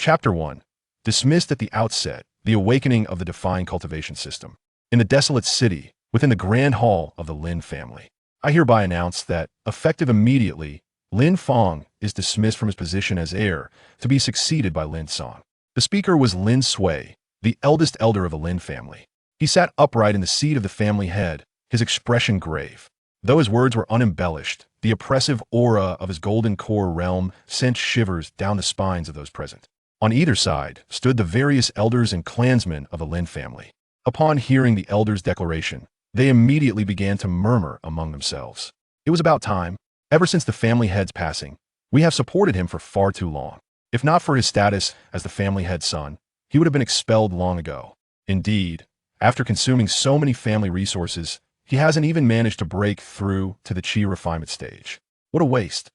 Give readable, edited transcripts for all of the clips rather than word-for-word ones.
Chapter 1. Dismissed at the outset, the awakening of the defiant cultivation system. In the desolate city, within the grand hall of the Lin family, I hereby announce that, effective immediately, Lin Fang is dismissed from his position as heir to be succeeded by Lin Song. The speaker was Lin Sui, the eldest elder of the Lin family. He sat upright in the seat of the family head, his expression grave. Though his words were unembellished, the oppressive aura of his golden core realm sent shivers down the spines of those present. On either side stood the various elders and clansmen of the Lin family. Upon hearing the elders' declaration, they immediately began to murmur among themselves. It was about time. Ever since the family head's passing, we have supported him for far too long. If not for his status as the family head's son, he would have been expelled long ago. Indeed, after consuming so many family resources, he hasn't even managed to break through to the chi refinement stage. What a waste.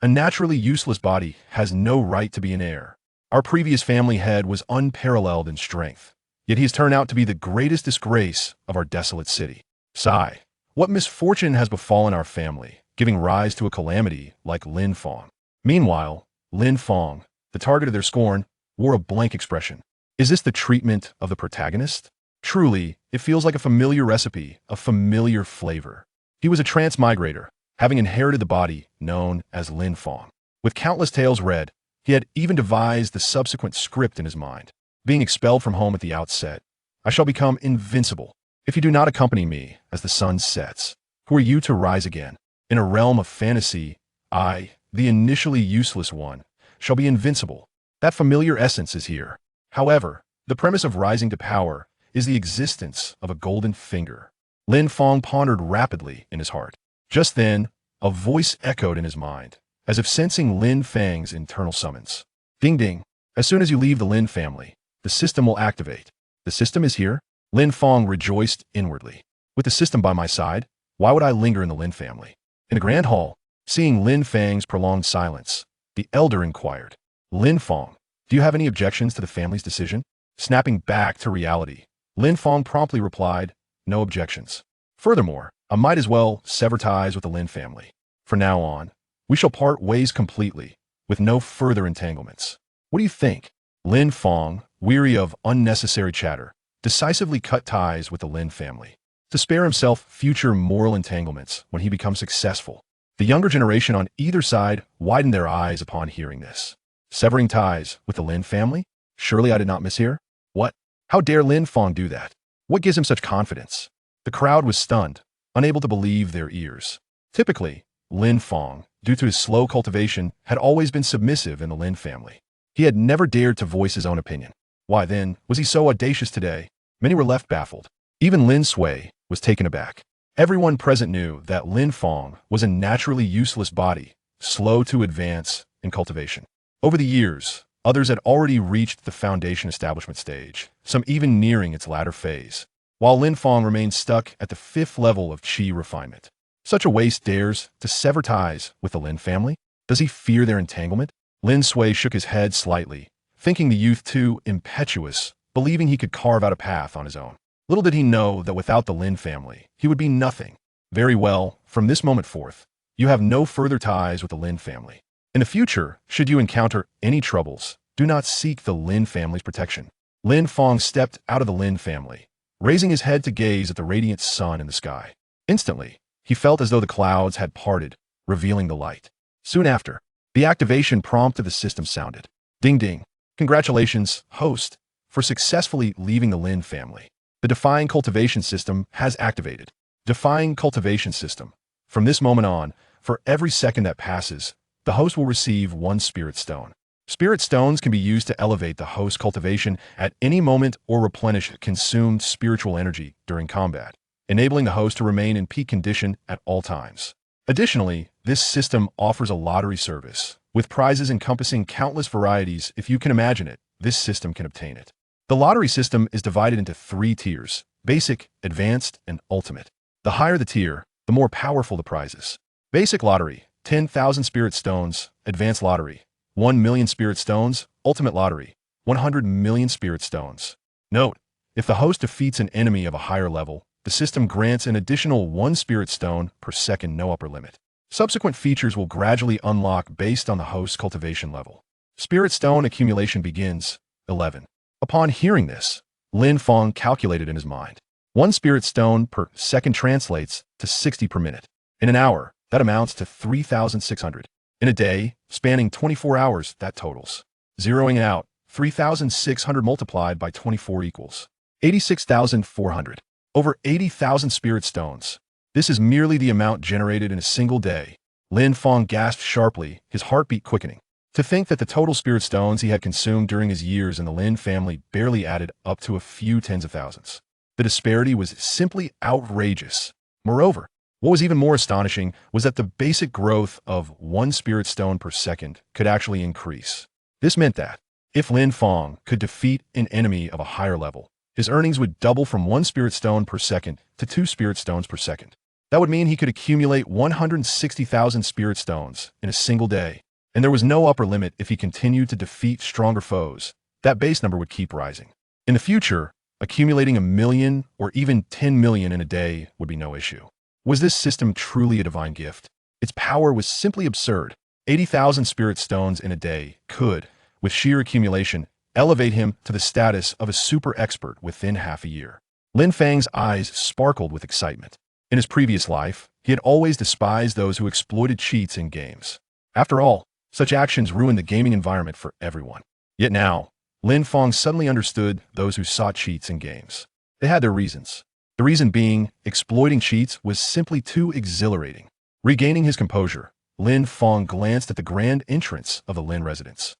A naturally useless body has no right to be an heir. Our previous family head was unparalleled in strength, yet he has turned out to be the greatest disgrace of our desolate city. Sigh. What misfortune has befallen our family, giving rise to a calamity like Lin Fang? Meanwhile, Lin Fang, the target of their scorn, wore a blank expression. Is this the treatment of the protagonist? Truly, it feels like a familiar recipe, a familiar flavor. He was a transmigrator, having inherited the body known as Lin Fang. With countless tales read, he had even devised the subsequent script in his mind. Being expelled from home at the outset, I shall become invincible. If you do not accompany me as the sun sets, who are you to rise again? In a realm of fantasy, I, the initially useless one, shall be invincible. That familiar essence is here. However, the premise of rising to power is the existence of a golden finger. Lin Fang pondered rapidly in his heart. Just then, a voice echoed in his mind, as if sensing Lin Fang's internal summons. Ding ding. As soon as you leave the Lin family, the system will activate. The system is here? Lin Fang rejoiced inwardly. With the system by my side, why would I linger in the Lin family? In the grand hall, seeing Lin Fang's prolonged silence, the elder inquired, Lin Fang, do you have any objections to the family's decision? Snapping back to reality, Lin Fang promptly replied, no objections. Furthermore, I might as well sever ties with the Lin family. From now on, we shall part ways completely, with no further entanglements. What do you think? Lin Fang, weary of unnecessary chatter, decisively cut ties with the Lin family, to spare himself future moral entanglements when he becomes successful. The younger generation on either side widened their eyes upon hearing this. Severing ties with the Lin family? Surely I did not mishear? What? How dare Lin Fang do that? What gives him such confidence? The crowd was stunned, unable to believe their ears. Typically, Lin Fang, due to his slow cultivation, had always been submissive in the Lin family. He had never dared to voice his own opinion. Why then was he so audacious today? Many were left baffled. Even Lin Sui was taken aback. Everyone present knew that Lin Fang was a naturally useless body, slow to advance in cultivation. Over the years, others had already reached the foundation establishment stage, some even nearing its latter phase, while Lin Fang remained stuck at the 5th level of chi refinement. Such a waste dares to sever ties with the Lin family? Does he fear their entanglement? Lin Sui shook his head slightly, thinking the youth too impetuous, believing he could carve out a path on his own. Little did he know that without the Lin family, he would be nothing. Very well, from this moment forth, you have no further ties with the Lin family. In the future, should you encounter any troubles, do not seek the Lin family's protection. Lin Fang stepped out of the Lin family, raising his head to gaze at the radiant sun in the sky. Instantly, he felt as though the clouds had parted, revealing the light. Soon after, the activation prompt of the system sounded. Ding ding. Congratulations, host, for successfully leaving the Lin family. The Defying Cultivation System has activated. Defying Cultivation System. From this moment on, for every second that passes, the host will receive 1 spirit stone. Spirit stones can be used to elevate the host's cultivation at any moment or replenish consumed spiritual energy during combat, enabling the host to remain in peak condition at all times. Additionally, this system offers a lottery service, with prizes encompassing countless varieties. If you can imagine it, this system can obtain it. The lottery system is divided into 3 tiers: basic, advanced, and ultimate. The higher the tier, the more powerful the prizes. Basic lottery, 10,000 spirit stones. Advanced lottery, 1 million spirit stones. Ultimate lottery, 100 million spirit stones. Note, if the host defeats an enemy of a higher level, the system grants an additional 1 spirit stone per second, no upper limit. Subsequent features will gradually unlock based on the host's cultivation level. Spirit stone accumulation begins. 11. Upon hearing this, Lin Fang calculated in his mind. 1 spirit stone per second translates to 60 per minute. In an hour, that amounts to 3,600. In a day, spanning 24 hours, that totals. Zeroing out, 3,600 multiplied by 24 equals 86,400. Over 80,000 spirit stones. This is merely the amount generated in a single day. Lin Fang gasped sharply, his heartbeat quickening. To think that the total spirit stones he had consumed during his years in the Lin family barely added up to a few tens of thousands. The disparity was simply outrageous. Moreover, what was even more astonishing was that the basic growth of 1 spirit stone per second could actually increase. This meant that, if Lin Fang could defeat an enemy of a higher level, his earnings would double from 1 spirit stone per second to 2 spirit stones per second. That would mean he could accumulate 160,000 spirit stones in a single day, and there was no upper limit if he continued to defeat stronger foes. That base number would keep rising. In the future, accumulating 1 million or even 10 million in a day would be no issue. Was this system truly a divine gift? Its power was simply absurd. 80,000 spirit stones in a day could, with sheer accumulation, elevate him to the status of a super expert within half a year. Lin Fang's eyes sparkled with excitement. In his previous life, he had always despised those who exploited cheats in games. After all, such actions ruined the gaming environment for everyone. Yet now, Lin Fang suddenly understood those who sought cheats in games. They had their reasons. The reason being, exploiting cheats was simply too exhilarating. Regaining his composure, Lin Fang glanced at the grand entrance of the Lin residence.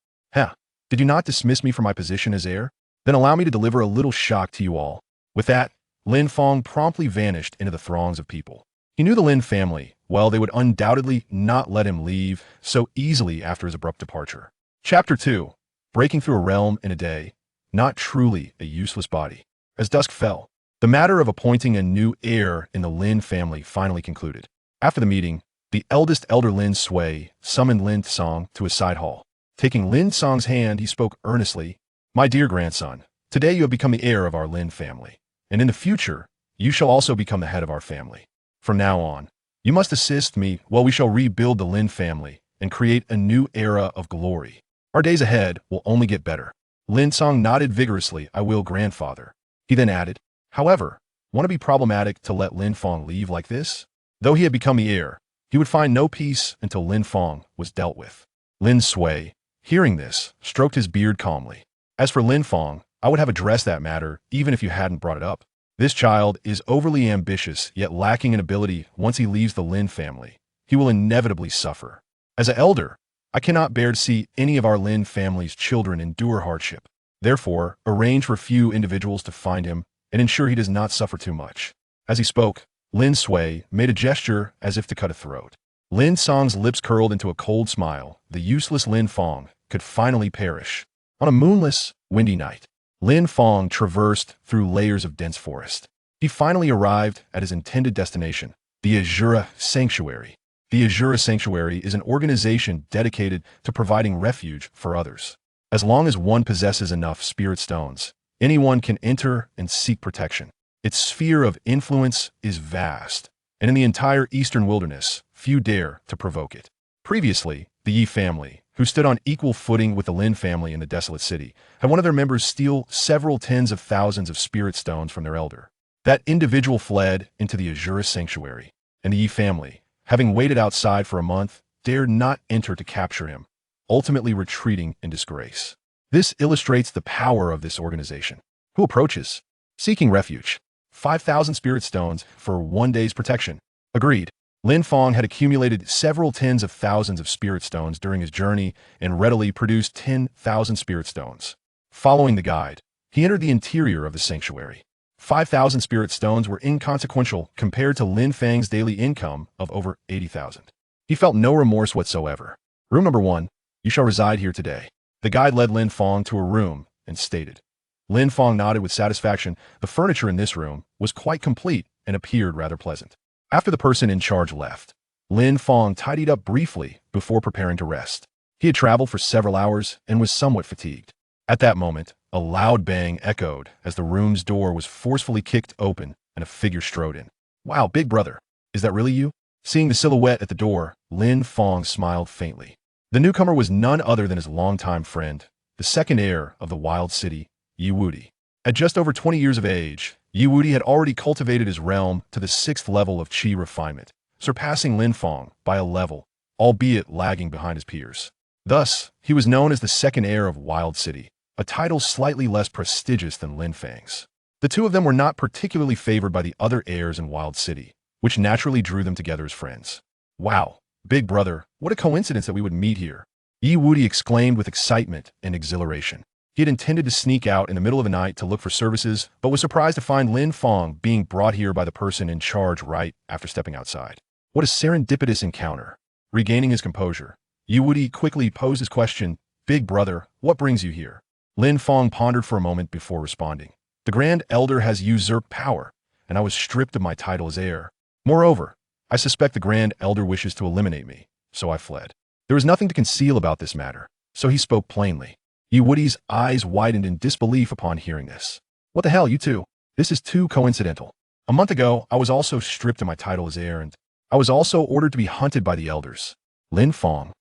Did you not dismiss me from my position as heir? Then allow me to deliver a little shock to you all. With that, Lin Fang promptly vanished into the throngs of people. He knew the Lin family, well, they would undoubtedly not let him leave so easily after his abrupt departure. Chapter 2. Breaking through a realm in a day. Not truly a useless body. As dusk fell, the matter of appointing a new heir in the Lin family finally concluded. After the meeting, the eldest elder Lin Sui summoned Lin Fang to his side hall. Taking Lin Fang's hand, he spoke earnestly. My dear grandson, today you have become the heir of our Lin family. And in the future, you shall also become the head of our family. From now on, you must assist me while we shall rebuild the Lin family and create a new era of glory. Our days ahead will only get better. Lin Fang nodded vigorously. I will, grandfather. He then added, however, won't it be problematic to let Lin Fang leave like this? Though he had become the heir, he would find no peace until Lin Fang was dealt with. Lin Sui, hearing this, stroked his beard calmly. As for Lin Fang, I would have addressed that matter even if you hadn't brought it up. This child is overly ambitious yet lacking in ability. Once he leaves the Lin family, he will inevitably suffer. As an elder, I cannot bear to see any of our Lin family's children endure hardship. Therefore, arrange for a few individuals to find him and ensure he does not suffer too much. As he spoke, Lin Sui made a gesture as if to cut a throat. Lin Fang's lips curled into a cold smile. The useless Lin Fang could finally perish. On a moonless, windy night, Lin Fang traversed through layers of dense forest. He finally arrived at his intended destination, the Azura Sanctuary. The Azura Sanctuary is an organization dedicated to providing refuge for others. As long as one possesses enough spirit stones, anyone can enter and seek protection. Its sphere of influence is vast, and in the entire eastern wilderness, few dare to provoke it. Previously, the Yi family, who stood on equal footing with the Lin family in the desolate city, had one of their members steal several tens of thousands of spirit stones from their elder. That individual fled into the Azura Sanctuary, and the Yi family, having waited outside for a month, dared not enter to capture him, ultimately retreating in disgrace. This illustrates the power of this organization. Who approaches? Seeking refuge. 5,000 spirit stones for 1 day's protection. Agreed. Lin Fang had accumulated several tens of thousands of spirit stones during his journey and readily produced 10,000 spirit stones. Following the guide, he entered the interior of the sanctuary. 5,000 spirit stones were inconsequential compared to Lin Fang's daily income of over 80,000. He felt no remorse whatsoever. Room number 1, you shall reside here today. The guide led Lin Fang to a room and stated. Lin Fang nodded with satisfaction. The furniture in this room was quite complete and appeared rather pleasant. After the person in charge left, Lin Fang tidied up briefly before preparing to rest. He had traveled for several hours and was somewhat fatigued. At that moment, a loud bang echoed as the room's door was forcefully kicked open and a figure strode in. Wow, big brother, is that really you? Seeing the silhouette at the door, Lin Fang smiled faintly. The newcomer was none other than his longtime friend, the second heir of the wild city, Yiwudi. At just over 20 years of age, Yiwudi had already cultivated his realm to the 6th level of qi refinement, surpassing Lin Fang by a level, albeit lagging behind his peers. Thus, he was known as the second heir of Wild City, a title slightly less prestigious than Lin Fang's. The two of them were not particularly favored by the other heirs in Wild City, which naturally drew them together as friends. Wow, big brother, what a coincidence that we would meet here, Yiwudi exclaimed with excitement and exhilaration. He had intended to sneak out in the middle of the night to look for services, but was surprised to find Lin Fang being brought here by the person in charge right after stepping outside. What a serendipitous encounter. Regaining his composure, Yiwudi quickly posed his question, "Big brother, what brings you here?" Lin Fang pondered for a moment before responding. "The Grand Elder has usurped power, and I was stripped of my title as heir. Moreover, I suspect the Grand Elder wishes to eliminate me, so I fled." There was nothing to conceal about this matter, so he spoke plainly. Yiwudi's eyes widened in disbelief upon hearing this. "What the hell, you two? This is too coincidental. A month ago, I was also stripped of my title as heir, and I was also ordered to be hunted by the elders." Lin Fang.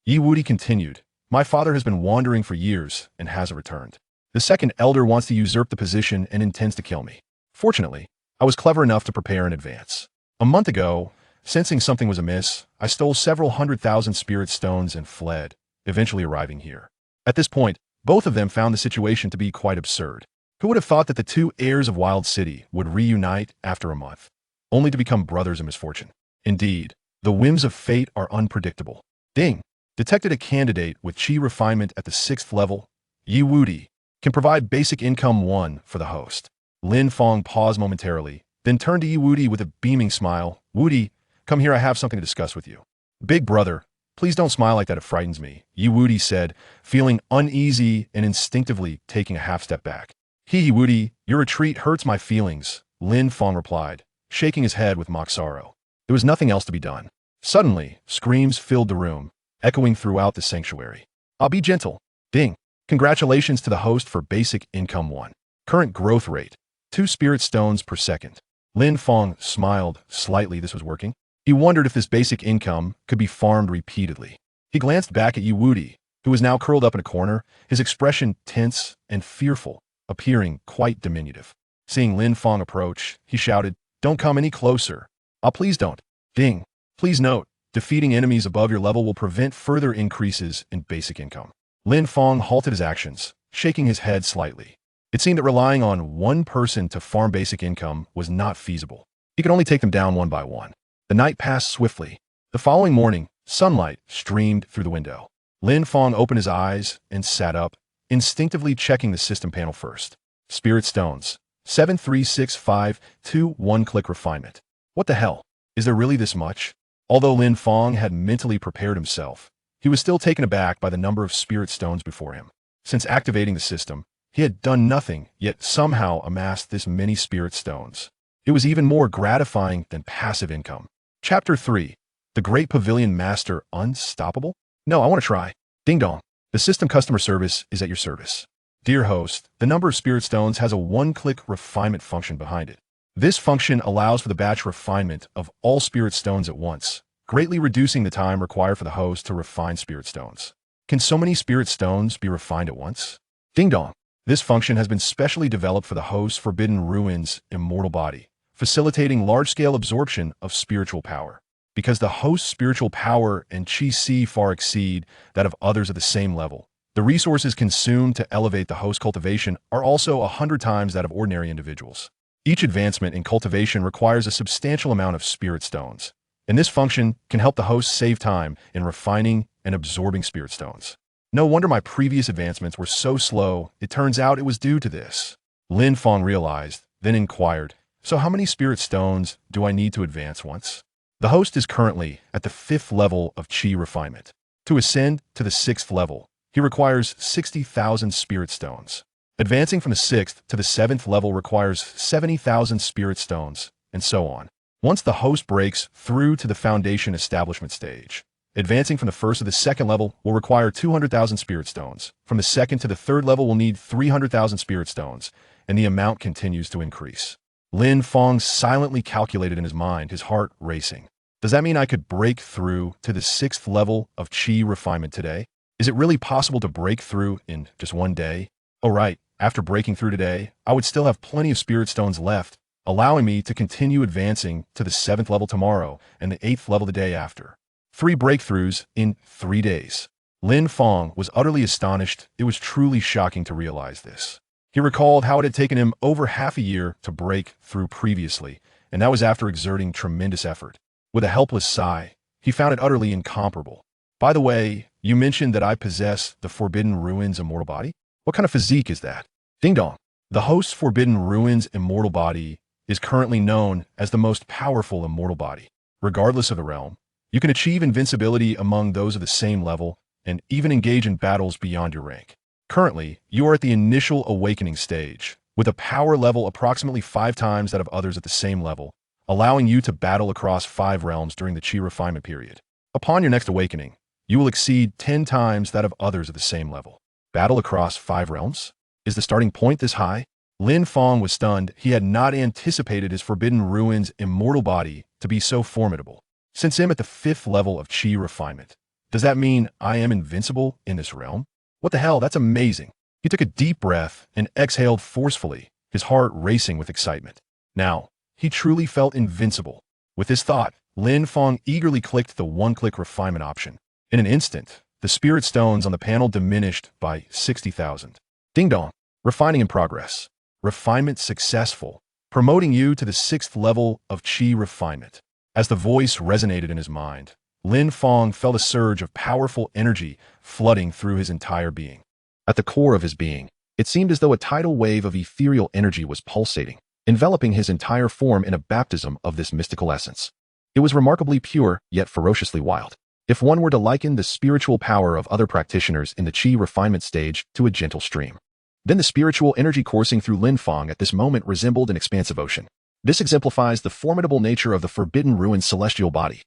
Yiwudi continued, "My father has been wandering for years and hasn't returned. The second elder wants to usurp the position and intends to kill me. Fortunately, I was clever enough to prepare in advance. A month ago, sensing something was amiss, I stole several 100,000 spirit stones and fled, eventually arriving here." At this point, both of them found the situation to be quite absurd. Who would have thought that the two heirs of Wild City would reunite after a month, only to become brothers in misfortune? Indeed, the whims of fate are unpredictable. Ding! Detected a candidate with qi refinement at the 6th level. Yiwudi can provide basic income 1 for the host. Lin Fang paused momentarily, then turned to Yiwudi with a beaming smile. "Wudi, come here, I have something to discuss with you." "Big brother, please don't smile like that, it frightens me," Yiwudi said, feeling uneasy and instinctively taking a half step back. Yiwudi, your retreat hurts my feelings," Lin Fang replied, shaking his head with mock sorrow. There was nothing else to be done. Suddenly, screams filled the room, echoing throughout the sanctuary. "I'll be gentle." Ding! Congratulations to the host for basic income 1. Current growth rate, 2 spirit stones per second. Lin Fang smiled slightly. This was working. He wondered if this basic income could be farmed repeatedly. He glanced back at Yiwudi, who was now curled up in a corner, his expression tense and fearful, appearing quite diminutive. Seeing Lin Fang approach, he shouted, "Don't come any closer. Ah, please don't." Ding! Please note, defeating enemies above your level will prevent further increases in basic income. Lin Fang halted his actions, shaking his head slightly. It seemed that relying on one person to farm basic income was not feasible. He could only take them down one by one. The night passed swiftly. The following morning, sunlight streamed through the window. Lin Fang opened his eyes and sat up, instinctively checking the system panel first. Spirit stones. 73652 1-click refinement. What the hell? Is there really this much? Although Lin Fang had mentally prepared himself, he was still taken aback by the number of spirit stones before him. Since activating the system, he had done nothing, yet somehow amassed this many spirit stones. It was even more gratifying than passive income. Chapter 3. The Great Pavilion Master Unstoppable? No, I want to try. Ding dong. The system customer service is at your service. Dear host, the number of spirit stones has a one-click refinement function behind it. This function allows for the batch refinement of all spirit stones at once, greatly reducing the time required for the host to refine spirit stones. Can so many spirit stones be refined at once? Ding dong. This function has been specially developed for the host's Forbidden Ruins immortal body, facilitating large-scale absorption of spiritual power. Because the host's spiritual power and qi far exceed that of others at the same level, the resources consumed to elevate the host cultivation are also 100 times that of ordinary individuals. Each advancement in cultivation requires a substantial amount of spirit stones, and this function can help the host save time in refining and absorbing spirit stones. No wonder my previous advancements were so slow. It turns out it was due to this. Lin Fang realized, then inquired, "So how many spirit stones do I need to advance once?" The host is currently at the 5th level of qi refinement. To ascend to the 6th level, he requires 60,000 spirit stones. Advancing from the 6th to the 7th level requires 70,000 spirit stones, and so on. Once the host breaks through to the foundation establishment stage, advancing from the 1st to the 2nd level will require 200,000 spirit stones. From the 2nd to the 3rd level will need 300,000 spirit stones, and the amount continues to increase. Lin Fang silently calculated in his mind, his heart racing. Does that mean I could break through to the 6th level of chi refinement today? Is it really possible to break through in just one day? Oh, right. After breaking through today, I would still have plenty of spirit stones left, allowing me to continue advancing to the 7th level tomorrow and the 8th level the day after. 3 breakthroughs in 3 days. Lin Fang was utterly astonished. It was truly shocking to realize this. He recalled how it had taken him over half a year to break through previously, and that was after exerting tremendous effort. With a helpless sigh, he found it utterly incomparable. By the way, you mentioned that I possess the Forbidden Ruins immortal body? What kind of physique is that? Ding dong. The host's Forbidden Ruins immortal body is currently known as the most powerful immortal body. Regardless of the realm, you can achieve invincibility among those of the same level and even engage in battles beyond your rank. Currently, you are at the initial awakening stage, with a power level approximately 5 times that of others at the same level, allowing you to battle across 5 realms during the chi refinement period. Upon your next awakening, you will exceed 10 times that of others at the same level. Battle across 5 realms? Is the starting point this high? Lin Fang was stunned. He had not anticipated his Forbidden Ruins immortal body to be so formidable. Since I'm at the 5th level of chi refinement, does that mean I am invincible in this realm? What the hell, that's amazing. He took a deep breath and exhaled forcefully, his heart racing with excitement. Now, he truly felt invincible. With this thought, Lin Fang eagerly clicked the one-click refinement option. In an instant, the spirit stones on the panel diminished by 60,000. Ding dong. Refining in progress. Refinement successful. Promoting you to the 6th level of chi refinement. As the voice resonated in his mind, Lin Fang felt a surge of powerful energy flooding through his entire being. At the core of his being, it seemed as though a tidal wave of ethereal energy was pulsating, enveloping his entire form in a baptism of this mystical essence. It was remarkably pure, yet ferociously wild. If one were to liken the spiritual power of other practitioners in the chi refinement stage to a gentle stream, then the spiritual energy coursing through Lin Fang at this moment resembled an expansive ocean. This exemplifies the formidable nature of the Forbidden Ruins celestial body,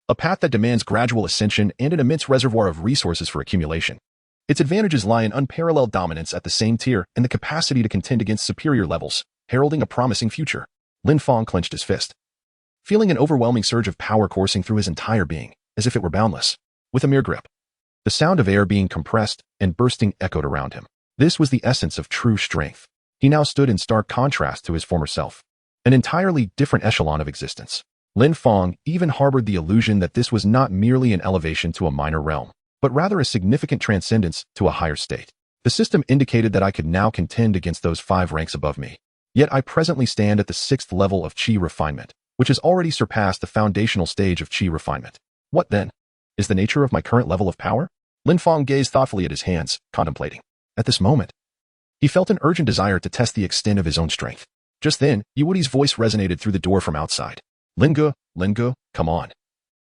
a path that demands gradual ascension and an immense reservoir of resources for accumulation. Its advantages lie in unparalleled dominance at the same tier and the capacity to contend against superior levels, heralding a promising future. Lin Fang clenched his fist, feeling an overwhelming surge of power coursing through his entire being, as if it were boundless. With a mere grip, the sound of air being compressed and bursting echoed around him. This was the essence of true strength. He now stood in stark contrast to his former self, an entirely different echelon of existence. Lin Fang even harbored the illusion that this was not merely an elevation to a minor realm, but rather a significant transcendence to a higher state. The system indicated that I could now contend against those 5 ranks above me. Yet I presently stand at the 6th level of chi refinement, which has already surpassed the foundational stage of chi refinement. What then is the nature of my current level of power? Lin Fang gazed thoughtfully at his hands, contemplating. At this moment, he felt an urgent desire to test the extent of his own strength. Just then, Yuwudi's voice resonated through the door from outside. Lingu, come on.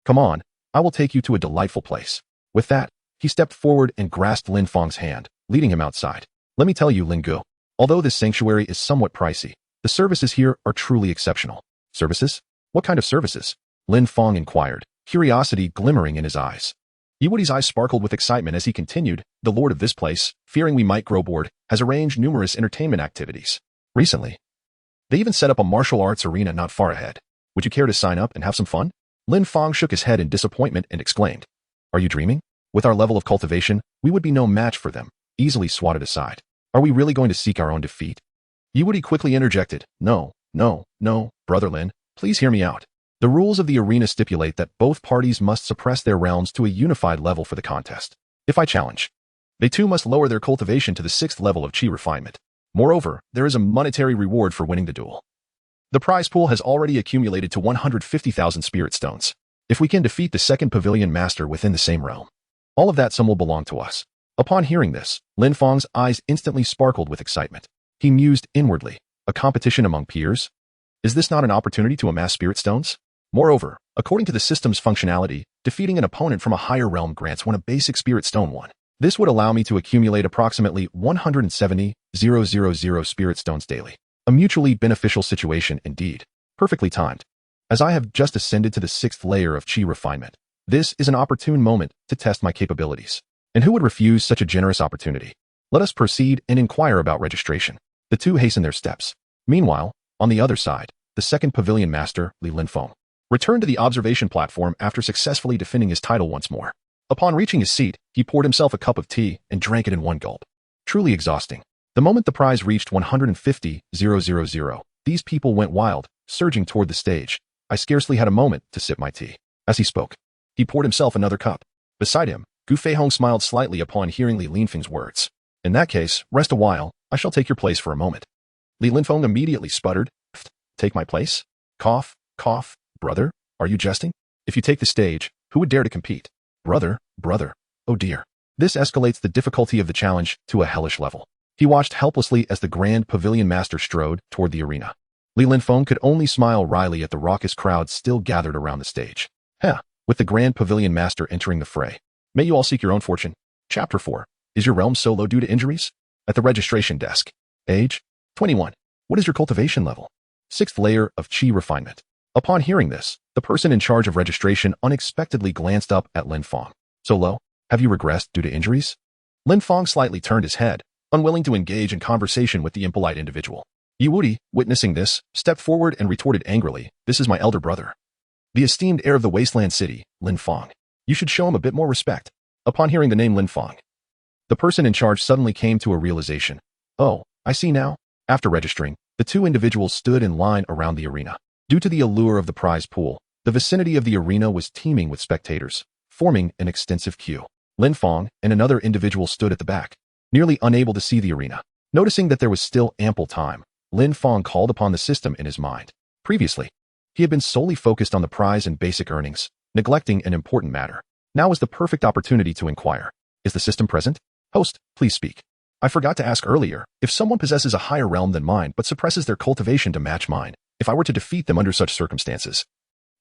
Come on, I will take you to a delightful place. With that, he stepped forward and grasped Lin Fang's hand, leading him outside. Let me tell you, Lingu, although this sanctuary is somewhat pricey, the services here are truly exceptional. Services? What kind of services? Lin Fang inquired, curiosity glimmering in his eyes. Yuwudi's eyes sparkled with excitement as he continued. The lord of this place, fearing we might grow bored, has arranged numerous entertainment activities. Recently, they even set up a martial arts arena not far ahead. Would you care to sign up and have some fun? Lin Fang shook his head in disappointment and exclaimed, Are you dreaming? With our level of cultivation, we would be no match for them, easily swatted aside. Are we really going to seek our own defeat? Yuwudi quickly interjected, No, brother Lin, please hear me out. The rules of the arena stipulate that both parties must suppress their realms to a unified level for the contest. If I challenge, they too must lower their cultivation to the 6th level of chi refinement. Moreover, there is a monetary reward for winning the duel. The prize pool has already accumulated to 150,000 spirit stones. If we can defeat the 2nd pavilion master within the same realm, all of that sum will belong to us. Upon hearing this, Lin Fang's eyes instantly sparkled with excitement. He mused inwardly, a competition among peers? Is this not an opportunity to amass spirit stones? Moreover, according to the system's functionality, defeating an opponent from a higher realm grants one a basic spirit stone one. This would allow me to accumulate approximately 170,000 spirit stones daily. A mutually beneficial situation indeed. Perfectly timed. As I have just ascended to the 6th layer of chi refinement, this is an opportune moment to test my capabilities. And who would refuse such a generous opportunity? Let us proceed and inquire about registration. The two hasten their steps. Meanwhile, on the other side, the 2nd pavilion master, Lin Fang, returned to the observation platform after successfully defending his title once more. Upon reaching his seat, he poured himself a cup of tea and drank it in one gulp. Truly exhausting. The moment the prize reached 150,000, these people went wild, surging toward the stage. I scarcely had a moment to sip my tea. As he spoke, he poured himself another cup. Beside him, Gu Feihong smiled slightly upon hearing Lin Fang's words. In that case, rest a while, I shall take your place for a moment. Lin Fang immediately sputtered. Take my place? Cough, cough, brother, are you jesting? If you take the stage, who would dare to compete? Brother, oh dear. This escalates the difficulty of the challenge to a hellish level. He watched helplessly as the Grand Pavilion Master strode toward the arena. Lin Fang could only smile wryly at the raucous crowd still gathered around the stage. With the Grand Pavilion Master entering the fray. May you all seek your own fortune. Chapter 4. Is your realm so low due to injuries? At the registration desk. Age? 21. What is your cultivation level? 6th layer of Qi refinement. Upon hearing this, the person in charge of registration unexpectedly glanced up at Lin Fang. So low? Have you regressed due to injuries? Lin Fang slightly turned his head, unwilling to engage in conversation with the impolite individual. Yiwudi, witnessing this, stepped forward and retorted angrily, "This is my elder brother. The esteemed heir of the wasteland city, Lin Fang. You should show him a bit more respect." Upon hearing the name Lin Fang, the person in charge suddenly came to a realization. Oh, I see now. After registering, the two individuals stood in line around the arena. Due to the allure of the prize pool, the vicinity of the arena was teeming with spectators, forming an extensive queue. Lin Fang and another individual stood at the back, nearly unable to see the arena. Noticing that there was still ample time, Lin Fang called upon the system in his mind. Previously, he had been solely focused on the prize and basic earnings, neglecting an important matter. Now was the perfect opportunity to inquire. Is the system present? Host, please speak. I forgot to ask earlier, if someone possesses a higher realm than mine but suppresses their cultivation to match mine, if I were to defeat them under such circumstances,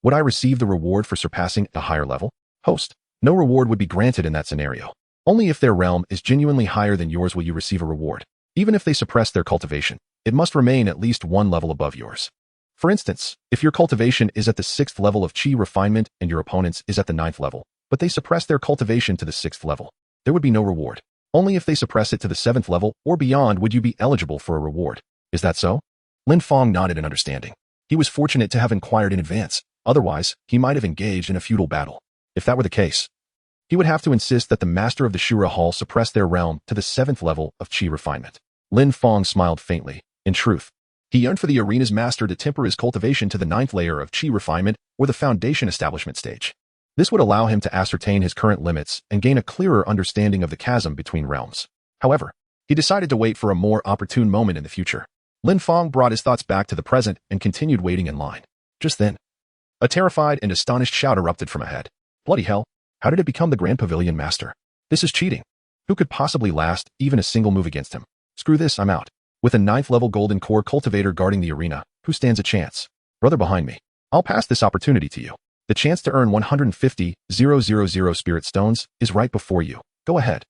would I receive the reward for surpassing a higher level? Host, no reward would be granted in that scenario. Only if their realm is genuinely higher than yours will you receive a reward. Even if they suppress their cultivation, it must remain at least one level above yours. For instance, if your cultivation is at the 6th level of Qi refinement and your opponent's is at the 9th level, but they suppress their cultivation to the 6th level, there would be no reward. Only if they suppress it to the 7th level or beyond would you be eligible for a reward. Is that so? Lin Fang nodded in understanding. He was fortunate to have inquired in advance, otherwise, he might have engaged in a futile battle. If that were the case, he would have to insist that the master of the Shura Hall suppress their realm to the 7th level of Qi refinement. Lin Fang smiled faintly. In truth, he yearned for the arena's master to temper his cultivation to the 9th layer of Qi refinement or the foundation establishment stage. This would allow him to ascertain his current limits and gain a clearer understanding of the chasm between realms. However, he decided to wait for a more opportune moment in the future. Lin Fang brought his thoughts back to the present and continued waiting in line. Just then, a terrified and astonished shout erupted from ahead. Bloody hell, how did it become the Grand Pavilion Master? This is cheating. Who could possibly last even a single move against him? Screw this, I'm out. With a 9th level golden core cultivator guarding the arena, who stands a chance? Brother behind me. I'll pass this opportunity to you. The chance to earn 150,000 spirit stones is right before you. Go ahead.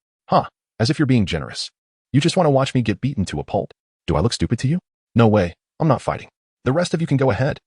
As if you're being generous. You just want to watch me get beaten to a pulp. Do I look stupid to you? No way, I'm not fighting. The rest of you can go ahead.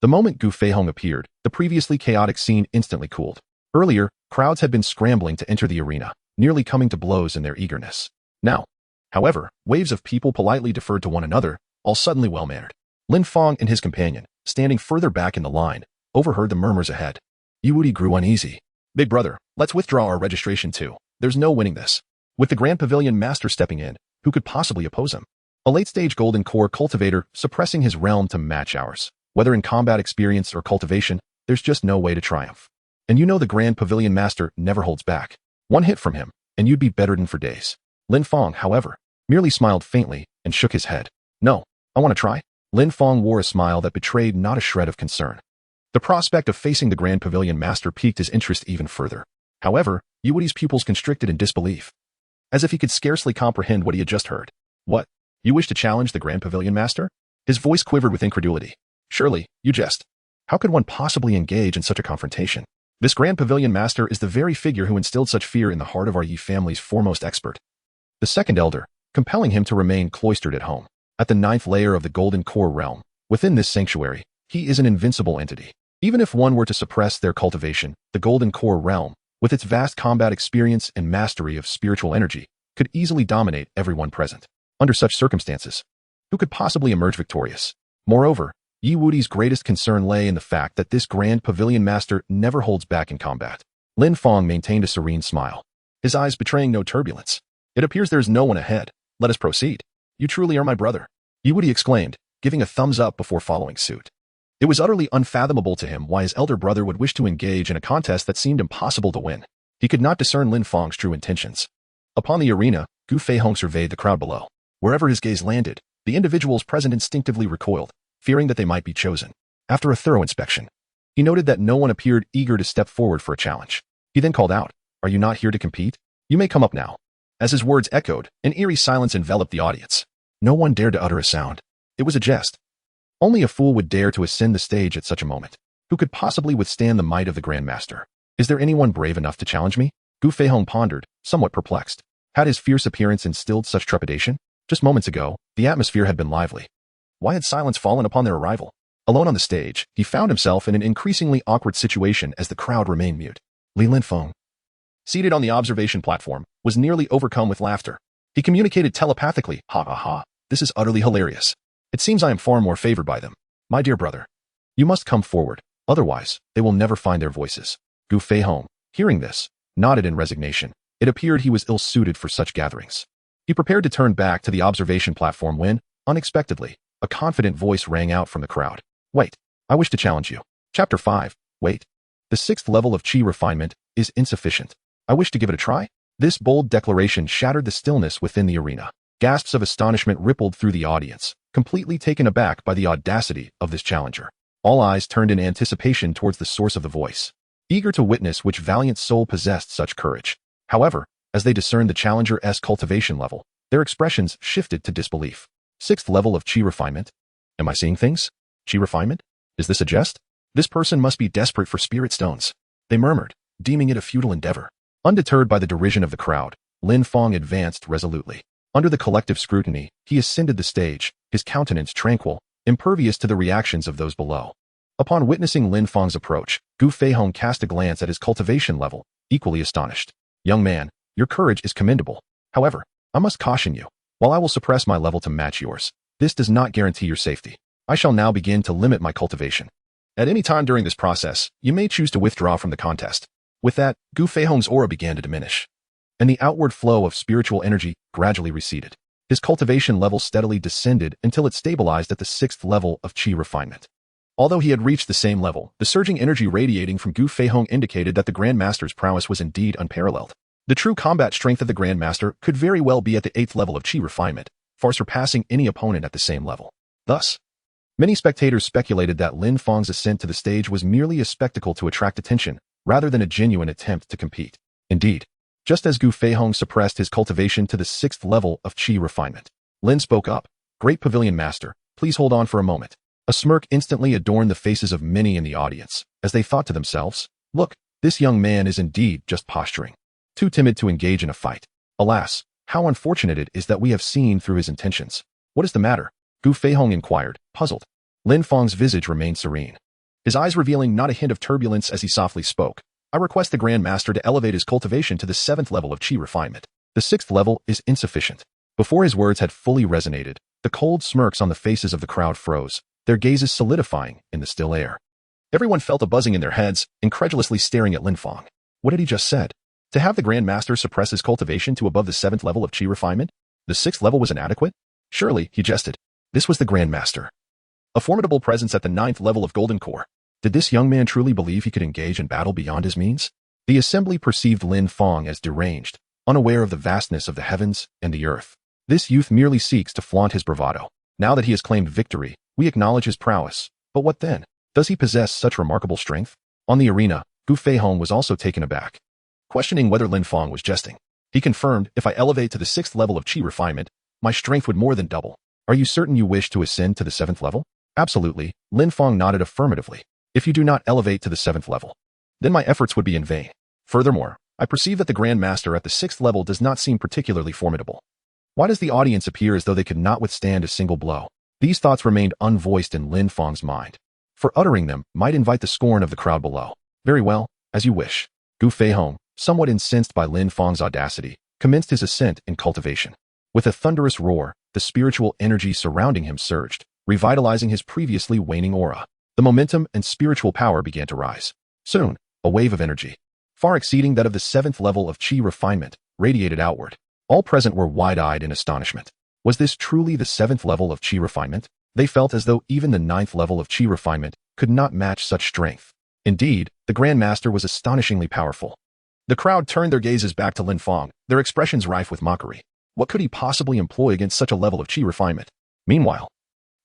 The moment Gu Feihong appeared, the previously chaotic scene instantly cooled. Earlier, crowds had been scrambling to enter the arena, nearly coming to blows in their eagerness. Now, however, waves of people politely deferred to one another, all suddenly well-mannered. Lin Fang and his companion, standing further back in the line, overheard the murmurs ahead. Yiwudi grew uneasy. Big brother, let's withdraw our registration too. There's no winning this. With the Grand Pavilion Master stepping in, who could possibly oppose him? A late-stage golden core cultivator suppressing his realm to match ours. Whether in combat experience or cultivation, there's just no way to triumph. And you know the Grand Pavilion Master never holds back. One hit from him, and you'd be bedridden for days. Lin Fang, however, merely smiled faintly and shook his head. No, I want to try. Lin Fang wore a smile that betrayed not a shred of concern. The prospect of facing the Grand Pavilion Master piqued his interest even further. However, Yiwudi's pupils constricted in disbelief, as if he could scarcely comprehend what he had just heard. What? You wish to challenge the Grand Pavilion Master? His voice quivered with incredulity. Surely, you jest. How could one possibly engage in such a confrontation? This Grand Pavilion Master is the very figure who instilled such fear in the heart of our Yi family's foremost expert, the second elder, compelling him to remain cloistered at home. At the 9th layer of the Golden Core realm, within this sanctuary, he is an invincible entity. Even if one were to suppress their cultivation, the Golden Core realm, with its vast combat experience and mastery of spiritual energy, could easily dominate everyone present. Under such circumstances, who could possibly emerge victorious? Moreover, Yi Wudi's greatest concern lay in the fact that this grand pavilion master never holds back in combat. Lin Fang maintained a serene smile, his eyes betraying no turbulence. It appears there is no one ahead. Let us proceed. You truly are my brother, Yi Wudi exclaimed, giving a thumbs up before following suit. It was utterly unfathomable to him why his elder brother would wish to engage in a contest that seemed impossible to win. He could not discern Lin Fang's true intentions. Upon the arena, Gu Feihong surveyed the crowd below. Wherever his gaze landed, the individuals present instinctively recoiled, fearing that they might be chosen. After a thorough inspection, he noted that no one appeared eager to step forward for a challenge. He then called out, "Are you not here to compete? You may come up now." As his words echoed, an eerie silence enveloped the audience. No one dared to utter a sound. It was a jest. Only a fool would dare to ascend the stage at such a moment. Who could possibly withstand the might of the Grand Master? Is there anyone brave enough to challenge me? Gu Feihong pondered, somewhat perplexed. Had his fierce appearance instilled such trepidation? Just moments ago, the atmosphere had been lively. Why had silence fallen upon their arrival? Alone on the stage, he found himself in an increasingly awkward situation as the crowd remained mute. Lin Fang, seated on the observation platform, was nearly overcome with laughter. He communicated telepathically, "Ha ha ha, this is utterly hilarious. It seems I am far more favored by them. My dear brother, you must come forward, otherwise they will never find their voices." Gu Feihong, hearing this, nodded in resignation. It appeared he was ill-suited for such gatherings. He prepared to turn back to the observation platform when, unexpectedly, a confident voice rang out from the crowd. "Wait, I wish to challenge you." Chapter 5, Wait. The 6th level of Qi refinement is insufficient. I wish to give it a try. This bold declaration shattered the stillness within the arena. Gasps of astonishment rippled through the audience, completely taken aback by the audacity of this challenger. All eyes turned in anticipation towards the source of the voice, eager to witness which valiant soul possessed such courage. However, as they discerned the challenger's cultivation level, their expressions shifted to disbelief. 6th level of Qi refinement? Am I seeing things? Qi refinement? Is this a jest? This person must be desperate for spirit stones, they murmured, deeming it a futile endeavor. Undeterred by the derision of the crowd, Lin Fang advanced resolutely. Under the collective scrutiny, he ascended the stage, his countenance tranquil, impervious to the reactions of those below. Upon witnessing Lin Fang's approach, Gu Feihong cast a glance at his cultivation level, equally astonished. "Young man, your courage is commendable. However, I must caution you. While I will suppress my level to match yours, this does not guarantee your safety. I shall now begin to limit my cultivation. At any time during this process, you may choose to withdraw from the contest." With that, Gu Feihong's aura began to diminish, and the outward flow of spiritual energy gradually receded. His cultivation level steadily descended until it stabilized at the 6th level of Qi refinement. Although he had reached the same level, the surging energy radiating from Gu Feihong indicated that the Grand Master's prowess was indeed unparalleled. The true combat strength of the Grand Master could very well be at the 8th level of Qi refinement, far surpassing any opponent at the same level. Thus, many spectators speculated that Lin Fang's ascent to the stage was merely a spectacle to attract attention, rather than a genuine attempt to compete. Indeed, just as Gu Feihong suppressed his cultivation to the 6th level of Qi refinement, Lin spoke up. "Great Pavilion Master, please hold on for a moment." A smirk instantly adorned the faces of many in the audience, as they thought to themselves, "Look, this young man is indeed just posturing. Too timid to engage in a fight. Alas, how unfortunate it is that we have seen through his intentions." "What is the matter?" Gu Feihong inquired, puzzled. Lin Fang's visage remained serene, his eyes revealing not a hint of turbulence as he softly spoke. "I request the Grand Master to elevate his cultivation to the 7th level of Qi refinement. The 6th level is insufficient." Before his words had fully resonated, the cold smirks on the faces of the crowd froze, their gazes solidifying in the still air. Everyone felt a buzzing in their heads, incredulously staring at Lin Fang. What had he just said? To have the Grand Master suppress his cultivation to above the 7th level of Qi refinement? The 6th level was inadequate? Surely, he jested. This was the Grand Master, a formidable presence at the 9th level of Golden Core. Did this young man truly believe he could engage in battle beyond his means? The assembly perceived Lin Fang as deranged, unaware of the vastness of the heavens and the earth. This youth merely seeks to flaunt his bravado. Now that he has claimed victory, we acknowledge his prowess. But what then? Does he possess such remarkable strength? On the arena, Gu Feihong was also taken aback, questioning whether Lin Fang was jesting. He confirmed, "If I elevate to the 6th level of Qi refinement, my strength would more than double." "Are you certain you wish to ascend to the 7th level?" "Absolutely," Lin Fang nodded affirmatively. "If you do not elevate to the 7th level, then my efforts would be in vain. Furthermore, I perceive that the Grand Master at the 6th level does not seem particularly formidable. Why does the audience appear as though they could not withstand a single blow?" These thoughts remained unvoiced in Lin Fang's mind, for uttering them might invite the scorn of the crowd below. "Very well, as you wish." Gu Feihong, somewhat incensed by Lin Fang's audacity, commenced his ascent in cultivation. With a thunderous roar, the spiritual energy surrounding him surged, revitalizing his previously waning aura. The momentum and spiritual power began to rise. Soon, a wave of energy, far exceeding that of the 7th level of chi refinement, radiated outward. All present were wide-eyed in astonishment. Was this truly the 7th level of chi refinement? They felt as though even the 9th level of chi refinement could not match such strength. Indeed, the Grand Master was astonishingly powerful. The crowd turned their gazes back to Lin Fang, their expressions rife with mockery. What could he possibly employ against such a level of chi refinement? Meanwhile,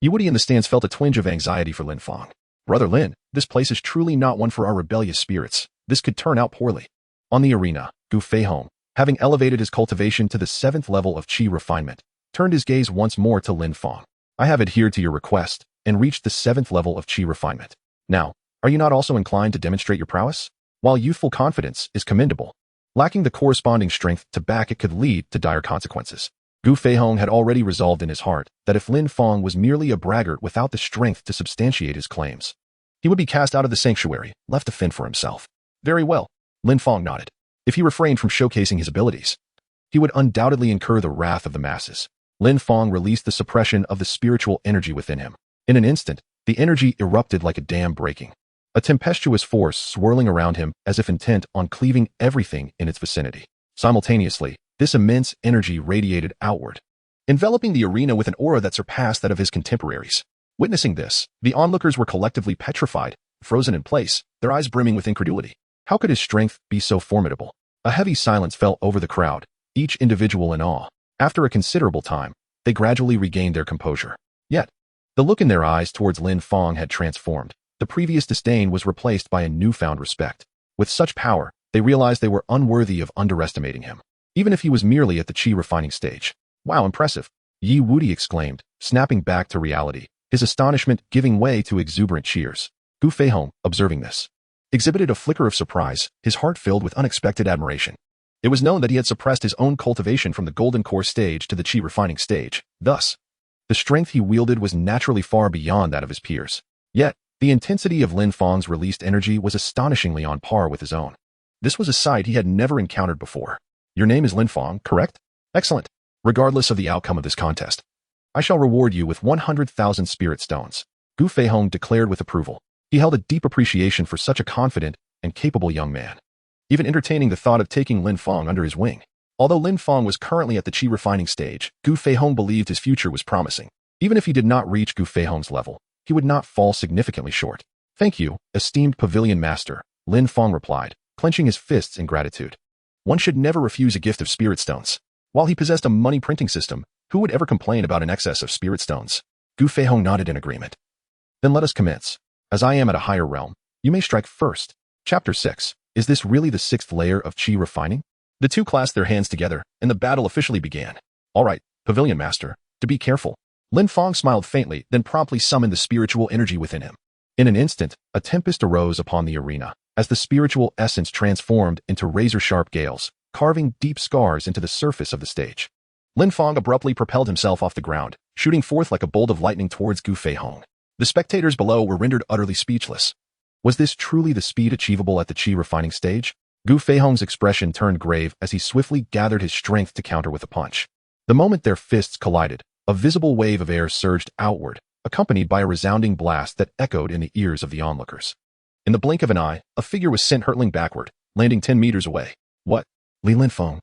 Yuwudi in the stands felt a twinge of anxiety for Lin Fang. Brother Lin, this place is truly not one for our rebellious spirits. This could turn out poorly. On the arena, Gu Feihong, having elevated his cultivation to the 7th level of chi refinement, turned his gaze once more to Lin Fang. I have adhered to your request and reached the 7th level of chi refinement. Now, are you not also inclined to demonstrate your prowess? While youthful confidence is commendable, lacking the corresponding strength to back it could lead to dire consequences. Gu Feihong had already resolved in his heart that if Lin Fang was merely a braggart without the strength to substantiate his claims, he would be cast out of the sanctuary, left to fend for himself. Very well, Lin Fang nodded. If he refrained from showcasing his abilities, he would undoubtedly incur the wrath of the masses. Lin Fang released the suppression of the spiritual energy within him. In an instant, the energy erupted like a dam breaking, a tempestuous force swirling around him as if intent on cleaving everything in its vicinity. Simultaneously, this immense energy radiated outward, enveloping the arena with an aura that surpassed that of his contemporaries. Witnessing this, the onlookers were collectively petrified, frozen in place, their eyes brimming with incredulity. How could his strength be so formidable? A heavy silence fell over the crowd, each individual in awe. After a considerable time, they gradually regained their composure. Yet, the look in their eyes towards Lin Fang had transformed. The previous disdain was replaced by a newfound respect. With such power, they realized they were unworthy of underestimating him, even if he was merely at the chi refining stage. Wow, impressive! Yi Wudi exclaimed, snapping back to reality, his astonishment giving way to exuberant cheers. Gu Feihong, observing this, exhibited a flicker of surprise, his heart filled with unexpected admiration. It was known that he had suppressed his own cultivation from the golden core stage to the chi refining stage. Thus, the strength he wielded was naturally far beyond that of his peers. Yet, the intensity of Lin Fang's released energy was astonishingly on par with his own. This was a sight he had never encountered before. Your name is Lin Fang, correct? Excellent. Regardless of the outcome of this contest, I shall reward you with 100,000 spirit stones. Gu Feihong declared with approval. He held a deep appreciation for such a confident and capable young man, even entertaining the thought of taking Lin Fang under his wing. Although Lin Fang was currently at the chi refining stage, Gu Feihong believed his future was promising. Even if he did not reach Gu Feihong's level, he would not fall significantly short. Thank you, esteemed pavilion master, Lin Fang replied, clenching his fists in gratitude. One should never refuse a gift of spirit stones. While he possessed a money printing system, who would ever complain about an excess of spirit stones? Gu Feihong nodded in agreement. Then let us commence. As I am at a higher realm, you may strike first. Chapter 6. Is this really the 6th layer of chi refining? The two clasped their hands together, and the battle officially began. All right, pavilion master, to be careful. Lin Fang smiled faintly, then promptly summoned the spiritual energy within him. In an instant, a tempest arose upon the arena, as the spiritual essence transformed into razor-sharp gales, carving deep scars into the surface of the stage. Lin Fang abruptly propelled himself off the ground, shooting forth like a bolt of lightning towards Gu Feihong. The spectators below were rendered utterly speechless. Was this truly the speed achievable at the chi refining stage? Gu Feihong's expression turned grave as he swiftly gathered his strength to counter with a punch. The moment their fists collided, a visible wave of air surged outward, accompanied by a resounding blast that echoed in the ears of the onlookers. In the blink of an eye, a figure was sent hurtling backward, landing 10 meters away. What? Lin Fang,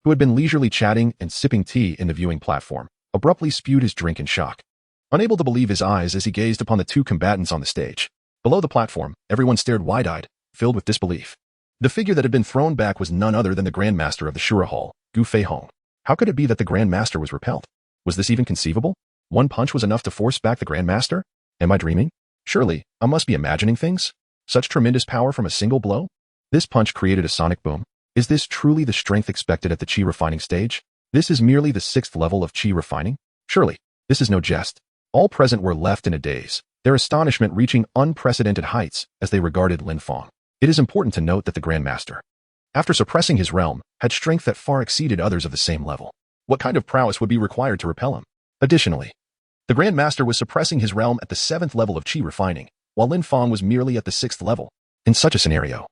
who had been leisurely chatting and sipping tea in the viewing platform, abruptly spewed his drink in shock. Unable to believe his eyes as he gazed upon the two combatants on the stage. Below the platform, everyone stared wide-eyed, filled with disbelief. The figure that had been thrown back was none other than the Grand Master of the Shura Hall, Gu Feihong. How could it be that the Grand Master was repelled? Was this even conceivable? One punch was enough to force back the Grand Master? Am I dreaming? Surely, I must be imagining things? Such tremendous power from a single blow? This punch created a sonic boom. Is this truly the strength expected at the chi refining stage? This is merely the 6th level of chi refining? Surely, this is no jest. All present were left in a daze, their astonishment reaching unprecedented heights as they regarded Lin Fang. It is important to note that the Grand Master, after suppressing his realm, had strength that far exceeded others of the same level. What kind of prowess would be required to repel him? Additionally, the Grand Master was suppressing his realm at the 7th level of chi refining, while Lin Fang was merely at the 6th level. In such a scenario,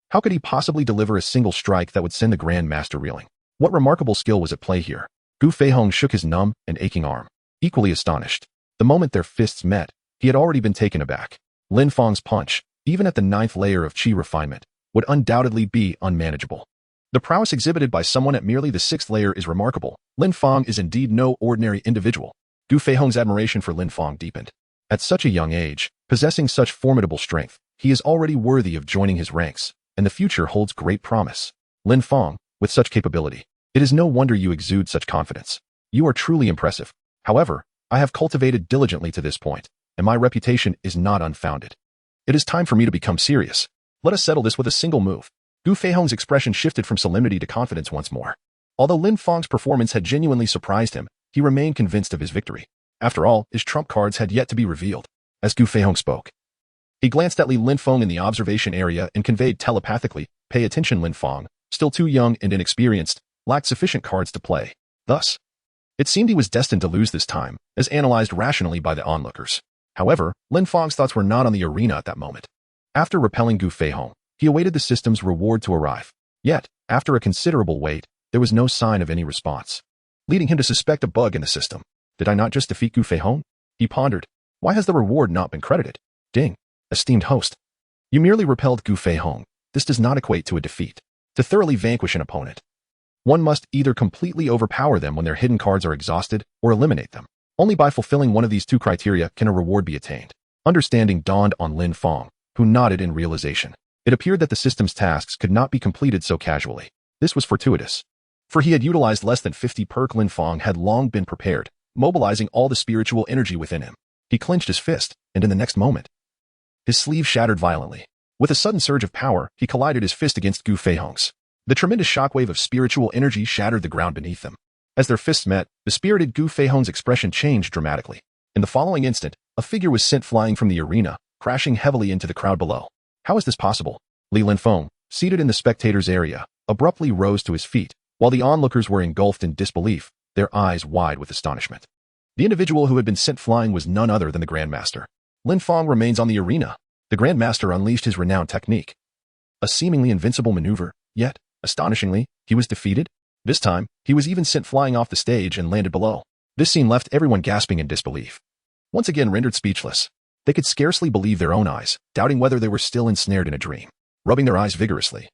how could he possibly deliver a single strike that would send the Grand Master reeling? What remarkable skill was at play here? Gu Feihong shook his numb and aching arm, equally astonished. The moment their fists met, he had already been taken aback. Lin Fang's punch, even at the 9th layer of qi refinement, would undoubtedly be unmanageable. The prowess exhibited by someone at merely the 6th layer is remarkable. Lin Fang is indeed no ordinary individual. Gu Feihong's admiration for Lin Fang deepened. At such a young age, possessing such formidable strength, he is already worthy of joining his ranks, and the future holds great promise. Lin Fang, with such capability, it is no wonder you exude such confidence. You are truly impressive. However, I have cultivated diligently to this point, and my reputation is not unfounded. It is time for me to become serious. Let us settle this with a single move. Gu Feihong's expression shifted from solemnity to confidence once more. Although Lin Fang's performance had genuinely surprised him, he remained convinced of his victory. After all, his trump cards had yet to be revealed. As Gu Feihong spoke, he glanced at Lin Fang in the observation area and conveyed telepathically, "Pay attention, Lin Fang, still too young and inexperienced, lacked sufficient cards to play." Thus, it seemed he was destined to lose this time, as analyzed rationally by the onlookers. However, Lin Fang's thoughts were not on the arena at that moment. After repelling Gu Feihong, he awaited the system's reward to arrive. Yet, after a considerable wait, there was no sign of any response, leading him to suspect a bug in the system. Did I not just defeat Gu Feihong? He pondered. Why has the reward not been credited? Ding. Esteemed host. You merely repelled Gu Feihong. This does not equate to a defeat. To thoroughly vanquish an opponent, one must either completely overpower them when their hidden cards are exhausted or eliminate them. Only by fulfilling one of these two criteria can a reward be attained. Understanding dawned on Lin Fang, who nodded in realization. It appeared that the system's tasks could not be completed so casually. This was fortuitous, for he had utilized less than 50 perk. Lin Fang had long been prepared, mobilizing all the spiritual energy within him. He clenched his fist, and in the next moment, his sleeve shattered violently. With a sudden surge of power, he collided his fist against Gu Feihong's. The tremendous shockwave of spiritual energy shattered the ground beneath them. As their fists met, the spirited Gu Feihong's expression changed dramatically. In the following instant, a figure was sent flying from the arena, crashing heavily into the crowd below. How is this possible? Lin Fang, seated in the spectators' area, abruptly rose to his feet, while the onlookers were engulfed in disbelief, their eyes wide with astonishment. The individual who had been sent flying was none other than the Grandmaster. Lin Fang remains on the arena. The Grandmaster unleashed his renowned technique, a seemingly invincible maneuver, yet, astonishingly, he was defeated. This time, he was even sent flying off the stage and landed below. This scene left everyone gasping in disbelief. Once again rendered speechless, they could scarcely believe their own eyes, doubting whether they were still ensnared in a dream. Rubbing their eyes vigorously,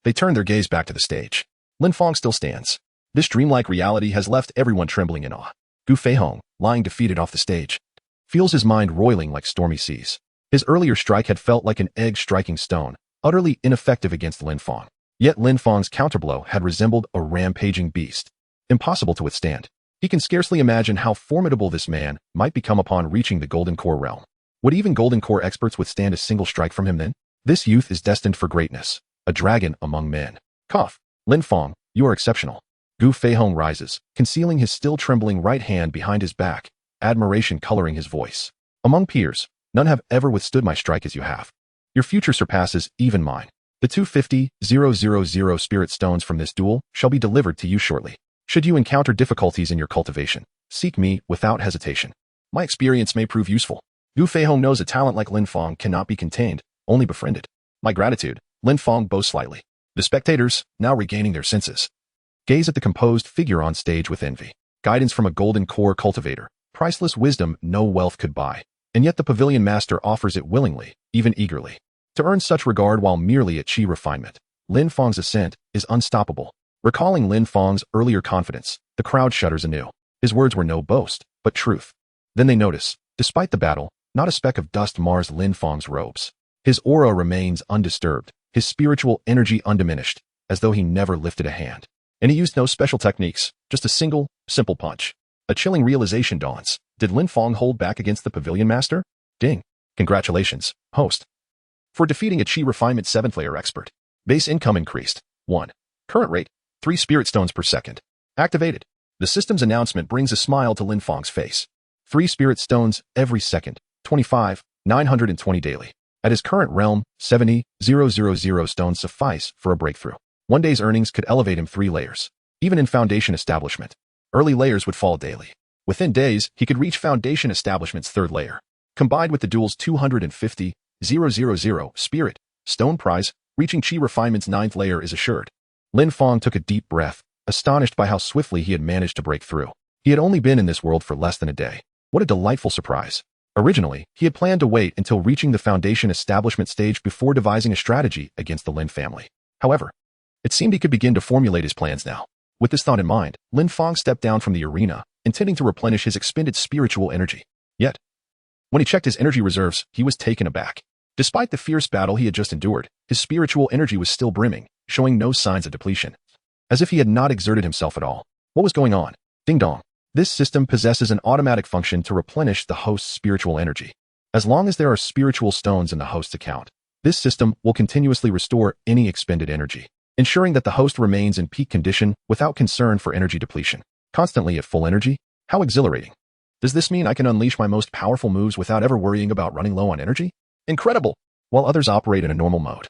they turned their gaze back to the stage. Lin Fang still stands. This dreamlike reality has left everyone trembling in awe. Gu Feihong, lying defeated off the stage, feels his mind roiling like stormy seas. His earlier strike had felt like an egg striking stone, utterly ineffective against Lin Fang. Yet Lin Fang's counterblow had resembled a rampaging beast, impossible to withstand. He can scarcely imagine how formidable this man might become upon reaching the Golden Core realm. Would even Golden Core experts withstand a single strike from him then? This youth is destined for greatness, a dragon among men. Cough. Lin Fang, you are exceptional. Gu Feihong rises, concealing his still trembling right hand behind his back, admiration coloring his voice. Among peers, none have ever withstood my strike as you have. Your future surpasses even mine. The 250,000 spirit stones from this duel shall be delivered to you shortly. Should you encounter difficulties in your cultivation, seek me without hesitation. My experience may prove useful. Gu Feihong knows a talent like Lin Fang cannot be contained, only befriended. My gratitude. Lin Fang boasts slightly. The spectators, now regaining their senses, gaze at the composed figure on stage with envy. Guidance from a Golden Core cultivator, priceless wisdom no wealth could buy. And yet the Pavilion Master offers it willingly, even eagerly. To earn such regard while merely at qi refinement, Lin Fang's ascent is unstoppable. Recalling Lin Fang's earlier confidence, the crowd shudders anew. His words were no boast, but truth. Then they notice, despite the battle, not a speck of dust mars Lin Fang's robes. His aura remains undisturbed, his spiritual energy undiminished, as though he never lifted a hand. And he used no special techniques, just a single, simple punch. A chilling realization dawns. Did Lin Fang hold back against the Pavilion Master? Ding. Congratulations, host, for defeating a qi refinement 7th layer expert. Base income increased. 1. Current rate, 3 spirit stones per second. Activated. The system's announcement brings a smile to Lin Fang's face. 3 spirit stones every second. 25, 920 daily. At his current realm, 70,000 stones suffice for a breakthrough. One day's earnings could elevate him 3 layers. Even in Foundation Establishment, early layers would fall daily. Within days, he could reach Foundation Establishment's 3rd layer. Combined with the duel's 250,000 spirit stone prize, reaching qi refinement's 9th layer is assured. Lin Fang took a deep breath, astonished by how swiftly he had managed to break through. He had only been in this world for less than a day. What a delightful surprise. Originally, he had planned to wait until reaching the foundation establishment stage before devising a strategy against the Lin family. However, it seemed he could begin to formulate his plans now. With this thought in mind, Lin Fang stepped down from the arena, intending to replenish his expended spiritual energy. Yet, when he checked his energy reserves, he was taken aback. Despite the fierce battle he had just endured, his spiritual energy was still brimming, showing no signs of depletion. As if he had not exerted himself at all. What was going on? Ding dong. This system possesses an automatic function to replenish the host's spiritual energy. As long as there are spiritual stones in the host's account, this system will continuously restore any expended energy, ensuring that the host remains in peak condition without concern for energy depletion. Constantly at full energy? How exhilarating. Does this mean I can unleash my most powerful moves without ever worrying about running low on energy? Incredible! While others operate in a normal mode,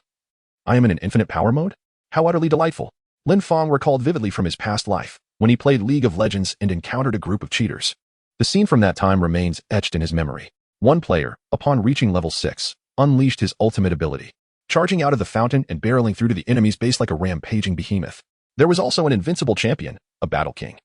I am in an infinite power mode? How utterly delightful. Lin Fang recalled vividly from his past life, when he played League of Legends and encountered a group of cheaters. The scene from that time remains etched in his memory. One player, upon reaching level 6, unleashed his ultimate ability, charging out of the fountain and barreling through to the enemy's base like a rampaging behemoth. There was also an invincible champion, a battle king,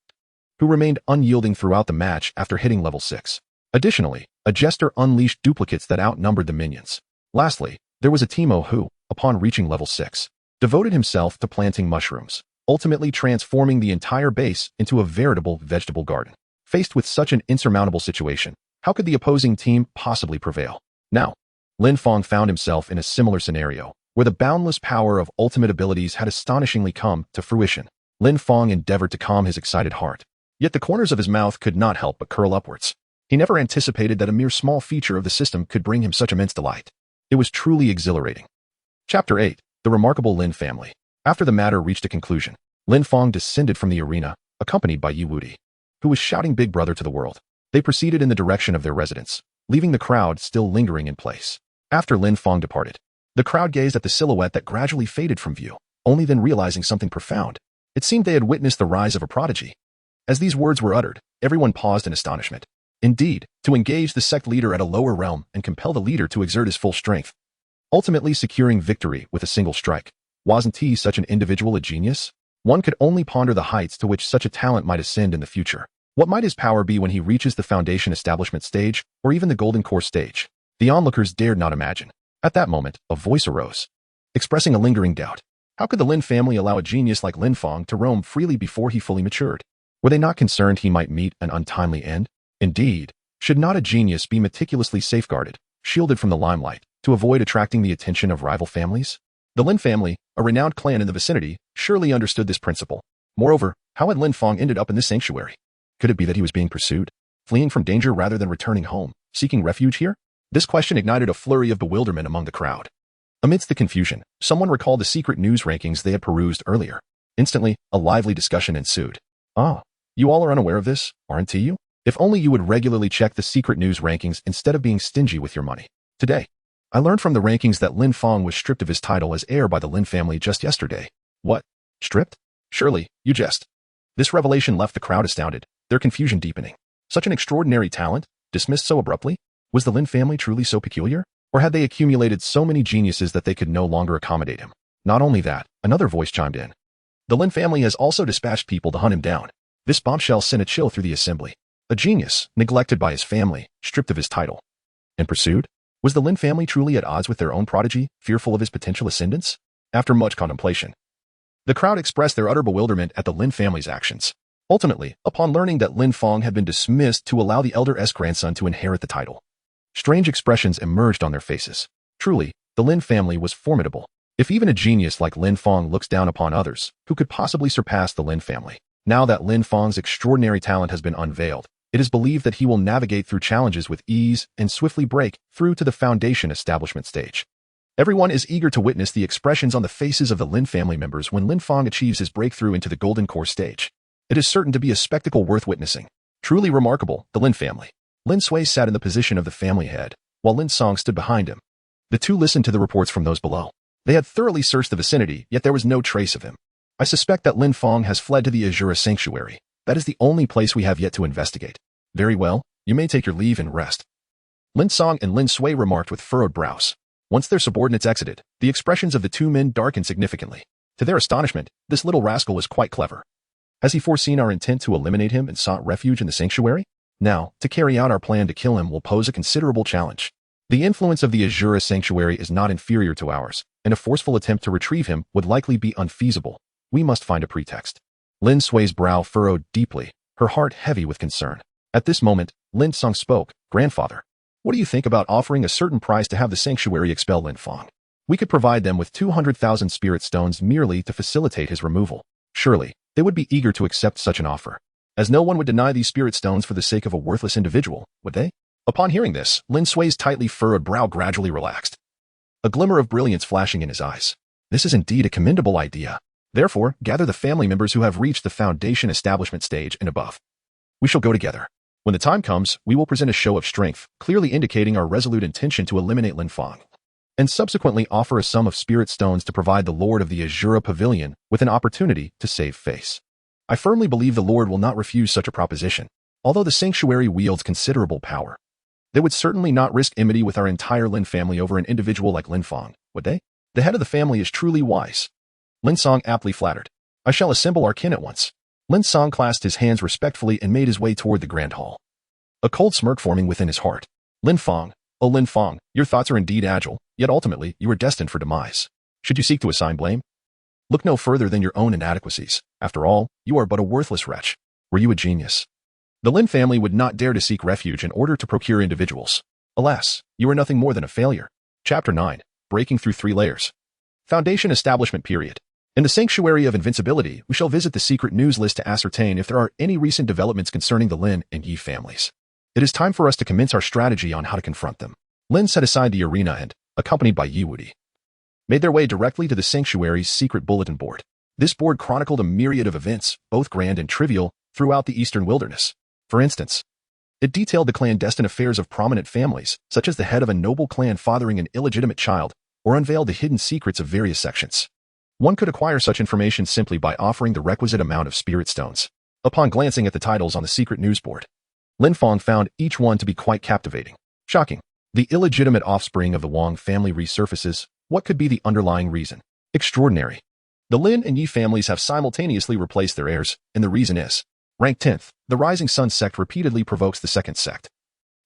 who remained unyielding throughout the match after hitting level 6. Additionally, a jester unleashed duplicates that outnumbered the minions. Lastly, there was a Teemo who, upon reaching level 6, devoted himself to planting mushrooms, ultimately transforming the entire base into a veritable vegetable garden. Faced with such an insurmountable situation, how could the opposing team possibly prevail? Now, Lin Fang found himself in a similar scenario, where the boundless power of ultimate abilities had astonishingly come to fruition. Lin Fang endeavored to calm his excited heart, yet the corners of his mouth could not help but curl upwards. He never anticipated that a mere small feature of the system could bring him such immense delight. It was truly exhilarating. Chapter 8. The Remarkable Lin Family. After the matter reached a conclusion, Lin Fang descended from the arena, accompanied by Yi Wudi, who was shouting Big Brother to the world. They proceeded in the direction of their residence, leaving the crowd still lingering in place. After Lin Fang departed, the crowd gazed at the silhouette that gradually faded from view, only then realizing something profound. It seemed they had witnessed the rise of a prodigy. As these words were uttered, everyone paused in astonishment. Indeed, to engage the sect leader at a lower realm and compel the leader to exert his full strength, ultimately securing victory with a single strike. Wasn't he such an individual a genius? One could only ponder the heights to which such a talent might ascend in the future. What might his power be when he reaches the foundation establishment stage, or even the golden core stage? The onlookers dared not imagine. At that moment, a voice arose, expressing a lingering doubt. How could the Lin family allow a genius like Lin Fang to roam freely before he fully matured? Were they not concerned he might meet an untimely end? Indeed, should not a genius be meticulously safeguarded, shielded from the limelight, to avoid attracting the attention of rival families? The Lin family, a renowned clan in the vicinity, surely understood this principle. Moreover, how had Lin Fang ended up in this sanctuary? Could it be that he was being pursued, fleeing from danger rather than returning home, seeking refuge here? This question ignited a flurry of bewilderment among the crowd. Amidst the confusion, someone recalled the secret news rankings they had perused earlier. Instantly, a lively discussion ensued. Ah, you all are unaware of this, aren't you? If only you would regularly check the secret news rankings instead of being stingy with your money. Today, I learned from the rankings that Lin Fang was stripped of his title as heir by the Lin family just yesterday. What? Stripped? Surely, you jest. This revelation left the crowd astounded, their confusion deepening. Such an extraordinary talent, dismissed so abruptly? Was the Lin family truly so peculiar? Or had they accumulated so many geniuses that they could no longer accommodate him? Not only that, another voice chimed in. The Lin family has also dispatched people to hunt him down. This bombshell sent a chill through the assembly. A genius, neglected by his family, stripped of his title. And pursued? Was the Lin family truly at odds with their own prodigy, fearful of his potential ascendance? After much contemplation, the crowd expressed their utter bewilderment at the Lin family's actions. Ultimately, upon learning that Lin Fang had been dismissed to allow the elder-esque grandson to inherit the title, strange expressions emerged on their faces. Truly, the Lin family was formidable. If even a genius like Lin Fang looks down upon others, who could possibly surpass the Lin family? Now that Lin Fang's extraordinary talent has been unveiled, it is believed that he will navigate through challenges with ease and swiftly break through to the foundation establishment stage. Everyone is eager to witness the expressions on the faces of the Lin family members when Lin Fang achieves his breakthrough into the golden core stage. It is certain to be a spectacle worth witnessing. Truly remarkable, the Lin family. Lin Sui sat in the position of the family head, while Lin Song stood behind him. The two listened to the reports from those below. They had thoroughly searched the vicinity, yet there was no trace of him. I suspect that Lin Fang has fled to the Azura Sanctuary. That is the only place we have yet to investigate. Very well, you may take your leave and rest. Lin Song and Lin Sui remarked with furrowed brows. Once their subordinates exited, the expressions of the two men darkened significantly. To their astonishment, this little rascal was quite clever. Has he foreseen our intent to eliminate him and sought refuge in the sanctuary? Now, to carry out our plan to kill him will pose a considerable challenge. The influence of the Azura sanctuary is not inferior to ours, and a forceful attempt to retrieve him would likely be unfeasible. We must find a pretext. Lin Sui's brow furrowed deeply, her heart heavy with concern. At this moment, Lin Fang spoke. Grandfather, what do you think about offering a certain price to have the sanctuary expel Lin Fang? We could provide them with 200,000 spirit stones merely to facilitate his removal. Surely, they would be eager to accept such an offer, as no one would deny these spirit stones for the sake of a worthless individual, would they? Upon hearing this, Lin Sui's tightly furrowed brow gradually relaxed, a glimmer of brilliance flashing in his eyes. This is indeed a commendable idea. Therefore, gather the family members who have reached the foundation establishment stage and above. We shall go together. When the time comes, we will present a show of strength, clearly indicating our resolute intention to eliminate Lin Fang, and subsequently offer a sum of spirit stones to provide the Lord of the Azura Pavilion with an opportunity to save face. I firmly believe the Lord will not refuse such a proposition. Although the sanctuary wields considerable power, they would certainly not risk enmity with our entire Lin family over an individual like Lin Fang, would they? The head of the family is truly wise. Lin Fang aptly flattered. I shall assemble our kin at once. Lin Fang clasped his hands respectfully and made his way toward the grand hall, a cold smirk forming within his heart. Lin Fang, oh Lin Fang, your thoughts are indeed agile, yet ultimately you are destined for demise. Should you seek to assign blame, look no further than your own inadequacies. After all, you are but a worthless wretch. Were you a genius? The Lin family would not dare to seek refuge in order to procure individuals. Alas, you are nothing more than a failure. Chapter 9. Breaking through 3 layers. Foundation establishment period. In the Sanctuary of Invincibility, we shall visit the secret news list to ascertain if there are any recent developments concerning the Lin and Yi families. It is time for us to commence our strategy on how to confront them. Lin set aside the arena and, accompanied by Yi Wudi, made their way directly to the Sanctuary's secret bulletin board. This board chronicled a myriad of events, both grand and trivial, throughout the Eastern Wilderness. For instance, it detailed the clandestine affairs of prominent families, such as the head of a noble clan fathering an illegitimate child, or unveiled the hidden secrets of various sections. One could acquire such information simply by offering the requisite amount of spirit stones. Upon glancing at the titles on the secret news board, Lin Fang found each one to be quite captivating. Shocking. The illegitimate offspring of the Wang family resurfaces. What could be the underlying reason? Extraordinary. The Lin and Yi families have simultaneously replaced their heirs, and the reason is rank 10th. The Rising Sun sect repeatedly provokes the second sect,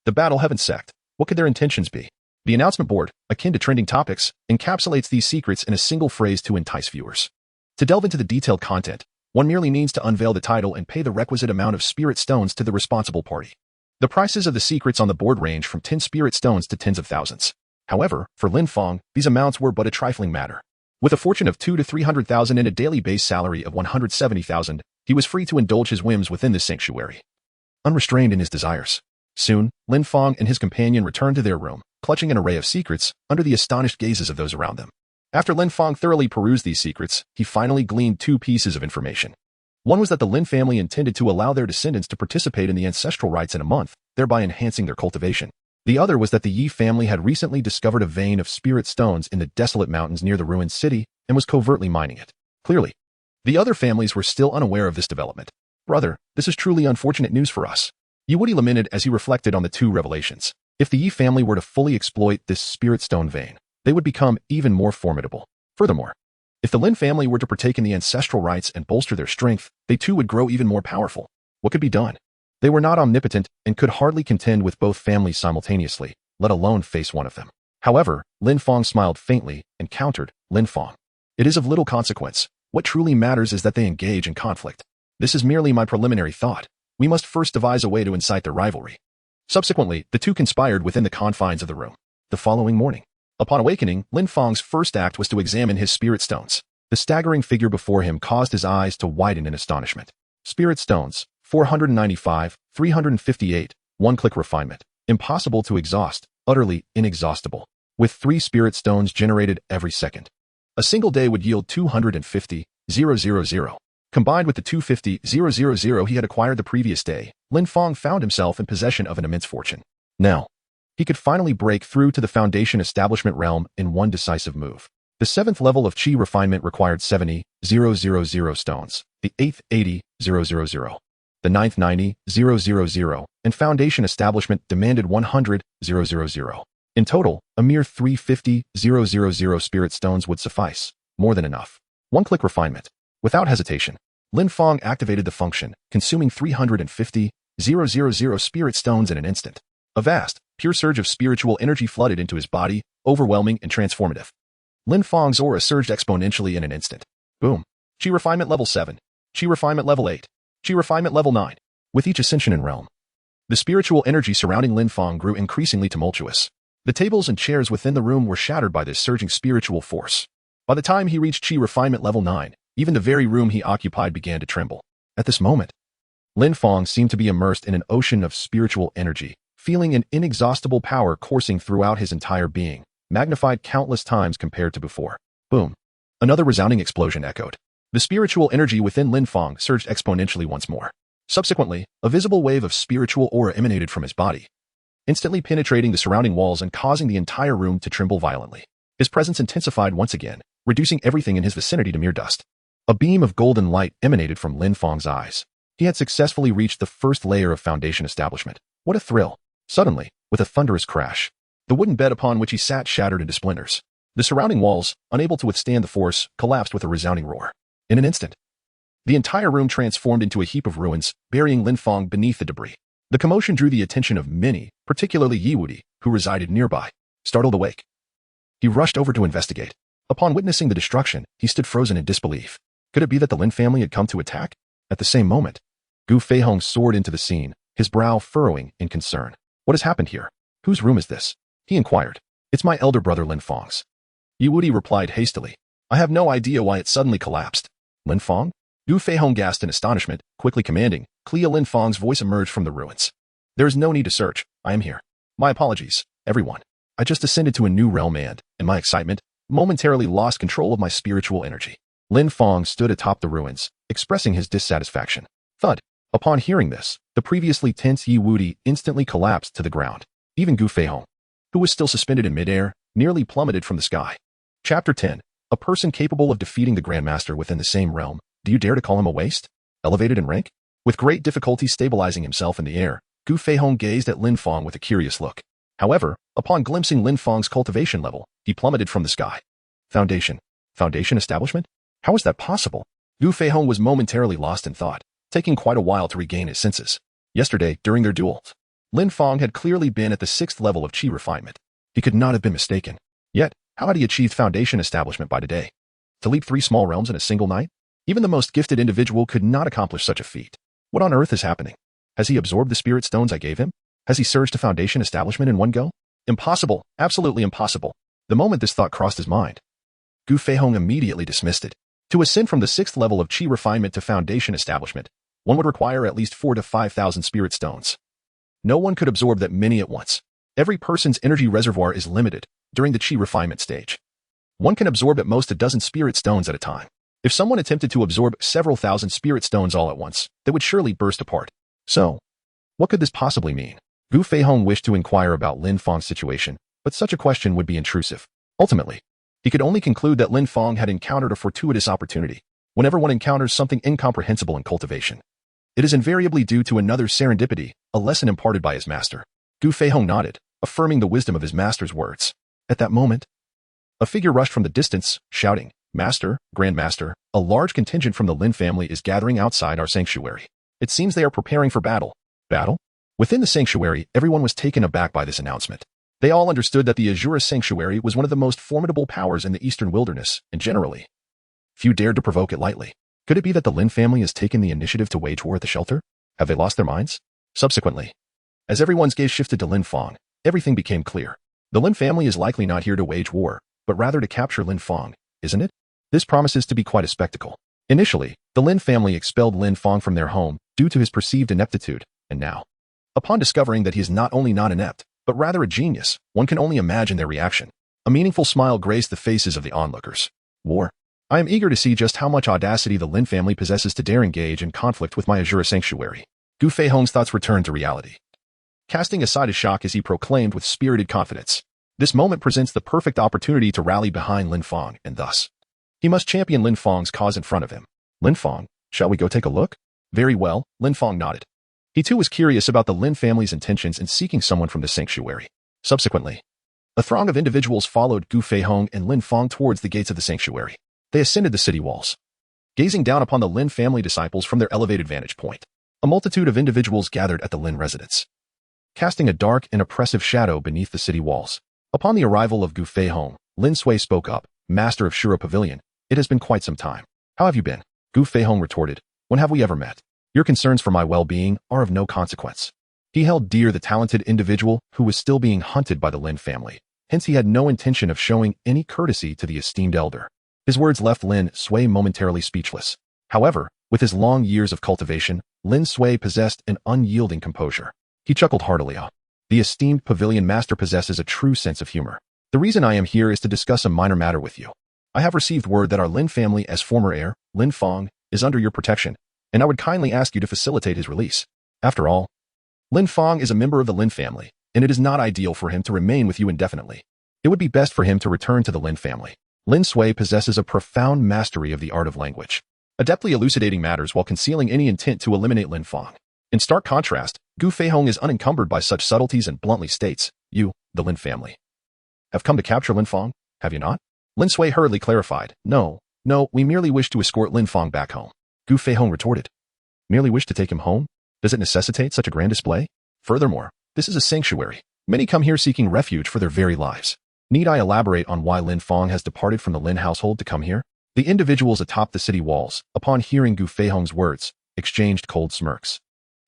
the Battle Heaven sect. What could their intentions be? The announcement board, akin to trending topics, encapsulates these secrets in a single phrase to entice viewers. To delve into the detailed content, one merely needs to unveil the title and pay the requisite amount of spirit stones to the responsible party. The prices of the secrets on the board range from 10 spirit stones to tens of thousands. However, for Lin Fang, these amounts were but a trifling matter. With a fortune of 200,000 to 300,000 and a daily base salary of 170,000, he was free to indulge his whims within this sanctuary, unrestrained in his desires. Soon, Lin Fang and his companion returned to their room, clutching an array of secrets under the astonished gazes of those around them. After Lin Fang thoroughly perused these secrets, he finally gleaned 2 pieces of information. One was that the Lin family intended to allow their descendants to participate in the ancestral rites in a month, thereby enhancing their cultivation. The other was that the Yi family had recently discovered a vein of spirit stones in the desolate mountains near the ruined city and was covertly mining it. Clearly, the other families were still unaware of this development. Brother, this is truly unfortunate news for us. Yi Wudi lamented as he reflected on the 2 revelations. If the Yi family were to fully exploit this spirit stone vein, they would become even more formidable. Furthermore, if the Lin family were to partake in the ancestral rites and bolster their strength, they too would grow even more powerful. What could be done? They were not omnipotent and could hardly contend with both families simultaneously, let alone face one of them. However, Lin Fang smiled faintly and countered, Lin Fang, it is of little consequence. What truly matters is that they engage in conflict. This is merely my preliminary thought. We must first devise a way to incite their rivalry. Subsequently, the 2 conspired within the confines of the room. The following morning, upon awakening, Lin Fang's first act was to examine his spirit stones. The staggering figure before him caused his eyes to widen in astonishment. Spirit stones, 495, 358, one-click refinement. Impossible to exhaust, utterly inexhaustible. With 3 spirit stones generated every second, a single day would yield 250,000. Combined with the 250,000 he had acquired the previous day, Lin Fang found himself in possession of an immense fortune. Now, he could finally break through to the foundation establishment realm in one decisive move. The 7th level of Qi refinement required 70,000 stones, the 8th 80,000, the 9th 90,000, and foundation establishment demanded 100,000. In total, a mere 350,000 spirit stones would suffice, more than enough. One-click refinement. Without hesitation, Lin Fang activated the function, consuming 350,000 000 spirit stones in an instant. A vast, pure surge of spiritual energy flooded into his body, overwhelming and transformative. Lin Fang's aura surged exponentially in an instant. Boom. Chi refinement level 7. Chi refinement level 8. Chi refinement level 9. With each ascension in realm, the spiritual energy surrounding Lin Fang grew increasingly tumultuous. The tables and chairs within the room were shattered by this surging spiritual force. By the time he reached Chi refinement level 9, even the very room he occupied began to tremble. At this moment, Lin Fang seemed to be immersed in an ocean of spiritual energy, feeling an inexhaustible power coursing throughout his entire being, magnified countless times compared to before. Boom. Another resounding explosion echoed. The spiritual energy within Lin Fang surged exponentially once more. Subsequently, a visible wave of spiritual aura emanated from his body, instantly penetrating the surrounding walls and causing the entire room to tremble violently. His presence intensified once again, reducing everything in his vicinity to mere dust. A beam of golden light emanated from Lin Fang's eyes. He had successfully reached the first layer of foundation establishment. What a thrill! Suddenly, with a thunderous crash, the wooden bed upon which he sat shattered into splinters. The surrounding walls, unable to withstand the force, collapsed with a resounding roar. In an instant, the entire room transformed into a heap of ruins, burying Lin Fang beneath the debris. The commotion drew the attention of many, particularly Yi Wudi, who resided nearby. Startled awake, he rushed over to investigate. Upon witnessing the destruction, he stood frozen in disbelief. Could it be that the Lin family had come to attack? At the same moment, Gu Feihong soared into the scene, his brow furrowing in concern. What has happened here? Whose room is this? He inquired. It's my elder brother Lin Fang's. Yi Wudi replied hastily. I have no idea why it suddenly collapsed. Lin Fang? Gu Feihong gasped in astonishment, quickly commanding. Clea Lin Fang's voice emerged from the ruins. There is no need to search. I am here. My apologies, everyone. I just ascended to a new realm and, in my excitement, momentarily lost control of my spiritual energy. Lin Fang stood atop the ruins, expressing his dissatisfaction. Thud. Upon hearing this, the previously tense Yi Wudi instantly collapsed to the ground. Even Gu Feihong, who was still suspended in midair, nearly plummeted from the sky. Chapter 10. A person capable of defeating the Grandmaster within the same realm. Do you dare to call him a waste? Elevated in rank? With great difficulty stabilizing himself in the air, Gu Feihong gazed at Lin Fang with a curious look. However, upon glimpsing Lin Fang's cultivation level, he plummeted from the sky. Foundation. Foundation establishment? How is that possible? Gu Feihong was momentarily lost in thought, taking quite a while to regain his senses. Yesterday, during their duels, Lin Fang had clearly been at the 6th level of Qi refinement. He could not have been mistaken. Yet, how had he achieved foundation establishment by today? To leap 3 small realms in a single night? Even the most gifted individual could not accomplish such a feat. What on earth is happening? Has he absorbed the spirit stones I gave him? Has he surged to foundation establishment in one go? Impossible, absolutely impossible. The moment this thought crossed his mind, Gu Feihong immediately dismissed it. To ascend from the 6th level of Qi refinement to foundation establishment, one would require at least 4,000 to 5,000 spirit stones. No one could absorb that many at once. Every person's energy reservoir is limited during the Qi refinement stage. One can absorb at most a dozen spirit stones at a time. If someone attempted to absorb several thousand spirit stones all at once, they would surely burst apart. So, what could this possibly mean? Gu Feihong wished to inquire about Lin Fang's situation, but such a question would be intrusive. Ultimately, he could only conclude that Lin Fang had encountered a fortuitous opportunity. Whenever one encounters something incomprehensible in cultivation, it is invariably due to another serendipity, a lesson imparted by his master. Gu Feihong nodded, affirming the wisdom of his master's words. At that moment, a figure rushed from the distance, shouting, Master, Grandmaster, a large contingent from the Lin family is gathering outside our sanctuary. It seems they are preparing for battle. Battle? Within the sanctuary, everyone was taken aback by this announcement. They all understood that the Azura Sanctuary was one of the most formidable powers in the Eastern Wilderness, and generally, few dared to provoke it lightly. Could it be that the Lin family has taken the initiative to wage war at the shelter? Have they lost their minds? Subsequently, as everyone's gaze shifted to Lin Fang, everything became clear. The Lin family is likely not here to wage war, but rather to capture Lin Fang, isn't it? This promises to be quite a spectacle. Initially, the Lin family expelled Lin Fang from their home due to his perceived ineptitude, and now, upon discovering that he is not only not inept, but rather a genius, one can only imagine their reaction. A meaningful smile graced the faces of the onlookers. War. I am eager to see just how much audacity the Lin family possesses to dare engage in conflict with my Azura Sanctuary. Gu Feihong's thoughts returned to reality, casting aside his shock as he proclaimed with spirited confidence. This moment presents the perfect opportunity to rally behind Lin Fang, and thus, he must champion Lin Fang's cause in front of him. Lin Fang, shall we go take a look? Very well, Lin Fang nodded. He too was curious about the Lin family's intentions in seeking someone from the sanctuary. Subsequently, a throng of individuals followed Gu Feihong and Lin Fang towards the gates of the sanctuary. They ascended the city walls, gazing down upon the Lin family disciples from their elevated vantage point. A multitude of individuals gathered at the Lin residence, casting a dark and oppressive shadow beneath the city walls. Upon the arrival of Gu Feihong, Lin Sui spoke up, Master of Shura Pavilion, it has been quite some time. How have you been? Gu Feihong retorted, when have we ever met? Your concerns for my well-being are of no consequence. He held dear the talented individual who was still being hunted by the Lin family. Hence he had no intention of showing any courtesy to the esteemed elder. His words left Lin Sui momentarily speechless. However, with his long years of cultivation, Lin Sui possessed an unyielding composure. He chuckled heartily. The esteemed pavilion master possesses a true sense of humor. The reason I am here is to discuss a minor matter with you. I have received word that our Lin family as former heir, Lin Fang, is under your protection, and I would kindly ask you to facilitate his release. After all, Lin Fang is a member of the Lin family, and it is not ideal for him to remain with you indefinitely. It would be best for him to return to the Lin family. Lin Sui possesses a profound mastery of the art of language, adeptly elucidating matters while concealing any intent to eliminate Lin Fang. In stark contrast, Gu Feihong is unencumbered by such subtleties and bluntly states, you, the Lin family, have come to capture Lin Fang, have you not? Lin Sui hurriedly clarified, no, we merely wish to escort Lin Fang back home. Gu Feihong retorted, merely wish to take him home? Does it necessitate such a grand display? Furthermore, this is a sanctuary. Many come here seeking refuge for their very lives. Need I elaborate on why Lin Fang has departed from the Lin household to come here? The individuals atop the city walls, upon hearing Gu Feihong's words, exchanged cold smirks.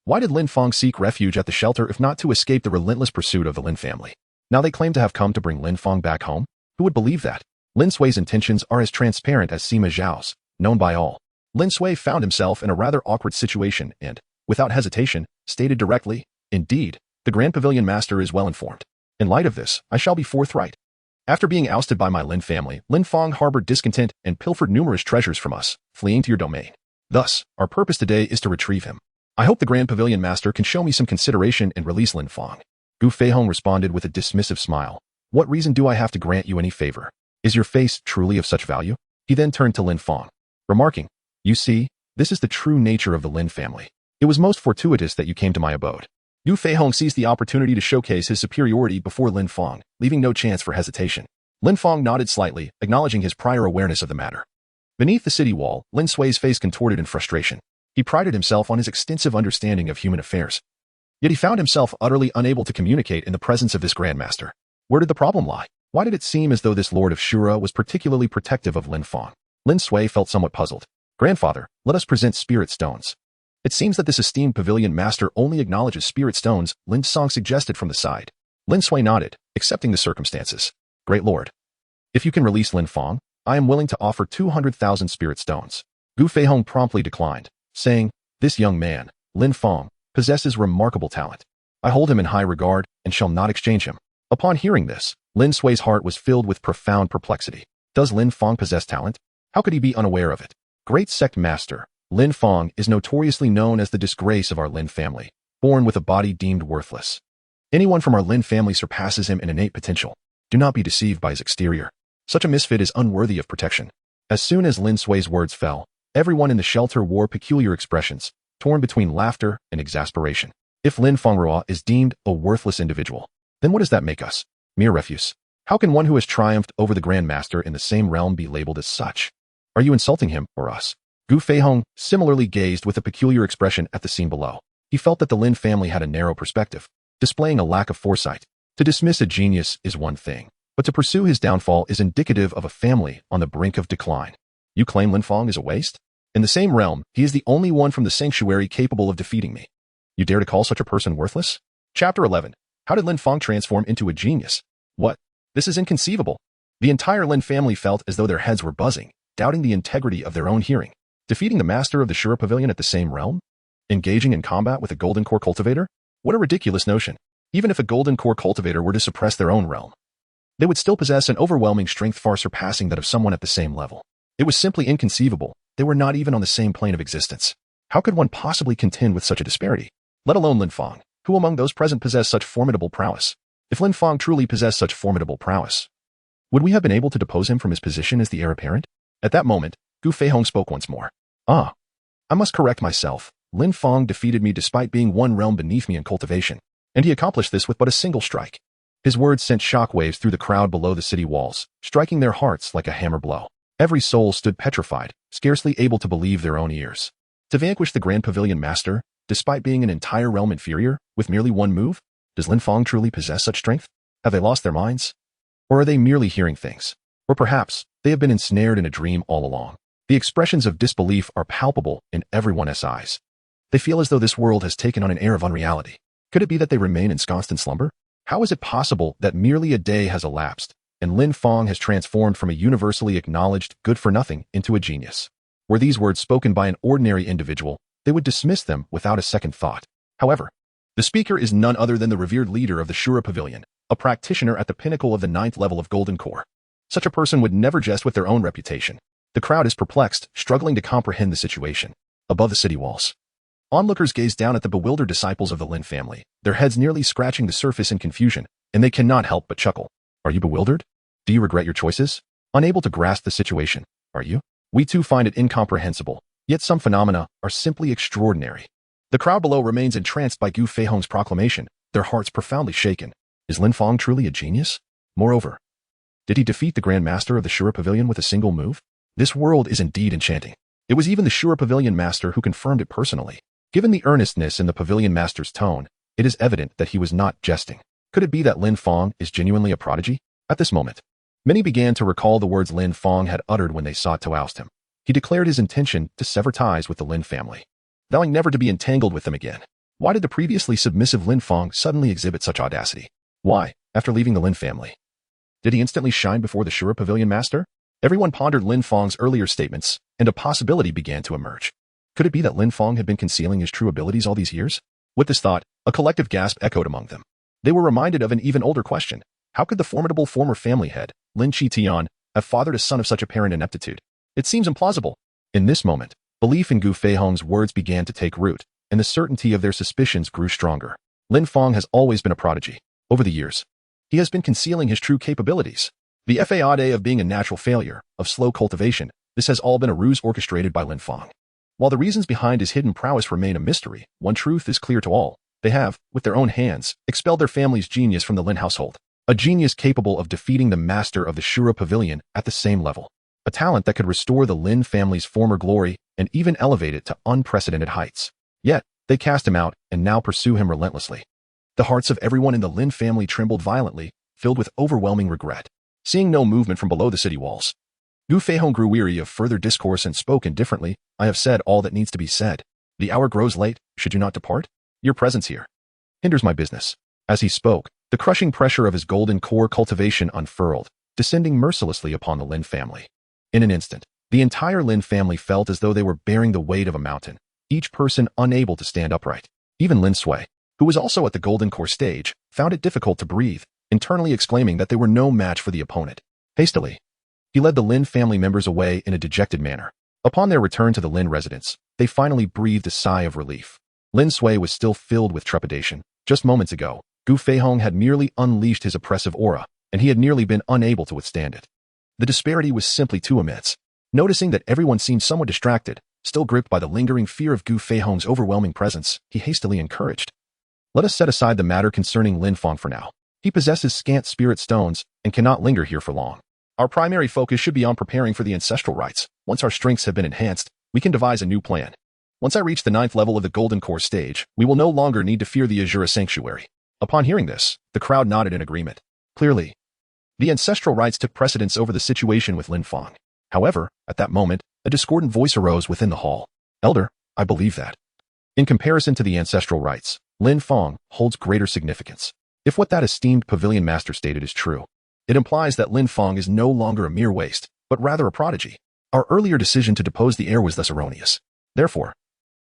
Why did Lin Fang seek refuge at the shelter if not to escape the relentless pursuit of the Lin family? Now they claim to have come to bring Lin Fang back home? Who would believe that? Lin Sui's intentions are as transparent as Sima Zhao's, known by all. Lin Sui found himself in a rather awkward situation and, without hesitation, stated directly, indeed, the Grand Pavilion Master is well informed. In light of this, I shall be forthright. After being ousted by my Lin family, Lin Fang harbored discontent and pilfered numerous treasures from us, fleeing to your domain. Thus, our purpose today is to retrieve him. I hope the Grand Pavilion Master can show me some consideration and release Lin Fang. Gu Feihong responded with a dismissive smile. What reason do I have to grant you any favor? Is your face truly of such value? He then turned to Lin Fang, remarking, you see, this is the true nature of the Lin family. It was most fortuitous that you came to my abode. Gu Feihong seized the opportunity to showcase his superiority before Lin Fang, leaving no chance for hesitation. Lin Fang nodded slightly, acknowledging his prior awareness of the matter. Beneath the city wall, Lin Sui's face contorted in frustration. He prided himself on his extensive understanding of human affairs. Yet he found himself utterly unable to communicate in the presence of this Grandmaster. Where did the problem lie? Why did it seem as though this Lord of Shura was particularly protective of Lin Fang? Lin Sui felt somewhat puzzled. Grandfather, let us present spirit stones. It seems that this esteemed pavilion master only acknowledges spirit stones, Lin Song suggested from the side. Lin Sui nodded, accepting the circumstances. Great Lord, if you can release Lin Fang, I am willing to offer 200,000 spirit stones. Gu Feihong promptly declined, saying, this young man, Lin Fang, possesses remarkable talent. I hold him in high regard and shall not exchange him. Upon hearing this, Lin Sui's heart was filled with profound perplexity. Does Lin Fang possess talent? How could he be unaware of it? Great sect master, Lin Fang is notoriously known as the disgrace of our Lin family, born with a body deemed worthless. Anyone from our Lin family surpasses him in innate potential. Do not be deceived by his exterior. Such a misfit is unworthy of protection. As soon as Lin Sui's words fell, everyone in the shelter wore peculiar expressions, torn between laughter and exasperation. If Lin Fang is deemed a worthless individual, then what does that make us? Mere refuse. How can one who has triumphed over the Grand Master in the same realm be labeled as such? Are you insulting him or us? Gu Feihong similarly gazed with a peculiar expression at the scene below. He felt that the Lin family had a narrow perspective, displaying a lack of foresight. To dismiss a genius is one thing, but to pursue his downfall is indicative of a family on the brink of decline. You claim Lin Fang is a waste? In the same realm, he is the only one from the sanctuary capable of defeating me. You dare to call such a person worthless? Chapter 11. How did Lin Fang transform into a genius? What? This is inconceivable. The entire Lin family felt as though their heads were buzzing, doubting the integrity of their own hearing. Defeating the master of the Shura Pavilion at the same realm? Engaging in combat with a golden core cultivator? What a ridiculous notion. Even if a golden core cultivator were to suppress their own realm, they would still possess an overwhelming strength far surpassing that of someone at the same level. It was simply inconceivable. They were not even on the same plane of existence. How could one possibly contend with such a disparity? Let alone Lin Fang, who among those present possessed such formidable prowess? If Lin Fang truly possessed such formidable prowess, would we have been able to depose him from his position as the heir apparent? At that moment, Gu Feihong spoke once more. I must correct myself. Lin Fang defeated me despite being one realm beneath me in cultivation, and he accomplished this with but a single strike. His words sent shockwaves through the crowd below the city walls, striking their hearts like a hammer blow. Every soul stood petrified, scarcely able to believe their own ears. To vanquish the Grand Pavilion Master, despite being an entire realm inferior, with merely one move? Does Lin Fang truly possess such strength? Have they lost their minds? Or are they merely hearing things? Or perhaps they have been ensnared in a dream all along. The expressions of disbelief are palpable in everyone's eyes. They feel as though this world has taken on an air of unreality. Could it be that they remain ensconced in slumber? How is it possible that merely a day has elapsed, and Lin Fang has transformed from a universally acknowledged good-for-nothing into a genius? Were these words spoken by an ordinary individual, they would dismiss them without a second thought. However, the speaker is none other than the revered leader of the Shura Pavilion, a practitioner at the pinnacle of the 9th level of Golden Core. Such a person would never jest with their own reputation. The crowd is perplexed, struggling to comprehend the situation. Above the city walls, onlookers gaze down at the bewildered disciples of the Lin family, their heads nearly scratching the surface in confusion, and they cannot help but chuckle. Are you bewildered? Do you regret your choices? Unable to grasp the situation, are you? We too find it incomprehensible, yet some phenomena are simply extraordinary. The crowd below remains entranced by Gu Feihong's proclamation, their hearts profoundly shaken. Is Lin Fang truly a genius? Moreover, did he defeat the Grand Master of the Shura Pavilion with a single move? This world is indeed enchanting. It was even the Shura Pavilion Master who confirmed it personally. Given the earnestness in the Pavilion Master's tone, it is evident that he was not jesting. Could it be that Lin Fang is genuinely a prodigy? At this moment, many began to recall the words Lin Fang had uttered when they sought to oust him. He declared his intention to sever ties with the Lin family, vowing never to be entangled with them again. Why did the previously submissive Lin Fang suddenly exhibit such audacity? Why, after leaving the Lin family, did he instantly shine before the Shura Pavilion Master? Everyone pondered Lin Fang's earlier statements, and a possibility began to emerge. Could it be that Lin Fang had been concealing his true abilities all these years? With this thought, a collective gasp echoed among them. They were reminded of an even older question. How could the formidable former family head, Lin Qitian, have fathered a son of such apparent ineptitude? It seems implausible. In this moment, belief in Gu Feihong's words began to take root, and the certainty of their suspicions grew stronger. Lin Fang has always been a prodigy. Over the years, he has been concealing his true capabilities. The fade of being a natural failure, of slow cultivation, this has all been a ruse orchestrated by Lin Fang. While the reasons behind his hidden prowess remain a mystery, one truth is clear to all. They have, with their own hands, expelled their family's genius from the Lin household. A genius capable of defeating the master of the Shura Pavilion at the same level. A talent that could restore the Lin family's former glory and even elevate it to unprecedented heights. Yet, they cast him out and now pursue him relentlessly. The hearts of everyone in the Lin family trembled violently, filled with overwhelming regret. Seeing no movement from below the city walls, Gu Feihong grew weary of further discourse and spoke indifferently. I have said all that needs to be said. The hour grows late, should you not depart? Your presence here hinders my business. As he spoke, the crushing pressure of his golden core cultivation unfurled, descending mercilessly upon the Lin family. In an instant, the entire Lin family felt as though they were bearing the weight of a mountain, each person unable to stand upright. Even Lin Sui, who was also at the golden core stage, found it difficult to breathe, internally exclaiming that they were no match for the opponent. Hastily, he led the Lin family members away in a dejected manner. Upon their return to the Lin residence, they finally breathed a sigh of relief. Lin Sui was still filled with trepidation. Just moments ago, Gu Feihong had merely unleashed his oppressive aura, and he had nearly been unable to withstand it. The disparity was simply too immense. Noticing that everyone seemed somewhat distracted, still gripped by the lingering fear of Gu Feihong's overwhelming presence, he hastily encouraged. Let us set aside the matter concerning Lin Fang for now. He possesses scant spirit stones and cannot linger here for long. Our primary focus should be on preparing for the ancestral rites. Once our strengths have been enhanced, we can devise a new plan. Once I reach the 9th level of the Golden Core stage, we will no longer need to fear the Azura Sanctuary. Upon hearing this, the crowd nodded in agreement. Clearly, the ancestral rites took precedence over the situation with Lin Fang. However, at that moment, a discordant voice arose within the hall. Elder, I believe that, in comparison to the ancestral rites, Lin Fang holds greater significance. If what that esteemed pavilion master stated is true, it implies that Lin Fang is no longer a mere waste, but rather a prodigy. Our earlier decision to depose the heir was thus erroneous. Therefore,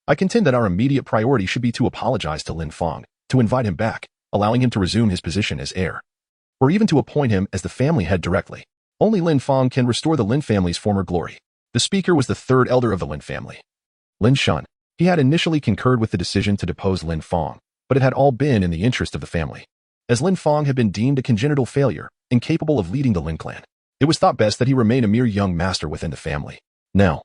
I contend that our immediate priority should be to apologize to Lin Fang, to invite him back, allowing him to resume his position as heir, or even to appoint him as the family head directly. Only Lin Fang can restore the Lin family's former glory. The speaker was the third elder of the Lin family, Lin Shun. He had initially concurred with the decision to depose Lin Fang, but it had all been in the interest of the family. As Lin Fang had been deemed a congenital failure, incapable of leading the Lin clan, it was thought best that he remain a mere young master within the family. Now,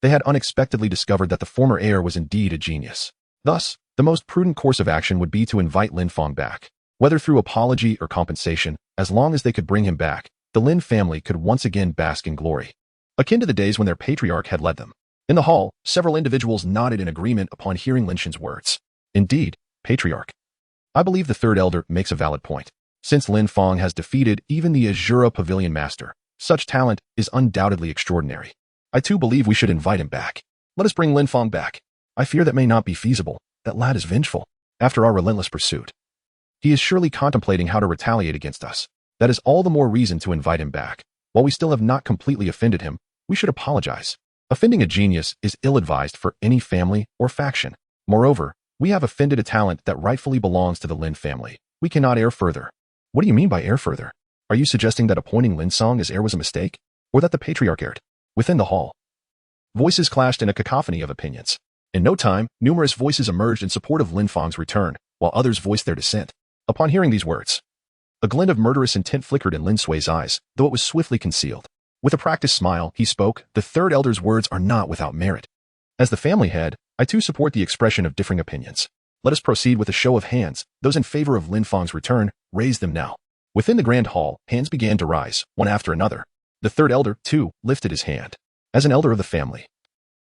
they had unexpectedly discovered that the former heir was indeed a genius. Thus, the most prudent course of action would be to invite Lin Fang back. Whether through apology or compensation, as long as they could bring him back, the Lin family could once again bask in glory, akin to the days when their patriarch had led them. In the hall, several individuals nodded in agreement upon hearing Lin Shan's words. Indeed, Patriarch. I believe the third elder makes a valid point. Since Lin Fang has defeated even the Azura Pavilion Master, such talent is undoubtedly extraordinary. I too believe we should invite him back. Let us bring Lin Fang back. I fear that may not be feasible. That lad is vengeful. After our relentless pursuit, he is surely contemplating how to retaliate against us. That is all the more reason to invite him back. While we still have not completely offended him, we should apologize. Offending a genius is ill-advised for any family or faction. Moreover, we have offended a talent that rightfully belongs to the Lin family. We cannot err further. What do you mean by err further? Are you suggesting that appointing Lin Song as heir was a mistake? Or that the Patriarch erred? Within the hall, voices clashed in a cacophony of opinions. In no time, numerous voices emerged in support of Lin Fang's return, while others voiced their dissent. Upon hearing these words, a glint of murderous intent flickered in Lin Sui's eyes, though it was swiftly concealed. With a practiced smile, he spoke, "The third elder's words are not without merit. As the family head, I too support the expression of differing opinions. Let us proceed with a show of hands. Those in favor of Lin Fang's return, raise them now." Within the grand hall, hands began to rise, one after another. The third elder, too, lifted his hand. As an elder of the family,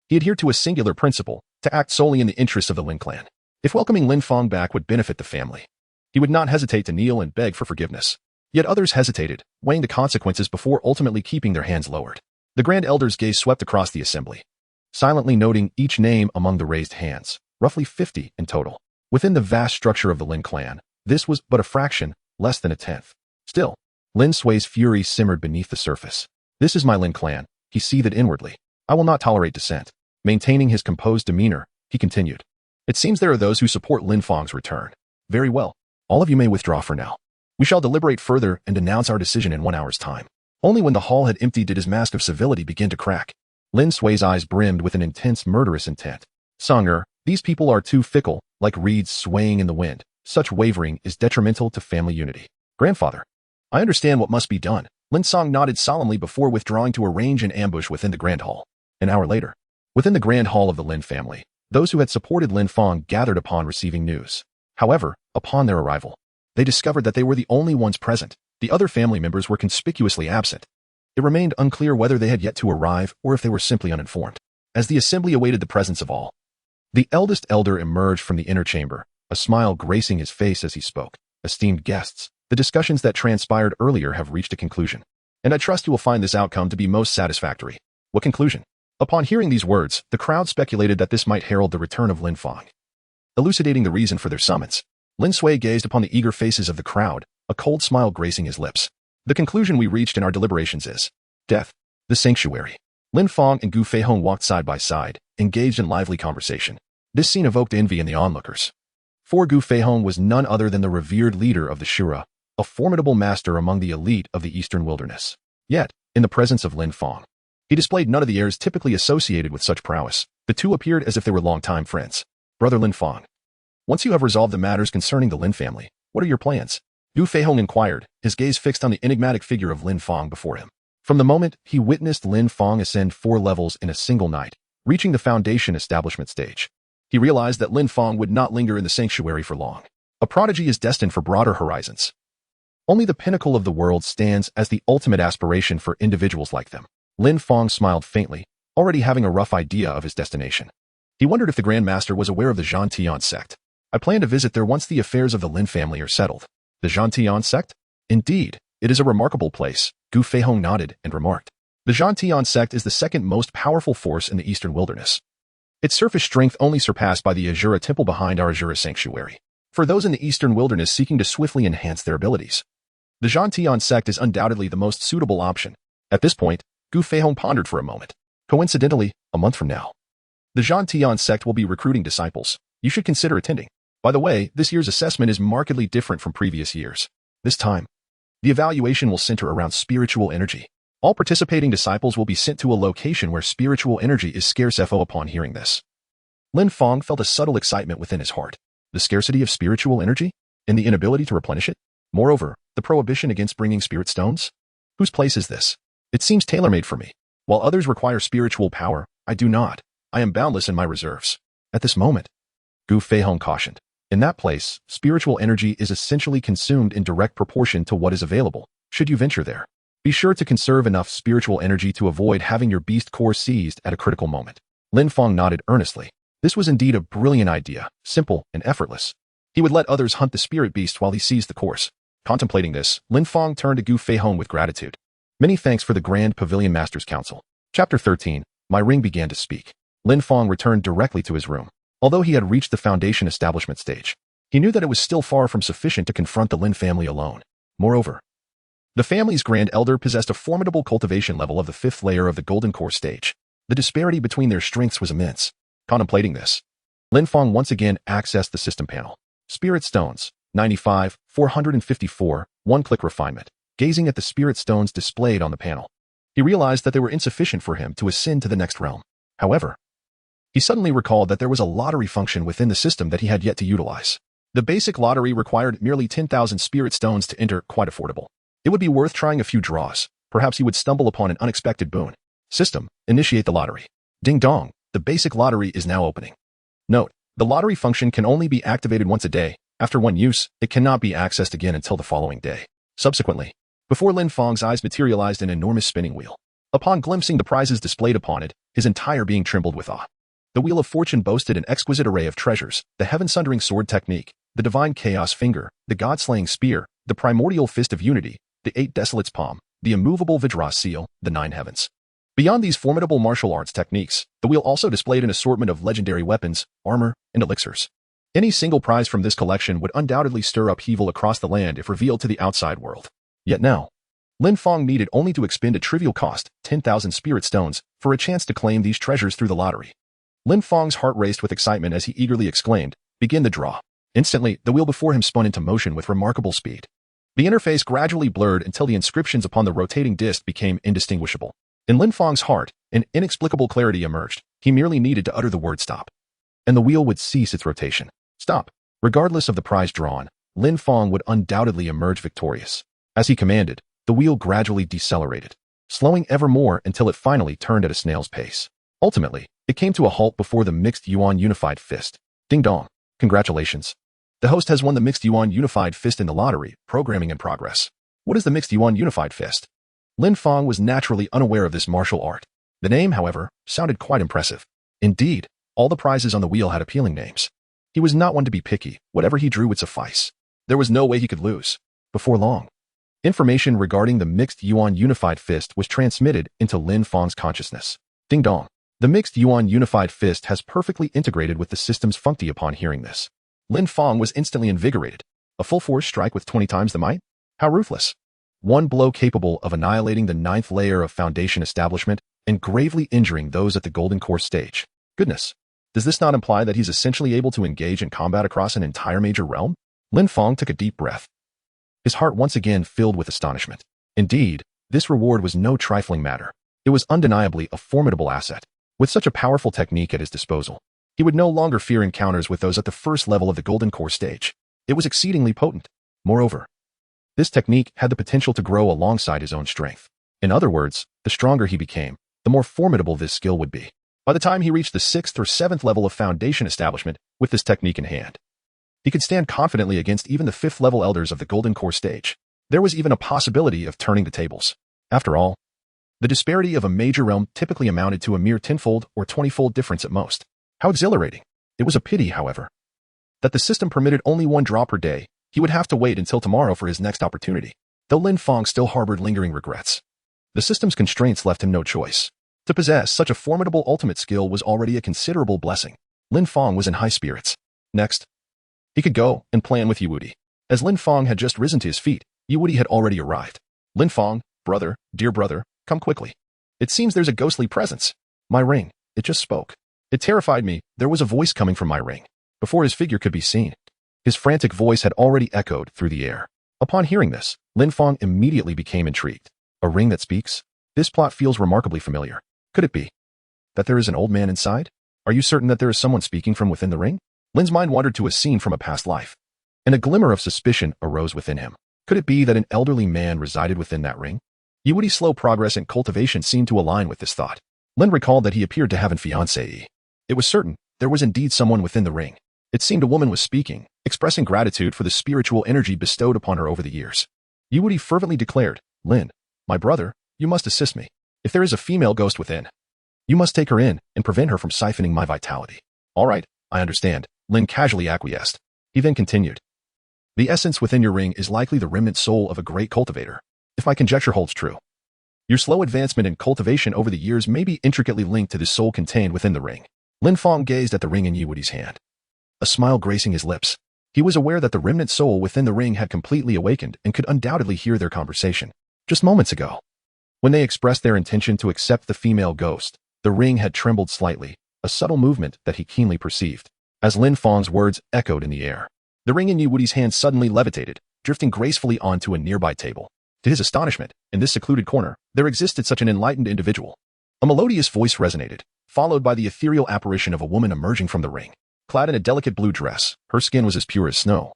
he adhered to a singular principle, to act solely in the interests of the Lin clan. If welcoming Lin Fang back would benefit the family, he would not hesitate to kneel and beg for forgiveness. Yet others hesitated, weighing the consequences before ultimately keeping their hands lowered. The grand elder's gaze swept across the assembly, silently noting each name among the raised hands, roughly 50 in total. Within the vast structure of the Lin clan, this was but a fraction, less than a tenth. Still, Lin Sui's fury simmered beneath the surface. This is my Lin clan, he seethed inwardly. I will not tolerate dissent. Maintaining his composed demeanor, he continued. It seems there are those who support Lin Fang's return. Very well. All of you may withdraw for now. We shall deliberate further and announce our decision in 1 hour's time. Only when the hall had emptied did his mask of civility begin to crack. Lin Sui's eyes brimmed with an intense murderous intent. Song, these people are too fickle, like reeds swaying in the wind. Such wavering is detrimental to family unity. Grandfather, I understand what must be done. Lin Song nodded solemnly before withdrawing to arrange an ambush within the grand hall. An hour later, within the grand hall of the Lin family, those who had supported Lin Fang gathered upon receiving news. However, upon their arrival, they discovered that they were the only ones present. The other family members were conspicuously absent. It remained unclear whether they had yet to arrive or if they were simply uninformed. As the assembly awaited the presence of all, the eldest elder emerged from the inner chamber, a smile gracing his face as he spoke. Esteemed guests, the discussions that transpired earlier have reached a conclusion, and I trust you will find this outcome to be most satisfactory. What conclusion? Upon hearing these words, the crowd speculated that this might herald the return of Lin Fang. Elucidating the reason for their summons, Lin Sui gazed upon the eager faces of the crowd, a cold smile gracing his lips. The conclusion we reached in our deliberations is death. The sanctuary. Lin Fang and Gu Feihong walked side by side, engaged in lively conversation. This scene evoked envy in the onlookers. For Gu Feihong was none other than the revered leader of the Shura, a formidable master among the elite of the Eastern Wilderness. Yet, in the presence of Lin Fang, he displayed none of the airs typically associated with such prowess. The two appeared as if they were longtime friends. Brother Lin Fang, once you have resolved the matters concerning the Lin family, what are your plans? Gu Feihong inquired, his gaze fixed on the enigmatic figure of Lin Fang before him. From the moment he witnessed Lin Fang ascend 4 levels in a single night, reaching the foundation establishment stage, he realized that Lin Fang would not linger in the sanctuary for long. A prodigy is destined for broader horizons. Only the pinnacle of the world stands as the ultimate aspiration for individuals like them. Lin Fang smiled faintly, already having a rough idea of his destination. He wondered if the Grand Master was aware of the Zhantian sect. I plan to visit there once the affairs of the Lin family are settled. The Zhantian sect? Indeed, it is a remarkable place, Gu Feihong nodded and remarked. The Zhantian sect is the second most powerful force in the Eastern Wilderness. Its surface strength only surpassed by the Azura temple behind our Azura sanctuary. For those in the Eastern Wilderness seeking to swiftly enhance their abilities, the Zhantian sect is undoubtedly the most suitable option. At this point, Gu Feihong pondered for a moment. Coincidentally, a month from now, the Zhantian sect will be recruiting disciples. You should consider attending. By the way, this year's assessment is markedly different from previous years. This time, the evaluation will center around spiritual energy. All participating disciples will be sent to a location where spiritual energy is scarce. Upon hearing this, Lin Fang felt a subtle excitement within his heart. The scarcity of spiritual energy? And the inability to replenish it? Moreover, the prohibition against bringing spirit stones? Whose place is this? It seems tailor-made for me. While others require spiritual power, I do not. I am boundless in my reserves. At this moment, Gu Feihong cautioned. In that place, spiritual energy is essentially consumed in direct proportion to what is available. Should you venture there, be sure to conserve enough spiritual energy to avoid having your beast core seized at a critical moment. Lin Fang nodded earnestly. This was indeed a brilliant idea, simple and effortless. He would let others hunt the spirit beast while he seized the course. Contemplating this, Lin Fang turned to Gu Feihong with gratitude. Many thanks for the Grand Pavilion Master's Council. Chapter 13. My ring began to speak. Lin Fang returned directly to his room. Although he had reached the foundation establishment stage, he knew that it was still far from sufficient to confront the Lin family alone. Moreover, the family's grand elder possessed a formidable cultivation level of the 5th layer of the golden core stage. The disparity between their strengths was immense. Contemplating this, Lin Fang once again accessed the system panel. Spirit Stones, 95, 454, one-click refinement. Gazing at the spirit stones displayed on the panel, he realized that they were insufficient for him to ascend to the next realm. However, he suddenly recalled that there was a lottery function within the system that he had yet to utilize. The basic lottery required merely 10,000 spirit stones to enter, quite affordable. It would be worth trying a few draws. Perhaps he would stumble upon an unexpected boon. System, initiate the lottery. Ding dong, the basic lottery is now opening. Note, the lottery function can only be activated once a day. After one use, it cannot be accessed again until the following day. Subsequently, before Lin Fang's eyes materialized an enormous spinning wheel. Upon glimpsing the prizes displayed upon it, his entire being trembled with awe. The Wheel of Fortune boasted an exquisite array of treasures: the heaven-sundering sword technique, the divine chaos finger, the god-slaying spear, the primordial fist of unity, the 8 desolates palm, the immovable Vajra seal, the 9 heavens. Beyond these formidable martial arts techniques, the wheel also displayed an assortment of legendary weapons, armor, and elixirs. Any single prize from this collection would undoubtedly stir upheaval across the land if revealed to the outside world. Yet now, Lin Fang needed only to expend a trivial cost, 10,000 spirit stones, for a chance to claim these treasures through the lottery. Lin Fang's heart raced with excitement as he eagerly exclaimed, "Begin the draw." Instantly, the wheel before him spun into motion with remarkable speed. The interface gradually blurred until the inscriptions upon the rotating disc became indistinguishable. In Lin Fang's heart, an inexplicable clarity emerged. He merely needed to utter the word stop, and the wheel would cease its rotation. Stop. Regardless of the prize drawn, Lin Fang would undoubtedly emerge victorious. As he commanded, the wheel gradually decelerated, slowing ever more until it finally turned at a snail's pace. Ultimately, it came to a halt before the Mixed Yuan Unified Fist. Ding dong. Congratulations. The host has won the Mixed Yuan Unified Fist in the lottery. Programming in progress. What is the Mixed Yuan Unified Fist? Lin Fang was naturally unaware of this martial art. The name, however, sounded quite impressive. Indeed, all the prizes on the wheel had appealing names. He was not one to be picky. Whatever he drew would suffice. There was no way he could lose. Before long, information regarding the Mixed Yuan Unified Fist was transmitted into Lin Fang's consciousness. Ding dong. The Mixed Yuan Unified Fist has perfectly integrated with the system's functionality. Upon hearing this, Lin Fang was instantly invigorated. A full force strike with 20 times the might? How ruthless. One blow capable of annihilating the 9th layer of foundation establishment and gravely injuring those at the golden core stage. Goodness. Does this not imply that he's essentially able to engage in combat across an entire major realm? Lin Fang took a deep breath. His heart once again filled with astonishment. Indeed, this reward was no trifling matter. It was undeniably a formidable asset. With such a powerful technique at his disposal, he would no longer fear encounters with those at the first level of the golden core stage. It was exceedingly potent. Moreover, this technique had the potential to grow alongside his own strength. In other words, the stronger he became, the more formidable this skill would be. By the time he reached the 6th or 7th level of foundation establishment with this technique in hand, he could stand confidently against even the 5th level elders of the golden core stage. There was even a possibility of turning the tables. After all, the disparity of a major realm typically amounted to a mere 10-fold or 20-fold difference at most. How exhilarating. It was a pity, however, that the system permitted only one draw per day. He would have to wait until tomorrow for his next opportunity. Though Lin Fang still harbored lingering regrets, the system's constraints left him no choice. To possess such a formidable ultimate skill was already a considerable blessing. Lin Fang was in high spirits. Next, he could go and plan with Yiwudi. As Lin Fang had just risen to his feet, Yiwudi had already arrived. Lin Fang, brother, dear brother, come quickly. It seems there's a ghostly presence. My ring, it just spoke. It terrified me. There was a voice coming from my ring. Before his figure could be seen, his frantic voice had already echoed through the air. Upon hearing this, Lin Fang immediately became intrigued. A ring that speaks? This plot feels remarkably familiar. Could it be that there is an old man inside? Are you certain that there is someone speaking from within the ring? Lin's mind wandered to a scene from a past life, and a glimmer of suspicion arose within him. Could it be that an elderly man resided within that ring? Yiwudi's slow progress and cultivation seemed to align with this thought. Lin recalled that he appeared to have a fiancée. It was certain there was indeed someone within the ring. It seemed a woman was speaking, expressing gratitude for the spiritual energy bestowed upon her over the years. Yiwudi fervently declared, "Lin, my brother, you must assist me. If there is a female ghost within, You must take her in and prevent her from siphoning my vitality. All right, I understand, Lin casually acquiesced. He then continued. The essence within your ring is likely the remnant soul of a great cultivator, if my conjecture holds true. Your slow advancement in cultivation over the years may be intricately linked to the soul contained within the ring. Lin Fang gazed at the ring in Yiwudi's hand, a smile gracing his lips. He was aware that the remnant soul within the ring had completely awakened and could undoubtedly hear their conversation. Just moments ago, when they expressed their intention to accept the female ghost, the ring had trembled slightly, a subtle movement that he keenly perceived. As Lin Fang's words echoed in the air, the ring in Yiwudi's hand suddenly levitated, drifting gracefully onto a nearby table. To his astonishment, in this secluded corner, there existed such an enlightened individual. A melodious voice resonated, followed by the ethereal apparition of a woman emerging from the ring. Clad in a delicate blue dress, her skin was as pure as snow,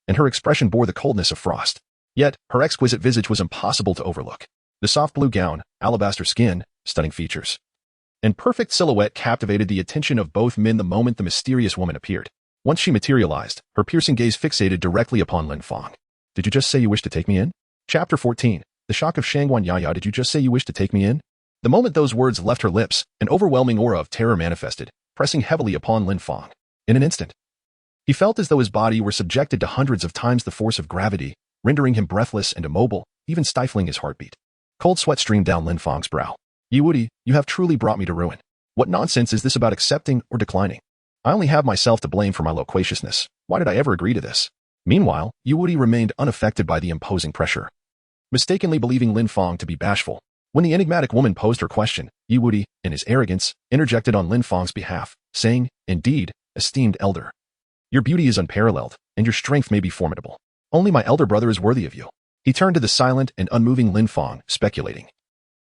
and her expression bore the coldness of frost. Yet, her exquisite visage was impossible to overlook. The soft blue gown, alabaster skin, stunning features, and perfect silhouette captivated the attention of both men the moment the mysterious woman appeared. Once she materialized, her piercing gaze fixated directly upon Lin Fang. Did you just say you wish to take me in? Chapter 14. The shock of Shangguan Yaya. Did you just say you wish to take me in? The moment those words left her lips, an overwhelming aura of terror manifested, pressing heavily upon Lin Fang. In an instant, he felt as though his body were subjected to hundreds of times the force of gravity, rendering him breathless and immobile, even stifling his heartbeat. Cold sweat streamed down Lin Fang's brow. Yiwudi, you have truly brought me to ruin. What nonsense is this about accepting or declining? I only have myself to blame for my loquaciousness. Why did I ever agree to this? Meanwhile, Yiwudi remained unaffected by the imposing pressure, mistakenly believing Lin Fang to be bashful. When the enigmatic woman posed her question, Yiwudi, in his arrogance, interjected on Lin Fang's behalf, saying, Indeed, esteemed elder, your beauty is unparalleled, and your strength may be formidable. Only my elder brother is worthy of you. He turned to the silent and unmoving Lin Fang, speculating.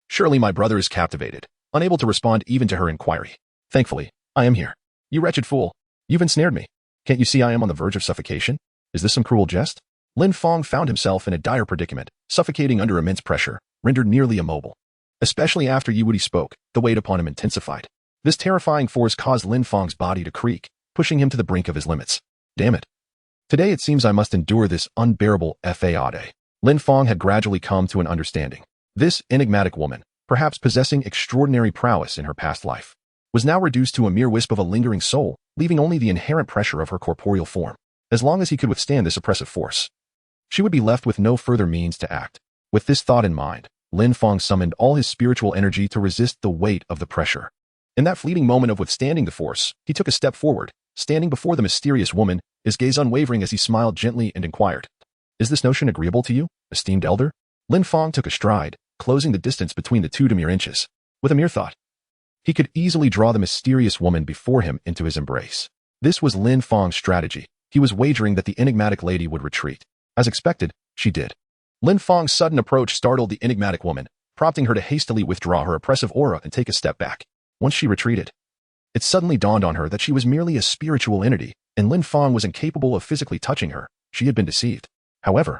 Surely my brother is captivated, unable to respond even to her inquiry. Thankfully, I am here. You wretched fool. You've ensnared me. Can't you see I am on the verge of suffocation? Is this some cruel jest? Lin Fang found himself in a dire predicament, suffocating under immense pressure, rendered nearly immobile. Especially after Yiwudi spoke, the weight upon him intensified. This terrifying force caused Lin Fang's body to creak, pushing him to the brink of his limits. Damn it. Today it seems I must endure this unbearable fade. Lin Fang had gradually come to an understanding. This enigmatic woman, perhaps possessing extraordinary prowess in her past life, was now reduced to a mere wisp of a lingering soul, leaving only the inherent pressure of her corporeal form. As long as he could withstand this oppressive force, she would be left with no further means to act. With this thought in mind, Lin Fang summoned all his spiritual energy to resist the weight of the pressure. In that fleeting moment of withstanding the force, he took a step forward, standing before the mysterious woman, his gaze unwavering as he smiled gently and inquired, Is this notion agreeable to you, esteemed elder? Lin Fang took a stride, closing the distance between the two to mere inches. With a mere thought, he could easily draw the mysterious woman before him into his embrace. This was Lin Fang's strategy. He was wagering that the enigmatic lady would retreat. As expected, she did. Lin Fang's sudden approach startled the enigmatic woman, prompting her to hastily withdraw her oppressive aura and take a step back. Once she retreated, it suddenly dawned on her that she was merely a spiritual entity, and Lin Fang was incapable of physically touching her. She had been deceived. However,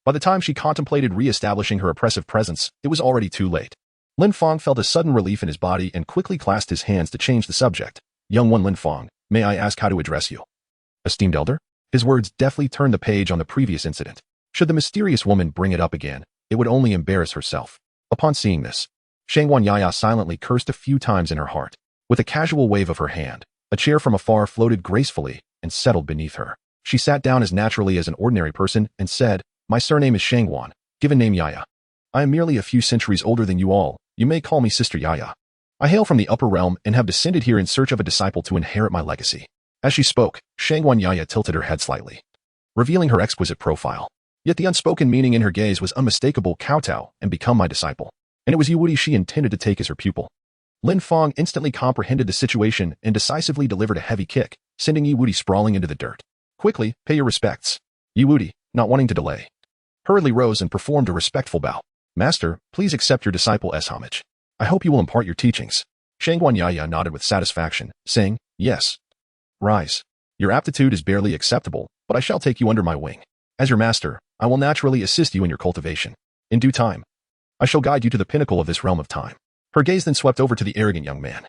by the time she contemplated re-establishing her oppressive presence, it was already too late. Lin Fang felt a sudden relief in his body and quickly clasped his hands to change the subject. Young one Lin Fang, may I ask how to address you? Esteemed elder? His words deftly turned the page on the previous incident. Should the mysterious woman bring it up again, it would only embarrass herself. Upon seeing this, Shangguan Yaya silently cursed a few times in her heart. With a casual wave of her hand, a chair from afar floated gracefully and settled beneath her. She sat down as naturally as an ordinary person and said, My surname is Shangguan, given name Yaya. I am merely a few centuries older than you all. You may call me Sister Yaya. I hail from the upper realm and have descended here in search of a disciple to inherit my legacy. As she spoke, Shangguan Yaya tilted her head slightly, revealing her exquisite profile. Yet the unspoken meaning in her gaze was unmistakable. Kowtow and become my disciple. And it was Yiwudi she intended to take as her pupil. Lin Fang instantly comprehended the situation and decisively delivered a heavy kick, sending Yiwudi sprawling into the dirt. Quickly, pay your respects. Yiwudi, not wanting to delay, hurriedly rose and performed a respectful bow. Master, please accept your disciple's homage. I hope you will impart your teachings. Shangguan Yaya nodded with satisfaction, saying, Yes. Rise. Your aptitude is barely acceptable, but I shall take you under my wing. As your master, I will naturally assist you in your cultivation. In due time, I shall guide you to the pinnacle of this realm of time. Her gaze then swept over to the arrogant young man.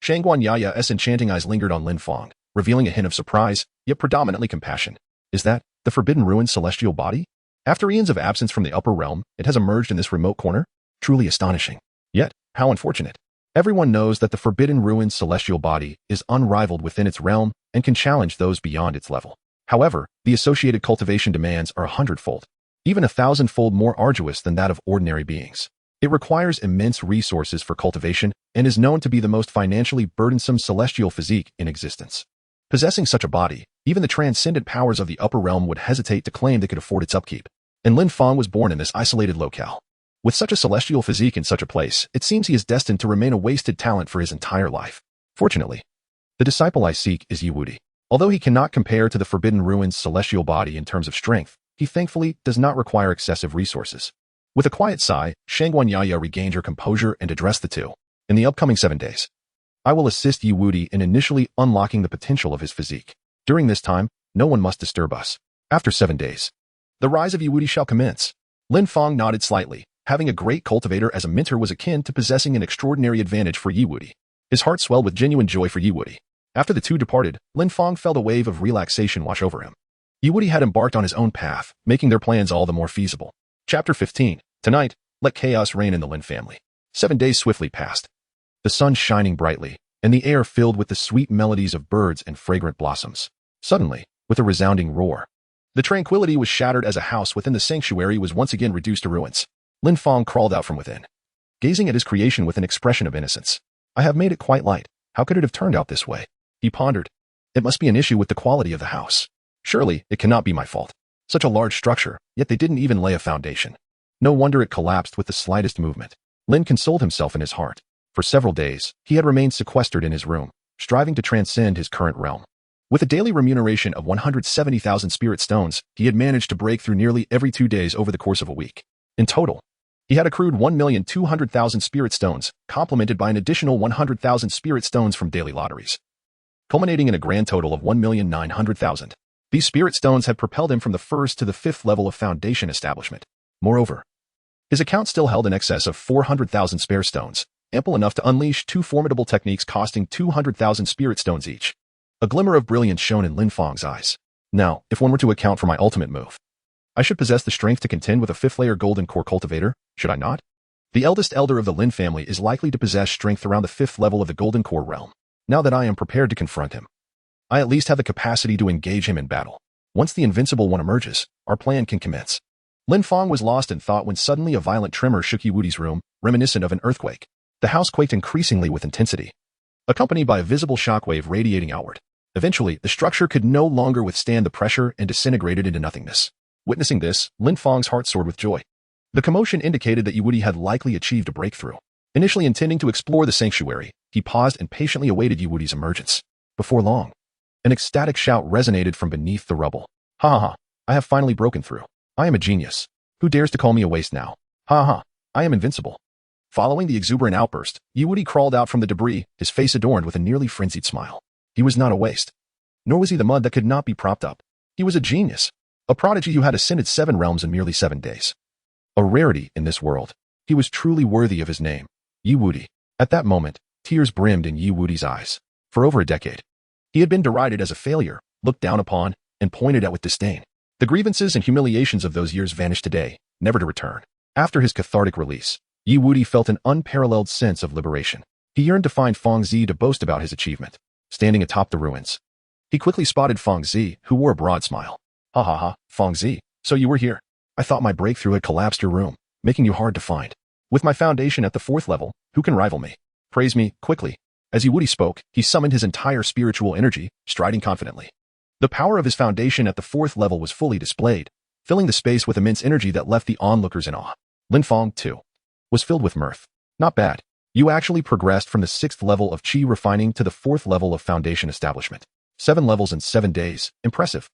Shangguan Yaya's enchanting eyes lingered on Lin Fang, revealing a hint of surprise, yet predominantly compassion. Is that the Forbidden Ruin's celestial body? After eons of absence from the upper realm, it has emerged in this remote corner? Truly astonishing. Yet, how unfortunate. Everyone knows that the Forbidden Ruins celestial body is unrivaled within its realm and can challenge those beyond its level. However, the associated cultivation demands are 100-fold, even 1,000-fold more arduous than that of ordinary beings. It requires immense resources for cultivation and is known to be the most financially burdensome celestial physique in existence. Possessing such a body, even the transcendent powers of the upper realm would hesitate to claim they could afford its upkeep. And Lin Fang was born in this isolated locale. With such a celestial physique in such a place, it seems he is destined to remain a wasted talent for his entire life. Fortunately, the disciple I seek is Yi Wuti. Although he cannot compare to the Forbidden Ruins celestial body in terms of strength, he thankfully does not require excessive resources. With a quiet sigh, Shangguan Yaya regained her composure and addressed the two. In the upcoming 7 days, I will assist Yi Wuti in initially unlocking the potential of his physique. During this time, no one must disturb us. After 7 days, the rise of Yi Wuti shall commence. Lin Fang nodded slightly. Having a great cultivator as a mentor was akin to possessing an extraordinary advantage for Yi Wuti. His heart swelled with genuine joy for Yi Wuti. After the two departed, Lin Fang felt a wave of relaxation wash over him. Yi Wuti had embarked on his own path, making their plans all the more feasible. Chapter 15. Tonight, let chaos reign in the Lin family. 7 days swiftly passed. The sun shining brightly, and the air filled with the sweet melodies of birds and fragrant blossoms. Suddenly, with a resounding roar, the tranquility was shattered as a house within the sanctuary was once again reduced to ruins. Lin Fang crawled out from within, gazing at his creation with an expression of innocence. I have made it quite light. How could it have turned out this way? He pondered. It must be an issue with the quality of the house. Surely, it cannot be my fault. Such a large structure, yet they didn't even lay a foundation. No wonder it collapsed with the slightest movement. Lin consoled himself in his heart. For several days, he had remained sequestered in his room, striving to transcend his current realm. With a daily remuneration of 170,000 spirit stones, he had managed to break through nearly every 2 days over the course of a week. In total, he had accrued 1,200,000 spirit stones, complemented by an additional 100,000 spirit stones from daily lotteries, culminating in a grand total of 1,900,000. These spirit stones had propelled him from the 1st to the 5th level of foundation establishment. Moreover, his account still held in excess of 400,000 spare stones, ample enough to unleash 2 formidable techniques costing 200,000 spirit stones each. A glimmer of brilliance shone in Lin Fang's eyes. Now, if one were to account for my ultimate move, I should possess the strength to contend with a 5th-layer golden core cultivator, should I not? The eldest elder of the Lin family is likely to possess strength around the 5th level of the golden core realm. Now that I am prepared to confront him, I at least have the capacity to engage him in battle. Once the invincible one emerges, our plan can commence. Lin Fang was lost in thought when suddenly a violent tremor shook Yi Wuti's room, reminiscent of an earthquake. The house quaked increasingly with intensity, accompanied by a visible shockwave radiating outward. Eventually, the structure could no longer withstand the pressure and disintegrated into nothingness. Witnessing this, Lin Fang's heart soared with joy. The commotion indicated that Yi Wuti had likely achieved a breakthrough. Initially intending to explore the sanctuary, he paused and patiently awaited Yi Wuti's emergence. Before long, an ecstatic shout resonated from beneath the rubble. Ha ha ha, I have finally broken through. I am a genius. Who dares to call me a waste now? Ha ha, I am invincible. Following the exuberant outburst, Yi Wuti crawled out from the debris, his face adorned with a nearly frenzied smile. He was not a waste. Nor was he the mud that could not be propped up. He was a genius. A prodigy who had ascended 7 realms in merely 7 days. A rarity in this world. He was truly worthy of his name. Yi Wuti. At that moment, tears brimmed in Yi Wuti's eyes. For over a decade, he had been derided as a failure, looked down upon, and pointed at with disdain. The grievances and humiliations of those years vanished today, never to return. After his cathartic release, Yi Wuti felt an unparalleled sense of liberation. He yearned to find Fang Zi to boast about his achievement. Standing atop the ruins, he quickly spotted Fang Zi, who wore a broad smile. Ha ha ha, Fang Zi, so you were here. I thought my breakthrough had collapsed your room, making you hard to find. With my foundation at the 4th level, who can rival me? Praise me, quickly. As Yi Wuti spoke, he summoned his entire spiritual energy, striding confidently. The power of his foundation at the 4th level was fully displayed, filling the space with immense energy that left the onlookers in awe. Lin Fang, too, was filled with mirth. Not bad. You actually progressed from the 6th level of Qi refining to the 4th level of foundation establishment. 7 levels in 7 days. Impressive.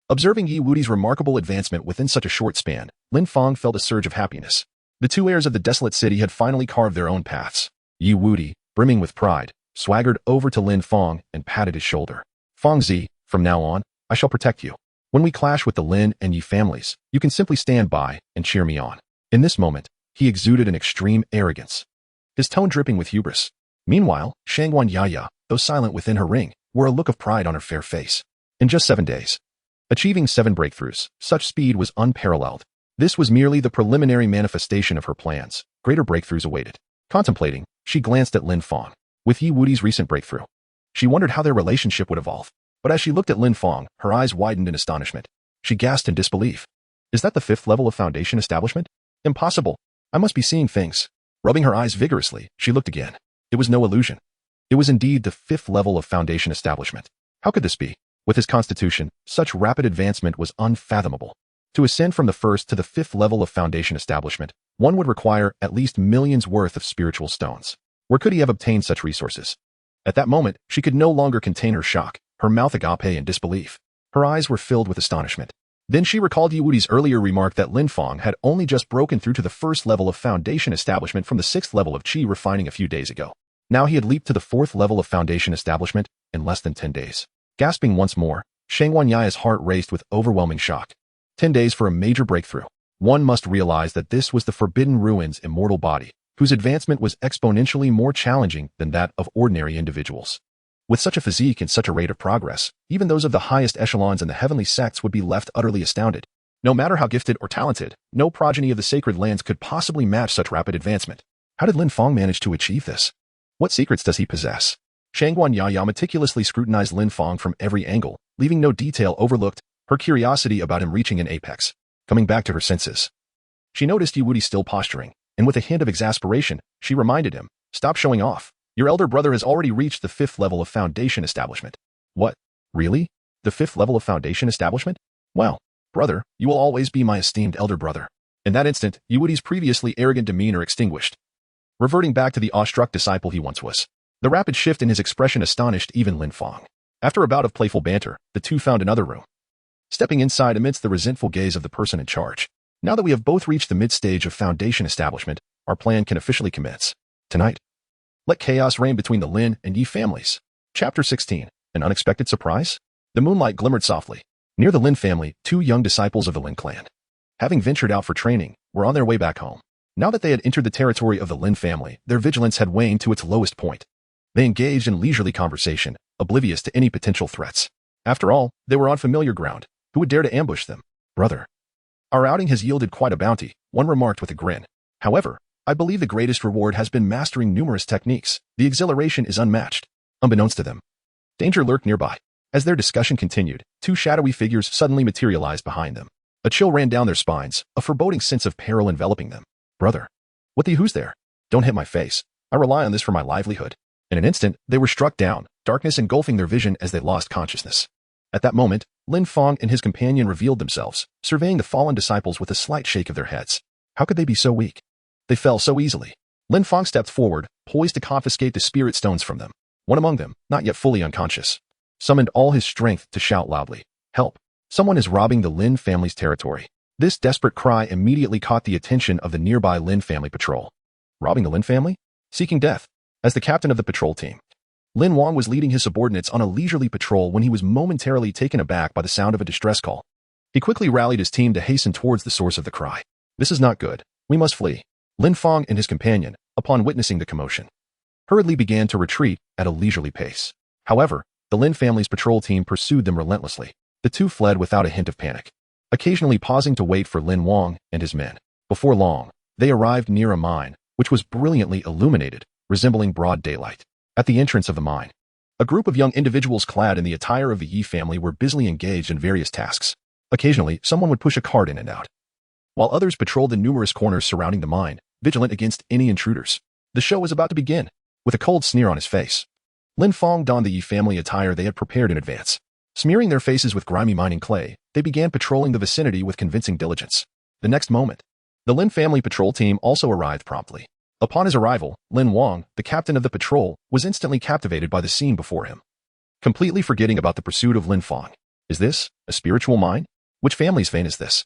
Observing Yi Wuti's remarkable advancement within such a short span, Lin Fang felt a surge of happiness. The 2 heirs of the desolate city had finally carved their own paths. Yi Wuti, brimming with pride, swaggered over to Lin Fang and patted his shoulder. Fang Zi, from now on, I shall protect you. When we clash with the Lin and Yi families, you can simply stand by and cheer me on. In this moment, he exuded an extreme arrogance, his tone dripping with hubris. Meanwhile, Shangguan Yaya, though silent within her ring, wore a look of pride on her fair face. In just 7 days, achieving 7 breakthroughs, such speed was unparalleled. This was merely the preliminary manifestation of her plans. Greater breakthroughs awaited. Contemplating, she glanced at Lin Fang. With Yi Wudi's recent breakthrough, she wondered how their relationship would evolve. But as she looked at Lin Fang, her eyes widened in astonishment. She gasped in disbelief. Is that the 5th level of foundation establishment? Impossible. I must be seeing things. Rubbing her eyes vigorously, she looked again. It was no illusion. It was indeed the 5th level of foundation establishment. How could this be? With his constitution, such rapid advancement was unfathomable. To ascend from the 1st to the 5th level of foundation establishment, one would require at least millions worth of spiritual stones. Where could he have obtained such resources? At that moment, she could no longer contain her shock, her mouth agape in disbelief. Her eyes were filled with astonishment. Then she recalled Yi Wudi's earlier remark that Lin Fang had only just broken through to the 1st level of foundation establishment from the 6th level of qi refining a few days ago. Now he had leaped to the 4th level of foundation establishment in less than 10 days. Gasping once more, Shang Wanya's heart raced with overwhelming shock. 10 days for a major breakthrough. One must realize that this was the Forbidden Ruins immortal body, whose advancement was exponentially more challenging than that of ordinary individuals. With such a physique and such a rate of progress, even those of the highest echelons in the heavenly sects would be left utterly astounded. No matter how gifted or talented, no progeny of the sacred lands could possibly match such rapid advancement. How did Lin Fang manage to achieve this? What secrets does he possess? Shang Wanya meticulously scrutinized Lin Fang from every angle, leaving no detail overlooked, her curiosity about him reaching an apex. Coming back to her senses, she noticed Yi Wudi still posturing, and with a hint of exasperation, she reminded him, "Stop showing off. Your elder brother has already reached the 5th level of foundation establishment." "What? Really? The 5th level of foundation establishment? Well, brother, you will always be my esteemed elder brother." In that instant, Yi Wudi's previously arrogant demeanor extinguished, reverting back to the awestruck disciple he once was. The rapid shift in his expression astonished even Lin Fang. After a bout of playful banter, the two found another room, stepping inside amidst the resentful gaze of the person in charge. "Now that we have both reached the mid-stage of foundation establishment, our plan can officially commence. Tonight, let chaos reign between the Lin and Yi families." Chapter 16. An unexpected surprise? The moonlight glimmered softly. Near the Lin family, 2 young disciples of the Lin clan, having ventured out for training, were on their way back home. Now that they had entered the territory of the Lin family, their vigilance had waned to its lowest point. They engaged in leisurely conversation, oblivious to any potential threats. After all, they were on familiar ground. Who would dare to ambush them? "Brother, our outing has yielded quite a bounty," one remarked with a grin. "However, I believe the greatest reward has been mastering numerous techniques. The exhilaration is unmatched." Unbeknownst to them, danger lurked nearby. As their discussion continued, 2 shadowy figures suddenly materialized behind them. A chill ran down their spines, a foreboding sense of peril enveloping them. "Brother, who's there? Don't hit my face. I rely on this for my livelihood." In an instant, they were struck down, darkness engulfing their vision as they lost consciousness. At that moment, Lin Fang and his companion revealed themselves, surveying the fallen disciples with a slight shake of their heads. How could they be so weak? They fell so easily. Lin Fang stepped forward, poised to confiscate the spirit stones from them. One among them, not yet fully unconscious, summoned all his strength to shout loudly, "Help! Someone is robbing the Lin family's territory." This desperate cry immediately caught the attention of the nearby Lin family patrol. Robbing the Lin family? Seeking death. As the captain of the patrol team, Lin Wang was leading his subordinates on a leisurely patrol when he was momentarily taken aback by the sound of a distress call. He quickly rallied his team to hasten towards the source of the cry. "This is not good. We must flee." Lin Fang and his companion, upon witnessing the commotion, hurriedly began to retreat at a leisurely pace. However, the Lin family's patrol team pursued them relentlessly. The 2 fled without a hint of panic, occasionally pausing to wait for Lin Wang and his men. Before long, they arrived near a mine, which was brilliantly illuminated, resembling broad daylight. At the entrance of the mine, a group of young individuals clad in the attire of the Yi family were busily engaged in various tasks. Occasionally, someone would push a cart in and out, while others patrolled the numerous corners surrounding the mine, vigilant against any intruders. The show was about to begin. With a cold sneer on his face, Lin Fang donned the Yi family attire they had prepared in advance. Smearing their faces with grimy mining clay, they began patrolling the vicinity with convincing diligence. The next moment, the Lin family patrol team also arrived promptly. Upon his arrival, Lin Wang, the captain of the patrol, was instantly captivated by the scene before him, completely forgetting about the pursuit of Lin Fang. "Is this a spiritual mine? Which family's vein is this?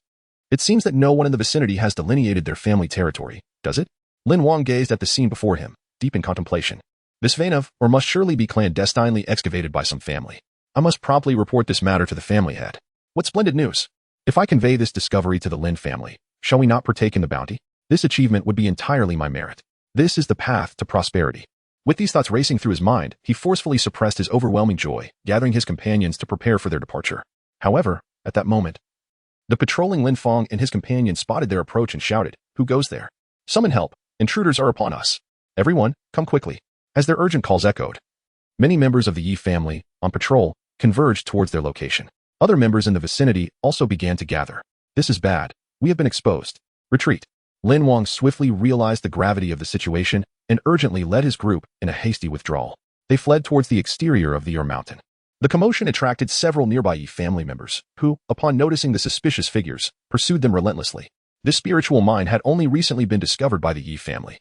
It seems that no one in the vicinity has delineated their family territory, does it?" Lin Wang gazed at the scene before him, deep in contemplation. "This vein of, or must surely be clandestinely excavated by some family. I must promptly report this matter to the family head. What splendid news! If I convey this discovery to the Lin family, shall we not partake in the bounty? This achievement would be entirely my merit. This is the path to prosperity." With these thoughts racing through his mind, he forcefully suppressed his overwhelming joy, gathering his companions to prepare for their departure. However, at that moment, the patrolling Lin Fang and his companion spotted their approach and shouted, "Who goes there? Summon help! Intruders are upon us!" Everyone, come quickly. As their urgent calls echoed, many members of the Yi family, on patrol, converged towards their location. Other members in the vicinity also began to gather. This is bad. We have been exposed. Retreat. Lin Wang swiftly realized the gravity of the situation and urgently led his group in a hasty withdrawal. They fled towards the exterior of the mountain. The commotion attracted several nearby Yi family members, who, upon noticing the suspicious figures, pursued them relentlessly. This spiritual mine had only recently been discovered by the Yi family,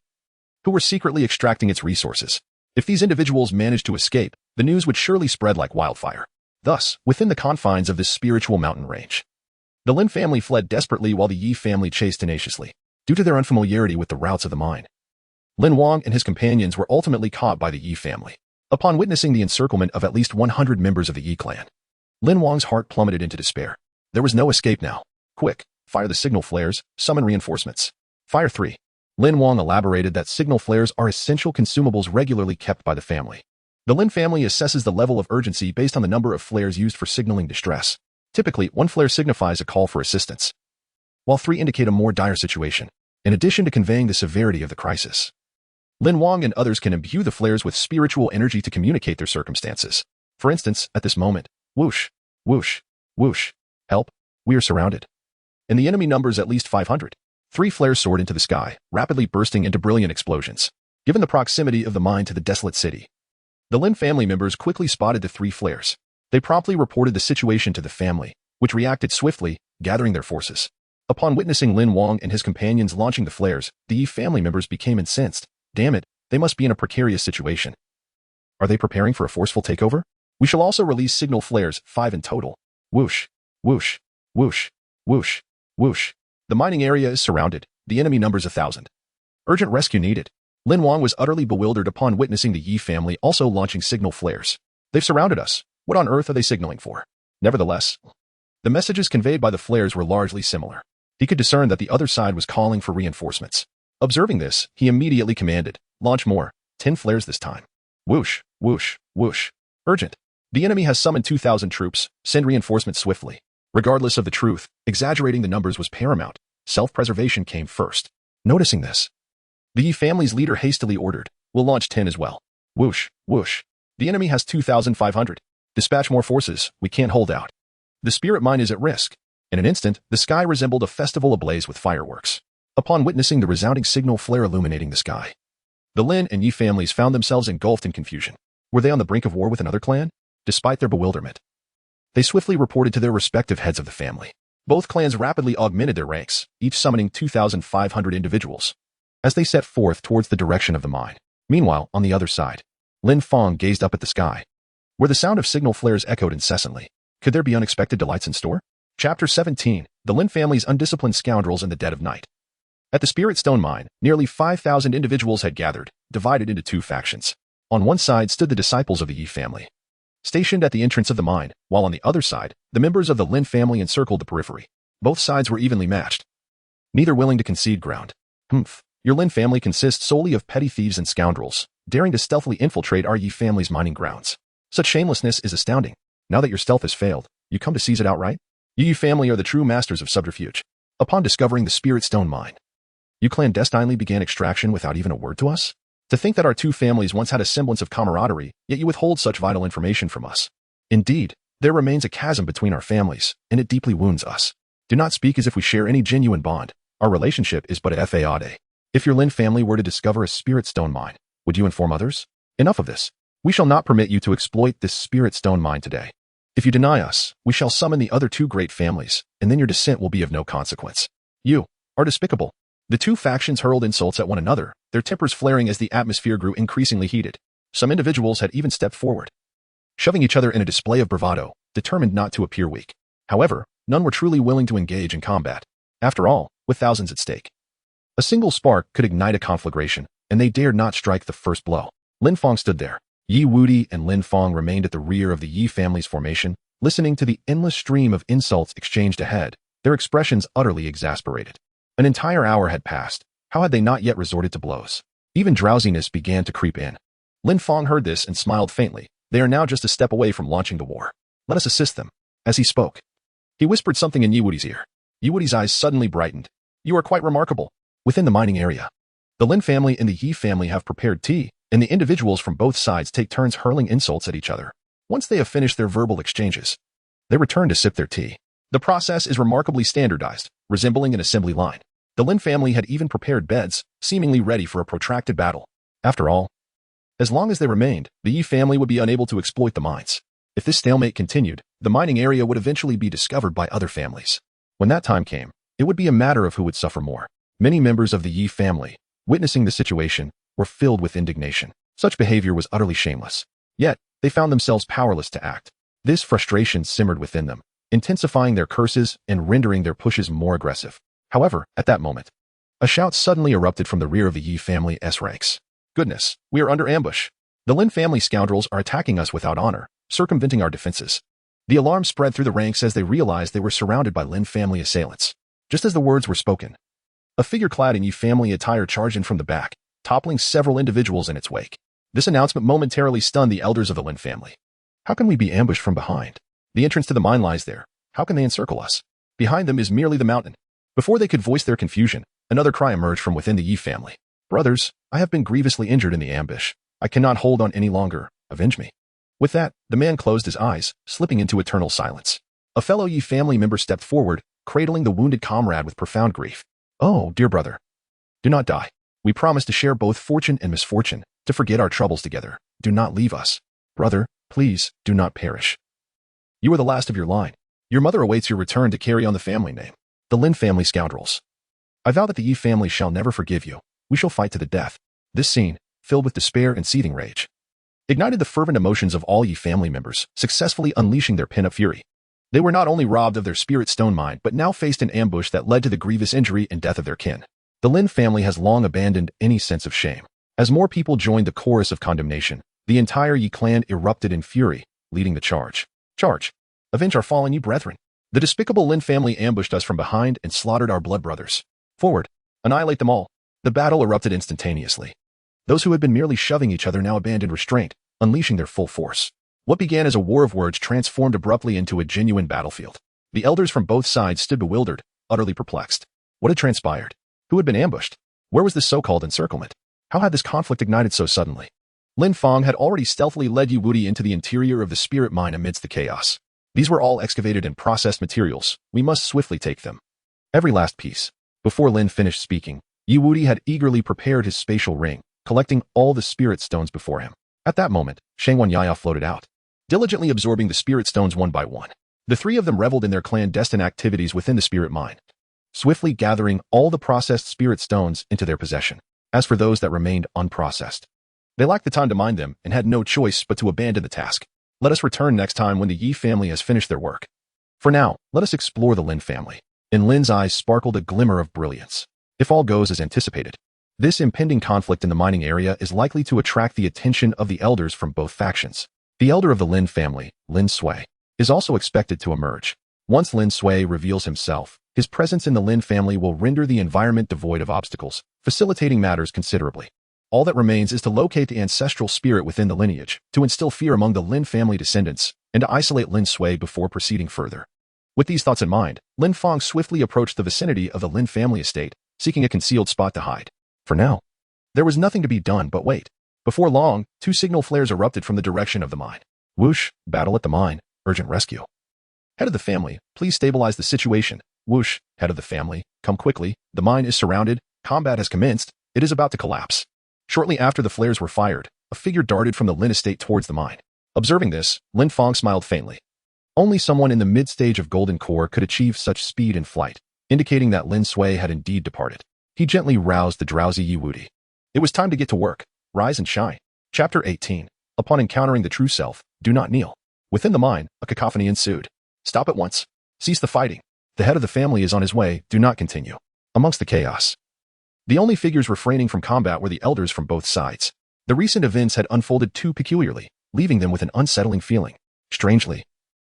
who were secretly extracting its resources. If these individuals managed to escape, the news would surely spread like wildfire. Thus, within the confines of this spiritual mountain range, the Lin family fled desperately while the Yi family chased tenaciously. Due to their unfamiliarity with the routes of the mine, Lin Wang and his companions were ultimately caught by the Yi family. Upon witnessing the encirclement of at least 100 members of the Yi clan, Lin Wang's heart plummeted into despair. There was no escape now. Quick, fire the signal flares, summon reinforcements. Fire 3. Lin Wang elaborated that signal flares are essential consumables regularly kept by the family. The Lin family assesses the level of urgency based on the number of flares used for signaling distress. Typically, 1 flare signifies a call for assistance, while 3 indicate a more dire situation. In addition to conveying the severity of the crisis, Lin Wang and others can imbue the flares with spiritual energy to communicate their circumstances. For instance, at this moment, whoosh, whoosh, whoosh, help, we are surrounded. And the enemy numbers at least 500. 3 flares soared into the sky, rapidly bursting into brilliant explosions. Given the proximity of the mine to the desolate city, the Lin family members quickly spotted the 3 flares. They promptly reported the situation to the family, which reacted swiftly, gathering their forces. Upon witnessing Lin Wang and his companions launching the flares, the Yi family members became incensed. Damn it, they must be in a precarious situation. Are they preparing for a forceful takeover? We shall also release signal flares, 5 in total. Whoosh, whoosh, whoosh, whoosh, whoosh. The mining area is surrounded. The enemy numbers 1,000. Urgent rescue needed. Lin Wang was utterly bewildered upon witnessing the Yi family also launching signal flares. They've surrounded us. What on earth are they signaling for? Nevertheless, the messages conveyed by the flares were largely similar. He could discern that the other side was calling for reinforcements. Observing this, he immediately commanded, launch more, 10 flares this time. Whoosh, whoosh, whoosh. Urgent. The enemy has summoned 2,000 troops. Send reinforcements swiftly. Regardless of the truth, exaggerating the numbers was paramount. Self-preservation came first. Noticing this, the Yi family's leader hastily ordered, we'll launch 10 as well. Whoosh, whoosh. The enemy has 2,500. Dispatch more forces, we can't hold out. The spirit mine is at risk. In an instant, the sky resembled a festival ablaze with fireworks. Upon witnessing the resounding signal flare illuminating the sky, the Lin and Yi families found themselves engulfed in confusion. Were they on the brink of war with another clan? Despite their bewilderment, they swiftly reported to their respective heads of the family. Both clans rapidly augmented their ranks, each summoning 2,500 individuals, as they set forth towards the direction of the mine. Meanwhile, on the other side, Lin Fang gazed up at the sky, where the sound of signal flares echoed incessantly. Could there be unexpected delights in store? Chapter 17. The Lin family's undisciplined scoundrels in the dead of night. At the Spirit Stone Mine, nearly 5,000 individuals had gathered, divided into 2 factions. On one side stood the disciples of the Yi family, stationed at the entrance of the mine, while on the other side, the members of the Lin family encircled the periphery. Both sides were evenly matched, neither willing to concede ground. Your Lin family consists solely of petty thieves and scoundrels, daring to stealthily infiltrate our Yi family's mining grounds. Such shamelessness is astounding. Now that your stealth has failed, you come to seize it outright? You Yi family are the true masters of subterfuge. Upon discovering the Spirit Stone Mine, you clandestinely began extraction without even a word to us? To think that our 2 families once had a semblance of camaraderie, yet you withhold such vital information from us. Indeed, there remains a chasm between our families, and it deeply wounds us. Do not speak as if we share any genuine bond. Our relationship is but a fade. If your Lin family were to discover a Spirit Stone Mine, would you inform others? Enough of this. We shall not permit you to exploit this Spirit Stone Mine today. If you deny us, we shall summon the other 2 great families, and then your descent will be of no consequence. You are despicable. The 2 factions hurled insults at one another, their tempers flaring as the atmosphere grew increasingly heated. Some individuals had even stepped forward, shoving each other in a display of bravado, determined not to appear weak. However, none were truly willing to engage in combat. After all, with thousands at stake, a single spark could ignite a conflagration, and they dared not strike the first blow. Lin Fang stood there. Yi Wudi and Lin Fang remained at the rear of the Yi family's formation, listening to the endless stream of insults exchanged ahead, their expressions utterly exasperated. An entire hour had passed. How had they not yet resorted to blows? Even drowsiness began to creep in. Lin Fang heard this and smiled faintly. They are now just a step away from launching the war. Let us assist them. As he spoke, he whispered something in Yi Wudi's ear. Yi Wudi's eyes suddenly brightened. You are quite remarkable. Within the mining area, The Lin family and the Yi family have prepared tea, and the individuals from both sides take turns hurling insults at each other. Once they have finished their verbal exchanges, they return to sip their tea. The process is remarkably standardized, resembling an assembly line. The Lin family had even prepared beds, seemingly ready for a protracted battle. After all, as long as they remained, the Yi family would be unable to exploit the mines. If this stalemate continued, the mining area would eventually be discovered by other families. When that time came, it would be a matter of who would suffer more. Many members of the Yi family, witnessing the situation, were filled with indignation. Such behavior was utterly shameless. Yet, they found themselves powerless to act. This frustration simmered within them, intensifying their curses and rendering their pushes more aggressive. However, at that moment, a shout suddenly erupted from the rear of the Yi family's ranks. Goodness, we are under ambush. The Lin family scoundrels are attacking us without honor, circumventing our defenses. The alarm spread through the ranks as they realized they were surrounded by Lin family assailants. Just as the words were spoken, a figure clad in Yi family attire charged in from the back, toppling several individuals in its wake. This announcement momentarily stunned the elders of the Lin family. How can we be ambushed from behind? The entrance to the mine lies there. How can they encircle us? Behind them is merely the mountain. Before they could voice their confusion, another cry emerged from within the Yi family. Brothers, I have been grievously injured in the ambush. I cannot hold on any longer. Avenge me. With that, the man closed his eyes, slipping into eternal silence. A fellow Yi family member stepped forward, cradling the wounded comrade with profound grief. Oh, dear brother. Do not die. We promise to share both fortune and misfortune, to forget our troubles together. Do not leave us. Brother, please, do not perish. You are the last of your line. Your mother awaits your return to carry on the family name. The Lin family scoundrels. I vow that the Yi family shall never forgive you. We shall fight to the death. This scene, filled with despair and seething rage, ignited the fervent emotions of all Yi family members, successfully unleashing their pent-up fury. They were not only robbed of their spirit stone mine, but now faced an ambush that led to the grievous injury and death of their kin. The Lin family has long abandoned any sense of shame. As more people joined the chorus of condemnation, the entire Yi clan erupted in fury, leading the charge. Charge! Avenge our fallen Yi brethren. The despicable Lin family ambushed us from behind and slaughtered our blood brothers. Forward! Annihilate them all. The battle erupted instantaneously. Those who had been merely shoving each other now abandoned restraint, unleashing their full force. What began as a war of words transformed abruptly into a genuine battlefield. The elders from both sides stood bewildered, utterly perplexed. What had transpired? Who had been ambushed? Where was this so-called encirclement? How had this conflict ignited so suddenly? Lin Fang had already stealthily led Yi Wuti into the interior of the spirit mine amidst the chaos. These were all excavated and processed materials. We must swiftly take them. Every last piece. Before Lin finished speaking, Yi Wuti had eagerly prepared his spatial ring, collecting all the spirit stones before him. At that moment, Shangwan Yaya floated out, diligently absorbing the spirit stones one by one. The three of them reveled in their clandestine activities within the spirit mine, swiftly gathering all the processed spirit stones into their possession. As for those that remained unprocessed, they lacked the time to mine them and had no choice but to abandon the task. Let us return next time when the Yi family has finished their work. For now, let us explore the Lin family. In Lin's eyes sparkled a glimmer of brilliance. If all goes as anticipated, this impending conflict in the mining area is likely to attract the attention of the elders from both factions. The elder of the Lin family, Lin Sui, is also expected to emerge. Once Lin Sui reveals himself, his presence in the Lin family will render the environment devoid of obstacles, facilitating matters considerably. All that remains is to locate the ancestral spirit within the lineage, to instill fear among the Lin family descendants, and to isolate Lin Sui before proceeding further. With these thoughts in mind, Lin Fang swiftly approached the vicinity of the Lin family estate, seeking a concealed spot to hide. For now, there was nothing to be done but wait. Before long, two signal flares erupted from the direction of the mine. Whoosh, battle at the mine, urgent rescue. Head of the family, please stabilize the situation. Whoosh, head of the family, come quickly. The mine is surrounded. Combat has commenced. It is about to collapse. Shortly after the flares were fired, a figure darted from the Lin estate towards the mine. Observing this, Lin Fang smiled faintly. Only someone in the mid-stage of Golden Core could achieve such speed and flight, indicating that Lin Sui had indeed departed. He gently roused the drowsy Yi Wuti. It was time to get to work. Rise and shine. Chapter 18. Upon encountering the true self, do not kneel. Within the mine, a cacophony ensued. Stop at once. Cease the fighting. The head of the family is on his way. Do not continue. Amongst the chaos, the only figures refraining from combat were the elders from both sides. The recent events had unfolded too peculiarly, leaving them with an unsettling feeling. Strangely,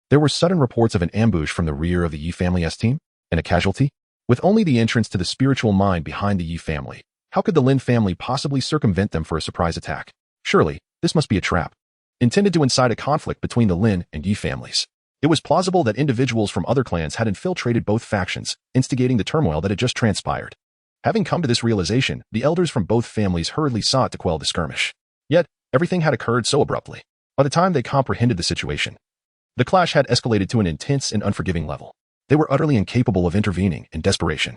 there were sudden reports of an ambush from the rear of the Yi family's team, and a casualty. With only the entrance to the spiritual mine behind the Yi family, how could the Lin family possibly circumvent them for a surprise attack? Surely, this must be a trap, intended to incite a conflict between the Lin and Yi families. It was plausible that individuals from other clans had infiltrated both factions, instigating the turmoil that had just transpired. Having come to this realization, the elders from both families hurriedly sought to quell the skirmish. Yet, everything had occurred so abruptly. By the time they comprehended the situation, the clash had escalated to an intense and unforgiving level. They were utterly incapable of intervening in desperation.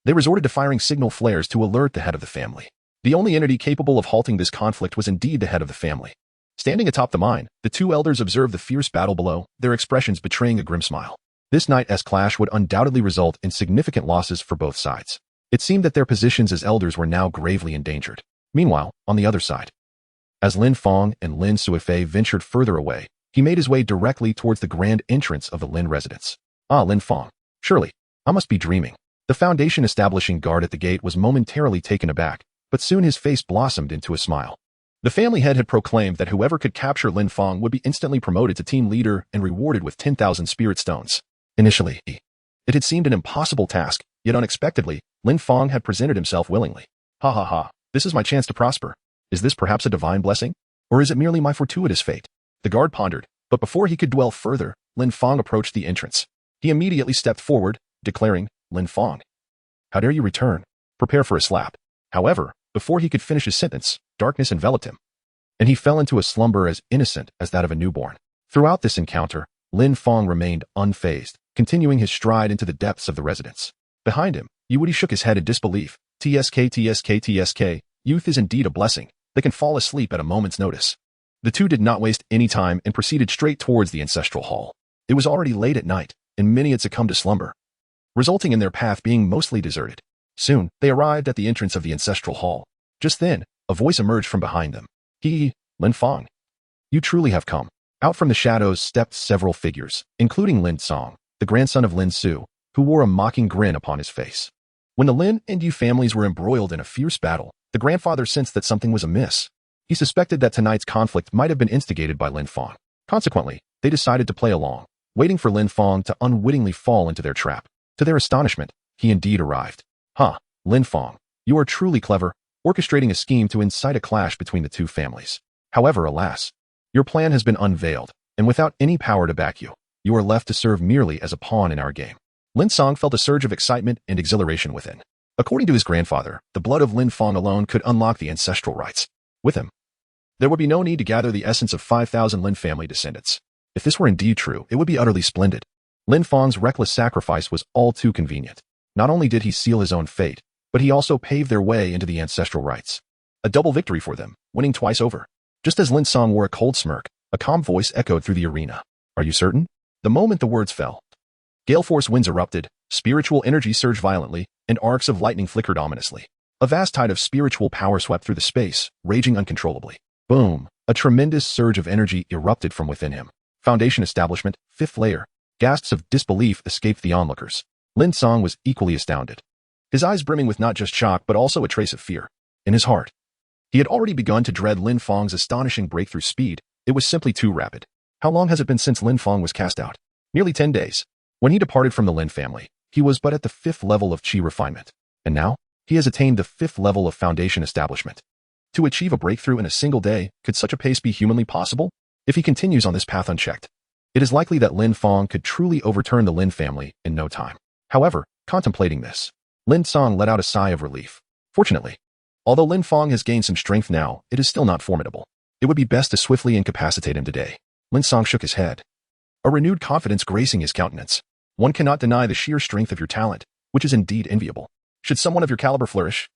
They resorted to firing signal flares to alert the head of the family. The only entity capable of halting this conflict was indeed the head of the family. Standing atop the mine, the two elders observed the fierce battle below, their expressions betraying a grim smile. This night's clash would undoubtedly result in significant losses for both sides. It seemed that their positions as elders were now gravely endangered. Meanwhile, on the other side, as Lin Fang and Lin Suifei ventured further away, he made his way directly towards the grand entrance of the Lin residence. Ah, Lin Fang. Surely, I must be dreaming. The Foundation establishing guard at the gate was momentarily taken aback, but soon his face blossomed into a smile. The family head had proclaimed that whoever could capture Lin Fang would be instantly promoted to team leader and rewarded with 10,000 spirit stones. Initially, it had seemed an impossible task, yet unexpectedly, Lin Fang had presented himself willingly. Ha ha ha, this is my chance to prosper. Is this perhaps a divine blessing? Or is it merely my fortuitous fate? The guard pondered, but before he could dwell further, Lin Fang approached the entrance. He immediately stepped forward, declaring, Lin Fang, how dare you return? Prepare for a slap. However, before he could finish his sentence, darkness enveloped him, and he fell into a slumber as innocent as that of a newborn. Throughout this encounter, Lin Fang remained unfazed, continuing his stride into the depths of the residence. Behind him, Yuwudi shook his head in disbelief. TSK, youth is indeed a blessing. They can fall asleep at a moment's notice. The two did not waste any time and proceeded straight towards the ancestral hall. It was already late at night, and many had succumbed to slumber, resulting in their path being mostly deserted. Soon, they arrived at the entrance of the ancestral hall. Just then, a voice emerged from behind them. Lin Fang. You truly have come. Out from the shadows stepped several figures, including Lin Song, the grandson of Lin Su, who wore a mocking grin upon his face. When the Lin and Yu families were embroiled in a fierce battle, the grandfather sensed that something was amiss. He suspected that tonight's conflict might have been instigated by Lin Fang. Consequently, they decided to play along, waiting for Lin Fang to unwittingly fall into their trap. To their astonishment, he indeed arrived. Lin Fang, you are truly clever, orchestrating a scheme to incite a clash between the two families. However, alas, your plan has been unveiled, and without any power to back you, you are left to serve merely as a pawn in our game. Lin Song felt a surge of excitement and exhilaration within. According to his grandfather, the blood of Lin Fang alone could unlock the ancestral rights. With him, there would be no need to gather the essence of 5,000 Lin family descendants. If this were indeed true, it would be utterly splendid. Lin Fang's reckless sacrifice was all too convenient. Not only did he seal his own fate, but he also paved their way into the ancestral rights. A double victory for them, winning twice over. Just as Lin Song wore a cold smirk, a calm voice echoed through the arena. Are you certain? The moment the words fell, gale force winds erupted, spiritual energy surged violently, and arcs of lightning flickered ominously. A vast tide of spiritual power swept through the space, raging uncontrollably. Boom! A tremendous surge of energy erupted from within him. Foundation establishment, fifth layer. Gasps of disbelief escaped the onlookers. Lin Song was equally astounded, his eyes brimming with not just shock but also a trace of fear. In his heart, he had already begun to dread Lin Fang's astonishing breakthrough speed. It was simply too rapid. How long has it been since Lin Fang was cast out? Nearly 10 days. When he departed from the Lin family, he was but at the 5th level of qi refinement. And now, he has attained the 5th level of foundation establishment. To achieve a breakthrough in a single day, could such a pace be humanly possible? If he continues on this path unchecked, it is likely that Lin Fang could truly overturn the Lin family in no time. However, contemplating this, Lin Song let out a sigh of relief. Fortunately, although Lin Fang has gained some strength now, it is still not formidable. It would be best to swiftly incapacitate him today. Lin Song shook his head, a renewed confidence gracing his countenance. One cannot deny the sheer strength of your talent, which is indeed enviable. Should someone of your caliber flourish,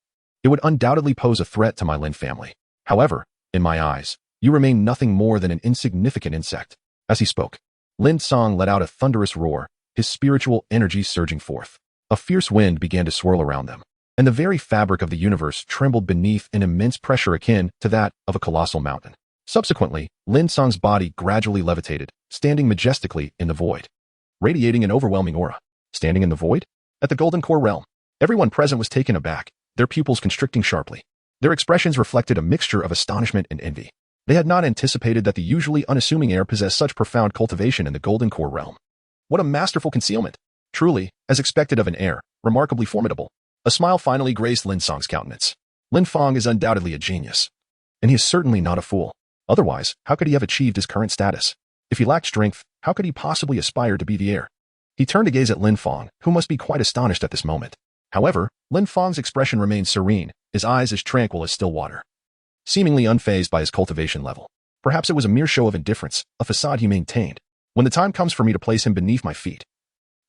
it would undoubtedly pose a threat to my Lin family. However, in my eyes, you remain nothing more than an insignificant insect. As he spoke, Lin Song let out a thunderous roar, his spiritual energy surging forth. A fierce wind began to swirl around them, and the very fabric of the universe trembled beneath an immense pressure akin to that of a colossal mountain. Subsequently, Lin Song's body gradually levitated, standing majestically in the void, radiating an overwhelming aura. Standing in the void? At the Golden Core realm, everyone present was taken aback, their pupils constricting sharply. Their expressions reflected a mixture of astonishment and envy. They had not anticipated that the usually unassuming heir possessed such profound cultivation in the Golden Core realm. What a masterful concealment! Truly, as expected of an heir, remarkably formidable. A smile finally graced Lin Song's countenance. Lin Fang is undoubtedly a genius, and he is certainly not a fool. Otherwise, how could he have achieved his current status? If he lacked strength, how could he possibly aspire to be the heir? He turned to gaze at Lin Fang, who must be quite astonished at this moment. However, Lin Fang's expression remained serene, his eyes as tranquil as still water, seemingly unfazed by his cultivation level. Perhaps it was a mere show of indifference, a facade he maintained. When the time comes for me to place him beneath my feet,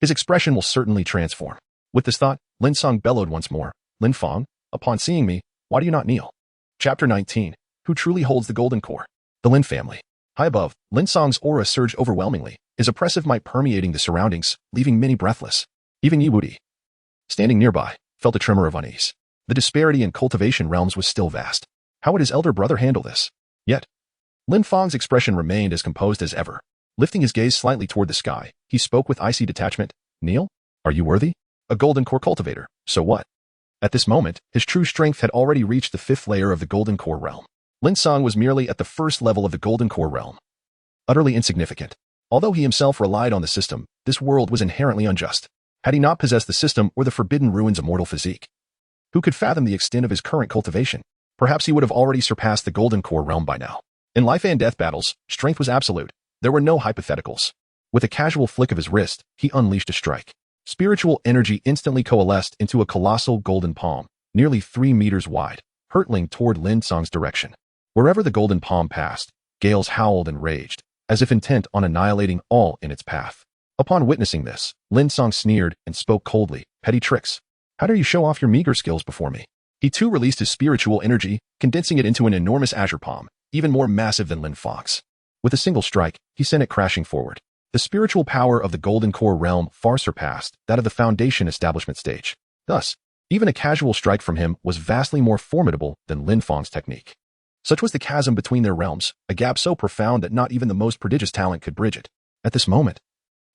his expression will certainly transform. With this thought, Lin Fang bellowed once more, Lin Fang, upon seeing me, why do you not kneel? Chapter 19. Who truly holds the golden core? The Lin family. High above, Lin Fang's aura surged overwhelmingly, his oppressive might permeating the surroundings, leaving many breathless. Even Yi Wuti, standing nearby, felt a tremor of unease. The disparity in cultivation realms was still vast. How would his elder brother handle this? Yet, Lin Fang's expression remained as composed as ever. Lifting his gaze slightly toward the sky, he spoke with icy detachment. Kneel? Are you worthy? A golden core cultivator, so what? At this moment, his true strength had already reached the 5th layer of the golden core realm. Lin Fang was merely at the 1st level of the golden core realm. Utterly insignificant. Although he himself relied on the system, this world was inherently unjust. Had he not possessed the system or the forbidden ruins immortal physique, who could fathom the extent of his current cultivation? Perhaps he would have already surpassed the golden core realm by now. In life and death battles, strength was absolute. There were no hypotheticals. With a casual flick of his wrist, he unleashed a strike. Spiritual energy instantly coalesced into a colossal golden palm, nearly 3 meters wide, hurtling toward Lin Fang's direction. Wherever the golden palm passed, gales howled and raged, as if intent on annihilating all in its path. Upon witnessing this, Lin Fang sneered and spoke coldly, petty tricks. How dare you show off your meager skills before me? He too released his spiritual energy, condensing it into an enormous azure palm, even more massive than Lin Fang's. With a single strike, he sent it crashing forward. The spiritual power of the golden core realm far surpassed that of the foundation establishment stage. Thus, even a casual strike from him was vastly more formidable than Lin Fang's technique. Such was the chasm between their realms, a gap so profound that not even the most prodigious talent could bridge it. At this moment,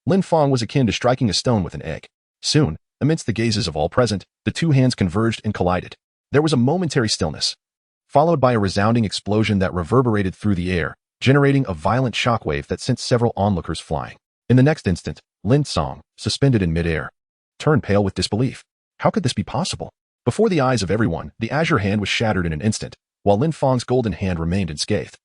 Lin Fang was akin to striking a stone with an egg. Soon, amidst the gazes of all present, the two hands converged and collided. There was a momentary stillness, followed by a resounding explosion that reverberated through the air, generating a violent shockwave that sent several onlookers flying. In the next instant, Lin Fang, suspended in midair, turned pale with disbelief. How could this be possible? Before the eyes of everyone, the azure hand was shattered in an instant, while Lin Fang's golden hand remained unscathed,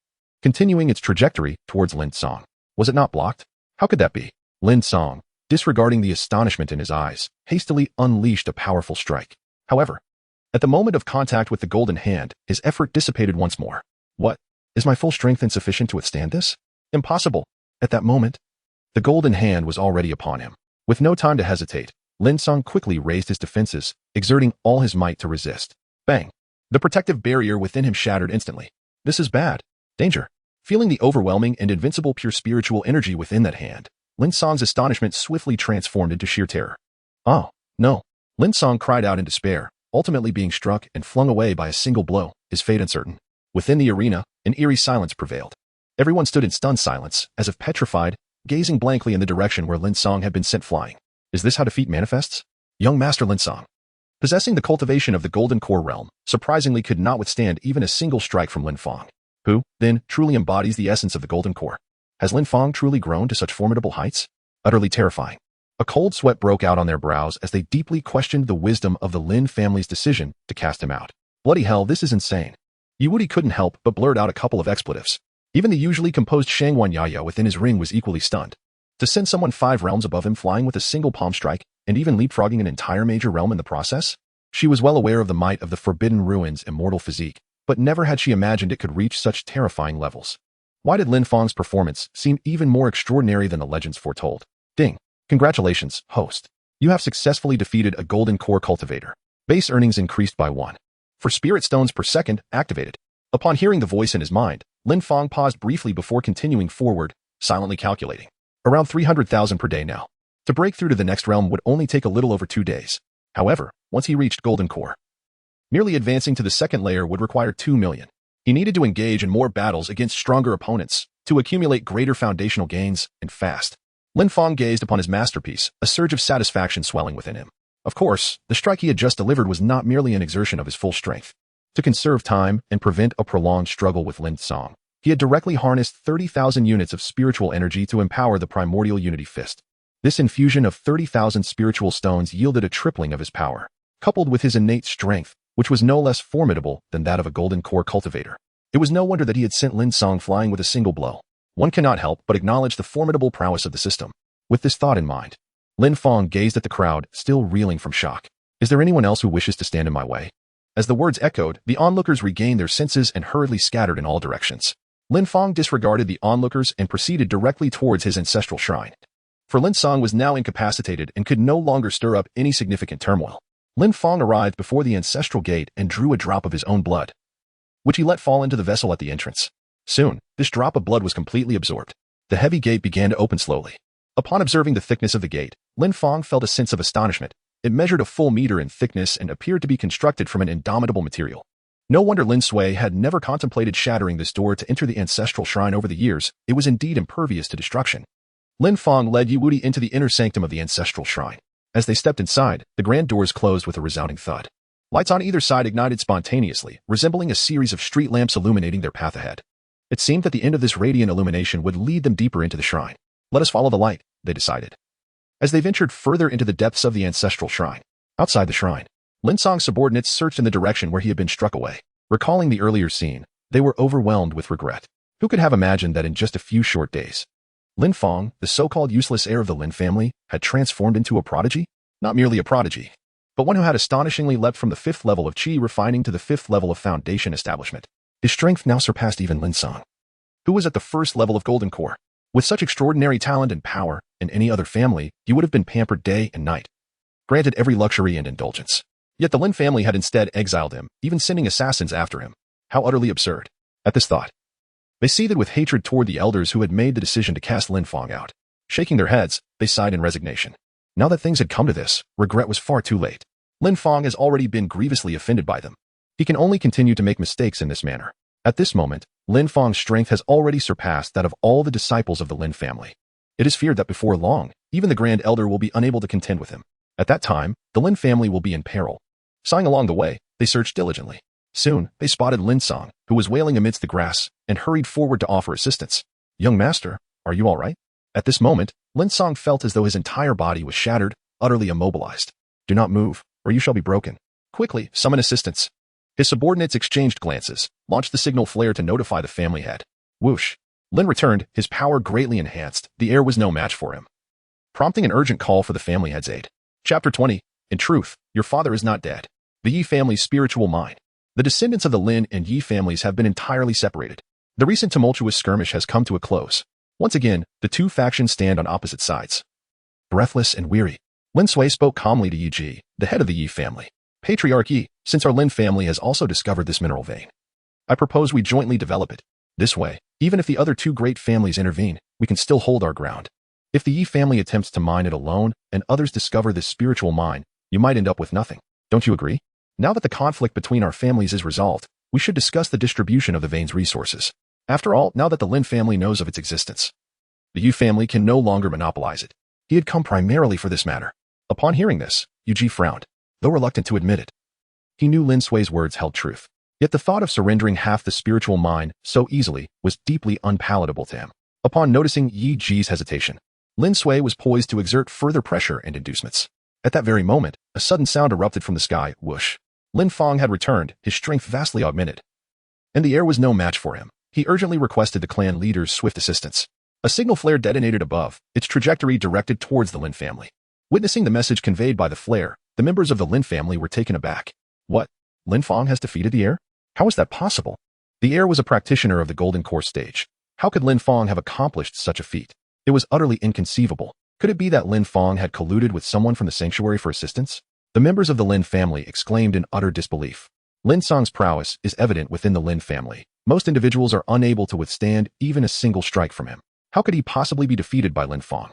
continuing its trajectory towards Lin Fang. Was it not blocked? How could that be? Lin Fang, disregarding the astonishment in his eyes, hastily unleashed a powerful strike. However, at the moment of contact with the golden hand, his effort dissipated once more. What? Is my full strength insufficient to withstand this? Impossible. At that moment, the golden hand was already upon him. With no time to hesitate, Lin Fang quickly raised his defenses, exerting all his might to resist. Bang! The protective barrier within him shattered instantly. This is bad. Danger. Feeling the overwhelming and invincible pure spiritual energy within that hand, Lin Fang's astonishment swiftly transformed into sheer terror. Oh, no. Lin Fang cried out in despair, ultimately being struck and flung away by a single blow, his fate uncertain. Within the arena, an eerie silence prevailed. Everyone stood in stunned silence, as if petrified, gazing blankly in the direction where Lin Fang had been sent flying. Is this how defeat manifests? Young Master Lin Fang, possessing the cultivation of the golden core realm, surprisingly could not withstand even a single strike from Lin Fang. Who, then, truly embodies the essence of the golden core? Has Lin Fang truly grown to such formidable heights? Utterly terrifying. A cold sweat broke out on their brows as they deeply questioned the wisdom of the Lin family's decision to cast him out. Bloody hell, this is insane. Yi Wuti couldn't help but blurt out a couple of expletives. Even the usually composed Shangwan Yaya within his ring was equally stunned. To send someone 5 realms above him flying with a single palm strike, and even leapfrogging an entire major realm in the process? She was well aware of the might of the forbidden ruins' immortal physique, but never had she imagined it could reach such terrifying levels. Why did Lin Fang's performance seem even more extraordinary than the legends foretold? Ding! Congratulations, host. You have successfully defeated a golden core cultivator. Base earnings increased by 1. For spirit stones per second, activated. Upon hearing the voice in his mind, Lin Fang paused briefly before continuing forward, silently calculating. Around 300,000 per day now. To break through to the next realm would only take a little over 2 days. However, once he reached golden core, merely advancing to the 2nd layer would require 2 million. He needed to engage in more battles against stronger opponents to accumulate greater foundational gains, and fast. Lin Fang gazed upon his masterpiece, a surge of satisfaction swelling within him. Of course, the strike he had just delivered was not merely an exertion of his full strength. To conserve time and prevent a prolonged struggle with Lin Fang, he had directly harnessed 30,000 units of spiritual energy to empower the primordial unity fist. This infusion of 30,000 spiritual stones yielded a tripling of his power, coupled with his innate strength, which was no less formidable than that of a golden core cultivator. It was no wonder that he had sent Lin Fang flying with a single blow. One cannot help but acknowledge the formidable prowess of the system. With this thought in mind, Lin Fang gazed at the crowd, still reeling from shock. Is there anyone else who wishes to stand in my way? As the words echoed, the onlookers regained their senses and hurriedly scattered in all directions. Lin Fang disregarded the onlookers and proceeded directly towards his ancestral shrine. For Lin Song was now incapacitated and could no longer stir up any significant turmoil. Lin Fang arrived before the ancestral gate and drew a drop of his own blood, which he let fall into the vessel at the entrance. Soon, this drop of blood was completely absorbed. The heavy gate began to open slowly. Upon observing the thickness of the gate, Lin Fang felt a sense of astonishment. It measured a full meter in thickness and appeared to be constructed from an indomitable material. No wonder Lin Sui had never contemplated shattering this door to enter the ancestral shrine over the years. It was indeed impervious to destruction. Lin Fang led Yi Wuti into the inner sanctum of the ancestral shrine. As they stepped inside, the grand doors closed with a resounding thud. Lights on either side ignited spontaneously, resembling a series of street lamps illuminating their path ahead. It seemed that the end of this radiant illumination would lead them deeper into the shrine. Let us follow the light, they decided. As they ventured further into the depths of the ancestral shrine, outside the shrine, Lin Song's subordinates searched in the direction where he had been struck away. Recalling the earlier scene, they were overwhelmed with regret. Who could have imagined that in just a few short days, Lin Fang, the so-called useless heir of the Lin family, had transformed into a prodigy? Not merely a prodigy, but one who had astonishingly leapt from the 5th level of Qi refining to the 5th level of foundation establishment. His strength now surpassed even Lin Song, who was at the 1st level of Golden Core. With such extraordinary talent and power, in any other family, he would have been pampered day and night, granted every luxury and indulgence. Yet the Lin family had instead exiled him, even sending assassins after him. How utterly absurd. At this thought, they seethed with hatred toward the elders who had made the decision to cast Lin Fang out. Shaking their heads, they sighed in resignation. Now that things had come to this, regret was far too late. Lin Fang has already been grievously offended by them. He can only continue to make mistakes in this manner. At this moment, Lin Fang's strength has already surpassed that of all the disciples of the Lin family. It is feared that before long, even the Grand Elder will be unable to contend with him. At that time, the Lin family will be in peril. Sighing along the way, they searched diligently. Soon, they spotted Lin Song, who was wailing amidst the grass, and hurried forward to offer assistance. Young master, are you all right? At this moment, Lin Song felt as though his entire body was shattered, utterly immobilized. Do not move, or you shall be broken. Quickly, summon assistance. His subordinates exchanged glances, launched the signal flare to notify the family head. Whoosh. Lin returned, his power greatly enhanced. The air was no match for him, prompting an urgent call for the family head's aid. Chapter 20. In truth, your father is not dead. The Yi family's spiritual mind. The descendants of the Lin and Yi families have been entirely separated. The recent tumultuous skirmish has come to a close. Once again, the two factions stand on opposite sides. Breathless and weary, Lin Sui spoke calmly to Yi Ji, the head of the Yi family. Patriarch Yi, since our Lin family has also discovered this mineral vein, I propose we jointly develop it. This way, even if the other two great families intervene, we can still hold our ground. If the Yi family attempts to mine it alone and others discover this spiritual mine, you might end up with nothing. Don't you agree? Now that the conflict between our families is resolved, we should discuss the distribution of the vein's resources. After all, now that the Lin family knows of its existence, the Yu family can no longer monopolize it. He had come primarily for this matter. Upon hearing this, Yu Ji frowned, though reluctant to admit it. He knew Lin Sui's words held truth. Yet the thought of surrendering half the spiritual mine so easily was deeply unpalatable to him. Upon noticing Yi Ji's hesitation, Lin Sui was poised to exert further pressure and inducements. At that very moment, a sudden sound erupted from the sky, whoosh. Lin Fang had returned, his strength vastly augmented, and the air was no match for him. He urgently requested the clan leader's swift assistance. A signal flare detonated above, its trajectory directed towards the Lin family. Witnessing the message conveyed by the flare, the members of the Lin family were taken aback. What? Lin Fang has defeated the heir? How is that possible? The heir was a practitioner of the Golden Core stage. How could Lin Fang have accomplished such a feat? It was utterly inconceivable. Could it be that Lin Fang had colluded with someone from the sanctuary for assistance? The members of the Lin family exclaimed in utter disbelief. Lin Song's prowess is evident within the Lin family. Most individuals are unable to withstand even a single strike from him. How could he possibly be defeated by Lin Fang?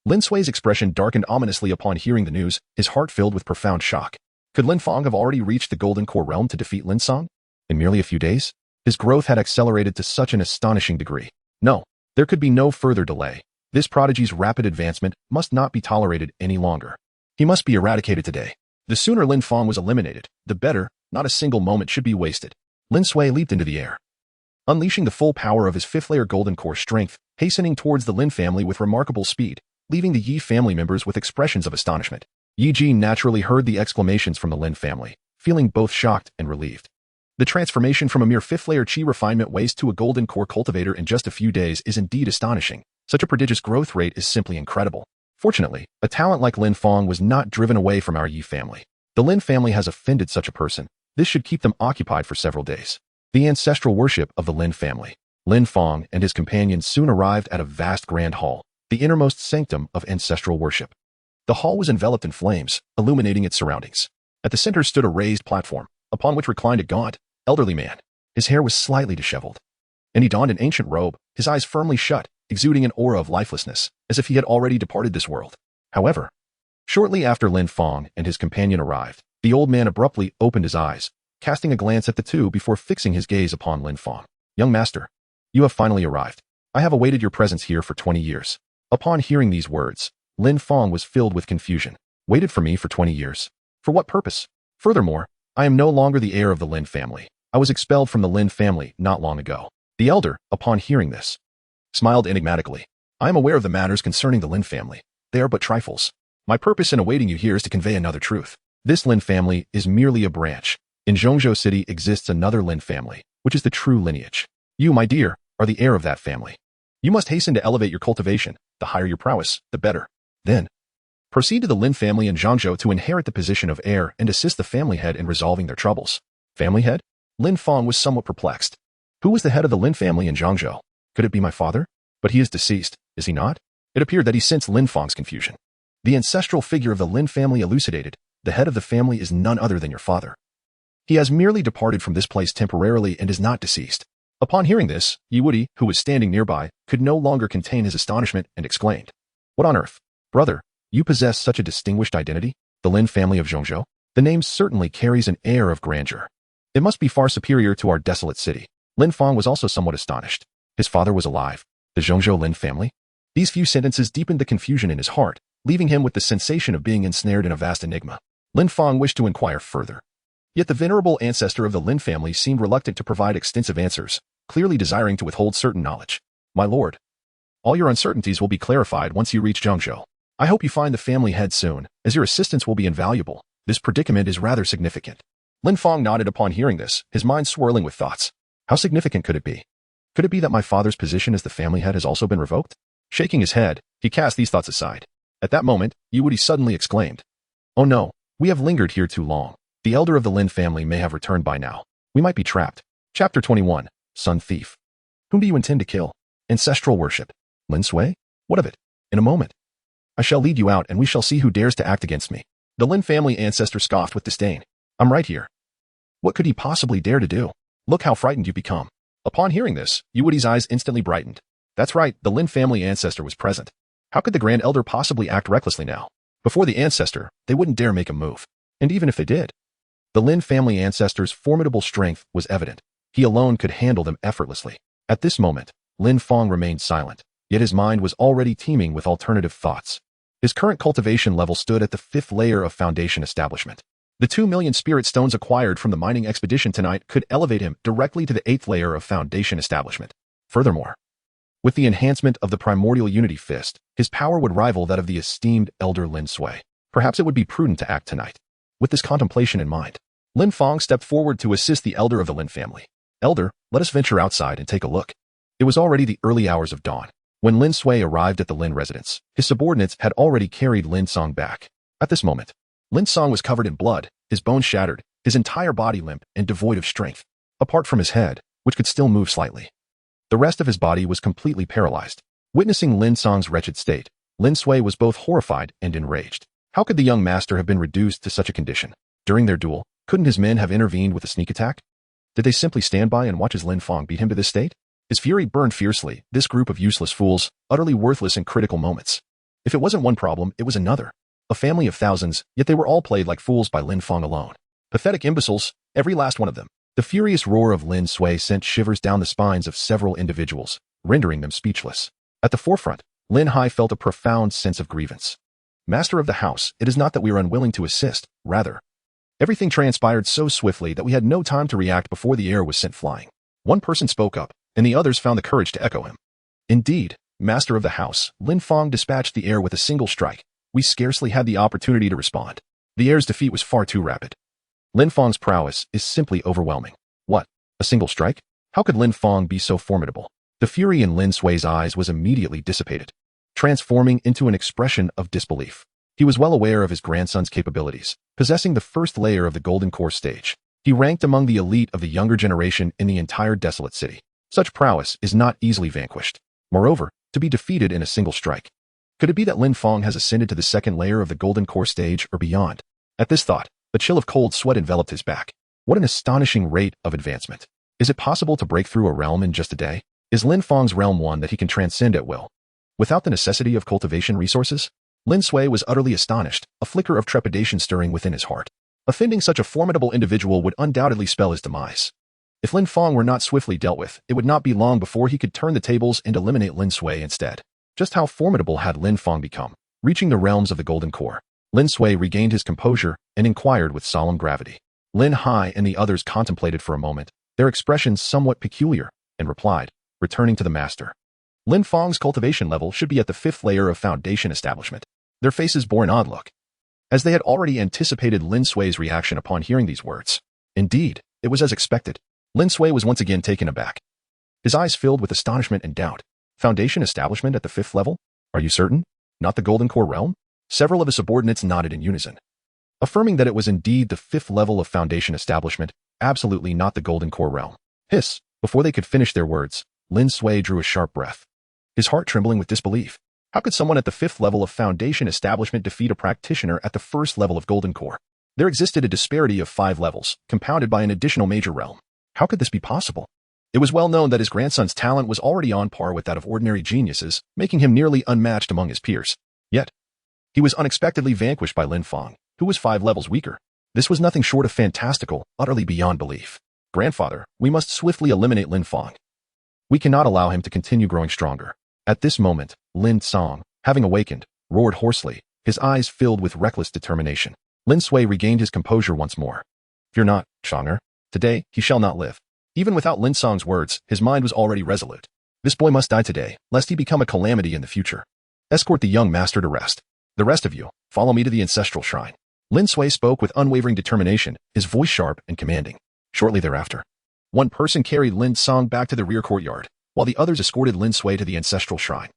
Lin Sui's expression darkened ominously upon hearing the news, his heart filled with profound shock. Could Lin Fang have already reached the Golden Core realm to defeat Lin Song? In merely a few days? His growth had accelerated to such an astonishing degree. No, there could be no further delay. This prodigy's rapid advancement must not be tolerated any longer. He must be eradicated today. The sooner Lin Fang was eliminated, the better. Not a single moment should be wasted. Lin Sui leaped into the air, unleashing the full power of his 5th-layer Golden Core strength, hastening towards the Lin family with remarkable speed, leaving the Yi family members with expressions of astonishment. Yi Ji naturally heard the exclamations from the Lin family, feeling both shocked and relieved. The transformation from a mere 5th-layer Qi refinement waste to a Golden Core cultivator in just a few days is indeed astonishing. Such a prodigious growth rate is simply incredible. Fortunately, a talent like Lin Fang was not driven away from our Yi family. The Lin family has offended such a person. This should keep them occupied for several days. The ancestral worship of the Lin family. Lin Fang and his companions soon arrived at a vast grand hall, the innermost sanctum of ancestral worship. The hall was enveloped in flames, illuminating its surroundings. At the center stood a raised platform, upon which reclined a gaunt, elderly man. His hair was slightly disheveled, and he donned an ancient robe, his eyes firmly shut, exuding an aura of lifelessness, as if he had already departed this world. However, shortly after Lin Fang and his companion arrived, the old man abruptly opened his eyes, casting a glance at the two before fixing his gaze upon Lin Fang. "Young master, you have finally arrived. I have awaited your presence here for 20 years. Upon hearing these words, Lin Fang was filled with confusion. Waited for me for 20 years? For what purpose? Furthermore, I am no longer the heir of the Lin family. I was expelled from the Lin family not long ago. The elder, upon hearing this, smiled enigmatically. I am aware of the matters concerning the Lin family. They are but trifles. My purpose in awaiting you here is to convey another truth. This Lin family is merely a branch. In Zhongzhou City exists another Lin family, which is the true lineage. You, my dear, are the heir of that family. You must hasten to elevate your cultivation. The higher your prowess, the better. Then, proceed to the Lin family in Zhongzhou to inherit the position of heir and assist the family head in resolving their troubles." Family head? Lin Fang was somewhat perplexed. Who was the head of the Lin family in Zhongzhou? Could it be my father? But he is deceased, is he not? It appeared that he sensed Lin Fang's confusion. The ancestral figure of the Lin family elucidated. The head of the family is none other than your father. He has merely departed from this place temporarily and is not deceased. Upon hearing this, Yiwudi, who was standing nearby, could no longer contain his astonishment and exclaimed, "What on earth? Brother, you possess such a distinguished identity? The Lin family of Zhongzhou? The name certainly carries an air of grandeur. It must be far superior to our desolate city." Lin Fang was also somewhat astonished. His father was alive. The Zhongzhou Lin family? These few sentences deepened the confusion in his heart, leaving him with the sensation of being ensnared in a vast enigma. Lin Fang wished to inquire further. Yet the venerable ancestor of the Lin family seemed reluctant to provide extensive answers, clearly desiring to withhold certain knowledge. "My lord, all your uncertainties will be clarified once you reach Zhongzhou. I hope you find the family head soon, as your assistance will be invaluable. This predicament is rather significant." Lin Fang nodded upon hearing this, his mind swirling with thoughts. How significant could it be? Could it be that my father's position as the family head has also been revoked? Shaking his head, he cast these thoughts aside. At that moment, Yiwudi suddenly exclaimed, "Oh no, we have lingered here too long. The elder of the Lin family may have returned by now. We might be trapped." Chapter 21, Son Thief. Whom do you intend to kill? Ancestral worship. Lin Sui? What of it? In a moment. I shall lead you out and we shall see who dares to act against me. The Lin family ancestor scoffed with disdain. I'm right here. What could he possibly dare to do? Look how frightened you become. Upon hearing this, Yiwudi's eyes instantly brightened. That's right, the Lin family ancestor was present. How could the grand elder possibly act recklessly now? Before the ancestor, they wouldn't dare make a move. And even if they did, the Lin family ancestor's formidable strength was evident. He alone could handle them effortlessly. At this moment, Lin Fang remained silent, yet his mind was already teeming with alternative thoughts. His current cultivation level stood at the 5th layer of foundation establishment. The 2 million spirit stones acquired from the mining expedition tonight could elevate him directly to the 8th layer of foundation establishment. Furthermore, with the enhancement of the primordial unity fist, his power would rival that of the esteemed elder Lin Sui. Perhaps it would be prudent to act tonight. With this contemplation in mind, Lin Fang stepped forward to assist the elder of the Lin family. "Elder, let us venture outside and take a look." It was already the early hours of dawn. When Lin Sui arrived at the Lin residence, his subordinates had already carried Lin Song back. At this moment, Lin Song was covered in blood, his bones shattered, his entire body limp and devoid of strength. Apart from his head, which could still move slightly, the rest of his body was completely paralyzed. Witnessing Lin Song's wretched state, Lin Sui was both horrified and enraged. How could the young master have been reduced to such a condition? During their duel, couldn't his men have intervened with a sneak attack? Did they simply stand by and watch as Lin Fang beat him to this state? His fury burned fiercely, this group of useless fools, utterly worthless in critical moments. If it wasn't one problem, it was another. A family of thousands, yet they were all played like fools by Lin Fang alone. Pathetic imbeciles, every last one of them. The furious roar of Lin Sui sent shivers down the spines of several individuals, rendering them speechless. At the forefront, Lin Hai felt a profound sense of grievance. Master of the house, it is not that we are unwilling to assist, rather. Everything transpired so swiftly that we had no time to react before the heir was sent flying. One person spoke up, and the others found the courage to echo him. Indeed, master of the house, Lin Fang dispatched the heir with a single strike. We scarcely had the opportunity to respond. The heir's defeat was far too rapid. Lin Fang's prowess is simply overwhelming. What? A single strike? How could Lin Fang be so formidable? The fury in Lin Sui's eyes was immediately dissipated, transforming into an expression of disbelief. He was well aware of his grandson's capabilities, possessing the first layer of the Golden Core stage. He ranked among the elite of the younger generation in the entire desolate city. Such prowess is not easily vanquished. Moreover, to be defeated in a single strike. Could it be that Lin Fang has ascended to the second layer of the Golden Core stage or beyond? At this thought, a chill of cold sweat enveloped his back. What an astonishing rate of advancement. Is it possible to break through a realm in just a day? Is Lin Fang's realm one that he can transcend at will, without the necessity of cultivation resources? Lin Sui was utterly astonished, a flicker of trepidation stirring within his heart. Offending such a formidable individual would undoubtedly spell his demise. If Lin Fang were not swiftly dealt with, it would not be long before he could turn the tables and eliminate Lin Sui instead. Just how formidable had Lin Fang become? Reaching the realms of the Golden Core, Lin Sui regained his composure and inquired with solemn gravity. Lin Hai and the others contemplated for a moment, their expressions somewhat peculiar, and replied, returning to the master. Lin Fang's cultivation level should be at the 5th layer of foundation establishment. Their faces bore an odd look, as they had already anticipated Lin Sui's reaction upon hearing these words. Indeed, it was as expected. Lin Sui was once again taken aback. His eyes filled with astonishment and doubt. Foundation establishment at the 5th level? Are you certain? Not the Golden Core realm? Several of his subordinates nodded in unison, affirming that it was indeed the 5th level of foundation establishment, absolutely not the Golden Core realm. Hiss! Before they could finish their words, Lin Sui drew a sharp breath, his heart trembling with disbelief. How could someone at the 5th level of foundation establishment defeat a practitioner at the 1st level of Golden Core? There existed a disparity of 5 levels, compounded by an additional major realm. How could this be possible? It was well known that his grandson's talent was already on par with that of ordinary geniuses, making him nearly unmatched among his peers. Yet, he was unexpectedly vanquished by Lin Fang, who was 5 levels weaker. This was nothing short of fantastical, utterly beyond belief. Grandfather, we must swiftly eliminate Lin Fang. We cannot allow him to continue growing stronger. At this moment, Lin Song, having awakened, roared hoarsely, his eyes filled with reckless determination. Lin Sui regained his composure once more. Fear not, Chang'er. Today, he shall not live. Even without Lin Song's words, his mind was already resolute. This boy must die today, lest he become a calamity in the future. Escort the young master to rest. The rest of you, follow me to the ancestral shrine. Lin Sui spoke with unwavering determination, his voice sharp and commanding. Shortly thereafter, one person carried Lin Song back to the rear courtyard, while the others escorted Lin Sui to the ancestral shrine.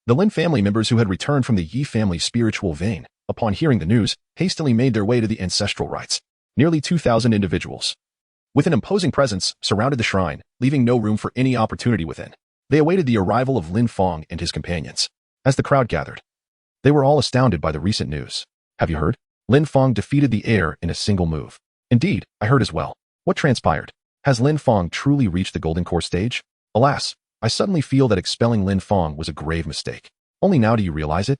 The Lin family members who had returned from the Yi family's spiritual vein, upon hearing the news, hastily made their way to the ancestral rites. Nearly 2,000 individuals, with an imposing presence, surrounded the shrine, leaving no room for any opportunity within. They awaited the arrival of Lin Fang and his companions. As the crowd gathered, they were all astounded by the recent news. Have you heard? Lin Fang defeated the heir in a single move. Indeed, I heard as well. What transpired? Has Lin Fang truly reached the Golden Core stage? Alas, I suddenly feel that expelling Lin Fang was a grave mistake. Only now do you realize it?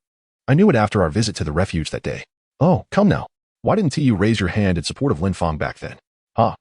I knew it after our visit to the refuge that day. Oh, come now. Why didn't you raise your hand in support of Lin Fang back then? Ha.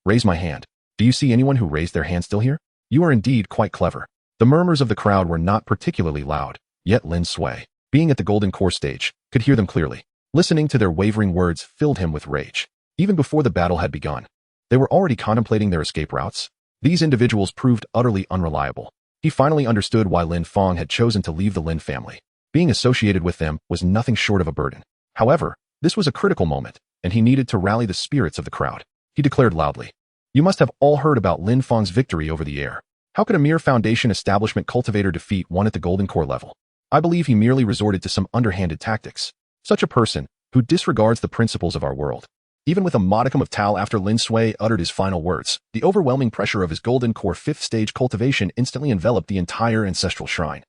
Raise my hand. Do you see anyone who raised their hand still here? You are indeed quite clever. The murmurs of the crowd were not particularly loud, yet Lin Sui, being at the Golden Core stage, could hear them clearly. Listening to their wavering words filled him with rage. Even before the battle had begun, they were already contemplating their escape routes. These individuals proved utterly unreliable. He finally understood why Lin Fang had chosen to leave the Lin family. Being associated with them was nothing short of a burden. However, this was a critical moment, and he needed to rally the spirits of the crowd. He declared loudly, "You must have all heard about Lin Fang's victory over the heir. How could a mere foundation establishment cultivator defeat one at the Golden Core level? I believe he merely resorted to some underhanded tactics. Such a person, who disregards the principles of our world." Even with a modicum of towel after Lin Sui uttered his final words, the overwhelming pressure of his Golden Core 5th stage cultivation instantly enveloped the entire ancestral shrine,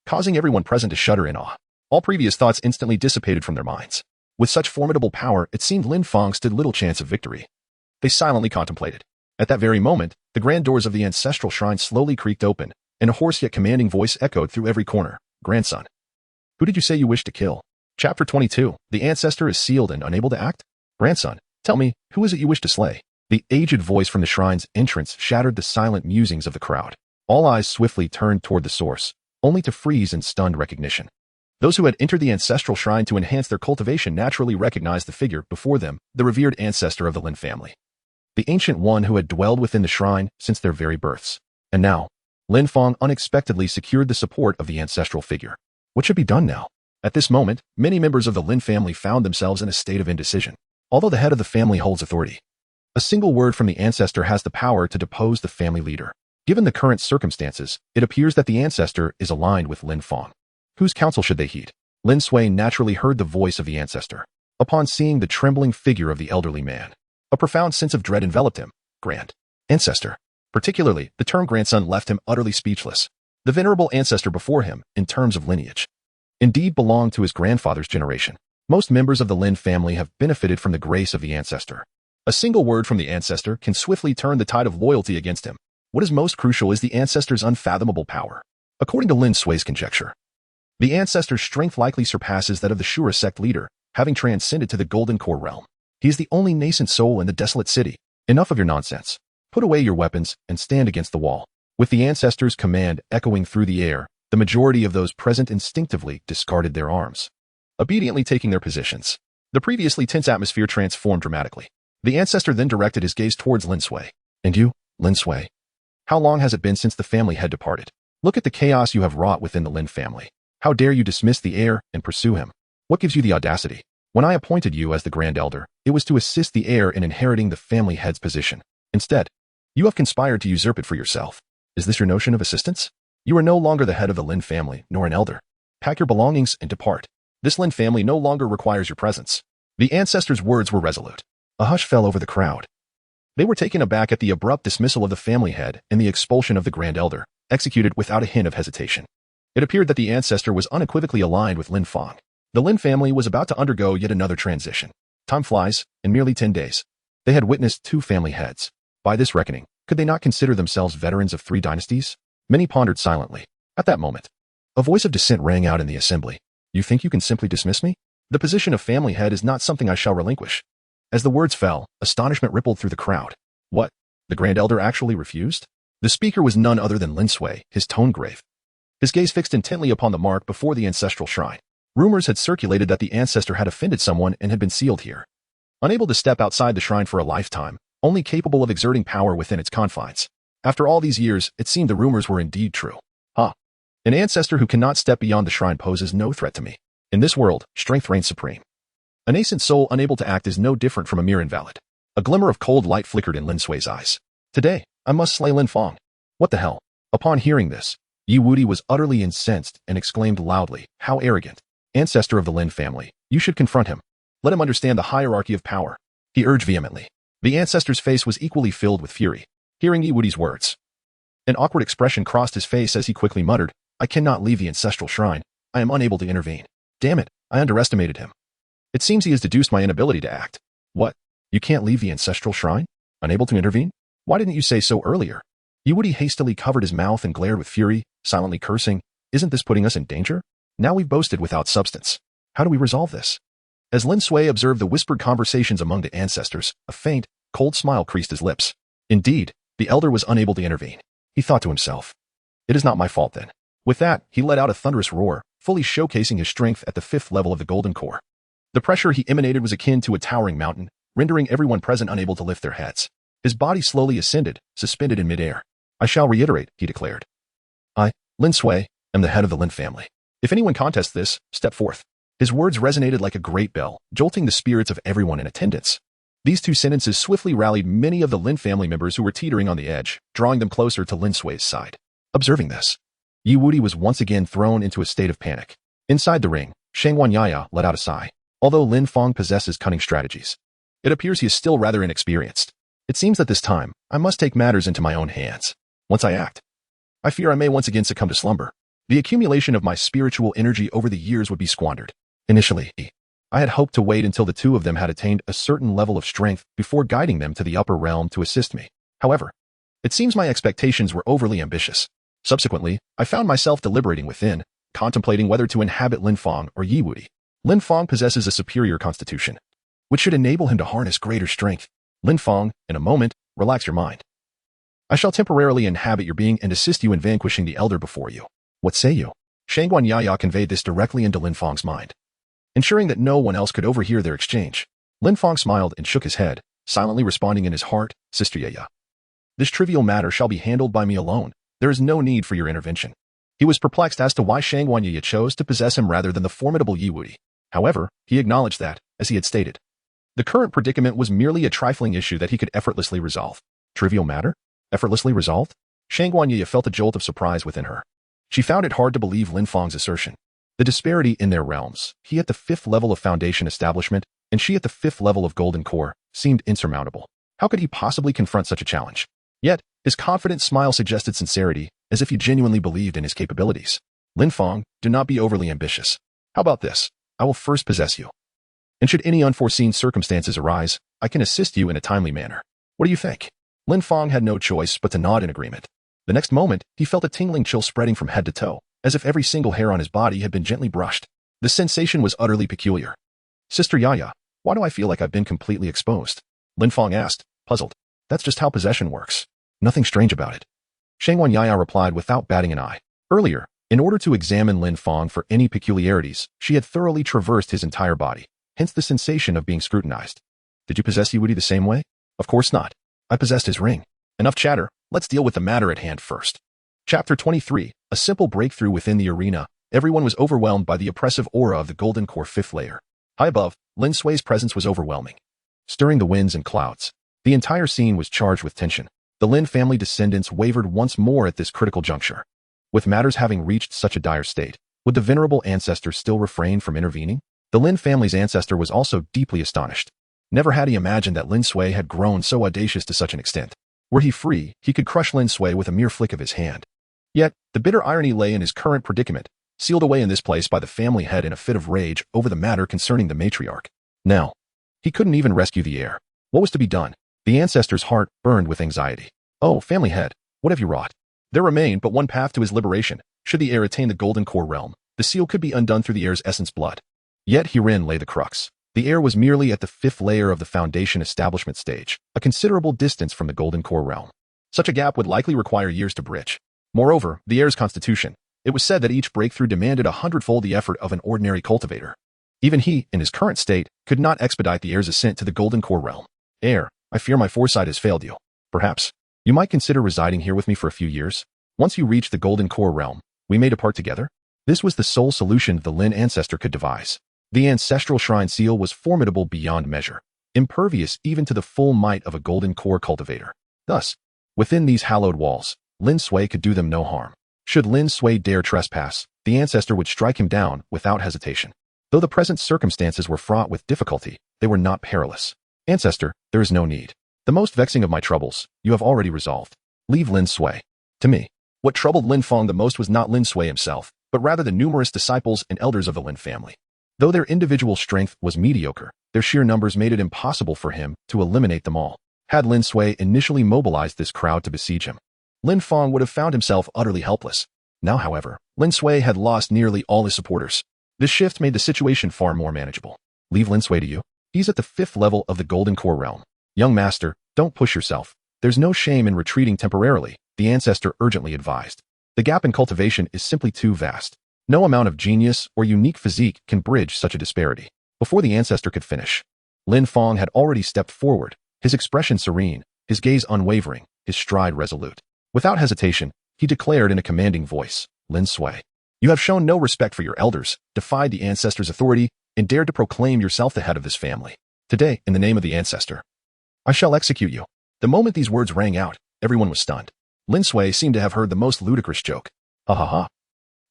causing everyone present to shudder in awe. All previous thoughts instantly dissipated from their minds. With such formidable power, it seemed Lin Fang stood little chance of victory. They silently contemplated. At that very moment, the grand doors of the ancestral shrine slowly creaked open, and a hoarse yet commanding voice echoed through every corner. "Grandson, who did you say you wished to kill?" Chapter 22. The ancestor is sealed and unable to act? "Grandson, tell me, who is it you wish to slay?" The aged voice from the shrine's entrance shattered the silent musings of the crowd. All eyes swiftly turned toward the source, only to freeze in stunned recognition. Those who had entered the ancestral shrine to enhance their cultivation naturally recognized the figure before them, the revered ancestor of the Lin family. The ancient one who had dwelled within the shrine since their very births. And now, Lin Fang unexpectedly secured the support of the ancestral figure. What should be done now? At this moment, many members of the Lin family found themselves in a state of indecision. Although the head of the family holds authority, a single word from the ancestor has the power to depose the family leader. Given the current circumstances, it appears that the ancestor is aligned with Lin Fang. Whose counsel should they heed? Lin Sui naturally heard the voice of the ancestor. Upon seeing the trembling figure of the elderly man, a profound sense of dread enveloped him. Grand ancestor. Particularly, the term grandson left him utterly speechless. The venerable ancestor before him, in terms of lineage, indeed belonged to his grandfather's generation. Most members of the Lin family have benefited from the grace of the ancestor. A single word from the ancestor can swiftly turn the tide of loyalty against him. What is most crucial is the ancestor's unfathomable power. According to Lin Sui's conjecture, the ancestor's strength likely surpasses that of the Shura sect leader, having transcended to the Golden Core realm. He is the only nascent soul in the desolate city. Enough of your nonsense. Put away your weapons and stand against the wall. With the ancestor's command echoing through the air, the majority of those present instinctively discarded their arms, obediently taking their positions. The previously tense atmosphere transformed dramatically. The ancestor then directed his gaze towards Lin Sui. And you, Lin Sui? How long has it been since the family had departed? Look at the chaos you have wrought within the Lin family. How dare you dismiss the heir and pursue him? What gives you the audacity? When I appointed you as the Grand Elder, it was to assist the heir in inheriting the family head's position. Instead, you have conspired to usurp it for yourself. Is this your notion of assistance? You are no longer the head of the Lin family, nor an elder. Pack your belongings and depart. This Lin family no longer requires your presence. The ancestor's words were resolute. A hush fell over the crowd. They were taken aback at the abrupt dismissal of the family head and the expulsion of the Grand Elder, executed without a hint of hesitation. It appeared that the ancestor was unequivocally aligned with Lin Fang. The Lin family was about to undergo yet another transition. Time flies. In merely 10 days, they had witnessed 2 family heads. By this reckoning, could they not consider themselves veterans of 3 dynasties? Many pondered silently. At that moment, a voice of dissent rang out in the assembly. You think you can simply dismiss me? The position of family head is not something I shall relinquish. As the words fell, astonishment rippled through the crowd. What? The Grand Elder actually refused? The speaker was none other than Lin Sui, his tone grave, his gaze fixed intently upon the mark before the ancestral shrine. Rumors had circulated that the ancestor had offended someone and had been sealed here. Unable to step outside the shrine for a lifetime, only capable of exerting power within its confines. After all these years, it seemed the rumors were indeed true. An ancestor who cannot step beyond the shrine poses no threat to me. In this world, strength reigns supreme. A nascent soul unable to act is no different from a mere invalid. A glimmer of cold light flickered in Lin Sui's eyes. Today, I must slay Lin Fang. What the hell? Upon hearing this, Yi Wudi was utterly incensed and exclaimed loudly, how arrogant. Ancestor of the Lin family, you should confront him. Let him understand the hierarchy of power. He urged vehemently. The ancestor's face was equally filled with fury. Hearing Yi Wudi's words, an awkward expression crossed his face as he quickly muttered, I cannot leave the ancestral shrine. I am unable to intervene. Damn it, I underestimated him. It seems he has deduced my inability to act. What? You can't leave the ancestral shrine? Unable to intervene? Why didn't you say so earlier? Yi Wudi hastily covered his mouth and glared with fury, silently cursing. Isn't this putting us in danger? Now we've boasted without substance. How do we resolve this? As Lin Sui observed the whispered conversations among the ancestors, a faint, cold smile creased his lips. Indeed, the elder was unable to intervene. He thought to himself, it is not my fault then. With that, he let out a thunderous roar, fully showcasing his strength at the 5th level of the Golden Core. The pressure he emanated was akin to a towering mountain, rendering everyone present unable to lift their heads. His body slowly ascended, suspended in midair. I shall reiterate, he declared. I, Lin Sui, am the head of the Lin family. If anyone contests this, step forth. His words resonated like a great bell, jolting the spirits of everyone in attendance. These 2 sentences swiftly rallied many of the Lin family members who were teetering on the edge, drawing them closer to Lin Sui's side. Observing this, Yi Wudi was once again thrown into a state of panic. Inside the ring, Shangwan Yaya let out a sigh. Although Lin Fang possesses cunning strategies, it appears he is still rather inexperienced. It seems that this time, I must take matters into my own hands. Once I act, I fear I may once again succumb to slumber. The accumulation of my spiritual energy over the years would be squandered. Initially, I had hoped to wait until the 2 of them had attained a certain level of strength before guiding them to the upper realm to assist me. However, it seems my expectations were overly ambitious. Subsequently, I found myself deliberating within, contemplating whether to inhabit Lin Fang or Yi Wudi. Lin Fang possesses a superior constitution, which should enable him to harness greater strength. Lin Fang, in a moment, relax your mind. I shall temporarily inhabit your being and assist you in vanquishing the elder before you. What say you? Shangwan Yaya conveyed this directly into Lin Fang's mind, ensuring that no one else could overhear their exchange. Lin Fang smiled and shook his head, silently responding in his heart, Sister Yaya. This trivial matter shall be handled by me alone. There is no need for your intervention. He was perplexed as to why Shangwan Yaya chose to possess him rather than the formidable Yi Wudi. However, he acknowledged that, as he had stated, the current predicament was merely a trifling issue that he could effortlessly resolve. Trivial matter? Effortlessly resolved? Shangwan Yaya felt a jolt of surprise within her. She found it hard to believe Lin Fang's assertion. The disparity in their realms, he at the 5th level of foundation establishment, and she at the 5th level of golden core, seemed insurmountable. How could he possibly confront such a challenge? Yet, his confident smile suggested sincerity, as if he genuinely believed in his capabilities. Lin Fang, do not be overly ambitious. How about this? I will first possess you. And should any unforeseen circumstances arise, I can assist you in a timely manner. What do you think? Lin Fang had no choice but to nod in agreement. The next moment, he felt a tingling chill spreading from head to toe, as if every single hair on his body had been gently brushed. The sensation was utterly peculiar. Sister Yaya, why do I feel like I've been completely exposed? Lin Fang asked, puzzled. That's just how possession works. Nothing strange about it. Shangwan Yaya replied without batting an eye. Earlier, in order to examine Lin Fang for any peculiarities, she had thoroughly traversed his entire body, hence the sensation of being scrutinized. Did you possess Yuudi the same way? Of course not. I possessed his ring. Enough chatter, let's deal with the matter at hand first. Chapter 23, a simple breakthrough within the arena. Everyone was overwhelmed by the oppressive aura of the Golden Core 5th layer. High above, Lin Sui's presence was overwhelming, stirring the winds and clouds. The entire scene was charged with tension. The Lin family descendants wavered once more at this critical juncture. With matters having reached such a dire state, would the venerable ancestor still refrain from intervening? The Lin family's ancestor was also deeply astonished. Never had he imagined that Lin Sui had grown so audacious to such an extent. Were he free, he could crush Lin Sui with a mere flick of his hand. Yet, the bitter irony lay in his current predicament, sealed away in this place by the family head in a fit of rage over the matter concerning the matriarch. Now, he couldn't even rescue the heir. What was to be done? The ancestor's heart burned with anxiety. Oh, family head, what have you wrought? There remained but one path to his liberation. Should the heir attain the Golden Core realm, the seal could be undone through the heir's essence blood. Yet herein lay the crux. The heir was merely at the 5th layer of the foundation establishment stage, a considerable distance from the Golden Core realm. Such a gap would likely require years to bridge. Moreover, the heir's constitution. It was said that each breakthrough demanded 100-fold the effort of an ordinary cultivator. Even he, in his current state, could not expedite the heir's ascent to the Golden Core realm. Heir, I fear my foresight has failed you. Perhaps, you might consider residing here with me for a few years. Once you reach the Golden Core realm, we may depart together. This was the sole solution the Lin ancestor could devise. The ancestral shrine seal was formidable beyond measure, impervious even to the full might of a Golden Core cultivator. Thus, within these hallowed walls, Lin Sui could do them no harm. Should Lin Sui dare trespass, the ancestor would strike him down without hesitation. Though the present circumstances were fraught with difficulty, they were not perilous. Ancestor, there is no need. The most vexing of my troubles, you have already resolved. Leave Lin Sui to me. What troubled Lin Fang the most was not Lin Sui himself, but rather the numerous disciples and elders of the Lin family. Though their individual strength was mediocre, their sheer numbers made it impossible for him to eliminate them all. Had Lin Sui initially mobilized this crowd to besiege him, Lin Fang would have found himself utterly helpless. Now, however, Lin Sui had lost nearly all his supporters. This shift made the situation far more manageable. Leave Lin Sui to you. He's at the 5th level of the Golden Core realm. Young master, don't push yourself. There's no shame in retreating temporarily, the ancestor urgently advised. The gap in cultivation is simply too vast. No amount of genius or unique physique can bridge such a disparity. Before the ancestor could finish, Lin Fang had already stepped forward, his expression serene, his gaze unwavering, his stride resolute. Without hesitation, he declared in a commanding voice, Lin Sui, you have shown no respect for your elders, defied the ancestor's authority, and dared to proclaim yourself the head of this family. Today, in the name of the ancestor, I shall execute you. The moment these words rang out, everyone was stunned. Lin Sui seemed to have heard the most ludicrous joke. Ha ha ha.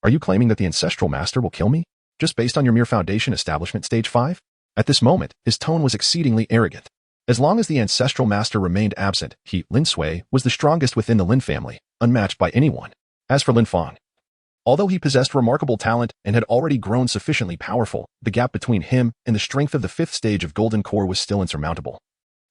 Are you claiming that the ancestral master will kill me, just based on your mere foundation establishment stage 5? At this moment, his tone was exceedingly arrogant. As long as the ancestral master remained absent, he, Lin Sui, was the strongest within the Lin family, unmatched by anyone. As for Lin Fang, although he possessed remarkable talent and had already grown sufficiently powerful, the gap between him and the strength of the 5th stage of Golden Core was still insurmountable.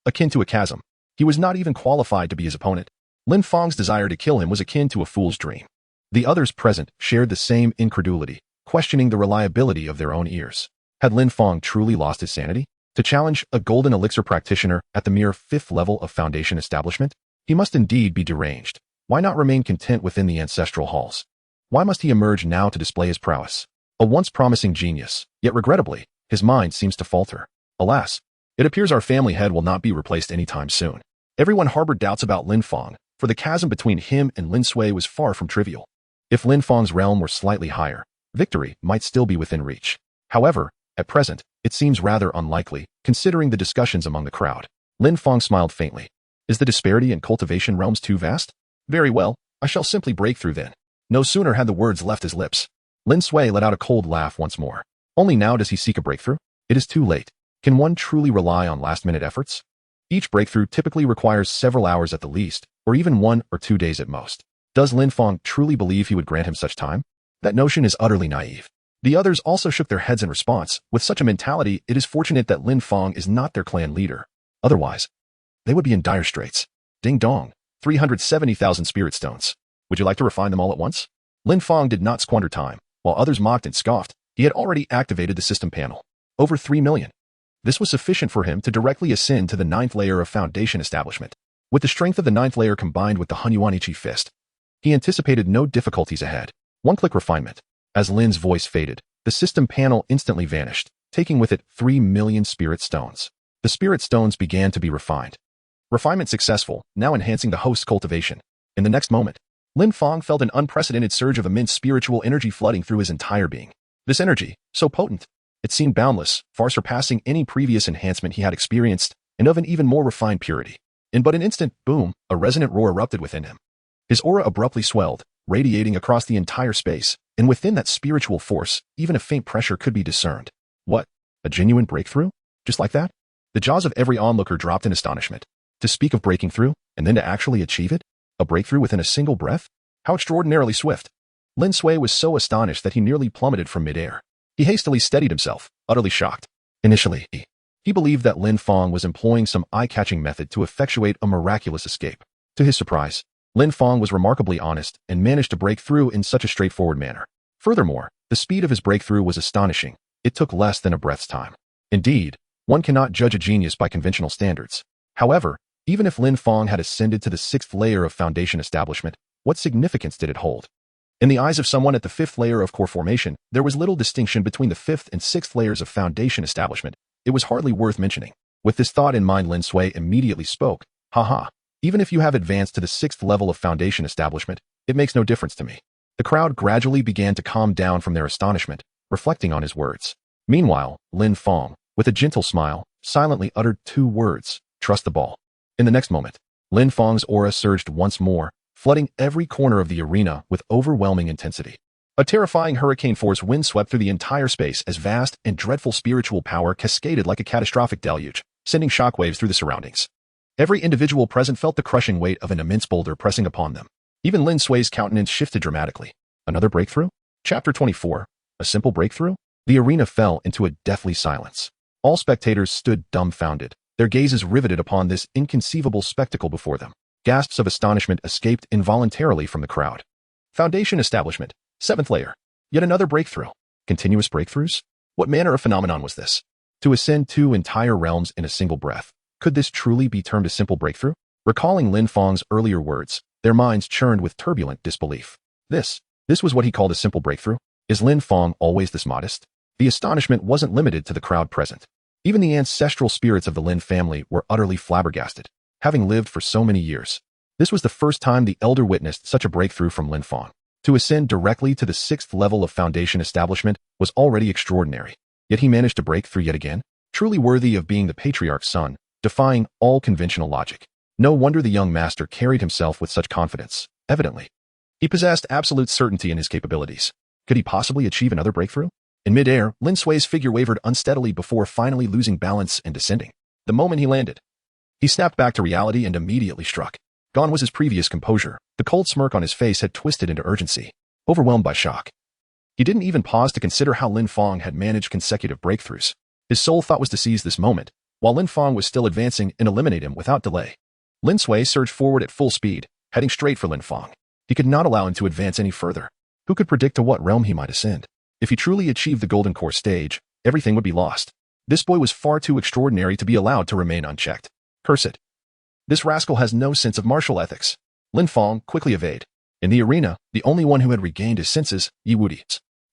Akin to a chasm, he was not even qualified to be his opponent. Lin Fang's desire to kill him was akin to a fool's dream. The others present shared the same incredulity, questioning the reliability of their own ears. Had Lin Fang truly lost his sanity? To challenge a golden elixir practitioner at the mere 5th level of foundation establishment? He must indeed be deranged. Why not remain content within the ancestral halls? Why must he emerge now to display his prowess? A once promising genius, yet regrettably, his mind seems to falter. Alas, it appears our family head will not be replaced anytime soon. Everyone harbored doubts about Lin Fang, for the chasm between him and Lin Sui was far from trivial. If Lin Fang's realm were slightly higher, victory might still be within reach. However, at present, it seems rather unlikely, considering the discussions among the crowd. Lin Fang smiled faintly. Is the disparity in cultivation realms too vast? Very well, I shall simply break through then. No sooner had the words left his lips, Lin Sui let out a cold laugh once more. Only now does he seek a breakthrough? It is too late. Can one truly rely on last-minute efforts? Each breakthrough typically requires several hours at the least, or even 1 or 2 days at most. Does Lin Fang truly believe he would grant him such time? That notion is utterly naive. The others also shook their heads in response. With such a mentality, it is fortunate that Lin Fang is not their clan leader. Otherwise, they would be in dire straits. Ding dong. 370,000 spirit stones. Would you like to refine them all at once? Lin Fang did not squander time. While others mocked and scoffed, he had already activated the system panel. Over 3 million. This was sufficient for him to directly ascend to the 9th layer of foundation establishment. With the strength of the 9th layer combined with the Hunyuanichi fist, he anticipated no difficulties ahead. One-click refinement. As Lin's voice faded, the system panel instantly vanished, taking with it 3 million spirit stones. The spirit stones began to be refined. Refinement successful, now enhancing the host's cultivation. In the next moment, Lin Fang felt an unprecedented surge of immense spiritual energy flooding through his entire being. This energy, so potent, it seemed boundless, far surpassing any previous enhancement he had experienced, and of an even more refined purity. In but an instant, boom, a resonant roar erupted within him. His aura abruptly swelled, radiating across the entire space, and within that spiritual force, even a faint pressure could be discerned. What? A genuine breakthrough? Just like that? The jaws of every onlooker dropped in astonishment. To speak of breaking through, and then to actually achieve it? A breakthrough within a single breath? How extraordinarily swift. Lin Sui was so astonished that he nearly plummeted from midair. He hastily steadied himself, utterly shocked. Initially, he believed that Lin Fang was employing some eye-catching method to effectuate a miraculous escape. To his surprise, Lin Fang was remarkably honest and managed to break through in such a straightforward manner. Furthermore, the speed of his breakthrough was astonishing. It took less than a breath's time. Indeed, one cannot judge a genius by conventional standards. However, even if Lin Fang had ascended to the 6th layer of foundation establishment, what significance did it hold? In the eyes of someone at the 5th layer of core formation, there was little distinction between the 5th and 6th layers of foundation establishment. It was hardly worth mentioning. With this thought in mind, Lin Sui immediately spoke. Haha, even if you have advanced to the 6th level of foundation establishment, it makes no difference to me. The crowd gradually began to calm down from their astonishment, reflecting on his words. Meanwhile, Lin Fang, with a gentle smile, silently uttered 2 words, trust the ball. In the next moment, Lin Fang's aura surged once more, flooding every corner of the arena with overwhelming intensity. A terrifying hurricane force wind swept through the entire space as vast and dreadful spiritual power cascaded like a catastrophic deluge, sending shockwaves through the surroundings. Every individual present felt the crushing weight of an immense boulder pressing upon them. Even Lin Sui's countenance shifted dramatically. Another breakthrough? Chapter 24. A simple breakthrough? The arena fell into a deathly silence. All spectators stood dumbfounded, their gazes riveted upon this inconceivable spectacle before them. Gasps of astonishment escaped involuntarily from the crowd. Foundation establishment, 7th layer. Yet another breakthrough. Continuous breakthroughs? What manner of phenomenon was this? To ascend 2 entire realms in a single breath. Could this truly be termed a simple breakthrough? Recalling Lin Fang's earlier words, their minds churned with turbulent disbelief. This was what he called a simple breakthrough? Is Lin Fang always this modest? The astonishment wasn't limited to the crowd present. Even the ancestral spirits of the Lin family were utterly flabbergasted, having lived for so many years. This was the first time the elder witnessed such a breakthrough from Lin Fang. To ascend directly to the 6th level of foundation establishment was already extraordinary. Yet he managed to break through yet again, truly worthy of being the patriarch's son, defying all conventional logic. No wonder the young master carried himself with such confidence. Evidently, he possessed absolute certainty in his capabilities. Could he possibly achieve another breakthrough? In midair, Lin Sui's figure wavered unsteadily before finally losing balance and descending. The moment he landed, he snapped back to reality and immediately struck. Gone was his previous composure. The cold smirk on his face had twisted into urgency. Overwhelmed by shock, he didn't even pause to consider how Lin Fang had managed consecutive breakthroughs. His sole thought was to seize this moment, while Lin Fang was still advancing, and eliminate him without delay. Lin Sui surged forward at full speed, heading straight for Lin Fang. He could not allow him to advance any further. Who could predict to what realm he might ascend? If he truly achieved the Golden Core stage, everything would be lost. This boy was far too extraordinary to be allowed to remain unchecked. Curse it. This rascal has no sense of martial ethics. Lin Fang quickly evaded. In the arena, the only one who had regained his senses, Yi Wudi,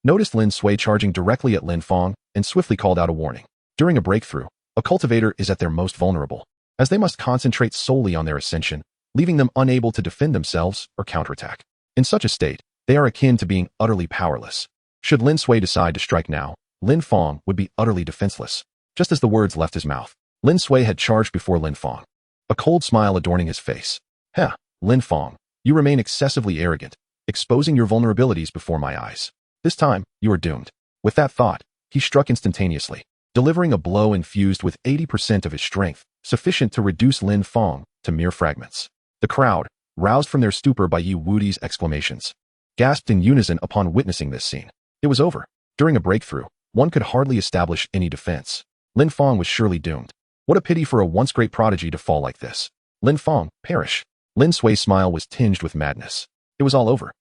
noticed Lin Sui charging directly at Lin Fang and swiftly called out a warning. During a breakthrough, a cultivator is at their most vulnerable, as they must concentrate solely on their ascension, leaving them unable to defend themselves or counterattack. In such a state, they are akin to being utterly powerless. Should Lin Sui decide to strike now, Lin Fang would be utterly defenseless. Just as the words left his mouth, Lin Sui had charged before Lin Fang, a cold smile adorning his face. Lin Fang, you remain excessively arrogant, exposing your vulnerabilities before my eyes. This time, you are doomed. With that thought, he struck instantaneously, delivering a blow infused with 80% of his strength, sufficient to reduce Lin Fang to mere fragments. The crowd, roused from their stupor by Yi Wudi's exclamations, gasped in unison upon witnessing this scene. It was over. During a breakthrough, one could hardly establish any defense. Lin Fang was surely doomed. What a pity for a once great prodigy to fall like this. Lin Fang, perish. Lin Sui's smile was tinged with madness. It was all over.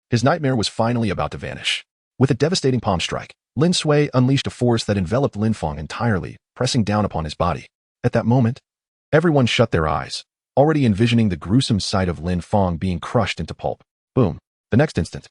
His nightmare was finally about to vanish. With a devastating palm strike, Lin Sui unleashed a force that enveloped Lin Fang entirely, pressing down upon his body. At that moment, everyone shut their eyes, already envisioning the gruesome sight of Lin Fang being crushed into pulp. Boom. The next instant,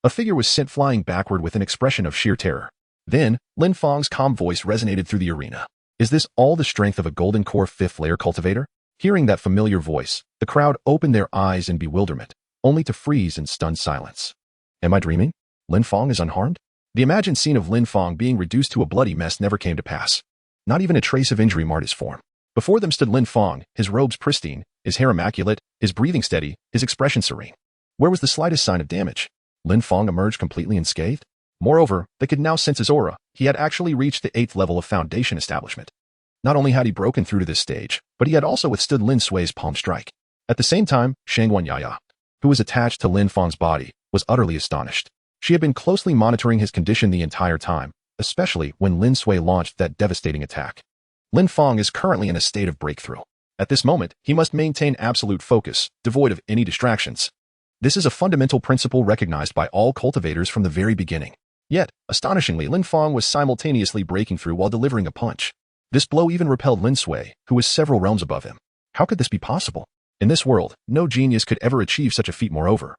a figure was sent flying backward with an expression of sheer terror. Then, Lin Fang's calm voice resonated through the arena. Is this all the strength of a golden core 5th layer cultivator? Hearing that familiar voice, the crowd opened their eyes in bewilderment, only to freeze in stunned silence. Am I dreaming? Lin Fang is unharmed? The imagined scene of Lin Fang being reduced to a bloody mess never came to pass. Not even a trace of injury marred his form. Before them stood Lin Fang, his robes pristine, his hair immaculate, his breathing steady, his expression serene. Where was the slightest sign of damage? Lin Fang emerged completely unscathed? Moreover, they could now sense his aura. He had actually reached the 8th level of foundation establishment. Not only had he broken through to this stage, but he had also withstood Lin Sui's palm strike. At the same time, Shangguan Yaya, who was attached to Lin Fang's body, was utterly astonished. She had been closely monitoring his condition the entire time, especially when Lin Sui launched that devastating attack. Lin Fang is currently in a state of breakthrough. At this moment, he must maintain absolute focus, devoid of any distractions. This is a fundamental principle recognized by all cultivators from the very beginning. Yet, astonishingly, Lin Fang was simultaneously breaking through while delivering a punch. This blow even repelled Lin Sui, who was several realms above him. How could this be possible? In this world, no genius could ever achieve such a feat. Moreover,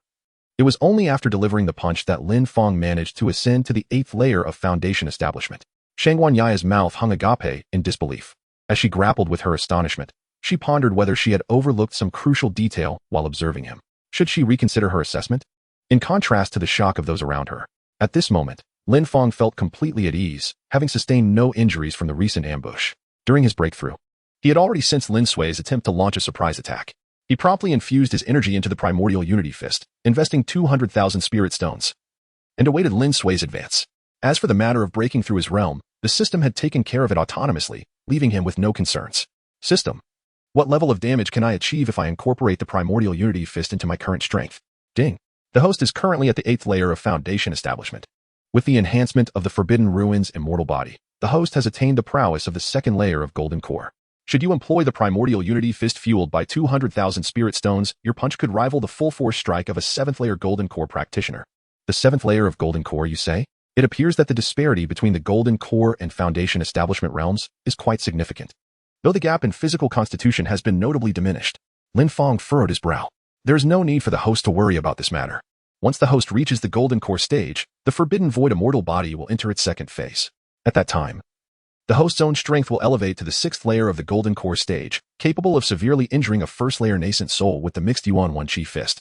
it was only after delivering the punch that Lin Fang managed to ascend to the 8th layer of foundation establishment. Shangguan Yaya's mouth hung agape in disbelief. As she grappled with her astonishment, she pondered whether she had overlooked some crucial detail while observing him. Should she reconsider her assessment? In contrast to the shock of those around her, at this moment, Lin Fang felt completely at ease, having sustained no injuries from the recent ambush. During his breakthrough, he had already sensed Lin Sui's attempt to launch a surprise attack. He promptly infused his energy into the primordial unity fist, investing 200,000 spirit stones, and awaited Lin Sui's advance. As for the matter of breaking through his realm, the system had taken care of it autonomously, leaving him with no concerns. System. What level of damage can I achieve if I incorporate the primordial unity fist into my current strength? Ding. The host is currently at the 8th layer of foundation establishment. With the enhancement of the Forbidden Ruins immortal body, the host has attained the prowess of the 2nd layer of golden core. Should you employ the primordial unity fist fueled by 200,000 spirit stones, your punch could rival the full force strike of a 7th layer golden core practitioner. The 7th layer of golden core, you say? It appears that the disparity between the golden core and foundation establishment realms is quite significant. Though the gap in physical constitution has been notably diminished, Lin Fang furrowed his brow. There is no need for the host to worry about this matter. Once the host reaches the golden core stage, the forbidden void immortal body will enter its 2nd phase. At that time, the host's own strength will elevate to the 6th layer of the golden core stage, capable of severely injuring a 1st layer nascent soul with the mixed Yuan-1 Chi fist,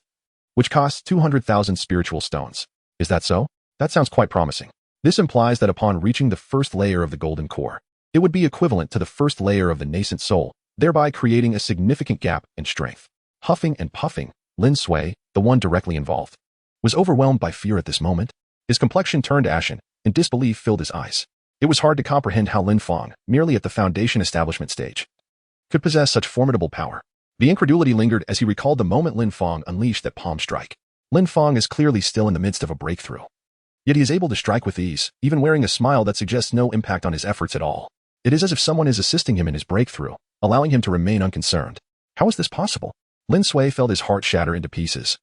which costs 200,000 spiritual stones. Is that so? That sounds quite promising. This implies that upon reaching the 1st layer of the golden core, it would be equivalent to the 1st layer of the nascent soul, thereby creating a significant gap in strength. Huffing and puffing, Lin Sui, the one directly involved, was overwhelmed by fear at this moment. His complexion turned ashen, and disbelief filled his eyes. It was hard to comprehend how Lin Fang, merely at the foundation establishment stage, could possess such formidable power. The incredulity lingered as he recalled the moment Lin Fang unleashed that palm strike. Lin Fang is clearly still in the midst of a breakthrough. Yet he is able to strike with ease, even wearing a smile that suggests no impact on his efforts at all. It is as if someone is assisting him in his breakthrough, allowing him to remain unconcerned. How is this possible? Lin Sui felt his heart shatter into pieces,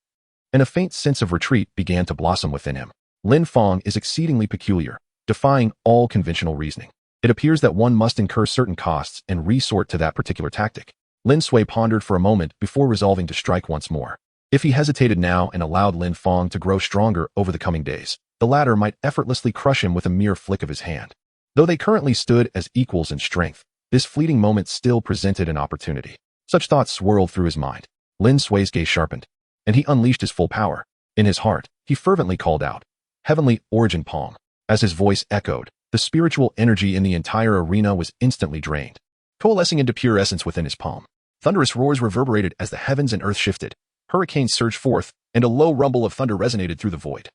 and a faint sense of retreat began to blossom within him. Lin Fang is exceedingly peculiar, defying all conventional reasoning. It appears that one must incur certain costs and resort to that particular tactic. Lin Sui pondered for a moment before resolving to strike once more. If he hesitated now and allowed Lin Fang to grow stronger over the coming days, the latter might effortlessly crush him with a mere flick of his hand. Though they currently stood as equals in strength, this fleeting moment still presented an opportunity. Such thoughts swirled through his mind. Lin Sui's gaze sharpened, and he unleashed his full power. In his heart, he fervently called out, "Heavenly Origin Palm." As his voice echoed, the spiritual energy in the entire arena was instantly drained, coalescing into pure essence within his palm. Thunderous roars reverberated as the heavens and earth shifted. Hurricanes surged forth, and a low rumble of thunder resonated through the void.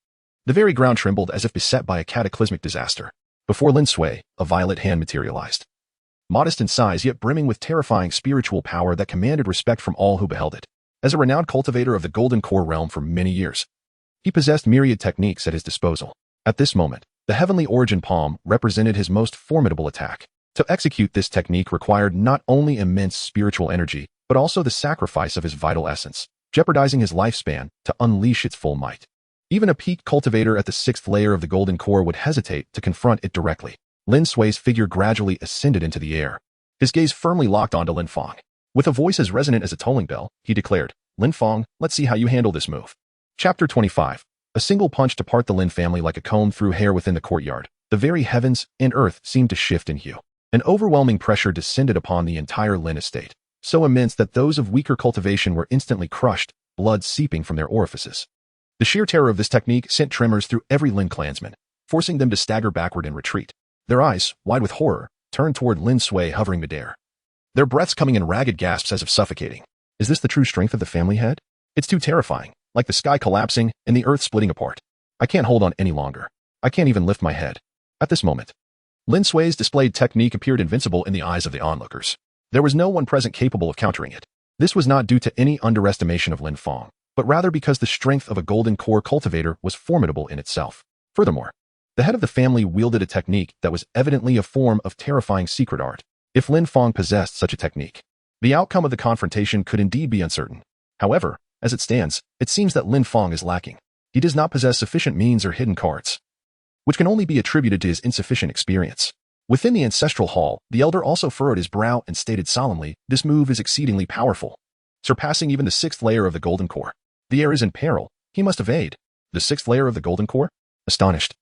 The very ground trembled as if beset by a cataclysmic disaster. Before Lin Sui, a violet hand materialized. Modest in size yet brimming with terrifying spiritual power that commanded respect from all who beheld it. As a renowned cultivator of the Golden Core realm for many years, he possessed myriad techniques at his disposal. At this moment, the heavenly origin palm represented his most formidable attack. To execute this technique required not only immense spiritual energy, but also the sacrifice of his vital essence, jeopardizing his lifespan to unleash its full might. Even a peak cultivator at the 6th layer of the Golden Core would hesitate to confront it directly. Lin Sui's figure gradually ascended into the air, his gaze firmly locked onto Lin Fang. With a voice as resonant as a tolling bell, he declared, "Lin Fang, let's see how you handle this move." Chapter 25. A single punch to part the Lin family like a comb through hair within the courtyard. The very heavens and earth seemed to shift in hue. An overwhelming pressure descended upon the entire Lin estate, so immense that those of weaker cultivation were instantly crushed, blood seeping from their orifices. The sheer terror of this technique sent tremors through every Lin clansman, forcing them to stagger backward in retreat. Their eyes, wide with horror, turned toward Lin Sui hovering midair, their breaths coming in ragged gasps as if suffocating. Is this the true strength of the family head? It's too terrifying, like the sky collapsing and the earth splitting apart. I can't hold on any longer. I can't even lift my head. At this moment, Lin Sui's displayed technique appeared invincible in the eyes of the onlookers. There was no one present capable of countering it. This was not due to any underestimation of Lin Fang, but rather because the strength of a Golden Core cultivator was formidable in itself. Furthermore, the head of the family wielded a technique that was evidently a form of terrifying secret art. If Lin Fang possessed such a technique, the outcome of the confrontation could indeed be uncertain. However, as it stands, it seems that Lin Fang is lacking. He does not possess sufficient means or hidden cards, which can only be attributed to his insufficient experience. Within the ancestral hall, the elder also furrowed his brow and stated solemnly, "This move is exceedingly powerful, surpassing even the 6th layer of the Golden Core. The heir is in peril. He must evade." The 6th layer of the Golden Core? Astonished,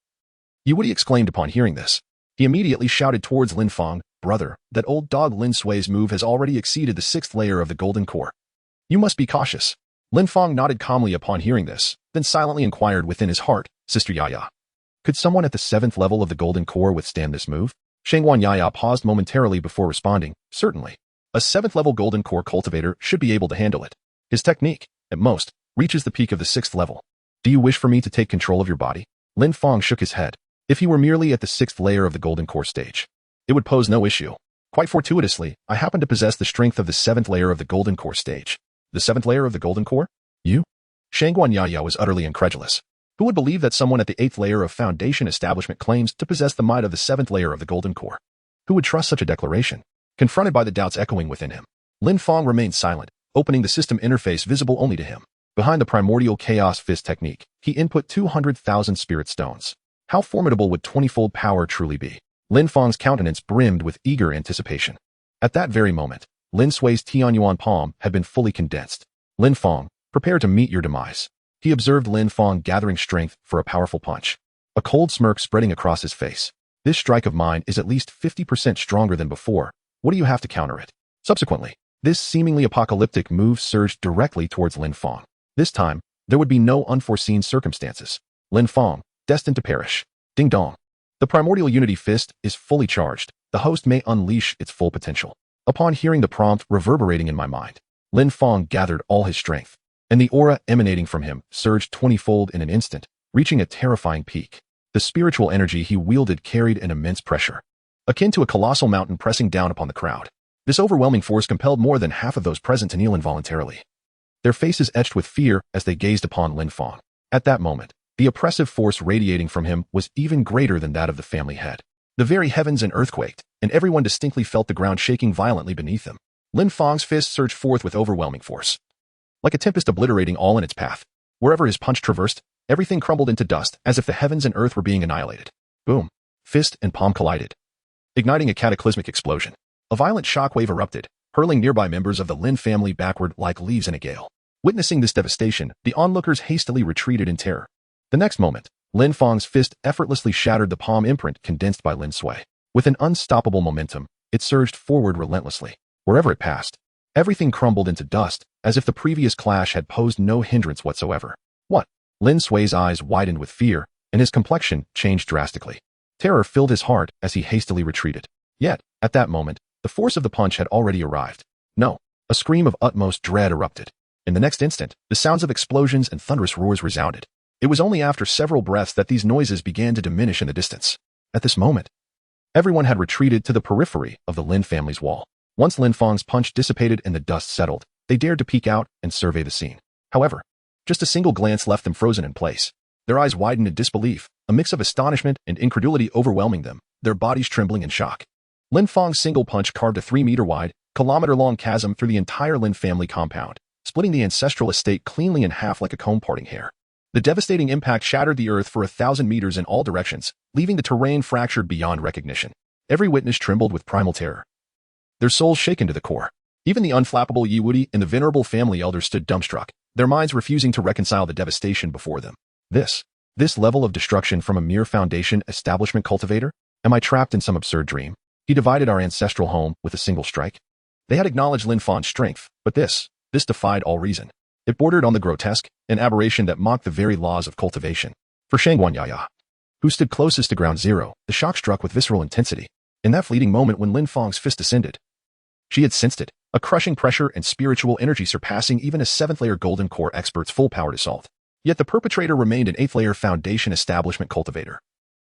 Yuwudi exclaimed upon hearing this. He immediately shouted towards Lin Fang, "Brother, that old dog Lin Sui's move has already exceeded the 6th layer of the Golden Core. You must be cautious." Lin Fang nodded calmly upon hearing this, then silently inquired within his heart, "Sister Yaya, could someone at the 7th level of the Golden Core withstand this move?" Shangguan Yaya paused momentarily before responding, "Certainly. A 7th level Golden Core cultivator should be able to handle it. His technique, at most, reaches the peak of the 6th level. Do you wish for me to take control of your body?" Lin Fang shook his head. If he were merely at the 6th layer of the Golden Core stage, it would pose no issue. Quite fortuitously, I happen to possess the strength of the 7th layer of the Golden Core stage. The 7th layer of the Golden Core? You? Shangguan Yaya was utterly incredulous. Who would believe that someone at the 8th layer of Foundation establishment claims to possess the might of the 7th layer of the Golden Core? Who would trust such a declaration? Confronted by the doubts echoing within him, Lin Fang remained silent, opening the system interface visible only to him. Behind the primordial chaos fist technique, he input 200,000 spirit stones. How formidable would 20-fold power truly be? Lin Fang's countenance brimmed with eager anticipation. At that very moment, Lin Sui's Tianyuan palm had been fully condensed. Lin Fang, prepare to meet your demise. He observed Lin Fang gathering strength for a powerful punch, a cold smirk spreading across his face. This strike of mine is at least 50% stronger than before. What do you have to counter it? Subsequently, this seemingly apocalyptic move surged directly towards Lin Fang. This time, there would be no unforeseen circumstances. Lin Fang, destined to perish. Ding dong. The primordial unity fist is fully charged. The host may unleash its full potential. Upon hearing the prompt reverberating in my mind, Lin Fang gathered all his strength, and the aura emanating from him surged 20-fold in an instant, reaching a terrifying peak. The spiritual energy he wielded carried an immense pressure, akin to a colossal mountain pressing down upon the crowd. This overwhelming force compelled more than half of those present to kneel involuntarily, their faces etched with fear as they gazed upon Lin Fang. At that moment, the oppressive force radiating from him was even greater than that of the family head. The very heavens and earth quaked, and everyone distinctly felt the ground shaking violently beneath them. Lin Fang's fist surged forth with overwhelming force, like a tempest obliterating all in its path. Wherever his punch traversed, everything crumbled into dust as if the heavens and earth were being annihilated. Boom. Fist and palm collided, igniting a cataclysmic explosion. A violent shockwave erupted, hurling nearby members of the Lin family backward like leaves in a gale. Witnessing this devastation, the onlookers hastily retreated in terror. The next moment, Lin Fang's fist effortlessly shattered the palm imprint condensed by Lin Sui. With an unstoppable momentum, it surged forward relentlessly. Wherever it passed, everything crumbled into dust, as if the previous clash had posed no hindrance whatsoever. What? Lin Sui's eyes widened with fear, and his complexion changed drastically. Terror filled his heart as he hastily retreated. Yet, at that moment, the force of the punch had already arrived. No, a scream of utmost dread erupted. In the next instant, the sounds of explosions and thunderous roars resounded. It was only after several breaths that these noises began to diminish in the distance. At this moment, everyone had retreated to the periphery of the Lin family's wall. Once Lin Fang's punch dissipated and the dust settled, they dared to peek out and survey the scene. However, just a single glance left them frozen in place. Their eyes widened in disbelief, a mix of astonishment and incredulity overwhelming them, their bodies trembling in shock. Lin Fang's single punch carved a 3-meter-wide, kilometer-long chasm through the entire Lin family compound, splitting the ancestral estate cleanly in half like a comb-parting hair. The devastating impact shattered the earth for 1,000 meters in all directions, leaving the terrain fractured beyond recognition. Every witness trembled with primal terror, their souls shaken to the core. Even the unflappable Yi Wudi and the venerable family elders stood dumbstruck, their minds refusing to reconcile the devastation before them. This level of destruction from a mere foundation establishment cultivator? Am I trapped in some absurd dream? He divided our ancestral home with a single strike. They had acknowledged Lin Fang's strength, but this defied all reason. It bordered on the grotesque, an aberration that mocked the very laws of cultivation. For Shangguan Yaya, who stood closest to ground zero, the shock struck with visceral intensity. In that fleeting moment when Lin Fang's fist descended, she had sensed it, a crushing pressure and spiritual energy surpassing even a 7th-layer golden core expert's full-powered assault. Yet the perpetrator remained an 8th-layer foundation establishment cultivator.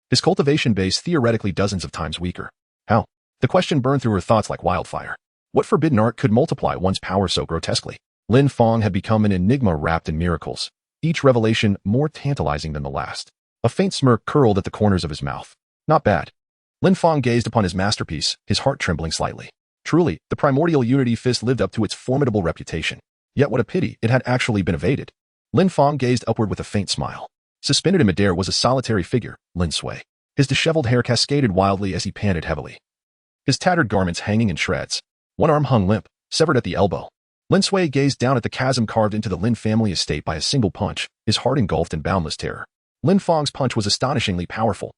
His cultivation base theoretically dozens of times weaker. How? The question burned through her thoughts like wildfire. What forbidden art could multiply one's power so grotesquely? Lin Fang had become an enigma wrapped in miracles, each revelation more tantalizing than the last. A faint smirk curled at the corners of his mouth. Not bad. Lin Fang gazed upon his masterpiece, his heart trembling slightly. Truly, the primordial unity fist lived up to its formidable reputation. Yet what a pity it had actually been evaded. Lin Fang gazed upward with a faint smile. Suspended in midair was a solitary figure, Lin Sui. His disheveled hair cascaded wildly as he panted heavily, his tattered garments hanging in shreds. One arm hung limp, severed at the elbow. Lin Sui gazed down at the chasm carved into the Lin family estate by a single punch, his heart engulfed in boundless terror. Lin Fang's punch was astonishingly powerful.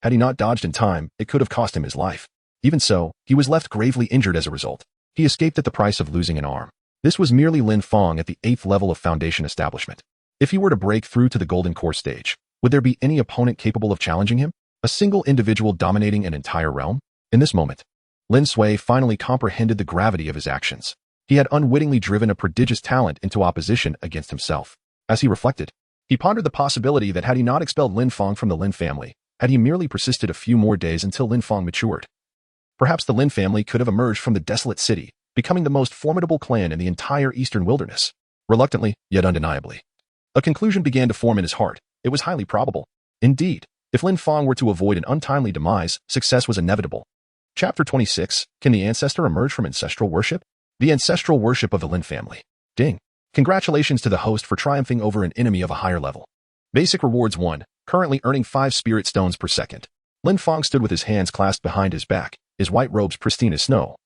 Had he not dodged in time, it could have cost him his life. Even so, he was left gravely injured as a result. He escaped at the price of losing an arm. This was merely Lin Fang at the 8th level of foundation establishment. If he were to break through to the golden core stage, would there be any opponent capable of challenging him? A single individual dominating an entire realm? In this moment, Lin Sui finally comprehended the gravity of his actions. He had unwittingly driven a prodigious talent into opposition against himself. As he reflected, he pondered the possibility that had he not expelled Lin Fang from the Lin family, had he merely persisted a few more days until Lin Fang matured, perhaps the Lin family could have emerged from the desolate city, becoming the most formidable clan in the entire eastern wilderness. Reluctantly, yet undeniably, a conclusion began to form in his heart. It was highly probable. Indeed, if Lin Fang were to avoid an untimely demise, success was inevitable. Chapter 26, Can the Ancestor Emerge from Ancestral Worship? The Ancestral Worship of the Lin Family. Ding. Congratulations to the host for triumphing over an enemy of a higher level. Basic rewards 1, currently earning 5 spirit stones per second. Lin Fang stood with his hands clasped behind his back, his white robes pristine as snow,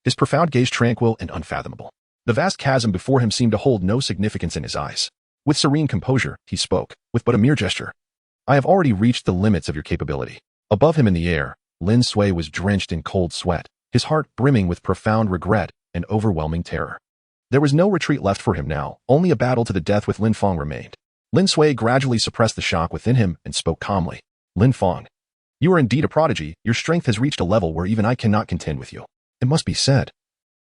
his profound gaze tranquil and unfathomable. The vast chasm before him seemed to hold no significance in his eyes. With serene composure, he spoke, with but a mere gesture. I have already reached the limits of your capability. Above him in the air, Lin Sui was drenched in cold sweat, his heart brimming with profound regret and overwhelming terror. There was no retreat left for him now, only a battle to the death with Lin Fang remained. Lin Sui gradually suppressed the shock within him and spoke calmly. Lin Fang, you are indeed a prodigy. Your strength has reached a level where even I cannot contend with you. It must be said,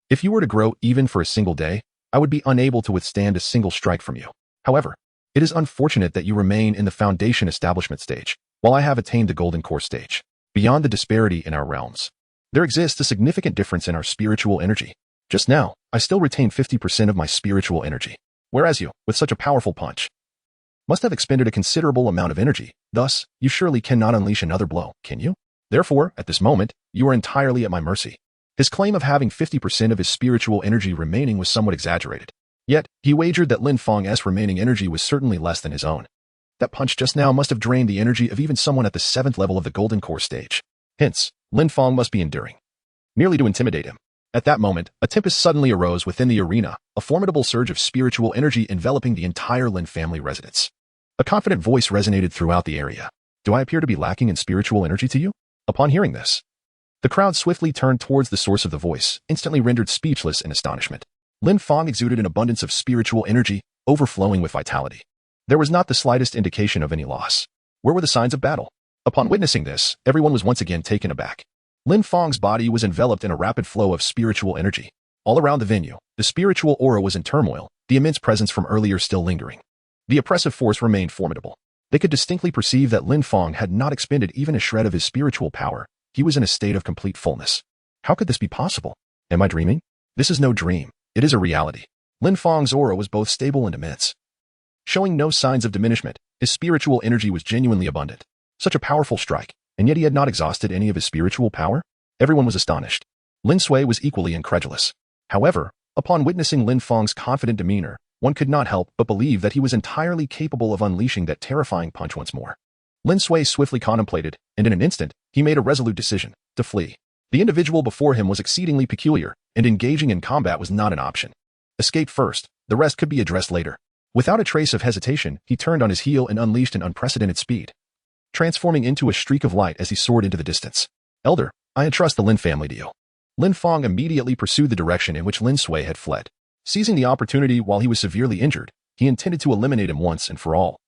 if you were to grow even for a single day, I would be unable to withstand a single strike from you. However, it is unfortunate that you remain in the foundation establishment stage, while I have attained the golden core stage. Beyond the disparity in our realms, there exists a significant difference in our spiritual energy. Just now, I still retain 50% of my spiritual energy, whereas you, with such a powerful punch, must have expended a considerable amount of energy. Thus, you surely cannot unleash another blow, can you? Therefore, at this moment, you are entirely at my mercy. His claim of having 50% of his spiritual energy remaining was somewhat exaggerated. Yet, he wagered that Lin Fang's remaining energy was certainly less than his own. That punch just now must have drained the energy of even someone at the 7th level of the golden core stage. Hence, Lin Fang must be enduring, merely to intimidate him. At that moment, a tempest suddenly arose within the arena, a formidable surge of spiritual energy enveloping the entire Lin family residence. A confident voice resonated throughout the area. Do I appear to be lacking in spiritual energy to you? Upon hearing this, the crowd swiftly turned towards the source of the voice, instantly rendered speechless in astonishment. Lin Fang exuded an abundance of spiritual energy, overflowing with vitality. There was not the slightest indication of any loss. Where were the signs of battle? Upon witnessing this, everyone was once again taken aback. Lin Fang's body was enveloped in a rapid flow of spiritual energy. All around the venue, the spiritual aura was in turmoil, the immense presence from earlier still lingering. The oppressive force remained formidable. They could distinctly perceive that Lin Fang had not expended even a shred of his spiritual power. He was in a state of complete fullness. How could this be possible? Am I dreaming? This is no dream. It is a reality. Lin Fang's aura was both stable and immense, showing no signs of diminishment. His spiritual energy was genuinely abundant. Such a powerful strike, and yet he had not exhausted any of his spiritual power? Everyone was astonished. Lin Sui was equally incredulous. However, upon witnessing Lin Fang's confident demeanor, one could not help but believe that he was entirely capable of unleashing that terrifying punch once more. Lin Sui swiftly contemplated, and in an instant, he made a resolute decision to flee. The individual before him was exceedingly peculiar, and engaging in combat was not an option. Escape first, the rest could be addressed later. Without a trace of hesitation, he turned on his heel and unleashed an unprecedented speed, transforming into a streak of light as he soared into the distance. Elder, I entrust the Lin family to you. Lin Fang immediately pursued the direction in which Lin Sui had fled. Seizing the opportunity while he was severely injured, he intended to eliminate him once and for all,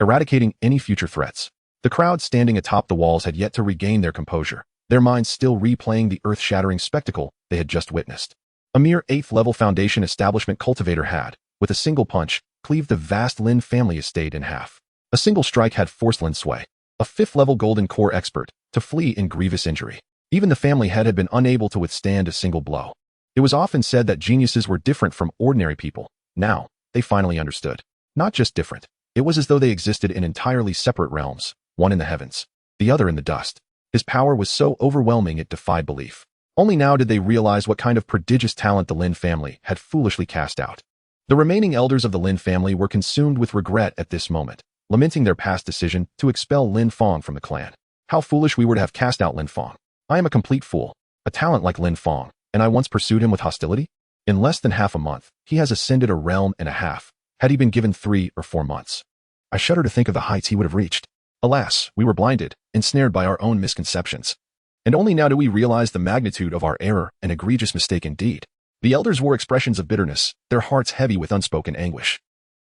eradicating any future threats. The crowd standing atop the walls had yet to regain their composure, their minds still replaying the earth-shattering spectacle they had just witnessed. A mere 8th-level foundation establishment cultivator had, with a single punch, cleaved the vast Lin family estate in half. A single strike had forced Lin Sui, a 5th-level golden core expert, to flee in grievous injury. Even the family head had been unable to withstand a single blow. It was often said that geniuses were different from ordinary people. Now, they finally understood. Not just different. It was as though they existed in entirely separate realms, one in the heavens, the other in the dust. His power was so overwhelming it defied belief. Only now did they realize what kind of prodigious talent the Lin family had foolishly cast out. The remaining elders of the Lin family were consumed with regret at this moment, lamenting their past decision to expel Lin Fang from the clan. How foolish we were to have cast out Lin Fang. I am a complete fool. A talent like Lin Fang, and I once pursued him with hostility? In less than half a month, he has ascended a realm and a half, had he been given 3 or 4 months. I shudder to think of the heights he would have reached. Alas, we were blinded, ensnared by our own misconceptions. And only now do we realize the magnitude of our error, an egregious mistake indeed. The elders wore expressions of bitterness, their hearts heavy with unspoken anguish.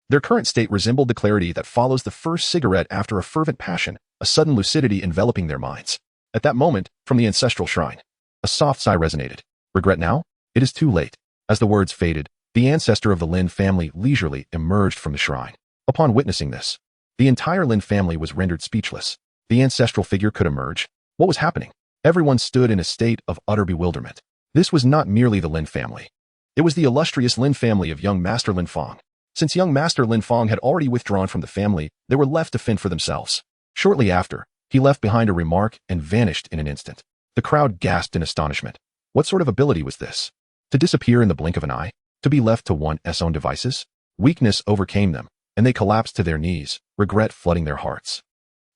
Their current state resembled the clarity that follows the first cigarette after a fervent passion, a sudden lucidity enveloping their minds. At that moment, from the ancestral shrine, a soft sigh resonated. Regret now? It is too late. As the words faded, the ancestor of the Lin family leisurely emerged from the shrine. Upon witnessing this, the entire Lin family was rendered speechless. The ancestral figure could emerge. What was happening? Everyone stood in a state of utter bewilderment. This was not merely the Lin family. It was the illustrious Lin family of young Master Lin Fang. Since young Master Lin Fang had already withdrawn from the family, they were left to fend for themselves. Shortly after, he left behind a remark and vanished in an instant. The crowd gasped in astonishment. What sort of ability was this? To disappear in the blink of an eye? To be left to one's own devices? Weakness overcame them, and they collapsed to their knees, regret flooding their hearts.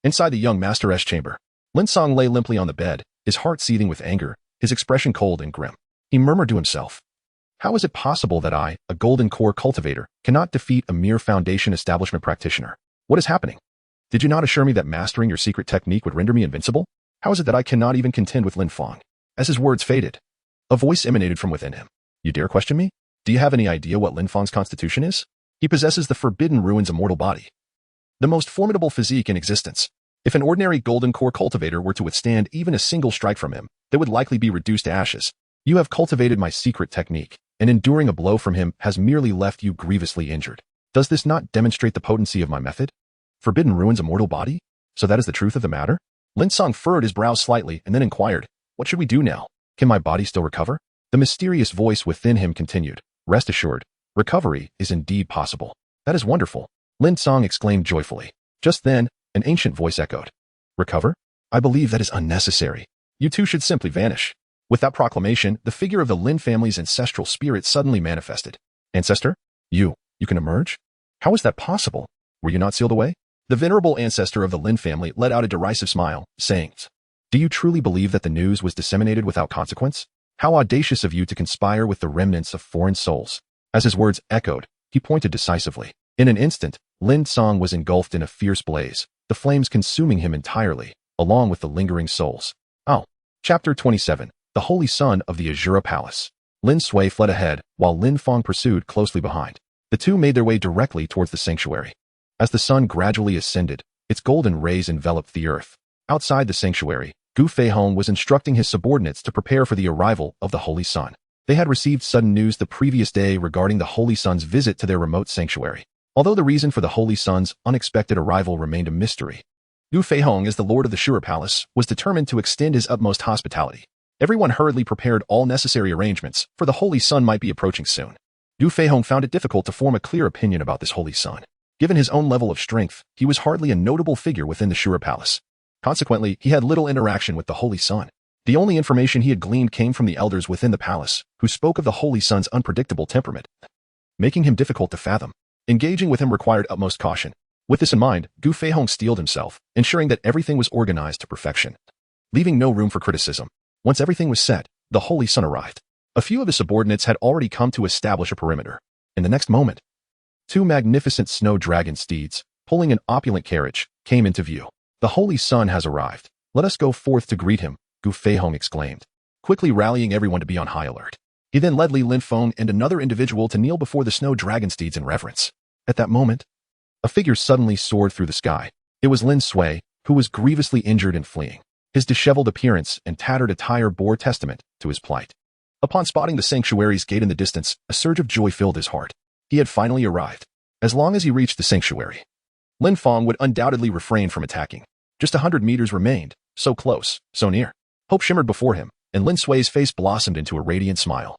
Inside the young master's chamber, Lin Song lay limply on the bed, his heart seething with anger, his expression cold and grim. He murmured to himself, "How is it possible that I, a golden core cultivator, cannot defeat a mere foundation establishment practitioner? What is happening? Did you not assure me that mastering your secret technique would render me invincible? How is it that I cannot even contend with Lin Fang?" As his words faded, a voice emanated from within him. "You dare question me? Do you have any idea what Lin Fang's constitution is? He possesses the Forbidden Ruins immortal body, the most formidable physique in existence. If an ordinary golden core cultivator were to withstand even a single strike from him, they would likely be reduced to ashes. You have cultivated my secret technique, and enduring a blow from him has merely left you grievously injured. Does this not demonstrate the potency of my method? Forbidden Ruins immortal body? So that is the truth of the matter?" Lin Song furrowed his brows slightly and then inquired, "What should we do now? Can my body still recover?" The mysterious voice within him continued, "Rest assured, recovery is indeed possible." "That is wonderful," Lin Song exclaimed joyfully. Just then, an ancient voice echoed, "Recover? I believe that is unnecessary. You two should simply vanish." With that proclamation, the figure of the Lin family's ancestral spirit suddenly manifested. "Ancestor? You can emerge? How is that possible? Were you not sealed away?" The venerable ancestor of the Lin family let out a derisive smile, saying, "Do you truly believe that the news was disseminated without consequence? How audacious of you to conspire with the remnants of foreign souls." As his words echoed, he pointed decisively. In an instant, Lin Song was engulfed in a fierce blaze, the flames consuming him entirely, along with the lingering souls. Chapter 27, The Holy Son of the Azura Palace. Lin Sui fled ahead, while Lin Fang pursued closely behind. The two made their way directly towards the sanctuary. As the sun gradually ascended, its golden rays enveloped the earth. Outside the sanctuary, Gu Feihong was instructing his subordinates to prepare for the arrival of the Holy Sun. They had received sudden news the previous day regarding the Holy Sun's visit to their remote sanctuary. Although the reason for the Holy Sun's unexpected arrival remained a mystery, Gu Feihong, as the lord of the Shura Palace, was determined to extend his utmost hospitality. Everyone hurriedly prepared all necessary arrangements, for the Holy Sun might be approaching soon. Gu Feihong found it difficult to form a clear opinion about this Holy Sun. Given his own level of strength, he was hardly a notable figure within the Shura Palace. Consequently, he had little interaction with the Holy Sun. The only information he had gleaned came from the elders within the palace, who spoke of the Holy Sun's unpredictable temperament, making him difficult to fathom. Engaging with him required utmost caution. With this in mind, Gu Feihong steeled himself, ensuring that everything was organized to perfection, leaving no room for criticism. Once everything was set, the Holy Sun arrived. A few of his subordinates had already come to establish a perimeter. In the next moment, two magnificent snow dragon steeds, pulling an opulent carriage, came into view. The Holy Sun has arrived. Let us go forth to greet him, Gu Feihong exclaimed, quickly rallying everyone to be on high alert. He then led Lin Fang and another individual to kneel before the snow dragon steeds in reverence. At that moment, a figure suddenly soared through the sky. It was Lin Sui, who was grievously injured and fleeing. His disheveled appearance and tattered attire bore testament to his plight. Upon spotting the sanctuary's gate in the distance, a surge of joy filled his heart. He had finally arrived. As long as he reached the sanctuary, Lin Fang would undoubtedly refrain from attacking. Just 100 meters remained, so close, so near. Hope shimmered before him, and Lin Sui's face blossomed into a radiant smile.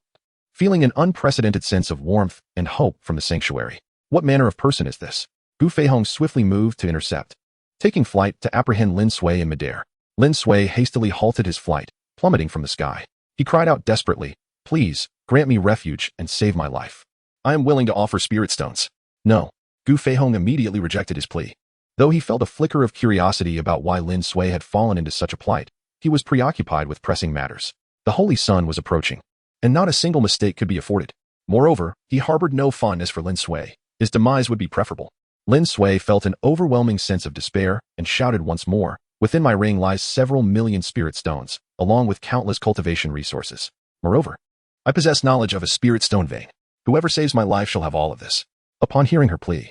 Feeling an unprecedented sense of warmth and hope from the sanctuary. What manner of person is this? Gu Feihong swiftly moved to intercept, taking flight to apprehend Lin Sui in midair. Lin Sui hastily halted his flight, plummeting from the sky. He cried out desperately, "Please, grant me refuge and save my life. I am willing to offer spirit stones." No. Gu Feihong immediately rejected his plea. Though he felt a flicker of curiosity about why Lin Sui had fallen into such a plight, he was preoccupied with pressing matters. The Holy Sun was approaching, and not a single mistake could be afforded. Moreover, he harbored no fondness for Lin Sui. His demise would be preferable. Lin Sui felt an overwhelming sense of despair and shouted once more, "Within my ring lies several million spirit stones, along with countless cultivation resources. Moreover, I possess knowledge of a spirit stone vein. Whoever saves my life shall have all of this." Upon hearing her plea,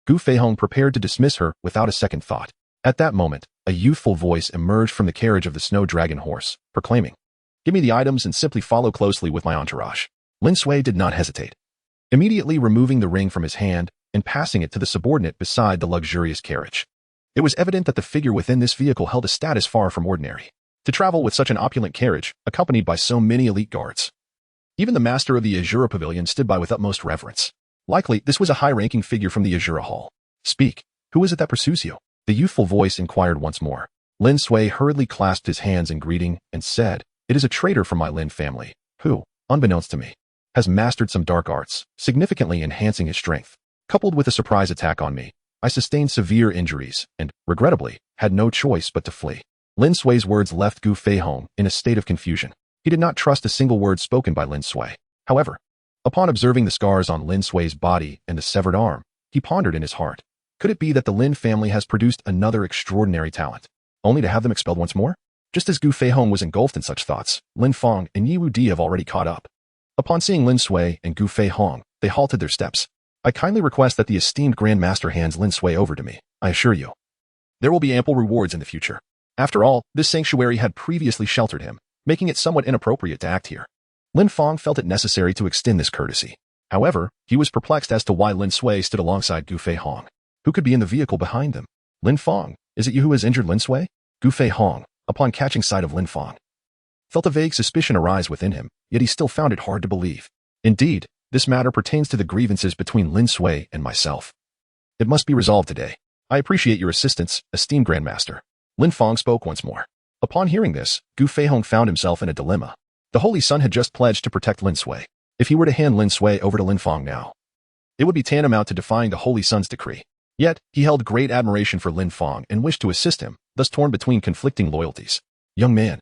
Gu Feihong prepared to dismiss her without a second thought. At that moment, a youthful voice emerged from the carriage of the snow dragon horse, proclaiming, "Give me the items and simply follow closely with my entourage." Lin Sui did not hesitate, immediately removing the ring from his hand and passing it to the subordinate beside the luxurious carriage. It was evident that the figure within this vehicle held a status far from ordinary. To travel with such an opulent carriage, accompanied by so many elite guards. Even the master of the Azura Pavilion stood by with utmost reverence. Likely, this was a high-ranking figure from the Azura Hall. "Speak, who is it that pursues you?" The youthful voice inquired once more. Lin Sui hurriedly clasped his hands in greeting and said, "It is a traitor from my Lin family, who, unbeknownst to me, has mastered some dark arts, significantly enhancing his strength. Coupled with a surprise attack on me, I sustained severe injuries and, regrettably, had no choice but to flee." Lin Sui's words left Gu Feihong in a state of confusion. He did not trust a single word spoken by Lin Sui. However, upon observing the scars on Lin Sui's body and the severed arm, he pondered in his heart, could it be that the Lin family has produced another extraordinary talent, only to have them expelled once more? Just as Gu Feihong was engulfed in such thoughts, Lin Fang and Yi Wudi have already caught up. Upon seeing Lin Sui and Gu Feihong, they halted their steps. "I kindly request that the esteemed Grand Master hands Lin Sui over to me. I assure you, there will be ample rewards in the future." After all, this sanctuary had previously sheltered him, making it somewhat inappropriate to act here. Lin Fang felt it necessary to extend this courtesy. However, he was perplexed as to why Lin Sui stood alongside Gu Feihong. Who could be in the vehicle behind them? "Lin Fang, is it you who has injured Lin Sui?" Gu Feihong, upon catching sight of Lin Fang, felt a vague suspicion arise within him, yet he still found it hard to believe. "Indeed, this matter pertains to the grievances between Lin Sui and myself. It must be resolved today. I appreciate your assistance, esteemed Grand Master." Lin Fang spoke once more. Upon hearing this, Gu Feihong found himself in a dilemma. The Holy Sun had just pledged to protect Lin Sui. If he were to hand Lin Sui over to Lin Fang now, it would be tantamount to defying the Holy Sun's decree. Yet, he held great admiration for Lin Fang and wished to assist him, thus torn between conflicting loyalties. "Young man,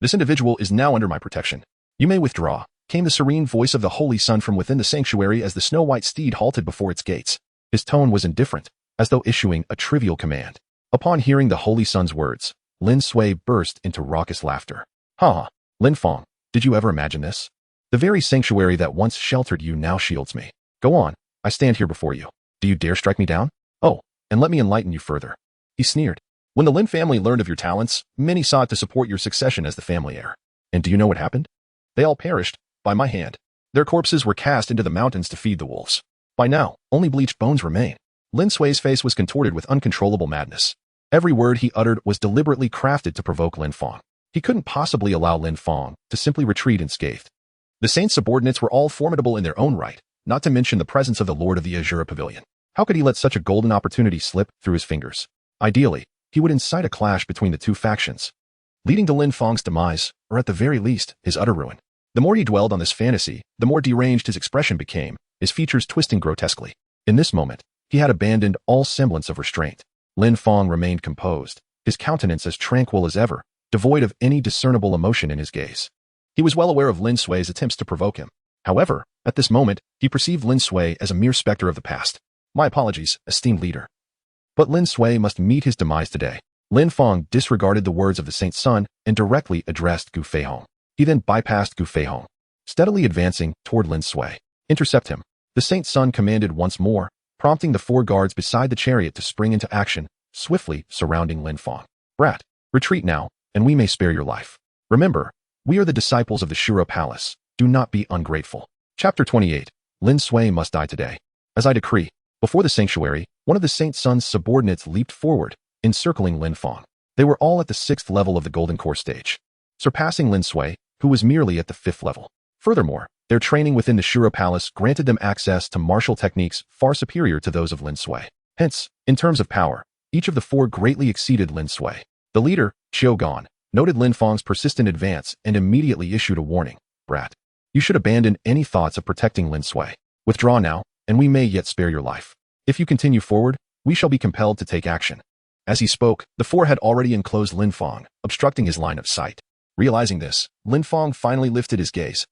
this individual is now under my protection. You may withdraw," came the serene voice of the Holy Sun from within the sanctuary as the snow-white steed halted before its gates. His tone was indifferent, as though issuing a trivial command. Upon hearing the Holy Sun's words, Lin Sui burst into raucous laughter. "Ha! Lin Fang, did you ever imagine this? The very sanctuary that once sheltered you now shields me. Go on, I stand here before you. Do you dare strike me down? Oh, and let me enlighten you further." He sneered. "When the Lin family learned of your talents, many sought to support your succession as the family heir. And do you know what happened? They all perished, by my hand. Their corpses were cast into the mountains to feed the wolves. By now, only bleached bones remain. Lin Sui's face was contorted with uncontrollable madness. Every word he uttered was deliberately crafted to provoke Lin Fang. He couldn't possibly allow Lin Fang to simply retreat unscathed. The saint's subordinates were all formidable in their own right, not to mention the presence of the Lord of the Azure Pavilion. How could he let such a golden opportunity slip through his fingers? Ideally, he would incite a clash between the two factions, leading to Lin Fang's demise, or at the very least, his utter ruin. The more he dwelled on this fantasy, the more deranged his expression became, his features twisting grotesquely. In this moment, he had abandoned all semblance of restraint. Lin Fang remained composed, his countenance as tranquil as ever, devoid of any discernible emotion in his gaze. He was well aware of Lin Sui's attempts to provoke him. However, at this moment, he perceived Lin Sui as a mere specter of the past. My apologies, esteemed leader. But Lin Sui must meet his demise today. Lin Fang disregarded the words of the saint's son and directly addressed Gu Feihong. He then bypassed Gu Feihong, steadily advancing toward Lin Sui. Intercept him. The saint's son commanded once more, prompting the 4 guards beside the chariot to spring into action, swiftly surrounding Lin Fang. Brat, retreat now, and we may spare your life. Remember, we are the disciples of the Shuro Palace. Do not be ungrateful. Chapter 28. Lin Sui must die today. As I decree. Before the sanctuary, one of the saint's son's subordinates leaped forward, encircling Lin Fang. They were all at the 6th level of the Golden Core stage, surpassing Lin Sui, who was merely at the 5th level. Furthermore, their training within the Shuro Palace granted them access to martial techniques far superior to those of Lin Sui. Hence, in terms of power, each of the 4 greatly exceeded Lin Sui. The leader, Qiu Gan, noted Lin Fang's persistent advance and immediately issued a warning. Brat, you should abandon any thoughts of protecting Lin Sui. Withdraw now, and we may yet spare your life. If you continue forward, we shall be compelled to take action. As he spoke, the 4 had already enclosed Lin Fang, obstructing his line of sight. Realizing this, Lin Fang finally lifted his gaze,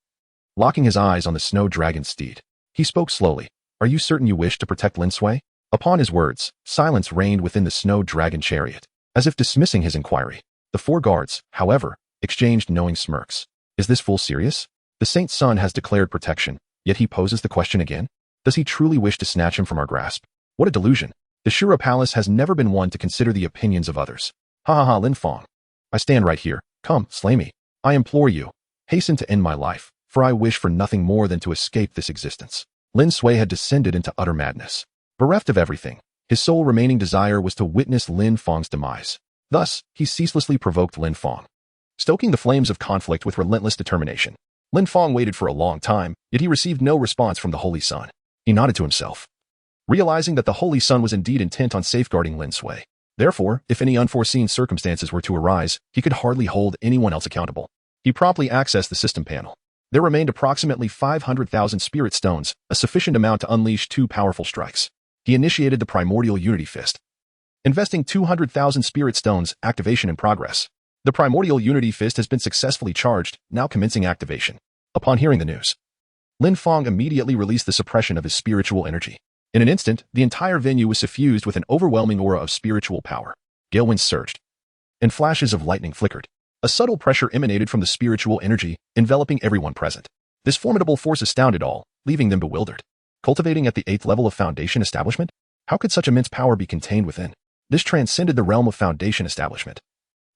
locking his eyes on the snow dragon steed. He spoke slowly. Are you certain you wish to protect Lin Sui? Upon his words, silence reigned within the snow dragon chariot. As if dismissing his inquiry, the 4 guards, however, exchanged knowing smirks. Is this fool serious? The saint's son has declared protection, yet he poses the question again? Does he truly wish to snatch him from our grasp? What a delusion. The Shuro Palace has never been one to consider the opinions of others. Ha ha ha, Lin Fang. I stand right here. Come, slay me. I implore you. Hasten to end my life, for I wish for nothing more than to escape this existence. Lin Sui had descended into utter madness. Bereft of everything, his sole remaining desire was to witness Lin Fang's demise. Thus, he ceaselessly provoked Lin Fang, stoking the flames of conflict with relentless determination. Lin Fang waited for a long time, yet he received no response from the Holy Sun. He nodded to himself, realizing that the Holy Sun was indeed intent on safeguarding Lin Sui. Therefore, if any unforeseen circumstances were to arise, he could hardly hold anyone else accountable. He promptly accessed the system panel. There remained approximately 500,000 spirit stones, a sufficient amount to unleash 2 powerful strikes. He initiated the Primordial Unity Fist, investing 200,000 spirit stones, activation in progress. The Primordial Unity Fist has been successfully charged, now commencing activation. Upon hearing the news, Lin Fang immediately released the suppression of his spiritual energy. In an instant, the entire venue was suffused with an overwhelming aura of spiritual power. Gale winds surged, and flashes of lightning flickered. A subtle pressure emanated from the spiritual energy, enveloping everyone present. This formidable force astounded all, leaving them bewildered. Cultivating at the 8th level of Foundation Establishment? How could such immense power be contained within? This transcended the realm of Foundation Establishment,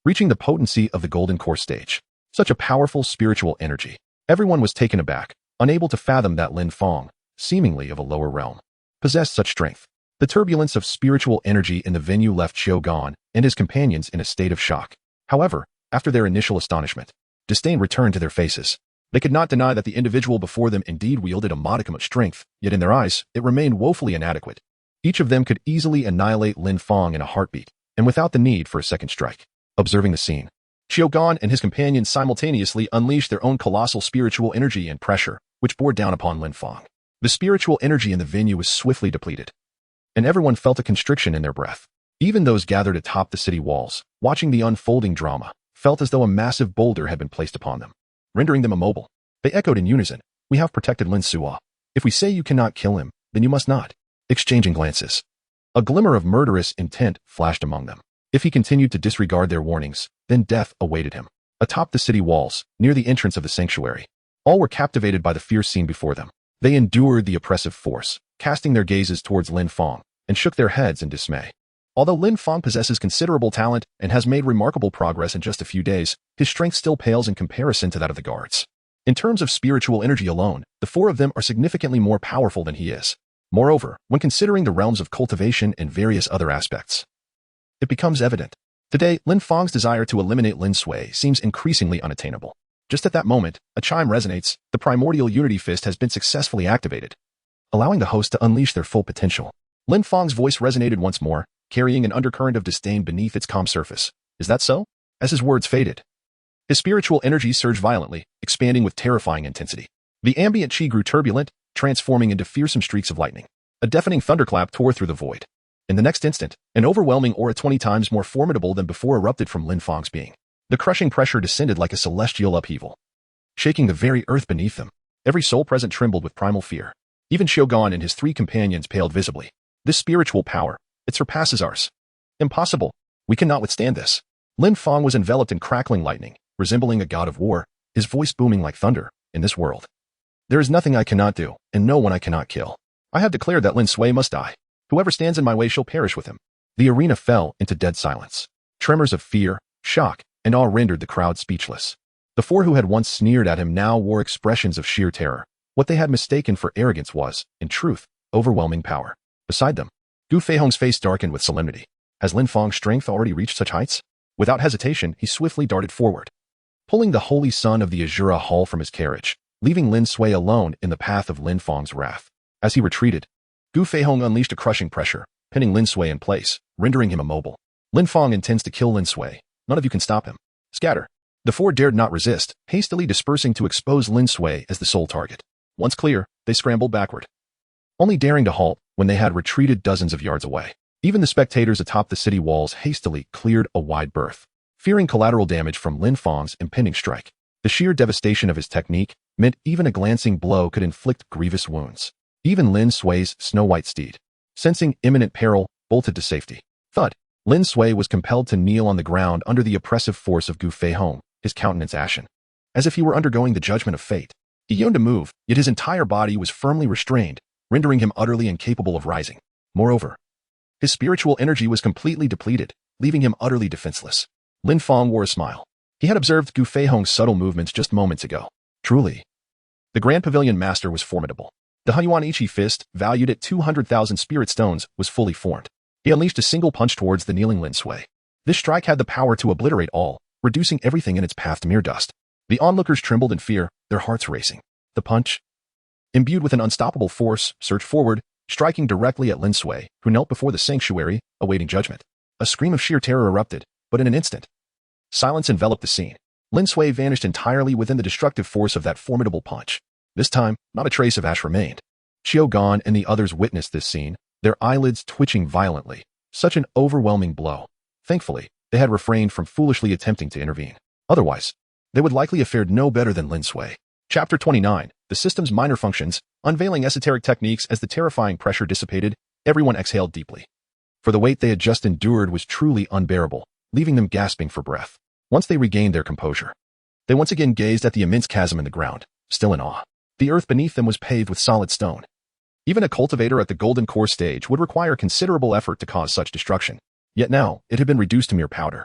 reaching the potency of the Golden Core stage. Such a powerful spiritual energy. Everyone was taken aback, unable to fathom that Lin Fang, seemingly of a lower realm, possessed such strength. The turbulence of spiritual energy in the venue left Qiu Gan and his companions in a state of shock. However, after their initial astonishment, disdain returned to their faces. They could not deny that the individual before them indeed wielded a modicum of strength, yet in their eyes, it remained woefully inadequate. Each of them could easily annihilate Lin Fang in a heartbeat, and without the need for a second strike. Observing the scene, Qiu Gan and his companions simultaneously unleashed their own colossal spiritual energy and pressure, which bore down upon Lin Fang. The spiritual energy in the venue was swiftly depleted, and everyone felt a constriction in their breath. Even those gathered atop the city walls, watching the unfolding drama, felt as though a massive boulder had been placed upon them, rendering them immobile. They echoed in unison, "We have protected Lin Sui. If we say you cannot kill him, then you must not." Exchanging glances, a glimmer of murderous intent flashed among them. If he continued to disregard their warnings, then death awaited him. Atop the city walls, near the entrance of the sanctuary, all were captivated by the fierce scene before them. They endured the oppressive force, casting their gazes towards Lin Fang, and shook their heads in dismay. Although Lin Fang possesses considerable talent and has made remarkable progress in just a few days, his strength still pales in comparison to that of the guards. In terms of spiritual energy alone, the 4 of them are significantly more powerful than he is. Moreover, when considering the realms of cultivation and various other aspects, it becomes evident. Today, Lin Fang's desire to eliminate Lin Sui seems increasingly unattainable. Just at that moment, a chime resonates. The primordial unity fist has been successfully activated, allowing the host to unleash their full potential. Lin Fang's voice resonated once more, carrying an undercurrent of disdain beneath its calm surface. Is that so? As his words faded, his spiritual energy surged violently, expanding with terrifying intensity. The ambient chi grew turbulent, transforming into fearsome streaks of lightning. A deafening thunderclap tore through the void. In the next instant, an overwhelming aura 20 times more formidable than before erupted from Lin Fang's being. The crushing pressure descended like a celestial upheaval, shaking the very earth beneath them. Every soul present trembled with primal fear. Even Shogun and his 3 companions paled visibly. This spiritual power, it surpasses ours. Impossible. We cannot withstand this. Lin Fang was enveloped in crackling lightning, resembling a god of war, his voice booming like thunder. In this world, there is nothing I cannot do, and no one I cannot kill. I have declared that Lin Sui must die. Whoever stands in my way shall perish with him. The arena fell into dead silence. Tremors of fear, shock, and awe rendered the crowd speechless. The 4 who had once sneered at him now wore expressions of sheer terror. What they had mistaken for arrogance was, in truth, overwhelming power. Beside them, Gu Feihong's face darkened with solemnity. Has Lin Fang's strength already reached such heights? Without hesitation, he swiftly darted forward, pulling the holy son of the Azura Hall from his carriage, leaving Lin Sui alone in the path of Lin Fang's wrath. As he retreated, Gu Feihong unleashed a crushing pressure, pinning Lin Sui in place, rendering him immobile. Lin Fang intends to kill Lin Sui. None of you can stop him. Scatter. The 4 dared not resist, hastily dispersing to expose Lin Sui as the sole target. Once clear, they scrambled backward, only daring to halt when they had retreated dozens of yards away. Even the spectators atop the city walls hastily cleared a wide berth, fearing collateral damage from Lin Fang's impending strike. The sheer devastation of his technique meant even a glancing blow could inflict grievous wounds. Even Lin Sui's snow-white steed, sensing imminent peril, bolted to safety. Thud. Lin Sui was compelled to kneel on the ground under the oppressive force of Gu Feihong, his countenance ashen, as if he were undergoing the judgment of fate. He yearned to move, yet his entire body was firmly restrained, rendering him utterly incapable of rising. Moreover, his spiritual energy was completely depleted, leaving him utterly defenseless. Lin Fang wore a smile. He had observed Gu Feihong's subtle movements just moments ago. Truly, the Grand Pavilion Master was formidable. The Hunyuan Ichi fist, valued at 200,000 spirit stones, was fully formed. He unleashed a single punch towards the kneeling Lin Sui. This strike had the power to obliterate all, reducing everything in its path to mere dust. The onlookers trembled in fear, their hearts racing. The punch, imbued with an unstoppable force, surged forward, striking directly at Lin Sui, who knelt before the sanctuary, awaiting judgment. A scream of sheer terror erupted, but in an instant, silence enveloped the scene. Lin Sui vanished entirely within the destructive force of that formidable punch. This time, not a trace of ash remained. Xiaogan and the others witnessed this scene, their eyelids twitching violently. Such an overwhelming blow. Thankfully, they had refrained from foolishly attempting to intervene. Otherwise, they would likely have fared no better than Lin Sui. Chapter 29. The system's minor functions. Unveiling esoteric techniques. As the terrifying pressure dissipated, everyone exhaled deeply. For the weight they had just endured was truly unbearable, leaving them gasping for breath. Once they regained their composure, they once again gazed at the immense chasm in the ground, still in awe. The earth beneath them was paved with solid stone. Even a cultivator at the golden core stage would require considerable effort to cause such destruction. Yet now, it had been reduced to mere powder.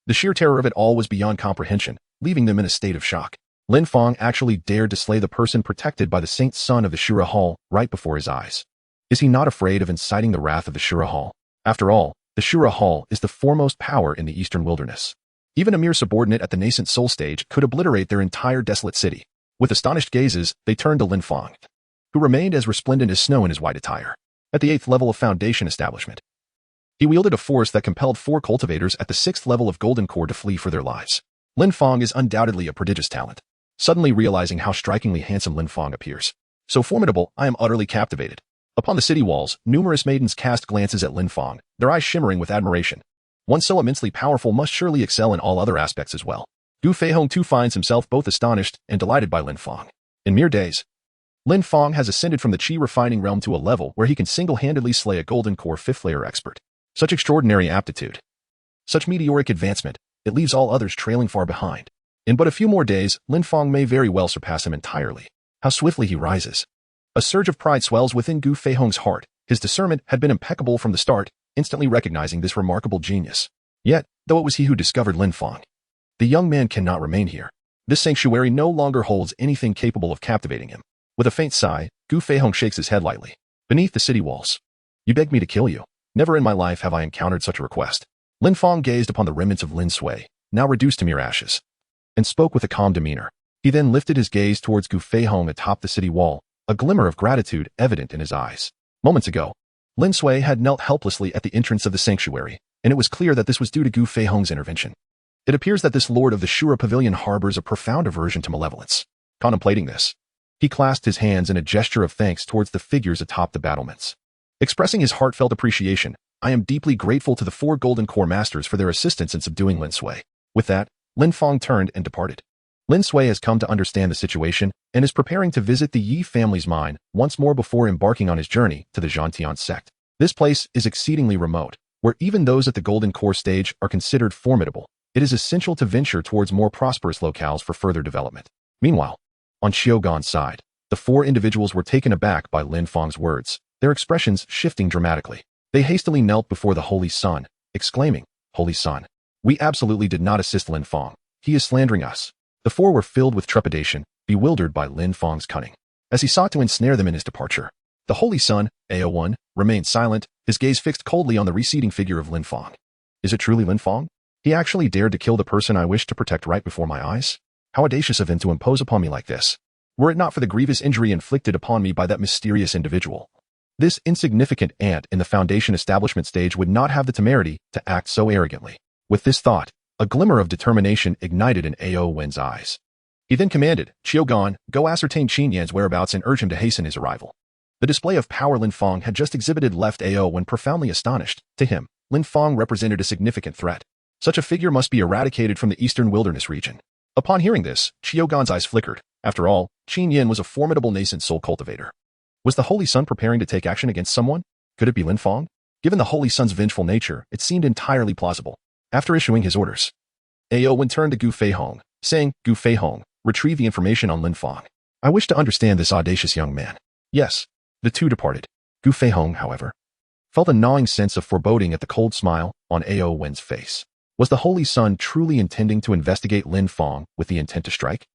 The sheer terror of it all was beyond comprehension, leaving them in a state of shock. Lin Fang actually dared to slay the person protected by the saint son of the Shura Hall right before his eyes. Is he not afraid of inciting the wrath of the Shura Hall? After all, the Shura Hall is the foremost power in the eastern wilderness. Even a mere subordinate at the nascent soul stage could obliterate their entire desolate city. With astonished gazes, they turned to Lin Fang, who remained as resplendent as snow in his white attire. At the 8th level of Foundation Establishment, he wielded a force that compelled 4 cultivators at the 6th level of Golden Core to flee for their lives. Lin Fang is undoubtedly a prodigious talent. Suddenly realizing how strikingly handsome Lin Fang appears. So formidable, I am utterly captivated. Upon the city walls, numerous maidens cast glances at Lin Fang, their eyes shimmering with admiration. One so immensely powerful must surely excel in all other aspects as well. Gu Feihong too finds himself both astonished and delighted by Lin Fang. In mere days, Lin Fang has ascended from the Qi refining realm to a level where he can single-handedly slay a Golden Core 5th layer expert. Such extraordinary aptitude, such meteoric advancement, it leaves all others trailing far behind. In but a few more days, Lin Fang may very well surpass him entirely. How swiftly he rises. A surge of pride swells within Gu Feihong's heart. His discernment had been impeccable from the start, instantly recognizing this remarkable genius. Yet, though it was he who discovered Lin Fang, the young man cannot remain here. This sanctuary no longer holds anything capable of captivating him. With a faint sigh, Gu Feihong shakes his head lightly. beneath the city walls. You begged me to kill you. Never in my life have I encountered such a request. Lin Fang gazed upon the remnants of Lin Sui, now reduced to mere ashes, and spoke with a calm demeanor. He then lifted his gaze towards Gu Feihong atop the city wall, a glimmer of gratitude evident in his eyes. Moments ago, Lin Sui had knelt helplessly at the entrance of the sanctuary, and it was clear that this was due to Gu Feihong's intervention. It appears that this lord of the Shura Pavilion harbors a profound aversion to malevolence. Contemplating this, he clasped his hands in a gesture of thanks towards the figures atop the battlements. Expressing his heartfelt appreciation, I am deeply grateful to the 4 Golden Core Masters for their assistance in subduing Lin Sui. With that, Lin Fang turned and departed. Lin Sui has come to understand the situation and is preparing to visit the Yi family's mine once more before embarking on his journey to the Zhantian sect. This place is exceedingly remote, where even those at the Golden Core stage are considered formidable. It is essential to venture towards more prosperous locales for further development. Meanwhile, on Xiaogan's side, the 4 individuals were taken aback by Lin Fang's words, their expressions shifting dramatically. They hastily knelt before the Holy Sun, exclaiming, "Holy Sun, we absolutely did not assist Lin Fang. He is slandering us." The 4 were filled with trepidation, bewildered by Lin Fang's cunning. As he sought to ensnare them in his departure, the Holy Sun, AO1, remained silent, his gaze fixed coldly on the receding figure of Lin Fang. Is it truly Lin Fang? He actually dared to kill the person I wished to protect right before my eyes? How audacious of him to impose upon me like this. Were it not for the grievous injury inflicted upon me by that mysterious individual, this insignificant ant in the Foundation establishment stage would not have the temerity to act so arrogantly. With this thought, a glimmer of determination ignited in Ao Wen's eyes. He then commanded, "Xiaogan, go ascertain Qin Yan's whereabouts and urge him to hasten his arrival." The display of power Lin Fang had just exhibited left Ao Wen profoundly astonished. To him, Lin Fang represented a significant threat. Such a figure must be eradicated from the eastern wilderness region. Upon hearing this, Xiaogan's eyes flickered. After all, Qin Yan was a formidable nascent soul cultivator. Was the Holy Sun preparing to take action against someone? Could it be Lin Fang? Given the Holy Sun's vengeful nature, it seemed entirely plausible. After issuing his orders, Ao Wen turned to Gu Feihong, saying, "Gu Feihong, retrieve the information on Lin Fang. I wish to understand this audacious young man." Yes, the 2 departed. Gu Feihong, however, felt a gnawing sense of foreboding at the cold smile on Ao Wen's face. Was the Holy Sun truly intending to investigate Lin Fang with the intent to strike?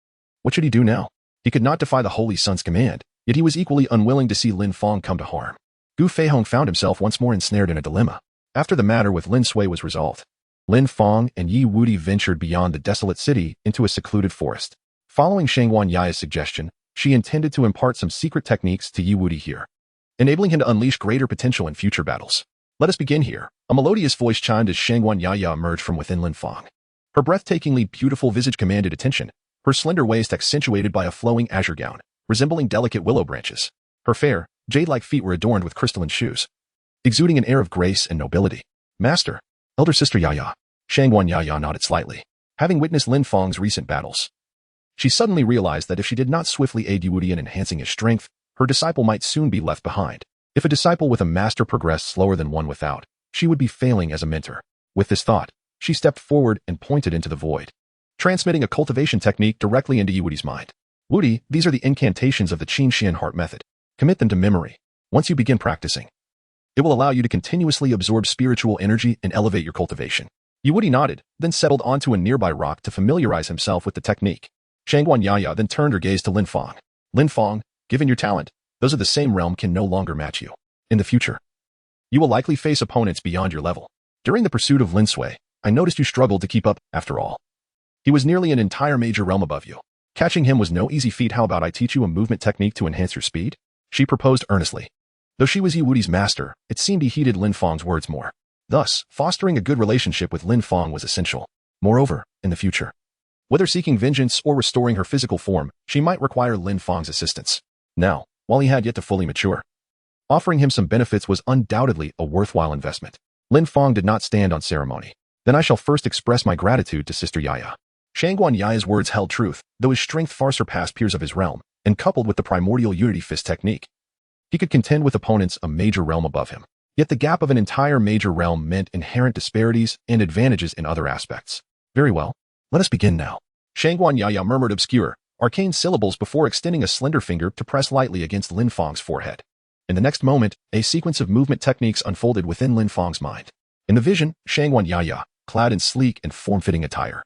What should he do now? He could not defy the Holy Sun's command, yet he was equally unwilling to see Lin Fang come to harm. Gu Feihong found himself once more ensnared in a dilemma. After the matter with Lin Sui was resolved, Lin Fang and Yi Wudi ventured beyond the desolate city into a secluded forest. Following Shangguan Yaya's suggestion, she intended to impart some secret techniques to Yi Wudi here, enabling him to unleash greater potential in future battles. Let us begin here. A melodious voice chimed as Shangguan Yaya emerged from within Lin Fang. Her breathtakingly beautiful visage commanded attention, her slender waist accentuated by a flowing azure gown, resembling delicate willow branches. Her fair, jade-like feet were adorned with crystalline shoes, exuding an air of grace and nobility. "Master, elder sister Yaya." Shangguan Yaya nodded slightly. Having witnessed Lin Fang's recent battles, she suddenly realized that if she did not swiftly aid Yi Wudi in enhancing his strength, her disciple might soon be left behind. If a disciple with a master progressed slower than one without, she would be failing as a mentor. With this thought, she stepped forward and pointed into the void, transmitting a cultivation technique directly into Yi Wudi's mind. "Wudi, these are the incantations of the Qin Xian heart method. Commit them to memory. Once you begin practicing, it will allow you to continuously absorb spiritual energy and elevate your cultivation." Yi Wudi nodded, then settled onto a nearby rock to familiarize himself with the technique. Shangguan Yaya then turned her gaze to Lin Fang. "Lin Fang, given your talent, those of the same realm can no longer match you. In the future, you will likely face opponents beyond your level. During the pursuit of Lin Sui, I noticed you struggled to keep up. After all, he was nearly an entire major realm above you. Catching him was no easy feat. How about I teach you a movement technique to enhance your speed?" She proposed earnestly. Though she was Yi Wudi's master, it seemed he heeded Lin Fang's words more. Thus, fostering a good relationship with Lin Fang was essential. Moreover, in the future, whether seeking vengeance or restoring her physical form, she might require Lin Fang's assistance. Now, while he had yet to fully mature, offering him some benefits was undoubtedly a worthwhile investment. Lin Fang did not stand on ceremony. "Then I shall first express my gratitude to Sister Yaya." Shangguan Yaya's words held truth, though his strength far surpassed peers of his realm, and coupled with the primordial unity fist technique, he could contend with opponents a major realm above him. Yet the gap of an entire major realm meant inherent disparities and advantages in other aspects. "Very well, let us begin now." Shangguan Yaya murmured obscure, arcane syllables before extending a slender finger to press lightly against Lin Fang's forehead. In the next moment, a sequence of movement techniques unfolded within Lin Fang's mind. In the vision, Shangguan Yaya, clad in sleek and form-fitting attire,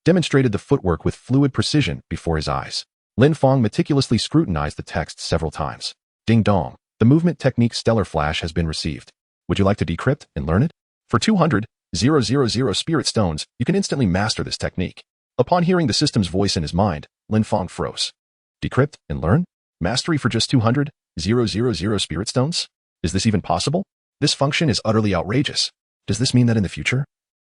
demonstrated the footwork with fluid precision before his eyes. Lin Fang meticulously scrutinized the text several times. Ding dong, The movement technique Stellar Flash has been received. Would you like to decrypt and learn it? For 200,000 spirit stones, you can instantly master this technique. Upon hearing the system's voice in his mind, Lin Fang froze. Decrypt and learn? Mastery for just 200,000 spirit stones? Is this even possible? This function is utterly outrageous. Does this mean that in the future,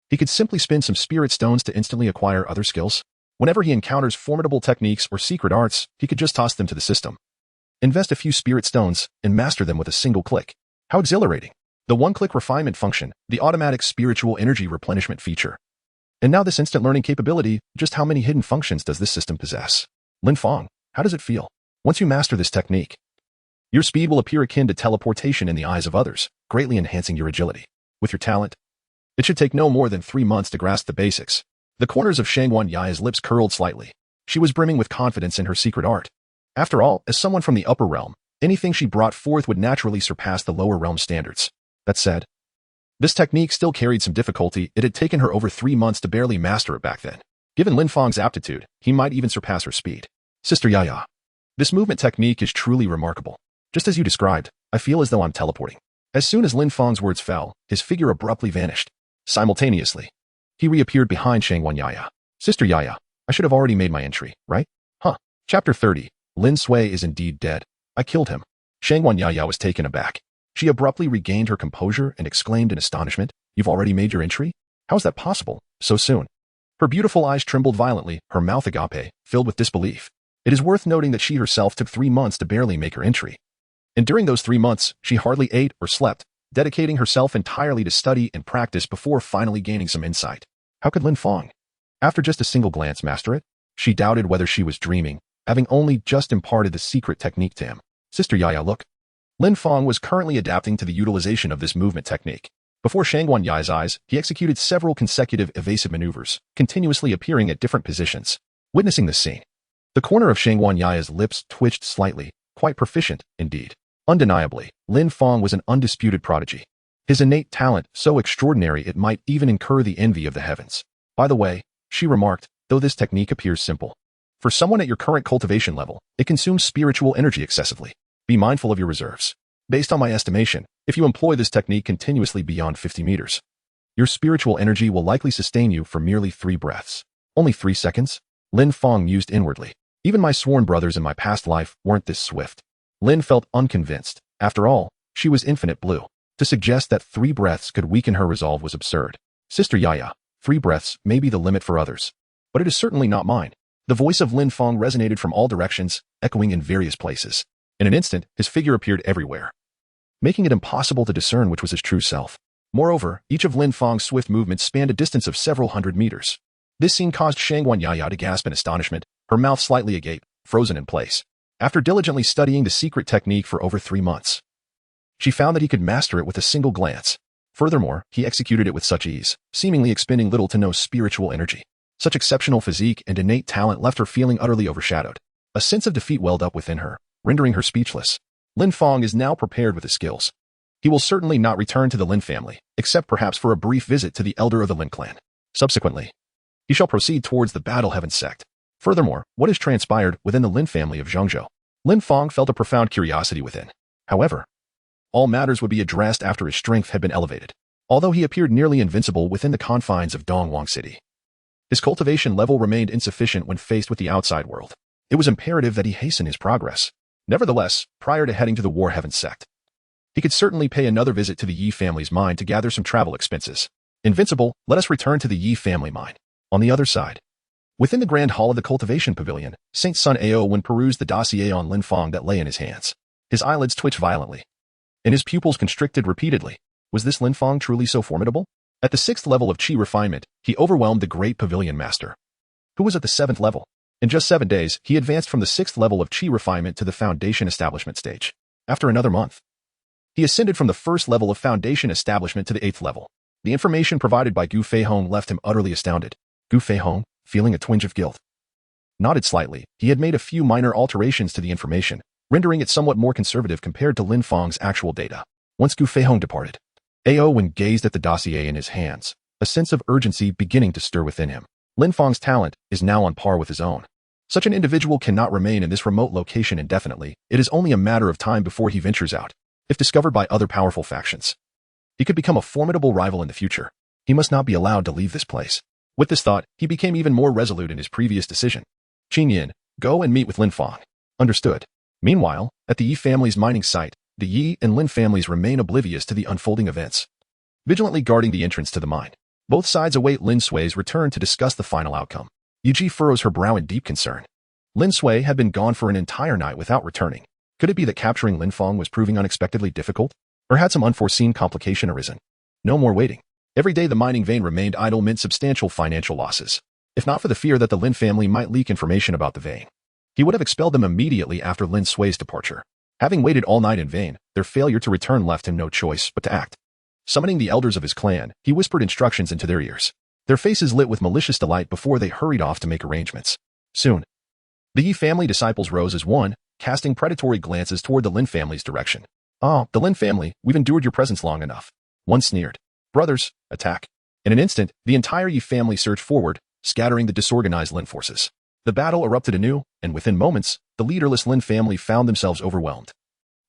he could simply spin some spirit stones to instantly acquire other skills? Whenever he encounters formidable techniques or secret arts, he could just toss them to the system. Invest a few spirit stones and master them with a single click. How exhilarating. The one-click refinement function, the automatic spiritual energy replenishment feature. And now this instant learning capability, just how many hidden functions does this system possess? Lin Fang, how does it feel? Once you master this technique, your speed will appear akin to teleportation in the eyes of others, greatly enhancing your agility. With your talent, it should take no more than 3 months to grasp the basics. The corners of Shangguan Yaya's lips curled slightly. She was brimming with confidence in her secret art. After all, as someone from the upper realm, anything she brought forth would naturally surpass the lower realm standards. That said, this technique still carried some difficulty. It had taken her over 3 months to barely master it back then. Given Lin Fang's aptitude, he might even surpass her speed. Sister Yaya, this movement technique is truly remarkable. Just as you described, I feel as though I'm teleporting. As soon as Lin Fang's words fell, his figure abruptly vanished. Simultaneously, he reappeared behind Shangguan Yaya. Sister Yaya, I should have already made my entry, right? Huh. Chapter 30. Lin Sui is indeed dead. I killed him. Shangguan Yaya was taken aback. She abruptly regained her composure and exclaimed in astonishment, "You've already made your entry? How is that possible, so soon?" Her beautiful eyes trembled violently, her mouth agape, filled with disbelief. It is worth noting that she herself took 3 months to barely make her entry. And during those 3 months, she hardly ate or slept, dedicating herself entirely to study and practice before finally gaining some insight. How could Lin Fang, after just a single glance, master it? She doubted whether she was dreaming, having only just imparted the secret technique to him. Sister Yaya, look. Lin Fang was currently adapting to the utilization of this movement technique. Before Shangguan Yaya's eyes, he executed several consecutive evasive maneuvers, continuously appearing at different positions. Witnessing this scene, the corner of Shangguan Yaya's lips twitched slightly, quite proficient, indeed. Undeniably, Lin Fang was an undisputed prodigy. His innate talent, so extraordinary it might even incur the envy of the heavens. By the way, she remarked, though this technique appears simple, for someone at your current cultivation level, it consumes spiritual energy excessively. Be mindful of your reserves. Based on my estimation, if you employ this technique continuously beyond 50 meters, your spiritual energy will likely sustain you for merely 3 breaths. Only 3 seconds? Lin Fang mused inwardly. Even my sworn brothers in my past life weren't this swift. Lin felt unconvinced. After all, she was infinite blue. To suggest that 3 breaths could weaken her resolve was absurd. Sister Yaya, 3 breaths may be the limit for others, but it is certainly not mine. The voice of Lin Fang resonated from all directions, echoing in various places. In an instant, his figure appeared everywhere, making it impossible to discern which was his true self. Moreover, each of Lin Fang's swift movements spanned a distance of several hundred meters. This scene caused Shangguan Yaya to gasp in astonishment, her mouth slightly agape, frozen in place. After diligently studying the secret technique for over 3 months, she found that he could master it with a single glance. Furthermore, he executed it with such ease, seemingly expending little to no spiritual energy. Such exceptional physique and innate talent left her feeling utterly overshadowed. A sense of defeat welled up within her, rendering her speechless. Lin Fang is now prepared with his skills. He will certainly not return to the Lin family, except perhaps for a brief visit to the elder of the Lin clan. Subsequently, he shall proceed towards the Battle Heaven sect. Furthermore, what has transpired within the Lin family of Zhengzhou? Lin Fang felt a profound curiosity within. However, all matters would be addressed after his strength had been elevated. Although he appeared nearly invincible within the confines of Dongwang City, his cultivation level remained insufficient when faced with the outside world. It was imperative that he hasten his progress. Nevertheless, prior to heading to the War Heaven sect, he could certainly pay another visit to the Yi family's mine to gather some travel expenses. Invincible, let us return to the Yi family mine. On the other side, within the grand hall of the cultivation pavilion, Saint Sun Ao when perused the dossier on Lin Fang that lay in his hands. His eyelids twitched violently, and his pupils constricted repeatedly. Was this Lin Fang truly so formidable? At the 6th level of Qi refinement, he overwhelmed the great pavilion master, who was at the 7th level. In just 7 days, he advanced from the 6th level of Qi refinement to the foundation establishment stage. After another month, he ascended from the 1st level of foundation establishment to the 8th level. The information provided by Gu Feihong left him utterly astounded. Gu Feihong, feeling a twinge of guilt, nodded slightly. He had made a few minor alterations to the information, rendering it somewhat more conservative compared to Lin Fang's actual data. Once Gu Feihong departed, Ao Wen gazed at the dossier in his hands, a sense of urgency beginning to stir within him. Lin Fang's talent is now on par with his own. Such an individual cannot remain in this remote location indefinitely. It is only a matter of time before he ventures out. If discovered by other powerful factions, he could become a formidable rival in the future. He must not be allowed to leave this place. With this thought, he became even more resolute in his previous decision. Qin Yin, go and meet with Lin Fang. Understood. Meanwhile, at the Yi family's mining site, the Yi and Lin families remain oblivious to the unfolding events, vigilantly guarding the entrance to the mine. Both sides await Lin Sui's return to discuss the final outcome. Yi furrows her brow in deep concern. Lin Sui had been gone for an entire night without returning. Could it be that capturing Lin Fang was proving unexpectedly difficult? Or had some unforeseen complication arisen? No more waiting. Every day the mining vein remained idle meant substantial financial losses. If not for the fear that the Lin family might leak information about the vein, he would have expelled them immediately after Lin Sui's departure. Having waited all night in vain, their failure to return left him no choice but to act. Summoning the elders of his clan, he whispered instructions into their ears. Their faces lit with malicious delight before they hurried off to make arrangements. Soon, the Yi family disciples rose as one, casting predatory glances toward the Lin family's direction. "Ah, the Lin family, we've endured your presence long enough." One sneered. "Brothers, attack." In an instant, the entire Yi family surged forward, scattering the disorganized Lin forces. The battle erupted anew, and within moments, the leaderless Lin family found themselves overwhelmed.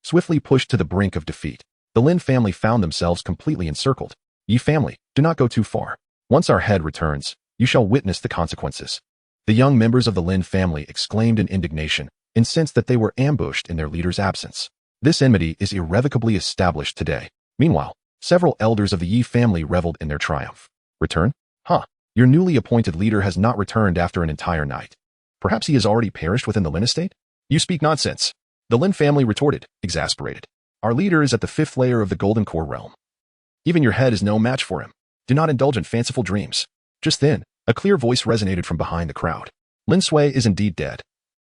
Swiftly pushed to the brink of defeat, the Lin family found themselves completely encircled. "Yi family, do not go too far. Once our head returns, you shall witness the consequences." The young members of the Lin family exclaimed in indignation, incensed that they were ambushed in their leader's absence. This enmity is irrevocably established today. Meanwhile, several elders of the Yi family reveled in their triumph. "Return? Huh. Your newly appointed leader has not returned after an entire night. Perhaps he has already perished within the Lin estate?" "You speak nonsense," the Lin family retorted, exasperated. "Our leader is at the 5th layer of the Golden Core realm. Even your head is no match for him. Do not indulge in fanciful dreams." Just then, a clear voice resonated from behind the crowd. "Lin Sui is indeed dead.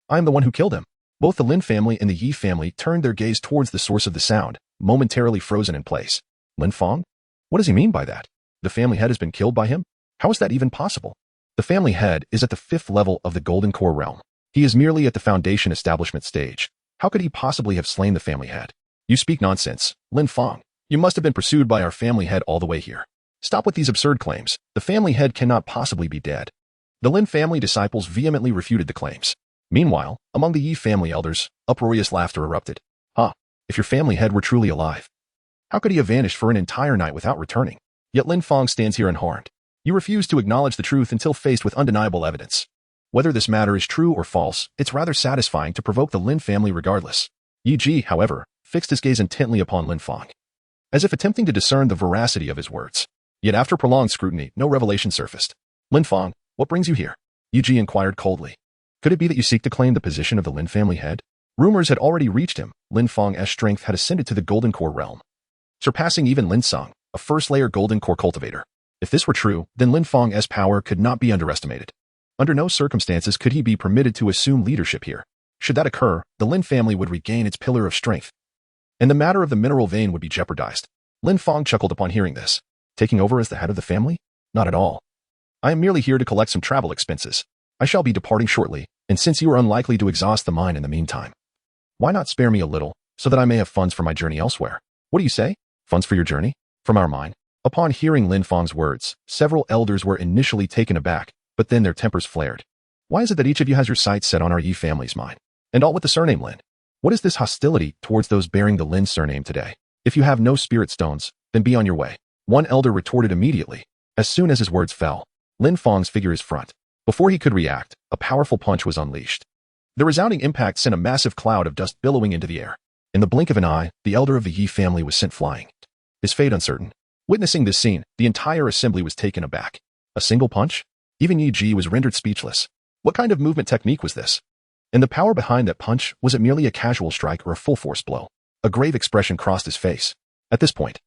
I am the one who killed him." Both the Lin family and the Yi family turned their gaze towards the source of the sound, momentarily frozen in place. "Lin Fang? What does he mean by that? The family head has been killed by him? How is that even possible?" "The family head is at the 5th level of the Golden Core realm. He is merely at the foundation establishment stage. How could he possibly have slain the family head?" "You speak nonsense, Lin Fang. You must have been pursued by our family head all the way here. Stop with these absurd claims. The family head cannot possibly be dead." The Lin family disciples vehemently refuted the claims. Meanwhile, among the Yi family elders, uproarious laughter erupted. "Ha! If your family head were truly alive, how could he have vanished for an entire night without returning? Yet Lin Fang stands here unharmed. You refuse to acknowledge the truth until faced with undeniable evidence. Whether this matter is true or false, it's rather satisfying to provoke the Lin family regardless." Yi Ji, however, fixed his gaze intently upon Lin Fang, as if attempting to discern the veracity of his words. Yet after prolonged scrutiny, no revelation surfaced. "Lin Fang, what brings you here?" Yi Ji inquired coldly. "Could it be that you seek to claim the position of the Lin family head?" Rumors had already reached him. Lin Fang's strength had ascended to the Golden Core realm, surpassing even Lin Song, a first-layer Golden Core cultivator. If this were true, then Lin Fang's power could not be underestimated. Under no circumstances could he be permitted to assume leadership here. Should that occur, the Lin family would regain its pillar of strength, and the matter of the mineral vein would be jeopardized. Lin Fang chuckled upon hearing this. "Taking over as the head of the family? Not at all. I am merely here to collect some travel expenses. I shall be departing shortly, and since you are unlikely to exhaust the mine in the meantime, why not spare me a little, so that I may have funds for my journey elsewhere?" "What do you say? Funds for your journey? From our mine?" Upon hearing Lin Fang's words, several elders were initially taken aback, but then their tempers flared. "Why is it that each of you has your sights set on our Yi family's mine? And all with the surname Lin? What is this hostility towards those bearing the Lin surname today? If you have no spirit stones, then be on your way." One elder retorted immediately. As soon as his words fell, Lin Fang's figure is front. Before he could react, a powerful punch was unleashed. The resounding impact sent a massive cloud of dust billowing into the air. In the blink of an eye, the elder of the Yi family was sent flying, his fate uncertain. Witnessing this scene, the entire assembly was taken aback. A single punch? Even Yi Ji was rendered speechless. What kind of movement technique was this? And the power behind that punch, was it merely a casual strike or a full-force blow? A grave expression crossed his face. At this point,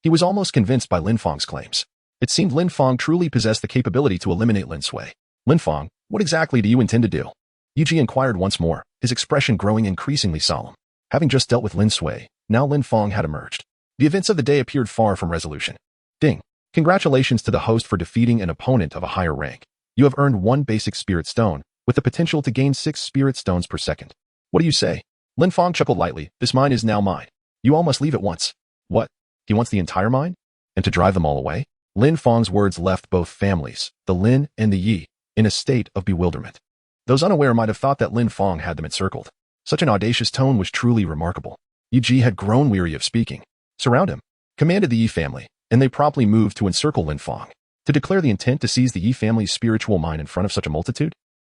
he was almost convinced by Lin Fang's claims. It seemed Lin Fang truly possessed the capability to eliminate Lin Sui. "Lin Fang, what exactly do you intend to do?" Yi Ji inquired once more, his expression growing increasingly solemn. Having just dealt with Lin Sui, now Lin Fang had emerged. The events of the day appeared far from resolution. Ding. Congratulations to the host for defeating an opponent of a higher rank. You have earned 1 basic spirit stone, with the potential to gain 6 spirit stones per second. What do you say? Lin Fang chuckled lightly. "This mine is now mine. You all must leave at once." "What? He wants the entire mine? And to drive them all away?" Lin Fang's words left both families, the Lin and the Yi, in a state of bewilderment. Those unaware might have thought that Lin Fang had them encircled. Such an audacious tone was truly remarkable. Yi had grown weary of speaking. Surround him, commanded the Yi family, and they promptly moved to encircle Lin Fang. To declare the intent to seize the Yi family's spiritual mind in front of such a multitude?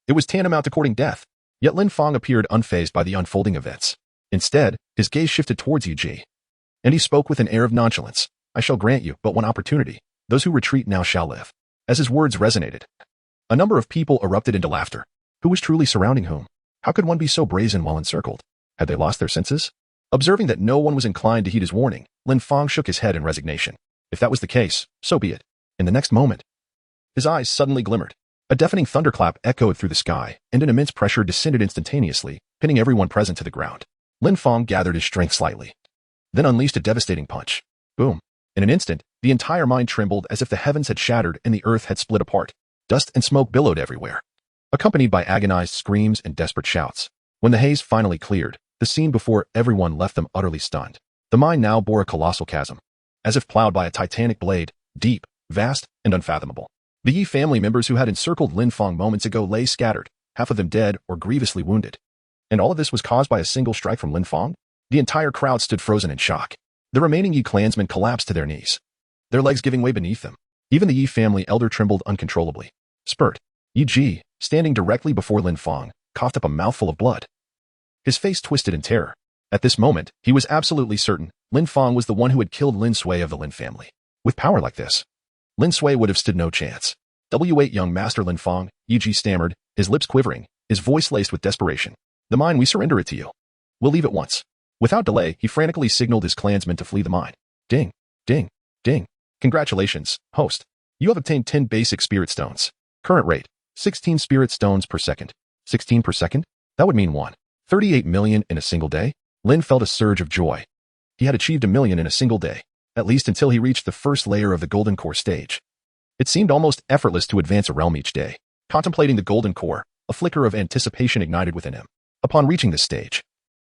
It was tantamount to courting death. Yet Lin Fang appeared unfazed by the unfolding events. Instead, his gaze shifted towards Yi, and he spoke with an air of nonchalance. I shall grant you but one opportunity. Those who retreat now shall live. As his words resonated, a number of people erupted into laughter. Who was truly surrounding whom? How could one be so brazen while encircled? Had they lost their senses? Observing that no one was inclined to heed his warning, Lin Fang shook his head in resignation. If that was the case, so be it. In the next moment, his eyes suddenly glimmered. A deafening thunderclap echoed through the sky, and an immense pressure descended instantaneously, pinning everyone present to the ground. Lin Fang gathered his strength slightly, then unleashed a devastating punch. Boom. In an instant, the entire mine trembled as if the heavens had shattered and the earth had split apart. Dust and smoke billowed everywhere, accompanied by agonized screams and desperate shouts. When the haze finally cleared, the scene before everyone left them utterly stunned. The mine now bore a colossal chasm, as if plowed by a titanic blade, deep, vast, and unfathomable. The Yi family members who had encircled Lin Fang moments ago lay scattered, half of them dead or grievously wounded. And all of this was caused by a single strike from Lin Fang? The entire crowd stood frozen in shock. The remaining Yi clansmen collapsed to their knees, their legs giving way beneath them. Even the Yi family elder trembled uncontrollably. Spurt. Yi, standing directly before Lin Fang, coughed up a mouthful of blood. His face twisted in terror. At this moment, he was absolutely certain Lin Fang was the one who had killed Lin Sui of the Lin family. With power like this, Lin Sui would have stood no chance. W8 young master Lin Fang, Yi stammered, his lips quivering, his voice laced with desperation. The mine, we surrender it to you. We'll leave at once. Without delay, he frantically signaled his clansmen to flee the mine. Ding, ding, ding. Congratulations, host. You have obtained 10 basic spirit stones. Current rate, 16 spirit stones per second. 16 per second? That would mean 1.38 million in a single day? Lin felt a surge of joy. He had achieved 1 million in a single day, at least until he reached the first layer of the golden core stage. It seemed almost effortless to advance a realm each day. Contemplating the golden core, a flicker of anticipation ignited within him. Upon reaching this stage,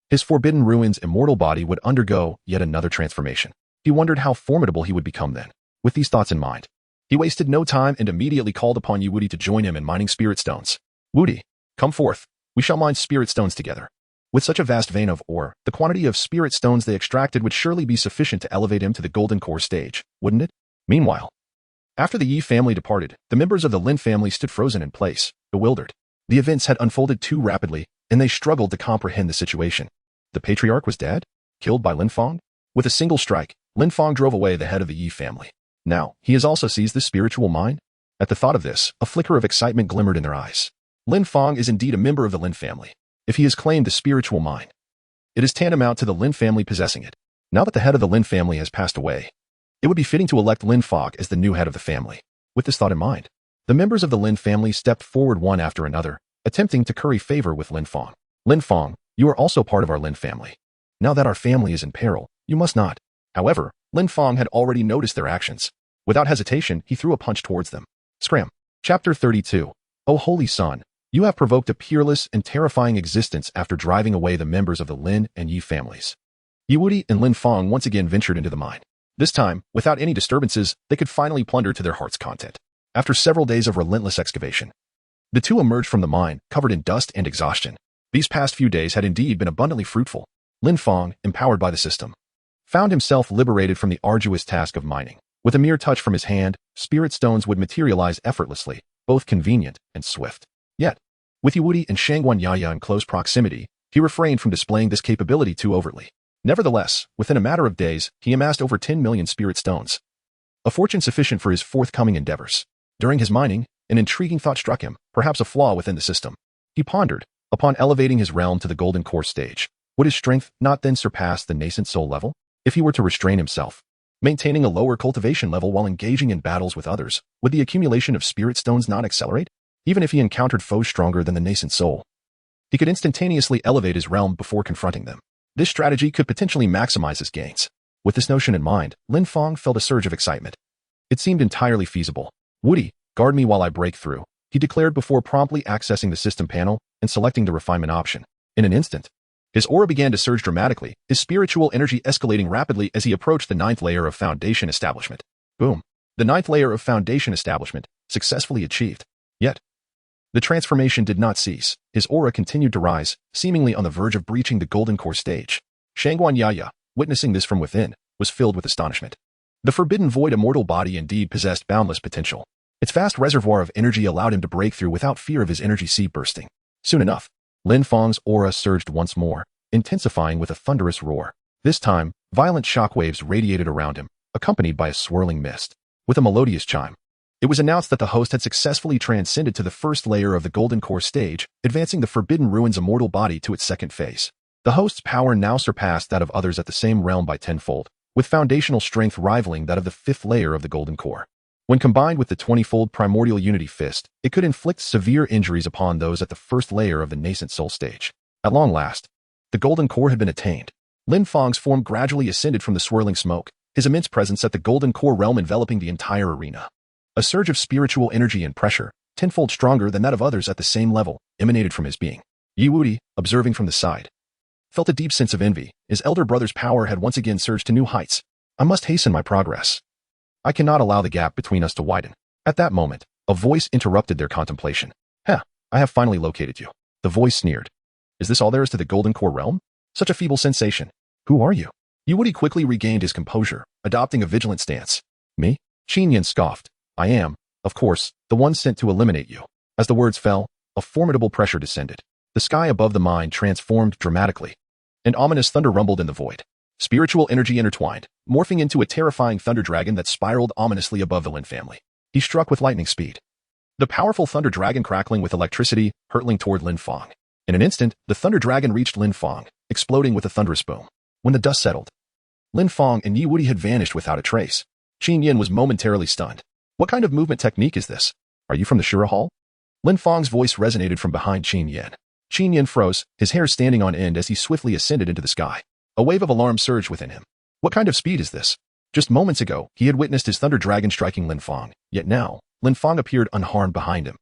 his Forbidden Ruins immortal body would undergo yet another transformation. He wondered how formidable he would become then. With these thoughts in mind, he wasted no time and immediately called upon Yi to join him in mining spirit stones. Wudi, come forth. We shall mine spirit stones together. With such a vast vein of ore, the quantity of spirit stones they extracted would surely be sufficient to elevate him to the golden core stage, wouldn't it? Meanwhile, after the Yi family departed, the members of the Lin family stood frozen in place, bewildered. The events had unfolded too rapidly, and they struggled to comprehend the situation. The patriarch was dead? Killed by Lin Fang? With a single strike, Lin Fang drove away the head of the Yi family. Now, he has also seized the spiritual mine? At the thought of this, a flicker of excitement glimmered in their eyes. Lin Fang is indeed a member of the Lin family. If he has claimed the spiritual mine, it is tantamount to the Lin family possessing it. Now that the head of the Lin family has passed away, it would be fitting to elect Lin Fang as the new head of the family. With this thought in mind, the members of the Lin family stepped forward one after another, attempting to curry favor with Lin Fang. Lin Fang, you are also part of our Lin family. Now that our family is in peril, you must not. However, Lin Fang had already noticed their actions. Without hesitation, he threw a punch towards them. Scram. Chapter 32. O Holy Son, you have provoked a peerless and terrifying existence after driving away the members of the Lin and Yi families. Yi and Lin Fang once again ventured into the mine. This time, without any disturbances, they could finally plunder to their heart's content. After several days of relentless excavation, the two emerged from the mine, covered in dust and exhaustion. These past few days had indeed been abundantly fruitful. Lin Fang, empowered by the system, found himself liberated from the arduous task of mining. With a mere touch from his hand, spirit stones would materialize effortlessly, both convenient and swift. Yet, with Yi and Shangguan Yaya in close proximity, he refrained from displaying this capability too overtly. Nevertheless, within a matter of days, he amassed over 10 million spirit stones, a fortune sufficient for his forthcoming endeavors. During his mining, an intriguing thought struck him, perhaps a flaw within the system. He pondered, upon elevating his realm to the golden core stage, would his strength not then surpass the nascent soul level? If he were to restrain himself, maintaining a lower cultivation level while engaging in battles with others, would the accumulation of spirit stones not accelerate? Even if he encountered foes stronger than the nascent soul, he could instantaneously elevate his realm before confronting them. This strategy could potentially maximize his gains. With this notion in mind, Lin Fang felt a surge of excitement. It seemed entirely feasible. Wudi, guard me while I break through, he declared before promptly accessing the system panel and selecting the refinement option. In an instant, his aura began to surge dramatically, his spiritual energy escalating rapidly as he approached the 9th layer of foundation establishment. Boom. The 9th layer of foundation establishment, successfully achieved. Yet, The transformation did not cease. His aura continued to rise, seemingly on the verge of breaching the golden core stage. Shangguan Yaya, witnessing this from within, was filled with astonishment. The forbidden void immortal body indeed possessed boundless potential. Its vast reservoir of energy allowed him to break through without fear of his energy sea bursting. Soon enough, Lin Fang's aura surged once more, intensifying with a thunderous roar. This time, violent shockwaves radiated around him, accompanied by a swirling mist. With a melodious chime, it was announced that the host had successfully transcended to the first layer of the golden core stage, advancing the Forbidden Ruins immortal body to its second phase. The host's power now surpassed that of others at the same realm by tenfold, with foundational strength rivaling that of the fifth layer of the golden core. When combined with the 20-fold primordial unity fist, it could inflict severe injuries upon those at the first layer of the nascent soul stage. At long last, the golden core had been attained. Lin Fang's form gradually ascended from the swirling smoke, his immense presence at the golden core realm enveloping the entire arena. A surge of spiritual energy and pressure, tenfold stronger than that of others at the same level, emanated from his being. Yi Wuti, observing from the side, felt a deep sense of envy. His elder brother's power had once again surged to new heights. I must hasten my progress. I cannot allow the gap between us to widen. At that moment, a voice interrupted their contemplation. I have finally located you. The voice sneered. Is this all there is to the golden core realm? Such a feeble sensation. Who are you? Yi Wuti quickly regained his composure, adopting a vigilant stance. Me? Qin Yan scoffed. I am, of course, the one sent to eliminate you. As the words fell, a formidable pressure descended. The sky above the mine transformed dramatically. An ominous thunder rumbled in the void. Spiritual energy intertwined, morphing into a terrifying thunder dragon that spiraled ominously above the Lin family. He struck with lightning speed. The powerful thunder dragon crackling with electricity, hurtling toward Lin Fang. In an instant, the thunder dragon reached Lin Fang, exploding with a thunderous boom. When the dust settled, Lin Fang and Yi Wuti had vanished without a trace. Qin Yan was momentarily stunned. What kind of movement technique is this? Are you from the Shura Hall? Lin Fang's voice resonated from behind Qin Yan. Qin Yan froze, his hair standing on end as he swiftly ascended into the sky. A wave of alarm surged within him. What kind of speed is this? Just moments ago, he had witnessed his thunder dragon striking Lin Fang, yet now, Lin Fang appeared unharmed behind him.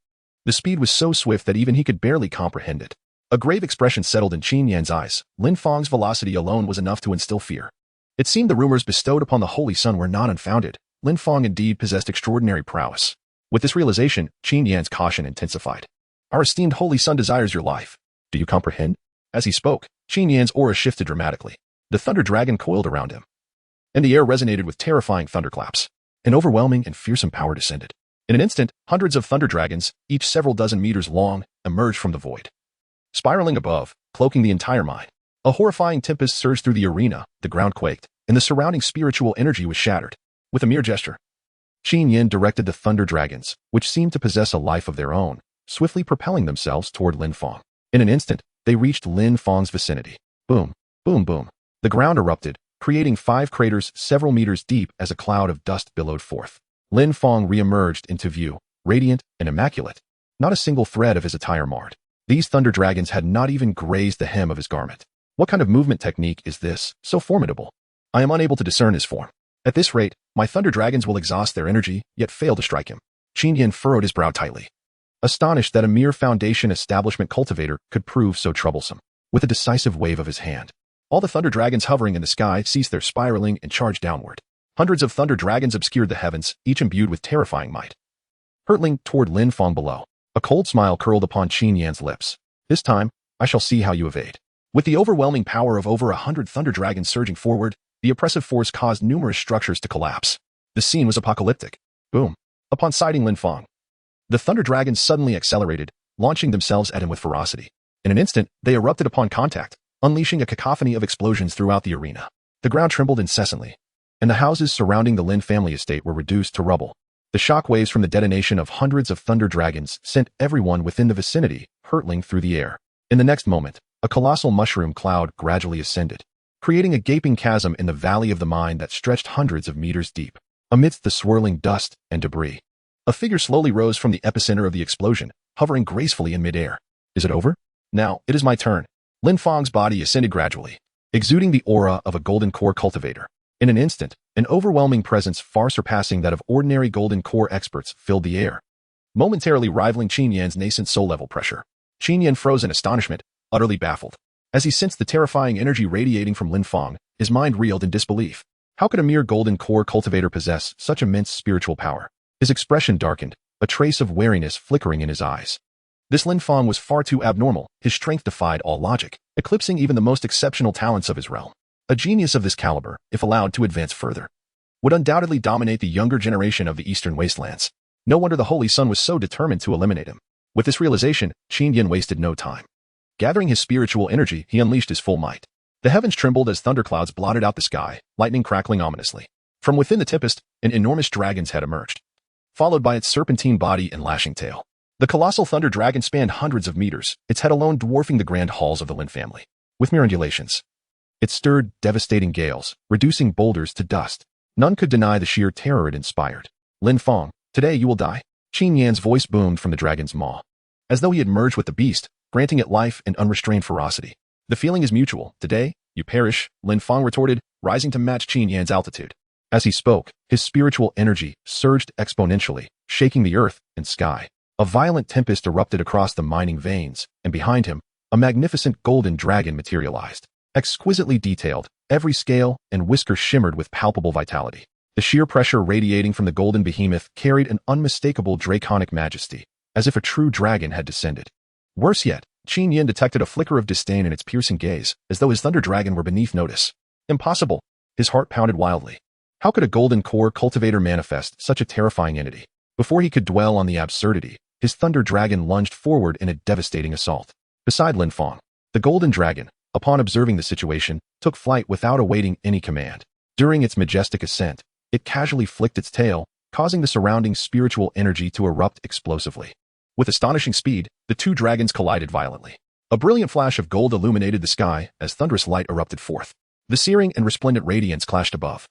The speed was so swift that even he could barely comprehend it. A grave expression settled in Qin Yan's eyes. Lin Fang's velocity alone was enough to instill fear. It seemed the rumors bestowed upon the Holy Sun were not unfounded. Lin Fang indeed possessed extraordinary prowess. With this realization, Qin Yan's caution intensified. Our esteemed Holy Sun desires your life. Do you comprehend? As he spoke, Qin Yan's aura shifted dramatically. The thunder dragon coiled around him, and the air resonated with terrifying thunderclaps. An overwhelming and fearsome power descended. In an instant, hundreds of thunder dragons, each several dozen meters long, emerged from the void. Spiraling above, cloaking the entire mine. A horrifying tempest surged through the arena, the ground quaked, and the surrounding spiritual energy was shattered. With a mere gesture, Qin Yan directed the thunder dragons, which seemed to possess a life of their own, swiftly propelling themselves toward Lin Fang. In an instant, they reached Lin Fang's vicinity. Boom, boom, boom. The ground erupted, creating 5 craters several meters deep as a cloud of dust billowed forth. Lin Fang re-emerged into view, radiant and immaculate. Not a single thread of his attire marred. These thunder dragons had not even grazed the hem of his garment. What kind of movement technique is this, so formidable? I am unable to discern his form. At this rate, my thunder dragons will exhaust their energy, yet fail to strike him. Qin Yan furrowed his brow tightly, astonished that a mere foundation establishment cultivator could prove so troublesome. With a decisive wave of his hand, all the thunder dragons hovering in the sky ceased their spiraling and charged downward. Hundreds of thunder dragons obscured the heavens, each imbued with terrifying might. Hurtling toward Lin Fang below, a cold smile curled upon Qin Yan's lips. This time, I shall see how you evade. With the overwhelming power of over 100 thunder dragons surging forward, the oppressive force caused numerous structures to collapse. The scene was apocalyptic. Boom. Upon sighting Lin Fang, the thunder dragons suddenly accelerated, launching themselves at him with ferocity. In an instant, they erupted upon contact, unleashing a cacophony of explosions throughout the arena. The ground trembled incessantly, and the houses surrounding the Lin family estate were reduced to rubble. The shock waves from the detonation of hundreds of thunder dragons sent everyone within the vicinity hurtling through the air. In the next moment, a colossal mushroom cloud gradually ascended, creating a gaping chasm in the valley of the mine that stretched hundreds of meters deep. Amidst the swirling dust and debris, a figure slowly rose from the epicenter of the explosion, hovering gracefully in midair. Is it over? Now, it is my turn. Lin Fang's body ascended gradually, exuding the aura of a golden core cultivator. In an instant, an overwhelming presence far surpassing that of ordinary golden core experts filled the air, momentarily rivaling Qin Yan's nascent soul-level pressure. Qin Yan froze in astonishment, utterly baffled. As he sensed the terrifying energy radiating from Lin Fang, his mind reeled in disbelief. How could a mere golden core cultivator possess such immense spiritual power? His expression darkened, a trace of wariness flickering in his eyes. This Lin Fang was far too abnormal. His strength defied all logic, eclipsing even the most exceptional talents of his realm. A genius of this caliber, if allowed to advance further, would undoubtedly dominate the younger generation of the Eastern Wastelands. No wonder the Holy Sun was so determined to eliminate him. With this realization, Qin Yin wasted no time. Gathering his spiritual energy, he unleashed his full might. The heavens trembled as thunderclouds blotted out the sky, lightning crackling ominously. From within the tempest, an enormous dragon's head emerged, followed by its serpentine body and lashing tail. The colossal thunder dragon spanned hundreds of meters, its head alone dwarfing the grand halls of the Lin family. With mere undulations, it stirred devastating gales, reducing boulders to dust. None could deny the sheer terror it inspired. Lin Fang, today you will die. Qin Yan's voice boomed from the dragon's maw, as though he had merged with the beast, granting it life and unrestrained ferocity. The feeling is mutual. Today, you perish, Lin Fang retorted, rising to match Qin Yan's altitude. As he spoke, his spiritual energy surged exponentially, shaking the earth and sky. A violent tempest erupted across the mining veins, and behind him, a magnificent golden dragon materialized. Exquisitely detailed, every scale and whisker shimmered with palpable vitality. The sheer pressure radiating from the golden behemoth carried an unmistakable draconic majesty, as if a true dragon had descended. Worse yet, Qin Yin detected a flicker of disdain in its piercing gaze, as though his thunder dragon were beneath notice. Impossible! His heart pounded wildly. How could a golden core cultivator manifest such a terrifying entity? Before he could dwell on the absurdity, his thunder dragon lunged forward in a devastating assault. Beside Lin Fang, the golden dragon, upon observing the situation, took flight without awaiting any command. During its majestic ascent, it casually flicked its tail, causing the surrounding spiritual energy to erupt explosively. With astonishing speed, the two dragons collided violently. A brilliant flash of gold illuminated the sky as thunderous light erupted forth. The searing and resplendent radiance clashed above,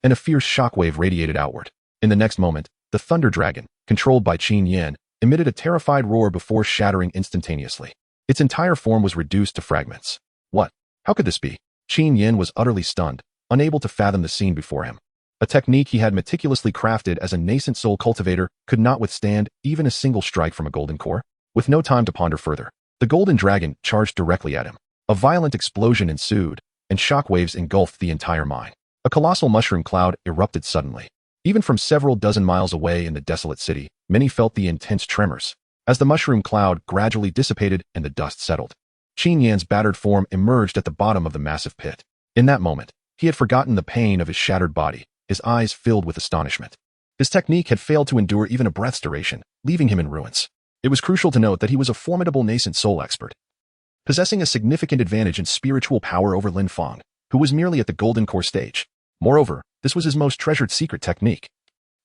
and a fierce shockwave radiated outward. In the next moment, the thunder dragon, controlled by Qin Yin, emitted a terrified roar before shattering instantaneously. Its entire form was reduced to fragments. What? How could this be? Qin Yin was utterly stunned, unable to fathom the scene before him. A technique he had meticulously crafted as a nascent soul cultivator could not withstand even a single strike from a golden core. With no time to ponder further, the golden dragon charged directly at him. A violent explosion ensued, and shockwaves engulfed the entire mine. A colossal mushroom cloud erupted suddenly. Even from several dozen miles away in the desolate city, many felt the intense tremors. As the mushroom cloud gradually dissipated and the dust settled, Qin Yan's battered form emerged at the bottom of the massive pit. In that moment, he had forgotten the pain of his shattered body, his eyes filled with astonishment. His technique had failed to endure even a breath's duration, leaving him in ruins. It was crucial to note that he was a formidable nascent soul expert, possessing a significant advantage in spiritual power over Lin Fang, who was merely at the golden core stage. Moreover, this was his most treasured secret technique,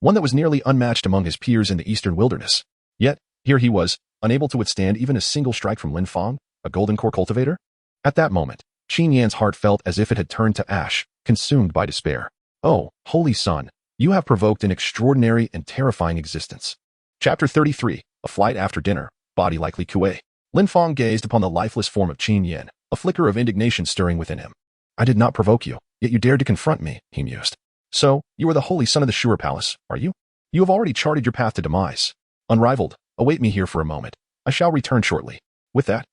one that was nearly unmatched among his peers in the eastern wilderness. Yet, here he was, unable to withstand even a single strike from Lin Fang, a golden core cultivator. At that moment, Qin Yan's heart felt as if it had turned to ash, consumed by despair. Oh, Holy Sun, you have provoked an extraordinary and terrifying existence. Chapter 33, A Flight After Dinner, Body Likely Kuei. Lin Fang gazed upon the lifeless form of Qin Yin, a flicker of indignation stirring within him. I did not provoke you, yet you dared to confront me, he mused. So, you are the Holy Son of the Sure Palace, are you? You have already charted your path to demise. Unrivaled, await me here for a moment. I shall return shortly. With that,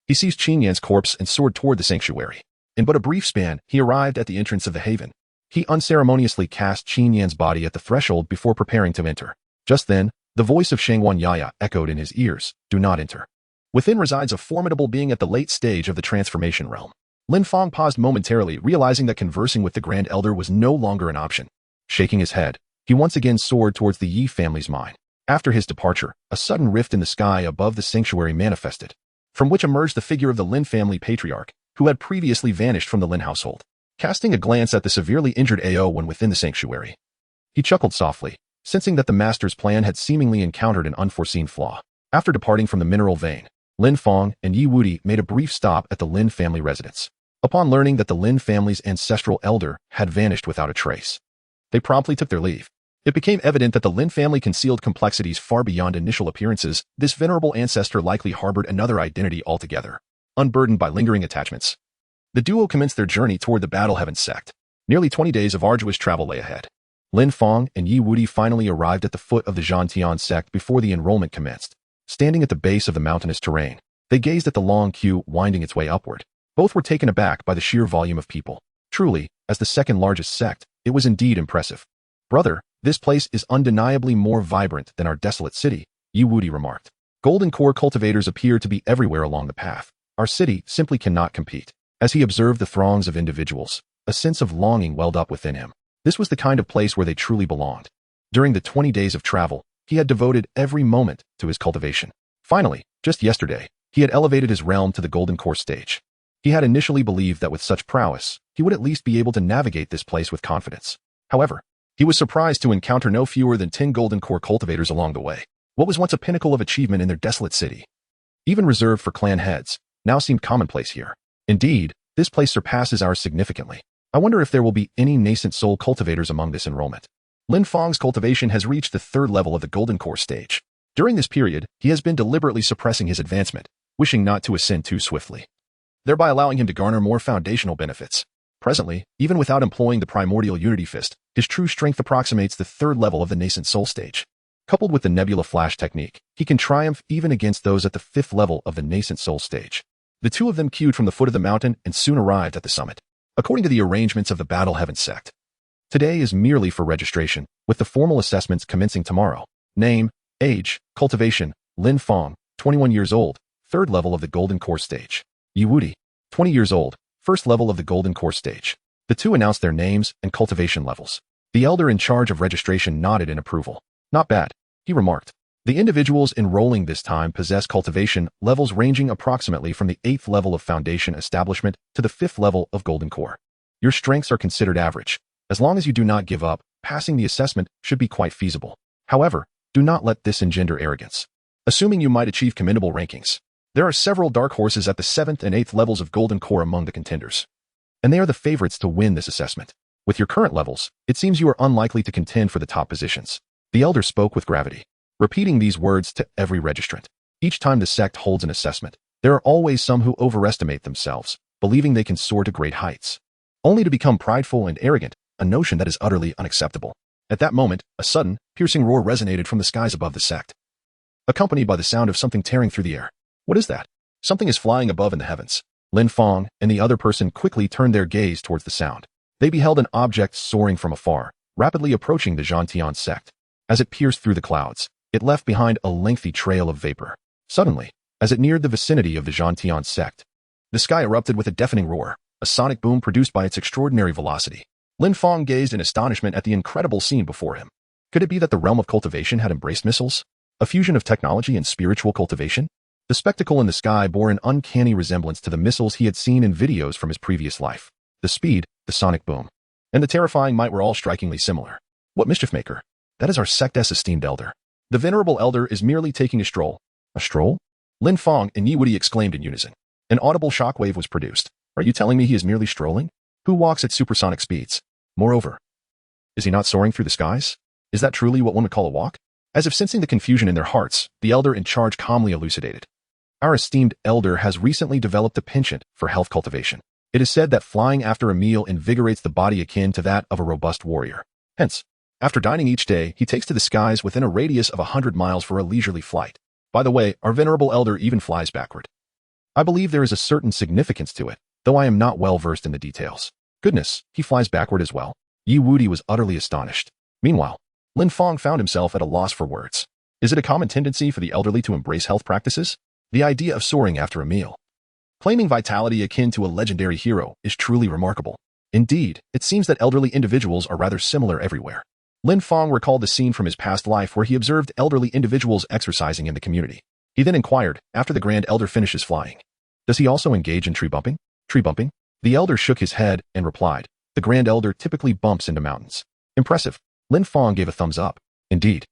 he seized Qin Yan's corpse and soared toward the sanctuary. In but a brief span, he arrived at the entrance of the haven. He unceremoniously cast Qin Yan's body at the threshold before preparing to enter. Just then, the voice of Shangwan Yaya echoed in his ears, do not enter. Within resides a formidable being at the late stage of the transformation realm. Lin Fang paused momentarily, realizing that conversing with the Grand Elder was no longer an option. Shaking his head, he once again soared towards the Yi family's mine. After his departure, a sudden rift in the sky above the sanctuary manifested, from which emerged the figure of the Lin family patriarch, who had previously vanished from the Lin household. Casting a glance at the severely injured Ao when within the sanctuary, he chuckled softly, sensing that the master's plan had seemingly encountered an unforeseen flaw. After departing from the mineral vein, Lin Fang and Yi Wudi made a brief stop at the Lin family residence. Upon learning that the Lin family's ancestral elder had vanished without a trace, they promptly took their leave. It became evident that the Lin family concealed complexities far beyond initial appearances. This venerable ancestor likely harbored another identity altogether, unburdened by lingering attachments. The duo commenced their journey toward the Battle Heaven sect. Nearly 20 days of arduous travel lay ahead. Lin Fang and Yi Wudi finally arrived at the foot of the Zhantian sect before the enrollment commenced. Standing at the base of the mountainous terrain, they gazed at the long queue winding its way upward. Both were taken aback by the sheer volume of people. Truly, as the second largest sect, it was indeed impressive. Brother, this place is undeniably more vibrant than our desolate city, Yi Wudi remarked. Golden core cultivators appear to be everywhere along the path. Our city simply cannot compete. As he observed the throngs of individuals, a sense of longing welled up within him. This was the kind of place where they truly belonged. During the 20 days of travel, he had devoted every moment to his cultivation. Finally, just yesterday, he had elevated his realm to the golden core stage. He had initially believed that with such prowess, he would at least be able to navigate this place with confidence. However, he was surprised to encounter no fewer than 10 golden core cultivators along the way. What was once a pinnacle of achievement in their desolate city, even reserved for clan heads, now seemed commonplace here. Indeed, this place surpasses ours significantly. I wonder if there will be any nascent soul cultivators among this enrollment. Lin Fang's cultivation has reached the 3rd level of the golden core stage. During this period, he has been deliberately suppressing his advancement, wishing not to ascend too swiftly, thereby allowing him to garner more foundational benefits. Presently, even without employing the primordial unity fist, his true strength approximates the 3rd level of the nascent soul stage. Coupled with the nebula flash technique, he can triumph even against those at the 5th level of the nascent soul stage. The two of them queued from the foot of the mountain and soon arrived at the summit. According to the arrangements of the Battle Heaven sect, today is merely for registration, with the formal assessments commencing tomorrow. Name, age, cultivation, Lin Fang, 21 years old, 3rd level of the golden core stage. Yi Wudi, 20 years old, 1st level of the golden core stage. The two announced their names and cultivation levels. The elder in charge of registration nodded in approval. Not bad, he remarked. The individuals enrolling this time possess cultivation levels ranging approximately from the 8th level of foundation establishment to the 5th level of golden core. Your strengths are considered average. As long as you do not give up, passing the assessment should be quite feasible. However, do not let this engender arrogance. Assuming you might achieve commendable rankings, there are several dark horses at the 7th and 8th levels of golden core among the contenders, and they are the favorites to win this assessment. With your current levels, it seems you are unlikely to contend for the top positions. The elder spoke with gravity, repeating these words to every registrant. Each time the sect holds an assessment, there are always some who overestimate themselves, believing they can soar to great heights, only to become prideful and arrogant, a notion that is utterly unacceptable. At that moment, a sudden, piercing roar resonated from the skies above the sect, accompanied by the sound of something tearing through the air. What is that? Something is flying above in the heavens. Lin Fang and the other person quickly turned their gaze towards the sound. They beheld an object soaring from afar, rapidly approaching the Zhantian sect. As it pierced through the clouds, it left behind a lengthy trail of vapor. Suddenly, as it neared the vicinity of the Zhantian sect, the sky erupted with a deafening roar, a sonic boom produced by its extraordinary velocity. Lin Fang gazed in astonishment at the incredible scene before him. Could it be that the realm of cultivation had embraced missiles? A fusion of technology and spiritual cultivation? The spectacle in the sky bore an uncanny resemblance to the missiles he had seen in videos from his previous life. The speed, the sonic boom, and the terrifying might were all strikingly similar. What mischief maker? That is our sect's esteemed elder. The venerable elder is merely taking a stroll. A stroll? Lin Fang and Yi Wudi exclaimed in unison. An audible shockwave was produced. Are you telling me he is merely strolling? Who walks at supersonic speeds? Moreover, is he not soaring through the skies? Is that truly what one would call a walk? As if sensing the confusion in their hearts, the elder in charge calmly elucidated. Our esteemed elder has recently developed a penchant for health cultivation. It is said that flying after a meal invigorates the body akin to that of a robust warrior. Hence, after dining each day, he takes to the skies within a radius of 100 miles for a leisurely flight. By the way, our venerable elder even flies backward. I believe there is a certain significance to it, though I am not well versed in the details. Goodness, he flies backward as well. Yi Wudi was utterly astonished. Meanwhile, Lin Fang found himself at a loss for words. Is it a common tendency for the elderly to embrace health practices? The idea of soaring after a meal, claiming vitality akin to a legendary hero, is truly remarkable. Indeed, it seems that elderly individuals are rather similar everywhere. Lin Fang recalled the scene from his past life where he observed elderly individuals exercising in the community. He then inquired, after the Grand Elder finishes flying, does he also engage in tree bumping? Tree bumping? The elder shook his head and replied, the Grand Elder typically bumps into mountains. Impressive. Lin Fang gave a thumbs up. Indeed,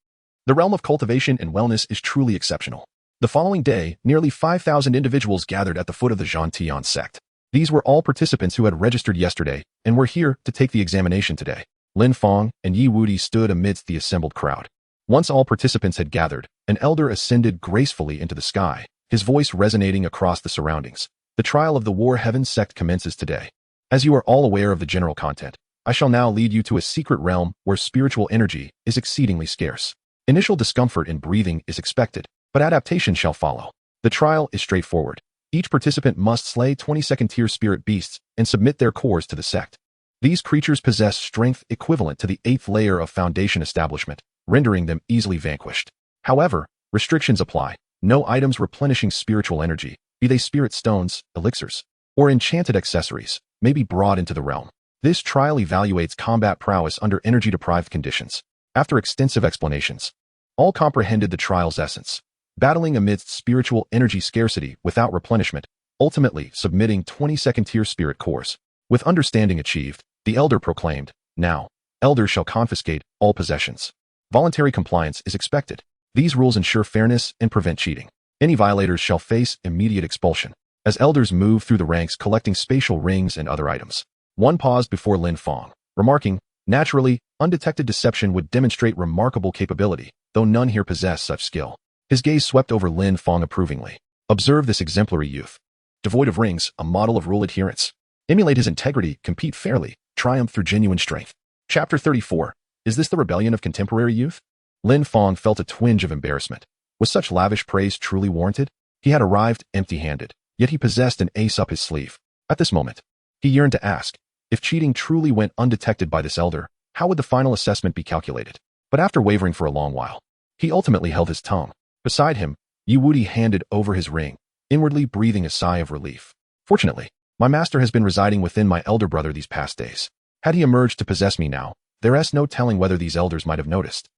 the realm of cultivation and wellness is truly exceptional. The following day, nearly 5,000 individuals gathered at the foot of the Zhantian sect. These were all participants who had registered yesterday and were here to take the examination today. Lin Fang and Yi Wudi stood amidst the assembled crowd. Once all participants had gathered, an elder ascended gracefully into the sky, his voice resonating across the surroundings. The trial of the War Heaven sect commences today. As you are all aware of the general content, I shall now lead you to a secret realm where spiritual energy is exceedingly scarce. Initial discomfort in breathing is expected, but adaptation shall follow. The trial is straightforward. Each participant must slay 22nd tier spirit beasts and submit their cores to the sect. These creatures possess strength equivalent to the 8th layer of foundation establishment, rendering them easily vanquished. However, restrictions apply. No items replenishing spiritual energy, be they spirit stones, elixirs, or enchanted accessories, may be brought into the realm. This trial evaluates combat prowess under energy-deprived conditions. After extensive explanations, all comprehended the trial's essence. Battling amidst spiritual energy scarcity without replenishment, ultimately submitting 22nd tier spirit cores. With understanding achieved, the elder proclaimed, "Now, elders shall confiscate all possessions. Voluntary compliance is expected. These rules ensure fairness and prevent cheating. Any violators shall face immediate expulsion." As elders move through the ranks collecting spatial rings and other items, one paused before Lin Fang, remarking, "Naturally, undetected deception would demonstrate remarkable capability, though none here possess such skill." His gaze swept over Lin Fang approvingly. "Observe this exemplary youth. Devoid of rings, a model of rule adherence. Emulate his integrity, compete fairly, triumph through genuine strength." Chapter 34. Is this the rebellion of contemporary youth? Lin Fang felt a twinge of embarrassment. Was such lavish praise truly warranted? He had arrived empty-handed, yet he possessed an ace up his sleeve. At this moment, he yearned to ask, if cheating truly went undetected by this elder, how would the final assessment be calculated? But after wavering for a long while, he ultimately held his tongue. Beside him, Yi Wudi handed over his ring, inwardly breathing a sigh of relief. "Fortunately, my master has been residing within my elder brother these past days. Had he emerged to possess me now, there's no telling whether these elders might have noticed."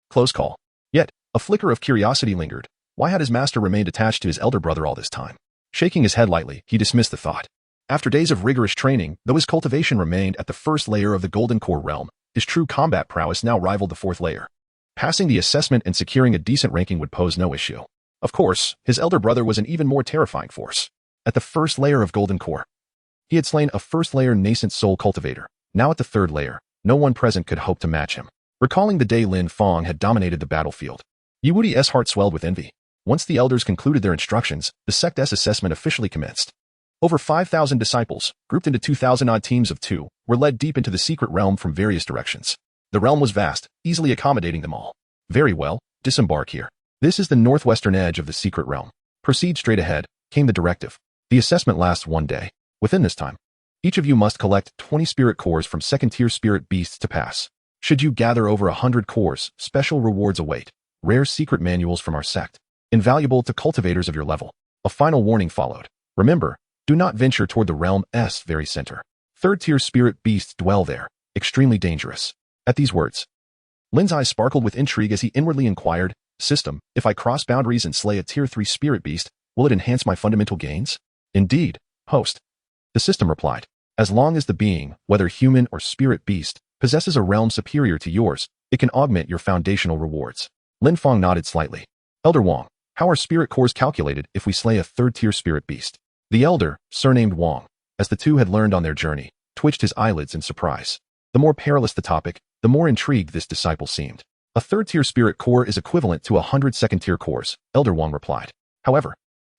Close call. Yet, a flicker of curiosity lingered. Why had his master remained attached to his elder brother all this time? Shaking his head lightly, he dismissed the thought. After days of rigorous training, though his cultivation remained at the first layer of the Golden Core realm, his true combat prowess now rivaled the fourth layer. Passing the assessment and securing a decent ranking would pose no issue. Of course, his elder brother was an even more terrifying force. At the first layer of Golden Core, he had slain a first-layer nascent soul cultivator. Now at the third layer, no one present could hope to match him. Recalling the day Lin Fang had dominated the battlefield, Yi Wudi's heart swelled with envy. Once the elders concluded their instructions, the sect's assessment officially commenced. Over 5,000 disciples, grouped into 2,000-odd teams of 2, were led deep into the secret realm from various directions. The realm was vast, easily accommodating them all. "Very well, disembark here. This is the northwestern edge of the secret realm. Proceed straight ahead," came the directive. "The assessment lasts 1 day. Within this time, each of you must collect 20 spirit cores from second-tier spirit beasts to pass. Should you gather over 100 cores, special rewards await. Rare secret manuals from our sect, invaluable to cultivators of your level." A final warning followed. "Remember, do not venture toward the realm's very center. Third-tier spirit beasts dwell there, extremely dangerous." At these words, Lin's eyes sparkled with intrigue as he inwardly inquired, "System, if I cross boundaries and slay a tier 3 spirit beast, will it enhance my fundamental gains?" "Indeed, host," the system replied. "As long as the being, whether human or spirit beast, possesses a realm superior to yours, it can augment your foundational rewards." Lin Fang nodded slightly. "Elder Wang, how are spirit cores calculated if we slay a third-tier spirit beast?" The elder, surnamed Wang, as the two had learned on their journey, twitched his eyelids in surprise. The more perilous the topic, the more intrigued this disciple seemed. "A third-tier spirit core is equivalent to 100 second-tier cores," Elder Wang replied. "However,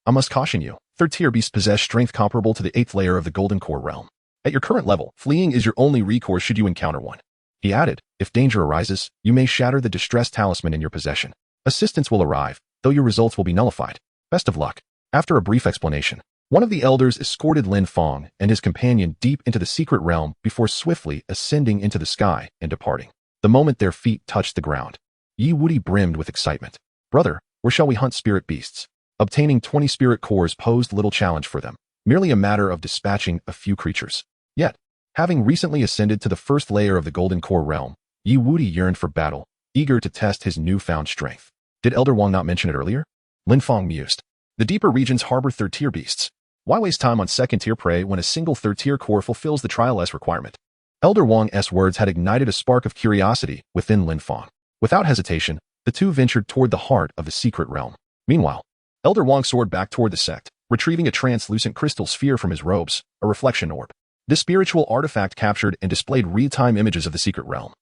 I must caution you, third-tier beasts possess strength comparable to the 8th layer of the Golden Core realm. At your current level, fleeing is your only recourse should you encounter one." He added, "If danger arises, you may shatter the distress talisman in your possession. Assistance will arrive, though your results will be nullified. Best of luck." After a brief explanation, one of the elders escorted Lin Fang and his companion deep into the secret realm before swiftly ascending into the sky and departing. The moment their feet touched the ground, Yi Wudi brimmed with excitement. "Brother, where shall we hunt spirit beasts?" Obtaining 20 spirit cores posed little challenge for them, merely a matter of dispatching a few creatures. Yet, having recently ascended to the first layer of the Golden Core realm, Yi Wudi yearned for battle, eager to test his newfound strength. Did Elder Wang not mention it earlier? Lin Fang mused. The deeper regions harbor third-tier beasts. Why waste time on second-tier prey when a single third-tier core fulfills the trial-S requirement? Elder Wang's words had ignited a spark of curiosity within Lin Fang. Without hesitation, the two ventured toward the heart of the secret realm. Meanwhile, Elder Wang soared back toward the sect, retrieving a translucent crystal sphere from his robes, a reflection orb. This spiritual artifact captured and displayed real-time images of the secret realm,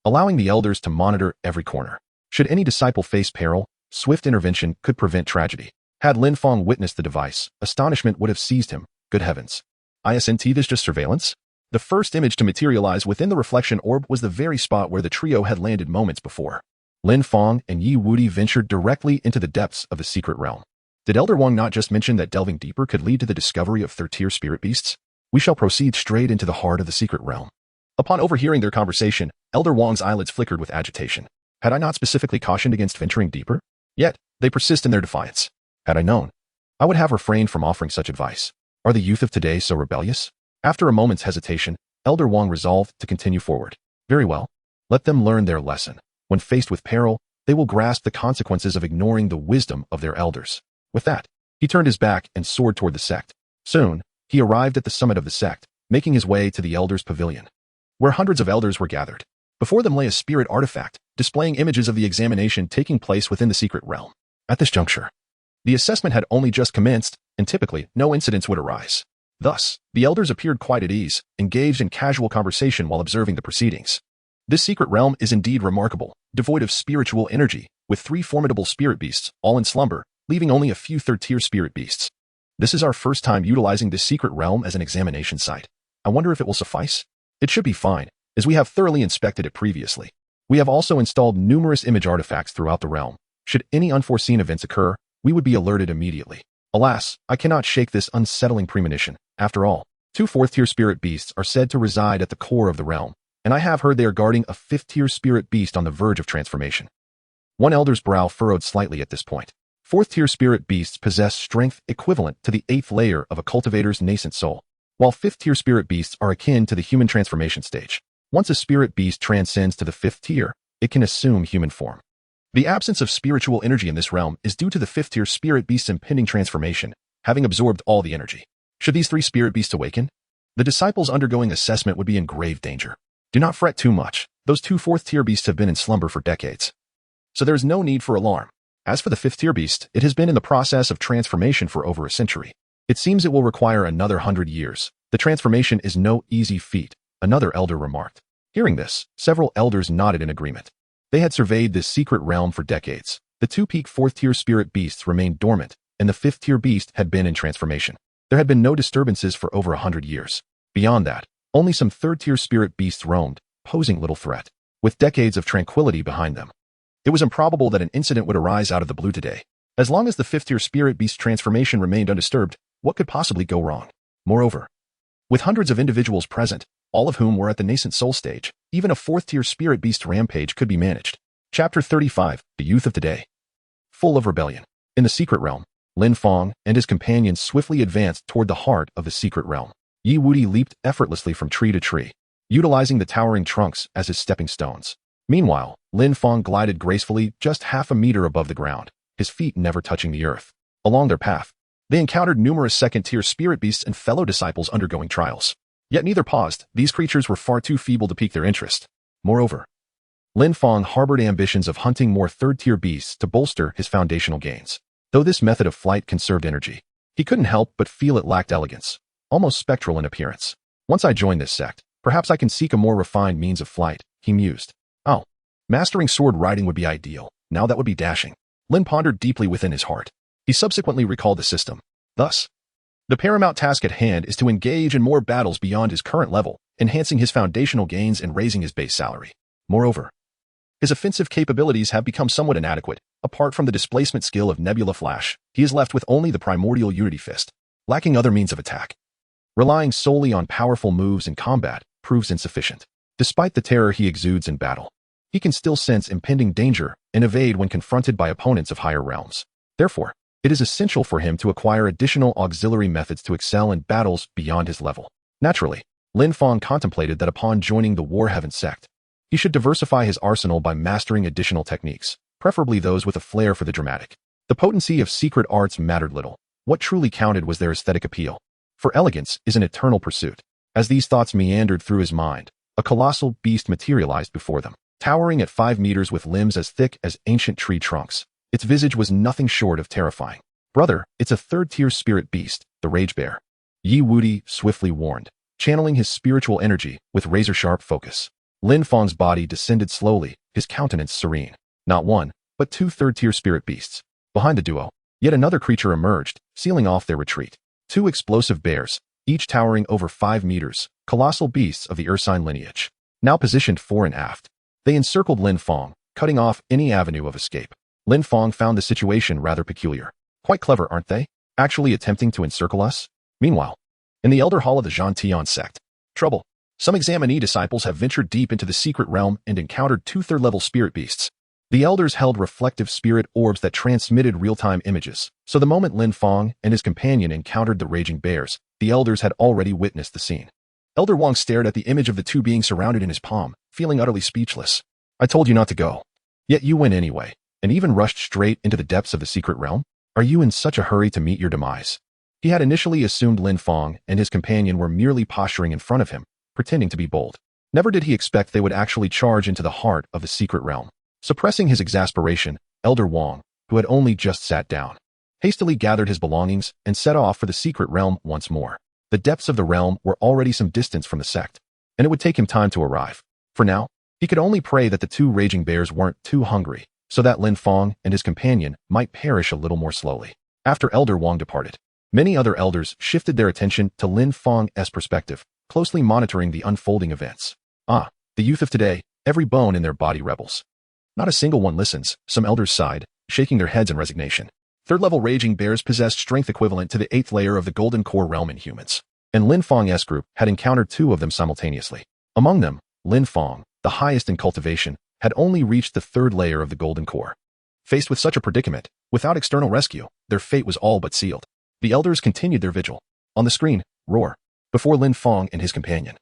allowing the elders to monitor every corner. Should any disciple face peril, swift intervention could prevent tragedy. Had Lin Fang witnessed the device, astonishment would have seized him. Good heavens. Isn't this just surveillance? The first image to materialize within the reflection orb was the very spot where the trio had landed moments before. Lin Fang and Yi Wudi ventured directly into the depths of the secret realm. Did Elder Wang not just mention that delving deeper could lead to the discovery of third-tier spirit beasts? We shall proceed straight into the heart of the secret realm. Upon overhearing their conversation, Elder Wang's eyelids flickered with agitation. Had I not specifically cautioned against venturing deeper? Yet, they persist in their defiance. Had I known, I would have refrained from offering such advice. Are the youth of today so rebellious? After a moment's hesitation, Elder Wang resolved to continue forward. Very well. Let them learn their lesson. When faced with peril, they will grasp the consequences of ignoring the wisdom of their elders. With that, he turned his back and soared toward the sect. Soon, he arrived at the summit of the sect, making his way to the elders' pavilion, where hundreds of elders were gathered. Before them lay a spirit artifact, displaying images of the examination taking place within the secret realm. At this juncture, the assessment had only just commenced, and typically, no incidents would arise. Thus, the elders appeared quite at ease, engaged in casual conversation while observing the proceedings. This secret realm is indeed remarkable, devoid of spiritual energy, with 3 formidable spirit beasts, all in slumber, leaving only a few third-tier spirit beasts. This is our first time utilizing this secret realm as an examination site. I wonder if it will suffice? It should be fine, as we have thoroughly inspected it previously. We have also installed numerous image artifacts throughout the realm. Should any unforeseen events occur, we would be alerted immediately. Alas, I cannot shake this unsettling premonition. After all, 2 4th-tier spirit beasts are said to reside at the core of the realm, and I have heard they are guarding a 5th-tier spirit beast on the verge of transformation. One elder's brow furrowed slightly at this point. 4th-tier spirit beasts possess strength equivalent to the 8th layer of a cultivator's nascent soul, while 5th-tier spirit beasts are akin to the human transformation stage. Once a spirit beast transcends to the 5th tier, it can assume human form. The absence of spiritual energy in this realm is due to the 5th-tier spirit beast's impending transformation, having absorbed all the energy. Should these 3 spirit beasts awaken, the disciples undergoing assessment would be in grave danger. Do not fret too much. Those 2 4th-tier beasts have been in slumber for decades, so there is no need for alarm. As for the 5th-tier beast, it has been in the process of transformation for over a century. It seems it will require another 100 years. The transformation is no easy feat, another elder remarked. Hearing this, several elders nodded in agreement. They had surveyed this secret realm for decades. The 2 peak 4th-tier spirit beasts remained dormant, and the 5th-tier beast had been in transformation. There had been no disturbances for over 100 years. Beyond that, only some 3rd-tier spirit beasts roamed, posing little threat, with decades of tranquility behind them. It was improbable that an incident would arise out of the blue today. As long as the 5th-tier spirit beast transformation remained undisturbed, what could possibly go wrong? Moreover, with hundreds of individuals present, all of whom were at the nascent soul stage, even a 4th-tier spirit beast rampage could be managed. Chapter 35, The Youth of Today. Full of rebellion. In the secret realm, Lin Fang and his companions swiftly advanced toward the heart of the secret realm. Yi Wudi leaped effortlessly from tree to tree, utilizing the towering trunks as his stepping stones. Meanwhile, Lin Fang glided gracefully just half a meter above the ground, his feet never touching the earth. Along their path, they encountered numerous 2nd-tier spirit beasts and fellow disciples undergoing trials. Yet neither paused. These creatures were far too feeble to pique their interest. Moreover, Lin Fang harbored ambitions of hunting more 3rd-tier beasts to bolster his foundational gains. Though this method of flight conserved energy, he couldn't help but feel it lacked elegance, almost spectral in appearance. Once I join this sect, perhaps I can seek a more refined means of flight, he mused. Oh, mastering sword riding would be ideal. Now that would be dashing. Lin pondered deeply within his heart. He subsequently recalled the system. Thus, the paramount task at hand is to engage in more battles beyond his current level, enhancing his foundational gains and raising his base salary. Moreover, his offensive capabilities have become somewhat inadequate. Apart from the displacement skill of Nebula Flash, he is left with only the primordial Unity Fist, lacking other means of attack. Relying solely on powerful moves in combat proves insufficient. Despite the terror he exudes in battle, he can still sense impending danger and evade when confronted by opponents of higher realms. Therefore, it is essential for him to acquire additional auxiliary methods to excel in battles beyond his level. Naturally, Lin Fang contemplated that upon joining the War Heaven sect, he should diversify his arsenal by mastering additional techniques, preferably those with a flair for the dramatic. The potency of secret arts mattered little. What truly counted was their aesthetic appeal. For elegance is an eternal pursuit. As these thoughts meandered through his mind, a colossal beast materialized before them, towering at 5 meters with limbs as thick as ancient tree trunks. Its visage was nothing short of terrifying. Brother, it's a 3rd-tier spirit beast, the Rage Bear. Yi Wudi swiftly warned, channeling his spiritual energy with razor-sharp focus. Lin Fang's body descended slowly, his countenance serene. Not one, but 2 3rd-tier spirit beasts. Behind the duo, yet another creature emerged, sealing off their retreat. 2 explosive bears, each towering over 5 meters, colossal beasts of the Ursine lineage. Now positioned fore and aft, they encircled Lin Fang, cutting off any avenue of escape. Lin Fang found the situation rather peculiar. Quite clever, aren't they? Actually attempting to encircle us? Meanwhile, in the Elder Hall of the Zhantian sect, trouble. Some examinee disciples have ventured deep into the secret realm and encountered 2 third-level spirit beasts. The elders held reflective spirit orbs that transmitted real-time images, so the moment Lin Fang and his companion encountered the raging bears, the elders had already witnessed the scene. Elder Wang stared at the image of the two beings surrounded in his palm, feeling utterly speechless. I told you not to go. Yet you went anyway, and even rushed straight into the depths of the secret realm? Are you in such a hurry to meet your demise? He had initially assumed Lin Fang and his companion were merely posturing in front of him, pretending to be bold. Never did he expect they would actually charge into the heart of the secret realm. Suppressing his exasperation, Elder Wang, who had only just sat down, hastily gathered his belongings and set off for the secret realm once more. The depths of the realm were already some distance from the sect, and it would take him time to arrive. For now, he could only pray that the two raging bears weren't too hungry, so that Lin Fang and his companion might perish a little more slowly. After Elder Wang departed, many other elders shifted their attention to Lin Fang's perspective, closely monitoring the unfolding events. The youth of today, every bone in their body rebels. Not a single one listens, some elders sighed, shaking their heads in resignation. Third-level raging bears possessed strength equivalent to the 8th layer of the Golden Core realm in humans, and Lin Fang's group had encountered 2 of them simultaneously. Among them, Lin Fang, the highest in cultivation, had only reached the 3rd layer of the Golden Core. Faced with such a predicament, without external rescue, their fate was all but sealed. The elders continued their vigil. On the screen, roar, before Lin Fang and his companion.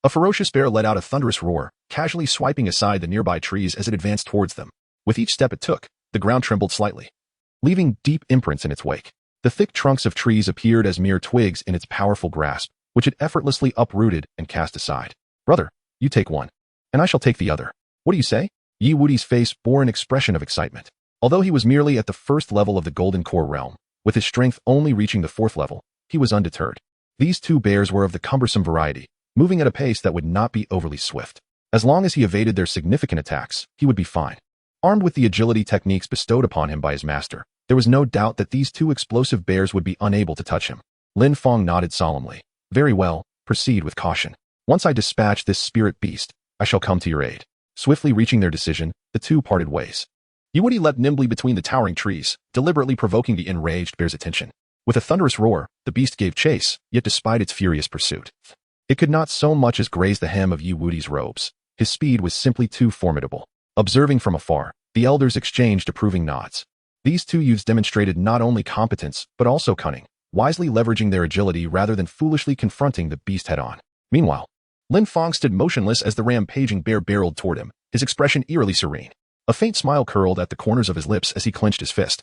A ferocious bear let out a thunderous roar, casually swiping aside the nearby trees as it advanced towards them. With each step it took, the ground trembled slightly, leaving deep imprints in its wake. The thick trunks of trees appeared as mere twigs in its powerful grasp, which it effortlessly uprooted and cast aside. Brother, you take one, and I shall take the other. What do you say? Yi Wudi's face bore an expression of excitement. Although he was merely at the 1st level of the Golden Core realm, with his strength only reaching the 4th level, he was undeterred. These 2 bears were of the cumbersome variety, moving at a pace that would not be overly swift. As long as he evaded their significant attacks, he would be fine. Armed with the agility techniques bestowed upon him by his master, there was no doubt that these 2 explosive bears would be unable to touch him. Lin Fang nodded solemnly. Very well, proceed with caution. Once I dispatch this spirit beast, I shall come to your aid. Swiftly reaching their decision, the 2 parted ways. Yi Wudi leapt nimbly between the towering trees, deliberately provoking the enraged bear's attention. With a thunderous roar, the beast gave chase, yet despite its furious pursuit, it could not so much as graze the hem of Yi Wudi's robes. His speed was simply too formidable. Observing from afar, the elders exchanged approving nods. These 2 youths demonstrated not only competence, but also cunning, wisely leveraging their agility rather than foolishly confronting the beast head-on. Meanwhile, Lin Fang stood motionless as the rampaging bear barreled toward him, his expression eerily serene. A faint smile curled at the corners of his lips as he clenched his fist,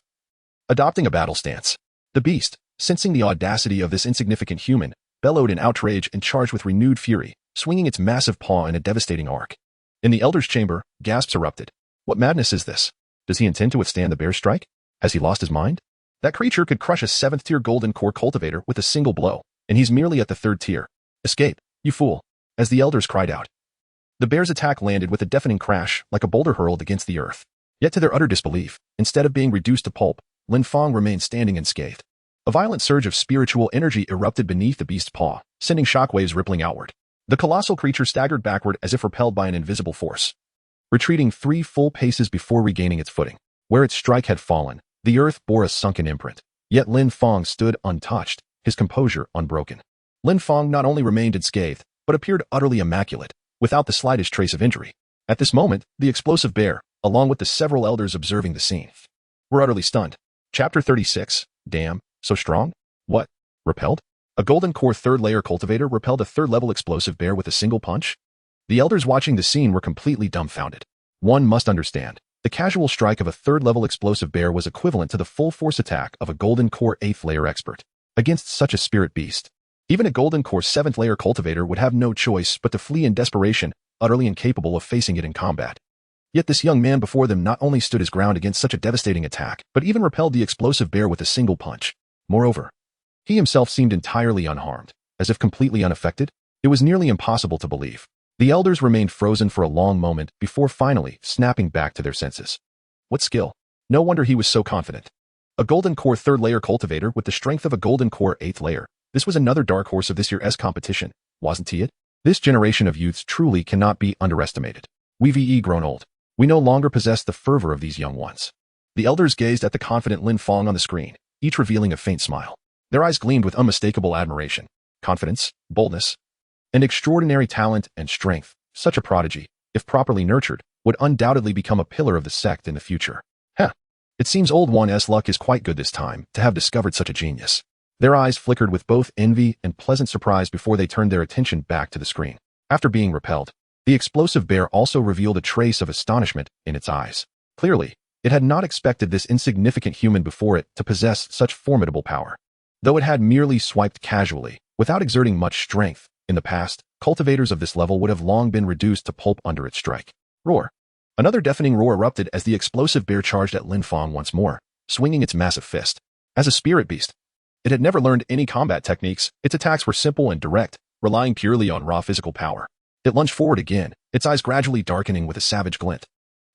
adopting a battle stance. The beast, sensing the audacity of this insignificant human, bellowed in outrage and charged with renewed fury, swinging its massive paw in a devastating arc. In the elder's chamber, gasps erupted. What madness is this? Does he intend to withstand the bear's strike? Has he lost his mind? That creature could crush a 7th-tier Golden Core cultivator with a single blow, and he's merely at the 3rd tier. Escape, you fool, as the elders cried out. The bear's attack landed with a deafening crash, like a boulder hurled against the earth. Yet to their utter disbelief, instead of being reduced to pulp, Lin Fang remained standing unscathed. A violent surge of spiritual energy erupted beneath the beast's paw, sending shockwaves rippling outward. The colossal creature staggered backward as if repelled by an invisible force, retreating 3 full paces before regaining its footing. Where its strike had fallen, the earth bore a sunken imprint. Yet Lin Fang stood untouched, his composure unbroken. Lin Fang not only remained unscathed, but appeared utterly immaculate, without the slightest trace of injury. At this moment, the explosive bear, along with the several elders observing the scene, were utterly stunned. Chapter 36. Damn, so strong? What? Repelled? A Golden Core 3rd layer cultivator repelled a 3rd level explosive bear with a single punch? The elders watching the scene were completely dumbfounded. One must understand, the casual strike of a 3rd level explosive bear was equivalent to the full force attack of a Golden Core 8th layer expert. Against such a spirit beast, even a Golden Core 7th layer cultivator would have no choice but to flee in desperation, utterly incapable of facing it in combat. Yet this young man before them not only stood his ground against such a devastating attack, but even repelled the explosive bear with a single punch. Moreover, he himself seemed entirely unharmed, as if completely unaffected. It was nearly impossible to believe. The elders remained frozen for a long moment before finally snapping back to their senses. What skill! No wonder he was so confident. A Golden Core 3rd layer cultivator with the strength of a Golden Core 8th layer. This was another dark horse of this year's competition, wasn't he it? This generation of youths truly cannot be underestimated. We've grown old. We no longer possess the fervor of these young ones. The elders gazed at the confident Lin Fang on the screen, each revealing a faint smile. Their eyes gleamed with unmistakable admiration, confidence, boldness, and extraordinary talent and strength. Such a prodigy, if properly nurtured, would undoubtedly become a pillar of the sect in the future. Heh. It seems Old One's luck is quite good this time to have discovered such a genius. Their eyes flickered with both envy and pleasant surprise before they turned their attention back to the screen. After being repelled, the explosive bear also revealed a trace of astonishment in its eyes. Clearly, it had not expected this insignificant human before it to possess such formidable power. Though it had merely swiped casually, without exerting much strength, in the past, cultivators of this level would have long been reduced to pulp under its strike. Roar. Another deafening roar erupted as the explosive bear charged at Lin Fang once more, swinging its massive fist. As a spirit beast, it had never learned any combat techniques. Its attacks were simple and direct, relying purely on raw physical power. It lunged forward again, its eyes gradually darkening with a savage glint.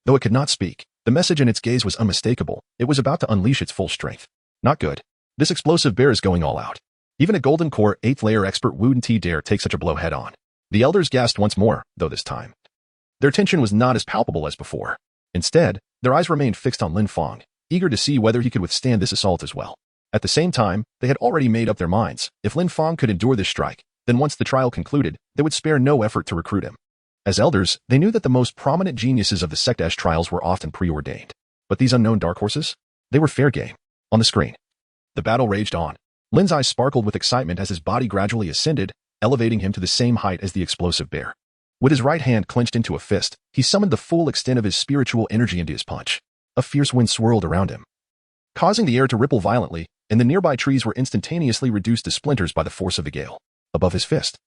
Though it could not speak, the message in its gaze was unmistakable. It was about to unleash its full strength. Not good. This explosive bear is going all out. Even a Golden Core 8th layer expert wouldn't dare take such a blow head on. The elders gasped once more, though this time their tension was not as palpable as before. Instead, their eyes remained fixed on Lin Fang, eager to see whether he could withstand this assault as well. At the same time, they had already made up their minds. If Lin Fang could endure this strike, then once the trial concluded, they would spare no effort to recruit him. As elders, they knew that the most prominent geniuses of the sect trials were often preordained. But these unknown dark horses? They were fair game. On the screen, the battle raged on. Lin's eyes sparkled with excitement as his body gradually ascended, elevating him to the same height as the explosive bear. With his right hand clenched into a fist, he summoned the full extent of his spiritual energy into his punch. A fierce wind swirled around him, causing the air to ripple violently, and the nearby trees were instantaneously reduced to splinters by the force of the gale. Above his fist,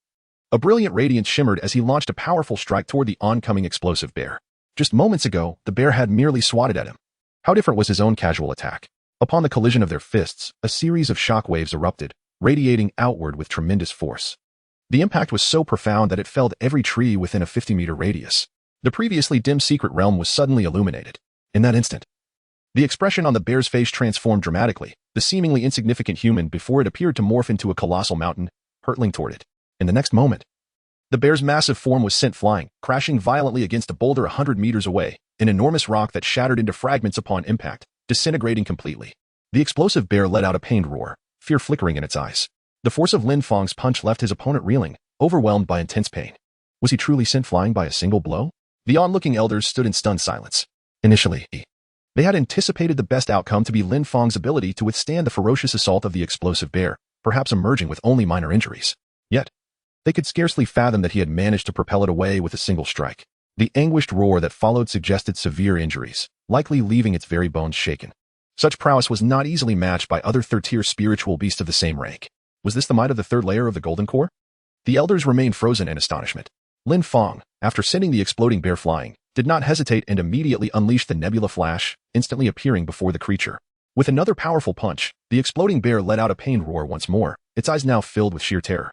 a brilliant radiance shimmered as he launched a powerful strike toward the oncoming explosive bear. Just moments ago, the bear had merely swatted at him. How different was his own casual attack? Upon the collision of their fists, a series of shock waves erupted, radiating outward with tremendous force. The impact was so profound that it felled every tree within a 50-meter radius. The previously dim secret realm was suddenly illuminated. In that instant, the expression on the bear's face transformed dramatically. The seemingly insignificant human before it appeared to morph into a colossal mountain, hurtling toward it. In the next moment, the bear's massive form was sent flying, crashing violently against a boulder 100 meters away, an enormous rock that shattered into fragments upon impact, disintegrating completely. The explosive bear let out a pained roar, fear flickering in its eyes. The force of Lin Fang's punch left his opponent reeling, overwhelmed by intense pain. Was he truly sent flying by a single blow? The onlooking elders stood in stunned silence. Initially, they had anticipated the best outcome to be Lin Fang's ability to withstand the ferocious assault of the explosive bear, perhaps emerging with only minor injuries. Yet, they could scarcely fathom that he had managed to propel it away with a single strike. The anguished roar that followed suggested severe injuries, likely leaving its very bones shaken. Such prowess was not easily matched by other third-tier spiritual beasts of the same rank. Was this the might of the third layer of the Golden Core? The elders remained frozen in astonishment. Lin Fang, after sending the exploding bear flying, did not hesitate and immediately unleashed the nebula flash, instantly appearing before the creature. With another powerful punch, the exploding bear let out a pained roar once more, its eyes now filled with sheer terror.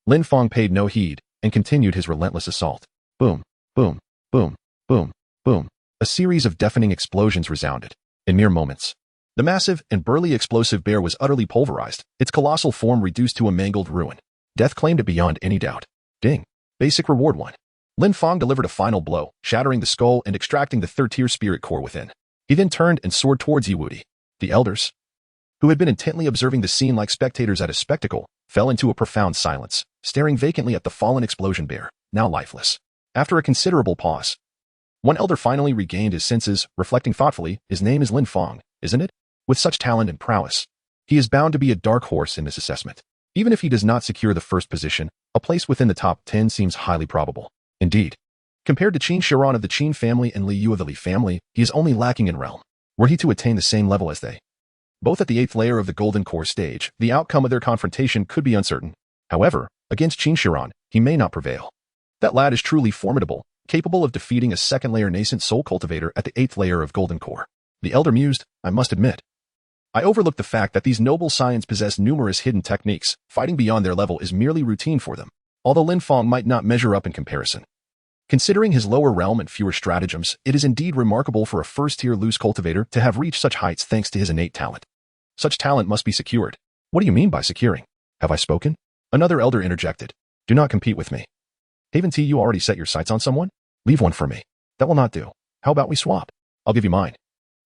Lin Fang paid no heed and continued his relentless assault. Boom, boom, boom, boom, boom. A series of deafening explosions resounded. In mere moments, the massive and burly explosive bear was utterly pulverized, its colossal form reduced to a mangled ruin. Death claimed it beyond any doubt. Ding. Basic reward 1. Lin Fang delivered a final blow, shattering the skull and extracting the third-tier spirit core within. He then turned and soared towards Yiwudi. The elders, who had been intently observing the scene like spectators at a spectacle, fell into a profound silence, staring vacantly at the fallen explosion bear, now lifeless. After a considerable pause, one elder finally regained his senses, reflecting thoughtfully, his name is Lin Fang, isn't it? With such talent and prowess, he is bound to be a dark horse in this assessment. Even if he does not secure the first position, a place within the top 10 seems highly probable. Indeed, compared to Qin Shiran of the Qin family and Li Yu of the Li family, he is only lacking in realm. Were he to attain the same level as they, both at the 8th layer of the Golden Core stage, the outcome of their confrontation could be uncertain. However, against Qin Shiran, he may not prevail. That lad is truly formidable, capable of defeating a 2nd layer nascent soul cultivator at the 8th layer of Golden Core. The elder mused, I must admit, I overlooked the fact that these noble scions possess numerous hidden techniques. Fighting beyond their level is merely routine for them, although Lin Fang might not measure up in comparison. Considering his lower realm and fewer stratagems, it is indeed remarkable for a first-tier loose cultivator to have reached such heights thanks to his innate talent. Such talent must be secured. What do you mean by securing? Have I spoken? Another elder interjected. Do not compete with me. Haven't you already set your sights on someone? Leave one for me. That will not do. How about we swap? I'll give you mine.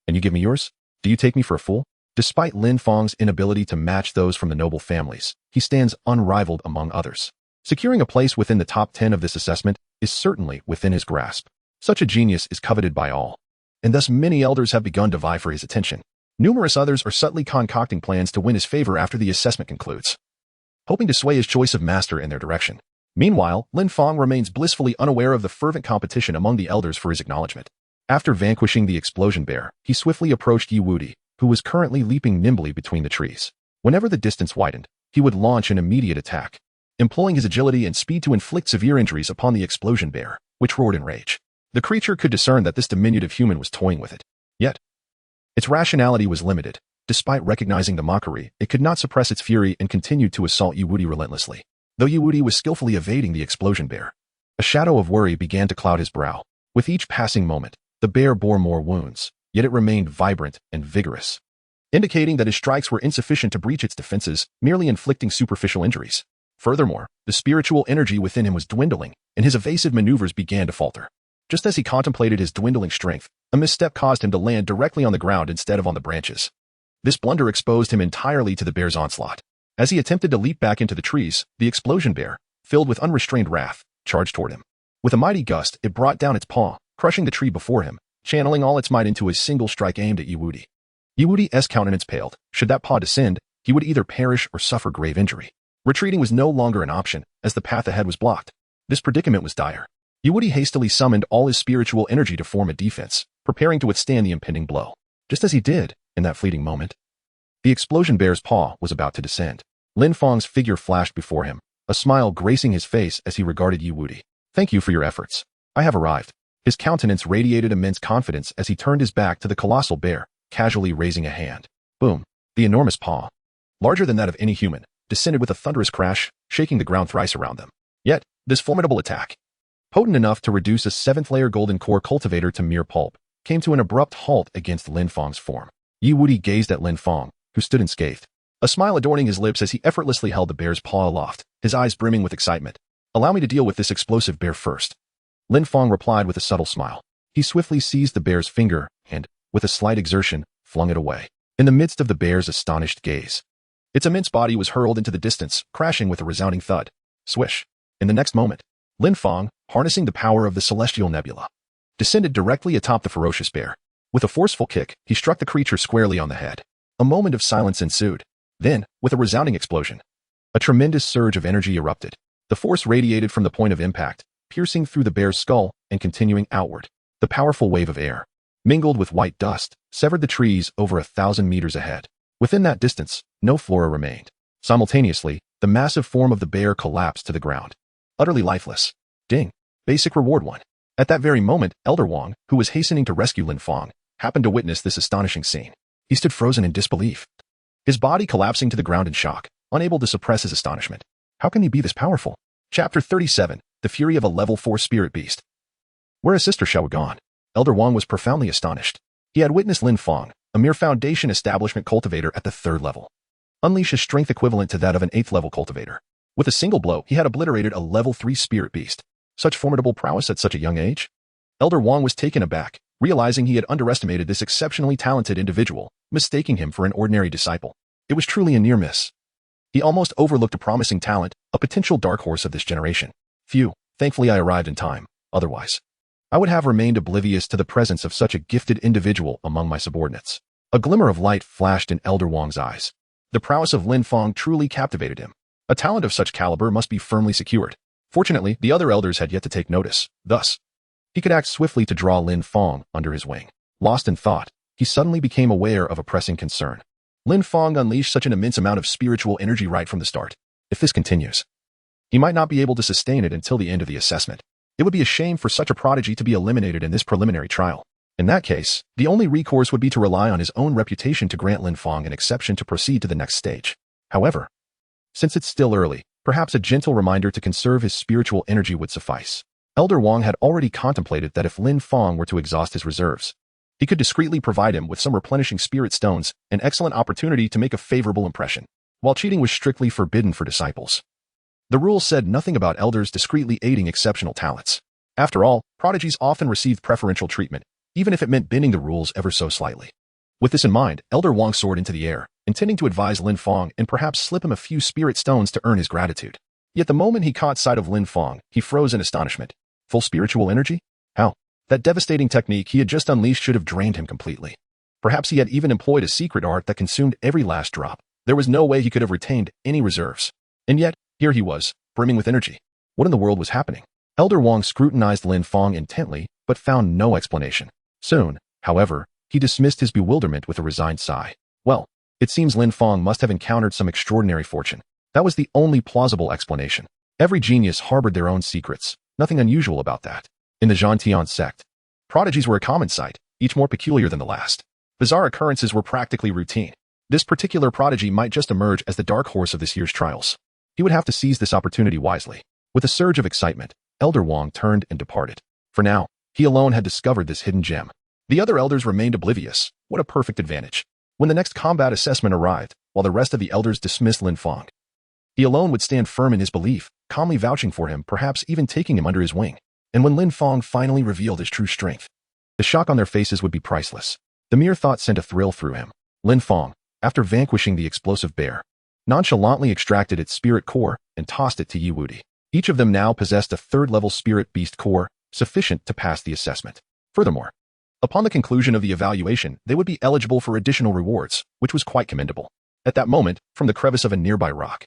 And you give me yours? Do you take me for a fool? Despite Lin Fang's inability to match those from the noble families, he stands unrivaled among others. Securing a place within the top 10 of this assessment is certainly within his grasp. Such a genius is coveted by all, and thus many elders have begun to vie for his attention. Numerous others are subtly concocting plans to win his favor after the assessment concludes, hoping to sway his choice of master in their direction. Meanwhile, Lin Fang remains blissfully unaware of the fervent competition among the elders for his acknowledgement. After vanquishing the explosion bear, he swiftly approached Yiwudi, who was currently leaping nimbly between the trees. Whenever the distance widened, he would launch an immediate attack, employing his agility and speed to inflict severe injuries upon the explosion bear, which roared in rage. The creature could discern that this diminutive human was toying with it. Yet, its rationality was limited. Despite recognizing the mockery, it could not suppress its fury and continued to assault Yiwudi relentlessly. Though Yiwudi was skillfully evading the explosion bear, a shadow of worry began to cloud his brow. With each passing moment, the bear bore more wounds, yet it remained vibrant and vigorous, indicating that his strikes were insufficient to breach its defenses, merely inflicting superficial injuries. Furthermore, the spiritual energy within him was dwindling, and his evasive maneuvers began to falter. Just as he contemplated his dwindling strength, a misstep caused him to land directly on the ground instead of on the branches. This blunder exposed him entirely to the bear's onslaught. As he attempted to leap back into the trees, the explosion bear, filled with unrestrained wrath, charged toward him. With a mighty gust, it brought down its paw, crushing the tree before him, channeling all its might into a single strike aimed at Yiwudi. Yiwudi's countenance paled. Should that paw descend, he would either perish or suffer grave injury. Retreating was no longer an option, as the path ahead was blocked. This predicament was dire. Yiwudi hastily summoned all his spiritual energy to form a defense, preparing to withstand the impending blow. Just as he did, in that fleeting moment, the explosion bear's paw was about to descend. Lin Fang's figure flashed before him, a smile gracing his face as he regarded Yiwudi. Thank you for your efforts. I have arrived. His countenance radiated immense confidence as he turned his back to the colossal bear, casually raising a hand. Boom. The enormous paw, larger than that of any human, descended with a thunderous crash, shaking the ground thrice around them. Yet, this formidable attack, potent enough to reduce a 7th-layer golden core cultivator to mere pulp, came to an abrupt halt against Lin Fang's form. Yiwudi gazed at Lin Fang, who stood unscathed, a smile adorning his lips as he effortlessly held the bear's paw aloft, his eyes brimming with excitement. Allow me to deal with this explosive bear first. Lin Fang replied with a subtle smile. He swiftly seized the bear's finger and, with a slight exertion, flung it away. In the midst of the bear's astonished gaze, its immense body was hurled into the distance, crashing with a resounding thud. Swish. In the next moment, Lin Fang, harnessing the power of the celestial nebula, descended directly atop the ferocious bear. With a forceful kick, he struck the creature squarely on the head. A moment of silence ensued. Then, with a resounding explosion, a tremendous surge of energy erupted. The force radiated from the point of impact, piercing through the bear's skull and continuing outward. The powerful wave of air, mingled with white dust, severed the trees over 1,000 meters ahead. Within that distance, no flora remained. Simultaneously, the massive form of the bear collapsed to the ground, utterly lifeless. Ding. Basic reward 1. At that very moment, Elder Wang, who was hastening to rescue Lin Fang, happened to witness this astonishing scene. He stood frozen in disbelief, his body collapsing to the ground in shock, unable to suppress his astonishment. How can he be this powerful? Chapter 37. The Fury of a Level 4 Spirit Beast. Where is Sister Xiao gone? Elder Wang was profoundly astonished. He had witnessed Lin Fang, a mere foundation establishment cultivator at the 3rd level, unleash a strength equivalent to that of an 8th-level cultivator. With a single blow, he had obliterated a level 3 spirit beast. Such formidable prowess at such a young age? Elder Wang was taken aback, realizing he had underestimated this exceptionally talented individual, mistaking him for an ordinary disciple. It was truly a near miss. He almost overlooked a promising talent, a potential dark horse of this generation. Phew, thankfully I arrived in time. Otherwise, I would have remained oblivious to the presence of such a gifted individual among my subordinates. A glimmer of light flashed in Elder Wang's eyes. The prowess of Lin Fang truly captivated him. A talent of such caliber must be firmly secured. Fortunately, the other elders had yet to take notice. Thus, he could act swiftly to draw Lin Fang under his wing. Lost in thought, he suddenly became aware of a pressing concern. Lin Fang unleashed such an immense amount of spiritual energy right from the start. If this continues, he might not be able to sustain it until the end of the assessment. It would be a shame for such a prodigy to be eliminated in this preliminary trial. In that case, the only recourse would be to rely on his own reputation to grant Lin Fang an exception to proceed to the next stage. However, since it's still early, perhaps a gentle reminder to conserve his spiritual energy would suffice. Elder Wang had already contemplated that if Lin Fang were to exhaust his reserves, he could discreetly provide him with some replenishing spirit stones, an excellent opportunity to make a favorable impression. While cheating was strictly forbidden for disciples, the rules said nothing about elders discreetly aiding exceptional talents. After all, prodigies often received preferential treatment, even if it meant bending the rules ever so slightly. With this in mind, Elder Wang soared into the air, intending to advise Lin Fang and perhaps slip him a few spirit stones to earn his gratitude. Yet the moment he caught sight of Lin Fang, he froze in astonishment. Full spiritual energy? How? That devastating technique he had just unleashed should have drained him completely. Perhaps he had even employed a secret art that consumed every last drop. There was no way he could have retained any reserves. And yet, here he was, brimming with energy. What in the world was happening? Elder Wang scrutinized Lin Fang intently, but found no explanation. Soon, however, he dismissed his bewilderment with a resigned sigh. Well, it seems Lin Fang must have encountered some extraordinary fortune. That was the only plausible explanation. Every genius harbored their own secrets. Nothing unusual about that. In the Zhantian sect, prodigies were a common sight, each more peculiar than the last. Bizarre occurrences were practically routine. This particular prodigy might just emerge as the dark horse of this year's trials. He would have to seize this opportunity wisely. With a surge of excitement, Elder Wang turned and departed. For now, he alone had discovered this hidden gem. The other elders remained oblivious. What a perfect advantage. When the next combat assessment arrived, while the rest of the elders dismissed Lin Fang, he alone would stand firm in his belief, calmly vouching for him, perhaps even taking him under his wing. And when Lin Fang finally revealed his true strength, the shock on their faces would be priceless. The mere thought sent a thrill through him. Lin Fang, after vanquishing the explosive bear, nonchalantly extracted its spirit core and tossed it to Yi Wudi. Each of them now possessed a third-level spirit beast core, sufficient to pass the assessment. Furthermore, upon the conclusion of the evaluation, they would be eligible for additional rewards, which was quite commendable. At that moment, from the crevice of a nearby rock,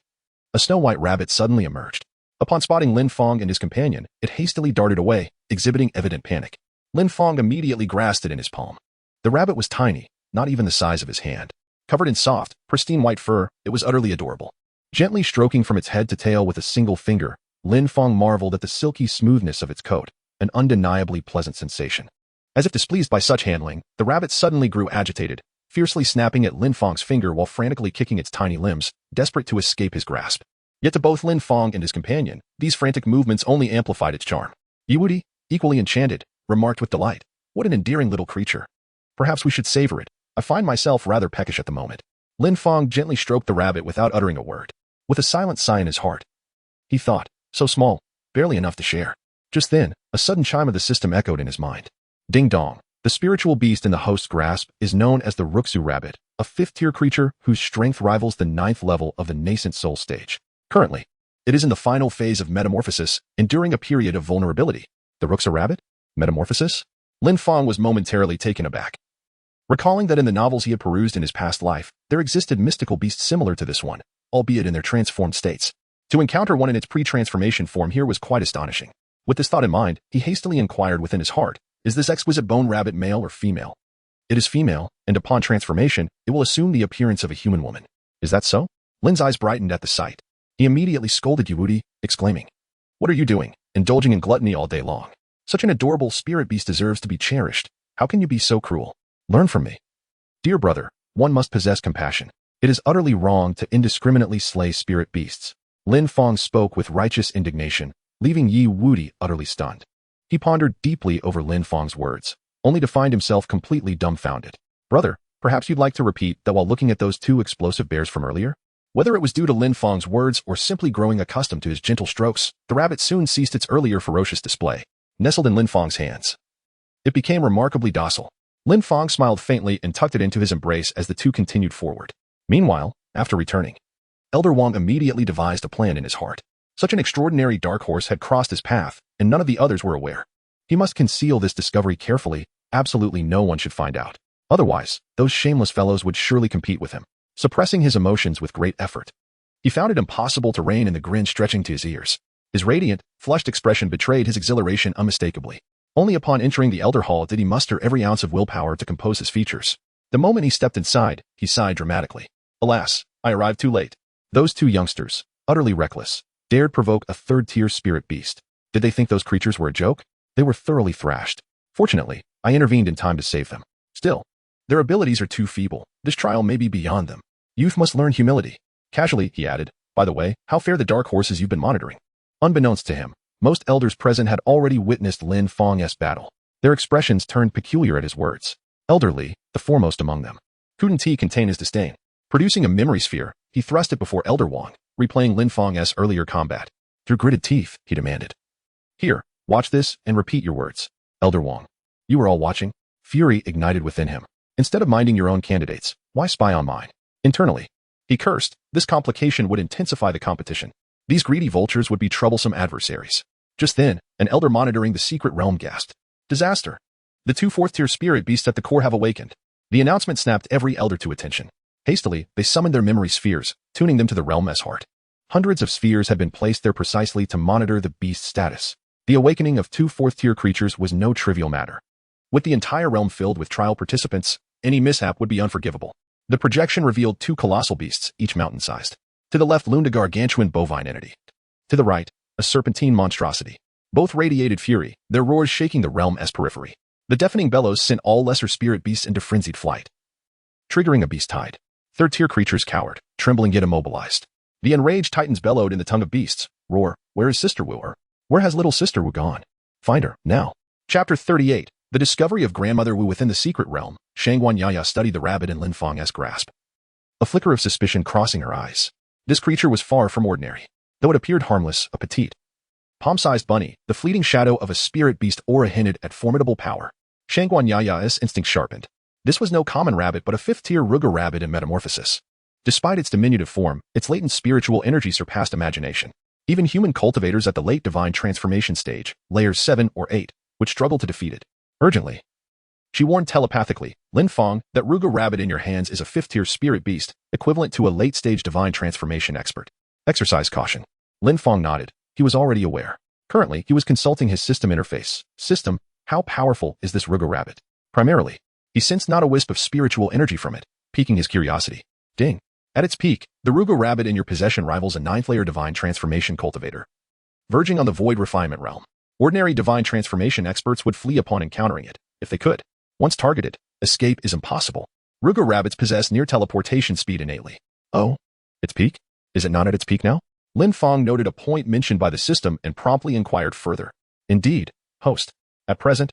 a snow-white rabbit suddenly emerged. Upon spotting Lin Fang and his companion, it hastily darted away, exhibiting evident panic. Lin Fang immediately grasped it in his palm. The rabbit was tiny, not even the size of his hand. Covered in soft, pristine white fur, it was utterly adorable. Gently stroking from its head to tail with a single finger, Lin Fang marveled at the silky smoothness of its coat, an undeniably pleasant sensation. As if displeased by such handling, the rabbit suddenly grew agitated, fiercely snapping at Lin Fang's finger while frantically kicking its tiny limbs, desperate to escape his grasp. Yet to both Lin Fang and his companion, these frantic movements only amplified its charm. Yi Wudi, equally enchanted, remarked with delight, "What an endearing little creature. Perhaps we should savor it. I find myself rather peckish at the moment." Lin Fang gently stroked the rabbit without uttering a word. With a silent sigh in his heart, he thought, so small, barely enough to share. Just then, a sudden chime of the system echoed in his mind. Ding dong. The spiritual beast in the host's grasp is known as the Ruxu rabbit, a fifth-tier creature whose strength rivals the 9th level of the nascent soul stage. Currently, it is in the final phase of metamorphosis, enduring a period of vulnerability. The Ruxu rabbit? Metamorphosis? Lin Fang was momentarily taken aback. Recalling that in the novels he had perused in his past life, there existed mystical beasts similar to this one, albeit in their transformed states. To encounter one in its pre-transformation form here was quite astonishing. With this thought in mind, he hastily inquired within his heart, is this exquisite bone rabbit male or female? It is female, and upon transformation, it will assume the appearance of a human woman. Is that so? Lin's eyes brightened at the sight. He immediately scolded Yi Wudi, exclaiming, "What are you doing, indulging in gluttony all day long? Such an adorable spirit beast deserves to be cherished. How can you be so cruel? Learn from me." "Dear brother, one must possess compassion. It is utterly wrong to indiscriminately slay spirit beasts." Lin Fang spoke with righteous indignation, leaving Yi Wudi utterly stunned. He pondered deeply over Lin Fang's words, only to find himself completely dumbfounded. "Brother, perhaps you'd like to repeat that while looking at those 2 explosive bears from earlier?" Whether it was due to Lin Fang's words or simply growing accustomed to his gentle strokes, the rabbit soon ceased its earlier ferocious display. Nestled in Lin Fang's hands, it became remarkably docile. Lin Fang smiled faintly and tucked it into his embrace as the 2 continued forward. Meanwhile, after returning, Elder Wang immediately devised a plan in his heart. Such an extraordinary dark horse had crossed his path, and none of the others were aware. He must conceal this discovery carefully. Absolutely no one should find out. Otherwise, those shameless fellows would surely compete with him. Suppressing his emotions with great effort, he found it impossible to rein in the grin stretching to his ears. His radiant, flushed expression betrayed his exhilaration unmistakably. Only upon entering the Elder Hall did he muster every ounce of willpower to compose his features. The moment he stepped inside, he sighed dramatically. Alas, I arrived too late. Those 2 youngsters, utterly reckless, dared provoke a 3rd-tier spirit beast. Did they think those creatures were a joke? They were thoroughly thrashed. Fortunately, I intervened in time to save them. Still, their abilities are too feeble. This trial may be beyond them. Youth must learn humility. Casually, he added, by the way, how fare the dark horses you've been monitoring? Unbeknownst to him, most elders present had already witnessed Lin Fang's battle. Their expressions turned peculiar at his words. Elder Li, the foremost among them, couldn't he contain his disdain. Producing a memory sphere, he thrust it before Elder Wang, replaying Lin Fang's earlier combat. Through gritted teeth, he demanded, "Here, watch this and repeat your words." Elder Wang, you were all watching? Fury ignited within him. Instead of minding your own candidates, why spy on mine? Internally, he cursed. This complication would intensify the competition. These greedy vultures would be troublesome adversaries. Just then, an elder monitoring the secret realm gasped. Disaster. The two fourth-tier spirit beasts at the core have awakened. The announcement snapped every elder to attention. Hastily, they summoned their memory spheres, tuning them to the realm as heart. Hundreds of spheres had been placed there precisely to monitor the beast's status. The awakening of two fourth-tier creatures was no trivial matter. With the entire realm filled with trial participants, any mishap would be unforgivable. The projection revealed two colossal beasts, each mountain-sized. To the left loomed a gargantuan bovine entity. To the right, a serpentine monstrosity. Both radiated fury, their roars shaking the realm's periphery. The deafening bellows sent all lesser spirit beasts into frenzied flight. Triggering a beast tide. Third-tier creatures cowered, trembling yet immobilized. The enraged titans bellowed in the tongue of beasts. Roar, where is Sister Wu? Where has little Sister Wu gone? Find her, now. Chapter 38. The discovery of Grandmother Wu within the secret realm. Shangguan Yaya studied the rabbit in Lin Fang's grasp. A flicker of suspicion crossing her eyes. This creature was far from ordinary. Though it appeared harmless, a petite, palm-sized bunny, the fleeting shadow of a spirit beast aura hinted at formidable power. Shangguan Yaya's instinct sharpened. This was no common rabbit but a fifth-tier Ruger rabbit in metamorphosis. Despite its diminutive form, its latent spiritual energy surpassed imagination. Even human cultivators at the late divine transformation stage, layers 7 or 8, would struggle to defeat it. Urgently. She warned telepathically, Lin Fang, that Ruger rabbit in your hands is a fifth-tier spirit beast, equivalent to a late-stage divine transformation expert. Exercise caution. Lin Fang nodded. He was already aware. Currently, he was consulting his system interface. System, how powerful is this Ruger rabbit? Primarily, he sensed not a wisp of spiritual energy from it, piquing his curiosity. Ding. At its peak, the Ruger rabbit in your possession rivals a 9th-layer divine transformation cultivator. Verging on the void refinement realm. Ordinary divine transformation experts would flee upon encountering it, if they could. Once targeted, escape is impossible. Ruger rabbits possess near teleportation speed innately. Oh? Its peak? Is it not at its peak now? Lin Fang noted a point mentioned by the system and promptly inquired further. Indeed, host. At present,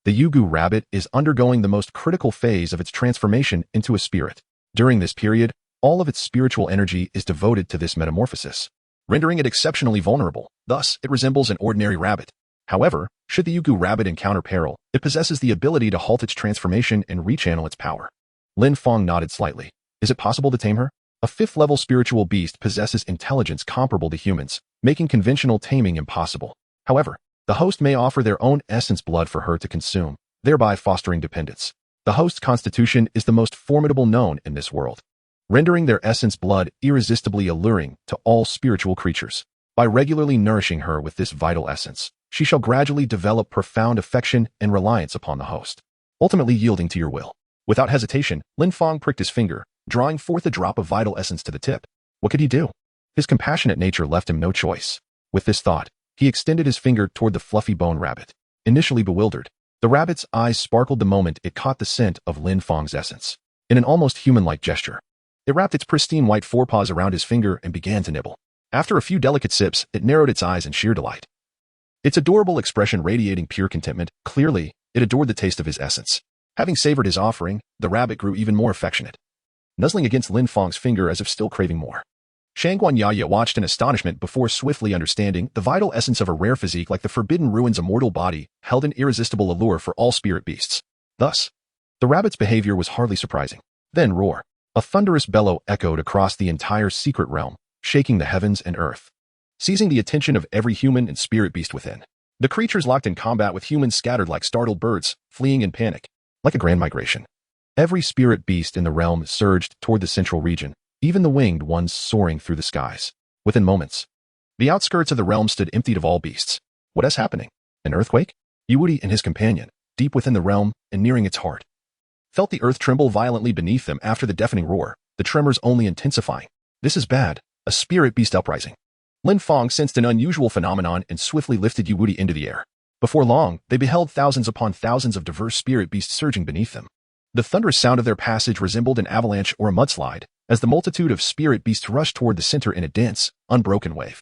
the Yugu rabbit is undergoing the most critical phase of its transformation into a spirit. During this period, all of its spiritual energy is devoted to this metamorphosis, rendering it exceptionally vulnerable. Thus, it resembles an ordinary rabbit. However, should the Yugu rabbit encounter peril, it possesses the ability to halt its transformation and rechannel its power. Lin Fang nodded slightly. Is it possible to tame her? A 5th-level spiritual beast possesses intelligence comparable to humans, making conventional taming impossible. However, the host may offer their own essence blood for her to consume, thereby fostering dependence. The host's constitution is the most formidable known in this world, rendering their essence blood irresistibly alluring to all spiritual creatures. By regularly nourishing her with this vital essence, she shall gradually develop profound affection and reliance upon the host, ultimately yielding to your will. Without hesitation, Lin Fang pricked his finger, drawing forth a drop of vital essence to the tip. What could he do? His compassionate nature left him no choice. With this thought, he extended his finger toward the fluffy bone rabbit. Initially bewildered, the rabbit's eyes sparkled the moment it caught the scent of Lin Fang's essence. In an almost human-like gesture, it wrapped its pristine white forepaws around his finger and began to nibble. After a few delicate sips, it narrowed its eyes in sheer delight. Its adorable expression radiating pure contentment, clearly, it adored the taste of his essence. Having savored his offering, the rabbit grew even more affectionate, nuzzling against Lin Fang's finger as if still craving more. Shangguan Yaya watched in astonishment before swiftly understanding the vital essence of a rare physique like the Forbidden Ruin's immortal body held an irresistible allure for all spirit beasts. Thus, the rabbit's behavior was hardly surprising. Then roar. A thunderous bellow echoed across the entire secret realm, shaking the heavens and earth, seizing the attention of every human and spirit beast within. The creatures locked in combat with humans scattered like startled birds, fleeing in panic. Like a grand migration, every spirit beast in the realm surged toward the central region, even the winged ones soaring through the skies. Within moments, the outskirts of the realm stood emptied of all beasts. What is happening? An earthquake? Yuudi and his companion, deep within the realm and nearing its heart, felt the earth tremble violently beneath them after the deafening roar, the tremors only intensifying. This is bad. A spirit beast uprising. Lin Fang sensed an unusual phenomenon and swiftly lifted Yuudi into the air. Before long, they beheld thousands upon thousands of diverse spirit beasts surging beneath them. The thunderous sound of their passage resembled an avalanche or a mudslide, as the multitude of spirit beasts rushed toward the center in a dense, unbroken wave.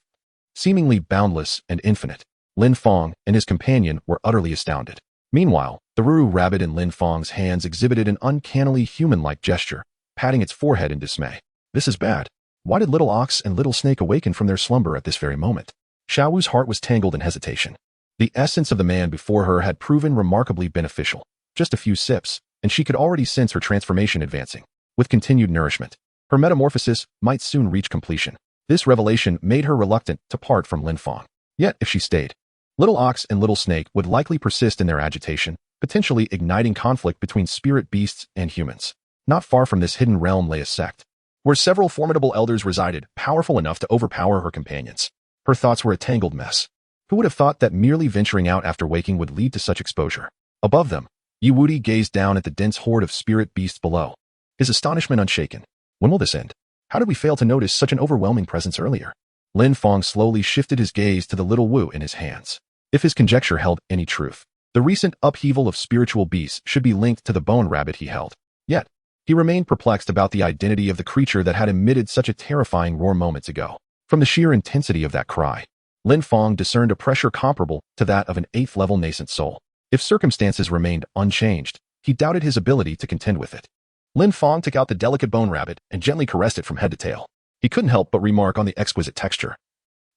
Seemingly boundless and infinite, Lin Fang and his companion were utterly astounded. Meanwhile, the Ruru rabbit in Lin Fang's hands exhibited an uncannily human-like gesture, patting its forehead in dismay. This is bad. Why did little ox and little snake awaken from their slumber at this very moment? Xiaowu's heart was tangled in hesitation. The essence of the man before her had proven remarkably beneficial. Just a few sips, and she could already sense her transformation advancing. With continued nourishment, her metamorphosis might soon reach completion. This revelation made her reluctant to part from Lin Fang. Yet, if she stayed, Little Ox and Little Snake would likely persist in their agitation, potentially igniting conflict between spirit beasts and humans. Not far from this hidden realm lay a sect, where several formidable elders resided, powerful enough to overpower her companions. Her thoughts were a tangled mess. Who would have thought that merely venturing out after waking would lead to such exposure? Above them, Yiwudi gazed down at the dense horde of spirit beasts below, his astonishment unshaken. When will this end? How did we fail to notice such an overwhelming presence earlier? Lin Fang slowly shifted his gaze to the little Wu in his hands. If his conjecture held any truth, the recent upheaval of spiritual beasts should be linked to the bone rabbit he held. Yet, he remained perplexed about the identity of the creature that had emitted such a terrifying roar moments ago. From the sheer intensity of that cry, Lin Fang discerned a pressure comparable to that of an 8th-level nascent soul. If circumstances remained unchanged, he doubted his ability to contend with it. Lin Fang took out the delicate bone rabbit and gently caressed it from head to tail. He couldn't help but remark on the exquisite texture.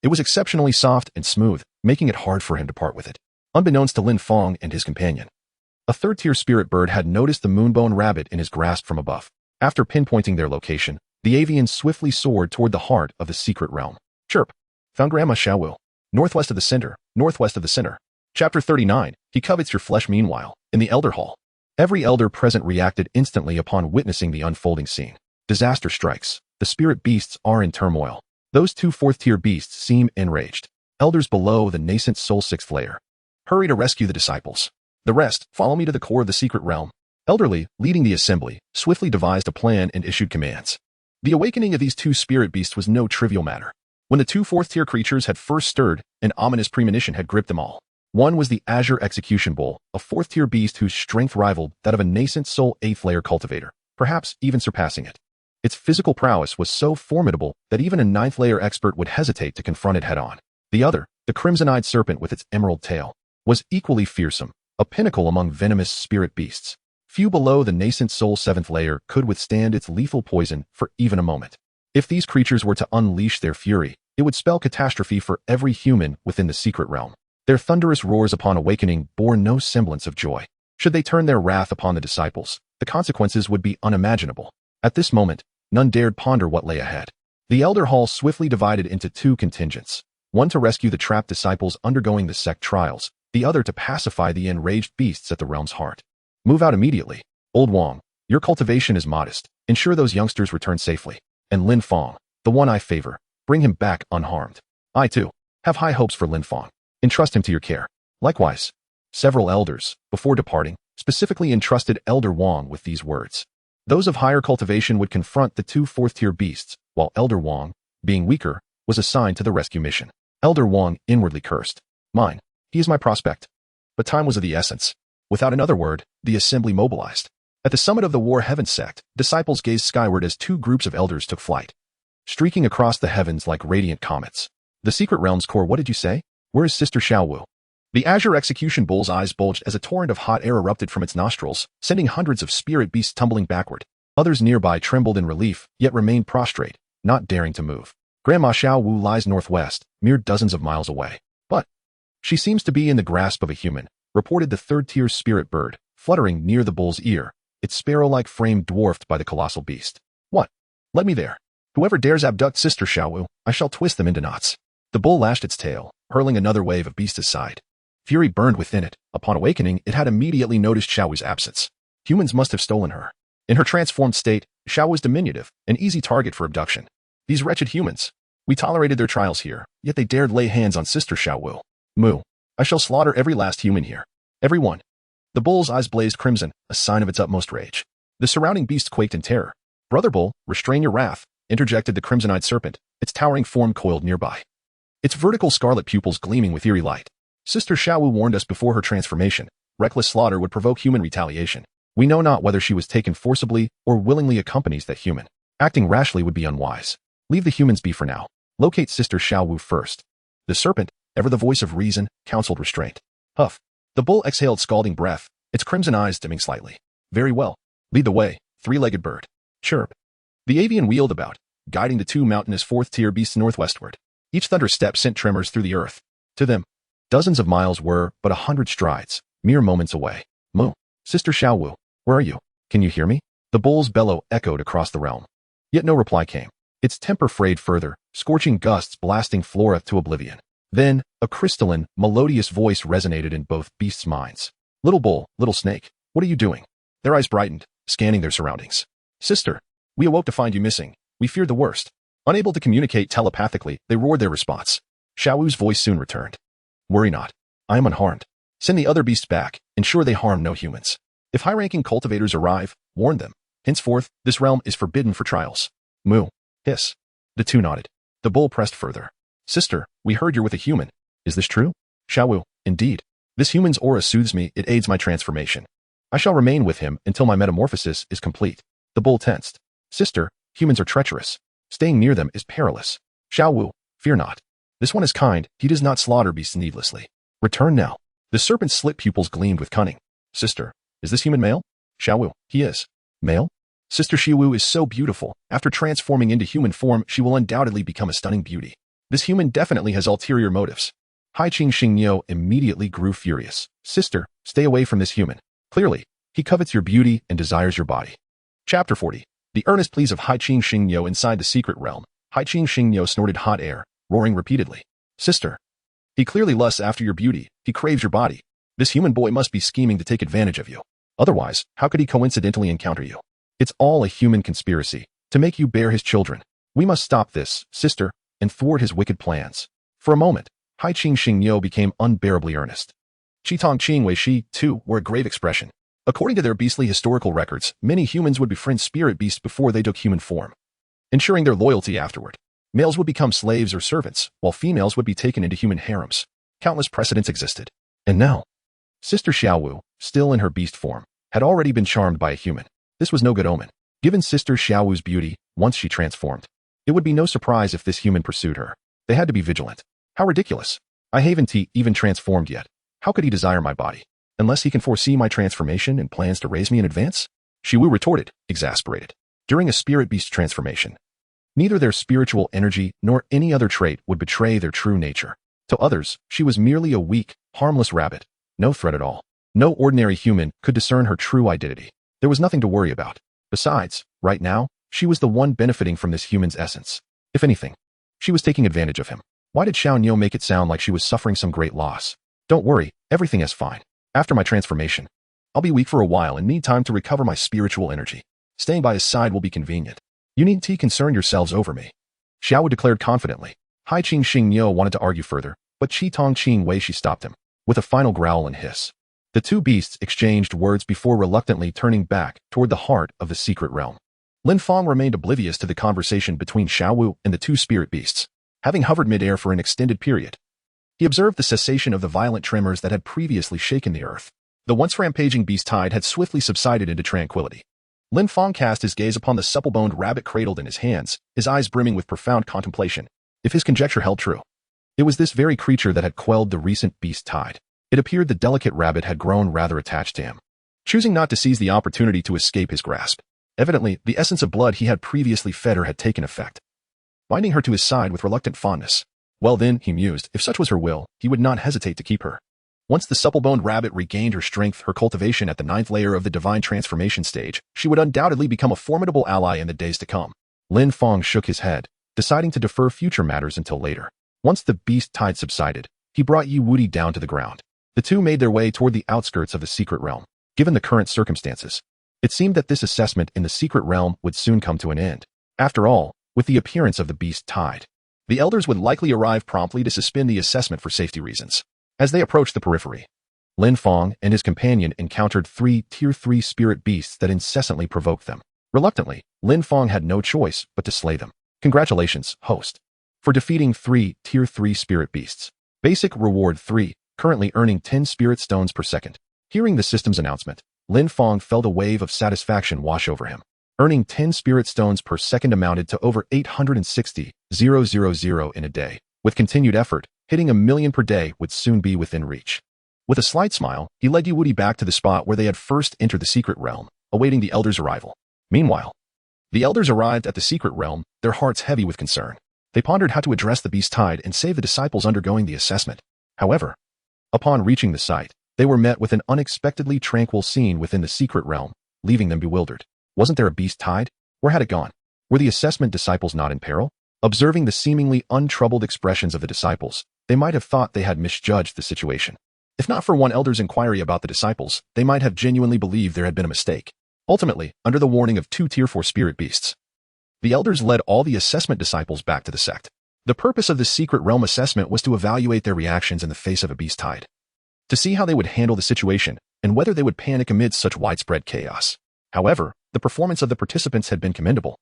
It was exceptionally soft and smooth, making it hard for him to part with it. Unbeknownst to Lin Fang and his companion, a third-tier spirit bird had noticed the moonbone rabbit in his grasp from above. After pinpointing their location, the avian swiftly soared toward the heart of the secret realm. Chirp. Found Grandma Xiaowu. Northwest of the center, northwest of the center. Chapter 39, He Covets Your Flesh. Meanwhile, in the Elder Hall, every elder present reacted instantly upon witnessing the unfolding scene. Disaster strikes. The spirit beasts are in turmoil. Those 2 4th-tier beasts seem enraged. Elders below the nascent soul 6th layer hurry to rescue the disciples. The rest follow me to the core of the secret realm. Elderly, leading the assembly, swiftly devised a plan and issued commands. The awakening of these 2 spirit beasts was no trivial matter. When the 2 4th-tier creatures had first stirred, an ominous premonition had gripped them all. One was the Azure Execution Bull, a 4th-tier beast whose strength rivaled that of a nascent soul 8th-layer cultivator, perhaps even surpassing it. Its physical prowess was so formidable that even a 9th-layer expert would hesitate to confront it head-on. The other, the crimson-eyed serpent with its emerald tail, was equally fearsome, a pinnacle among venomous spirit beasts. Few below the nascent soul 7th layer could withstand its lethal poison for even a moment. If these creatures were to unleash their fury, it would spell catastrophe for every human within the secret realm. Their thunderous roars upon awakening bore no semblance of joy. Should they turn their wrath upon the disciples, the consequences would be unimaginable. At this moment, none dared ponder what lay ahead. The Elder Hall swiftly divided into 2 contingents, one to rescue the trapped disciples undergoing the sect trials, the other to pacify the enraged beasts at the realm's heart. Move out immediately. Old Wang, your cultivation is modest. Ensure those youngsters return safely. And Lin Fang, the one I favor, bring him back unharmed. I, too, have high hopes for Lin Fang. Entrust him to your care. Likewise, several elders, before departing, specifically entrusted Elder Wang with these words. Those of higher cultivation would confront the 2 4th-tier beasts, while Elder Wang, being weaker, was assigned to the rescue mission. Elder Wang inwardly cursed. Mine. He is my prospect. But time was of the essence. Without another word, the assembly mobilized. At the summit of the War Heaven sect, disciples gazed skyward as 2 groups of elders took flight, streaking across the heavens like radiant comets. The secret realm's core. What did you say? Where is Sister Xiaowu? The Azure Execution Bull's eyes bulged as a torrent of hot air erupted from its nostrils, sending hundreds of spirit beasts tumbling backward. Others nearby trembled in relief, yet remained prostrate, not daring to move. Grandma Xiaowu lies northwest, mere dozens of miles away. But she seems to be in the grasp of a human, reported the 3rd-tier spirit bird, fluttering near the bull's ear, its sparrow-like frame dwarfed by the colossal beast. What? Let me there. Whoever dares abduct Sister Xiaowu, I shall twist them into knots. The bull lashed its tail, hurling another wave of beasts aside. Fury burned within it. Upon awakening, it had immediately noticed Xiaowu's absence. Humans must have stolen her. In her transformed state, Xiao was diminutive, an easy target for abduction. These wretched humans. We tolerated their trials here, yet they dared lay hands on Sister Xiaowu. Moo. I shall slaughter every last human here. Every one. The bull's eyes blazed crimson, a sign of its utmost rage. The surrounding beasts quaked in terror. Brother Bull, restrain your wrath, interjected the crimson-eyed serpent, its towering form coiled nearby, its vertical scarlet pupils gleaming with eerie light. Sister Xiaowu warned us before her transformation. Reckless slaughter would provoke human retaliation. We know not whether she was taken forcibly or willingly accompanies that human. Acting rashly would be unwise. Leave the humans be for now. Locate Sister Xiaowu first. The serpent, ever the voice of reason, counseled restraint. Huff. The bull exhaled scalding breath, its crimson eyes dimming slightly. Very well. Lead the way, 3-legged bird. Chirp. The avian wheeled about, guiding the 2 mountainous 4th-tier beasts northwestward. Each thunder step sent tremors through the earth. To them, dozens of miles were but 100 strides, mere moments away. Moo. Sister Xiaowu, where are you? Can you hear me? The bull's bellow echoed across the realm. Yet no reply came. Its temper frayed further, scorching gusts blasting flora to oblivion. Then, a crystalline, melodious voice resonated in both beasts' minds. Little bull, little snake, what are you doing? Their eyes brightened, scanning their surroundings. Sister, we awoke to find you missing. We feared the worst. Unable to communicate telepathically, they roared their response. Xiaowu's voice soon returned. Worry not. I am unharmed. Send the other beasts back. Ensure they harm no humans. If high-ranking cultivators arrive, warn them. Henceforth, this realm is forbidden for trials. Moo. Hiss. The two nodded. The bull pressed further. Sister, we heard you're with a human. Is this true? Xiaowu, indeed. This human's aura soothes me, it aids my transformation. I shall remain with him until my metamorphosis is complete. The bull tensed. Sister, humans are treacherous. Staying near them is perilous. Xiaowu, fear not. This one is kind, he does not slaughter beasts needlessly. Return now. The serpent's slit pupils gleamed with cunning. Sister, is this human male? Xiaowu, he is. Male? Sister Xiaowu is so beautiful. After transforming into human form, she will undoubtedly become a stunning beauty. This human definitely has ulterior motives. Haiqing Xingniu immediately grew furious. Sister, stay away from this human. Clearly, he covets your beauty and desires your body. Chapter 40. The earnest pleas of Haiqing Xingniu inside the secret realm. Haiqing Xingniu snorted hot air, roaring repeatedly. Sister. He clearly lusts after your beauty. He craves your body. This human boy must be scheming to take advantage of you. Otherwise, how could he coincidentally encounter you? It's all a human conspiracy, to make you bear his children. We must stop this, sister, and thwart his wicked plans. For a moment, Haiqing Xingniu became unbearably earnest. Qitong Qingwei Shi, too, wore a grave expression. According to their beastly historical records, many humans would befriend spirit beasts before they took human form, ensuring their loyalty afterward. Males would become slaves or servants, while females would be taken into human harems. Countless precedents existed. And now, Sister Xiaowu, still in her beast form, had already been charmed by a human. This was no good omen. Given Sister Xiaowu's beauty, once she transformed, it would be no surprise if this human pursued her. They had to be vigilant. How ridiculous. I haven't even transformed yet. How could he desire my body? Unless he can foresee my transformation and plans to raise me in advance? Xiaowu retorted, exasperated. During a spirit beast transformation, neither their spiritual energy nor any other trait would betray their true nature. To others, she was merely a weak, harmless rabbit. No threat at all. No ordinary human could discern her true identity. There was nothing to worry about. Besides, right now, she was the one benefiting from this human's essence. If anything, she was taking advantage of him. Why did Xiao Niu make it sound like she was suffering some great loss? Don't worry, everything is fine. After my transformation, I'll be weak for a while and need time to recover my spiritual energy. Staying by his side will be convenient. You needn't concern yourselves over me. Xiao declared confidently. Haiqing Xingniu wanted to argue further, but Qitong Qingwei Shi stopped him. With a final growl and hiss, the two beasts exchanged words before reluctantly turning back toward the heart of the secret realm. Lin Fang remained oblivious to the conversation between Xiaowu and the two spirit beasts. Having hovered midair for an extended period, he observed the cessation of the violent tremors that had previously shaken the earth. The once rampaging beast tide had swiftly subsided into tranquility. Lin Fang cast his gaze upon the supple-boned rabbit cradled in his hands, his eyes brimming with profound contemplation. If his conjecture held true, it was this very creature that had quelled the recent beast tide. It appeared the delicate rabbit had grown rather attached to him, choosing not to seize the opportunity to escape his grasp. Evidently, the essence of blood he had previously fed her had taken effect, binding her to his side with reluctant fondness. Well then, he mused, if such was her will, he would not hesitate to keep her. Once the supple-boned rabbit regained her strength, her cultivation at the 9th layer of the divine transformation stage, she would undoubtedly become a formidable ally in the days to come. Lin Fang shook his head, deciding to defer future matters until later. Once the beast tide subsided, he brought Yi Wuti down to the ground. The two made their way toward the outskirts of the secret realm. Given the current circumstances, it seemed that this assessment in the secret realm would soon come to an end. After all, with the appearance of the beast tide, the elders would likely arrive promptly to suspend the assessment for safety reasons. As they approached the periphery, Lin Fang and his companion encountered 3 Tier 3 spirit beasts that incessantly provoked them. Reluctantly, Lin Fang had no choice but to slay them. Congratulations, host, for defeating 3 Tier 3 spirit beasts. Basic reward 3, currently earning 10 spirit stones per second. Hearing the system's announcement, Lin Fang felt a wave of satisfaction wash over him. Earning 10 spirit stones per second amounted to over 860,000 in a day. With continued effort, hitting 1,000,000 per day would soon be within reach. With a slight smile, he led Yi Wuti back to the spot where they had first entered the secret realm, awaiting the elders' arrival. Meanwhile, the elders arrived at the secret realm, their hearts heavy with concern. They pondered how to address the beast tide and save the disciples undergoing the assessment. However, upon reaching the site, they were met with an unexpectedly tranquil scene within the secret realm, leaving them bewildered. Wasn't there a beast tide? Where had it gone? Were the assessment disciples not in peril? Observing the seemingly untroubled expressions of the disciples, they might have thought they had misjudged the situation. If not for one elder's inquiry about the disciples, they might have genuinely believed there had been a mistake. Ultimately, under the warning of 2 Tier 4 spirit beasts, the elders led all the assessment disciples back to the sect. The purpose of this secret realm assessment was to evaluate their reactions in the face of a beast tide, to see how they would handle the situation and whether they would panic amidst such widespread chaos. However, the performance of the participants had been commendable.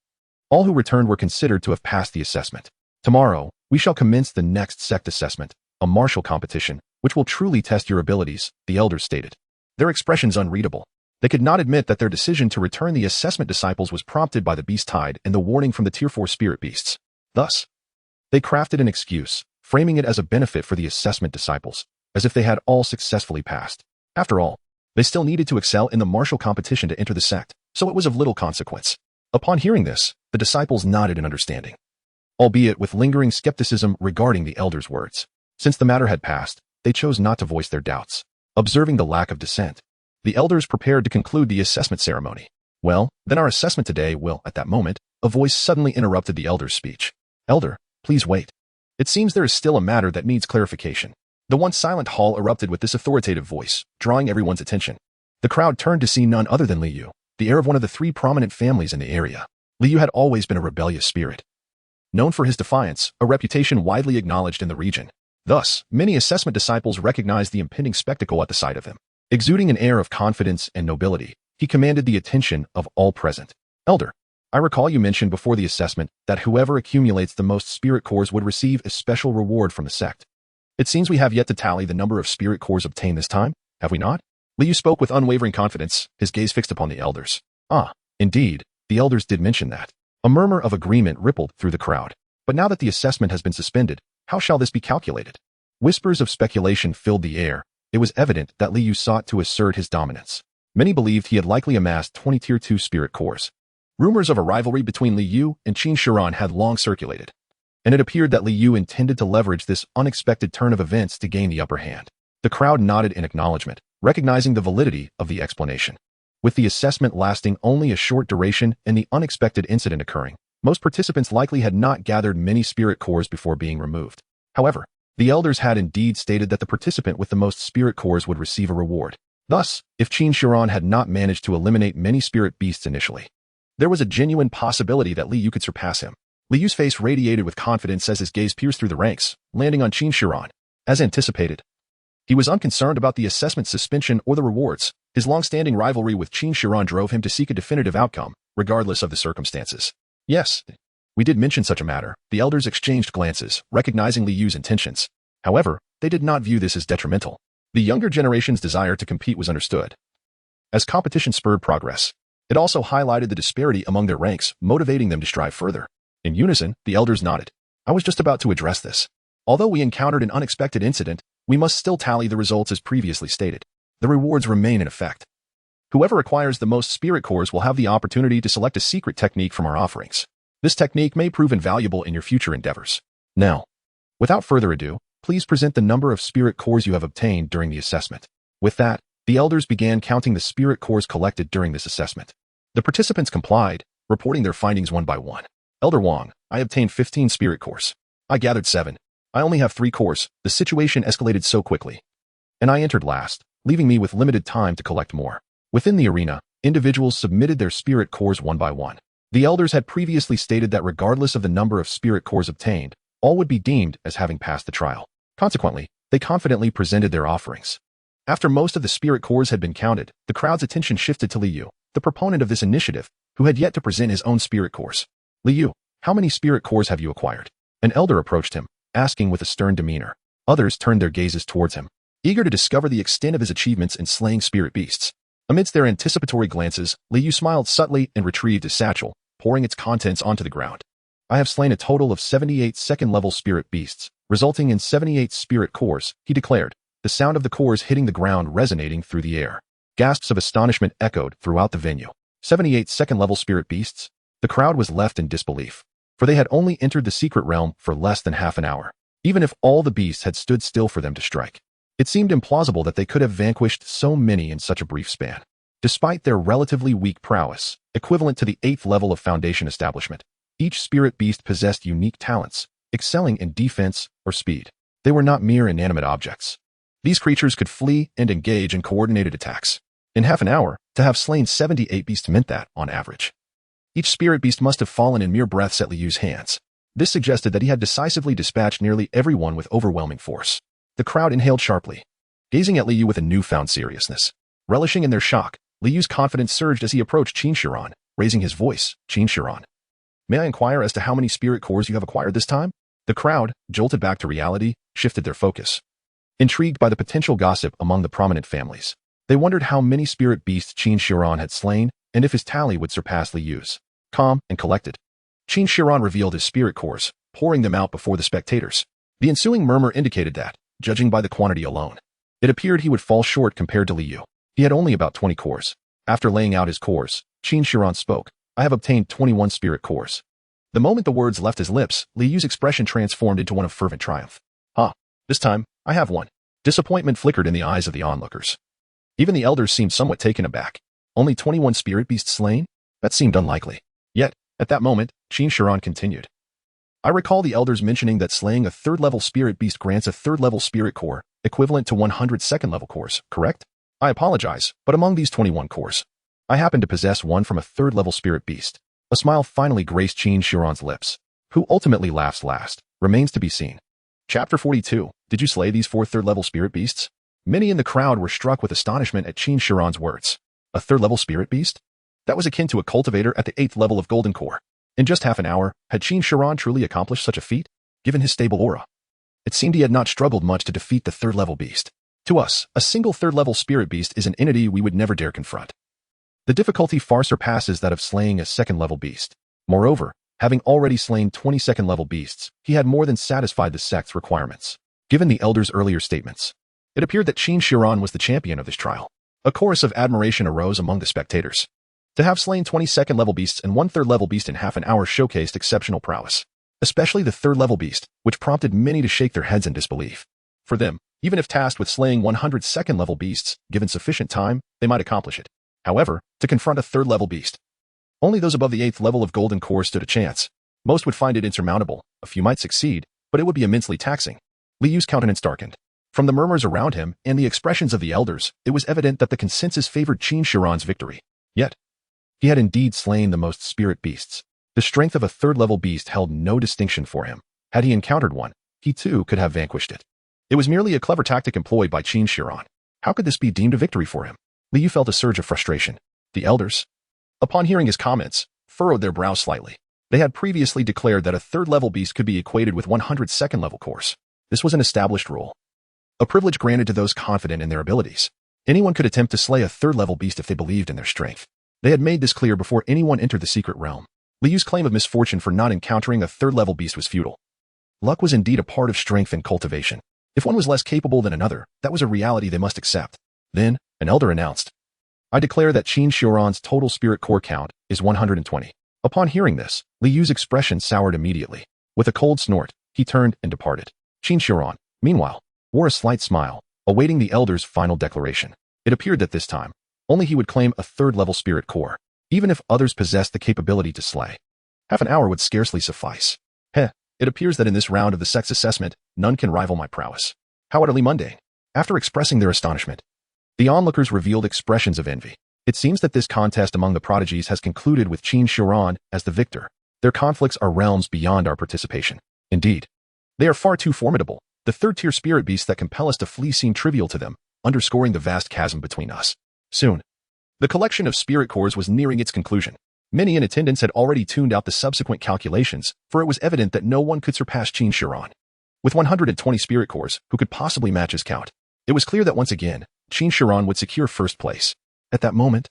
All who returned were considered to have passed the assessment. Tomorrow, we shall commence the next sect assessment, a martial competition, which will truly test your abilities, the elders stated. Their expressions unreadable. They could not admit that their decision to return the assessment disciples was prompted by the beast tide and the warning from the Tier 4 spirit beasts. Thus, they crafted an excuse, framing it as a benefit for the assessment disciples, as if they had all successfully passed. After all, they still needed to excel in the martial competition to enter the sect, so it was of little consequence. Upon hearing this, the disciples nodded in understanding, albeit with lingering skepticism regarding the elders' words. Since the matter had passed, they chose not to voice their doubts. Observing the lack of dissent, the elders prepared to conclude the assessment ceremony. Well, then our assessment today will, at that moment, a voice suddenly interrupted the elder's speech. Elder, please wait. It seems there is still a matter that needs clarification. The once silent hall erupted with this authoritative voice, drawing everyone's attention. The crowd turned to see none other than Liu, the heir of one of the 3 prominent families in the area. Liu had always been a rebellious spirit, known for his defiance, a reputation widely acknowledged in the region. Thus, many assessment disciples recognized the impending spectacle at the sight of him. Exuding an air of confidence and nobility, he commanded the attention of all present. Elder, I recall you mentioned before the assessment that whoever accumulates the most spirit cores would receive a special reward from the sect. It seems we have yet to tally the number of spirit cores obtained this time, have we not? Liu spoke with unwavering confidence, his gaze fixed upon the elders. Ah, indeed, the elders did mention that. A murmur of agreement rippled through the crowd. But now that the assessment has been suspended, how shall this be calculated? Whispers of speculation filled the air. It was evident that Liu sought to assert his dominance. Many believed he had likely amassed 20 Tier 2 spirit cores. Rumors of a rivalry between Liu and Qin Shiran had long circulated, and it appeared that Liu intended to leverage this unexpected turn of events to gain the upper hand. The crowd nodded in acknowledgement, recognizing the validity of the explanation. With the assessment lasting only a short duration and the unexpected incident occurring, most participants likely had not gathered many spirit cores before being removed. However, the elders had indeed stated that the participant with the most spirit cores would receive a reward. Thus, if Qin Shiran had not managed to eliminate many spirit beasts initially, there was a genuine possibility that Liu could surpass him. Liu's face radiated with confidence as his gaze pierced through the ranks, landing on Qin Shiran. As anticipated, he was unconcerned about the assessment suspension or the rewards. His long-standing rivalry with Qin Shiran drove him to seek a definitive outcome, regardless of the circumstances. Yes, we did mention such a matter. The elders exchanged glances, recognizing Liu's intentions. However, they did not view this as detrimental. The younger generation's desire to compete was understood. As competition spurred progress, it also highlighted the disparity among their ranks, motivating them to strive further. In unison, the elders nodded. I was just about to address this. Although we encountered an unexpected incident, we must still tally the results as previously stated. The rewards remain in effect. Whoever acquires the most spirit cores will have the opportunity to select a secret technique from our offerings. This technique may prove invaluable in your future endeavors. Now, without further ado, please present the number of spirit cores you have obtained during the assessment. With that, the elders began counting the spirit cores collected during this assessment. The participants complied, reporting their findings one by one. Elder Wang, I obtained 15 spirit cores. I gathered 7. I only have 3 cores. The situation escalated so quickly, and I entered last, leaving me with limited time to collect more. Within the arena, individuals submitted their spirit cores one by one. The elders had previously stated that regardless of the number of spirit cores obtained, all would be deemed as having passed the trial. Consequently, they confidently presented their offerings. After most of the spirit cores had been counted, the crowd's attention shifted to Liu, the proponent of this initiative, who had yet to present his own spirit cores. Liu, how many spirit cores have you acquired? An elder approached him, asking with a stern demeanor. Others turned their gazes towards him, eager to discover the extent of his achievements in slaying spirit beasts. Amidst their anticipatory glances, Liu smiled subtly and retrieved his satchel, pouring its contents onto the ground. I have slain a total of 78 second-level spirit beasts, resulting in 78 spirit cores, he declared, the sound of the cores hitting the ground resonating through the air. Gasps of astonishment echoed throughout the venue. 78 second-level spirit beasts? The crowd was left in disbelief, for they had only entered the secret realm for less than half an hour. Even if all the beasts had stood still for them to strike, it seemed implausible that they could have vanquished so many in such a brief span. Despite their relatively weak prowess, equivalent to the 8th level of Foundation establishment, each spirit beast possessed unique talents, excelling in defense or speed. They were not mere inanimate objects. These creatures could flee and engage in coordinated attacks. In half an hour, to have slain 78 beasts meant that, on average. Each spirit beast must have fallen in mere breaths at Liu's hands. This suggested that he had decisively dispatched nearly everyone with overwhelming force. The crowd inhaled sharply, gazing at Liu with a newfound seriousness. Relishing in their shock, Liu's confidence surged as he approached Qin Shiran, raising his voice. Qin Shiran, may I inquire as to how many spirit cores you have acquired this time? The crowd, jolted back to reality, shifted their focus. Intrigued by the potential gossip among the prominent families, they wondered how many spirit beasts Qin Shiran had slain and if his tally would surpass Liu's. Calm and collected, Qin Shiran revealed his spirit cores, pouring them out before the spectators. The ensuing murmur indicated that, judging by the quantity alone, it appeared he would fall short compared to Liu. He had only about 20 cores. After laying out his cores, Qin Shiran spoke. I have obtained 21 spirit cores. The moment the words left his lips, Liu's expression transformed into one of fervent triumph. This time, I have one. Disappointment flickered in the eyes of the onlookers. Even the elders seemed somewhat taken aback. Only 21 spirit beasts slain? That seemed unlikely. Yet, at that moment, Qin Shiran continued. I recall the elders mentioning that slaying a third-level spirit beast grants a third-level spirit core, equivalent to 100 second-level cores, correct? I apologize, but among these 21 cores, I happen to possess one from a third-level spirit beast. A smile finally graced Qin Shiran's lips. Who ultimately laughs last, remains to be seen. Chapter 42. Did you slay these 4 third-level spirit beasts? Many in the crowd were struck with astonishment at Qin Shiran's words. A third-level spirit beast? That was akin to a cultivator at the 8th level of Golden Core. In just half an hour, had Qin Shiran truly accomplished such a feat? Given his stable aura, it seemed he had not struggled much to defeat the third-level beast. To us, a single third-level spirit beast is an entity we would never dare confront. The difficulty far surpasses that of slaying a second-level beast. Moreover, having already slain 20 second-level beasts, he had more than satisfied the sect's requirements. Given the elders' earlier statements, it appeared that Qin Shiran was the champion of this trial. A chorus of admiration arose among the spectators. To have slain 20 second-level beasts and 1 third-level beast in half an hour showcased exceptional prowess, especially the third-level beast, which prompted many to shake their heads in disbelief. For them, even if tasked with slaying 100 second-level beasts, given sufficient time, they might accomplish it. However, to confront a third-level beast, only those above the 8th level of Golden Core stood a chance. Most would find it insurmountable, a few might succeed, but it would be immensely taxing. Liu's countenance darkened. From the murmurs around him and the expressions of the elders, it was evident that the consensus favored Qin Shiran's victory. Yet, he had indeed slain the most spirit beasts. The strength of a third-level beast held no distinction for him. Had he encountered one, he too could have vanquished it. It was merely a clever tactic employed by Qin Shiran. How could this be deemed a victory for him? Liu felt a surge of frustration. The elders, upon hearing his comments, furrowed their brows slightly. They had previously declared that a third-level beast could be equated with 100 second-level cores. This was an established rule, a privilege granted to those confident in their abilities. Anyone could attempt to slay a third-level beast if they believed in their strength. They had made this clear before anyone entered the secret realm. Liu's claim of misfortune for not encountering a third-level beast was futile. Luck was indeed a part of strength and cultivation. If one was less capable than another, that was a reality they must accept. Then, an elder announced, I declare that Qin Shiran's total spirit core count is 120. Upon hearing this, Liu's expression soured immediately. With a cold snort, he turned and departed. Qin Shiran, meanwhile, wore a slight smile, awaiting the elder's final declaration. It appeared that this time, only he would claim a third-level spirit core, even if others possessed the capability to slay. Half an hour would scarcely suffice. It appears that in this round of the sex assessment, none can rival my prowess. How utterly mundane. After expressing their astonishment, the onlookers revealed expressions of envy. It seems that this contest among the prodigies has concluded with Qin Shiran as the victor. Their conflicts are realms beyond our participation. Indeed, they are far too formidable. The third-tier spirit beasts that compel us to flee seem trivial to them, underscoring the vast chasm between us. Soon, the collection of spirit cores was nearing its conclusion. Many in attendance had already tuned out the subsequent calculations, for it was evident that no one could surpass Qin Shiran. With 120 spirit cores, who could possibly match his count? It was clear that once again, Qin Shiran would secure first place. At that moment,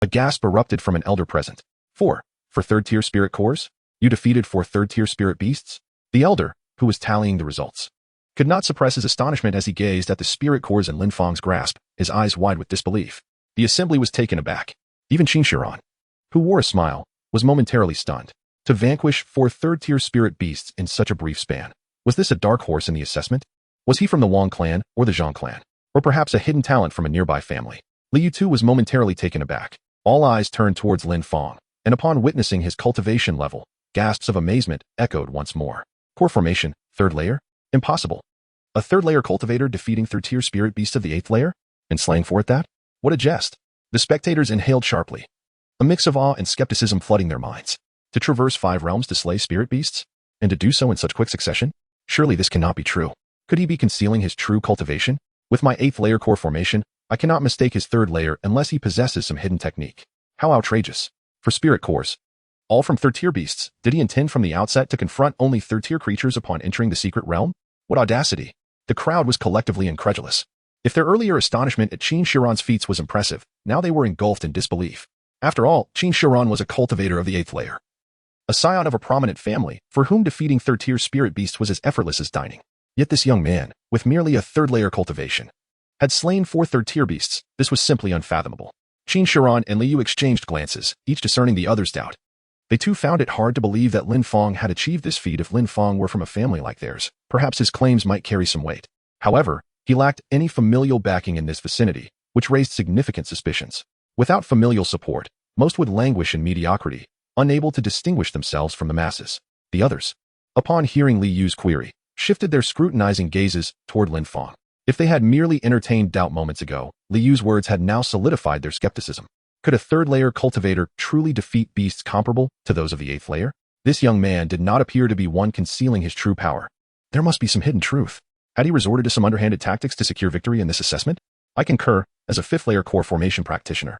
a gasp erupted from an elder present. For third-tier spirit cores? You defeated 4 third-tier spirit beasts? The elder, who was tallying the results, could not suppress his astonishment as he gazed at the spirit cores in Lin Fang's grasp, his eyes wide with disbelief. The assembly was taken aback. Even Qin Shiran, who wore a smile, was momentarily stunned. To vanquish 4 third-tier spirit beasts in such a brief span. Was this a dark horse in the assessment? Was he from the Wang clan or the Zhang clan? Or perhaps a hidden talent from a nearby family? Liu too was momentarily taken aback. All eyes turned towards Lin Fang, and upon witnessing his cultivation level, gasps of amazement echoed once more. Core formation, 3rd layer? Impossible. A third-layer cultivator defeating third-tier spirit beasts of the 8th layer? And slaying 4 at that? What a jest. The spectators inhaled sharply, a mix of awe and skepticism flooding their minds. To traverse 5 realms to slay spirit beasts? And to do so in such quick succession? Surely this cannot be true. Could he be concealing his true cultivation? With my 8th layer core formation, I cannot mistake his 3rd layer unless he possesses some hidden technique. How outrageous. For spirit cores, all from 3rd-tier beasts, did he intend from the outset to confront only 3rd-tier creatures upon entering the secret realm? What audacity. The crowd was collectively incredulous. If their earlier astonishment at Qin Shiran's feats was impressive, now they were engulfed in disbelief. After all, Qin Shiran was a cultivator of the 8th layer, a scion of a prominent family, for whom defeating 3rd-tier spirit beasts was as effortless as dining. Yet this young man, with merely a 3rd-layer cultivation, had slain 4 3rd-tier beasts. This was simply unfathomable. Qin Shiran and Liu exchanged glances, each discerning the other's doubt. They too found it hard to believe that Lin Fang had achieved this feat. If Lin Fang were from a family like theirs, perhaps his claims might carry some weight. However, he lacked any familial backing in this vicinity, which raised significant suspicions. Without familial support, most would languish in mediocrity, unable to distinguish themselves from the masses. The others, upon hearing Li Yu's query, shifted their scrutinizing gazes toward Lin Fang. If they had merely entertained doubt moments ago, Li Yu's words had now solidified their skepticism. Could a 3rd-layer cultivator truly defeat beasts comparable to those of the 8th layer? This young man did not appear to be one concealing his true power. There must be some hidden truth. Had he resorted to some underhanded tactics to secure victory in this assessment? I concur, as a 5th-layer core formation practitioner.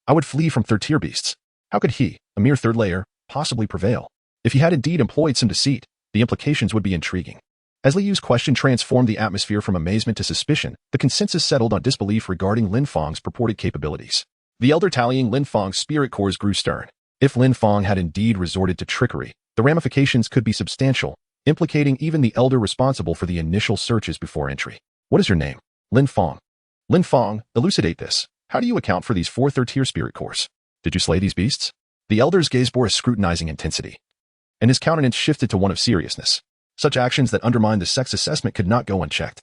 I would flee from 3rd-tier beasts. How could he, a mere 3rd layer, possibly prevail? If he had indeed employed some deceit, the implications would be intriguing. As Li Yu's question transformed the atmosphere from amazement to suspicion, the consensus settled on disbelief regarding Lin Fang's purported capabilities. The elder tallying Lin Fang's spirit cores grew stern. If Lin Fang had indeed resorted to trickery, the ramifications could be substantial, implicating even the elder responsible for the initial searches before entry. What is your name? Lin Fang. Lin Fang, elucidate this. How do you account for these 4 3rd-tier spirit cores? Did you slay these beasts? The elder's gaze bore a scrutinizing intensity, and his countenance shifted to one of seriousness. Such actions that undermined the sex assessment could not go unchecked.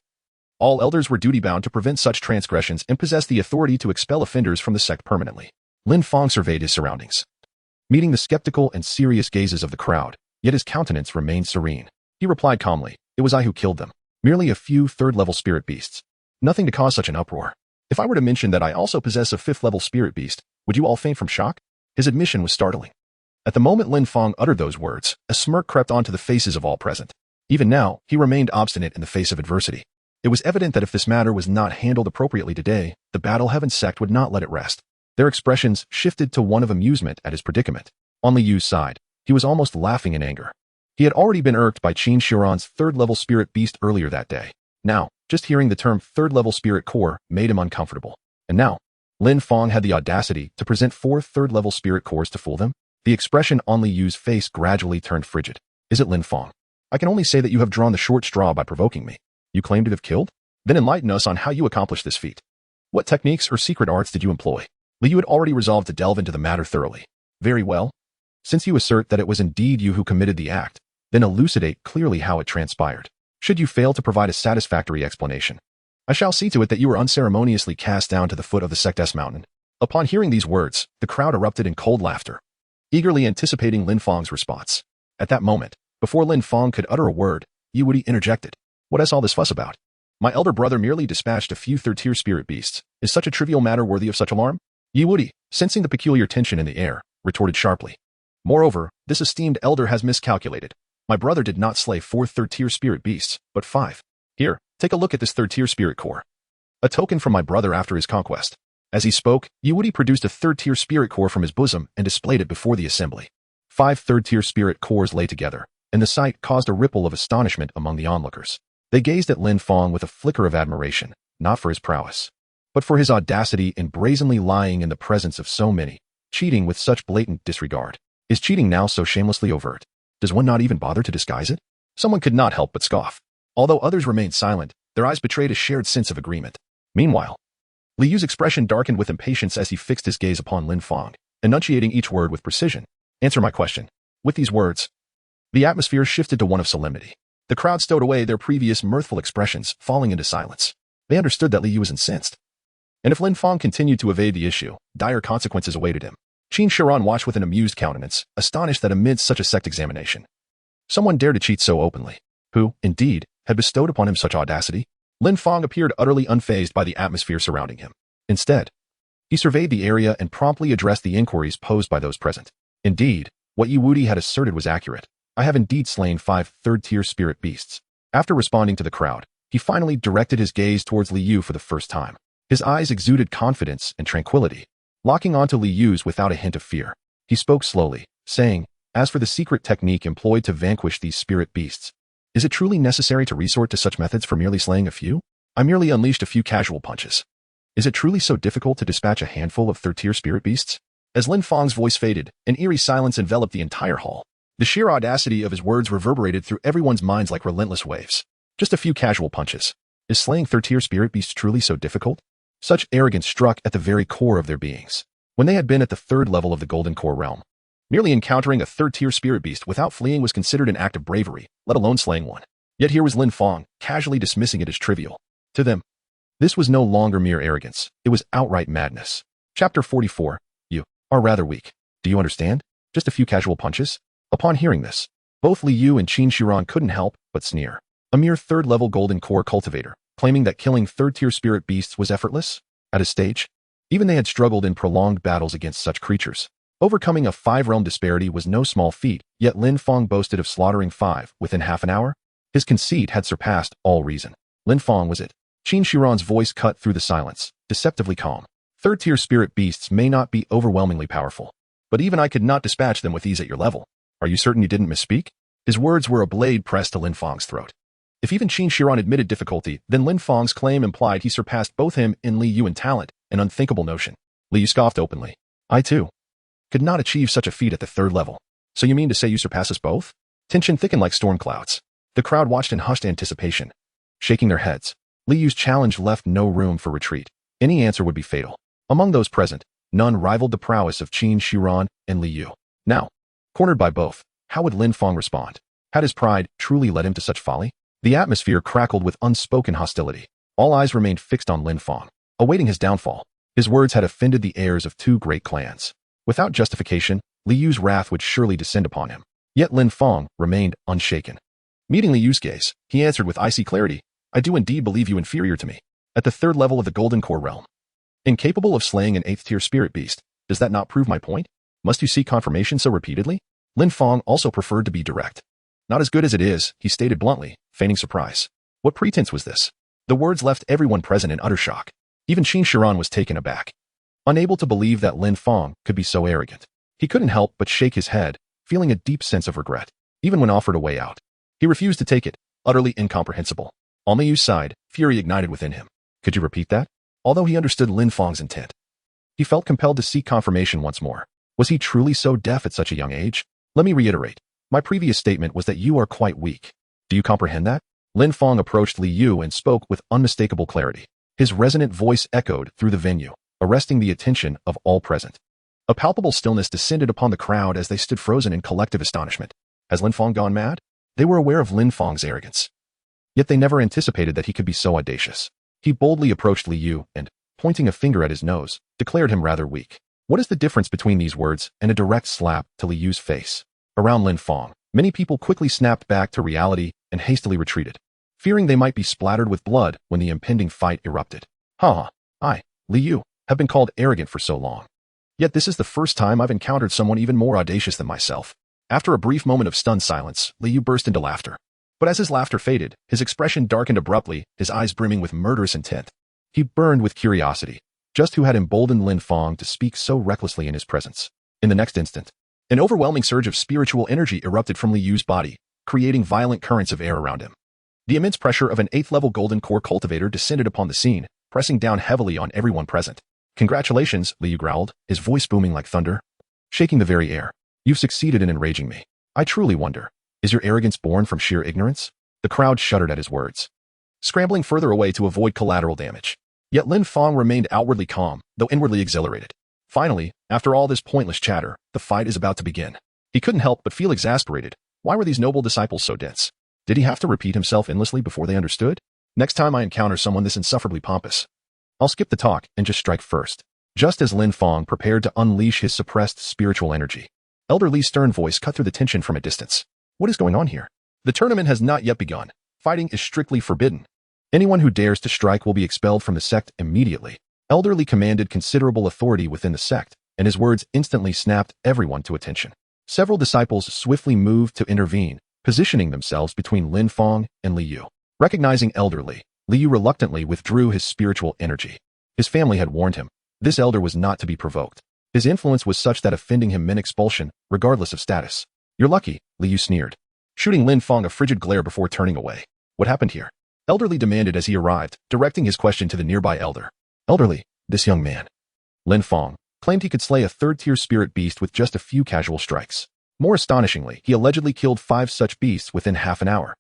All elders were duty-bound to prevent such transgressions and possessed the authority to expel offenders from the sect permanently. Lin Fang surveyed his surroundings, meeting the skeptical and serious gazes of the crowd, yet his countenance remained serene. He replied calmly, "It was I who killed them. Merely a few 3rd-level spirit beasts. Nothing to cause such an uproar. If I were to mention that I also possess a 5th-level spirit beast, would you all faint from shock?" His admission was startling. At the moment Lin Fang uttered those words, a smirk crept onto the faces of all present. Even now, he remained obstinate in the face of adversity. It was evident that if this matter was not handled appropriately today, the Battle Heaven sect would not let it rest. Their expressions shifted to one of amusement at his predicament. On Li Yu's side, he was almost laughing in anger. He had already been irked by Qin Shiran's 3rd-level spirit beast earlier that day. Now, just hearing the term 3rd-level spirit core made him uncomfortable. And now, Lin Fang had the audacity to present 4 3rd-level spirit cores to fool them? The expression on Li Yu's face gradually turned frigid. Is it Lin Fang? I can only say that you have drawn the short straw by provoking me. You claim to have killed? Then enlighten us on how you accomplished this feat. What techniques or secret arts did you employ? Li Yu had already resolved to delve into the matter thoroughly. Very well. Since you assert that it was indeed you who committed the act, then elucidate clearly how it transpired. Should you fail to provide a satisfactory explanation, I shall see to it that you are unceremoniously cast down to the foot of the Sect's mountain. Upon hearing these words, the crowd erupted in cold laughter, eagerly anticipating Lin Fang's response. At that moment, before Lin Fang could utter a word, Yiwudi interjected. What is all this fuss about? My elder brother merely dispatched a few 3rd-tier spirit beasts. Is such a trivial matter worthy of such alarm? Yiwudi, sensing the peculiar tension in the air, retorted sharply. Moreover, this esteemed elder has miscalculated. My brother did not slay 4 3rd-tier spirit beasts, but 5. Here, take a look at this 3rd-tier spirit core. A token from my brother after his conquest. As he spoke, Yiwudi produced a 3rd-tier spirit core from his bosom and displayed it before the assembly. 5 3rd-tier spirit cores lay together, and the sight caused a ripple of astonishment among the onlookers. They gazed at Lin Fang with a flicker of admiration, not for his prowess, but for his audacity in brazenly lying in the presence of so many, cheating with such blatant disregard. Is cheating now so shamelessly overt? Does one not even bother to disguise it? Someone could not help but scoff. Although others remained silent, their eyes betrayed a shared sense of agreement. Meanwhile, Li Yu's expression darkened with impatience as he fixed his gaze upon Lin Fang, enunciating each word with precision. Answer my question. With these words, the atmosphere shifted to one of solemnity. The crowd stowed away their previous mirthful expressions, falling into silence. They understood that Li Yu was incensed. And if Lin Fang continued to evade the issue, dire consequences awaited him. Qin Shiran watched with an amused countenance, astonished that amidst such a sect examination, someone dared to cheat so openly. Who, indeed, had bestowed upon him such audacity? Lin Fang appeared utterly unfazed by the atmosphere surrounding him. Instead, he surveyed the area and promptly addressed the inquiries posed by those present. Indeed, what Yi Wudi had asserted was accurate. I have indeed slain 5 third-tier spirit beasts. After responding to the crowd, he finally directed his gaze towards Li Yu for the first time. His eyes exuded confidence and tranquility, locking onto Li Yu's without a hint of fear. He spoke slowly, saying, "As for the secret technique employed to vanquish these spirit beasts, is it truly necessary to resort to such methods for merely slaying a few? I merely unleashed a few casual punches. Is it truly so difficult to dispatch a handful of third-tier spirit beasts?" As Lin Fang's voice faded, an eerie silence enveloped the entire hall. The sheer audacity of his words reverberated through everyone's minds like relentless waves. Just a few casual punches. Is slaying third-tier spirit beasts truly so difficult? Such arrogance struck at the very core of their beings. When they had been at the 3rd level of the Golden Core realm, merely encountering a third-tier spirit beast without fleeing was considered an act of bravery, let alone slaying one. Yet here was Lin Fang, casually dismissing it as trivial. To them, this was no longer mere arrogance, it was outright madness. Chapter 44. You are rather weak. Do you understand? Just a few casual punches? Upon hearing this, both Li Yu and Qin Shiran couldn't help but sneer. A mere 3rd-level Golden Core cultivator, claiming that killing third-tier spirit beasts was effortless? At his stage, even they had struggled in prolonged battles against such creatures. Overcoming a 5-realm disparity was no small feat, yet Lin Fang boasted of slaughtering 5 within half an hour? His conceit had surpassed all reason. Lin Fang was it. Qin Shiran's voice cut through the silence, deceptively calm. Third-tier spirit beasts may not be overwhelmingly powerful, but even I could not dispatch them with ease at your level. Are you certain you didn't misspeak? His words were a blade pressed to Lin Fang's throat. If even Qin Shiran admitted difficulty, then Lin Fang's claim implied he surpassed both him and Li Yu in talent, an unthinkable notion. Li Yu scoffed openly. I too could not achieve such a feat at the 3rd level. So you mean to say you surpass us both? Tension thickened like storm clouds. The crowd watched in hushed anticipation, shaking their heads. Li Yu's challenge left no room for retreat. Any answer would be fatal. Among those present, none rivaled the prowess of Qin Shiran and Li Yu. Now, cornered by both, how would Lin Fang respond? Had his pride truly led him to such folly? The atmosphere crackled with unspoken hostility. All eyes remained fixed on Lin Fang, awaiting his downfall. His words had offended the heirs of 2 great clans. Without justification, Li Yu's wrath would surely descend upon him. Yet Lin Fang remained unshaken. Meeting Li Yu's gaze, he answered with icy clarity, I do indeed believe you inferior to me. At the 3rd level of the Golden Core realm, incapable of slaying an 8th-tier spirit beast, does that not prove my point? Must you seek confirmation so repeatedly? Lin Fang also preferred to be direct. Not as good as it is, he stated bluntly, feigning surprise. What pretense was this? The words left everyone present in utter shock. Even Qin Shiran was taken aback, unable to believe that Lin Fang could be so arrogant. He couldn't help but shake his head, feeling a deep sense of regret. Even when offered a way out, he refused to take it, utterly incomprehensible. On Li Yu's side, fury ignited within him. Could you repeat that? Although he understood Lin Fang's intent, he felt compelled to seek confirmation once more. Was he truly so deaf at such a young age? Let me reiterate. My previous statement was that you are quite weak. Do you comprehend that? Lin Fang approached Li Yu and spoke with unmistakable clarity. His resonant voice echoed through the venue, arresting the attention of all present. A palpable stillness descended upon the crowd as they stood frozen in collective astonishment. Has Lin Fang gone mad? They were aware of Lin Fang's arrogance, yet they never anticipated that he could be so audacious. He boldly approached Li Yu and, pointing a finger at his nose, declared him rather weak. What is the difference between these words and a direct slap to Li Yu's face? Around Lin Fang, many people quickly snapped back to reality and hastily retreated, fearing they might be splattered with blood when the impending fight erupted. I, Li Yu, have been called arrogant for so long. Yet this is the first time I've encountered someone even more audacious than myself. After a brief moment of stunned silence, Li Yu burst into laughter. But as his laughter faded, his expression darkened abruptly, his eyes brimming with murderous intent. He burned with curiosity. Just who had emboldened Lin Fang to speak so recklessly in his presence? In the next instant, an overwhelming surge of spiritual energy erupted from Li Yu's body, creating violent currents of air around him. The immense pressure of an 8th-level Golden Core cultivator descended upon the scene, pressing down heavily on everyone present. Congratulations, Li Yu growled, his voice booming like thunder, shaking the very air. You've succeeded in enraging me. I truly wonder, is your arrogance born from sheer ignorance? The crowd shuddered at his words, scrambling further away to avoid collateral damage. Yet Lin Fang remained outwardly calm, though inwardly exhilarated. Finally, after all this pointless chatter, the fight is about to begin. He couldn't help but feel exasperated. Why were these noble disciples so dense? Did he have to repeat himself endlessly before they understood? Next time I encounter someone this insufferably pompous, I'll skip the talk and just strike first. Just as Lin Fang prepared to unleash his suppressed spiritual energy, Elder Li's stern voice cut through the tension from a distance. What is going on here? The tournament has not yet begun. Fighting is strictly forbidden. Anyone who dares to strike will be expelled from the sect immediately. Elderly commanded considerable authority within the sect, and his words instantly snapped everyone to attention. Several disciples swiftly moved to intervene, positioning themselves between Lin Fang and Liu. Recognizing Elderly, Liu reluctantly withdrew his spiritual energy. His family had warned him. This elder was not to be provoked. His influence was such that offending him meant expulsion, regardless of status. You're lucky, Liu sneered, shooting Lin Fang a frigid glare before turning away. What happened here? Elderly demanded as he arrived, directing his question to the nearby elder. Elderly, this young man. Lin Fang claimed he could slay a third-tier spirit beast with just a few casual strikes. More astonishingly, he allegedly killed 5 such beasts within half an hour.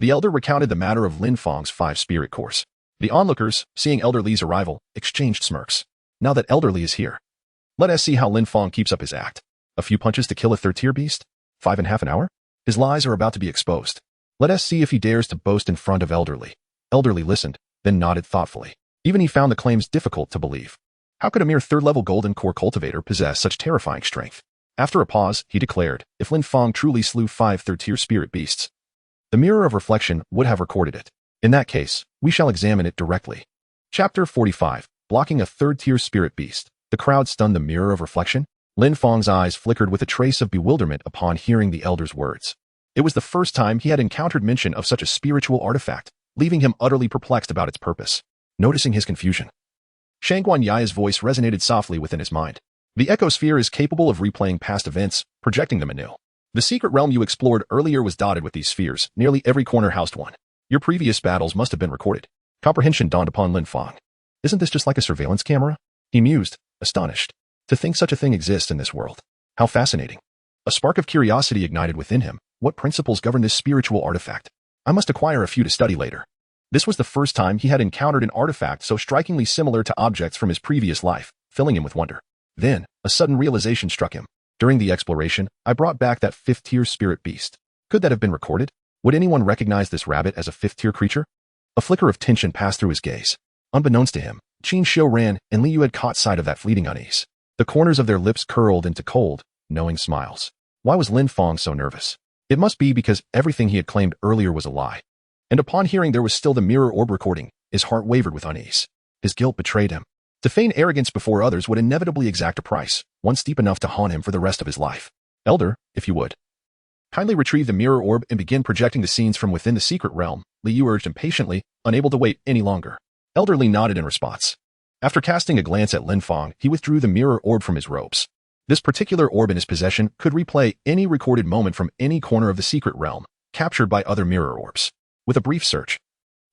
The elder recounted the matter of Lin Fang's 5 spirit cores. The onlookers, seeing Elderly's arrival, exchanged smirks. Now that Elderly is here, let us see how Lin Fang keeps up his act. A few punches to kill a third-tier beast? 5 in half an hour? His lies are about to be exposed. Let us see if he dares to boast in front of Elderly. Elderly listened, then nodded thoughtfully. Even he found the claims difficult to believe. How could a mere third-level golden core cultivator possess such terrifying strength? After a pause, he declared, if Lin Fang truly slew 5 third-tier spirit beasts, the mirror of reflection would have recorded it. In that case, we shall examine it directly. Chapter 45. Blocking a third-tier spirit beast. The crowd stunned the mirror of reflection. Lin Fang's eyes flickered with a trace of bewilderment upon hearing the elder's words. It was the first time he had encountered mention of such a spiritual artifact, leaving him utterly perplexed about its purpose. Noticing his confusion, Shangguan Yaya's voice resonated softly within his mind. The ecosphere is capable of replaying past events, projecting them anew. The secret realm you explored earlier was dotted with these spheres. Nearly every corner housed one. Your previous battles must have been recorded. Comprehension dawned upon Lin Fang. Isn't this just like a surveillance camera? He mused, astonished. To think such a thing exists in this world. How fascinating. A spark of curiosity ignited within him. What principles govern this spiritual artifact? I must acquire a few to study later. This was the first time he had encountered an artifact so strikingly similar to objects from his previous life, filling him with wonder. Then, a sudden realization struck him. During the exploration, I brought back that 5th-tier spirit beast. Could that have been recorded? Would anyone recognize this rabbit as a 5th-tier creature? A flicker of tension passed through his gaze. Unbeknownst to him, Qin Xiu ran, and Liu had caught sight of that fleeting unease. The corners of their lips curled into cold, knowing smiles. Why was Lin Fang so nervous? It must be because everything he had claimed earlier was a lie. And upon hearing there was still the mirror orb recording, his heart wavered with unease. His guilt betrayed him. To feign arrogance before others would inevitably exact a price, one steep enough to haunt him for the rest of his life. Elder, if you would, kindly retrieve the mirror orb and begin projecting the scenes from within the secret realm, Liu urged impatiently, unable to wait any longer. Elderly nodded in response. After casting a glance at Lin Fang, he withdrew the mirror orb from his robes. This particular orb in his possession could replay any recorded moment from any corner of the secret realm, captured by other mirror orbs. With a brief search,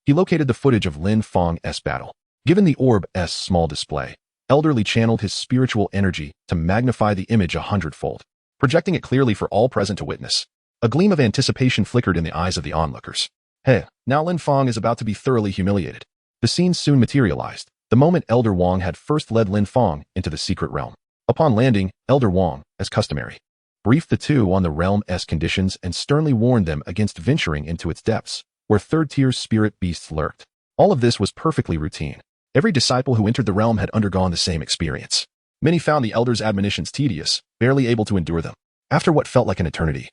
he located the footage of Lin Fang's battle. Given the orb's small display, Elderly channeled his spiritual energy to magnify the image 100-fold, projecting it clearly for all present to witness. A gleam of anticipation flickered in the eyes of the onlookers. Hey, now Lin Fang is about to be thoroughly humiliated. The scene soon materialized, the moment Elder Wang had first led Lin Fang into the secret realm. Upon landing, Elder Wang, as customary, briefed the two on the realm's conditions and sternly warned them against venturing into its depths, where third-tier spirit beasts lurked. All of this was perfectly routine. Every disciple who entered the realm had undergone the same experience. Many found the elder's admonitions tedious, barely able to endure them. After what felt like an eternity,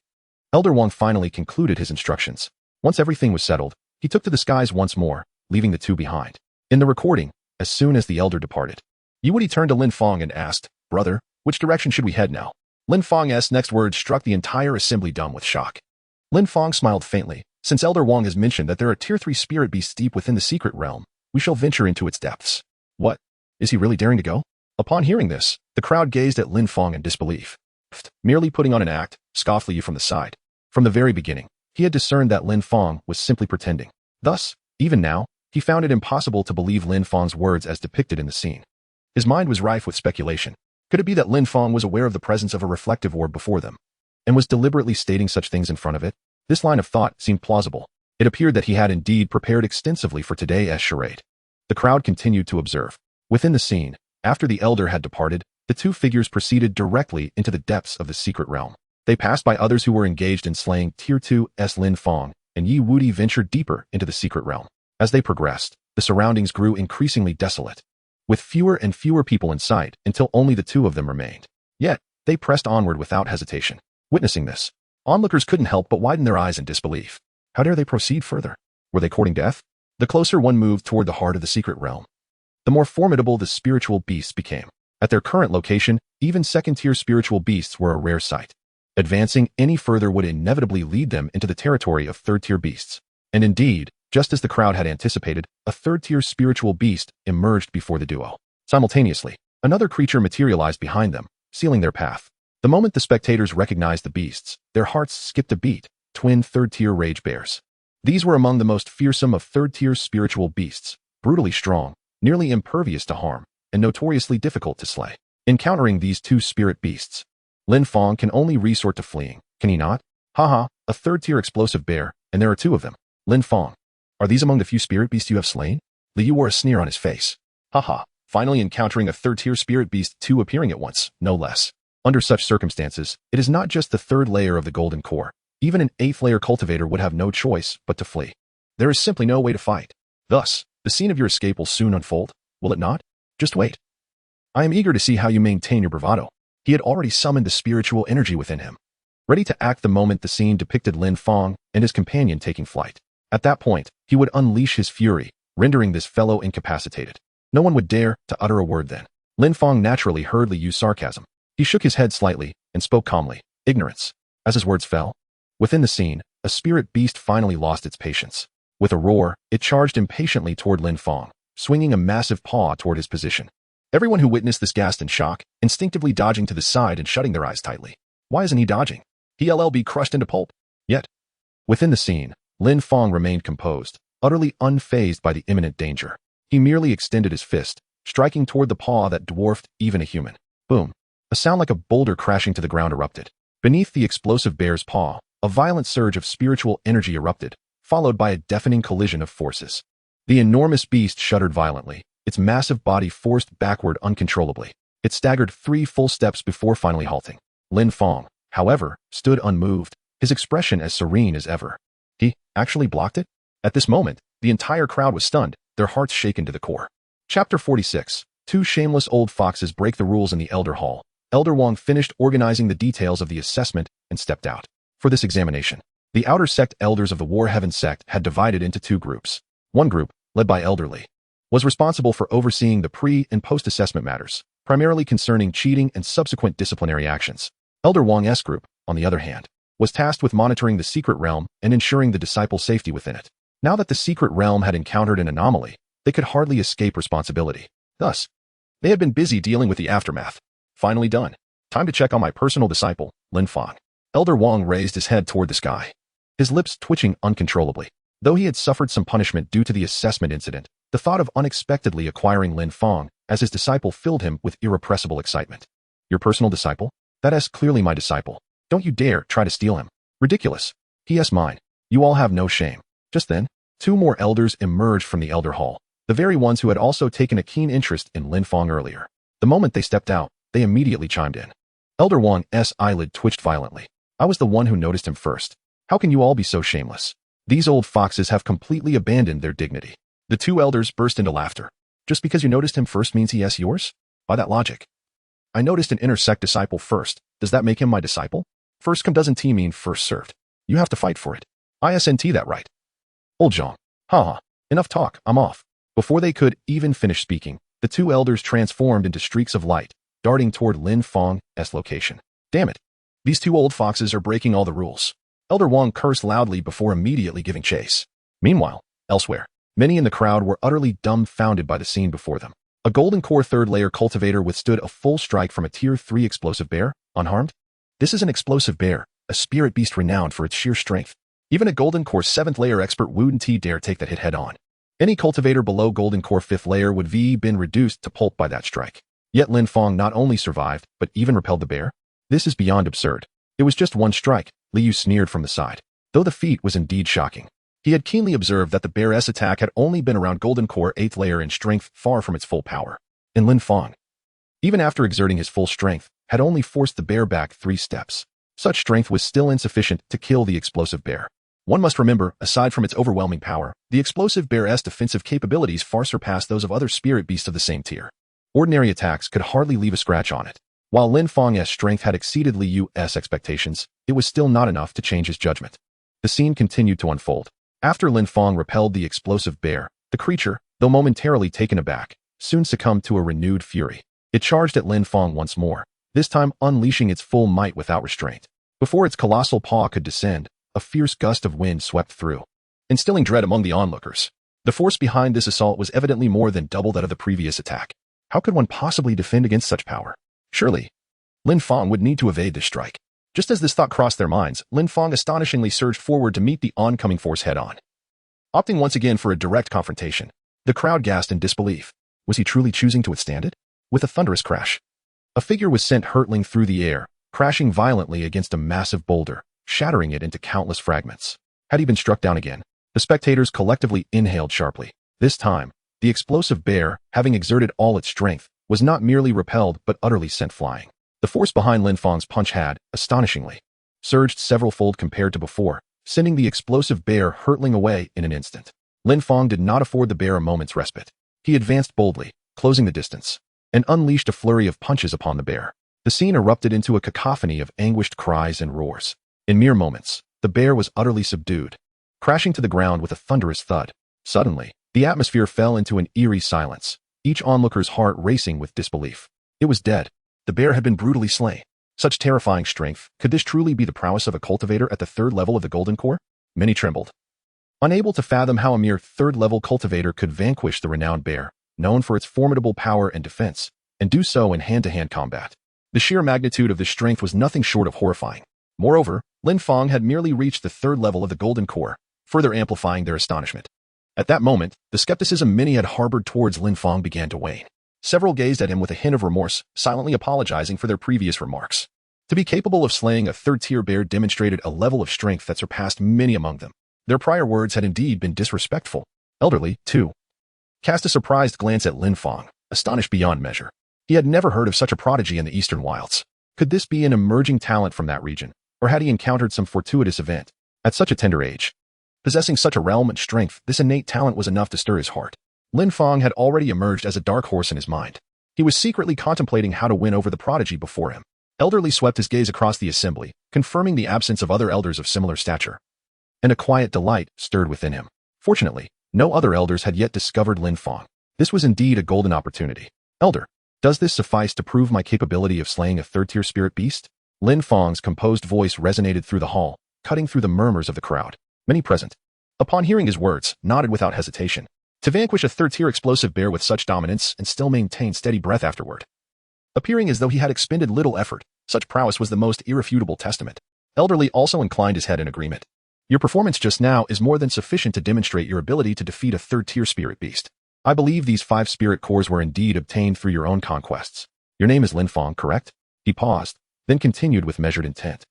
Elder Wang finally concluded his instructions. Once everything was settled, he took to the skies once more, leaving the two behind. In the recording, as soon as the elder departed, Yuwudi turned to Lin Fang and asked, Brother, which direction should we head now? Lin Fang's next words struck the entire assembly dumb with shock. Lin Fang smiled faintly. Since Elder Wang has mentioned that there are tier 3 spirit beasts deep within the secret realm, we shall venture into its depths. What? Is he really daring to go? Upon hearing this, the crowd gazed at Lin Fang in disbelief. Merely putting on an act, scoffed Liu from the side. From the very beginning, he had discerned that Lin Fang was simply pretending. Thus, even now, he found it impossible to believe Lin Fang's words as depicted in the scene. His mind was rife with speculation. Could it be that Lin Fang was aware of the presence of a reflective orb before them, and was deliberately stating such things in front of it? This line of thought seemed plausible. It appeared that he had indeed prepared extensively for today's charade. The crowd continued to observe. Within the scene, after the elder had departed, the two figures proceeded directly into the depths of the secret realm. They passed by others who were engaged in slaying Tier 2's Lin Fang, and Yi Wudi ventured deeper into the secret realm. As they progressed, the surroundings grew increasingly desolate, with fewer and fewer people in sight until only the two of them remained. Yet, they pressed onward without hesitation. Witnessing this, onlookers couldn't help but widen their eyes in disbelief. How dare they proceed further? Were they courting death? The closer one moved toward the heart of the secret realm, the more formidable the spiritual beasts became. At their current location, even second-tier spiritual beasts were a rare sight. Advancing any further would inevitably lead them into the territory of third-tier beasts. And indeed, just as the crowd had anticipated, a third-tier spiritual beast emerged before the duo. Simultaneously, another creature materialized behind them, sealing their path. The moment the spectators recognized the beasts, their hearts skipped a beat. Twin third-tier rage bears. These were among the most fearsome of third-tier spiritual beasts, brutally strong, nearly impervious to harm, and notoriously difficult to slay. Encountering these two spirit beasts, Lin Fang can only resort to fleeing, can he not? Haha, a third-tier explosive bear, and there are two of them. Lin Fang, are these among the few spirit beasts you have slain? Liu wore a sneer on his face. Haha, finally encountering a third-tier spirit beast, two appearing at once, no less. Under such circumstances, it is not just the third layer of the golden core. Even an 8th layer cultivator would have no choice but to flee. There is simply no way to fight. Thus, the scene of your escape will soon unfold, will it not? Just wait. I am eager to see how you maintain your bravado. He had already summoned the spiritual energy within him, ready to act the moment the scene depicted Lin Fang and his companion taking flight. At that point, he would unleash his fury, rendering this fellow incapacitated. No one would dare to utter a word then. Lin Fang naturally heard Liu's sarcasm. He shook his head slightly and spoke calmly. Ignorance. As his words fell, within the scene, a spirit beast finally lost its patience. With a roar, it charged impatiently toward Lin Fang, swinging a massive paw toward his position. Everyone who witnessed this gasped in shock, instinctively dodging to the side and shutting their eyes tightly. Why isn't he dodging? He'll be crushed into pulp. Yet, within the scene, Lin Fang remained composed, utterly unfazed by the imminent danger. He merely extended his fist, striking toward the paw that dwarfed even a human. Boom. A sound like a boulder crashing to the ground erupted. Beneath the explosive bear's paw, a violent surge of spiritual energy erupted, followed by a deafening collision of forces. The enormous beast shuddered violently, its massive body forced backward uncontrollably. It staggered 3 full steps before finally halting. Lin Fang, however, stood unmoved, his expression as serene as ever. He actually blocked it? At this moment, the entire crowd was stunned, their hearts shaken to the core. Chapter 46. 2 shameless old foxes break the rules in the Elder Hall. Elder Wang finished organizing the details of the assessment and stepped out. For this examination, the outer sect elders of the War Heaven sect had divided into 2 groups. One group, led by Elder Li, was responsible for overseeing the pre- and post-assessment matters, primarily concerning cheating and subsequent disciplinary actions. Elder Wang's group, on the other hand, was tasked with monitoring the secret realm and ensuring the disciples' safety within it. Now that the secret realm had encountered an anomaly, they could hardly escape responsibility. Thus, they had been busy dealing with the aftermath. Finally done. Time to check on my personal disciple, Lin Fang. Elder Wang raised his head toward the sky, his lips twitching uncontrollably. Though he had suffered some punishment due to the assessment incident, the thought of unexpectedly acquiring Lin Fang as his disciple filled him with irrepressible excitement. Your personal disciple? That is clearly my disciple. Don't you dare try to steal him. Ridiculous. He is mine. You all have no shame. Just then, 2 more elders emerged from the Elder Hall, the very ones who had also taken a keen interest in Lin Fang earlier. The moment they stepped out, they immediately chimed in. Elder Wang's eyelid twitched violently. I was the one who noticed him first. How can you all be so shameless? These old foxes have completely abandoned their dignity. The 2 elders burst into laughter. Just because you noticed him first means he is yours? By that logic, I noticed an inner sect disciple first. Does that make him my disciple? First come doesn't mean first served. You have to fight for it. Isn't that right? Old Zhang. Haha. Enough talk, I'm off. Before they could even finish speaking, the 2 elders transformed into streaks of light, darting toward Lin Fang's location. Damn it. These 2 old foxes are breaking all the rules. Elder Wang cursed loudly before immediately giving chase. Meanwhile, elsewhere, many in the crowd were utterly dumbfounded by the scene before them. A golden core 3rd layer cultivator withstood a full strike from a tier 3 explosive bear, unharmed? This is an explosive bear, a spirit beast renowned for its sheer strength. Even a golden core 7th layer expert wouldn't dare take that hit head on. Any cultivator below golden core 5th layer would been reduced to pulp by that strike. Yet Lin Fang not only survived, but even repelled the bear? This is beyond absurd. It was just one strike, Liu sneered from the side. Though the feat was indeed shocking. He had keenly observed that the bear's attack had only been around golden core 8th layer in strength, far from its full power. And Lin Fang, even after exerting his full strength, had only forced the bear back 3 steps. Such strength was still insufficient to kill the explosive bear. One must remember, aside from its overwhelming power, the explosive bear's defensive capabilities far surpassed those of other spirit beasts of the same tier. Ordinary attacks could hardly leave a scratch on it. While Lin Fang's strength had exceeded Liu's expectations, it was still not enough to change his judgment. The scene continued to unfold. After Lin Fang repelled the explosive bear, the creature, though momentarily taken aback, soon succumbed to a renewed fury. It charged at Lin Fang once more, this time unleashing its full might without restraint. Before its colossal paw could descend, a fierce gust of wind swept through, instilling dread among the onlookers. The force behind this assault was evidently more than double that of the previous attack. How could one possibly defend against such power? Surely, Lin Fang would need to evade this strike. Just as this thought crossed their minds, Lin Fang astonishingly surged forward to meet the oncoming force head-on. Opting once again for a direct confrontation, the crowd gasped in disbelief. Was he truly choosing to withstand it? With a thunderous crash, a figure was sent hurtling through the air, crashing violently against a massive boulder, shattering it into countless fragments. Had he been struck down again? The spectators collectively inhaled sharply. This time, the explosive bear, having exerted all its strength, was not merely repelled but utterly sent flying. The force behind Lin Fang's punch had, astonishingly, surged several-fold compared to before, sending the explosive bear hurtling away in an instant. Lin Fang did not afford the bear a moment's respite. He advanced boldly, closing the distance, and unleashed a flurry of punches upon the bear. The scene erupted into a cacophony of anguished cries and roars. In mere moments, the bear was utterly subdued, crashing to the ground with a thunderous thud. Suddenly, the atmosphere fell into an eerie silence, each onlooker's heart racing with disbelief. It was dead. The bear had been brutally slain. Such terrifying strength, could this truly be the prowess of a cultivator at the third level of the Golden Core? Many trembled, unable to fathom how a mere third-level cultivator could vanquish the renowned bear, known for its formidable power and defense, and do so in hand-to-hand combat. The sheer magnitude of this strength was nothing short of horrifying. Moreover, Lin Fang had merely reached the third level of the Golden Core, further amplifying their astonishment. At that moment, the skepticism many had harbored towards Lin Fang began to wane. Several gazed at him with a hint of remorse, silently apologizing for their previous remarks. To be capable of slaying a third-tier bear demonstrated a level of strength that surpassed many among them. Their prior words had indeed been disrespectful. Elderly, too, cast a surprised glance at Lin Fang, astonished beyond measure. He had never heard of such a prodigy in the eastern wilds. Could this be an emerging talent from that region, or had he encountered some fortuitous event? At such a tender age, possessing such a realm and strength, this innate talent was enough to stir his heart. Lin Fang had already emerged as a dark horse in his mind. He was secretly contemplating how to win over the prodigy before him. Elderly swept his gaze across the assembly, confirming the absence of other elders of similar stature. And a quiet delight stirred within him. Fortunately, no other elders had yet discovered Lin Fang. This was indeed a golden opportunity. Elder, does this suffice to prove my capability of slaying a third-tier spirit beast? Lin Fang's composed voice resonated through the hall, cutting through the murmurs of the crowd. Many present, upon hearing his words, nodded without hesitation. To vanquish a third-tier explosive bear with such dominance and still maintain steady breath afterward, appearing as though he had expended little effort, such prowess was the most irrefutable testament. Elderly also inclined his head in agreement. Your performance just now is more than sufficient to demonstrate your ability to defeat a third-tier spirit beast. I believe these 5 spirit cores were indeed obtained through your own conquests. Your name is Lin Fang, correct? He paused, then continued with measured intent.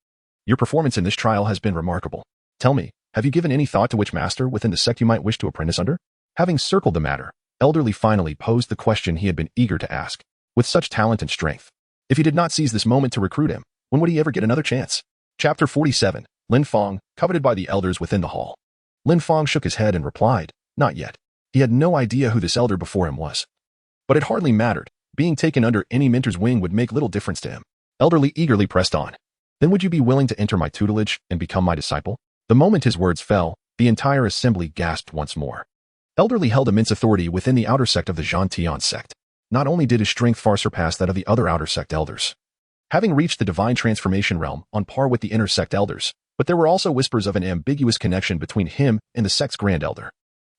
Your performance in this trial has been remarkable. Tell me, have you given any thought to which master within the sect you might wish to apprentice under? Having circled the matter, Elderly finally posed the question he had been eager to ask. With such talent and strength, if he did not seize this moment to recruit him, when would he ever get another chance? Chapter 47, Lin Fang, coveted by the elders within the hall. Lin Fang shook his head and replied, not yet. He had no idea who this elder before him was. But it hardly mattered. Being taken under any mentor's wing would make little difference to him. Elderly eagerly pressed on. Then would you be willing to enter my tutelage and become my disciple? The moment his words fell, the entire assembly gasped once more. Elderly held immense authority within the outer sect of the Zhantian sect. Not only did his strength far surpass that of the other outer sect elders, having reached the divine transformation realm on par with the inner sect elders, but there were also whispers of an ambiguous connection between him and the sect's grand elder.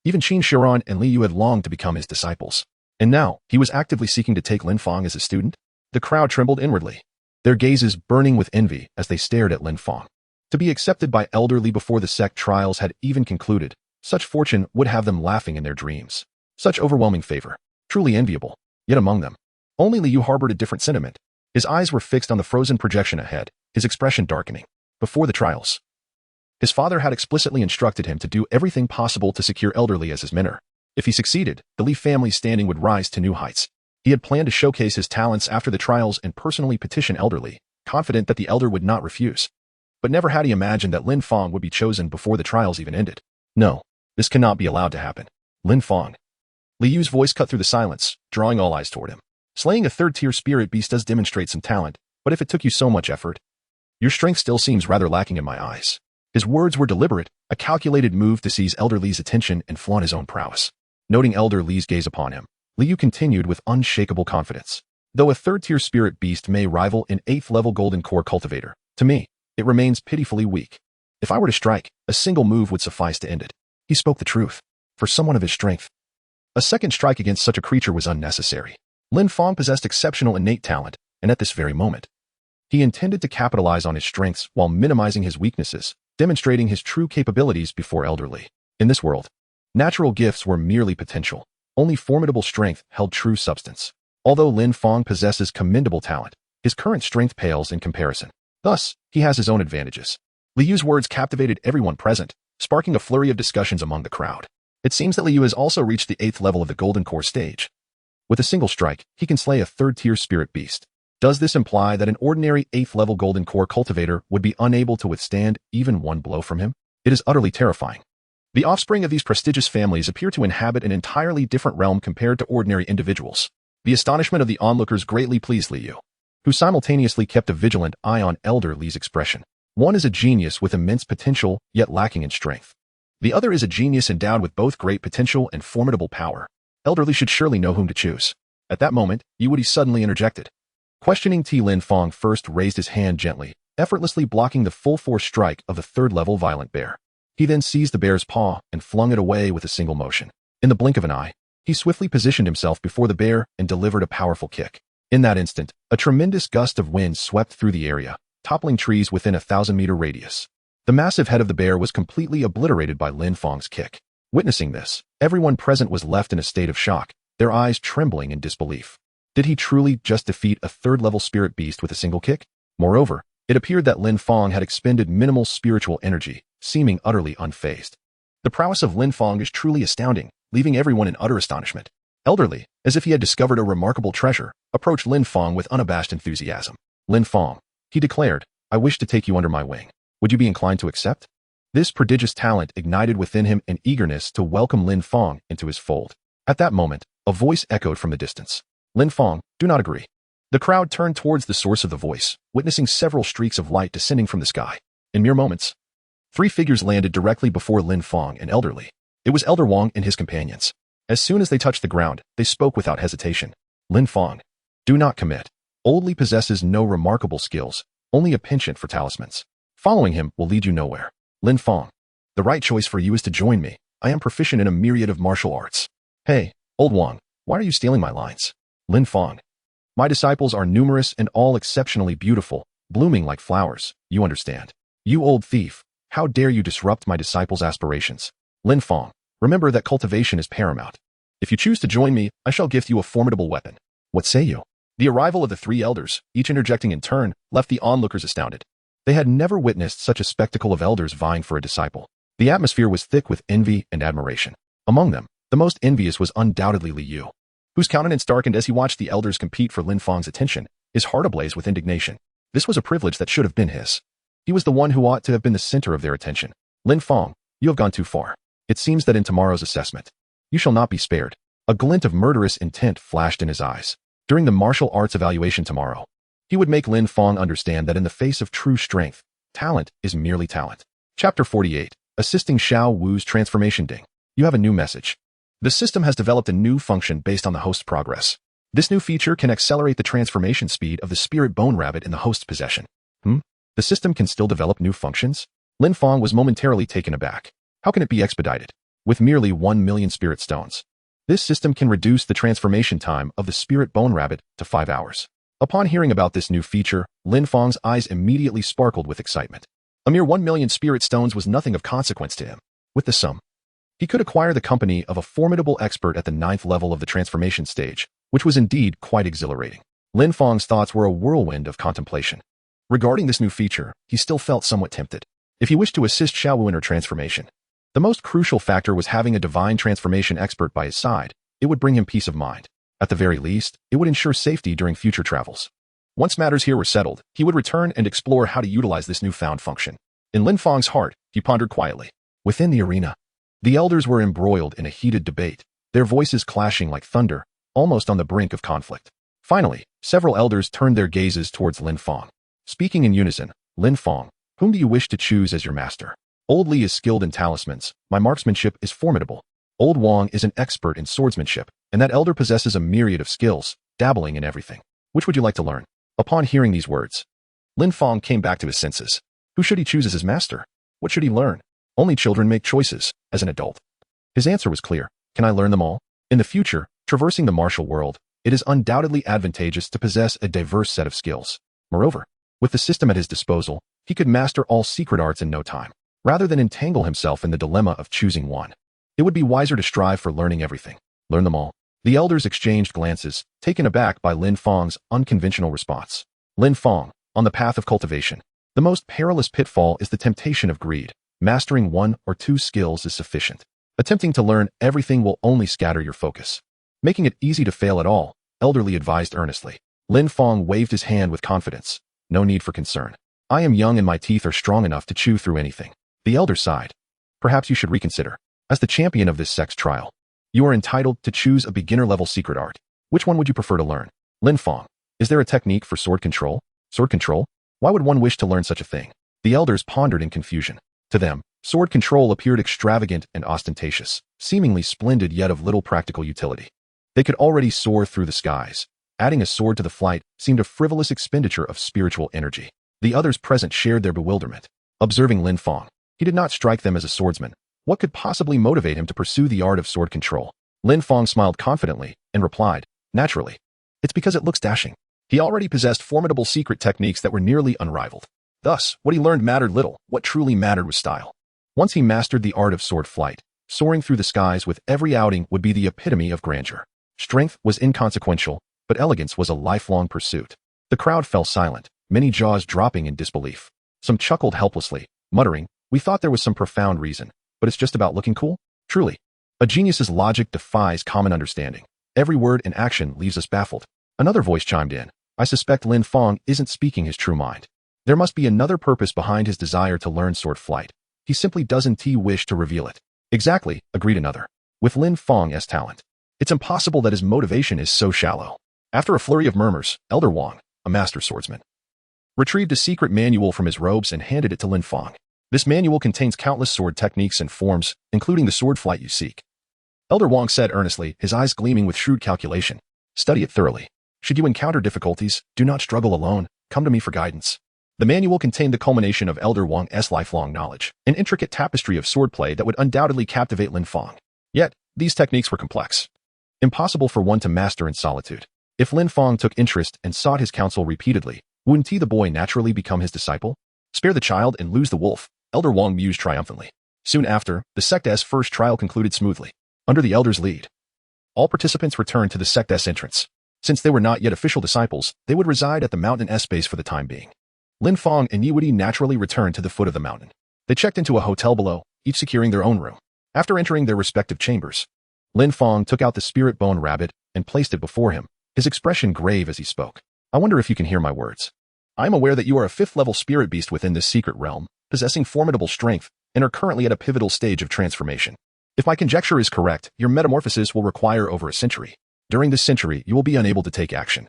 Even Qin Shiran and Li Yu had longed to become his disciples. And now, he was actively seeking to take Lin Fang as a student? The crowd trembled inwardly, their gazes burning with envy as they stared at Lin Fang. To be accepted by Elderly before the sect trials had even concluded, such fortune would have them laughing in their dreams. Such overwhelming favor. Truly enviable. Yet among them, only Li Yu harbored a different sentiment. His eyes were fixed on the frozen projection ahead, his expression darkening. Before the trials, his father had explicitly instructed him to do everything possible to secure Elderly as his mentor. If he succeeded, the Li family's standing would rise to new heights. He had planned to showcase his talents after the trials and personally petition Elderly, confident that the elder would not refuse. But never had he imagined that Lin Fang would be chosen before the trials even ended. No, this cannot be allowed to happen. Lin Fang. Li Yu's voice cut through the silence, drawing all eyes toward him. Slaying a third-tier spirit beast does demonstrate some talent, but if it took you so much effort, your strength still seems rather lacking in my eyes. His words were deliberate, a calculated move to seize Elder Li's attention and flaunt his own prowess. Noting Elder Li's gaze upon him, Liu continued with unshakable confidence. Though a third-tier spirit beast may rival an 8th-level golden core cultivator, to me, it remains pitifully weak. If I were to strike, a single move would suffice to end it. He spoke the truth. For someone of his strength, a second strike against such a creature was unnecessary. Lin Fang possessed exceptional innate talent, and at this very moment, he intended to capitalize on his strengths while minimizing his weaknesses, demonstrating his true capabilities before Elder Li. In this world, natural gifts were merely potential. Only formidable strength held true substance. Although Lin Fang possesses commendable talent, his current strength pales in comparison. Thus, he has his own advantages. Liu's words captivated everyone present, sparking a flurry of discussions among the crowd. It seems that Liu has also reached the 8th level of the Golden Core stage. With a single strike, he can slay a third-tier spirit beast. Does this imply that an ordinary 8th-level Golden Core cultivator would be unable to withstand even one blow from him? It is utterly terrifying. The offspring of these prestigious families appear to inhabit an entirely different realm compared to ordinary individuals. The astonishment of the onlookers greatly pleased Liu, who simultaneously kept a vigilant eye on Elder Li's expression. One is a genius with immense potential, yet lacking in strength. The other is a genius endowed with both great potential and formidable power. Elder Li should surely know whom to choose. At that moment, Yuwudi suddenly interjected. Questioning Lin Fang first raised his hand gently, effortlessly blocking the full-force strike of the third-level violent bear. He then seized the bear's paw and flung it away with a single motion. In the blink of an eye, he swiftly positioned himself before the bear and delivered a powerful kick. In that instant, a tremendous gust of wind swept through the area, toppling trees within a 1,000-meter radius. The massive head of the bear was completely obliterated by Lin Fang's kick. Witnessing this, everyone present was left in a state of shock, their eyes trembling in disbelief. Did he truly just defeat a third-level spirit beast with a single kick? Moreover, it appeared that Lin Fang had expended minimal spiritual energy, seeming utterly unfazed. The prowess of Lin Fang is truly astounding, leaving everyone in utter astonishment. Elder Li, as if he had discovered a remarkable treasure, approached Lin Fang with unabashed enthusiasm. Lin Fang, he declared, I wish to take you under my wing. Would you be inclined to accept? This prodigious talent ignited within him an eagerness to welcome Lin Fang into his fold. At that moment, a voice echoed from the distance. Lin Fang, do not agree. The crowd turned towards the source of the voice, witnessing several streaks of light descending from the sky. In mere moments, 3 figures landed directly before Lin Fang and Elder Li. It was Elder Wang and his companions. As soon as they touched the ground, they spoke without hesitation. Lin Fang, do not commit. Old Li possesses no remarkable skills, only a penchant for talismans. Following him will lead you nowhere. Lin Fang, the right choice for you is to join me. I am proficient in a myriad of martial arts. Hey, Old Wang, why are you stealing my lines? Lin Fang, my disciples are numerous and all exceptionally beautiful, blooming like flowers, you understand. You old thief, how dare you disrupt my disciples' aspirations? Lin Fang, remember that cultivation is paramount. If you choose to join me, I shall gift you a formidable weapon. What say you? The arrival of the 3 elders, each interjecting in turn, left the onlookers astounded. They had never witnessed such a spectacle of elders vying for a disciple. The atmosphere was thick with envy and admiration. Among them, the most envious was undoubtedly Liu, whose countenance darkened as he watched the elders compete for Lin Fang's attention, his heart ablaze with indignation. This was a privilege that should have been his. He was the one who ought to have been the center of their attention. Lin Fang, you have gone too far. It seems that in tomorrow's assessment, you shall not be spared. A glint of murderous intent flashed in his eyes. During the martial arts evaluation tomorrow, he would make Lin Fang understand that in the face of true strength, talent is merely talent. Chapter 48. Assisting Xiao Wu's Transformation Ding. You have a new message. The system has developed a new function based on the host's progress. This new feature can accelerate the transformation speed of the spirit bone rabbit in the host's possession. The system can still develop new functions? Lin Fang was momentarily taken aback. How can it be expedited? With merely 1 million spirit stones, this system can reduce the transformation time of the spirit bone rabbit to 5 hours. Upon hearing about this new feature, Lin Fang's eyes immediately sparkled with excitement. A mere 1 million spirit stones was nothing of consequence to him. With the sum, he could acquire the company of a formidable expert at the 9th level of the transformation stage, which was indeed quite exhilarating. Lin Fang's thoughts were a whirlwind of contemplation. Regarding this new feature, he still felt somewhat tempted. If he wished to assist Xiaowu in her transformation, the most crucial factor was having a divine transformation expert by his side. It would bring him peace of mind. At the very least, it would ensure safety during future travels. Once matters here were settled, he would return and explore how to utilize this newfound function. In Lin Fang's heart, he pondered quietly. Within the arena, the elders were embroiled in a heated debate, their voices clashing like thunder, almost on the brink of conflict. Finally, several elders turned their gazes towards Lin Fang. Speaking in unison, Lin Fang, whom do you wish to choose as your master? Old Li is skilled in talismans. My marksmanship is formidable. Old Wang is an expert in swordsmanship, and that elder possesses a myriad of skills, dabbling in everything. Which would you like to learn? Upon hearing these words, Lin Fang came back to his senses. Who should he choose as his master? What should he learn? Only children make choices, as an adult. His answer was clear. Can I learn them all? In the future, traversing the martial world, it is undoubtedly advantageous to possess a diverse set of skills. Moreover, with the system at his disposal, he could master all secret arts in no time, rather than entangle himself in the dilemma of choosing one. It would be wiser to strive for learning everything. Learn them all. The elders exchanged glances, taken aback by Lin Fang's unconventional response. Lin Fang, on the path of cultivation. The most perilous pitfall is the temptation of greed. Mastering one or two skills is sufficient. Attempting to learn everything will only scatter your focus. Making it easy to fail at all, Elderly advised earnestly. Lin Fang waved his hand with confidence. No need for concern. I am young and my teeth are strong enough to chew through anything. The elder sighed. Perhaps you should reconsider. As the champion of this sex trial, you are entitled to choose a beginner-level secret art. Which one would you prefer to learn? Lin Fang, is there a technique for sword control? Sword control? Why would one wish to learn such a thing? The elders pondered in confusion. To them, sword control appeared extravagant and ostentatious, seemingly splendid yet of little practical utility. They could already soar through the skies. Adding a sword to the flight seemed a frivolous expenditure of spiritual energy. The others present shared their bewilderment. Observing Lin Fang, he did not strike them as a swordsman. What could possibly motivate him to pursue the art of sword control? Lin Fang smiled confidently and replied, naturally. It's because it looks dashing. He already possessed formidable secret techniques that were nearly unrivaled. Thus, what he learned mattered little. What truly mattered was style. Once he mastered the art of sword flight, soaring through the skies with every outing would be the epitome of grandeur. Strength was inconsequential, but elegance was a lifelong pursuit. The crowd fell silent, many jaws dropping in disbelief. Some chuckled helplessly, muttering, we thought there was some profound reason, but it's just about looking cool? Truly. A genius's logic defies common understanding. Every word and action leaves us baffled. Another voice chimed in. I suspect Lin Fang isn't speaking his true mind. There must be another purpose behind his desire to learn sword flight. He simply doesn't wish to reveal it. Exactly, agreed another. With Lin Fang's talent, it's impossible that his motivation is so shallow. After a flurry of murmurs, Elder Wang, a master swordsman, retrieved a secret manual from his robes and handed it to Lin Fang. This manual contains countless sword techniques and forms, including the sword flight you seek. Elder Wang said earnestly, his eyes gleaming with shrewd calculation. Study it thoroughly. Should you encounter difficulties, do not struggle alone. Come to me for guidance. The manual contained the culmination of Elder Wang's lifelong knowledge, an intricate tapestry of swordplay that would undoubtedly captivate Lin Fang. Yet, these techniques were complex. Impossible for one to master in solitude. If Lin Fang took interest and sought his counsel repeatedly, wouldn't the boy naturally become his disciple? Spare the child and lose the wolf, Elder Wang mused triumphantly. Soon after, the sect's first trial concluded smoothly. Under the elder's lead, all participants returned to the sect's entrance. Since they were not yet official disciples, they would reside at the mountain base for the time being. Lin Fang and Yiwudi naturally returned to the foot of the mountain. They checked into a hotel below, each securing their own room. After entering their respective chambers, Lin Fang took out the spirit bone rabbit and placed it before him, his expression grave as he spoke. I wonder if you can hear my words. I am aware that you are a 5th-level spirit beast within this secret realm, possessing formidable strength, and are currently at a pivotal stage of transformation. If my conjecture is correct, your metamorphosis will require over a century. During this century, you will be unable to take action,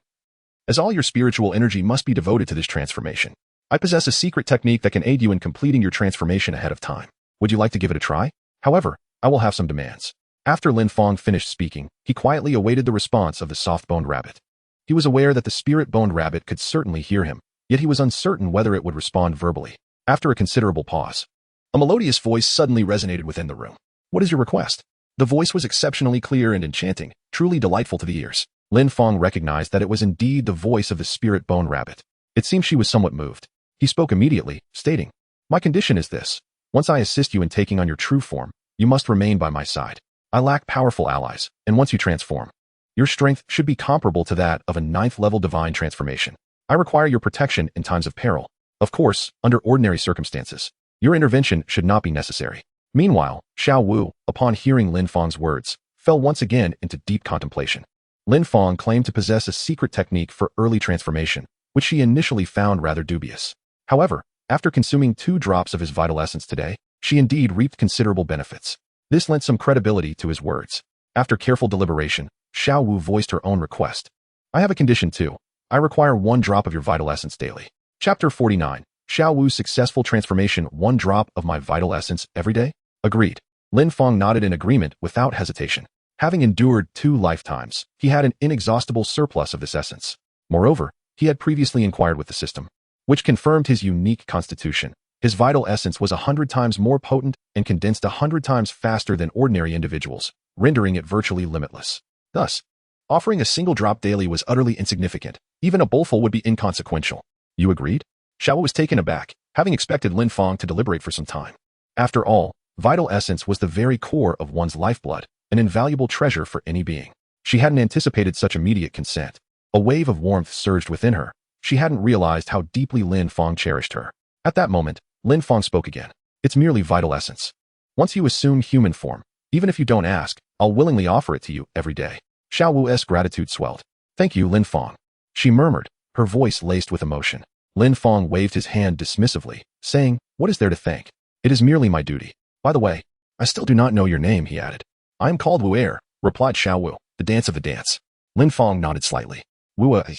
as all your spiritual energy must be devoted to this transformation. I possess a secret technique that can aid you in completing your transformation ahead of time. Would you like to give it a try? However, I will have some demands. After Lin Fang finished speaking, he quietly awaited the response of the soft-boned rabbit. He was aware that the spirit-boned rabbit could certainly hear him, yet he was uncertain whether it would respond verbally. After a considerable pause, a melodious voice suddenly resonated within the room. What is your request? The voice was exceptionally clear and enchanting, truly delightful to the ears. Lin Fang recognized that it was indeed the voice of the spirit-boned rabbit. It seemed she was somewhat moved. He spoke immediately, stating, my condition is this. Once I assist you in taking on your true form, you must remain by my side. I lack powerful allies, and once you transform, your strength should be comparable to that of a 9th-level divine transformation. I require your protection in times of peril. Of course, under ordinary circumstances, your intervention should not be necessary. Meanwhile, Xiao Wu, upon hearing Lin Fang's words, fell once again into deep contemplation. Lin Fang claimed to possess a secret technique for early transformation, which she initially found rather dubious. However, after consuming 2 drops of his vital essence today, she indeed reaped considerable benefits. This lent some credibility to his words. After careful deliberation, Xiao Wu voiced her own request. I have a condition too. I require 1 drop of your vital essence daily. Chapter 49. Xiao Wu's successful transformation, 1 drop of my vital essence every day? Agreed. Lin Fang nodded in agreement without hesitation. Having endured 2 lifetimes, he had an inexhaustible surplus of this essence. Moreover, he had previously inquired with the system, which confirmed his unique constitution. His vital essence was 100 times more potent and condensed 100 times faster than ordinary individuals, rendering it virtually limitless. Thus, offering a single drop daily was utterly insignificant. Even a bowlful would be inconsequential. You agreed? Xiao Wu was taken aback, having expected Lin Fang to deliberate for some time. After all, vital essence was the very core of one's lifeblood, an invaluable treasure for any being. She hadn't anticipated such immediate consent. A wave of warmth surged within her. She hadn't realized how deeply Lin Fang cherished her. At that moment, Lin Fang spoke again. It's merely vital essence. Once you assume human form, even if you don't ask, I'll willingly offer it to you every day. Xiao Wu's gratitude swelled. Thank you, Lin Fang. She murmured, her voice laced with emotion. Lin Fang waved his hand dismissively, saying, what is there to thank? It is merely my duty. By the way, I still do not know your name, he added. I am called Wu Heir, replied Xiao Wu, the dance of the dance. Lin Fang nodded slightly. Wu Heir.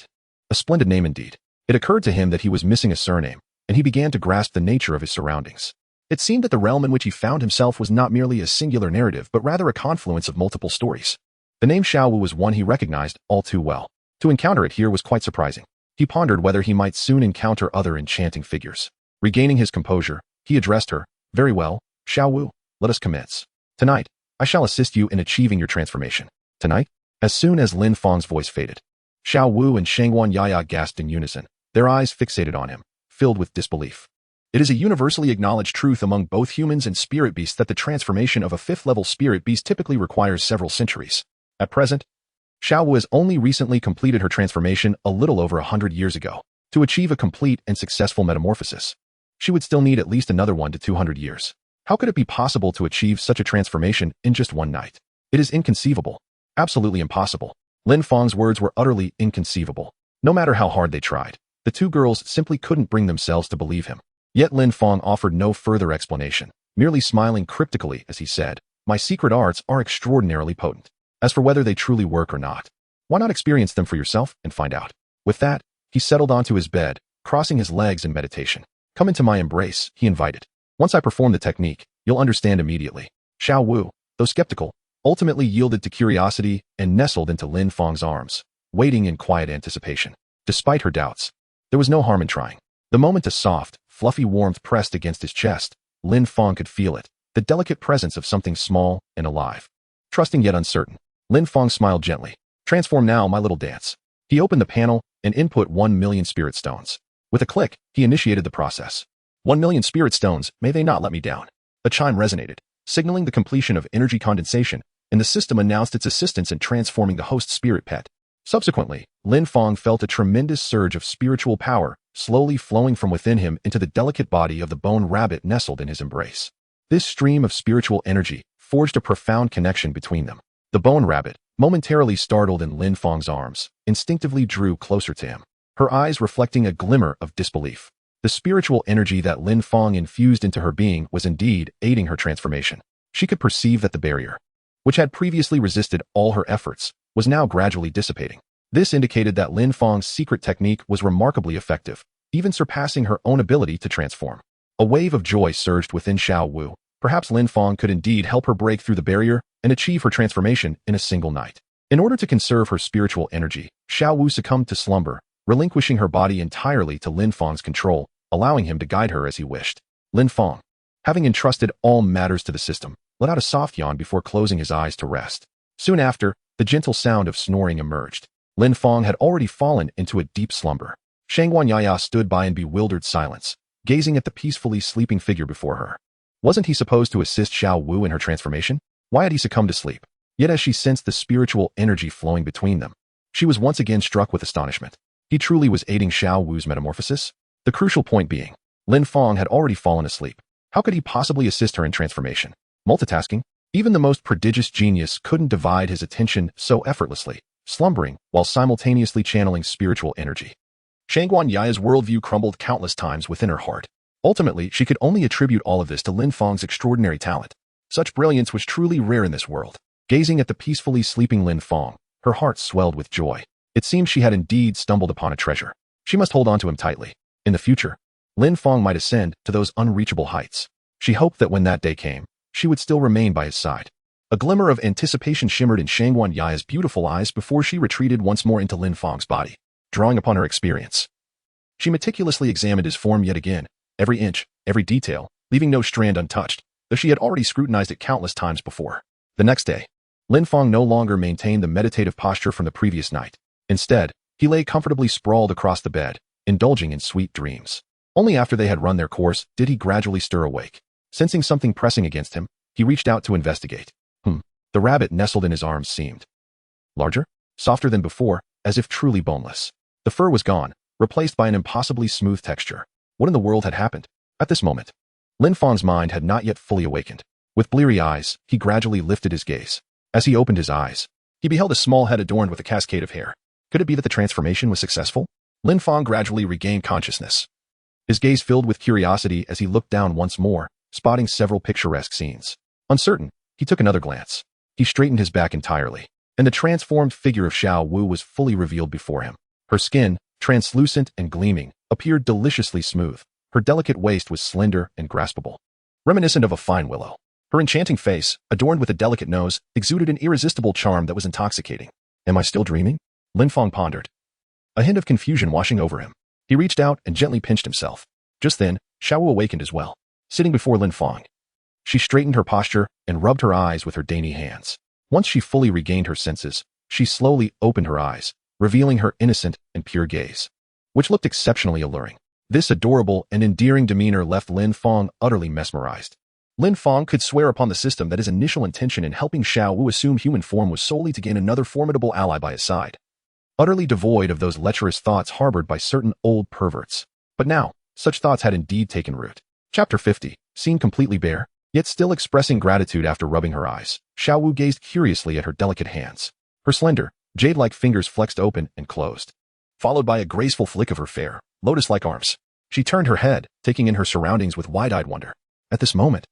A splendid name indeed. It occurred to him that he was missing a surname, and he began to grasp the nature of his surroundings. It seemed that the realm in which he found himself was not merely a singular narrative but rather a confluence of multiple stories. The name Xiao Wu was one he recognized all too well. To encounter it here was quite surprising. He pondered whether he might soon encounter other enchanting figures. Regaining his composure, he addressed her. Very well, Xiao Wu, let us commence. Tonight, I shall assist you in achieving your transformation. Tonight? As soon as Lin Fang's voice faded, Xiao Wu and Shangguan Yaya gasped in unison, their eyes fixated on him, filled with disbelief. It is a universally acknowledged truth among both humans and spirit beasts that the transformation of a 5th-level spirit beast typically requires several centuries. At present, Xiao Wu has only recently completed her transformation a little over 100 years ago. To achieve a complete and successful metamorphosis, she would still need at least another 1 to 200 years. How could it be possible to achieve such a transformation in just one night? It is inconceivable. Absolutely impossible. Lin Fang's words were utterly inconceivable. No matter how hard they tried, the 2 girls simply couldn't bring themselves to believe him. Yet Lin Fang offered no further explanation, merely smiling cryptically as he said, my secret arts are extraordinarily potent. As for whether they truly work or not, why not experience them for yourself and find out? With that, he settled onto his bed, crossing his legs in meditation. Come into my embrace, he invited. Once I perform the technique, you'll understand immediately. Xiao Wu, though skeptical, ultimately yielded to curiosity and nestled into Lin Fang's arms, waiting in quiet anticipation. Despite her doubts, there was no harm in trying. The moment a soft, fluffy warmth pressed against his chest, Lin Fang could feel it, the delicate presence of something small and alive. Trusting yet uncertain, Lin Fang smiled gently. Transform now, my little dance. He opened the panel and input 1 million spirit stones. With a click, he initiated the process. 1 million spirit stones, may they not let me down. A chime resonated, signaling the completion of energy condensation, and the system announced its assistance in transforming the host spirit pet. Subsequently, Lin Fang felt a tremendous surge of spiritual power, slowly flowing from within him into the delicate body of the bone rabbit nestled in his embrace. This stream of spiritual energy forged a profound connection between them. The bone rabbit, momentarily startled in Lin Fang's arms, instinctively drew closer to him, her eyes reflecting a glimmer of disbelief. The spiritual energy that Lin Fang infused into her being was indeed aiding her transformation. She could perceive that the barrier, which had previously resisted all her efforts, was now gradually dissipating. This indicated that Lin Fang's secret technique was remarkably effective, even surpassing her own ability to transform. A wave of joy surged within Xiao Wu. Perhaps Lin Fang could indeed help her break through the barrier and achieve her transformation in a single night. In order to conserve her spiritual energy, Xiao Wu succumbed to slumber, relinquishing her body entirely to Lin Fang's control, allowing him to guide her as he wished. Lin Fang, having entrusted all matters to the system, let out a soft yawn before closing his eyes to rest. Soon after, the gentle sound of snoring emerged. Lin Fang had already fallen into a deep slumber. Shangguan Yaya stood by in bewildered silence, gazing at the peacefully sleeping figure before her. Wasn't he supposed to assist Xiao Wu in her transformation? Why had he succumbed to sleep? Yet as she sensed the spiritual energy flowing between them, she was once again struck with astonishment. He truly was aiding Xiao Wu's metamorphosis? The crucial point being, Lin Fang had already fallen asleep. How could he possibly assist her in transformation? Multitasking? Even the most prodigious genius couldn't divide his attention so effortlessly, slumbering while simultaneously channeling spiritual energy. Shangguan Yaya's worldview crumbled countless times within her heart. Ultimately, she could only attribute all of this to Lin Fang's extraordinary talent. Such brilliance was truly rare in this world. Gazing at the peacefully sleeping Lin Fang, her heart swelled with joy. It seemed she had indeed stumbled upon a treasure. She must hold on to him tightly. In the future, Lin Fang might ascend to those unreachable heights. She hoped that when that day came, she would still remain by his side. A glimmer of anticipation shimmered in Shangguan Yaya's beautiful eyes before she retreated once more into Lin Fang's body, drawing upon her experience. She meticulously examined his form yet again, every inch, every detail, leaving no strand untouched, though she had already scrutinized it countless times before. The next day, Lin Fang no longer maintained the meditative posture from the previous night. Instead, he lay comfortably sprawled across the bed, indulging in sweet dreams. Only after they had run their course did he gradually stir awake. Sensing something pressing against him, he reached out to investigate. The rabbit nestled in his arms seemed larger, softer than before, as if truly boneless. The fur was gone, replaced by an impossibly smooth texture. What in the world had happened? At this moment, Lin Fang's mind had not yet fully awakened. With bleary eyes, he gradually lifted his gaze. As he opened his eyes, he beheld a small head adorned with a cascade of hair. Could it be that the transformation was successful? Lin Fang gradually regained consciousness. His gaze filled with curiosity as he looked down once more, spotting several picturesque scenes. Uncertain, he took another glance. He straightened his back entirely, and the transformed figure of Xiao Wu was fully revealed before him. Her skin, translucent and gleaming, appeared deliciously smooth. Her delicate waist was slender and graspable, reminiscent of a fine willow. Her enchanting face, adorned with a delicate nose, exuded an irresistible charm that was intoxicating. Am I still dreaming? Lin Fang pondered, a hint of confusion washing over him. He reached out and gently pinched himself. Just then, Xiao Wu awakened as well, sitting before Lin Fang. She straightened her posture and rubbed her eyes with her dainty hands. Once she fully regained her senses, she slowly opened her eyes, revealing her innocent and pure gaze, which looked exceptionally alluring. This adorable and endearing demeanor left Lin Fang utterly mesmerized. Lin Fang could swear upon the system that his initial intention in helping Xiao Wu assume human form was solely to gain another formidable ally by his side, utterly devoid of those lecherous thoughts harbored by certain old perverts. But now, such thoughts had indeed taken root. Chapter 50, seen completely bare, yet still expressing gratitude after rubbing her eyes. Xiao Wu gazed curiously at her delicate hands. Her slender, jade-like fingers flexed open and closed, followed by a graceful flick of her fair, lotus-like arms. She turned her head, taking in her surroundings with wide-eyed wonder. At this moment,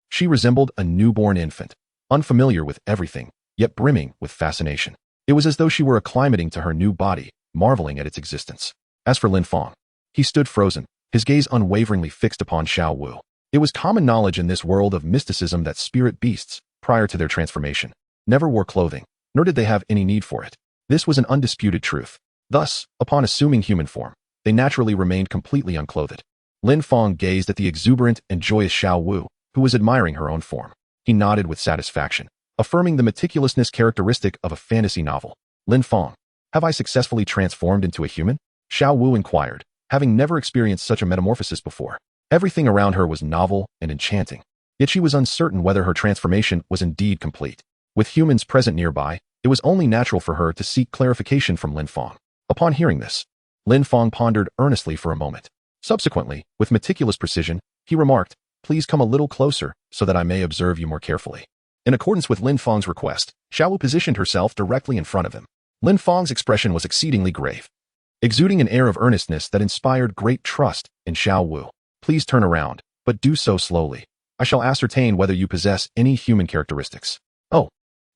she resembled a newborn infant, unfamiliar with everything, yet brimming with fascination. It was as though she were acclimating to her new body, marveling at its existence. As for Lin Fang, he stood frozen, his gaze unwaveringly fixed upon Xiao Wu. It was common knowledge in this world of mysticism that spirit beasts, prior to their transformation, never wore clothing, nor did they have any need for it. This was an undisputed truth. Thus, upon assuming human form, they naturally remained completely unclothed. Lin Fang gazed at the exuberant and joyous Xiao Wu, who was admiring her own form. He nodded with satisfaction, affirming the meticulousness characteristic of a fantasy novel. Lin Fang, have I successfully transformed into a human? Xiao Wu inquired, having never experienced such a metamorphosis before. Everything around her was novel and enchanting, yet she was uncertain whether her transformation was indeed complete. With humans present nearby, it was only natural for her to seek clarification from Lin Fang. Upon hearing this, Lin Fang pondered earnestly for a moment. Subsequently, with meticulous precision, he remarked, "Please come a little closer so that I may observe you more carefully." In accordance with Lin Fang's request, Xiao Wu positioned herself directly in front of him. Lin Fang's expression was exceedingly grave, exuding an air of earnestness that inspired great trust in Xiao Wu. "Please turn around, but do so slowly. I shall ascertain whether you possess any human characteristics." "Oh,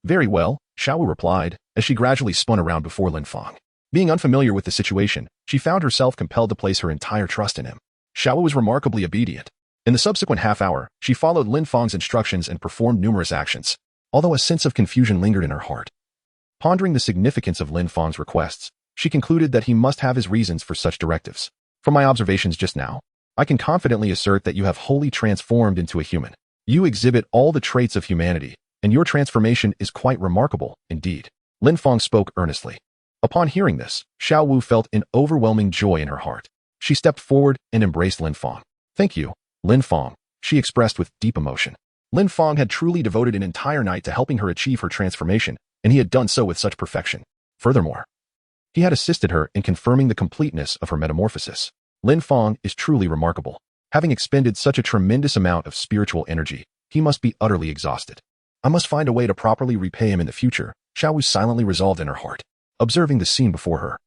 very well," Xiao Wu replied, as she gradually spun around before Lin Fang. Being unfamiliar with the situation, she found herself compelled to place her entire trust in him. Xiao Wu was remarkably obedient. In the subsequent half-hour, she followed Lin Fang's instructions and performed numerous actions, although a sense of confusion lingered in her heart. Pondering the significance of Lin Fang's requests, she concluded that he must have his reasons for such directives. "From my observations just now, I can confidently assert that you have wholly transformed into a human. You exhibit all the traits of humanity, and your transformation is quite remarkable, indeed." Lin Fang spoke earnestly. Upon hearing this, Xiao Wu felt an overwhelming joy in her heart. She stepped forward and embraced Lin Fang. "Thank you, Lin Fang," she expressed with deep emotion. Lin Fang had truly devoted an entire night to helping her achieve her transformation, and he had done so with such perfection. Furthermore, he had assisted her in confirming the completeness of her metamorphosis. Lin Fang is truly remarkable. Having expended such a tremendous amount of spiritual energy, he must be utterly exhausted. I must find a way to properly repay him in the future, Xiao Wu silently resolved in her heart. Observing the scene before her,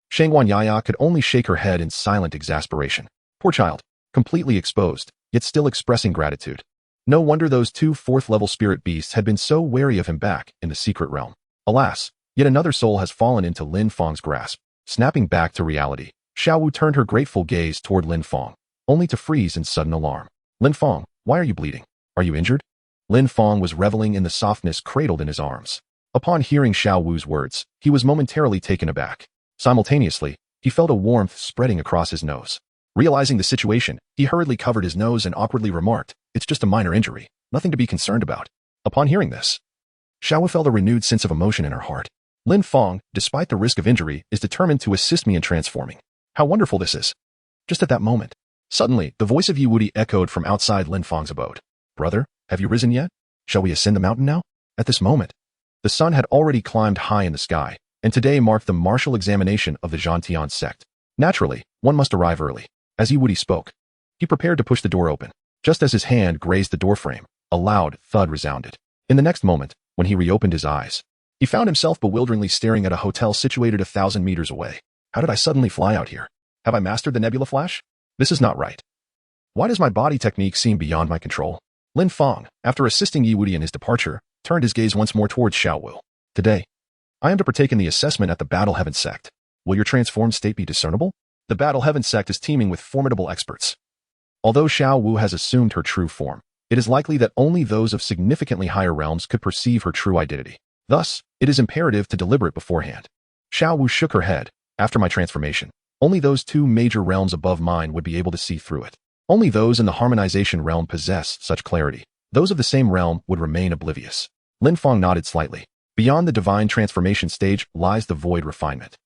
Shangguan Yaya could only shake her head in silent exasperation. Poor child, completely exposed, yet still expressing gratitude. No wonder those two fourth-level spirit beasts had been so wary of him back in the secret realm. Alas, yet another soul has fallen into Lin Fang's grasp. Snapping back to reality, Xiao Wu turned her grateful gaze toward Lin Fang. only to freeze in sudden alarm. Lin Fang, why are you bleeding? Are you injured? Lin Fang was reveling in the softness cradled in his arms. Upon hearing Xiao Wu's words, he was momentarily taken aback. Simultaneously, he felt a warmth spreading across his nose. Realizing the situation, he hurriedly covered his nose and awkwardly remarked, "It's just a minor injury, nothing to be concerned about." Upon hearing this, Xiao Wu felt a renewed sense of emotion in her heart. Lin Fang, despite the risk of injury, is determined to assist me in transforming. How wonderful this is. Just at that moment, suddenly, the voice of Yi Wuti echoed from outside Lin Fang's abode. "Brother, have you risen yet? Shall we ascend the mountain now?" At this moment, the sun had already climbed high in the sky, and today marked the martial examination of the Zhantian sect. Naturally, one must arrive early. As Yi Wuti spoke, he prepared to push the door open. Just as his hand grazed the doorframe, a loud thud resounded. In the next moment, when he reopened his eyes, he found himself bewilderingly staring at a hotel situated 1,000 meters away. How did I suddenly fly out here? Have I mastered the nebula flash? This is not right. Why does my body technique seem beyond my control? Lin Fang, after assisting Yi Wuti in his departure, turned his gaze once more towards Xiao Wu. Today, I am to partake in the assessment at the Battle Heaven sect. Will your transformed state be discernible? The Battle Heaven sect is teeming with formidable experts. Although Xiao Wu has assumed her true form, it is likely that only those of significantly higher realms could perceive her true identity. Thus, it is imperative to deliberate beforehand. Xiao Wu shook her head. After my transformation, only those 2 major realms above mine would be able to see through it. Only those in the harmonization realm possess such clarity. Those of the same realm would remain oblivious. Lin Fang nodded slightly. Beyond the divine transformation stage lies the void refinement.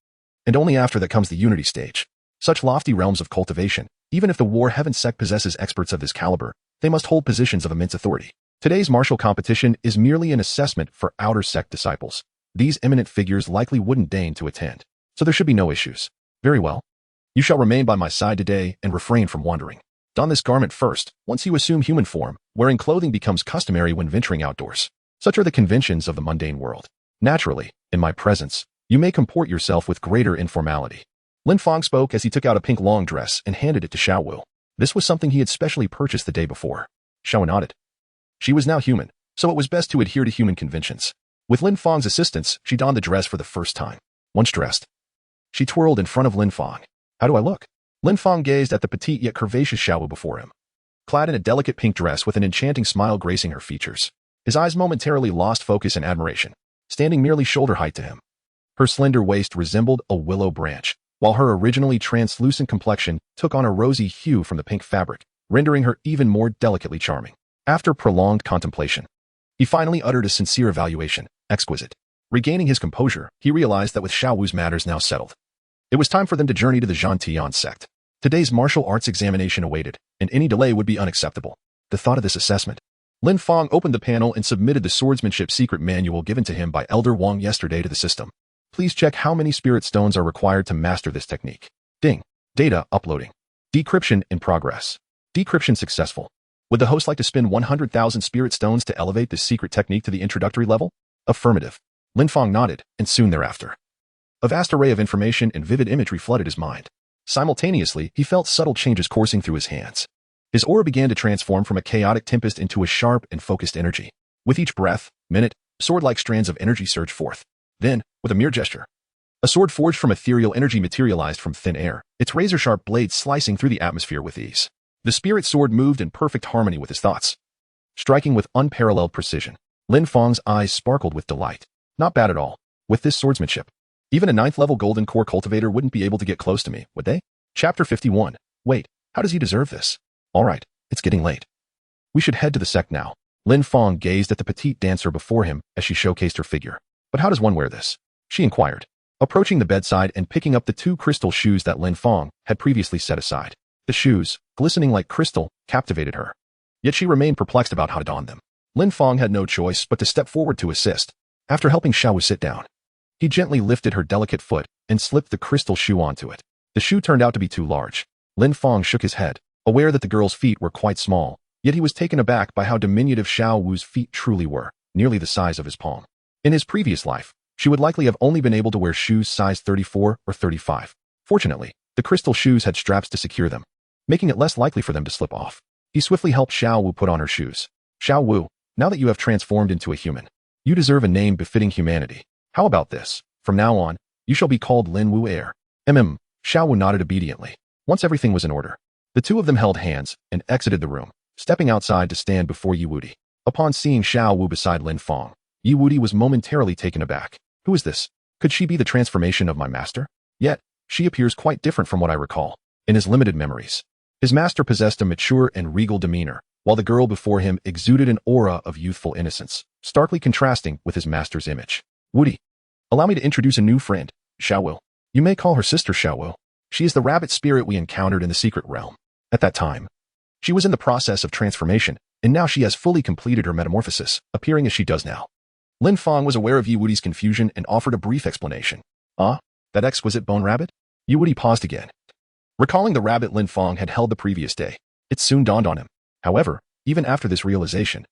And only after that comes the unity stage. Such lofty realms of cultivation, even if the War Heaven sect possesses experts of this caliber, they must hold positions of immense authority. Today's martial competition is merely an assessment for outer sect disciples. These eminent figures likely wouldn't deign to attend, so there should be no issues. Very well. You shall remain by my side today and refrain from wandering. Don this garment first. Once you assume human form, wearing clothing becomes customary when venturing outdoors. Such are the conventions of the mundane world. Naturally, in my presence, you may comport yourself with greater informality. Lin Fang spoke as he took out a pink long dress and handed it to Xiao Wu. This was something he had specially purchased the day before. Xiao Wu nodded. She was now human, so it was best to adhere to human conventions. With Lin Fang's assistance, she donned the dress for the first time. Once dressed, she twirled in front of Lin Fang. How do I look? Lin Fang gazed at the petite yet curvaceous Xiao Wu before him, clad in a delicate pink dress with an enchanting smile gracing her features. His eyes momentarily lost focus in admiration, standing merely shoulder height to him. Her slender waist resembled a willow branch, while her originally translucent complexion took on a rosy hue from the pink fabric, rendering her even more delicately charming. After prolonged contemplation, he finally uttered a sincere evaluation. Exquisite. Regaining his composure, he realized that with Xiao Wu's matters now settled, it was time for them to journey to the Zhantian sect. Today's martial arts examination awaited, and any delay would be unacceptable. The thought of this assessment. Lin Fang opened the panel and submitted the swordsmanship secret manual given to him by Elder Wang yesterday to the system. Please check how many spirit stones are required to master this technique. Ding. Data uploading. Decryption in progress. Decryption successful. Would the host like to spend 100,000 spirit stones to elevate this secret technique to the introductory level? Affirmative. Lin Fang nodded, and soon thereafter, a vast array of information and vivid imagery flooded his mind. Simultaneously, he felt subtle changes coursing through his hands. His aura began to transform from a chaotic tempest into a sharp and focused energy. With each breath, minute, sword-like strands of energy surged forth. Then, with a mere gesture, a sword forged from ethereal energy materialized from thin air, its razor-sharp blade slicing through the atmosphere with ease. The spirit sword moved in perfect harmony with his thoughts, striking with unparalleled precision. Lin Fang's eyes sparkled with delight. Not bad at all. With this swordsmanship, even a 9th-level golden core cultivator wouldn't be able to get close to me, would they? Chapter 51. Wait, how does he deserve this? All right, it's getting late. We should head to the sect now. Lin Fang gazed at the petite dancer before him as she showcased her figure. But how does one wear this? She inquired, approaching the bedside and picking up the 2 crystal shoes that Lin Fang had previously set aside. The shoes, glistening like crystal, captivated her. Yet she remained perplexed about how to don them. Lin Fang had no choice but to step forward to assist. After helping Xiao Wu sit down, he gently lifted her delicate foot and slipped the crystal shoe onto it. The shoe turned out to be too large. Lin Fang shook his head, aware that the girl's feet were quite small, yet he was taken aback by how diminutive Xiao Wu's feet truly were, nearly the size of his palm. In his previous life, she would likely have only been able to wear shoes size 34 or 35. Fortunately, the crystal shoes had straps to secure them, making it less likely for them to slip off. He swiftly helped Xiao Wu put on her shoes. Xiao Wu, now that you have transformed into a human, you deserve a name befitting humanity. How about this? From now on, you shall be called Lin Wu Heir. Xiao Wu nodded obediently. Once everything was in order, The two of them held hands and exited the room, stepping outside to stand before Yi Wuti. Upon seeing Xiao Wu beside Lin Fang, Yi Wuti was momentarily taken aback. Who is this? Could she be the transformation of my master? Yet, she appears quite different from what I recall. In his limited memories, his master possessed a mature and regal demeanor, while the girl before him exuded an aura of youthful innocence, starkly contrasting with his master's image. Wuti, allow me to introduce a new friend, Xiao Wu. You may call her sister Xiao Wu. She is the rabbit spirit we encountered in the secret realm. At that time, she was in the process of transformation, and now she has fully completed her metamorphosis, appearing as she does now. Lin Fang was aware of Yi Wuti's confusion and offered a brief explanation. Ah, that exquisite bone rabbit? Yi Wuti paused again. Recalling the rabbit Lin Fang had held the previous day, it soon dawned on him. However, even after this realization,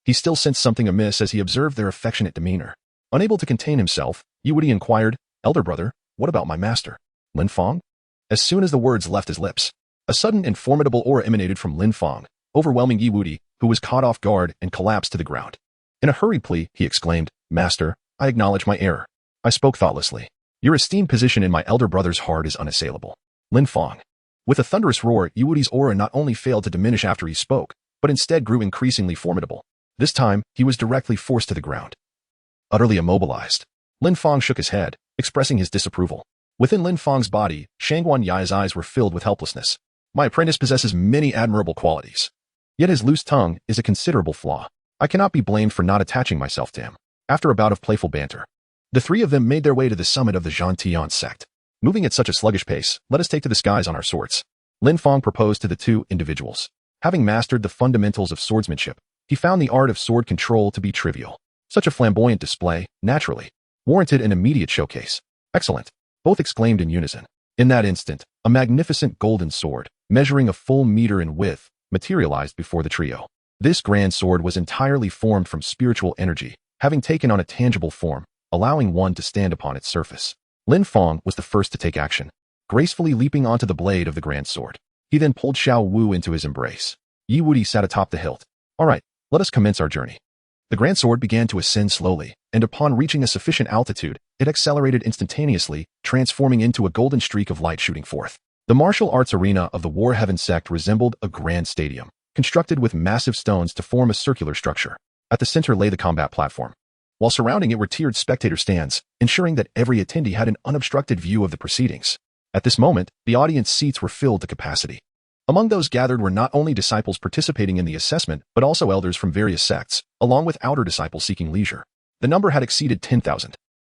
he still sensed something amiss as he observed their affectionate demeanor. Unable to contain himself, Yi Wuti inquired, Elder brother, what about my master, Lin Fang? As soon as the words left his lips, a sudden and formidable aura emanated from Lin Fang, overwhelming Yi Wuti, who was caught off guard and collapsed to the ground. In a hurried plea, he exclaimed, Master, I acknowledge my error. I spoke thoughtlessly. Your esteemed position in my elder brother's heart is unassailable. Lin Fang. With a thunderous roar, Yi Wuti's aura not only failed to diminish after he spoke, but instead grew increasingly formidable. This time, he was directly forced to the ground. Utterly immobilized, Lin Fang shook his head, expressing his disapproval. Within Lin Fang's body, Shangguan Yai's eyes were filled with helplessness. My apprentice possesses many admirable qualities. Yet his loose tongue is a considerable flaw. I cannot be blamed for not attaching myself to him. After a bout of playful banter, the three of them made their way to the summit of the Zhantian sect. Moving at such a sluggish pace, let us take to the skies on our swords. Lin Fang proposed to the two individuals. Having mastered the fundamentals of swordsmanship, he found the art of sword control to be trivial. Such a flamboyant display, naturally, warranted an immediate showcase. Excellent, both exclaimed in unison. In that instant, a magnificent golden sword, measuring a full meter in width, materialized before the trio. This grand sword was entirely formed from spiritual energy, having taken on a tangible form, allowing one to stand upon its surface. Lin Fang was the first to take action, gracefully leaping onto the blade of the grand sword. He then pulled Xiao Wu into his embrace. Yi Wuti sat atop the hilt. All right, let us commence our journey. The grand sword began to ascend slowly, and upon reaching a sufficient altitude, it accelerated instantaneously, transforming into a golden streak of light shooting forth. The martial arts arena of the War Heaven sect resembled a grand stadium, constructed with massive stones to form a circular structure. At the center lay the combat platform, while surrounding it were tiered spectator stands, ensuring that every attendee had an unobstructed view of the proceedings. At this moment, the audience seats were filled to capacity. Among those gathered were not only disciples participating in the assessment, but also elders from various sects, along with outer disciples seeking leisure. The number had exceeded 10,000.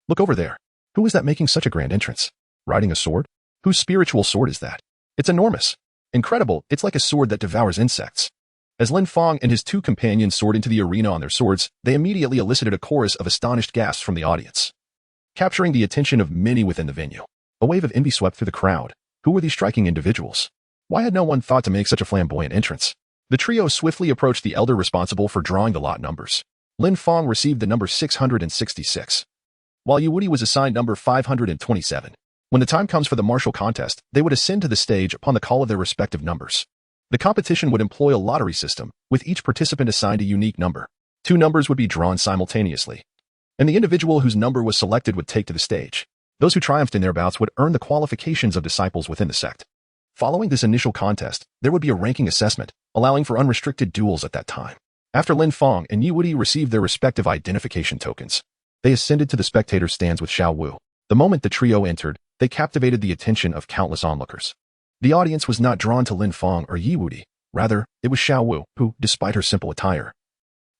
Look over there. Who is that making such a grand entrance? Riding a sword? Whose spiritual sword is that? It's enormous. Incredible, it's like a sword that devours insects. As Lin Fang and his two companions soared into the arena on their swords, they immediately elicited a chorus of astonished gasps from the audience, capturing the attention of many within the venue. A wave of envy swept through the crowd. Who were these striking individuals? Why had no one thought to make such a flamboyant entrance? The trio swiftly approached the elder responsible for drawing the lot numbers. Lin Fang received the number 666, while Yi Wuti was assigned number 527. When the time comes for the martial contest, they would ascend to the stage upon the call of their respective numbers. The competition would employ a lottery system, with each participant assigned a unique number. Two numbers would be drawn simultaneously, and the individual whose number was selected would take to the stage. Those who triumphed in their bouts would earn the qualifications of disciples within the sect. Following this initial contest, there would be a ranking assessment, allowing for unrestricted duels at that time. After Lin Fang and Yi Wuti received their respective identification tokens, they ascended to the spectator stands with Xiao Wu. The moment the trio entered, they captivated the attention of countless onlookers. The audience was not drawn to Lin Fang or Yi Wuti. Rather, it was Xiao Wu, who, despite her simple attire,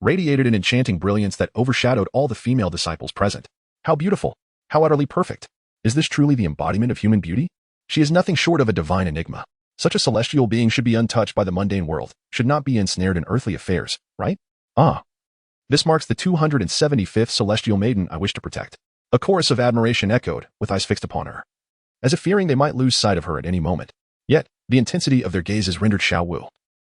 radiated an enchanting brilliance that overshadowed all the female disciples present. How beautiful! How utterly perfect! Is this truly the embodiment of human beauty? She is nothing short of a divine enigma. Such a celestial being should be untouched by the mundane world, should not be ensnared in earthly affairs, right? Ah. This marks the 275th celestial maiden I wish to protect. A chorus of admiration echoed, with eyes fixed upon her, as if fearing they might lose sight of her at any moment. Yet, the intensity of their gazes rendered Xiao Wu,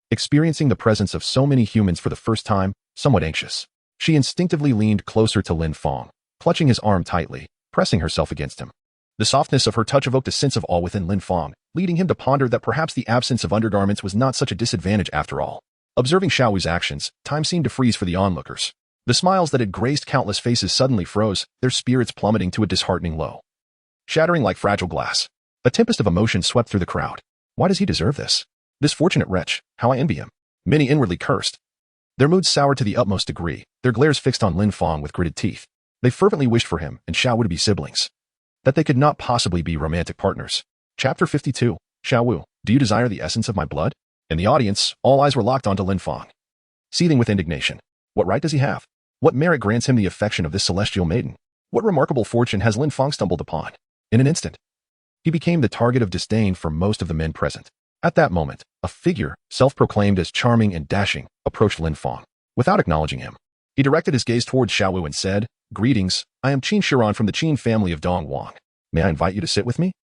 experiencing the presence of so many humans for the first time, somewhat anxious. She instinctively leaned closer to Lin Fang, clutching his arm tightly, pressing herself against him. The softness of her touch evoked a sense of awe within Lin Fang, leading him to ponder that perhaps the absence of undergarments was not such a disadvantage after all. Observing Xiao Wu's actions, time seemed to freeze for the onlookers. The smiles that had graced countless faces suddenly froze, their spirits plummeting to a disheartening low, shattering like fragile glass. A tempest of emotion swept through the crowd. Why does he deserve this? This fortunate wretch, how I envy him. Many inwardly cursed. Their moods soured to the utmost degree, their glares fixed on Lin Fang with gritted teeth. They fervently wished for him and Xiao Wu to be siblings. That they could not possibly be romantic partners. Chapter 52. Xiao Wu, do you desire the essence of my blood? In the audience, all eyes were locked onto Lin Fang. Seething with indignation. What right does he have? What merit grants him the affection of this celestial maiden? What remarkable fortune has Lin Fang stumbled upon? In an instant, he became the target of disdain for most of the men present. At that moment, a figure, self-proclaimed as charming and dashing, approached Lin Fang. Without acknowledging him, he directed his gaze towards Xiao Wu and said, "Greetings, I am Qin Shiran from the Qin family of Dong Wang. May I invite you to sit with me?"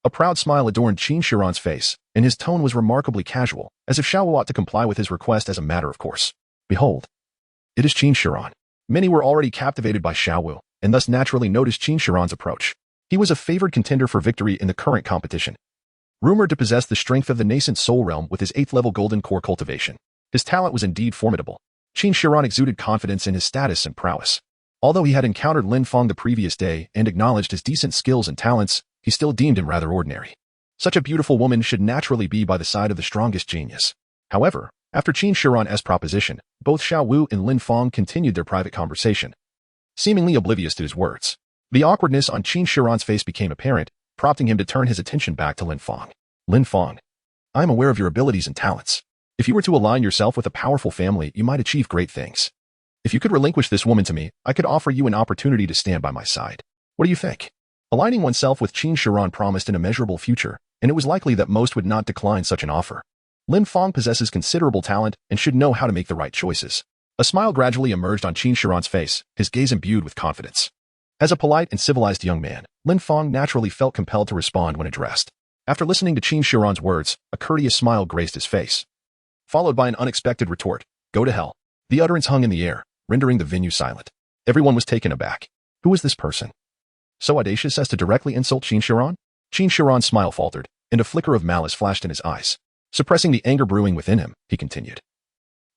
A proud smile adorned Qin Shiran's face, and his tone was remarkably casual, as if Xiao Wu ought to comply with his request as a matter of course. Behold, it is Qin Shiran. Many were already captivated by Xiao Wu, and thus naturally noticed Qin Shiran's approach. He was a favored contender for victory in the current competition, rumored to possess the strength of the nascent soul realm with his 8th-level golden core cultivation. His talent was indeed formidable. Qin Shiran exuded confidence in his status and prowess. Although he had encountered Lin Fang the previous day and acknowledged his decent skills and talents, he still deemed him rather ordinary. Such a beautiful woman should naturally be by the side of the strongest genius. However, after Qin Shiran's proposition, both Xiao Wu and Lin Fang continued their private conversation, seemingly oblivious to his words. The awkwardness on Qin Shiran's face became apparent, prompting him to turn his attention back to Lin Fang. Lin Fang, I am aware of your abilities and talents. If you were to align yourself with a powerful family, you might achieve great things. If you could relinquish this woman to me, I could offer you an opportunity to stand by my side. What do you think? Aligning oneself with Qin Shiran promised an immeasurable future, and it was likely that most would not decline such an offer. Lin Fang possesses considerable talent and should know how to make the right choices. A smile gradually emerged on Qin Shiran's face, his gaze imbued with confidence. As a polite and civilized young man, Lin Fang naturally felt compelled to respond when addressed. After listening to Qin Shiran's words, a courteous smile graced his face, followed by an unexpected retort, "Go to hell." The utterance hung in the air, rendering the venue silent. Everyone was taken aback. Who was this person? So audacious as to directly insult Qin Shiran? Qin Shiran's smile faltered, and a flicker of malice flashed in his eyes. Suppressing the anger brewing within him, he continued.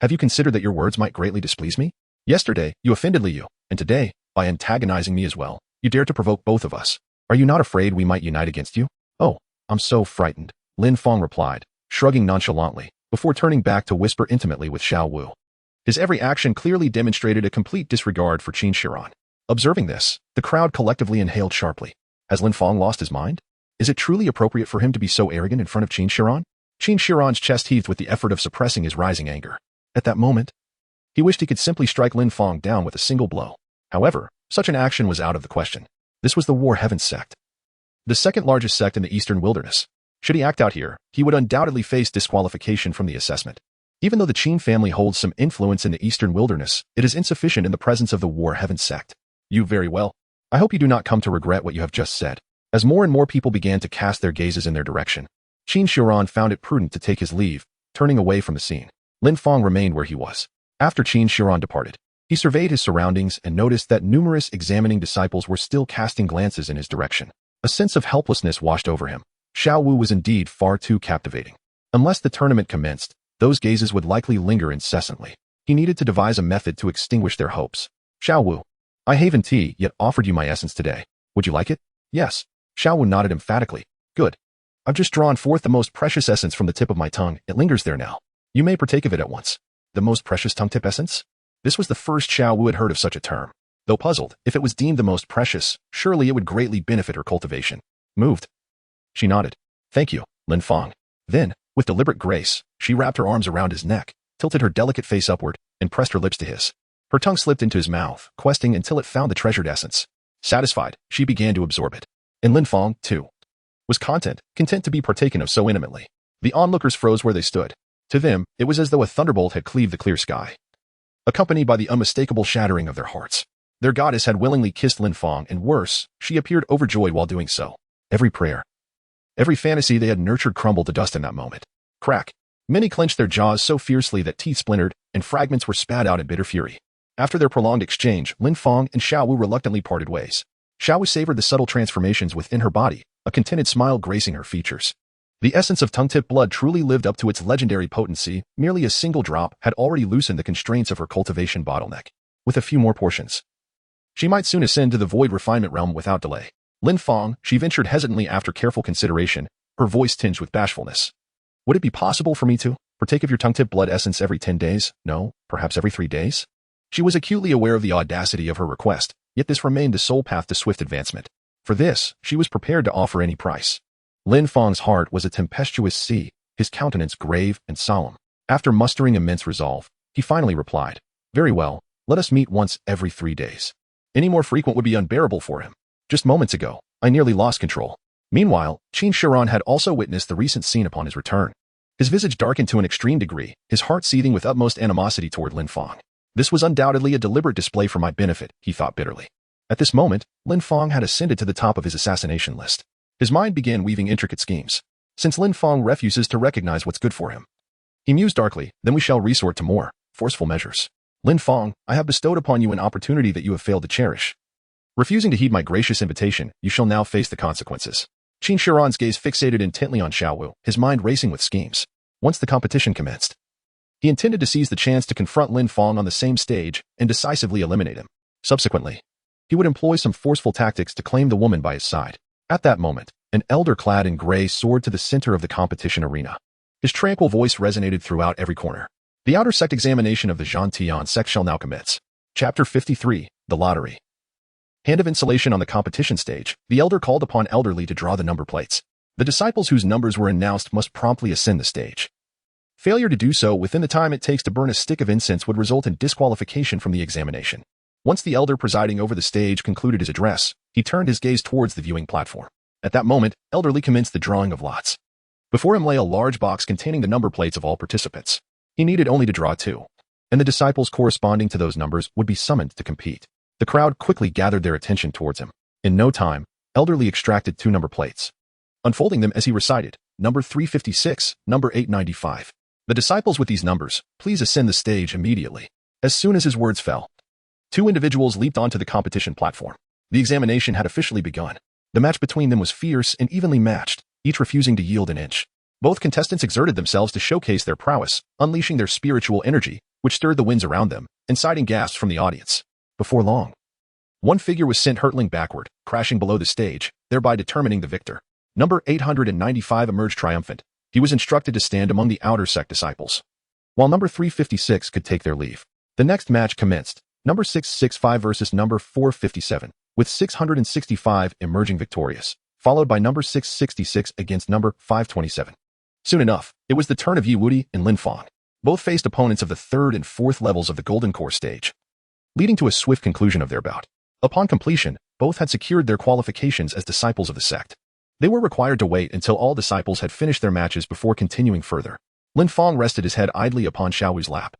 Have you considered that your words might greatly displease me? Yesterday, you offended Liu, and today, by antagonizing me as well, you dare to provoke both of us. Are you not afraid we might unite against you? Oh, I'm so frightened, Lin Fang replied, shrugging nonchalantly, before turning back to whisper intimately with Xiao Wu. His every action clearly demonstrated a complete disregard for Qin Shiran. Observing this, the crowd collectively inhaled sharply. Has Lin Fang lost his mind? Is it truly appropriate for him to be so arrogant in front of Qin Shiran? Qin Shiran's chest heaved with the effort of suppressing his rising anger. At that moment, he wished he could simply strike Lin Fang down with a single blow. However, such an action was out of the question. This was the War Heaven sect, the second largest sect in the Eastern Wilderness. Should he act out here, he would undoubtedly face disqualification from the assessment. Even though the Qin family holds some influence in the Eastern Wilderness, it is insufficient in the presence of the War Heaven sect. You very well. I hope you do not come to regret what you have just said. As more and more people began to cast their gazes in their direction, Qin Shiran found it prudent to take his leave, turning away from the scene. Lin Fang remained where he was. After Qin Shiran departed, he surveyed his surroundings and noticed that numerous examining disciples were still casting glances in his direction. A sense of helplessness washed over him. Xiao Wu was indeed far too captivating. Unless the tournament commenced, those gazes would likely linger incessantly. He needed to devise a method to extinguish their hopes. Xiao Wu, I haven't yet offered you my essence today. Would you like it? Yes. Xiao Wu nodded emphatically. Good. I've just drawn forth the most precious essence from the tip of my tongue. It lingers there now. You may partake of it at once. The most precious tongue-tip essence? This was the first Xiao Wu had heard of such a term. Though puzzled, if it was deemed the most precious, surely it would greatly benefit her cultivation. Moved. She nodded. Thank you, Lin Fang. Then, with deliberate grace, she wrapped her arms around his neck, tilted her delicate face upward, and pressed her lips to his. Her tongue slipped into his mouth, questing until it found the treasured essence. Satisfied, she began to absorb it. And Lin Fang, too, was content to be partaken of so intimately. The onlookers froze where they stood. To them, it was as though a thunderbolt had cleaved the clear sky, accompanied by the unmistakable shattering of their hearts. Their goddess had willingly kissed Lin Fang, and worse, she appeared overjoyed while doing so. Every prayer, every fantasy they had nurtured crumbled to dust in that moment. Crack. Many clenched their jaws so fiercely that teeth splintered, and fragments were spat out in bitter fury. After their prolonged exchange, Lin Fang and Xiao Wu reluctantly parted ways. Xiao Wu savored the subtle transformations within her body, a contented smile gracing her features. The essence of tongue-tip blood truly lived up to its legendary potency. Merely a single drop had already loosened the constraints of her cultivation bottleneck. With a few more portions, she might soon ascend to the void refinement realm without delay. Lin Fang, she ventured hesitantly after careful consideration, her voice tinged with bashfulness. Would it be possible for me to partake of your tongue-tip blood essence every 10 days? No, perhaps every 3 days? She was acutely aware of the audacity of her request, yet this remained the sole path to swift advancement. For this, she was prepared to offer any price. Lin Fang's heart was a tempestuous sea, his countenance grave and solemn. After mustering immense resolve, he finally replied, "Very well, let us meet once every 3 days. Any more frequent would be unbearable for him. Just moments ago, I nearly lost control." Meanwhile, Qin Shiran had also witnessed the recent scene upon his return. His visage darkened to an extreme degree, his heart seething with utmost animosity toward Lin Fang. This was undoubtedly a deliberate display for my benefit, he thought bitterly. At this moment, Lin Fang had ascended to the top of his assassination list. His mind began weaving intricate schemes. Since Lin Fang refuses to recognize what's good for him, he mused darkly, then we shall resort to more forceful measures. Lin Fang, I have bestowed upon you an opportunity that you have failed to cherish. Refusing to heed my gracious invitation, you shall now face the consequences. Qin Shiran's gaze fixated intently on Xiaowu, his mind racing with schemes. Once the competition commenced, he intended to seize the chance to confront Lin Fang on the same stage and decisively eliminate him. Subsequently, he would employ some forceful tactics to claim the woman by his side. At that moment, an elder clad in gray soared to the center of the competition arena. His tranquil voice resonated throughout every corner. The outer sect examination of the Zhantian sect shall now commence. Chapter 53, The Lottery. Hand of insulation on the competition stage, the elder called upon elderly to draw the number plates. The disciples whose numbers were announced must promptly ascend the stage. Failure to do so within the time it takes to burn a stick of incense would result in disqualification from the examination. Once the elder presiding over the stage concluded his address, he turned his gaze towards the viewing platform. At that moment, elderly commenced the drawing of lots. Before him lay a large box containing the number plates of all participants. He needed only to draw 2, and the disciples corresponding to those numbers would be summoned to compete. The crowd quickly gathered their attention towards him. In no time, elderly extracted 2 number plates, unfolding them as he recited, number 356, number 895. The disciples with these numbers, please ascend the stage immediately. As soon as his words fell, 2 individuals leaped onto the competition platform. The examination had officially begun. The match between them was fierce and evenly matched, each refusing to yield an inch. Both contestants exerted themselves to showcase their prowess, unleashing their spiritual energy, which stirred the winds around them, inciting gasps from the audience. Before long, one figure was sent hurtling backward, crashing below the stage, thereby determining the victor. Number 895 emerged triumphant. He was instructed to stand among the outer sect disciples, while number 356 could take their leave. The next match commenced, number 665 versus number 457, with 665 emerging victorious, followed by number 666 against number 527. Soon enough, it was the turn of Yi Wudi and Lin Fang. Both faced opponents of the 3rd and 4th levels of the Golden Core stage, leading to a swift conclusion of their bout. Upon completion, both had secured their qualifications as disciples of the sect. They were required to wait until all disciples had finished their matches before continuing further. Lin Fang rested his head idly upon Xiaowu's lap,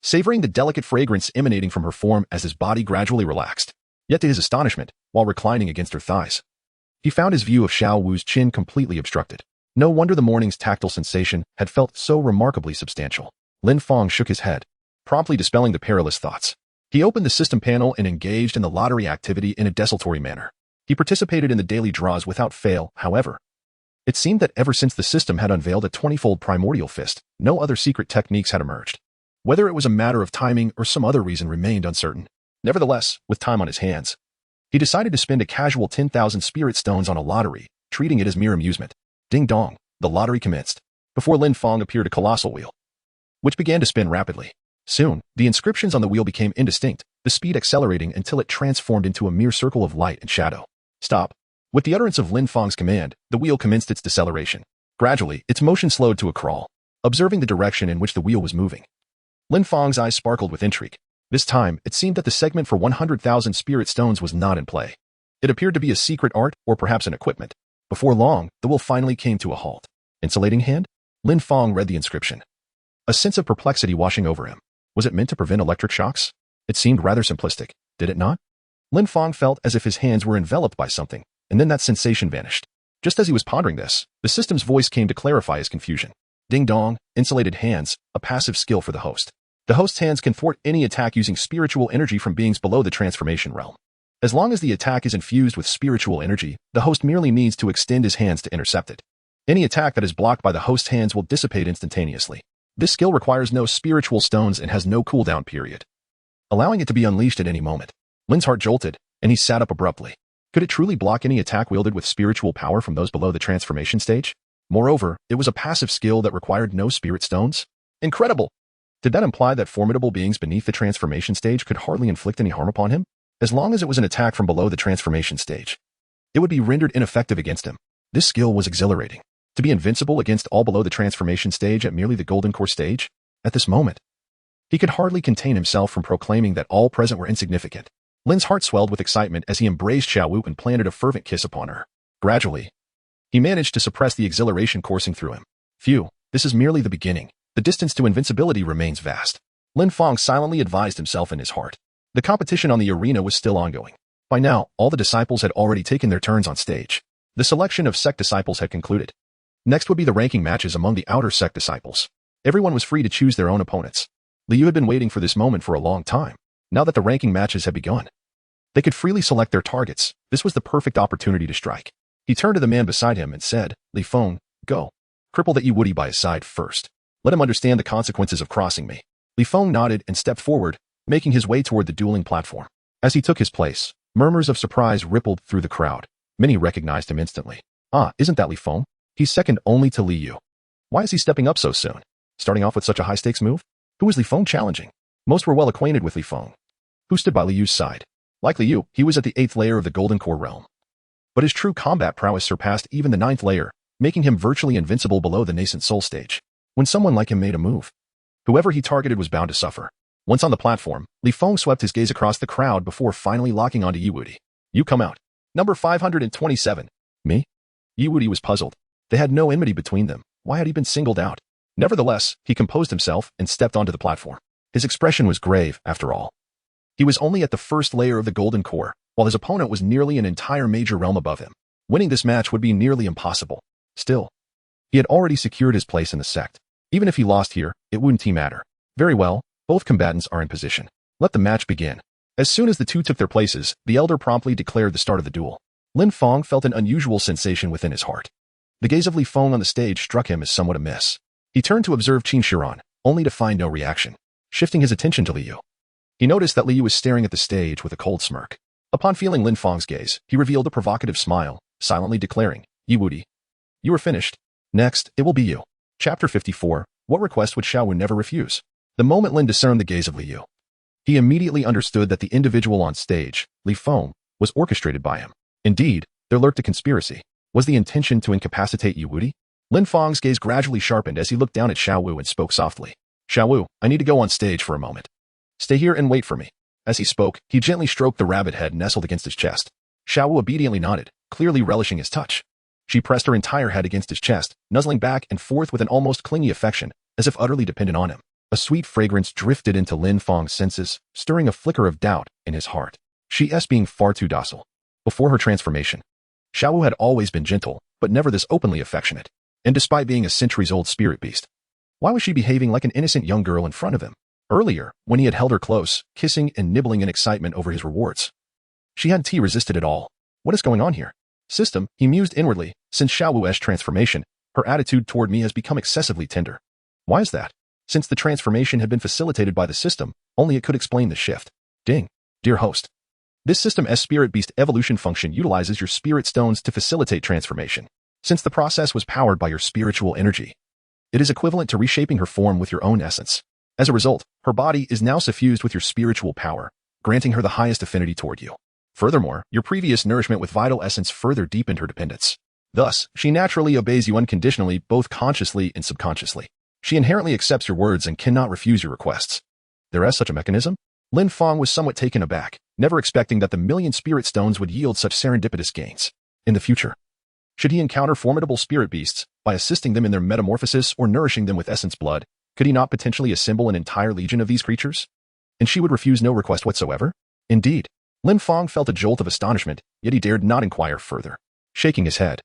savoring the delicate fragrance emanating from her form as his body gradually relaxed. Yet to his astonishment, while reclining against her thighs, he found his view of Xiaowu's chin completely obstructed. No wonder the morning's tactile sensation had felt so remarkably substantial. Lin Fang shook his head, promptly dispelling the perilous thoughts. He opened the system panel and engaged in the lottery activity in a desultory manner. He participated in the daily draws without fail, however. It seemed that ever since the system had unveiled a 20-fold primordial fist, no other secret techniques had emerged. Whether it was a matter of timing or some other reason remained uncertain. Nevertheless, with time on his hands, he decided to spend a casual 10,000 spirit stones on a lottery, treating it as mere amusement. Ding dong, the lottery commenced. Before Lin Fang appeared a colossal wheel, which began to spin rapidly. Soon, the inscriptions on the wheel became indistinct, the speed accelerating until it transformed into a mere circle of light and shadow. Stop. With the utterance of Lin Fang's command, the wheel commenced its deceleration. Gradually, its motion slowed to a crawl. Observing the direction in which the wheel was moving, Lin Fang's eyes sparkled with intrigue. This time, it seemed that the segment for 100,000 spirit stones was not in play. It appeared to be a secret art or perhaps an equipment. Before long, the wheel finally came to a halt. Insulating hand? Lin Fang read the inscription, a sense of perplexity washing over him. Was it meant to prevent electric shocks? It seemed rather simplistic, did it not? Lin Fang felt as if his hands were enveloped by something, and then that sensation vanished. Just as he was pondering this, the system's voice came to clarify his confusion. Ding dong, insulated hands, a passive skill for the host. The host's hands can thwart any attack using spiritual energy from beings below the transformation realm. As long as the attack is infused with spiritual energy, the host merely needs to extend his hands to intercept it. Any attack that is blocked by the host's hands will dissipate instantaneously. This skill requires no spiritual stones and has no cooldown period, allowing it to be unleashed at any moment. Lin's heart jolted, and he sat up abruptly. Could it truly block any attack wielded with spiritual power from those below the transformation stage? Moreover, it was a passive skill that required no spirit stones. Incredible! Did that imply that formidable beings beneath the transformation stage could hardly inflict any harm upon him? As long as it was an attack from below the transformation stage, it would be rendered ineffective against him. This skill was exhilarating. To be invincible against all below the transformation stage at merely the golden core stage? At this moment, he could hardly contain himself from proclaiming that all present were insignificant. Lin's heart swelled with excitement as he embraced Xiaowu and planted a fervent kiss upon her. Gradually, he managed to suppress the exhilaration coursing through him. Phew, this is merely the beginning. The distance to invincibility remains vast. Lin Fang silently advised himself in his heart. The competition on the arena was still ongoing. By now, all the disciples had already taken their turns on stage. The selection of sect disciples had concluded. Next would be the ranking matches among the outer sect disciples. Everyone was free to choose their own opponents. Liu had been waiting for this moment for a long time. Now that the ranking matches had begun, they could freely select their targets. This was the perfect opportunity to strike. He turned to the man beside him and said, Lin Fang, go. Cripple that Yiwudi by his side first. Let him understand the consequences of crossing me. Lin Fang nodded and stepped forward, making his way toward the dueling platform. As he took his place, murmurs of surprise rippled through the crowd. Many recognized him instantly. Ah, isn't that Lin Fang? He's second only to Li Yu. Why is he stepping up so soon? Starting off with such a high-stakes move? Who is Lin Fang challenging? Most were well acquainted with Lin Fang, who stood by Li Yu's side. Like Li Yu, he was at the 8th layer of the Golden Core realm. But his true combat prowess surpassed even the 9th layer, making him virtually invincible below the nascent soul stage. When someone like him made a move, whoever he targeted was bound to suffer. Once on the platform, Lin Fang swept his gaze across the crowd before finally locking onto Yiwudi. You come out. Number 527. Me? Yiwudi was puzzled. They had no enmity between them. Why had he been singled out? Nevertheless, he composed himself and stepped onto the platform. His expression was grave, after all. He was only at the 1st layer of the Golden Core, while his opponent was nearly an entire major realm above him. Winning this match would be nearly impossible. Still, he had already secured his place in the sect. Even if he lost here, it wouldn't matter. Very well, both combatants are in position. Let the match begin. As soon as the two took their places, the elder promptly declared the start of the duel. Lin Fang felt an unusual sensation within his heart. The gaze of Lin Fang on the stage struck him as somewhat amiss. He turned to observe Qin Shiran, only to find no reaction. Shifting his attention to Li Yu, he noticed that Li Yu was staring at the stage with a cold smirk. Upon feeling Lin Fang's gaze, he revealed a provocative smile, silently declaring, Yiwudi, you are finished. Next, it will be you. Chapter 54, What request would Xiaowu never refuse? The moment Lin discerned the gaze of Li Yu, he immediately understood that the individual on stage, Lin Fang, was orchestrated by him. Indeed, there lurked a conspiracy. Was the intention to incapacitate Yiwudi? Lin Fang's gaze gradually sharpened as he looked down at Xiaowu and spoke softly. Xiaowu, I need to go on stage for a moment. Stay here and wait for me. As he spoke, he gently stroked the rabbit head nestled against his chest. Xiaowu obediently nodded, clearly relishing his touch. She pressed her entire head against his chest, nuzzling back and forth with an almost clingy affection, as if utterly dependent on him. A sweet fragrance drifted into Lin Fang's senses, stirring a flicker of doubt in his heart. She's being far too docile. Before her transformation, Xiaowu had always been gentle, but never this openly affectionate. And despite being a centuries-old spirit beast, why was she behaving like an innocent young girl in front of him? Earlier, when he had held her close, kissing and nibbling in excitement over his rewards, she hadn't resisted at all. What is going on here? System, he mused inwardly, since Xiaowu's transformation, her attitude toward me has become excessively tender. Why is that? Since the transformation had been facilitated by the system, only it could explain the shift. Ding. Dear host. This system's spirit beast evolution function utilizes your spirit stones to facilitate transformation. Since the process was powered by your spiritual energy, it is equivalent to reshaping her form with your own essence. As a result, her body is now suffused with your spiritual power, granting her the highest affinity toward you. Furthermore, your previous nourishment with vital essence further deepened her dependence. Thus, she naturally obeys you unconditionally, both consciously and subconsciously. She inherently accepts your words and cannot refuse your requests. There is such a mechanism? Lin Fang was somewhat taken aback, never expecting that the million spirit stones would yield such serendipitous gains. In the future, should he encounter formidable spirit beasts, by assisting them in their metamorphosis or nourishing them with essence blood, could he not potentially assemble an entire legion of these creatures? And she would refuse no request whatsoever? Indeed, Lin Fang felt a jolt of astonishment, yet he dared not inquire further. Shaking his head,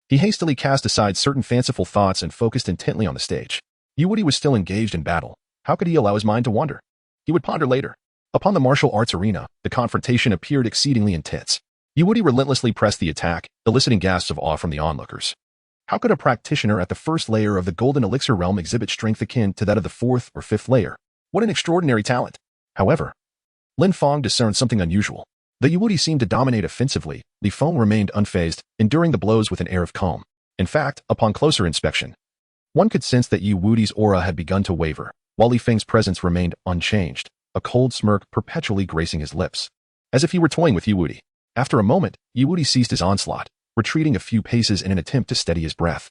he hastily cast aside certain fanciful thoughts and focused intently on the stage. Yiwudi was still engaged in battle. How could he allow his mind to wander? He would ponder later. Upon the martial arts arena, the confrontation appeared exceedingly intense. Yiwudi relentlessly pressed the attack, eliciting gasps of awe from the onlookers. How could a practitioner at the 1st layer of the Golden Elixir realm exhibit strength akin to that of the 4th or 5th layer? What an extraordinary talent! However, Lin Fang discerned something unusual. The Yiwudi seemed to dominate offensively. Lin Fang remained unfazed, enduring the blows with an air of calm. In fact, upon closer inspection, one could sense that Yu Wudi's aura had begun to waver, while Li Fang's presence remained unchanged, a cold smirk perpetually gracing his lips, as if he were toying with Yu Wudi. After a moment, Yu Wudi ceased his onslaught, retreating a few paces in an attempt to steady his breath.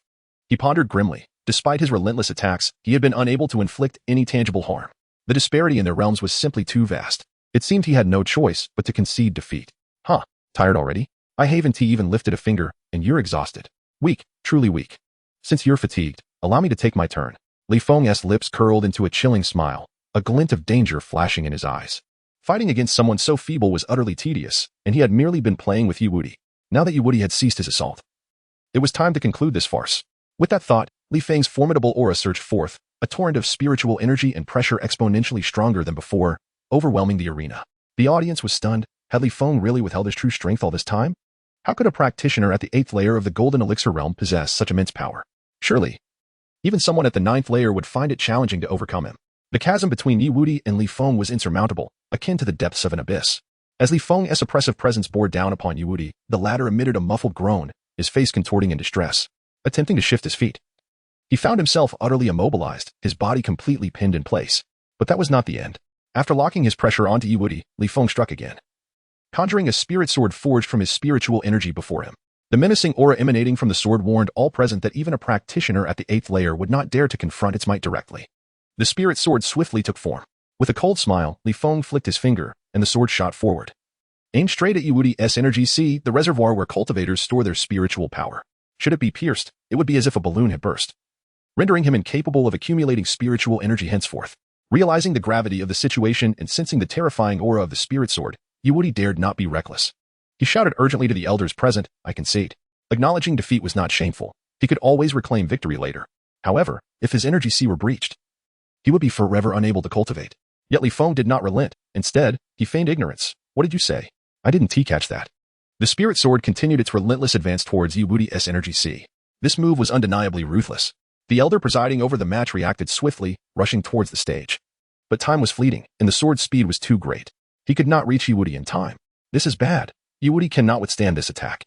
He pondered grimly. Despite his relentless attacks, he had been unable to inflict any tangible harm. The disparity in their realms was simply too vast. It seemed he had no choice but to concede defeat. Huh, tired already? I haven't even lifted a finger, and you're exhausted. Weak, truly weak. Since you're fatigued, allow me to take my turn. Li Fang's lips curled into a chilling smile, a glint of danger flashing in his eyes. Fighting against someone so feeble was utterly tedious, and he had merely been playing with Yu Wudi. Now that Yu Wudi had ceased his assault, it was time to conclude this farce. With that thought, Li Fang's formidable aura surged forth, a torrent of spiritual energy and pressure exponentially stronger than before, overwhelming the arena. The audience was stunned. Had Li Fang really withheld his true strength all this time? How could a practitioner at the 8th layer of the Golden Elixir realm possess such immense power? Surely, even someone at the 9th layer would find it challenging to overcome him. The chasm between Yu Wudi and Li Fang was insurmountable, akin to the depths of an abyss. As Li Fang's oppressive presence bore down upon Yu Wudi, the latter emitted a muffled groan, his face contorting in distress, attempting to shift his feet. He found himself utterly immobilized, his body completely pinned in place. But that was not the end. After locking his pressure onto Yu Wudi, Li Fang struck again, conjuring a spirit sword forged from his spiritual energy before him. The menacing aura emanating from the sword warned all present that even a practitioner at the 8th layer would not dare to confront its might directly. The spirit sword swiftly took form. With a cold smile, Li Fang flicked his finger, and the sword shot forward. Aimed straight at Yu Wudi's energy sea, the reservoir where cultivators store their spiritual power. Should it be pierced, it would be as if a balloon had burst, rendering him incapable of accumulating spiritual energy henceforth. Realizing the gravity of the situation and sensing the terrifying aura of the spirit sword, Yu Wudi dared not be reckless. He shouted urgently to the elders present, I concede. Acknowledging defeat was not shameful. He could always reclaim victory later. However, if his energy sea were breached, he would be forever unable to cultivate. Yet Li Fang did not relent. Instead, he feigned ignorance. What did you say? I didn't catch that. The spirit sword continued its relentless advance towards Yu Wudi's energy sea. This move was undeniably ruthless. The elder presiding over the match reacted swiftly, rushing towards the stage. But time was fleeting, and the sword's speed was too great. He could not reach Yu Wudi in time. This is bad. Yu Wudi cannot withstand this attack.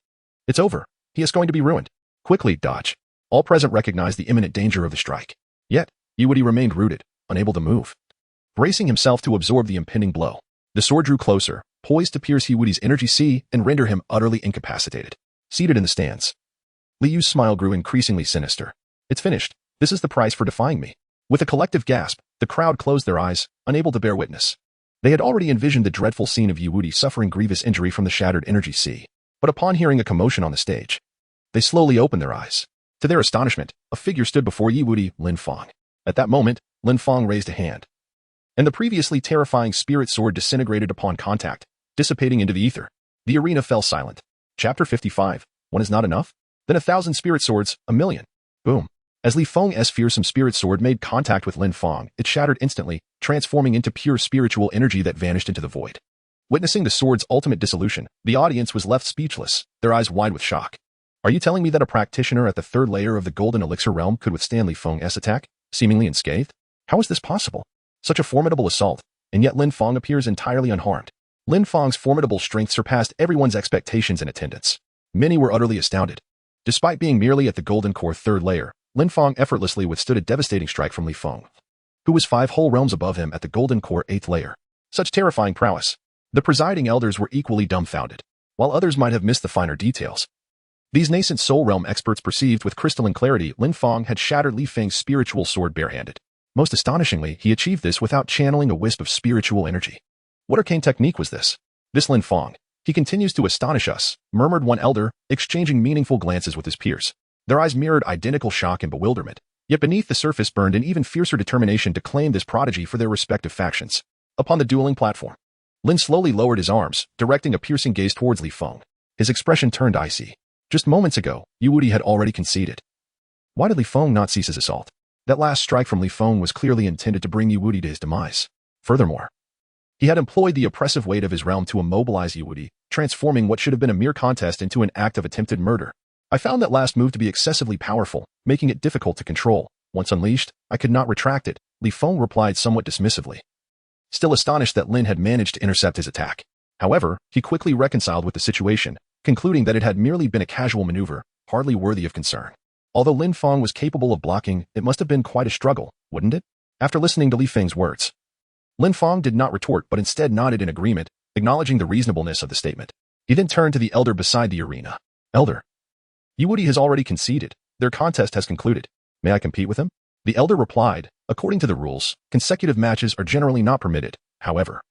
It's over. He is going to be ruined. Quickly, dodge. All present recognized the imminent danger of the strike. Yet, Yu Wudi remained rooted, unable to move. Bracing himself to absorb the impending blow, the sword drew closer, poised to pierce Yu Wudi's energy sea and render him utterly incapacitated. Seated in the stands, Li Yu's smile grew increasingly sinister. It's finished. This is the price for defying me. With a collective gasp, the crowd closed their eyes, unable to bear witness. They had already envisioned the dreadful scene of Yu Wudi suffering grievous injury from the shattered energy sea. But upon hearing a commotion on the stage, they slowly opened their eyes. To their astonishment, a figure stood before Yu Wudi, Lin Fang. At that moment, Lin Fang raised a hand, and the previously terrifying spirit sword disintegrated upon contact, dissipating into the ether. The arena fell silent. Chapter 55. One is not enough? Then 1,000 spirit swords, 1,000,000. Boom. As Li Fang's fearsome spirit sword made contact with Lin Fang, it shattered instantly, transforming into pure spiritual energy that vanished into the void. Witnessing the sword's ultimate dissolution, the audience was left speechless, their eyes wide with shock. Are you telling me that a practitioner at the 3rd layer of the Golden Elixir realm could withstand Li Fang's attack, seemingly unscathed? How is this possible? Such a formidable assault, and yet Lin Fang appears entirely unharmed. Lin Fang's formidable strength surpassed everyone's expectations in attendance. Many were utterly astounded. Despite being merely at the Golden Core 3rd layer, Lin Fang effortlessly withstood a devastating strike from Li Fang, who was 5 whole realms above him at the Golden Core 8th layer. Such terrifying prowess. The presiding elders were equally dumbfounded, while others might have missed the finer details. These nascent soul realm experts perceived with crystalline clarity Lin Fang had shattered Li Fang's spiritual sword barehanded. Most astonishingly, he achieved this without channeling a wisp of spiritual energy. What arcane technique was this? This Lin Fang. He continues to astonish us, murmured one elder, exchanging meaningful glances with his peers. Their eyes mirrored identical shock and bewilderment, yet beneath the surface burned an even fiercer determination to claim this prodigy for their respective factions. Upon the dueling platform, Lin slowly lowered his arms, directing a piercing gaze towards Li Fang. His expression turned icy. Just moments ago, Yu Wudi had already conceded. Why did Li Fang not cease his assault? That last strike from Li Fang was clearly intended to bring Yu Wudi to his demise. Furthermore, he had employed the oppressive weight of his realm to immobilize Yu Wudi, transforming what should have been a mere contest into an act of attempted murder. I found that last move to be excessively powerful, making it difficult to control. Once unleashed, I could not retract it, Li Fang replied somewhat dismissively, still astonished that Lin had managed to intercept his attack. However, he quickly reconciled with the situation, concluding that it had merely been a casual maneuver, hardly worthy of concern. Although Lin Fang was capable of blocking, it must have been quite a struggle, wouldn't it? After listening to Li Feng's words, Lin Fang did not retort but instead nodded in agreement, acknowledging the reasonableness of the statement. He then turned to the elder beside the arena. Elder, Yiwudi has already conceded. Their contest has concluded. May I compete with him? The elder replied, according to the rules, consecutive matches are generally not permitted. However,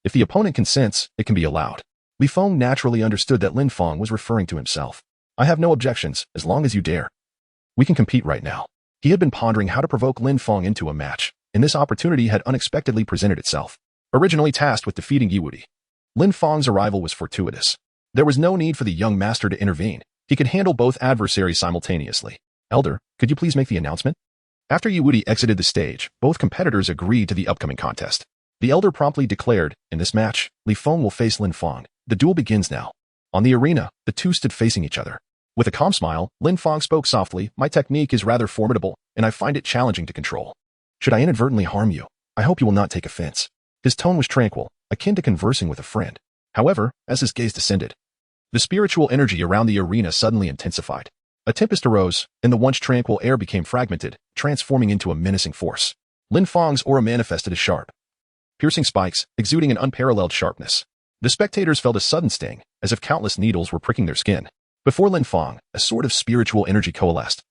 if the opponent consents, it can be allowed. Li Feng naturally understood that Lin Fang was referring to himself. I have no objections, as long as you dare. We can compete right now. He had been pondering how to provoke Lin Fang into a match, and this opportunity had unexpectedly presented itself. Originally tasked with defeating Yiwudi, Lin Fang's arrival was fortuitous. There was no need for the young master to intervene. He could handle both adversaries simultaneously. Elder, could you please make the announcement? After Yiwudi exited the stage, both competitors agreed to the upcoming contest. The elder promptly declared, in this match, Li Feng will face Lin Fang. The duel begins now. On the arena, the two stood facing each other. With a calm smile, Lin Fang spoke softly, my technique is rather formidable, and I find it challenging to control. Should I inadvertently harm you, I hope you will not take offense. His tone was tranquil, akin to conversing with a friend. However, as his gaze descended, the spiritual energy around the arena suddenly intensified. A tempest arose, and the once tranquil air became fragmented, transforming into a menacing force. Lin Fang's aura manifested as sharp, piercing spikes, exuding an unparalleled sharpness. The spectators felt a sudden sting, as if countless needles were pricking their skin. Before Lin Fang, a sword of spiritual energy coalesced,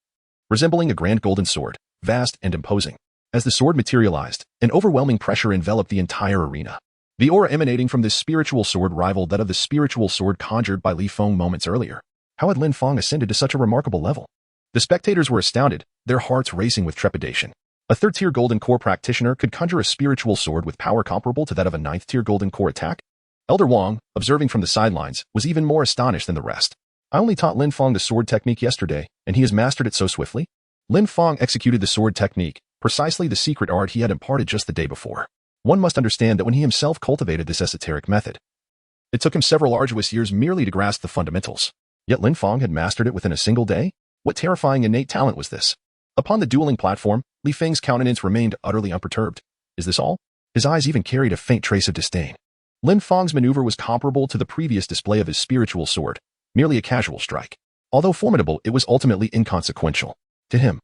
resembling a grand golden sword, vast and imposing. As the sword materialized, an overwhelming pressure enveloped the entire arena. The aura emanating from this spiritual sword rivaled that of the spiritual sword conjured by Li Feng moments earlier. How had Lin Fang ascended to such a remarkable level? The spectators were astounded, their hearts racing with trepidation. A third-tier golden core practitioner could conjure a spiritual sword with power comparable to that of a ninth-tier golden core attack? Elder Wang, observing from the sidelines, was even more astonished than the rest. I only taught Lin Fang the sword technique yesterday, and he has mastered it so swiftly? Lin Fang executed the sword technique, precisely the secret art he had imparted just the day before. One must understand that when he himself cultivated this esoteric method, it took him several arduous years merely to grasp the fundamentals. Yet Lin Fang had mastered it within a single day? What terrifying innate talent was this? Upon the dueling platform, Li Feng's countenance remained utterly unperturbed. Is this all? His eyes even carried a faint trace of disdain. Lin Fang's maneuver was comparable to the previous display of his spiritual sword, merely a casual strike. Although formidable, it was ultimately inconsequential. To him,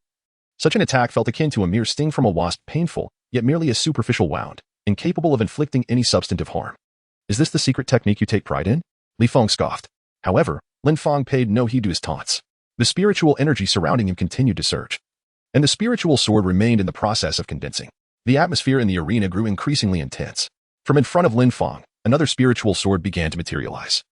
such an attack felt akin to a mere sting from a wasp, painful, yet merely a superficial wound, incapable of inflicting any substantive harm. Is this the secret technique you take pride in? Li Feng scoffed. However, Lin Fang paid no heed to his taunts. The spiritual energy surrounding him continued to surge, and the spiritual sword remained in the process of condensing. The atmosphere in the arena grew increasingly intense. From in front of Lin Fang, another spiritual sword began to materialize.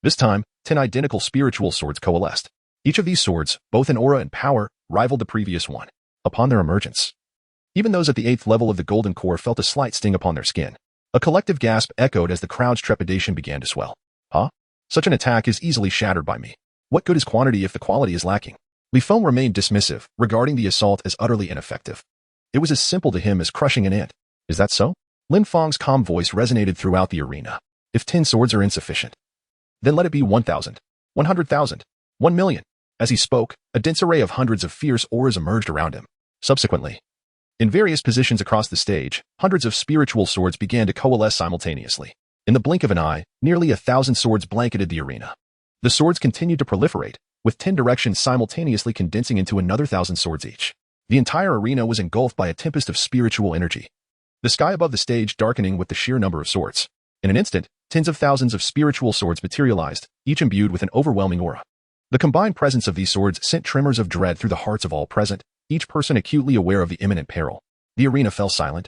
This time, 10 identical spiritual swords coalesced. Each of these swords, both in aura and power, rivaled the previous one. Upon their emergence, even those at the 8th level of the golden core felt a slight sting upon their skin. A collective gasp echoed as the crowd's trepidation began to swell. Huh? Such an attack is easily shattered by me. What good is quantity if the quality is lacking? Li Feng remained dismissive, regarding the assault as utterly ineffective. It was as simple to him as crushing an ant. Is that so? Lin Fang's calm voice resonated throughout the arena. If 10 swords are insufficient, then let it be 1,000, 100,000, 1,000,000. As he spoke, a dense array of hundreds of fierce auras emerged around him. Subsequently, in various positions across the stage, hundreds of spiritual swords began to coalesce simultaneously. In the blink of an eye, nearly 1,000 swords blanketed the arena. The swords continued to proliferate, with 10 directions simultaneously condensing into another 1,000 swords each. The entire arena was engulfed by a tempest of spiritual energy, the sky above the stage darkening with the sheer number of swords. In an instant, tens of thousands of spiritual swords materialized, each imbued with an overwhelming aura. The combined presence of these swords sent tremors of dread through the hearts of all present, each person acutely aware of the imminent peril. The arena fell silent.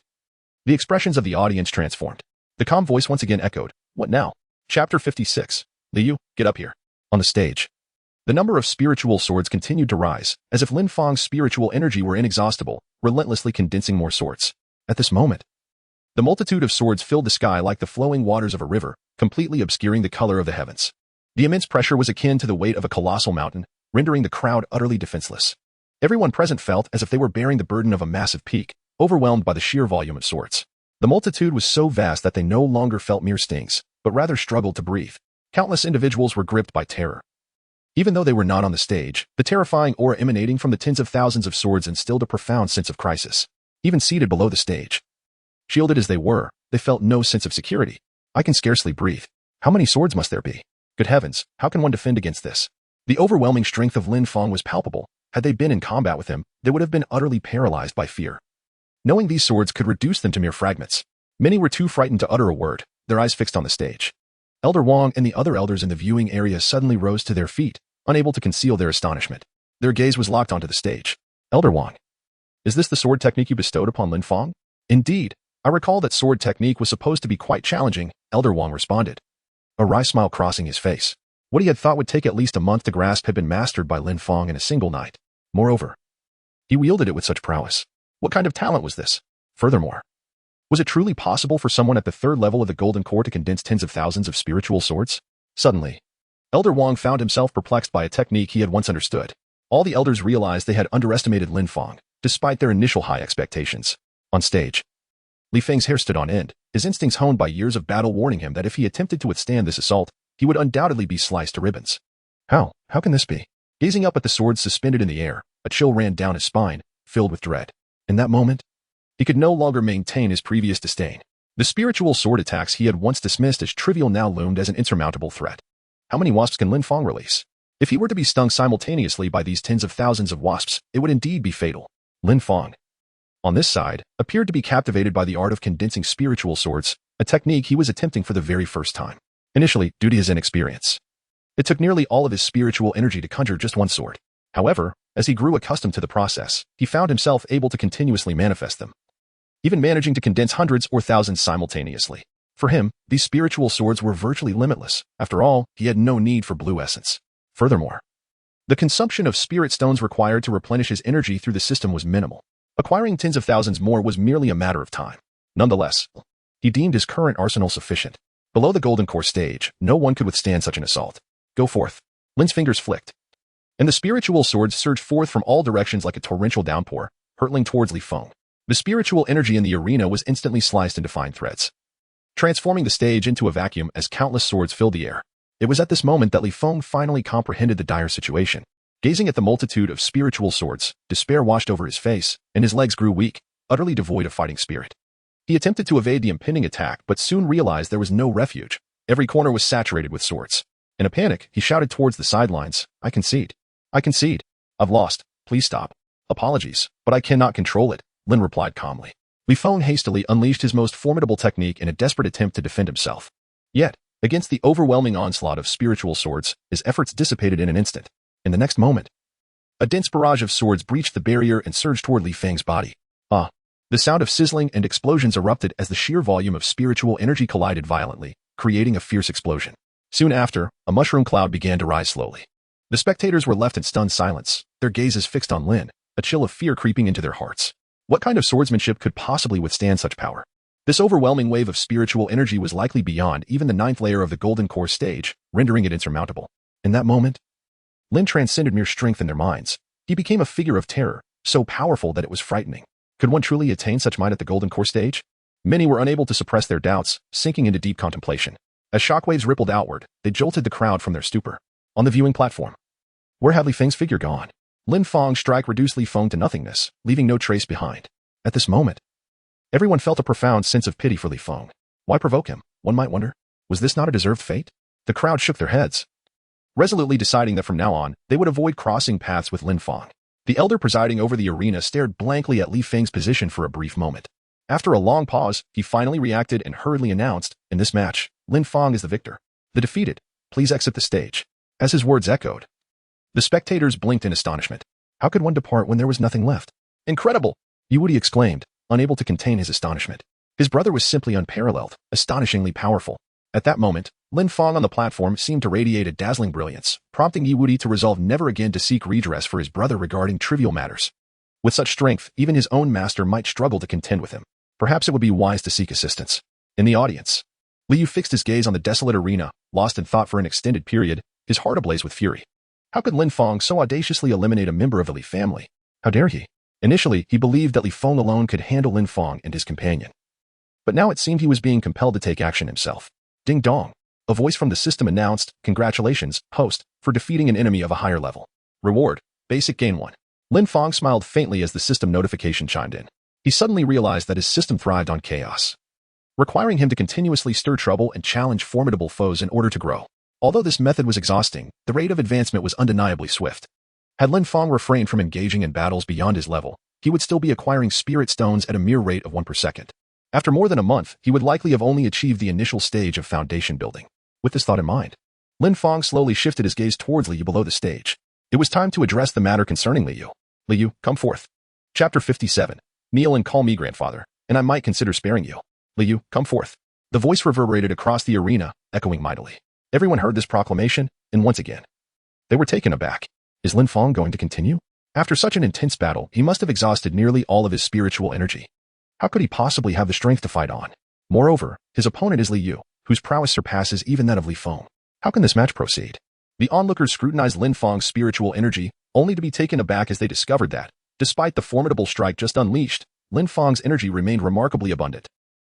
The expressions of the audience transformed. The calm voice once again echoed, "What now?" Chapter 56. Liu, get up here. On the stage, the number of spiritual swords continued to rise, as if Lin Fang's spiritual energy were inexhaustible, relentlessly condensing more swords. At this moment, the multitude of swords filled the sky like the flowing waters of a river, completely obscuring the color of the heavens. The immense pressure was akin to the weight of a colossal mountain, rendering the crowd utterly defenseless. Everyone present felt as if they were bearing the burden of a massive peak, overwhelmed by the sheer volume of swords. The multitude was so vast that they no longer felt mere stings, but rather struggled to breathe. Countless individuals were gripped by terror. Even though they were not on the stage, the terrifying aura emanating from the tens of thousands of swords instilled a profound sense of crisis. Even seated below the stage, shielded as they were, they felt no sense of security. I can scarcely breathe. How many swords must there be? Good heavens, how can one defend against this? The overwhelming strength of Lin Fang was palpable. Had they been in combat with him, they would have been utterly paralyzed by fear. Knowing these swords could reduce them to mere fragments, many were too frightened to utter a word, their eyes fixed on the stage. Elder Wang and the other elders in the viewing area suddenly rose to their feet, unable to conceal their astonishment. Their gaze was locked onto the stage. Elder Wang, is this the sword technique you bestowed upon Lin Fang? Indeed, I recall that sword technique was supposed to be quite challenging, Elder Wang responded, a wry smile crossing his face. What he had thought would take at least a month to grasp had been mastered by Lin Fang in a single night. Moreover, he wielded it with such prowess. What kind of talent was this? Furthermore, was it truly possible for someone at the third level of the Golden Core to condense tens of thousands of spiritual swords? Suddenly, Elder Wang found himself perplexed by a technique he had once understood. All the elders realized they had underestimated Lin Fang, despite their initial high expectations. On stage, Lin Fang's hair stood on end, his instincts honed by years of battle warning him that if he attempted to withstand this assault, he would undoubtedly be sliced to ribbons. How can this be? Gazing up at the swords suspended in the air, a chill ran down his spine, filled with dread. In that moment, he could no longer maintain his previous disdain. The spiritual sword attacks he had once dismissed as trivial now loomed as an insurmountable threat. How many wasps can Lin Fang release? If he were to be stung simultaneously by these tens of thousands of wasps, it would indeed be fatal. Lin Fang, on this side, appeared to be captivated by the art of condensing spiritual swords, a technique he was attempting for the very first time. Initially, due to his inexperience, it took nearly all of his spiritual energy to conjure just one sword. However, as he grew accustomed to the process, he found himself able to continuously manifest them, even managing to condense hundreds or thousands simultaneously. For him, these spiritual swords were virtually limitless. After all, he had no need for blue essence. Furthermore, the consumption of spirit stones required to replenish his energy through the system was minimal. Acquiring tens of thousands more was merely a matter of time. Nonetheless, he deemed his current arsenal sufficient. Below the Golden Core stage, no one could withstand such an assault. Go forth. Lin's fingers flicked, and the spiritual swords surged forth from all directions like a torrential downpour, hurtling towards Lin Fang. The spiritual energy in the arena was instantly sliced into fine threads, transforming the stage into a vacuum as countless swords filled the air. It was at this moment that Lin Fang finally comprehended the dire situation. Gazing at the multitude of spiritual swords, despair washed over his face, and his legs grew weak, utterly devoid of fighting spirit. He attempted to evade the impending attack but soon realized there was no refuge. Every corner was saturated with swords. In a panic, he shouted towards the sidelines, I concede. I've lost. Please stop. Apologies, but I cannot control it, Lin replied calmly. Lin Fang hastily unleashed his most formidable technique in a desperate attempt to defend himself. Yet, against the overwhelming onslaught of spiritual swords, his efforts dissipated in an instant. In the next moment, a dense barrage of swords breached the barrier and surged toward Lin Fang's body. The sound of sizzling and explosions erupted as the sheer volume of spiritual energy collided violently, creating a fierce explosion. Soon after, a mushroom cloud began to rise slowly. The spectators were left in stunned silence, their gazes fixed on Lin, a chill of fear creeping into their hearts. What kind of swordsmanship could possibly withstand such power? This overwhelming wave of spiritual energy was likely beyond even the 9th layer of the Golden Core stage, rendering it insurmountable. In that moment, Lin transcended mere strength in their minds. He became a figure of terror, so powerful that it was frightening. Could one truly attain such might at the Golden Core stage? Many were unable to suppress their doubts, sinking into deep contemplation. As shockwaves rippled outward, they jolted the crowd from their stupor. On the viewing platform, where had Lin Fang's figure gone? Lin Fang's strike reduced Lin Fang to nothingness, leaving no trace behind. At this moment, everyone felt a profound sense of pity for Lin Fang. Why provoke him, one might wonder? Was this not a deserved fate? The crowd shook their heads, resolutely deciding that from now on, they would avoid crossing paths with Lin Fang. The elder presiding over the arena stared blankly at Lin Fang's position for a brief moment. After a long pause, he finally reacted and hurriedly announced, in this match, Lin Fang is the victor. The defeated, please exit the stage. As his words echoed, the spectators blinked in astonishment. How could one depart when there was nothing left? Incredible! Yu Wuti exclaimed, unable to contain his astonishment. His brother was simply unparalleled, astonishingly powerful. At that moment, Lin Fang on the platform seemed to radiate a dazzling brilliance, prompting Yu Wuti to resolve never again to seek redress for his brother regarding trivial matters. With such strength, even his own master might struggle to contend with him. Perhaps it would be wise to seek assistance. In the audience, Liu fixed his gaze on the desolate arena, lost in thought for an extended period, his heart ablaze with fury. How could Lin Fang so audaciously eliminate a member of the Li family? How dare he? Initially, he believed that Lin Fang alone could handle Lin Fang and his companion. But now it seemed he was being compelled to take action himself. Ding dong. A voice from the system announced, congratulations, host, for defeating an enemy of a higher level. Reward, basic gain 1. Lin Fang smiled faintly as the system notification chimed in. He suddenly realized that his system thrived on chaos, requiring him to continuously stir trouble and challenge formidable foes in order to grow. Although this method was exhausting, the rate of advancement was undeniably swift. Had Lin Fang refrained from engaging in battles beyond his level, he would still be acquiring spirit stones at a mere rate of 1 per second. After more than a month, he would likely have only achieved the initial stage of foundation building. With this thought in mind, Lin Fang slowly shifted his gaze towards Liu below the stage. It was time to address the matter concerning Liu. Liu, come forth. Chapter 57. Kneel and call me grandfather, and I might consider sparing you. Liu, come forth. The voice reverberated across the arena, echoing mightily. Everyone heard this proclamation, and once again, they were taken aback. Is Lin Fang going to continue? After such an intense battle, he must have exhausted nearly all of his spiritual energy. How could he possibly have the strength to fight on? Moreover, his opponent is Liu, whose prowess surpasses even that of Lin Fang. How can this match proceed? The onlookers scrutinized Lin Fang's spiritual energy, only to be taken aback as they discovered that, despite the formidable strike just unleashed, Lin Fang's energy remained remarkably abundant.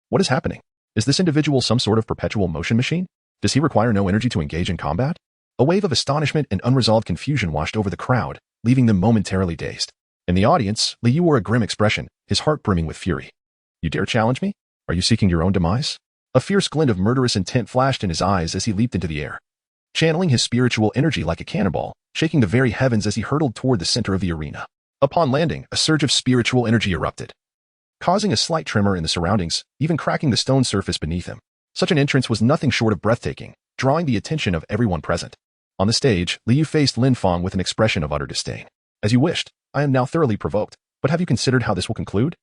What is happening? Is this individual some sort of perpetual motion machine? Does he require no energy to engage in combat? A wave of astonishment and unresolved confusion washed over the crowd, leaving them momentarily dazed. In the audience, Liu wore a grim expression, his heart brimming with fury. You dare challenge me? Are you seeking your own demise? A fierce glint of murderous intent flashed in his eyes as he leaped into the air, channeling his spiritual energy like a cannonball, shaking the very heavens as he hurtled toward the center of the arena. Upon landing, a surge of spiritual energy erupted, causing a slight tremor in the surroundings, even cracking the stone surface beneath him. Such an entrance was nothing short of breathtaking, drawing the attention of everyone present. On the stage, Liu faced Lin Fang with an expression of utter disdain. As you wished, I am now thoroughly provoked, but have you considered how this will conclude?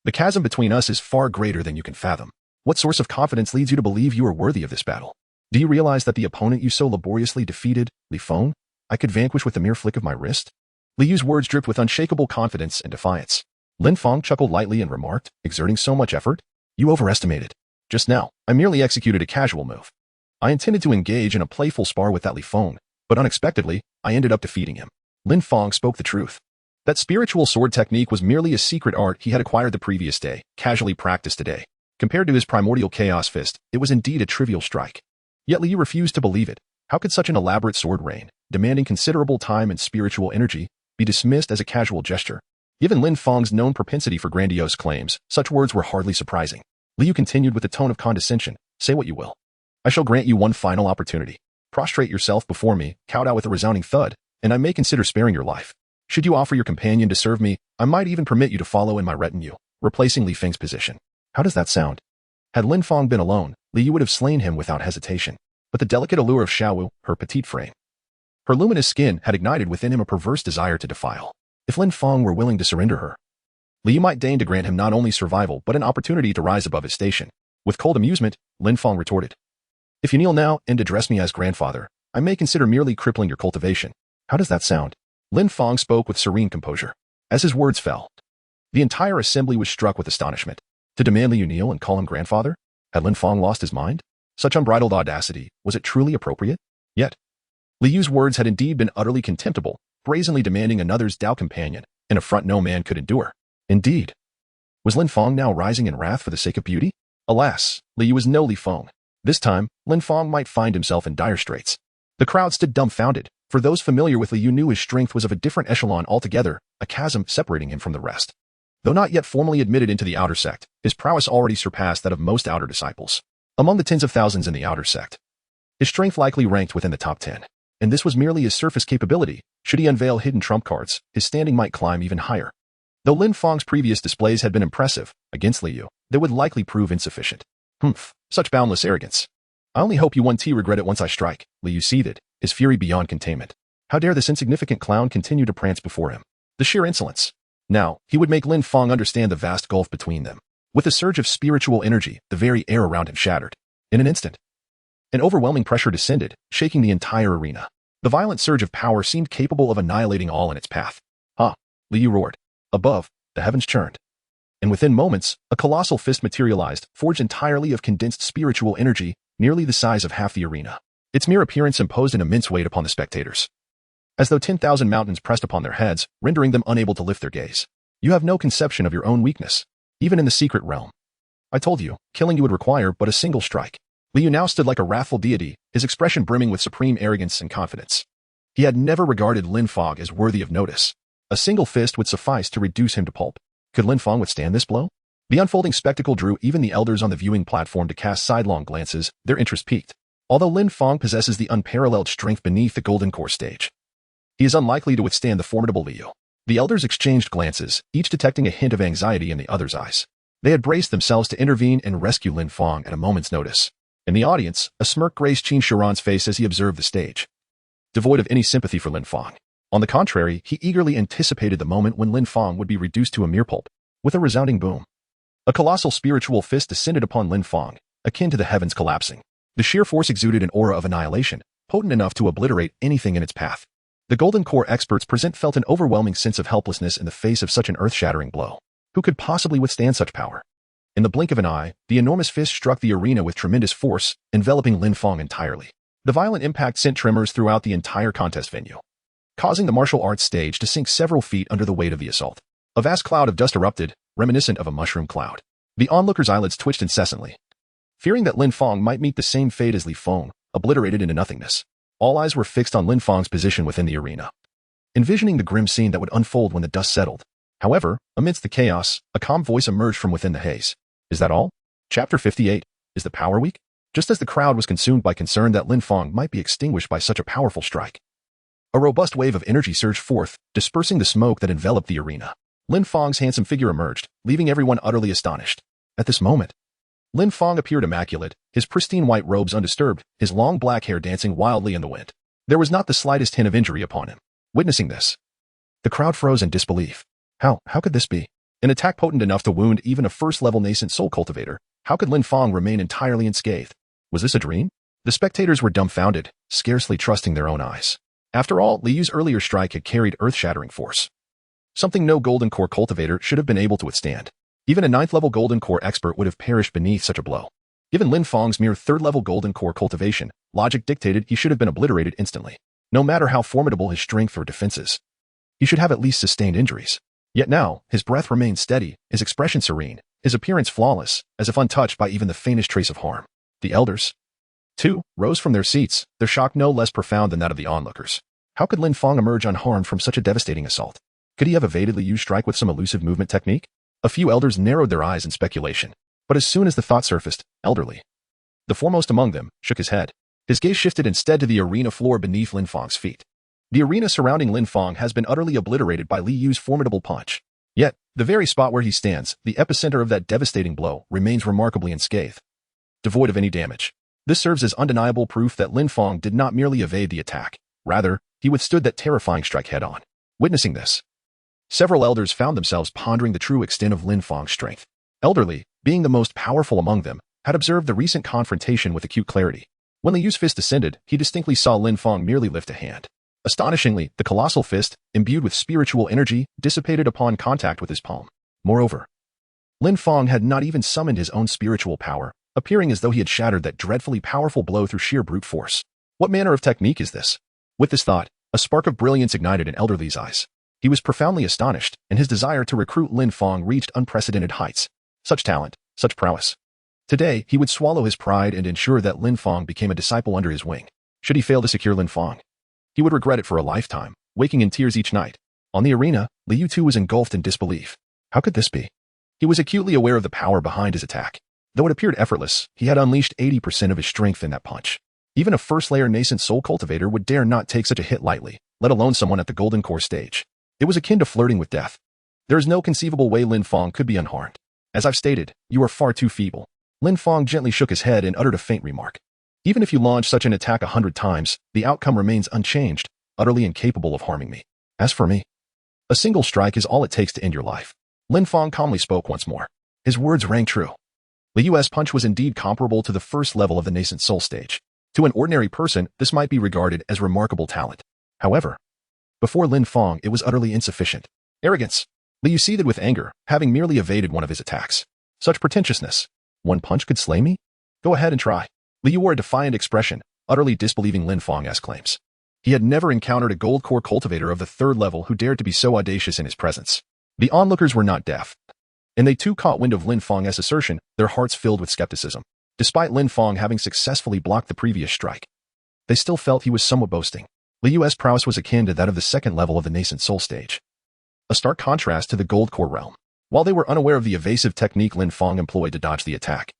The chasm between us is far greater than you can fathom. What source of confidence leads you to believe you are worthy of this battle? Do you realize that the opponent you so laboriously defeated, Lin Fang, I could vanquish with the mere flick of my wrist? Liu's words dripped with unshakable confidence and defiance. Lin Fang chuckled lightly and remarked, exerting so much effort? You overestimated. Just now, I merely executed a casual move. I intended to engage in a playful spar with that Lin Fang, but unexpectedly, I ended up defeating him. Lin Fang spoke the truth. That spiritual sword technique was merely a secret art he had acquired the previous day, casually practiced today. Compared to his primordial chaos fist, it was indeed a trivial strike. Yet Liu refused to believe it. How could such an elaborate sword rain, demanding considerable time and spiritual energy, be dismissed as a casual gesture? Given Lin Fang's known propensity for grandiose claims, such words were hardly surprising. Liu continued with a tone of condescension, say what you will. I shall grant you one final opportunity. Prostrate yourself before me, kowtow with a resounding thud, and I may consider sparing your life. Should you offer your companion to serve me, I might even permit you to follow in my retinue, replacing Lin Fang's position. How does that sound? Had Lin Fang been alone, Liu would have slain him without hesitation. But the delicate allure of Xiaowu, her petite frame, her luminous skin had ignited within him a perverse desire to defile. If Lin Fang were willing to surrender her, Liu might deign to grant him not only survival but an opportunity to rise above his station. With cold amusement, Lin Fang retorted, if you kneel now and address me as grandfather, I may consider merely crippling your cultivation. How does that sound? Lin Fang spoke with serene composure. As his words fell, the entire assembly was struck with astonishment. To demand Liu kneel and call him grandfather? Had Lin Fang lost his mind? Such unbridled audacity, was it truly appropriate? Yet, Liu's words had indeed been utterly contemptible, brazenly demanding another's Dao companion, an affront no man could endure. Indeed, was Lin Fang now rising in wrath for the sake of beauty? Alas, Liu was no Lin Fang. This time, Lin Fang might find himself in dire straits. The crowd stood dumbfounded, for those familiar with Liu knew his strength was of a different echelon altogether, a chasm separating him from the rest. Though not yet formally admitted into the outer sect, his prowess already surpassed that of most outer disciples. Among the tens of thousands in the outer sect, his strength likely ranked within the top 10. And this was merely his surface capability. Should he unveil hidden trump cards, his standing might climb even higher. Though Lin Fang's previous displays had been impressive, against Liu, they would likely prove insufficient. Such boundless arrogance. I only hope you won't regret it once I strike, Liu seethed, his fury beyond containment. How dare this insignificant clown continue to prance before him? The sheer insolence. Now, he would make Lin Fang understand the vast gulf between them. With a surge of spiritual energy, the very air around him shattered. In an instant, an overwhelming pressure descended, shaking the entire arena. The violent surge of power seemed capable of annihilating all in its path. Liu roared. Above, the heavens churned. And within moments, a colossal fist materialized, forged entirely of condensed spiritual energy, nearly the size of half the arena. Its mere appearance imposed an immense weight upon the spectators, as though 10,000 mountains pressed upon their heads, rendering them unable to lift their gaze. You have no conception of your own weakness, even in the secret realm. I told you, killing you would require but a single strike. Liu now stood like a wrathful deity, his expression brimming with supreme arrogance and confidence. He had never regarded Lin Fang as worthy of notice. A single fist would suffice to reduce him to pulp. Could Lin Fang withstand this blow? The unfolding spectacle drew even the elders on the viewing platform to cast sidelong glances, their interest piqued. Although Lin Fang possesses the unparalleled strength beneath the golden core stage, He is unlikely to withstand the formidable Liu. The elders exchanged glances, each detecting a hint of anxiety in the other's eyes. They had braced themselves to intervene and rescue Lin Fang at a moment's notice. In the audience, a smirk graced Qin Shiran's face as he observed the stage. Devoid of any sympathy for Lin Fang. On the contrary, he eagerly anticipated the moment when Lin Fang would be reduced to a mere pulp. With a resounding boom, a colossal spiritual fist descended upon Lin Fang, akin to the heavens collapsing. The sheer force exuded an aura of annihilation, potent enough to obliterate anything in its path. The Golden Core experts present felt an overwhelming sense of helplessness in the face of such an earth-shattering blow. Who could possibly withstand such power? In the blink of an eye, the enormous fist struck the arena with tremendous force, enveloping Lin Fang entirely. The violent impact sent tremors throughout the entire contest venue, causing the martial arts stage to sink several feet under the weight of the assault. A vast cloud of dust erupted, reminiscent of a mushroom cloud. The onlookers' eyelids twitched incessantly, fearing that Lin Fang might meet the same fate as Li Feng, obliterated into nothingness. All eyes were fixed on Lin Fang's position within the arena, envisioning the grim scene that would unfold when the dust settled. However, amidst the chaos, a calm voice emerged from within the haze. Is that all? Chapter 58. Is the power weak? Just as the crowd was consumed by concern that Lin Fang might be extinguished by such a powerful strike, a robust wave of energy surged forth, dispersing the smoke that enveloped the arena. Lin Fang's handsome figure emerged, leaving everyone utterly astonished. At this moment, Lin Fang appeared immaculate, his pristine white robes undisturbed, his long black hair dancing wildly in the wind. There was not the slightest hint of injury upon him. Witnessing this, the crowd froze in disbelief. How could this be? An attack potent enough to wound even a first-level nascent soul cultivator. How could Lin Fang remain entirely unscathed? Was this a dream? The spectators were dumbfounded, scarcely trusting their own eyes. After all, Liu's earlier strike had carried earth-shattering force, something no Golden Core cultivator should have been able to withstand. Even a 9th-level Golden Core expert would have perished beneath such a blow. Given Lin Fang's mere 3rd-level Golden Core cultivation, logic dictated he should have been obliterated instantly. No matter how formidable his strength or defenses, he should have at least sustained injuries. Yet now, his breath remained steady, his expression serene, his appearance flawless, as if untouched by even the faintest trace of harm. The elders, too, rose from their seats, their shock no less profound than that of the onlookers. How could Lin Fang emerge unharmed from such a devastating assault? Could he have evaded Liu's strike with some elusive movement technique? A few elders narrowed their eyes in speculation. But as soon as the thought surfaced, elderly, the foremost among them, shook his head. His gaze shifted instead to the arena floor beneath Lin Fang's feet. The arena surrounding Lin Fang has been utterly obliterated by Liu's formidable punch. Yet, the very spot where he stands, the epicenter of that devastating blow, remains remarkably unscathed, devoid of any damage. This serves as undeniable proof that Lin Fang did not merely evade the attack. Rather, he withstood that terrifying strike head-on. Witnessing this, several elders found themselves pondering the true extent of Lin Fang's strength. Elderly, being the most powerful among them, had observed the recent confrontation with acute clarity. When Liu's fist descended, he distinctly saw Lin Fang merely lift a hand. Astonishingly, the colossal fist, imbued with spiritual energy, dissipated upon contact with his palm. Moreover, Lin Fang had not even summoned his own spiritual power, appearing as though he had shattered that dreadfully powerful blow through sheer brute force. What manner of technique is this? With this thought, a spark of brilliance ignited in Elderly's eyes. He was profoundly astonished, and his desire to recruit Lin Fang reached unprecedented heights. Such talent, such prowess. Today, he would swallow his pride and ensure that Lin Fang became a disciple under his wing. Should he fail to secure Lin Fang, he would regret it for a lifetime, waking in tears each night. On the arena, Liu too was engulfed in disbelief. How could this be? He was acutely aware of the power behind his attack. Though it appeared effortless, he had unleashed 80% of his strength in that punch. Even a first-layer nascent soul cultivator would dare not take such a hit lightly, let alone someone at the Golden Core stage. It was akin to flirting with death. There is no conceivable way Lin Fang could be unharmed. As I've stated, you are far too feeble. Lin Fang gently shook his head and uttered a faint remark. Even if you launch such an attack 100 times, the outcome remains unchanged, utterly incapable of harming me. As for me, a single strike is all it takes to end your life. Lin Fang calmly spoke once more. His words rang true. Liu's punch was indeed comparable to the first level of the nascent soul stage. To an ordinary person, this might be regarded as remarkable talent. However, before Lin Fang, it was utterly insufficient. Arrogance. Liu seethed with anger, having merely evaded one of his attacks. Such pretentiousness. One punch could slay me? Go ahead and try. Liu wore a defiant expression, utterly disbelieving Lin Fang's claims. He had never encountered a gold core cultivator of the 3rd level who dared to be so audacious in his presence. The onlookers were not deaf, and they too caught wind of Lin Fang's assertion, their hearts filled with skepticism. Despite Lin Fang having successfully blocked the previous strike, they still felt he was somewhat boasting. Liu's prowess was akin to that of the 2nd level of the nascent soul stage, a stark contrast to the Gold Core realm. While they were unaware of the evasive technique Lin Fang employed to dodge the attack,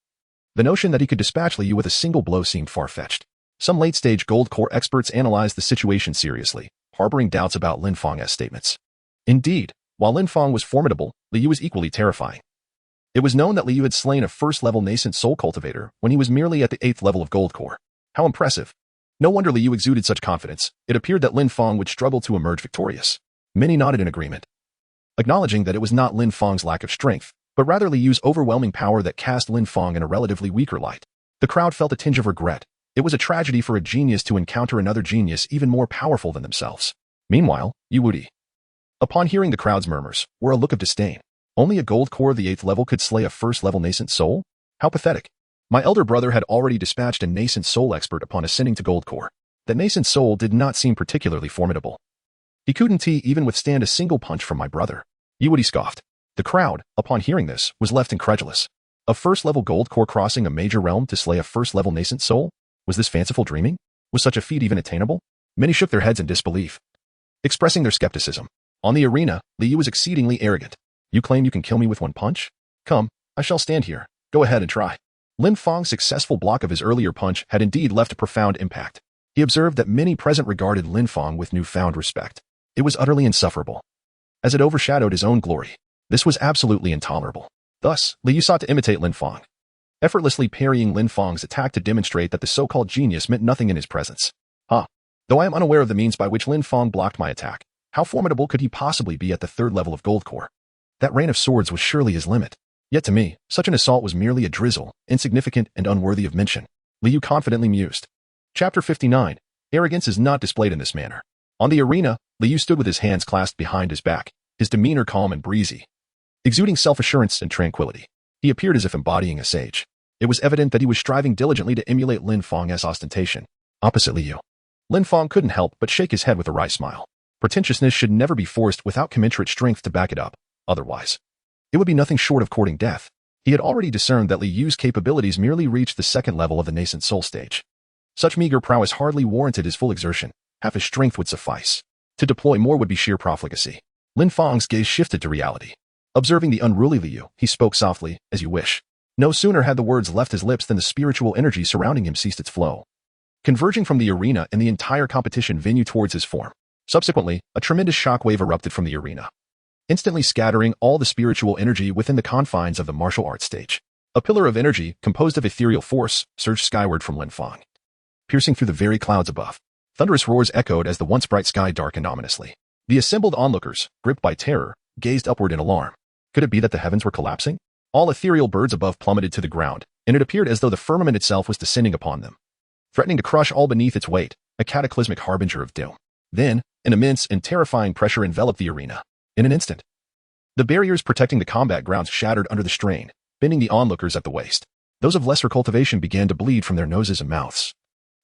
the notion that he could dispatch Liu with a single blow seemed far-fetched. Some late-stage Gold Core experts analyzed the situation seriously, harboring doubts about Lin Fang's statements. Indeed, while Lin Fang was formidable, Li Yu was equally terrifying. It was known that Li Yu had slain a first-level nascent soul cultivator when he was merely at the 8th level of gold core. How impressive. No wonder Li Yu exuded such confidence. It appeared that Lin Fang would struggle to emerge victorious. Many nodded in agreement, acknowledging that it was not Lin Fang's lack of strength, but rather Li Yu's overwhelming power that cast Lin Fang in a relatively weaker light. The crowd felt a tinge of regret. It was a tragedy for a genius to encounter another genius even more powerful than themselves. Meanwhile, Yu Wudi, upon hearing the crowd's murmurs, wore a look of disdain. Only a gold core of the 8th level could slay a first-level nascent soul? How pathetic. My elder brother had already dispatched a nascent soul expert upon ascending to gold core. That nascent soul did not seem particularly formidable. He couldn't even withstand a single punch from my brother. Yu Wudi scoffed. The crowd, upon hearing this, was left incredulous. A first-level gold core crossing a major realm to slay a first-level nascent soul? Was this fanciful dreaming? Was such a feat even attainable? Many shook their heads in disbelief, expressing their skepticism. On the arena, Li Yu was exceedingly arrogant. You claim you can kill me with one punch? Come, I shall stand here. Go ahead and try. Lin Fang's successful block of his earlier punch had indeed left a profound impact. He observed that many present regarded Lin Fang with newfound respect. It was utterly insufferable, as it overshadowed his own glory. This was absolutely intolerable. Thus, Li Yu sought to imitate Lin Fang, effortlessly parrying Lin Fang's attack to demonstrate that the so-called genius meant nothing in his presence. Though I am unaware of the means by which Lin Fang blocked my attack, how formidable could he possibly be at the 3rd level of gold core? That rain of swords was surely his limit. Yet to me, such an assault was merely a drizzle, insignificant and unworthy of mention. Li Yu confidently mused. Chapter 59. Arrogance is not displayed in this manner. On the arena, Li Yu stood with his hands clasped behind his back, his demeanor calm and breezy, exuding self-assurance and tranquility. He appeared as if embodying a sage. It was evident that he was striving diligently to emulate Lin Fang's ostentation. Opposite Li Yu, Lin Fang couldn't help but shake his head with a wry smile. Pretentiousness should never be forced without commensurate strength to back it up. Otherwise, it would be nothing short of courting death. He had already discerned that Li Yu's capabilities merely reached the 2nd level of the nascent soul stage. Such meager prowess hardly warranted his full exertion. Half his strength would suffice. To deploy more would be sheer profligacy. Lin Fang's gaze shifted to reality. Observing the unruly Li Yu, he spoke softly, as you wish. No sooner had the words left his lips than the spiritual energy surrounding him ceased its flow, converging from the arena and the entire competition venue towards his form. Subsequently, a tremendous shockwave erupted from the arena, instantly scattering all the spiritual energy within the confines of the martial arts stage. A pillar of energy, composed of ethereal force, surged skyward from Lin Fang, piercing through the very clouds above. Thunderous roars echoed as the once bright sky darkened ominously. The assembled onlookers, gripped by terror, gazed upward in alarm. Could it be that the heavens were collapsing? All ethereal birds above plummeted to the ground, and it appeared as though the firmament itself was descending upon them, threatening to crush all beneath its weight, a cataclysmic harbinger of doom. Then, an immense and terrifying pressure enveloped the arena. In an instant, the barriers protecting the combat grounds shattered under the strain, bending the onlookers at the waist. Those of lesser cultivation began to bleed from their noses and mouths,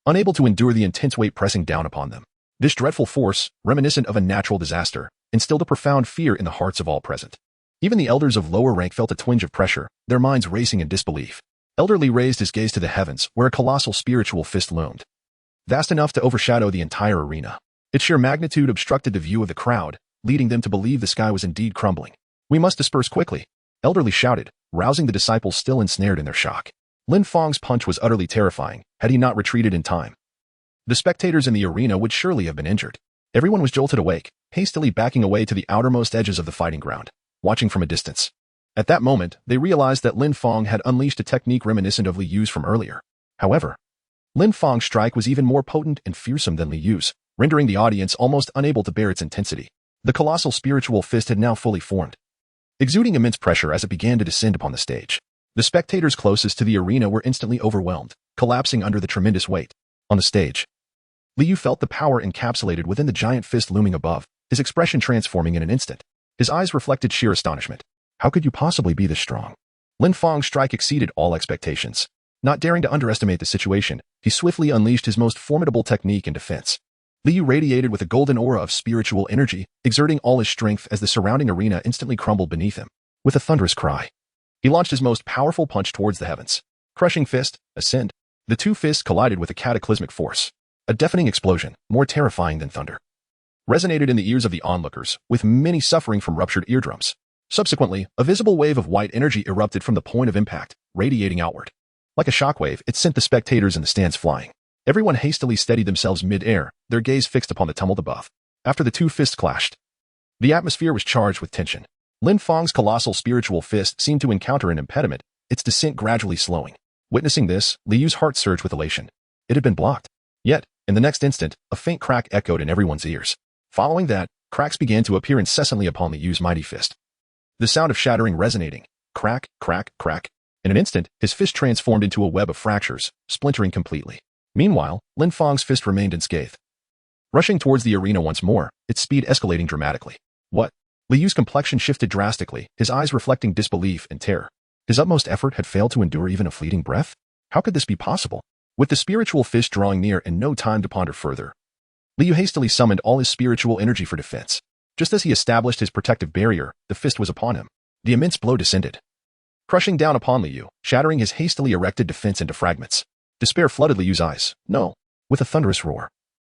unable to endure the intense weight pressing down upon them. This dreadful force, reminiscent of a natural disaster, instilled a profound fear in the hearts of all present. Even the elders of lower rank felt a twinge of pressure, their minds racing in disbelief. Elder Li raised his gaze to the heavens, where a colossal spiritual fist loomed, vast enough to overshadow the entire arena. Its sheer magnitude obstructed the view of the crowd, leading them to believe the sky was indeed crumbling. We must disperse quickly, Elder Li shouted, rousing the disciples still ensnared in their shock. Lin Fang's punch was utterly terrifying. Had he not retreated in time, the spectators in the arena would surely have been injured. Everyone was jolted awake, hastily backing away to the outermost edges of the fighting ground, watching from a distance. At that moment, they realized that Lin Fang had unleashed a technique reminiscent of Li Yu's from earlier. However, Lin Fang's strike was even more potent and fearsome than Li Yu's, rendering the audience almost unable to bear its intensity. The colossal spiritual fist had now fully formed, exuding immense pressure as it began to descend upon the stage. The spectators closest to the arena were instantly overwhelmed, collapsing under the tremendous weight. On the stage, Li Yu felt the power encapsulated within the giant fist looming above, his expression transforming in an instant. His eyes reflected sheer astonishment. How could you possibly be this strong? Lin Fang's strike exceeded all expectations. Not daring to underestimate the situation, he swiftly unleashed his most formidable technique in defense. Li Yu radiated with a golden aura of spiritual energy, exerting all his strength as the surrounding arena instantly crumbled beneath him. With a thunderous cry, he launched his most powerful punch towards the heavens. Crushing fist, ascend. The two fists collided with a cataclysmic force. A deafening explosion, more terrifying than thunder, resonated in the ears of the onlookers, with many suffering from ruptured eardrums. Subsequently, a visible wave of white energy erupted from the point of impact, radiating outward. Like a shockwave, it sent the spectators in the stands flying. Everyone hastily steadied themselves mid-air, their gaze fixed upon the tumult above. After the two fists clashed, the atmosphere was charged with tension. Lin Fang's colossal spiritual fist seemed to encounter an impediment, its descent gradually slowing. Witnessing this, Liu's heart surged with elation. It had been blocked. Yet, in the next instant, a faint crack echoed in everyone's ears. Following that, cracks began to appear incessantly upon Liu's mighty fist. The sound of shattering resonating. Crack, crack, crack. In an instant, his fist transformed into a web of fractures, splintering completely. Meanwhile, Lin Fang's fist remained unscathed. Rushing towards the arena once more, its speed escalating dramatically. What? Liu's complexion shifted drastically, his eyes reflecting disbelief and terror. His utmost effort had failed to endure even a fleeting breath? How could this be possible? With the spiritual fist drawing near and no time to ponder further, Liu hastily summoned all his spiritual energy for defense. Just as he established his protective barrier, the fist was upon him. The immense blow descended, crushing down upon Liu, shattering his hastily erected defense into fragments. Despair flooded Liu's eyes. No. With a thunderous roar,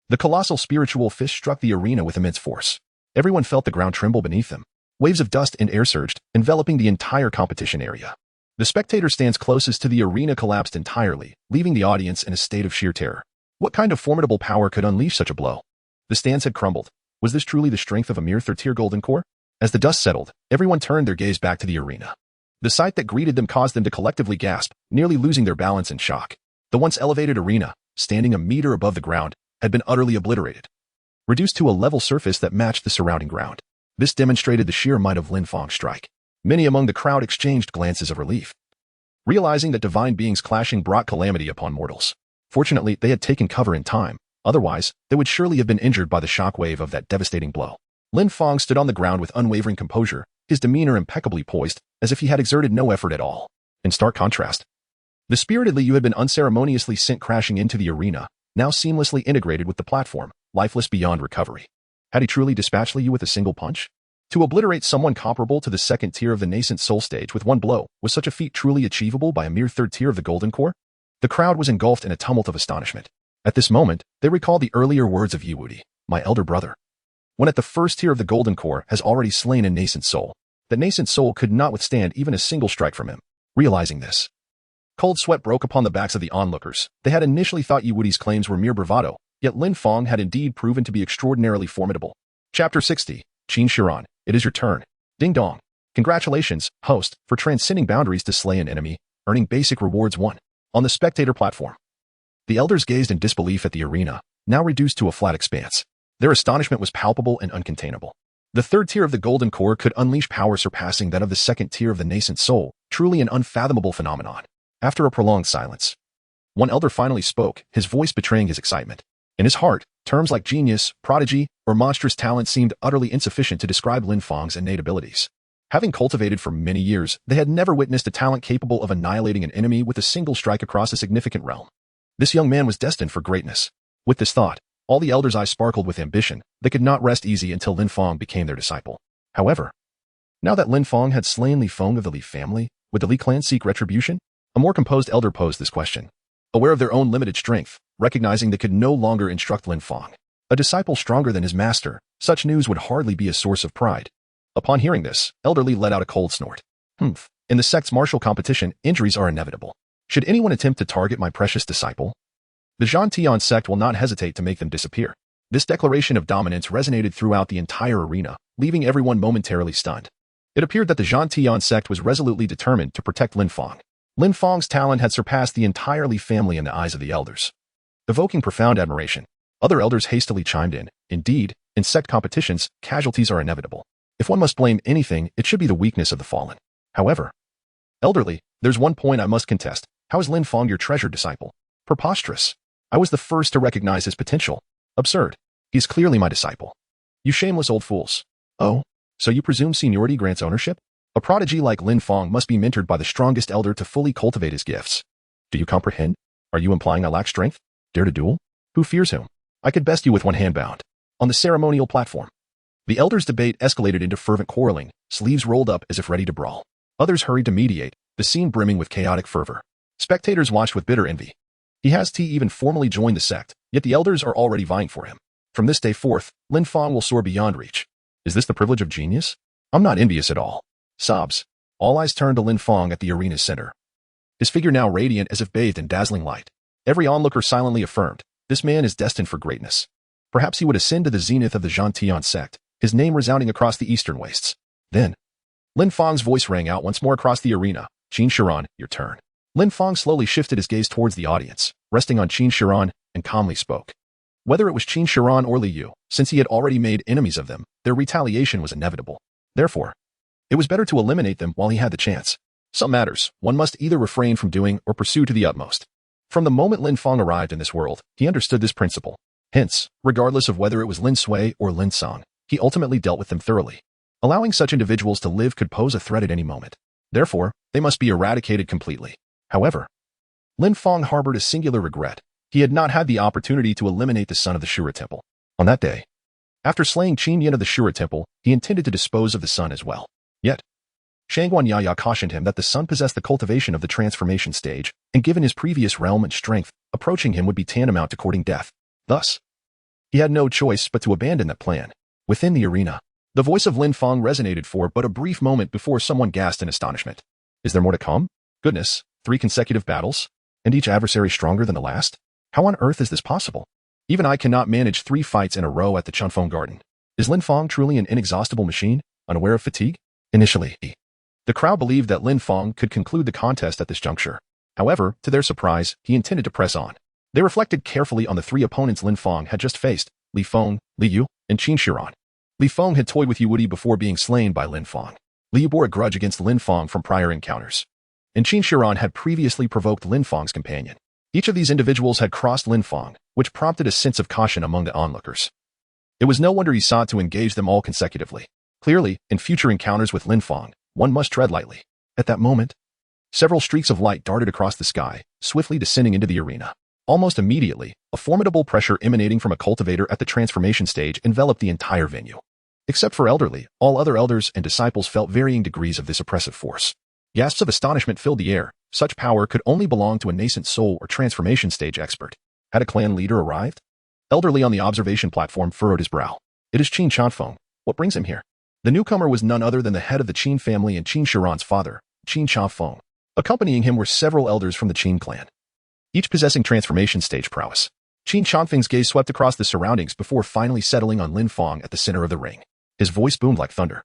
the colossal spiritual fist struck the arena with immense force. Everyone felt the ground tremble beneath them. Waves of dust and air surged, enveloping the entire competition area. The spectator stands closest to the arena collapsed entirely, leaving the audience in a state of sheer terror. What kind of formidable power could unleash such a blow? The stands had crumbled. Was this truly the strength of a mere third-tier golden core? As the dust settled, everyone turned their gaze back to the arena. The sight that greeted them caused them to collectively gasp, nearly losing their balance in shock. The once elevated arena, standing a meter above the ground, had been utterly obliterated, reduced to a level surface that matched the surrounding ground. This demonstrated the sheer might of Lin Fang's strike. Many among the crowd exchanged glances of relief, realizing that divine beings clashing brought calamity upon mortals. Fortunately, they had taken cover in time. Otherwise, they would surely have been injured by the shockwave of that devastating blow. Lin Fang stood on the ground with unwavering composure, his demeanor impeccably poised, as if he had exerted no effort at all. In stark contrast, the spirited Liu had been unceremoniously sent crashing into the arena, now seamlessly integrated with the platform, lifeless beyond recovery. Had he truly dispatched Liu with a single punch? To obliterate someone comparable to the second tier of the nascent soul stage with one blow, was such a feat truly achievable by a mere third tier of the golden core? The crowd was engulfed in a tumult of astonishment. At this moment, they recalled the earlier words of Yiwudi, my elder brother. When at the first tier of the golden core has already slain a nascent soul, that nascent soul could not withstand even a single strike from him. Realizing this, cold sweat broke upon the backs of the onlookers. They had initially thought Yiwudi's claims were mere bravado, yet Lin Fang had indeed proven to be extraordinarily formidable. Chapter 60, Qin Shiran, it is your turn. Ding dong. Congratulations, host, for transcending boundaries to slay an enemy, earning basic rewards 1. On the spectator platform, the elders gazed in disbelief at the arena, now reduced to a flat expanse. Their astonishment was palpable and uncontainable. The third tier of the golden core could unleash power surpassing that of the second tier of the nascent soul, truly an unfathomable phenomenon. After a prolonged silence, one elder finally spoke, his voice betraying his excitement. In his heart, terms like genius, prodigy, or monstrous talent seemed utterly insufficient to describe Lin Fang's innate abilities. Having cultivated for many years, they had never witnessed a talent capable of annihilating an enemy with a single strike across a significant realm. This young man was destined for greatness. With this thought, all the elders' eyes sparkled with ambition. They could not rest easy until Lin Fang became their disciple. However, now that Lin Fang had slain Li Feng of the Li family, would the Li clan seek retribution? A more composed elder posed this question. Aware of their own limited strength, recognizing they could no longer instruct Lin Fang, a disciple stronger than his master, such news would hardly be a source of pride. Upon hearing this, Elder Li let out a cold snort. In the sect's martial competition, injuries are inevitable. Should anyone attempt to target my precious disciple, the Zhantian sect will not hesitate to make them disappear. This declaration of dominance resonated throughout the entire arena, leaving everyone momentarily stunned. It appeared that the Zhantian sect was resolutely determined to protect Lin Fang. Lin Fang's talent had surpassed the entire Li family in the eyes of the elders, evoking profound admiration. Other elders hastily chimed in. Indeed, in sect competitions, casualties are inevitable. If one must blame anything, it should be the weakness of the fallen. However, elderly, there's one point I must contest. How is Lin Fang your treasured disciple? Preposterous. I was the first to recognize his potential. Absurd. He is clearly my disciple. You shameless old fools. Oh, so you presume seniority grants ownership? A prodigy like Lin Fang must be mentored by the strongest elder to fully cultivate his gifts. Do you comprehend? Are you implying I lack strength? Dare to duel? Who fears whom? I could best you with one hand bound. On the ceremonial platform, the elders' debate escalated into fervent quarreling, sleeves rolled up as if ready to brawl. Others hurried to mediate, the scene brimming with chaotic fervor. Spectators watched with bitter envy. He hasn't even formally joined the sect, yet the elders are already vying for him. From this day forth, Lin Fang will soar beyond reach. Is this the privilege of genius? I'm not envious at all. Sobs. All eyes turned to Lin Fang at the arena's center, his figure now radiant as if bathed in dazzling light. Every onlooker silently affirmed, this man is destined for greatness. Perhaps he would ascend to the zenith of the Zhantian sect, his name resounding across the eastern wastes. Then, Lin Fang's voice rang out once more across the arena. Qin Shiran, your turn. Lin Fang slowly shifted his gaze towards the audience, resting on Qin Shiran, and calmly spoke. Whether it was Qin Shiran or Li Yu, since he had already made enemies of them, their retaliation was inevitable. Therefore, it was better to eliminate them while he had the chance. Some matters, one must either refrain from doing or pursue to the utmost. From the moment Lin Fang arrived in this world, he understood this principle. Hence, regardless of whether it was Lin Sui or Lin Song, he ultimately dealt with them thoroughly. Allowing such individuals to live could pose a threat at any moment. Therefore, they must be eradicated completely. However, Lin Fang harbored a singular regret. He had not had the opportunity to eliminate the son of the Shura Temple. On that day, after slaying Qin Yin of the Shura Temple, he intended to dispose of the son as well. Yet, Shangguan Yaya cautioned him that the son possessed the cultivation of the transformation stage, and given his previous realm and strength, approaching him would be tantamount to courting death. Thus, he had no choice but to abandon that plan. Within the arena, the voice of Lin Fang resonated for but a brief moment before someone gasped in astonishment. Is there more to come? Goodness, 3 consecutive battles? And each adversary stronger than the last? How on earth is this possible? Even I cannot manage 3 fights in a row at the Chunfeng Garden. Is Lin Fang truly an inexhaustible machine, unaware of fatigue? Initially, the crowd believed that Lin Fang could conclude the contest at this juncture. However, to their surprise, he intended to press on. They reflected carefully on the 3 opponents Lin Fang had just faced, Li Feng, Li Yu, and Qin Shiran. Li Feng had toyed with Yu Wudi before being slain by Lin Fang. Li Yu bore a grudge against Lin Fang from prior encounters. And Qin Shiran had previously provoked Lin Fang's companion. Each of these individuals had crossed Lin Fang, which prompted a sense of caution among the onlookers. It was no wonder he sought to engage them all consecutively. Clearly, in future encounters with Lin Fang, one must tread lightly. At that moment, several streaks of light darted across the sky, swiftly descending into the arena. Almost immediately, a formidable pressure emanating from a cultivator at the transformation stage enveloped the entire venue. Except for Elderly, all other elders and disciples felt varying degrees of this oppressive force. Gasps of astonishment filled the air. Such power could only belong to a nascent soul or transformation stage expert. Had a clan leader arrived? Elderly on the observation platform furrowed his brow. It is Qin Changfeng. What brings him here? The newcomer was none other than the head of the Qin family and Qin Shiran's father, Qin Changfeng. Accompanying him were several elders from the Qin clan, each possessing transformation stage prowess. Qin Changfeng's gaze swept across the surroundings before finally settling on Lin Fang at the center of the ring. His voice boomed like thunder,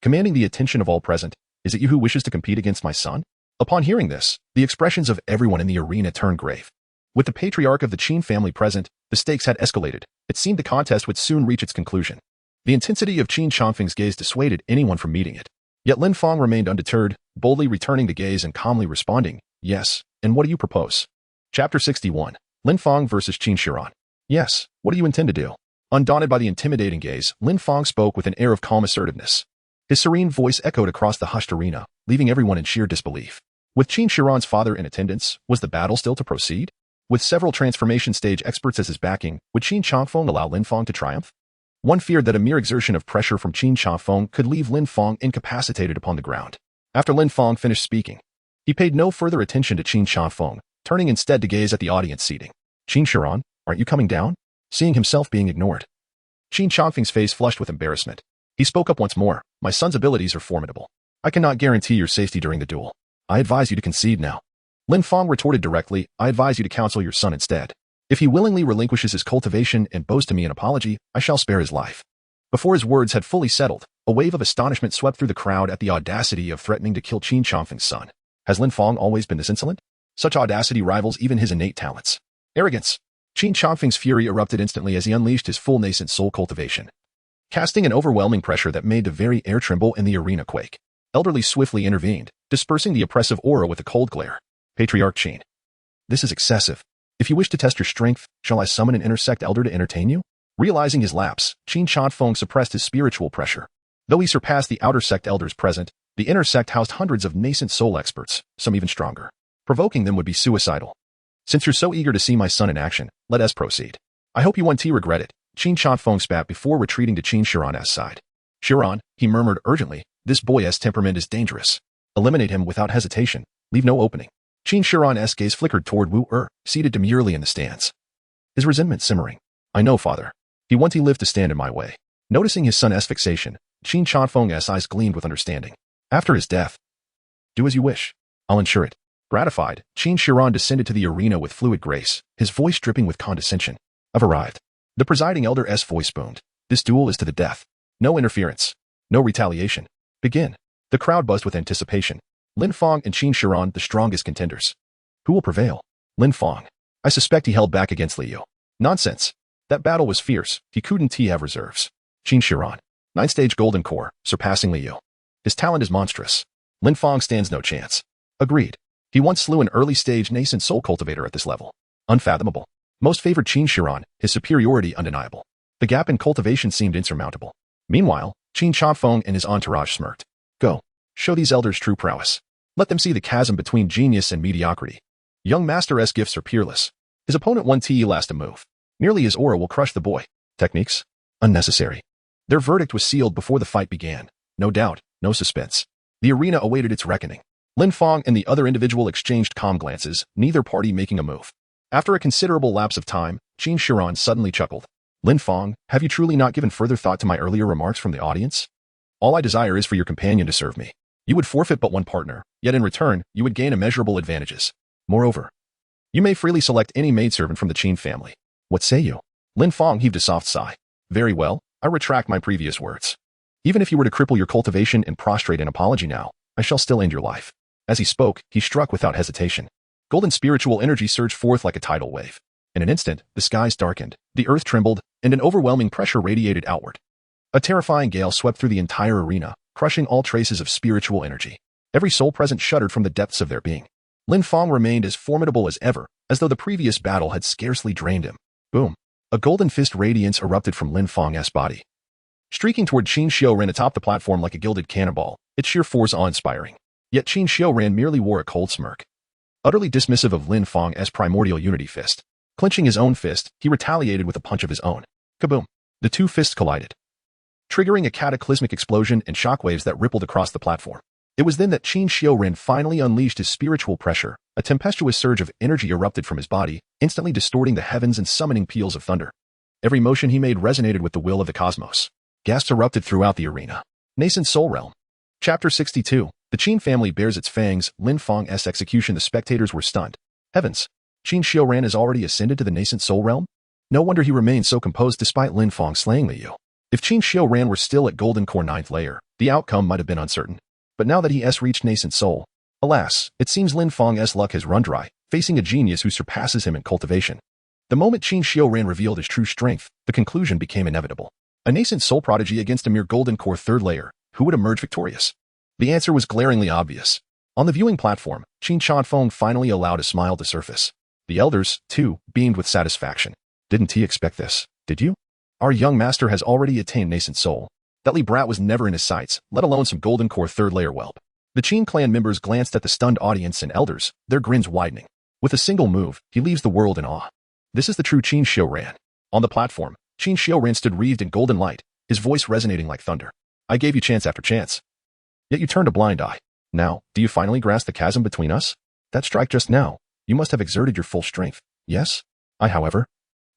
commanding the attention of all present. Is it you who wishes to compete against my son? Upon hearing this, the expressions of everyone in the arena turned grave. With the patriarch of the Qin family present, the stakes had escalated. It seemed the contest would soon reach its conclusion. The intensity of Qin Changfeng's gaze dissuaded anyone from meeting it. Yet Lin Fang remained undeterred, boldly returning the gaze and calmly responding, yes, and what do you propose? Chapter 61. Lin Fang versus Qin Shiran. Yes, what do you intend to do? Undaunted by the intimidating gaze, Lin Fang spoke with an air of calm assertiveness. His serene voice echoed across the hushed arena, leaving everyone in sheer disbelief. With Qin Shiran's father in attendance, was the battle still to proceed? With several transformation stage experts as his backing, would Qin Changfeng allow Lin Fang to triumph? One feared that a mere exertion of pressure from Qin Changfeng could leave Lin Fang incapacitated upon the ground. After Lin Fang finished speaking, he paid no further attention to Qin Changfeng, turning instead to gaze at the audience seating. Qin Shiran, aren't you coming down? Seeing himself being ignored, Qin Changfeng's face flushed with embarrassment. He spoke up once more. My son's abilities are formidable. I cannot guarantee your safety during the duel. I advise you to concede now. Lin Fang retorted directly, I advise you to counsel your son instead. If he willingly relinquishes his cultivation and bows to me an apology, I shall spare his life. Before his words had fully settled, a wave of astonishment swept through the crowd at the audacity of threatening to kill Qin Changfeng's son. Has Lin Fang always been this insolent? Such audacity rivals even his innate talents. Arrogance. Qin Changfeng's fury erupted instantly as he unleashed his full nascent soul cultivation, casting an overwhelming pressure that made the very air tremble and the arena quake. Elderly swiftly intervened, dispersing the oppressive aura with a cold glare. Patriarch Qin. This is excessive. If you wish to test your strength, shall I summon an intersect elder to entertain you? Realizing his lapse, Qin Changfeng suppressed his spiritual pressure. Though he surpassed the outer sect elders present, the inner sect housed hundreds of nascent soul experts, some even stronger. Provoking them would be suicidal. Since you're so eager to see my son in action, let us proceed. I hope you won't regret it. Qin Changfeng spat before retreating to Qin Shiran's side. Shiran, he murmured urgently, this boy's temperament is dangerous. Eliminate him without hesitation. Leave no opening. Qin Shiran's gaze flickered toward Wu seated demurely in the stands. His resentment simmering. I know, father. He lived to stand in my way. Noticing his son's fixation, Qin Changfeng's eyes gleamed with understanding. After his death, do as you wish. I'll ensure it. Gratified, Qin Shiran descended to the arena with fluid grace, his voice dripping with condescension. I've arrived. The presiding elder's voice boomed. This duel is to the death. No interference. No retaliation. Begin. The crowd buzzed with anticipation. Lin Fang and Qin Shiran, the strongest contenders. Who will prevail? Lin Fang. I suspect he held back against Liu. Nonsense. That battle was fierce. He couldn't have reserves. Qin Shiran. 9th-stage golden core, surpassing Liu. His talent is monstrous. Lin Fang stands no chance. Agreed. He once slew an early-stage nascent soul cultivator at this level. Unfathomable. Most favored Qin Shiran, his superiority undeniable. The gap in cultivation seemed insurmountable. Meanwhile, Qin Chanfeng and his entourage smirked. Go. Show these elders true prowess. Let them see the chasm between genius and mediocrity. Young Master's gifts are peerless. His opponent won last to move. Merely his aura will crush the boy. Techniques? Unnecessary. Their verdict was sealed before the fight began. No doubt, no suspense. The arena awaited its reckoning. Lin Fang and the other individual exchanged calm glances, neither party making a move. After a considerable lapse of time, Qin Shiran suddenly chuckled. Lin Fang, have you truly not given further thought to my earlier remarks from the audience? All I desire is for your companion to serve me. You would forfeit but one partner, yet in return, you would gain immeasurable advantages. Moreover, you may freely select any maidservant from the Qin family. What say you? Lin Fang heaved a soft sigh. Very well, I retract my previous words. Even if you were to cripple your cultivation and prostrate an apology now, I shall still end your life. As he spoke, he struck without hesitation. Golden spiritual energy surged forth like a tidal wave. In an instant, the skies darkened, the earth trembled, and an overwhelming pressure radiated outward. A terrifying gale swept through the entire arena, crushing all traces of spiritual energy. Every soul present shuddered from the depths of their being. Lin Fang remained as formidable as ever, as though the previous battle had scarcely drained him. Boom. A golden fist radiance erupted from Lin Fang's body. Streaking toward Qin Xiaoran atop the platform like a gilded cannonball, its sheer force awe-inspiring. Yet Qin Xiaoran merely wore a cold smirk. Utterly dismissive of Lin Fang's primordial unity fist. Clenching his own fist, he retaliated with a punch of his own. Kaboom! The two fists collided, triggering a cataclysmic explosion and shockwaves that rippled across the platform. It was then that Qin Xiaoran finally unleashed his spiritual pressure. A tempestuous surge of energy erupted from his body, instantly distorting the heavens and summoning peals of thunder. Every motion he made resonated with the will of the cosmos. Gasps erupted throughout the arena. Nascent Soul Realm. Chapter 62. The Qin family bears its fangs. Lin Fang's execution. The spectators were stunned. Heavens! Qin Xiaoran has already ascended to the Nascent Soul Realm? No wonder he remained so composed despite Lin Fang slaying Liu. If Qin Xiaoran were still at Golden Core 9th layer, the outcome might have been uncertain. But now that he has reached Nascent Soul, alas, it seems Lin Fang's luck has run dry, facing a genius who surpasses him in cultivation. The moment Qin Xiaoran revealed his true strength, the conclusion became inevitable. A nascent soul prodigy against a mere Golden Core 3rd layer, who would emerge victorious? The answer was glaringly obvious. On the viewing platform, Qin Chanfeng finally allowed a smile to surface. The elders, too, beamed with satisfaction. Didn't he expect this, did you? Our young master has already attained nascent soul. That Li brat was never in his sights, let alone some Golden Core 3rd layer whelp. The Qin clan members glanced at the stunned audience and elders, their grins widening. With a single move, he leaves the world in awe. This is the true Qin Xiaoran. On the platform, Qin Xiaoran stood wreathed in golden light, his voice resonating like thunder. I gave you chance after chance. Yet you turned a blind eye. Now, do you finally grasp the chasm between us? That strike just now, you must have exerted your full strength, yes? I, however,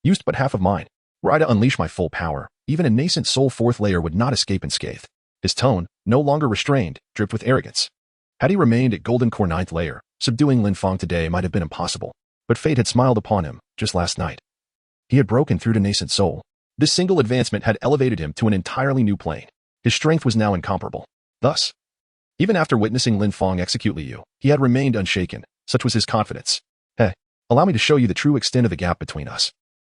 used but half of mine. Were I to unleash my full power, even a nascent soul 4th layer would not escape unscathed. His tone, no longer restrained, dripped with arrogance. Had he remained at Golden Core 9th layer, subduing Lin Fang today might have been impossible. But fate had smiled upon him, just last night. He had broken through to nascent soul. This single advancement had elevated him to an entirely new plane. His strength was now incomparable. Thus, even after witnessing Lin Fang execute Liu, he had remained unshaken, such was his confidence. Hey, allow me to show you the true extent of the gap between us.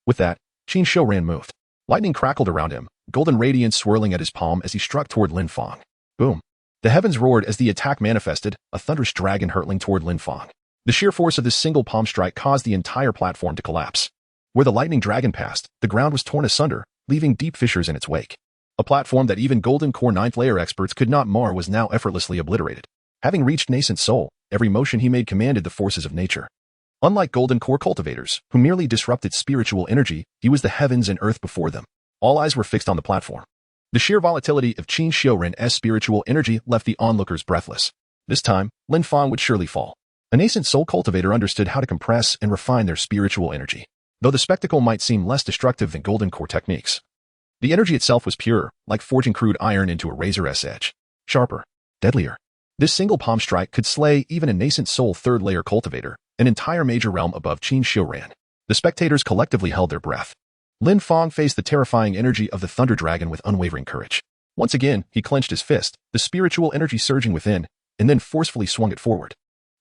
With that, Qin Xiaoran moved. Lightning crackled around him, golden radiance swirling at his palm as he struck toward Lin Fang. Boom. The heavens roared as the attack manifested, a thunderous dragon hurtling toward Lin Fang. The sheer force of this single palm strike caused the entire platform to collapse. Where the lightning dragon passed, the ground was torn asunder, leaving deep fissures in its wake. A platform that even Golden Core 9th layer experts could not mar was now effortlessly obliterated. Having reached nascent soul, every motion he made commanded the forces of nature. Unlike Golden Core cultivators, who merely disrupted spiritual energy, he was the heavens and earth before them. All eyes were fixed on the platform. The sheer volatility of Qin Xiaoran's spiritual energy left the onlookers breathless. This time, Lin Fang would surely fall. A nascent soul cultivator understood how to compress and refine their spiritual energy, though the spectacle might seem less destructive than Golden Core techniques. The energy itself was pure, like forging crude iron into a razor's edge. Sharper, deadlier. This single palm strike could slay even a nascent soul 3rd layer cultivator, an entire major realm above Qin Xiaoran. The spectators collectively held their breath. Lin Fang faced the terrifying energy of the Thunder Dragon with unwavering courage. Once again, he clenched his fist, the spiritual energy surging within, and then forcefully swung it forward.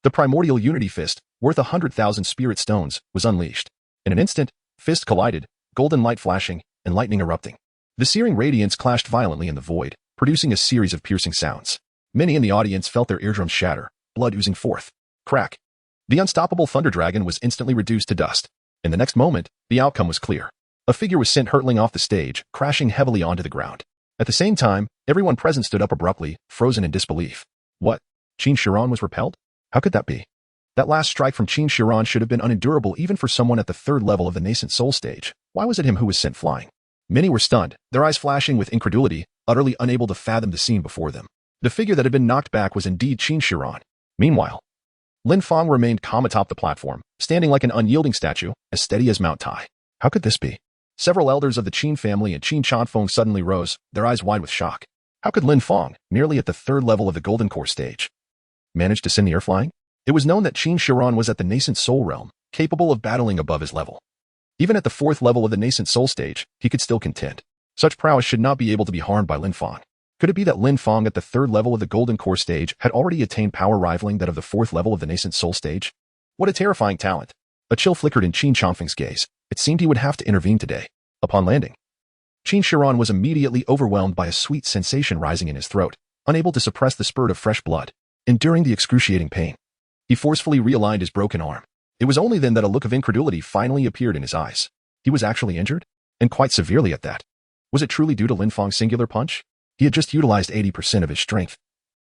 The primordial unity fist, worth 100,000 spirit stones, was unleashed. In an instant, fists collided, golden light flashing, and lightning erupting. The searing radiance clashed violently in the void, producing a series of piercing sounds. Many in the audience felt their eardrums shatter, blood oozing forth. Crack. The unstoppable Thunder Dragon was instantly reduced to dust. In the next moment, the outcome was clear. A figure was sent hurtling off the stage, crashing heavily onto the ground. At the same time, everyone present stood up abruptly, frozen in disbelief. What? Qin Shiran was repelled? How could that be? That last strike from Qin Shiran should have been unendurable even for someone at the third level of the nascent soul stage. Why was it him who was sent flying? Many were stunned, their eyes flashing with incredulity, utterly unable to fathom the scene before them. The figure that had been knocked back was indeed Qin Shiran. Meanwhile, Lin Fang remained calm atop the platform, standing like an unyielding statue, as steady as Mount Tai. How could this be? Several elders of the Qin family and Qin Chanfeng suddenly rose, their eyes wide with shock. How could Lin Fang, merely at the third level of the Golden Core stage, manage to send the air flying? It was known that Qin Shiran was at the nascent soul realm, capable of battling above his level. Even at the fourth level of the nascent soul stage, he could still contend. Such prowess should not be able to be harmed by Lin Fang. Could it be that Lin Fang at the third level of the Golden Core stage had already attained power rivaling that of the fourth level of the nascent soul stage? What a terrifying talent. A chill flickered in Qin Chanfeng's gaze. It seemed he would have to intervene today. Upon landing, Qin Shiran was immediately overwhelmed by a sweet sensation rising in his throat, unable to suppress the spurt of fresh blood, enduring the excruciating pain. He forcefully realigned his broken arm. It was only then that a look of incredulity finally appeared in his eyes. He was actually injured? And quite severely at that. Was it truly due to Lin Fang's singular punch? He had just utilized 80% of his strength.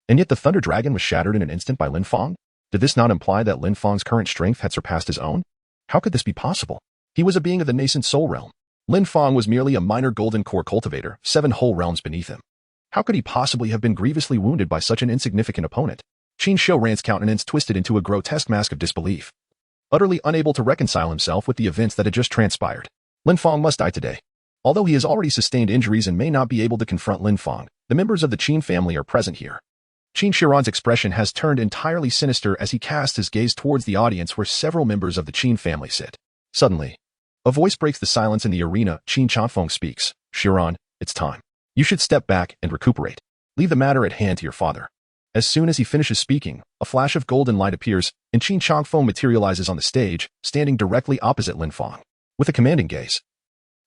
And yet the Thunder Dragon was shattered in an instant by Lin Fang? Did this not imply that Lin Fang's current strength had surpassed his own? How could this be possible? He was a being of the nascent soul realm. Lin Fang was merely a minor golden core cultivator, 7 whole realms beneath him. How could he possibly have been grievously wounded by such an insignificant opponent? Qin Shiran's countenance twisted into a grotesque mask of disbelief. Utterly unable to reconcile himself with the events that had just transpired. Lin Fang must die today. Although he has already sustained injuries and may not be able to confront Lin Fang, the members of the Qin family are present here. Qin Shiran's expression has turned entirely sinister as he casts his gaze towards the audience where several members of the Qin family sit. Suddenly, a voice breaks the silence in the arena. Qin Chanfeng speaks. Shiran, it's time. You should step back and recuperate. Leave the matter at hand to your father. As soon as he finishes speaking, a flash of golden light appears, and Qin Chanfeng materializes on the stage, standing directly opposite Lin Fang. With a commanding gaze,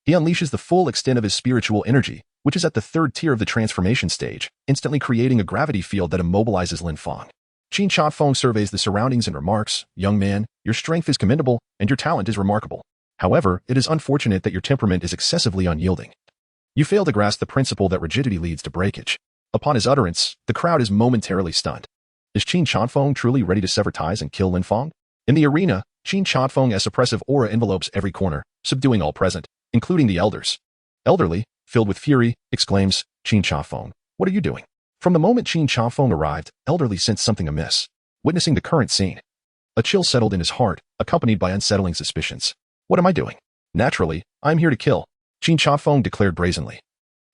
he unleashes the full extent of his spiritual energy, which is at the third tier of the transformation stage, instantly creating a gravity field that immobilizes Lin Fang. Qin Chanfeng surveys the surroundings and remarks, "Young man, your strength is commendable, and your talent is remarkable. However, it is unfortunate that your temperament is excessively unyielding. You fail to grasp the principle that rigidity leads to breakage." Upon his utterance, the crowd is momentarily stunned. Is Qin Chanfeng truly ready to sever ties and kill Lin Fang? In the arena, Qin Chanfeng's oppressive aura envelopes every corner, subduing all present, including the elders. Elderly, filled with fury, exclaims, "Qin Chanfeng, what are you doing?" From the moment Qin Chanfeng arrived, Elderly sensed something amiss. Witnessing the current scene, a chill settled in his heart, accompanied by unsettling suspicions. "What am I doing?" "Naturally, I'm here to kill," Qin Chanfeng declared brazenly.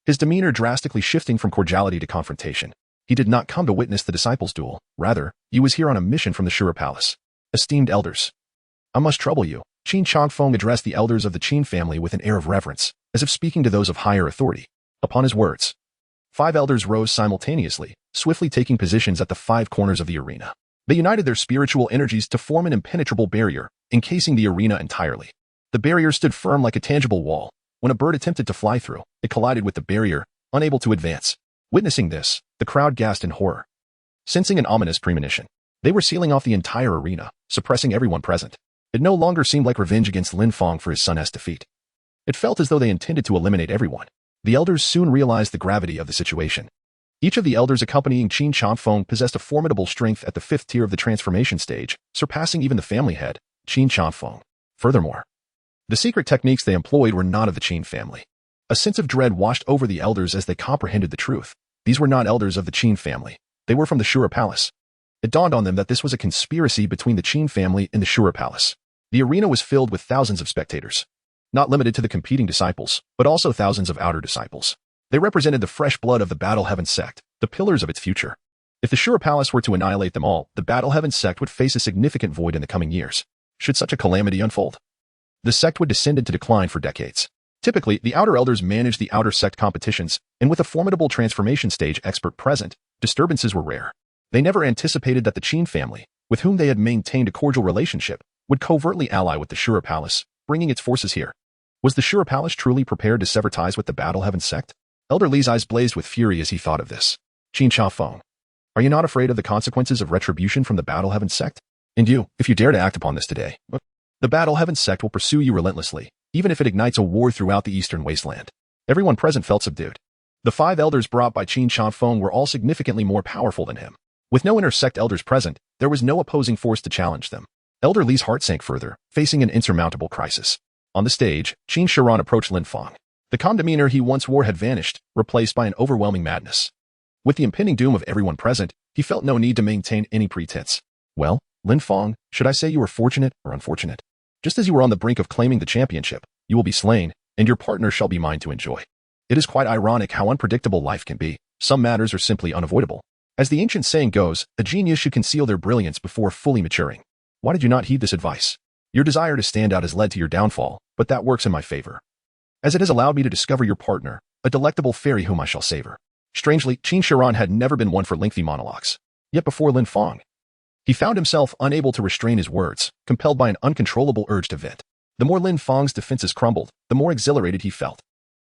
His demeanor drastically shifting from cordiality to confrontation. He did not come to witness the disciples' duel. Rather, he was here on a mission from the Shura Palace. "Esteemed elders, I must trouble you." Qin Chanfeng addressed the elders of the Qin family with an air of reverence, as if speaking to those of higher authority. Upon his words, 5 elders rose simultaneously, swiftly taking positions at the 5 corners of the arena. They united their spiritual energies to form an impenetrable barrier, encasing the arena entirely. The barrier stood firm like a tangible wall. When a bird attempted to fly through, it collided with the barrier, unable to advance. Witnessing this, the crowd gasped in horror. Sensing an ominous premonition, they were sealing off the entire arena, suppressing everyone present. It no longer seemed like revenge against Lin Fang for his son's defeat. It felt as though they intended to eliminate everyone. The elders soon realized the gravity of the situation. Each of the elders accompanying Qin Chanfeng possessed a formidable strength at the 5th tier of the transformation stage, surpassing even the family head, Qin Chanfeng. Furthermore, the secret techniques they employed were not of the Qin family. A sense of dread washed over the elders as they comprehended the truth. These were not elders of the Qin family. They were from the Shura Palace. It dawned on them that this was a conspiracy between the Qin family and the Shura Palace. The arena was filled with thousands of spectators, not limited to the competing disciples, but also thousands of outer disciples. They represented the fresh blood of the Battle Heaven sect, the pillars of its future. If the Shura Palace were to annihilate them all, the Battle Heaven sect would face a significant void in the coming years. Should such a calamity unfold, the sect would descend into decline for decades. Typically, the Outer Elders manage the outer sect competitions, and with a formidable transformation stage expert present, disturbances were rare. They never anticipated that the Qin family, with whom they had maintained a cordial relationship, would covertly ally with the Shura Palace, bringing its forces here. Was the Shura Palace truly prepared to sever ties with the Battle Heaven sect? Elder Li's eyes blazed with fury as he thought of this. Qin Cha Feng, are you not afraid of the consequences of retribution from the Battle Heaven sect? And you, if you dare to act upon this today, the Battle Heaven sect will pursue you relentlessly, even if it ignites a war throughout the eastern wasteland. Everyone present felt subdued. The 5 elders brought by Qin Cha Feng were all significantly more powerful than him. With no intersect elders present, there was no opposing force to challenge them. Elder Li's heart sank further, facing an insurmountable crisis. On the stage, Qin Shiran approached Lin Fang. The calm demeanor he once wore had vanished, replaced by an overwhelming madness. With the impending doom of everyone present, he felt no need to maintain any pretense. Well, Lin Fang, should I say you were fortunate or unfortunate? Just as you were on the brink of claiming the championship, you will be slain, and your partner shall be mine to enjoy. It is quite ironic how unpredictable life can be. Some matters are simply unavoidable. As the ancient saying goes, a genius should conceal their brilliance before fully maturing. Why did you not heed this advice? Your desire to stand out has led to your downfall, but that works in my favor, as it has allowed me to discover your partner, a delectable fairy whom I shall savor. Strangely, Qin Shiran had never been one for lengthy monologues. Yet before Lin Fang, he found himself unable to restrain his words, compelled by an uncontrollable urge to vent. The more Lin Fang's defenses crumbled, the more exhilarated he felt.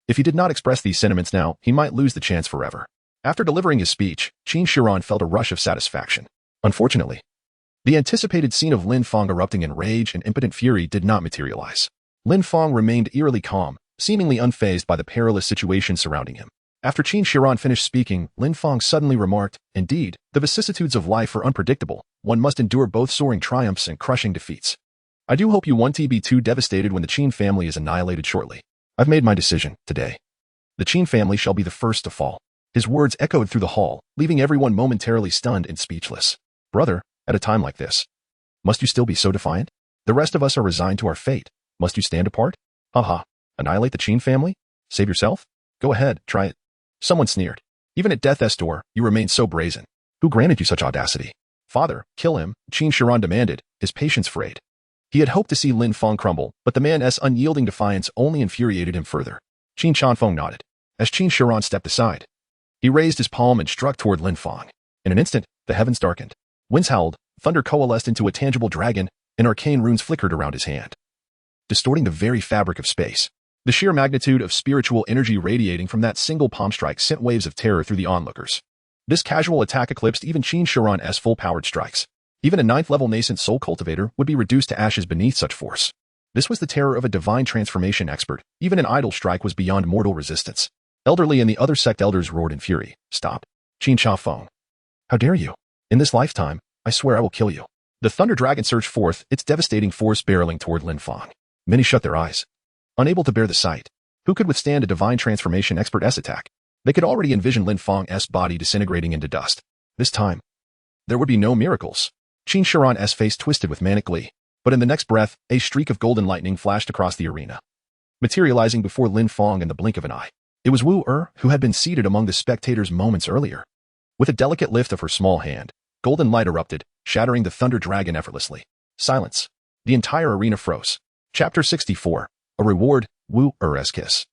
If he did not express these sentiments now, he might lose the chance forever. After delivering his speech, Qin Shiran felt a rush of satisfaction. Unfortunately, the anticipated scene of Lin Fang erupting in rage and impotent fury did not materialize. Lin Fang remained eerily calm, seemingly unfazed by the perilous situation surrounding him. After Qin Shiran finished speaking, Lin Fang suddenly remarked, "Indeed, the vicissitudes of life are unpredictable. One must endure both soaring triumphs and crushing defeats. I do hope you won't be too devastated when the Qin family is annihilated shortly. I've made my decision, today. The Qin family shall be the first to fall." His words echoed through the hall, leaving everyone momentarily stunned and speechless. Brother, at a time like this, must you still be so defiant? The rest of us are resigned to our fate. Must you stand apart? Haha. Annihilate the Qin family? Save yourself? Go ahead, try it. Someone sneered. Even at death's door, you remain so brazen. Who granted you such audacity? Father, kill him, Qin Shiran demanded, his patience frayed. He had hoped to see Lin Fang crumble, but the man's unyielding defiance only infuriated him further. Qin Chanfeng nodded. As Qin Shiran stepped aside, he raised his palm and struck toward Lin Fang. In an instant, the heavens darkened. Winds howled, thunder coalesced into a tangible dragon, and arcane runes flickered around his hand, distorting the very fabric of space. The sheer magnitude of spiritual energy radiating from that single palm strike sent waves of terror through the onlookers. This casual attack eclipsed even Qin Shiran's full-powered strikes. Even a 9th-level nascent soul cultivator would be reduced to ashes beneath such force. This was the terror of a divine transformation expert. Even an idle strike was beyond mortal resistance. Elder Li and the other sect elders roared in fury. Stop. Qin Cha Feng. How dare you? In this lifetime, I swear I will kill you. The thunder dragon surged forth, its devastating force barreling toward Lin Fang. Many shut their eyes, unable to bear the sight. Who could withstand a divine transformation expert's attack? They could already envision Lin Fang's body disintegrating into dust. This time, there would be no miracles. Qin Shiran's face twisted with manic glee, but in the next breath, a streak of golden lightning flashed across the arena, materializing before Lin Fang in the blink of an eye. It was Wu Er, who had been seated among the spectators moments earlier. With a delicate lift of her small hand, golden light erupted, shattering the thunder dragon effortlessly. Silence. The entire arena froze. Chapter 64. A reward, Wu Er's kiss.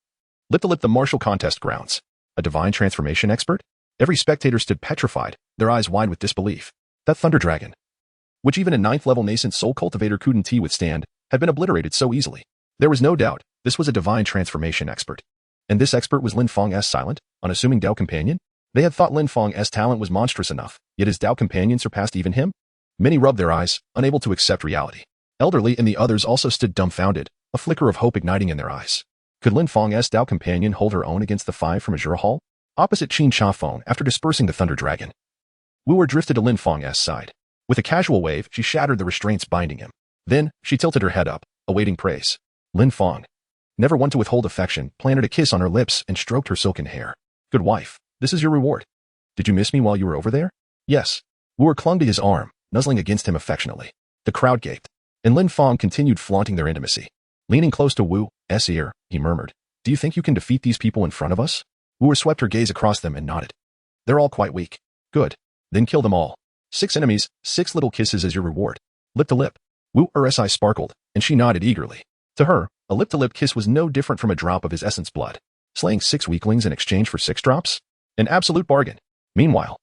Lip to lip the martial contest grounds. A divine transformation expert? Every spectator stood petrified, their eyes wide with disbelief. That thunder dragon, which even a 9th-level nascent soul cultivator couldn't withstand, had been obliterated so easily. There was no doubt, this was a divine transformation expert. And this expert was Lin Fang's silent, unassuming Dao companion? They had thought Lin Fang's talent was monstrous enough, yet his Dao companion surpassed even him? Many rubbed their eyes, unable to accept reality. Elder Li and the others also stood dumbfounded, a flicker of hope igniting in their eyes. Could Lin Fang's Dao companion hold her own against the 5 from Azure Hall? Opposite Qin Cha Feng, after dispersing the thunder dragon, Wu Er drifted to Lin Fang's side. With a casual wave, she shattered the restraints binding him. Then, she tilted her head up, awaiting praise. Lin Fang, never one to withhold affection, planted a kiss on her lips and stroked her silken hair. Good wife, this is your reward. Did you miss me while you were over there? Yes. Wu Er clung to his arm, nuzzling against him affectionately. The crowd gaped, and Lin Fang continued flaunting their intimacy. Leaning close to Wu's ear, he murmured, "Do you think you can defeat these people in front of us?" Wu Er swept her gaze across them and nodded. "They're all quite weak." "Good. Then kill them all. 6 enemies, 6 little kisses as your reward." Lip to lip. Wu Er's eyes sparkled, and she nodded eagerly. To her, A lip-to-lip kiss was no different from a drop of his essence blood, slaying 6 weaklings in exchange for 6 drops? An absolute bargain. Meanwhile,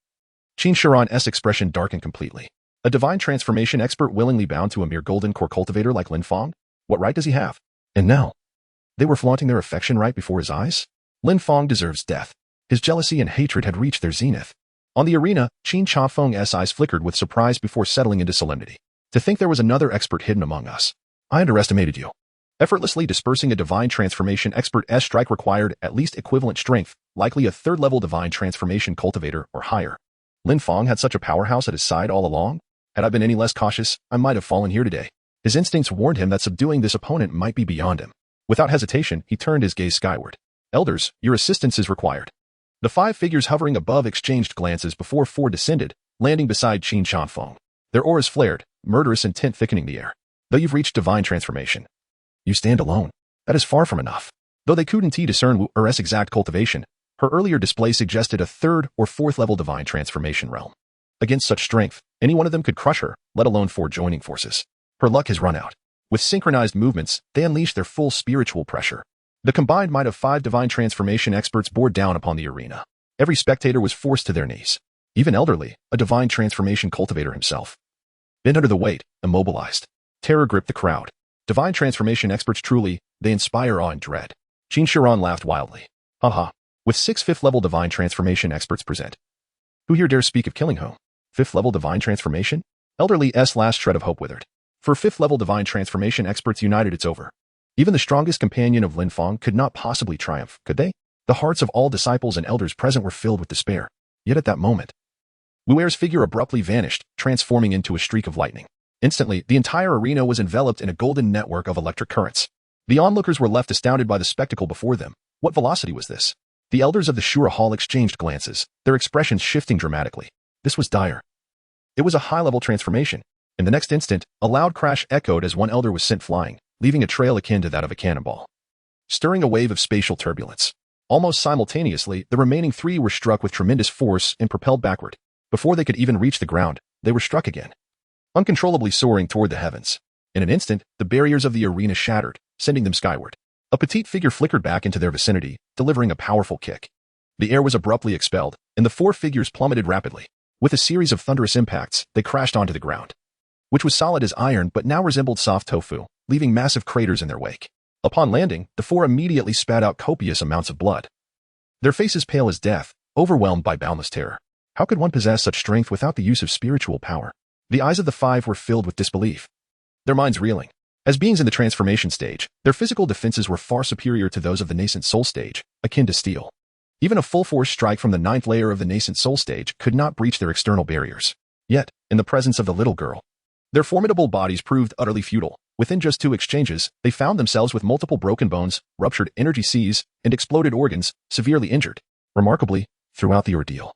Qin Shiran's expression darkened completely. A divine transformation expert willingly bound to a mere golden core cultivator like Lin Fang? What right does he have? And now, they were flaunting their affection right before his eyes? Lin Fang deserves death. His jealousy and hatred had reached their zenith. On the arena, Qin Chafeng's eyes flickered with surprise before settling into solemnity. To think there was another expert hidden among us. I underestimated you. Effortlessly dispersing a divine transformation expert's strike required at least equivalent strength, likely a 3rd-level divine transformation cultivator or higher. Lin Fang had such a powerhouse at his side all along? Had I been any less cautious, I might have fallen here today. His instincts warned him that subduing this opponent might be beyond him. Without hesitation, he turned his gaze skyward. Elders, your assistance is required. The 5 figures hovering above exchanged glances before 4 descended, landing beside Qin Chafeng. Their auras flared, murderous intent thickening the air. Though you've reached divine transformation, you stand alone. That is far from enough. Though they couldn't discern Wu Er's exact cultivation, her earlier display suggested a 3rd or 4th-level divine transformation realm. Against such strength, any one of them could crush her, let alone 4 joining forces. Her luck has run out. With synchronized movements, they unleashed their full spiritual pressure. The combined might of 5 divine transformation experts bore down upon the arena. Every spectator was forced to their knees. Even elderly, a divine transformation cultivator himself. Bent under the weight, immobilized. Terror gripped the crowd. Divine transformation experts truly, they inspire awe and dread. Qin Shiran laughed wildly. Haha. With 6 5th-level divine transformation experts present. Who here dares speak of killing whom? 5th-level divine transformation? Elderly's last shred of hope withered. For 5th-level divine transformation experts united, it's over. Even the strongest companion of Lin Fang could not possibly triumph, could they? The hearts of all disciples and elders present were filled with despair. Yet at that moment, Wu Er's figure abruptly vanished, transforming into a streak of lightning. Instantly, the entire arena was enveloped in a golden network of electric currents. The onlookers were left astounded by the spectacle before them. What velocity was this? The elders of the Shura Hall exchanged glances, their expressions shifting dramatically. This was dire. It was a high-level transformation. In the next instant, a loud crash echoed as one elder was sent flying, leaving a trail akin to that of a cannonball, stirring a wave of spatial turbulence. Almost simultaneously, the remaining 3 were struck with tremendous force and propelled backward. Before they could even reach the ground, they were struck again, uncontrollably soaring toward the heavens. In an instant, the barriers of the arena shattered, sending them skyward. A petite figure flickered back into their vicinity, delivering a powerful kick. The air was abruptly expelled, and the 4 figures plummeted rapidly. With a series of thunderous impacts, they crashed onto the ground, which was solid as iron but now resembled soft tofu, leaving massive craters in their wake. Upon landing, the 4 immediately spat out copious amounts of blood, their faces pale as death, overwhelmed by boundless terror. How could one possess such strength without the use of spiritual power? The eyes of the 5 were filled with disbelief, their minds reeling. As beings in the transformation stage, their physical defenses were far superior to those of the nascent soul stage, akin to steel. Even a full-force strike from the 9th layer of the nascent soul stage could not breach their external barriers. Yet, in the presence of the little girl, their formidable bodies proved utterly futile. Within just 2 exchanges, they found themselves with multiple broken bones, ruptured energy seas, and exploded organs, severely injured. Remarkably, throughout the ordeal,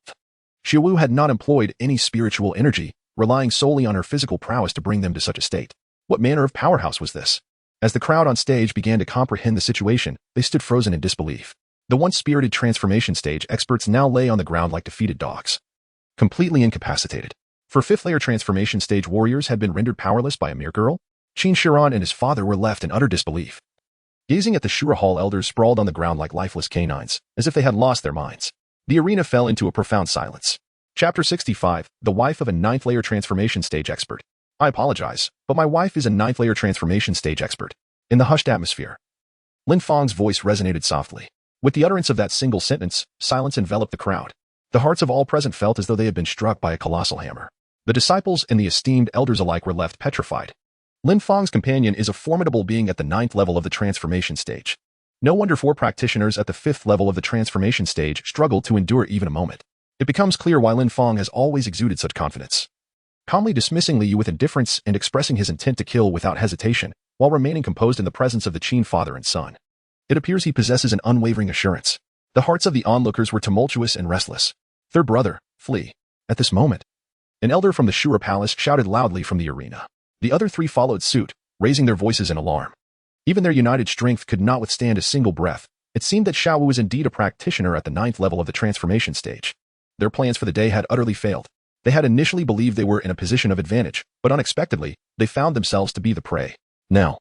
Xiaowu had not employed any spiritual energy, relying solely on her physical prowess to bring them to such a state. What manner of powerhouse was this? As the crowd on stage began to comprehend the situation, they stood frozen in disbelief. The once spirited transformation stage experts now lay on the ground like defeated dogs, completely incapacitated. For 5th-layer transformation stage warriors had been rendered powerless by a mere girl? Qin Shiran and his father were left in utter disbelief, gazing at the Shura Hall elders sprawled on the ground like lifeless canines, as if they had lost their minds. The arena fell into a profound silence. Chapter 65, The Wife of a 9th-layer transformation stage expert. I apologize, but my wife is a 9th-layer transformation stage expert. In the hushed atmosphere, Lin Fang's voice resonated softly. With the utterance of that single sentence, silence enveloped the crowd. The hearts of all present felt as though they had been struck by a colossal hammer. The disciples and the esteemed elders alike were left petrified. Lin Fang's companion is a formidable being at the 9th level of the transformation stage. No wonder 4 practitioners at the 5th level of the transformation stage struggled to endure even a moment. It becomes clear why Lin Fang has always exuded such confidence, calmly dismissing Li Yu with indifference and expressing his intent to kill without hesitation, while remaining composed in the presence of the Qin father and son. It appears he possesses an unwavering assurance. The hearts of the onlookers were tumultuous and restless. Their brother, flee. At this moment, an elder from the Shura Palace shouted loudly from the arena. The other 3 followed suit, raising their voices in alarm. Even their united strength could not withstand a single breath. It seemed that Xiaowu was indeed a practitioner at the 9th level of the transformation stage. Their plans for the day had utterly failed. They had initially believed they were in a position of advantage, but unexpectedly, they found themselves to be the prey. Now,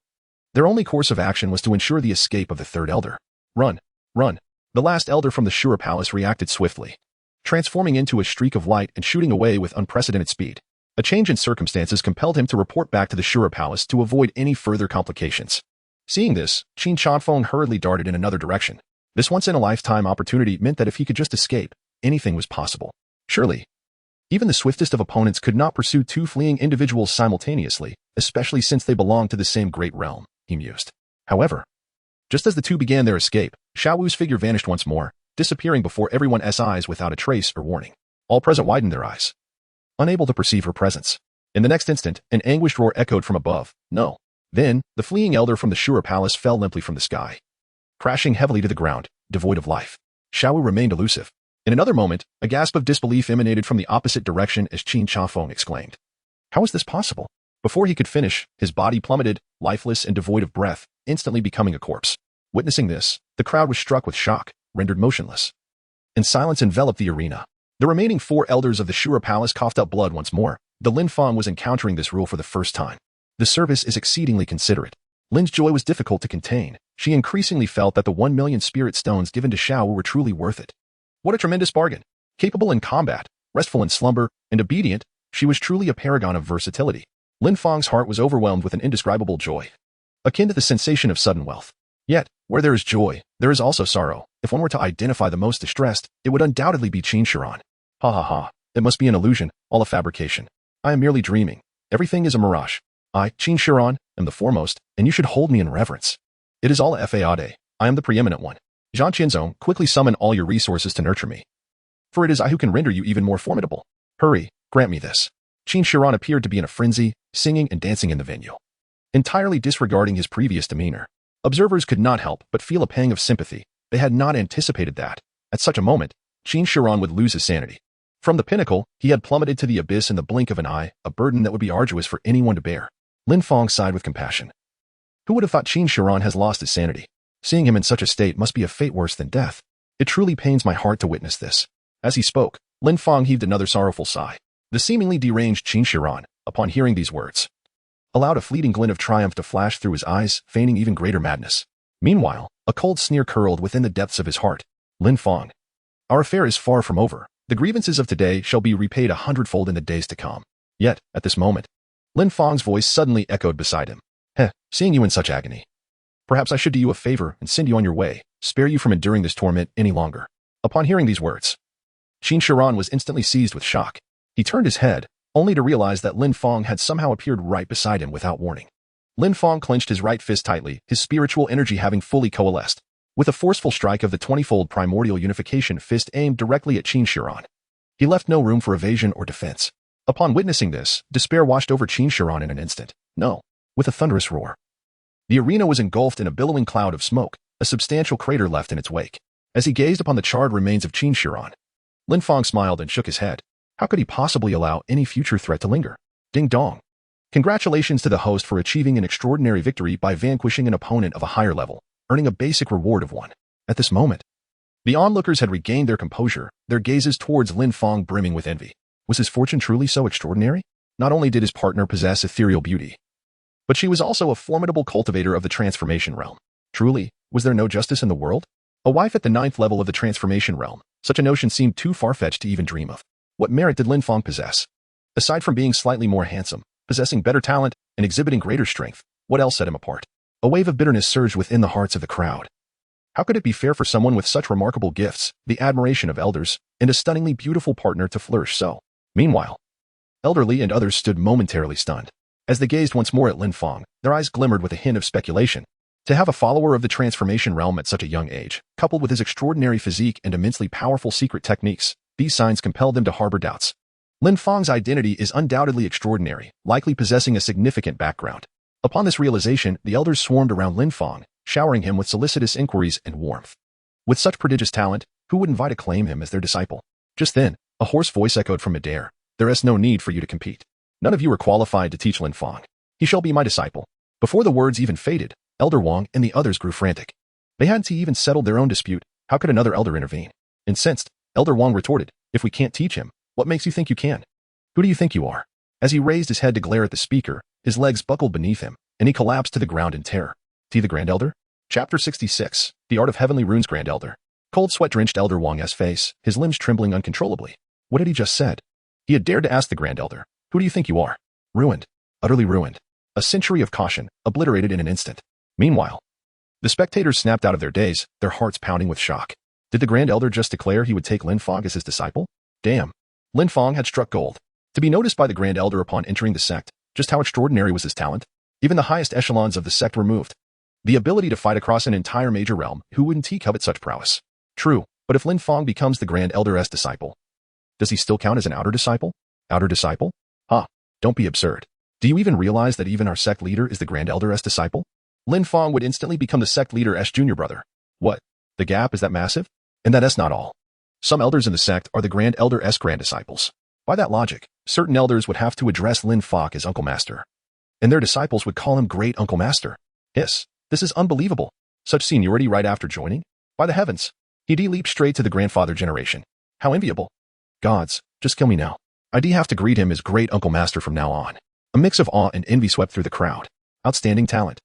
Their only course of action was to ensure the escape of the third elder. Run! Run! The last elder from the Shura Palace reacted swiftly, transforming into a streak of light and shooting away with unprecedented speed. A change in circumstances compelled him to report back to the Shura Palace to avoid any further complications. Seeing this, Qin Chanfeng hurriedly darted in another direction. This once-in-a-lifetime opportunity meant that if he could just escape, anything was possible. Surely, even the swiftest of opponents could not pursue two fleeing individuals simultaneously, especially since they belonged to the same great realm, he mused. However, just as the two began their escape, Xiao Wu's figure vanished once more, disappearing before everyone's eyes without a trace or warning. All present widened their eyes, unable to perceive her presence. In the next instant, an anguished roar echoed from above. No. Then, the fleeing elder from the Shura Palace fell limply from the sky, crashing heavily to the ground, devoid of life. Xiao Wu remained elusive. In another moment, a gasp of disbelief emanated from the opposite direction as Qin Chanfeng exclaimed, "How is this possible?" Before he could finish, his body plummeted, lifeless and devoid of breath, instantly becoming a corpse. Witnessing this, the crowd was struck with shock, rendered motionless, and silence enveloped the arena. The remaining 4 elders of the Shura Palace coughed up blood once more. The Lin Fang was encountering this rule for the first time. The service is exceedingly considerate. Lin's joy was difficult to contain. She increasingly felt that the 1 million spirit stones given to Xiao Wu were truly worth it. What a tremendous bargain! Capable in combat, restful in slumber, and obedient, she was truly a paragon of versatility. Lin Fang's heart was overwhelmed with an indescribable joy, akin to the sensation of sudden wealth. Yet, where there is joy, there is also sorrow. If one were to identify the most distressed, it would undoubtedly be Qin Shiran. Ha ha ha. It must be an illusion, all a fabrication. I am merely dreaming. Everything is a mirage. I, Qin Shiran, am the foremost, and you should hold me in reverence. It is all a fade. I am the preeminent one. Zhang Qianzong, quickly summon all your resources to nurture me. For it is I who can render you even more formidable. Hurry, grant me this. Qin Shiran appeared to be in a frenzy, singing and dancing in the venue, entirely disregarding his previous demeanor. Observers could not help but feel a pang of sympathy. They had not anticipated that, at such a moment, Qin Shiran would lose his sanity. From the pinnacle, he had plummeted to the abyss in the blink of an eye, a burden that would be arduous for anyone to bear. Lin Fang sighed with compassion. Who would have thought Qin Shiran has lost his sanity? Seeing him in such a state must be a fate worse than death. It truly pains my heart to witness this. As he spoke, Lin Fang heaved another sorrowful sigh. The seemingly deranged Qin Shiran, upon hearing these words, allowed a fleeting glint of triumph to flash through his eyes, feigning even greater madness. Meanwhile, a cold sneer curled within the depths of his heart. Lin Fang, our affair is far from over. The grievances of today shall be repaid 100-fold in the days to come. Yet, at this moment, Lin Fang's voice suddenly echoed beside him. Seeing you in such agony, perhaps I should do you a favor and send you on your way, spare you from enduring this torment any longer. Upon hearing these words, Qin Shiran was instantly seized with shock. He turned his head, only to realize that Lin Fang had somehow appeared right beside him without warning. Lin Fang clenched his right fist tightly, his spiritual energy having fully coalesced. With a forceful strike of the 20-fold primordial unification fist aimed directly at Qin Shiran, he left no room for evasion or defense. Upon witnessing this, despair washed over Qin Shiran in an instant. No. With a thunderous roar, the arena was engulfed in a billowing cloud of smoke, a substantial crater left in its wake. As he gazed upon the charred remains of Qin Shiran, Lin Fang smiled and shook his head. How could he possibly allow any future threat to linger? Ding dong. Congratulations to the host for achieving an extraordinary victory by vanquishing an opponent of a higher level, earning a basic reward of 1. At this moment, the onlookers had regained their composure, their gazes towards Lin Fang brimming with envy. Was his fortune truly so extraordinary? Not only did his partner possess ethereal beauty, but she was also a formidable cultivator of the transformation realm. Truly, was there no justice in the world? A wife at the 9th level of the transformation realm, such a notion seemed too far-fetched to even dream of. What merit did Lin Fang possess? Aside from being slightly more handsome, possessing better talent, and exhibiting greater strength, what else set him apart? A wave of bitterness surged within the hearts of the crowd. How could it be fair for someone with such remarkable gifts, the admiration of elders, and a stunningly beautiful partner to flourish so? Meanwhile, Elderly and others stood momentarily stunned. As they gazed once more at Lin Fang, their eyes glimmered with a hint of speculation. To have a follower of the transformation realm at such a young age, coupled with his extraordinary physique and immensely powerful secret techniques, these signs compelled them to harbor doubts. Lin Fang's identity is undoubtedly extraordinary, likely possessing a significant background. Upon this realization, the elders swarmed around Lin Fang, showering him with solicitous inquiries and warmth. With such prodigious talent, who wouldn't vie to claim him as their disciple? Just then, a hoarse voice echoed from midair. There is no need for you to compete. None of you are qualified to teach Lin Fang. He shall be my disciple. Before the words even faded, Elder Wang and the others grew frantic. They hadn't even settled their own dispute. How could another elder intervene? Incensed, Elder Wang retorted, if we can't teach him, what makes you think you can? Who do you think you are? As he raised his head to glare at the speaker, his legs buckled beneath him, and he collapsed to the ground in terror. T. the Grand Elder? Chapter 66, The Art of Heavenly Runes. Grand Elder. Cold sweat drenched Elder Wang's face, his limbs trembling uncontrollably. What had he just said? He had dared to ask the Grand Elder, "Who do you think you are?" Ruined. Utterly ruined. A century of caution, obliterated in an instant. Meanwhile, the spectators snapped out of their daze, their hearts pounding with shock. Did the Grand Elder just declare he would take Lin Fang as his disciple? Damn. Lin Fang had struck gold. To be noticed by the Grand Elder upon entering the sect, just how extraordinary was his talent? Even the highest echelons of the sect were moved. The ability to fight across an entire major realm, who wouldn't covet such prowess? True, but if Lin Fang becomes the Grand Elder's disciple, does he still count as an outer disciple? Outer disciple? Don't be absurd. Do you even realize that even our sect leader is the Grand Elder's disciple? Lin Fang would instantly become the sect leader's junior brother. What? The gap is that massive? And that's not all. Some elders in the sect are the Grand Elder's grand disciples. By that logic, certain elders would have to address Lin Fang as Uncle Master, and their disciples would call him Great Uncle Master. Yes, this is unbelievable. Such seniority right after joining? By the heavens, he'd leap straight to the grandfather generation. How enviable. Gods, just kill me now. I'd have to greet him as Great Uncle Master from now on. A mix of awe and envy swept through the crowd. Outstanding talent.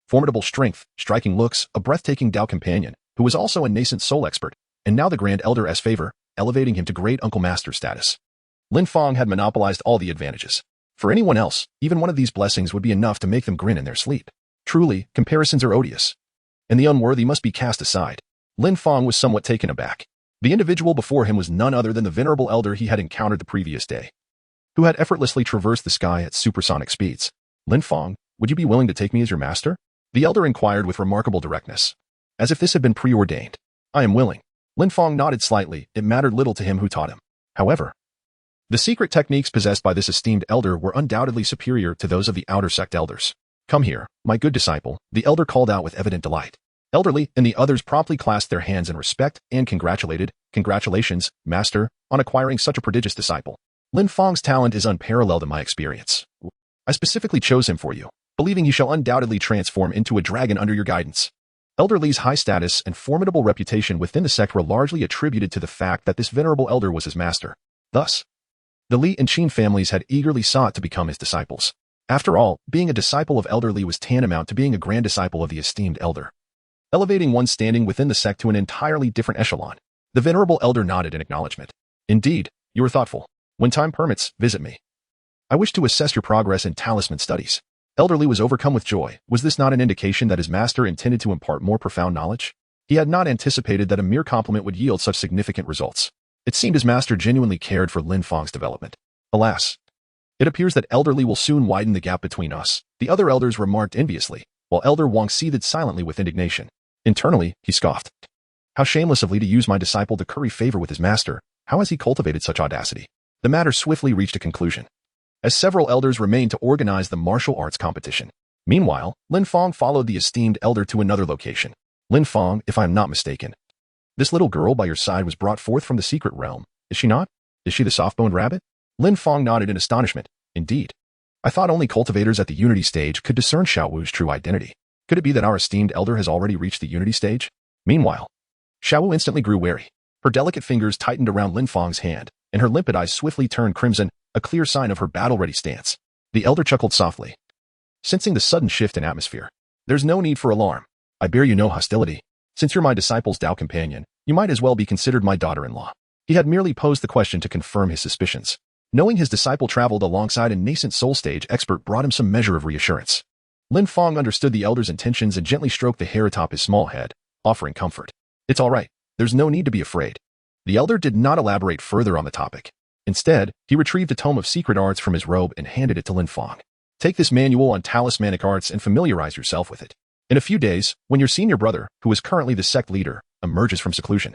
Formidable strength, striking looks, a breathtaking Dao companion, who was also a nascent soul expert, and now the Grand Elder's favor, elevating him to Great Uncle Master status. Lin Fang had monopolized all the advantages. For anyone else, even one of these blessings would be enough to make them grin in their sleep. Truly, comparisons are odious, and the unworthy must be cast aside. Lin Fang was somewhat taken aback. The individual before him was none other than the venerable elder he had encountered the previous day, who had effortlessly traversed the sky at supersonic speeds. Lin Fang, would you be willing to take me as your master? The elder inquired with remarkable directness, as if this had been preordained. I am willing. Lin Fang nodded slightly. It mattered little to him who taught him. However, the secret techniques possessed by this esteemed elder were undoubtedly superior to those of the outer sect elders. Come here, my good disciple, the elder called out with evident delight. Elderly and the others promptly clasped their hands in respect and congratulated. Congratulations, master, on acquiring such a prodigious disciple. Lin Fang's talent is unparalleled in my experience. I specifically chose him for you, believing he shall undoubtedly transform into a dragon under your guidance. Elder Li's high status and formidable reputation within the sect were largely attributed to the fact that this venerable elder was his master. Thus, the Li and Qin families had eagerly sought to become his disciples. After all, being a disciple of Elder Li was tantamount to being a grand disciple of the esteemed elder, elevating one's standing within the sect to an entirely different echelon. The venerable elder nodded in acknowledgement. Indeed, you are thoughtful. When time permits, visit me. I wish to assess your progress in talisman studies. Elder Li was overcome with joy. Was this not an indication that his master intended to impart more profound knowledge? He had not anticipated that a mere compliment would yield such significant results. It seemed his master genuinely cared for Lin Fang's development. Alas, it appears that Elder Li will soon widen the gap between us, the other elders remarked enviously, while Elder Wang seethed silently with indignation. Internally, he scoffed. How shameless of Li to use my disciple to curry favor with his master. How has he cultivated such audacity? The matter swiftly reached a conclusion, as several elders remained to organize the martial arts competition. Meanwhile, Lin Fang followed the esteemed elder to another location. Lin Fang, if I am not mistaken, this little girl by your side was brought forth from the secret realm, is she not? Is she the soft-boned rabbit? Lin Fang nodded in astonishment. Indeed. I thought only cultivators at the unity stage could discern Xiao Wu's true identity. Could it be that our esteemed elder has already reached the unity stage? Meanwhile, Xiao Wu instantly grew wary. Her delicate fingers tightened around Lin Fang's hand, and her limpid eyes swiftly turned crimson, a clear sign of her battle-ready stance. The elder chuckled softly, sensing the sudden shift in atmosphere. There's no need for alarm. I bear you no hostility. Since you're my disciple's Dao companion, you might as well be considered my daughter-in-law. He had merely posed the question to confirm his suspicions. Knowing his disciple traveled alongside a nascent soul stage expert brought him some measure of reassurance. Lin Fang understood the elder's intentions and gently stroked the hair atop his small head, offering comfort. It's all right. There's no need to be afraid. The elder did not elaborate further on the topic. Instead, he retrieved a tome of secret arts from his robe and handed it to Lin Fang. Take this manual on talismanic arts and familiarize yourself with it. In a few days, when your senior brother, who is currently the sect leader, emerges from seclusion,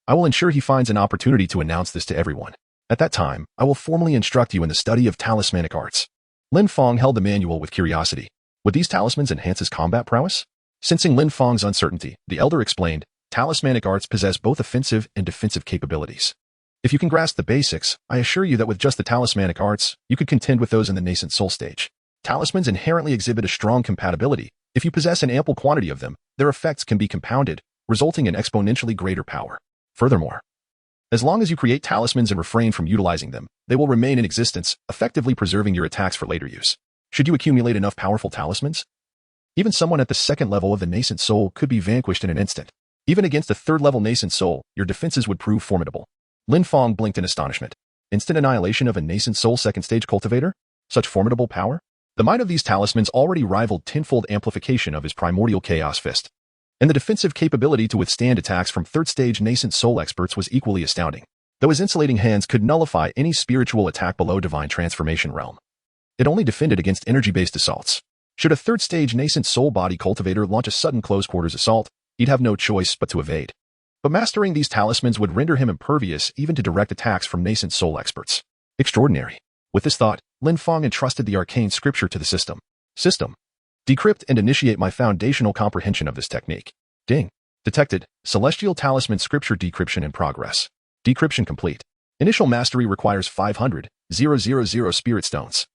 I will ensure he finds an opportunity to announce this to everyone. At that time, I will formally instruct you in the study of talismanic arts. Lin Fang held the manual with curiosity. Would these talismans enhance his combat prowess? Sensing Lin Fang's uncertainty, the elder explained, talismanic arts possess both offensive and defensive capabilities. If you can grasp the basics, I assure you that with just the talismanic arts, you could contend with those in the nascent soul stage. Talismans inherently exhibit a strong compatibility. If you possess an ample quantity of them, their effects can be compounded, resulting in exponentially greater power. Furthermore, as long as you create talismans and refrain from utilizing them, they will remain in existence, effectively preserving your attacks for later use. Should you accumulate enough powerful talismans, Even someone at the second level of the nascent soul could be vanquished in an instant. Even against a third-level nascent soul, your defenses would prove formidable. Lin Fang blinked in astonishment. Instant annihilation of a nascent soul second-stage cultivator? Such formidable power? The might of these talismans already rivaled tenfold amplification of his primordial chaos fist. And the defensive capability to withstand attacks from third-stage nascent soul experts was equally astounding, though his insulating hands could nullify any spiritual attack below divine transformation realm. It only defended against energy-based assaults. Should a third-stage nascent soul body cultivator launch a sudden close-quarters assault, he'd have no choice but to evade. But mastering these talismans would render him impervious even to direct attacks from nascent soul experts. Extraordinary. With this thought, Lin Fang entrusted the arcane scripture to the system. System. Decrypt and initiate my foundational comprehension of this technique. Ding. Detected. Celestial Talisman Scripture Decryption in progress. Decryption complete. Initial mastery requires 500,000 spirit stones.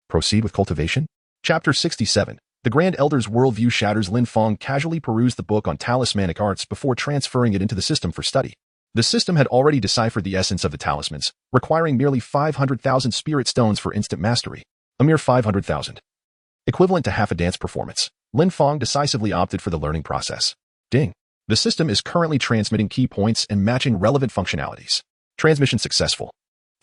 Proceed with cultivation? Chapter 67. The Grand Elder's worldview shatters. Lin Fang casually perused the book on talismanic arts before transferring it into the system for study. The system had already deciphered the essence of the talismans, requiring merely 500,000 spirit stones for instant mastery. A mere 500,000. Equivalent to half a dance performance. Lin Fang decisively opted for the learning process. Ding. The system is currently transmitting key points and matching relevant functionalities. Transmission successful.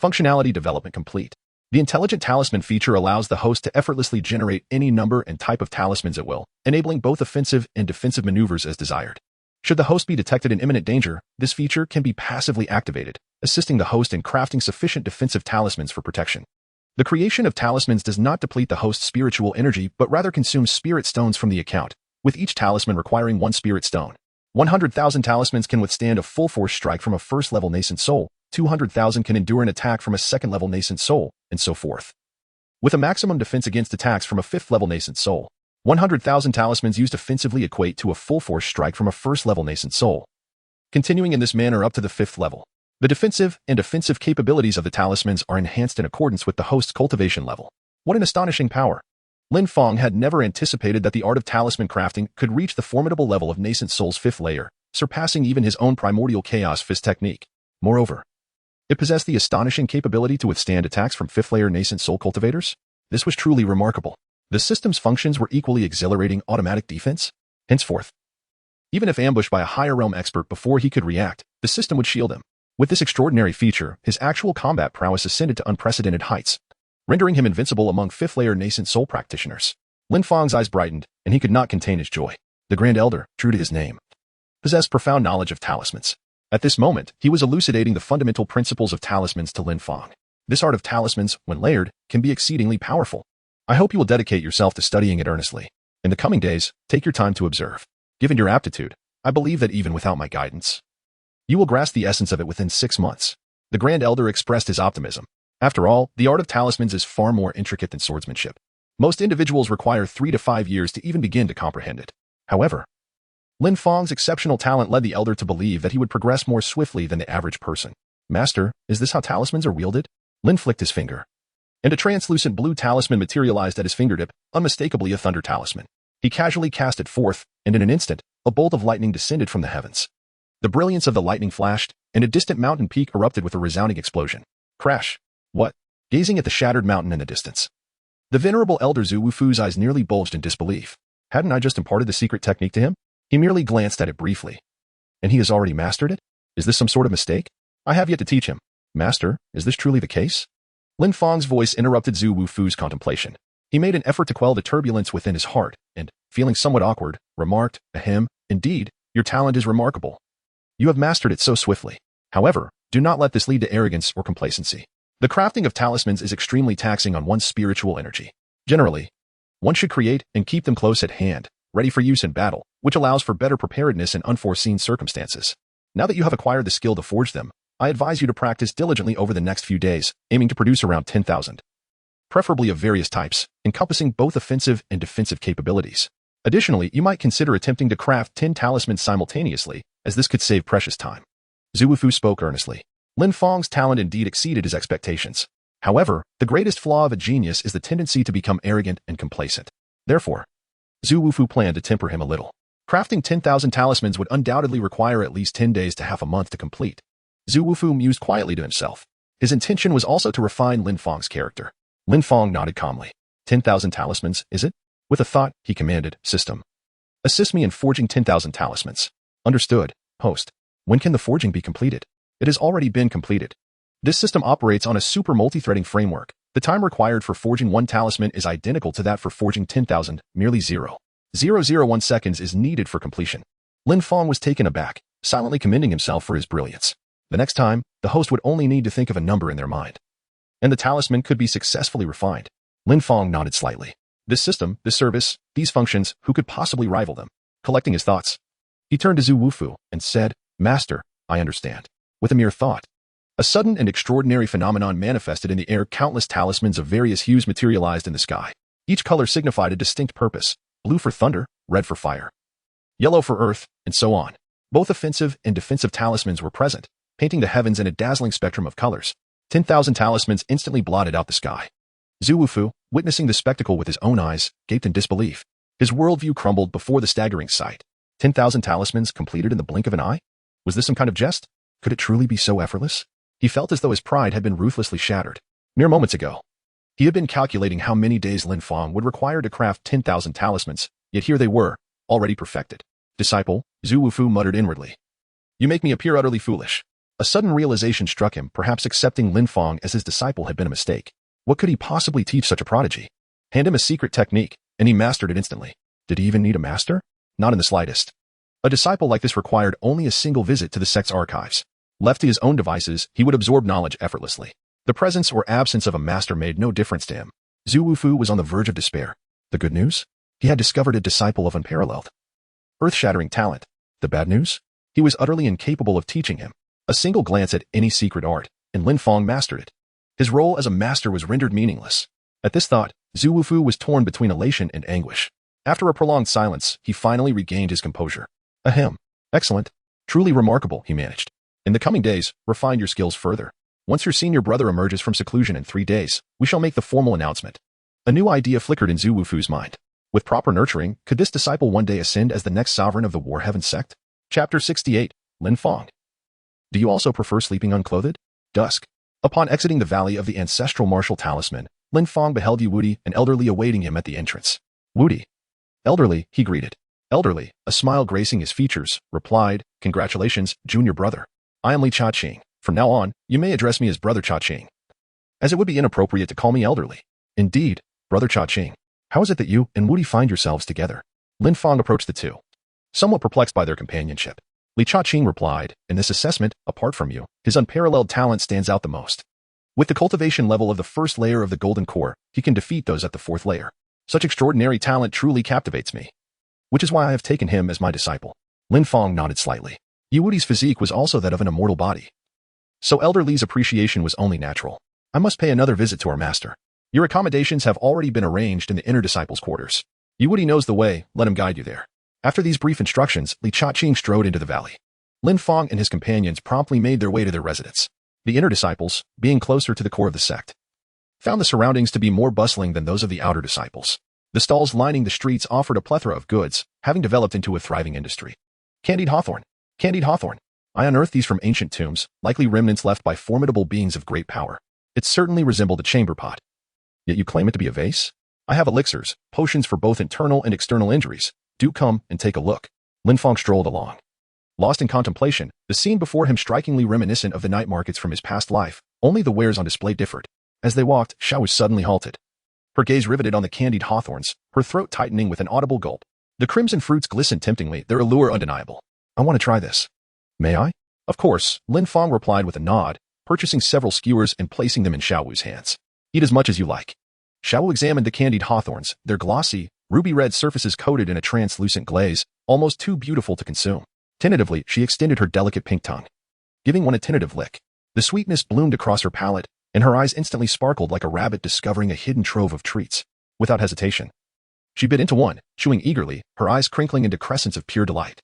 Functionality development complete. The Intelligent Talisman feature allows the host to effortlessly generate any number and type of talismans at will, enabling both offensive and defensive maneuvers as desired. Should the host be detected in imminent danger, this feature can be passively activated, assisting the host in crafting sufficient defensive talismans for protection. The creation of talismans does not deplete the host's spiritual energy but rather consumes spirit stones from the account, with each talisman requiring 1 spirit stone. 100,000 talismans can withstand a full-force strike from a first-level nascent soul, 200,000 can endure an attack from a second-level nascent soul, and so forth. With a maximum defense against attacks from a fifth-level nascent soul, 100,000 talismans used offensively equate to a full-force strike from a first-level nascent soul. Continuing in this manner up to the 5th level. The defensive and offensive capabilities of the talismans are enhanced in accordance with the host's cultivation level. What an astonishing power! Lin Fang had never anticipated that the art of talisman crafting could reach the formidable level of nascent soul's 5th layer, surpassing even his own primordial chaos fist technique. Moreover, it possessed the astonishing capability to withstand attacks from 5th layer nascent soul cultivators. This was truly remarkable. The system's functions were equally exhilarating. Automatic defense. Henceforth, even if ambushed by a higher realm expert before he could react, the system would shield him. With this extraordinary feature, his actual combat prowess ascended to unprecedented heights, rendering him invincible among 5th layer nascent soul practitioners. Lin Fang's eyes brightened, and he could not contain his joy. The Grand Elder, true to his name, possessed profound knowledge of talismans. At this moment, he was elucidating the fundamental principles of talismans to Lin Fang. This art of talismans, when layered, can be exceedingly powerful. I hope you will dedicate yourself to studying it earnestly. In the coming days, take your time to observe. Given your aptitude, I believe that even without my guidance, you will grasp the essence of it within 6 months. The Grand Elder expressed his optimism. After all, the art of talismans is far more intricate than swordsmanship. Most individuals require 3 to 5 years to even begin to comprehend it. However, Lin Fang's exceptional talent led the Elder to believe that he would progress more swiftly than the average person. Master, is this how talismans are wielded? Lin flicked his finger, and a translucent blue talisman materialized at his fingertip, unmistakably a thunder talisman. He casually cast it forth, and in an instant, a bolt of lightning descended from the heavens. The brilliance of the lightning flashed, and a distant mountain peak erupted with a resounding explosion. Crash! What? Gazing at the shattered mountain in the distance, the venerable Elder Zhu Wufu's eyes nearly bulged in disbelief. Hadn't I just imparted the secret technique to him? He merely glanced at it briefly. And he has already mastered it? Is this some sort of mistake? I have yet to teach him. Master, is this truly the case? Lin Fang's voice interrupted Zhu Wufu's contemplation. He made an effort to quell the turbulence within his heart, and, feeling somewhat awkward, remarked, Ahem, indeed, your talent is remarkable. You have mastered it so swiftly. However, do not let this lead to arrogance or complacency. The crafting of talismans is extremely taxing on one's spiritual energy. Generally, one should create and keep them close at hand, ready for use in battle, which allows for better preparedness in unforeseen circumstances. Now that you have acquired the skill to forge them, I advise you to practice diligently over the next few days, aiming to produce around 10,000. Preferably of various types, encompassing both offensive and defensive capabilities. Additionally, you might consider attempting to craft 10 talismans simultaneously, as this could save precious time. Zhu Wufu spoke earnestly. Lin Fang's talent indeed exceeded his expectations. However, the greatest flaw of a genius is the tendency to become arrogant and complacent. Therefore, Zhu Wufu planned to temper him a little. Crafting 10,000 talismans would undoubtedly require at least 10 days to half a month to complete. Zhu Wufu mused quietly to himself. His intention was also to refine Lin Fang's character. Lin Fang nodded calmly. 10,000 talismans, is it? With a thought, he commanded, "System, assist me in forging 10,000 talismans." "Understood, host. When can the forging be completed?" "It has already been completed. This system operates on a super multi-threading framework. The time required for forging one talisman is identical to that for forging 10,000, merely 0.001 seconds is needed for completion." Lin Fang was taken aback, silently commending himself for his brilliance. The next time, the host would only need to think of a number in their mind, and the talisman could be successfully refined. Lin Fang nodded slightly. This system, this service, these functions, who could possibly rival them? Collecting his thoughts, he turned to Zhu Wufu and said, "Master, I understand." With a mere thought, a sudden and extraordinary phenomenon manifested in the air. Countless talismans of various hues materialized in the sky. Each color signified a distinct purpose: blue for thunder, red for fire, yellow for earth, and so on. Both offensive and defensive talismans were present, painting the heavens in a dazzling spectrum of colors. 10,000 talismans instantly blotted out the sky. Zhu Wufu, witnessing the spectacle with his own eyes, gaped in disbelief. His worldview crumbled before the staggering sight. 10,000 talismans completed in the blink of an eye? Was this some kind of jest? Could it truly be so effortless? He felt as though his pride had been ruthlessly shattered. Mere moments ago, he had been calculating how many days Lin Fang would require to craft 10,000 talismans, yet here they were, already perfected. "Disciple," Zhu Wufu muttered inwardly. "You make me appear utterly foolish." A sudden realization struck him. Perhaps accepting Lin Fang as his disciple had been a mistake. What could he possibly teach such a prodigy? Hand him a secret technique, and he mastered it instantly. Did he even need a master? Not in the slightest. A disciple like this required only a single visit to the sect's archives. Left to his own devices, he would absorb knowledge effortlessly. The presence or absence of a master made no difference to him. Zhu Wufu was on the verge of despair. The good news? He had discovered a disciple of unparalleled, earth-shattering talent. The bad news? He was utterly incapable of teaching him. A single glance at any secret art, and Lin Fang mastered it. His role as a master was rendered meaningless. At this thought, Zhu Wufu was torn between elation and anguish. After a prolonged silence, he finally regained his composure. "Ahem. Excellent. Truly remarkable," he managed. "In the coming days, refine your skills further. Once your senior brother emerges from seclusion in 3 days, we shall make the formal announcement." A new idea flickered in Zhu Wufu's mind. With proper nurturing, could this disciple one day ascend as the next sovereign of the War Heaven sect? Chapter 68, Lin Fang. Do you also prefer sleeping unclothed? Dusk. Upon exiting the valley of the ancestral martial talisman, Lin Fang beheld Wuti, an elderly, awaiting him at the entrance. "Wuti." "Elderly," he greeted. Elderly, a smile gracing his features, replied, "Congratulations, junior brother. I am Li Cha-Ching. From now on, you may address me as Brother Cha-Ching, as it would be inappropriate to call me elderly." "Indeed, Brother Cha-Ching. How is it that you and Wuti find yourselves together?" Lin Fang approached the two, somewhat perplexed by their companionship. Li Cha-Ching replied, "In this assessment, apart from you, his unparalleled talent stands out the most. With the cultivation level of the first layer of the golden core, he can defeat those at the 4th layer. Such extraordinary talent truly captivates me, which is why I have taken him as my disciple." Lin Fang nodded slightly. Wuti's physique was also that of an immortal body, so Elder Li's appreciation was only natural. "I must pay another visit to our master. Your accommodations have already been arranged in the inner disciples' quarters. Wuti knows the way, let him guide you there." After these brief instructions, Li Cha-Ching strode into the valley. Lin Fang and his companions promptly made their way to their residence. The inner disciples, being closer to the core of the sect, found the surroundings to be more bustling than those of the outer disciples. The stalls lining the streets offered a plethora of goods, having developed into a thriving industry. Candied hawthorn. Candied hawthorn. I unearthed these from ancient tombs, likely remnants left by formidable beings of great power. It certainly resembled a chamber pot. Yet you claim it to be a vase? I have elixirs, potions for both internal and external injuries. Do come and take a look. Lin Fang strolled along. Lost in contemplation, the scene before him strikingly reminiscent of the night markets from his past life, only the wares on display differed. As they walked, Xiao suddenly halted. Her gaze riveted on the candied hawthorns, her throat tightening with an audible gulp. The crimson fruits glistened temptingly, their allure undeniable. "I want to try this." "May I?" "Of course," Lin Fang replied with a nod, purchasing several skewers and placing them in Xiaowu's hands. "Eat as much as you like." Xiaowu examined the candied hawthorns, their glossy, ruby-red surfaces coated in a translucent glaze, almost too beautiful to consume. Tentatively, she extended her delicate pink tongue, giving one a tentative lick. The sweetness bloomed across her palate, and her eyes instantly sparkled like a rabbit discovering a hidden trove of treats. Without hesitation, she bit into one, chewing eagerly, her eyes crinkling into crescents of pure delight.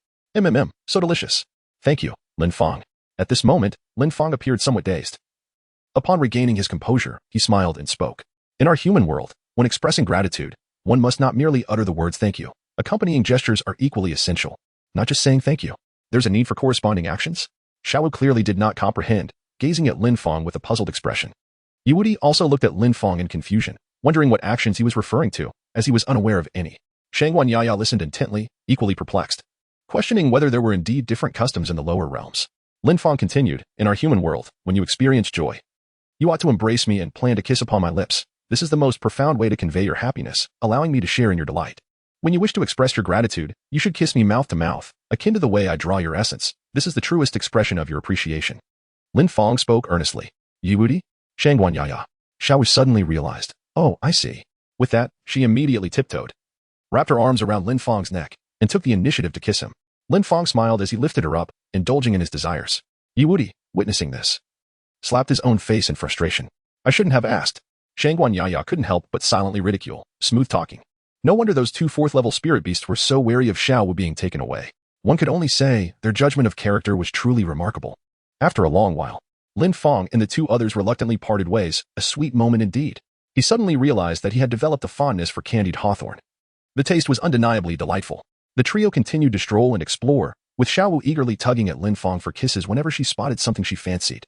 So delicious." "Thank you, Lin Fang." At this moment, Lin Fang appeared somewhat dazed. Upon regaining his composure, he smiled and spoke. "In our human world, when expressing gratitude, one must not merely utter the words thank you. Accompanying gestures are equally essential. Not just saying thank you. There's a need for corresponding actions." Xiao clearly did not comprehend, gazing at Lin Fang with a puzzled expression. Wuti also looked at Lin Fang in confusion, wondering what actions he was referring to. as he was unaware of any. Shangguan Yaya listened intently, equally perplexed, questioning whether there were indeed different customs in the lower realms. Lin Fang continued, in our human world, when you experience joy, you ought to embrace me and plan to kiss upon my lips. This is the most profound way to convey your happiness, allowing me to share in your delight. When you wish to express your gratitude, you should kiss me mouth to mouth, akin to the way I draw your essence. This is the truest expression of your appreciation. Lin Fang spoke earnestly. Yiwudi? Shangguan Yaya. Xiao suddenly realized. Oh, I see. With that, she immediately tiptoed, wrapped her arms around Lin Fang's neck, and took the initiative to kiss him. Lin Fang smiled as he lifted her up, indulging in his desires. Yiwudi, witnessing this, slapped his own face in frustration. I shouldn't have asked. Shangguan Yaya couldn't help but silently ridicule. Smooth talking. No wonder those two fourth-level spirit beasts were so wary of Xiao Wu being taken away. One could only say their judgment of character was truly remarkable. After a long while, Lin Fang and the two others reluctantly parted ways, a sweet moment indeed. He suddenly realized that he had developed a fondness for candied hawthorn. The taste was undeniably delightful. The trio continued to stroll and explore, with Xiao Wu eagerly tugging at Lin Fang for kisses whenever she spotted something she fancied.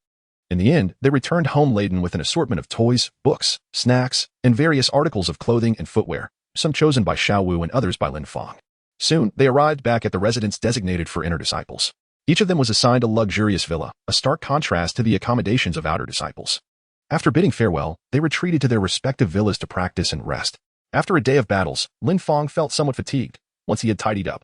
In the end, they returned home laden with an assortment of toys, books, snacks, and various articles of clothing and footwear, some chosen by Xiao Wu and others by Lin Fang. Soon, they arrived back at the residence designated for inner disciples. Each of them was assigned a luxurious villa, a stark contrast to the accommodations of outer disciples. After bidding farewell, they retreated to their respective villas to practice and rest. After a day of battles, Lin Fang felt somewhat fatigued. Once he had tidied up,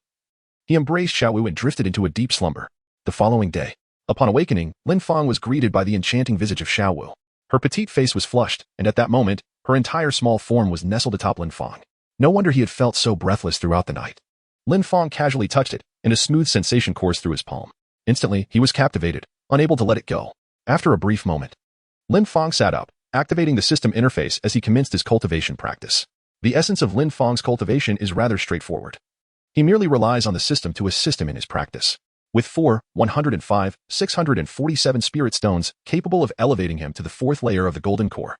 he embraced Xiao Wu and drifted into a deep slumber. The following day, upon awakening, Lin Fang was greeted by the enchanting visage of Xiao Wu. Her petite face was flushed, and at that moment, her entire small form was nestled atop Lin Fang. No wonder he had felt so breathless throughout the night. Lin Fang casually touched it, and a smooth sensation coursed through his palm. Instantly, he was captivated, unable to let it go. After a brief moment, Lin Fang sat up, activating the system interface as he commenced his cultivation practice. The essence of Lin Fang's cultivation is rather straightforward. He merely relies on the system to assist him in his practice. With 105, 647 spirit stones capable of elevating him to the fourth layer of the golden core.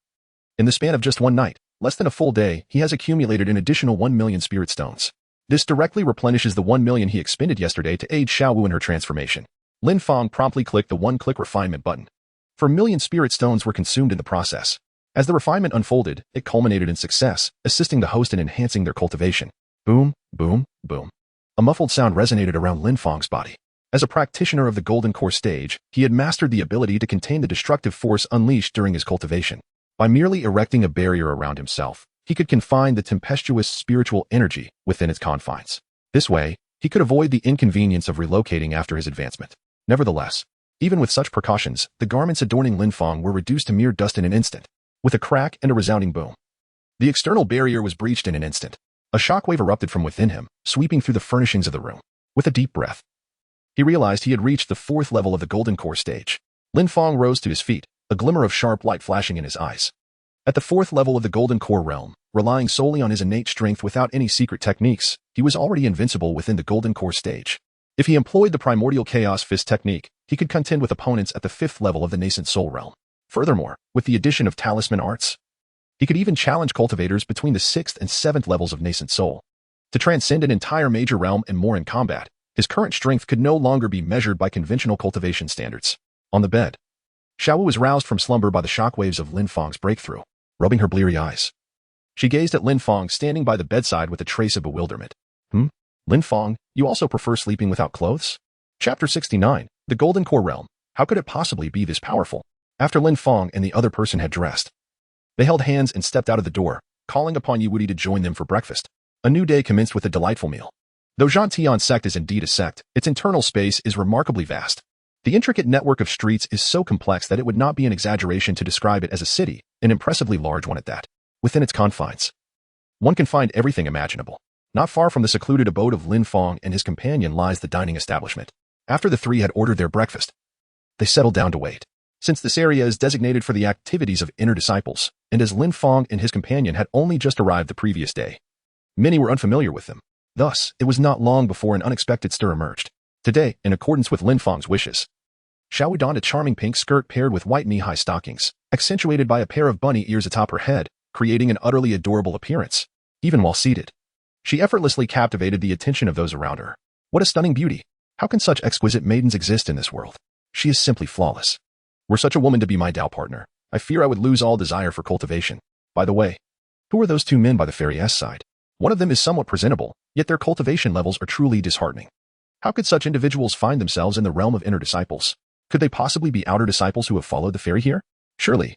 In the span of just one night, less than a full day, he has accumulated an additional 1 million spirit stones. This directly replenishes the 1 million he expended yesterday to aid Xiao Wu in her transformation. Lin Fang promptly clicked the one-click refinement button. 4 million spirit stones were consumed in the process. As the refinement unfolded, it culminated in success, assisting the host in enhancing their cultivation. Boom, boom, boom. A muffled sound resonated around Lin Fang's body. As a practitioner of the Golden Core stage, he had mastered the ability to contain the destructive force unleashed during his cultivation. By merely erecting a barrier around himself, he could confine the tempestuous spiritual energy within its confines. This way, he could avoid the inconvenience of relocating after his advancement. Nevertheless, even with such precautions, the garments adorning Lin Fang were reduced to mere dust in an instant, with a crack and a resounding boom. The external barrier was breached in an instant. A shockwave erupted from within him, sweeping through the furnishings of the room. With a deep breath, he realized he had reached the fourth level of the Golden Core stage. Lin Fang rose to his feet, a glimmer of sharp light flashing in his eyes. At the fourth level of the Golden Core realm, relying solely on his innate strength without any secret techniques, he was already invincible within the Golden Core stage. If he employed the Primordial Chaos Fist technique, he could contend with opponents at the fifth level of the Nascent Soul realm. Furthermore, with the addition of Talisman Arts, he could even challenge cultivators between the 6th and 7th levels of Nascent Soul. To transcend an entire major realm and more in combat, his current strength could no longer be measured by conventional cultivation standards. On the bed, Xiao Wu was roused from slumber by the shockwaves of Lin Fang's breakthrough. Rubbing her bleary eyes, she gazed at Lin Fang standing by the bedside with a trace of bewilderment. Lin Fang, you also prefer sleeping without clothes? Chapter 69, The Golden Core Realm. How could it possibly be this powerful? After Lin Fang and the other person had dressed, they held hands and stepped out of the door, calling upon Yiwudi to join them for breakfast. A new day commenced with a delightful meal. Though Zhantian sect is indeed a sect, its internal space is remarkably vast. The intricate network of streets is so complex that it would not be an exaggeration to describe it as a city, an impressively large one at that. Within its confines, one can find everything imaginable. Not far from the secluded abode of Lin Fang and his companion lies the dining establishment. After the three had ordered their breakfast, they settled down to wait. Since this area is designated for the activities of inner disciples, and as Lin Fang and his companion had only just arrived the previous day, many were unfamiliar with them. Thus, it was not long before an unexpected stir emerged. Today, in accordance with Lin Fang's wishes, Xiao Wu donned a charming pink skirt paired with white knee-high stockings, accentuated by a pair of bunny ears atop her head, creating an utterly adorable appearance. Even while seated, she effortlessly captivated the attention of those around her. What a stunning beauty! How can such exquisite maidens exist in this world? She is simply flawless. Were such a woman to be my Dao partner, I fear I would lose all desire for cultivation. By the way, Who are those two men by the fairy's side? One of them is somewhat presentable, yet their cultivation levels are truly disheartening. How could such individuals find themselves in the realm of inner disciples? Could they possibly be outer disciples who have followed the fairy here? Surely.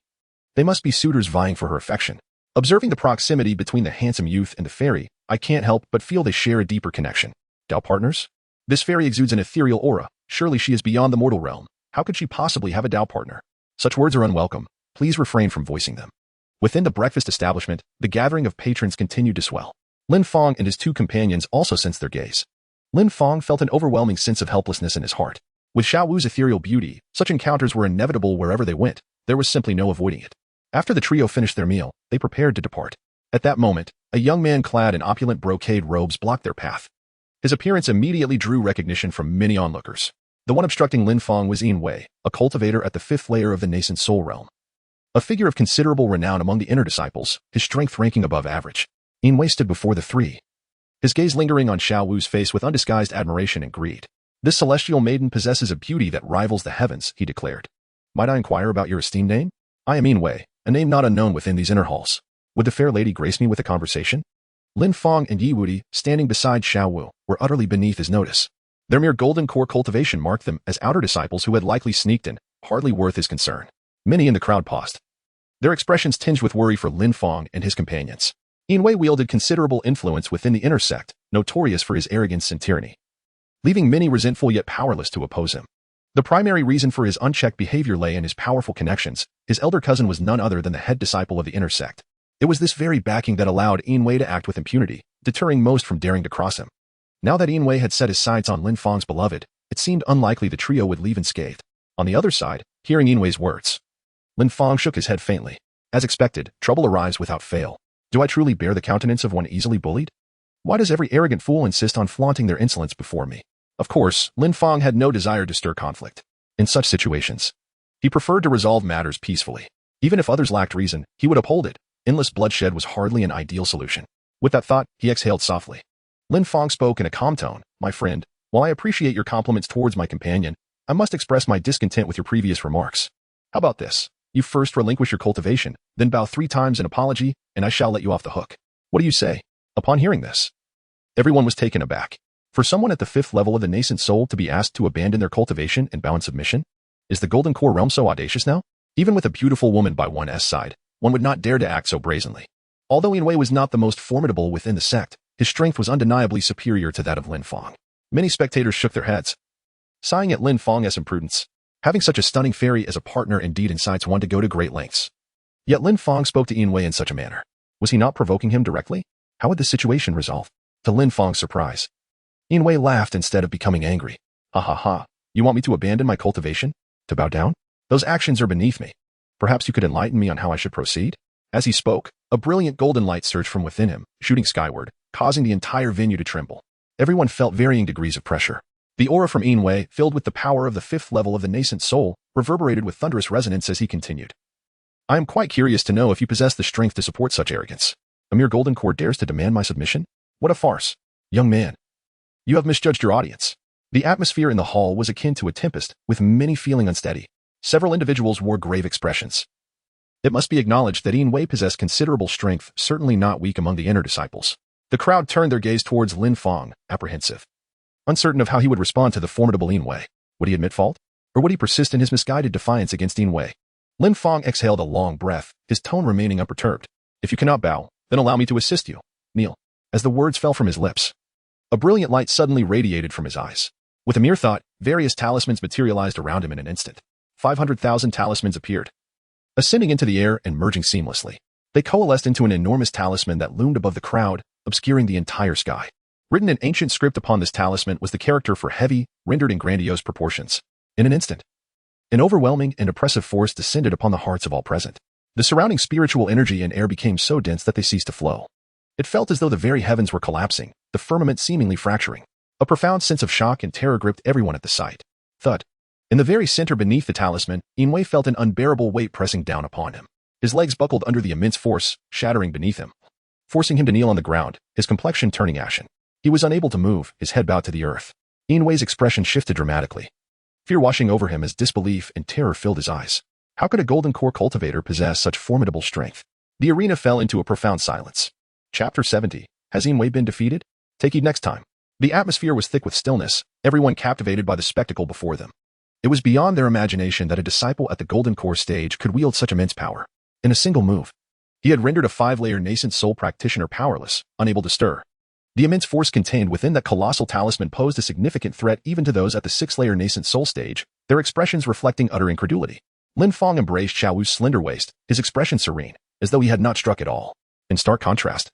They must be suitors vying for her affection. Observing the proximity between the handsome youth and the fairy, I can't help but feel they share a deeper connection. Doubt partners? This fairy exudes an ethereal aura. Surely she is beyond the mortal realm. How could she possibly have a doubt partner? Such words are unwelcome. Please refrain from voicing them. Within the breakfast establishment, the gathering of patrons continued to swell. Lin Fang and his two companions also sensed their gaze. Lin Fang felt an overwhelming sense of helplessness in his heart. With Xiao Wu's ethereal beauty, such encounters were inevitable wherever they went. There was simply no avoiding it. After the trio finished their meal, they prepared to depart. At that moment, a young man clad in opulent brocade robes blocked their path. His appearance immediately drew recognition from many onlookers. The one obstructing Lin Fang was Yin Wei, a cultivator at the 5th layer of the nascent soul realm. A figure of considerable renown among the inner disciples, his strength ranking above average. Yin Wei stood before the three, his gaze lingering on Xiao Wu's face with undisguised admiration and greed. This celestial maiden possesses a beauty that rivals the heavens, he declared. Might I inquire about your esteemed name? I am Yin Wei, a name not unknown within these inner halls. Would the fair lady grace me with a conversation? Lin Fang and Yi Wudi, standing beside Xiao Wu, were utterly beneath his notice. Their mere golden core cultivation marked them as outer disciples who had likely sneaked in, hardly worth his concern. Many in the crowd paused, their expressions tinged with worry for Lin Fang and his companions. Yin Wei wielded considerable influence within the inner sect, notorious for his arrogance and tyranny, leaving many resentful yet powerless to oppose him. The primary reason for his unchecked behavior lay in his powerful connections. His elder cousin was none other than the head disciple of the inner sect. It was this very backing that allowed Yin Wei to act with impunity, deterring most from daring to cross him. Now that Yin Wei had set his sights on Lin Fang's beloved, it seemed unlikely the trio would leave unscathed. On the other side, hearing Yin Wei's words, Lin Fang shook his head faintly. As expected, trouble arrives without fail. Do I truly bear the countenance of one easily bullied? Why does every arrogant fool insist on flaunting their insolence before me? Of course, Lin Fang had no desire to stir conflict. In such situations, he preferred to resolve matters peacefully. Even if others lacked reason, he would uphold it. Endless bloodshed was hardly an ideal solution. With that thought, he exhaled softly. Lin Fang spoke in a calm tone. My friend, while I appreciate your compliments towards my companion, I must express my discontent with your previous remarks. How about this? You first relinquish your cultivation, then bow 3 times in apology, and I shall let you off the hook. What do you say? Upon hearing this, everyone was taken aback. For someone at the 5th level of the nascent soul to be asked to abandon their cultivation and bow in submission? Is the Golden Core realm so audacious now? Even with a beautiful woman by one's side, one would not dare to act so brazenly. Although Yin Wei was not the most formidable within the sect, his strength was undeniably superior to that of Lin Fang. Many spectators shook their heads, sighing at Lin Fang's imprudence. Having such a stunning fairy as a partner indeed incites one to go to great lengths. Yet Lin Fang spoke to Yin Wei in such a manner. Was he not provoking him directly? How would the situation resolve? To Lin Fang's surprise, Yin Wei laughed instead of becoming angry. Ha ha ha, you want me to abandon my cultivation? To bow down? Those actions are beneath me. Perhaps you could enlighten me on how I should proceed? As he spoke, a brilliant golden light surged from within him, shooting skyward, causing the entire venue to tremble. Everyone felt varying degrees of pressure. The aura from Yin Wei, filled with the power of the 5th level of the nascent soul, reverberated with thunderous resonance as he continued. I am quite curious to know if you possess the strength to support such arrogance. A mere golden core dares to demand my submission? What a farce. Young man, you have misjudged your audience. The atmosphere in the hall was akin to a tempest, with many feeling unsteady. Several individuals wore grave expressions. It must be acknowledged that Yin Wei possessed considerable strength, certainly not weak among the inner disciples. The crowd turned their gaze towards Lin Fang, apprehensive, uncertain of how he would respond to the formidable Yin Wei. Would he admit fault? Or would he persist in his misguided defiance against Yin Wei? Lin Fang exhaled a long breath, his tone remaining unperturbed. If you cannot bow, then allow me to assist you. Kneel. As the words fell from his lips, a brilliant light suddenly radiated from his eyes. With a mere thought, various talismans materialized around him in an instant. 500,000 talismans appeared, ascending into the air and merging seamlessly. They coalesced into an enormous talisman that loomed above the crowd, obscuring the entire sky. Written in ancient script upon this talisman was the character for heavy, rendered in grandiose proportions. In an instant, an overwhelming and oppressive force descended upon the hearts of all present. The surrounding spiritual energy and air became so dense that they ceased to flow. It felt as though the very heavens were collapsing, the firmament seemingly fracturing. A profound sense of shock and terror gripped everyone at the sight. Thud. In the very center beneath the talisman, Yin Wei felt an unbearable weight pressing down upon him. His legs buckled under the immense force, shattering beneath him, forcing him to kneel on the ground, his complexion turning ashen. He was unable to move, his head bowed to the earth. Yin Wei's expression shifted dramatically, fear washing over him as disbelief and terror filled his eyes. How could a golden core cultivator possess such formidable strength? The arena fell into a profound silence. Chapter 70. Has Inwei been defeated? Take heed next time. The atmosphere was thick with stillness, everyone captivated by the spectacle before them. It was beyond their imagination that a disciple at the Golden Core stage could wield such immense power. In a single move, he had rendered a 5-layer nascent soul practitioner powerless, unable to stir. The immense force contained within that colossal talisman posed a significant threat even to those at the 6-layer nascent soul stage, their expressions reflecting utter incredulity. Lin Fang embraced Xiao Wu's slender waist, his expression serene, as though he had not struck at all. In stark contrast,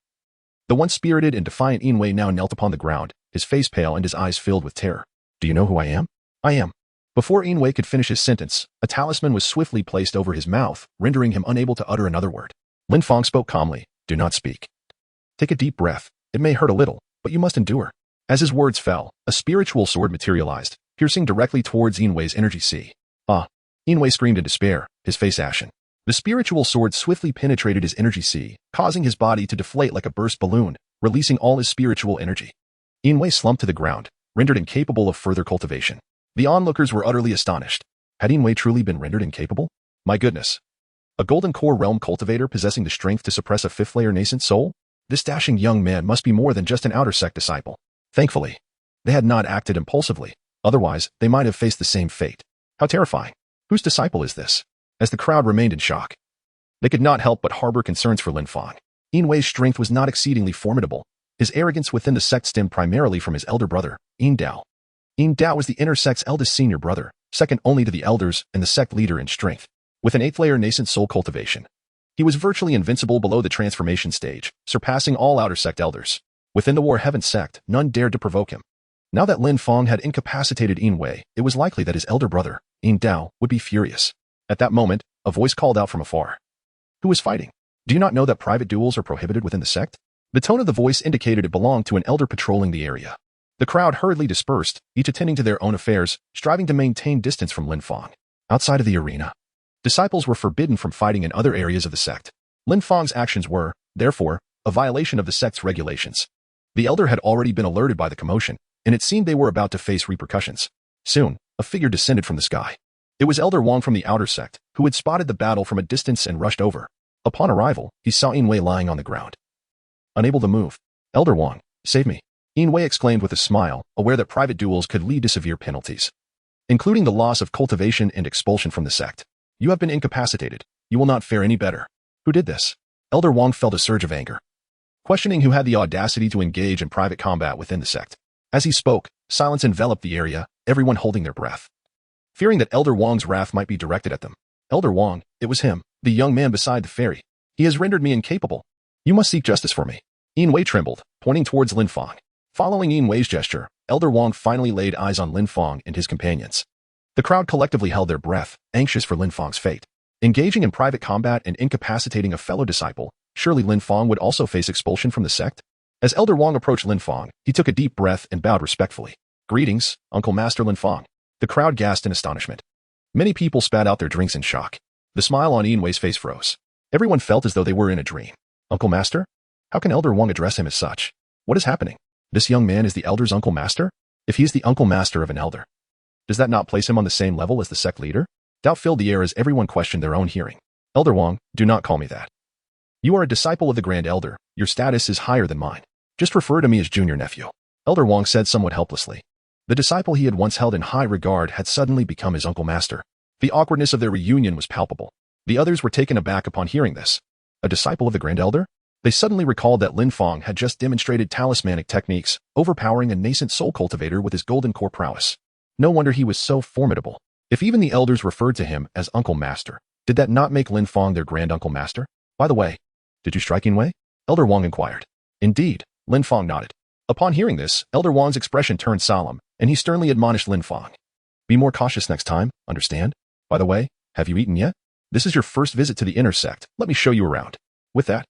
the once spirited and defiant Inwei now knelt upon the ground, his face pale and his eyes filled with terror. Do you know who I am? I am. Before Inwei could finish his sentence, a talisman was swiftly placed over his mouth, rendering him unable to utter another word. Lin Fang spoke calmly. Do not speak. Take a deep breath. It may hurt a little, but you must endure. As his words fell, a spiritual sword materialized, piercing directly towards Inwei's energy sea. Ah! Inwei screamed in despair, his face ashen. The spiritual sword swiftly penetrated his energy sea, causing his body to deflate like a burst balloon, releasing all his spiritual energy. Inwei slumped to the ground, rendered incapable of further cultivation. The onlookers were utterly astonished. Had Inwei truly been rendered incapable? My goodness. A Golden Core realm cultivator possessing the strength to suppress a 5th-layer nascent soul? This dashing young man must be more than just an outer sect disciple. Thankfully, they had not acted impulsively, otherwise they might have faced the same fate. How terrifying. Whose disciple is this? As the crowd remained in shock, they could not help but harbor concerns for Lin Fang. Inwei's strength was not exceedingly formidable. His arrogance within the sect stemmed primarily from his elder brother, Yin Dao. Yin Dao was the inner sect's eldest senior brother, second only to the elders and the sect leader in strength. With an 8th-layer nascent soul cultivation, he was virtually invincible below the transformation stage, surpassing all outer sect elders. Within the War Heaven sect, none dared to provoke him. Now that Lin Fang had incapacitated Inwei, it was likely that his elder brother, Yin Dao, would be furious. At that moment, a voice called out from afar. Who is fighting? Do you not know that private duels are prohibited within the sect? The tone of the voice indicated it belonged to an elder patrolling the area. The crowd hurriedly dispersed, each attending to their own affairs, striving to maintain distance from Lin Fang. Outside of the arena, disciples were forbidden from fighting in other areas of the sect. Lin Fang's actions were, therefore, a violation of the sect's regulations. The elder had already been alerted by the commotion, and it seemed they were about to face repercussions. Soon, a figure descended from the sky. It was Elder Wang from the outer sect, who had spotted the battle from a distance and rushed over. Upon arrival, he saw Inwei lying on the ground, unable to move. Elder Wang, save me. Inwei exclaimed with a smile, aware that private duels could lead to severe penalties, including the loss of cultivation and expulsion from the sect. You have been incapacitated. You will not fare any better. Who did this? Elder Wang felt a surge of anger, questioning who had the audacity to engage in private combat within the sect. As he spoke, silence enveloped the area, everyone holding their breath, fearing that Elder Wang's wrath might be directed at them. Elder Wang, it was him, the young man beside the fairy. He has rendered me incapable. You must seek justice for me. Inwei trembled, pointing towards Lin Fang. Following Inwei's gesture, Elder Wang finally laid eyes on Lin Fang and his companions. The crowd collectively held their breath, anxious for Lin Fang's fate. Engaging in private combat and incapacitating a fellow disciple, surely Lin Fang would also face expulsion from the sect? As Elder Wang approached Lin Fang, he took a deep breath and bowed respectfully. Greetings, Uncle Master Lin Fang. The crowd gasped in astonishment. Many people spat out their drinks in shock. The smile on Inwei's face froze. Everyone felt as though they were in a dream. Uncle Master? How can Elder Wang address him as such? What is happening? This young man is the elder's Uncle Master? If he is the Uncle Master of an elder, does that not place him on the same level as the sect leader? Doubt filled the air as everyone questioned their own hearing. Elder Wang, do not call me that. You are a disciple of the Grand Elder. Your status is higher than mine. Just refer to me as Junior Nephew. Elder Wang said somewhat helplessly. The disciple he had once held in high regard had suddenly become his Uncle Master. The awkwardness of their reunion was palpable. The others were taken aback upon hearing this. A disciple of the Grand Elder? They suddenly recalled that Lin Fang had just demonstrated talismanic techniques, overpowering a nascent soul cultivator with his golden core prowess. No wonder he was so formidable. If even the elders referred to him as Uncle Master, did that not make Lin Fang their Grand Uncle Master? By the way, did you strike Inwei? Elder Wang inquired. Indeed, Lin Fang nodded. Upon hearing this, Elder Wang's expression turned solemn, and he sternly admonished Lin Fang. Be more cautious next time, understand? By the way, have you eaten yet? This is your first visit to the inner sect. Let me show you around. With that,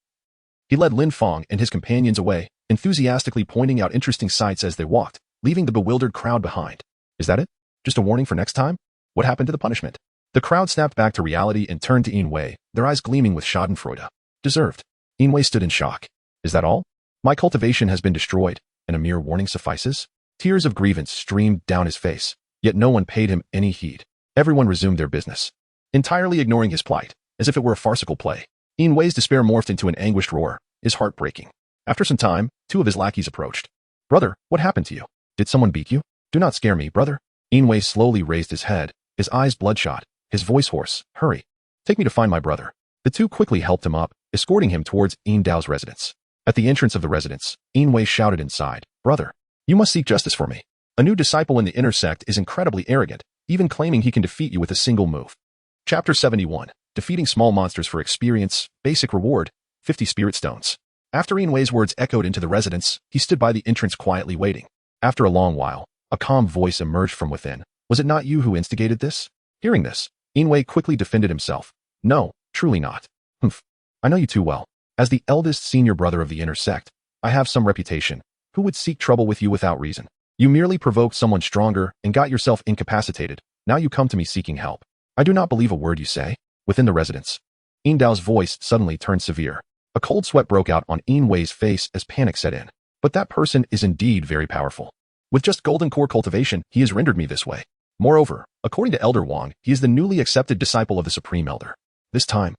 he led Lin Fang and his companions away, enthusiastically pointing out interesting sights as they walked, leaving the bewildered crowd behind. Is that it? Just a warning for next time? What happened to the punishment? The crowd snapped back to reality and turned to Inwei, their eyes gleaming with schadenfreude. Deserved. Inwei stood in shock. Is that all? My cultivation has been destroyed, and a mere warning suffices? Tears of grievance streamed down his face, yet no one paid him any heed. Everyone resumed their business, entirely ignoring his plight, as if it were a farcical play. Wei's despair morphed into an anguished roar, his heart breaking. After some time, two of his lackeys approached. "Brother, what happened to you? Did someone beat you? Do not scare me, brother." Wei slowly raised his head, his eyes bloodshot, his voice hoarse. "Hurry. Take me to find my brother." The two quickly helped him up, escorting him towards Dao's residence. At the entrance of the residence, Wei shouted inside, "Brother, you must seek justice for me. A new disciple in the inner sect is incredibly arrogant, even claiming he can defeat you with a single move." Chapter 71. Defeating small monsters for experience. Basic reward, 50 spirit stones. After Wei's words echoed into the residence, he stood by the entrance quietly waiting. After a long while, a calm voice emerged from within. "Was it not you who instigated this?" Hearing this, Wei quickly defended himself. "No, truly not. Humph. I know you too well. As the eldest senior brother of the inner sect, I have some reputation. Who would seek trouble with you without reason? You merely provoked someone stronger and got yourself incapacitated. Now you come to me seeking help. I do not believe a word you say." Within the residence, Dao's voice suddenly turned severe. A cold sweat broke out on Wei's face as panic set in. "But that person is indeed very powerful. With just golden core cultivation, he has rendered me this way. Moreover, according to Elder Wang, he is the newly accepted disciple of the Supreme Elder." This time,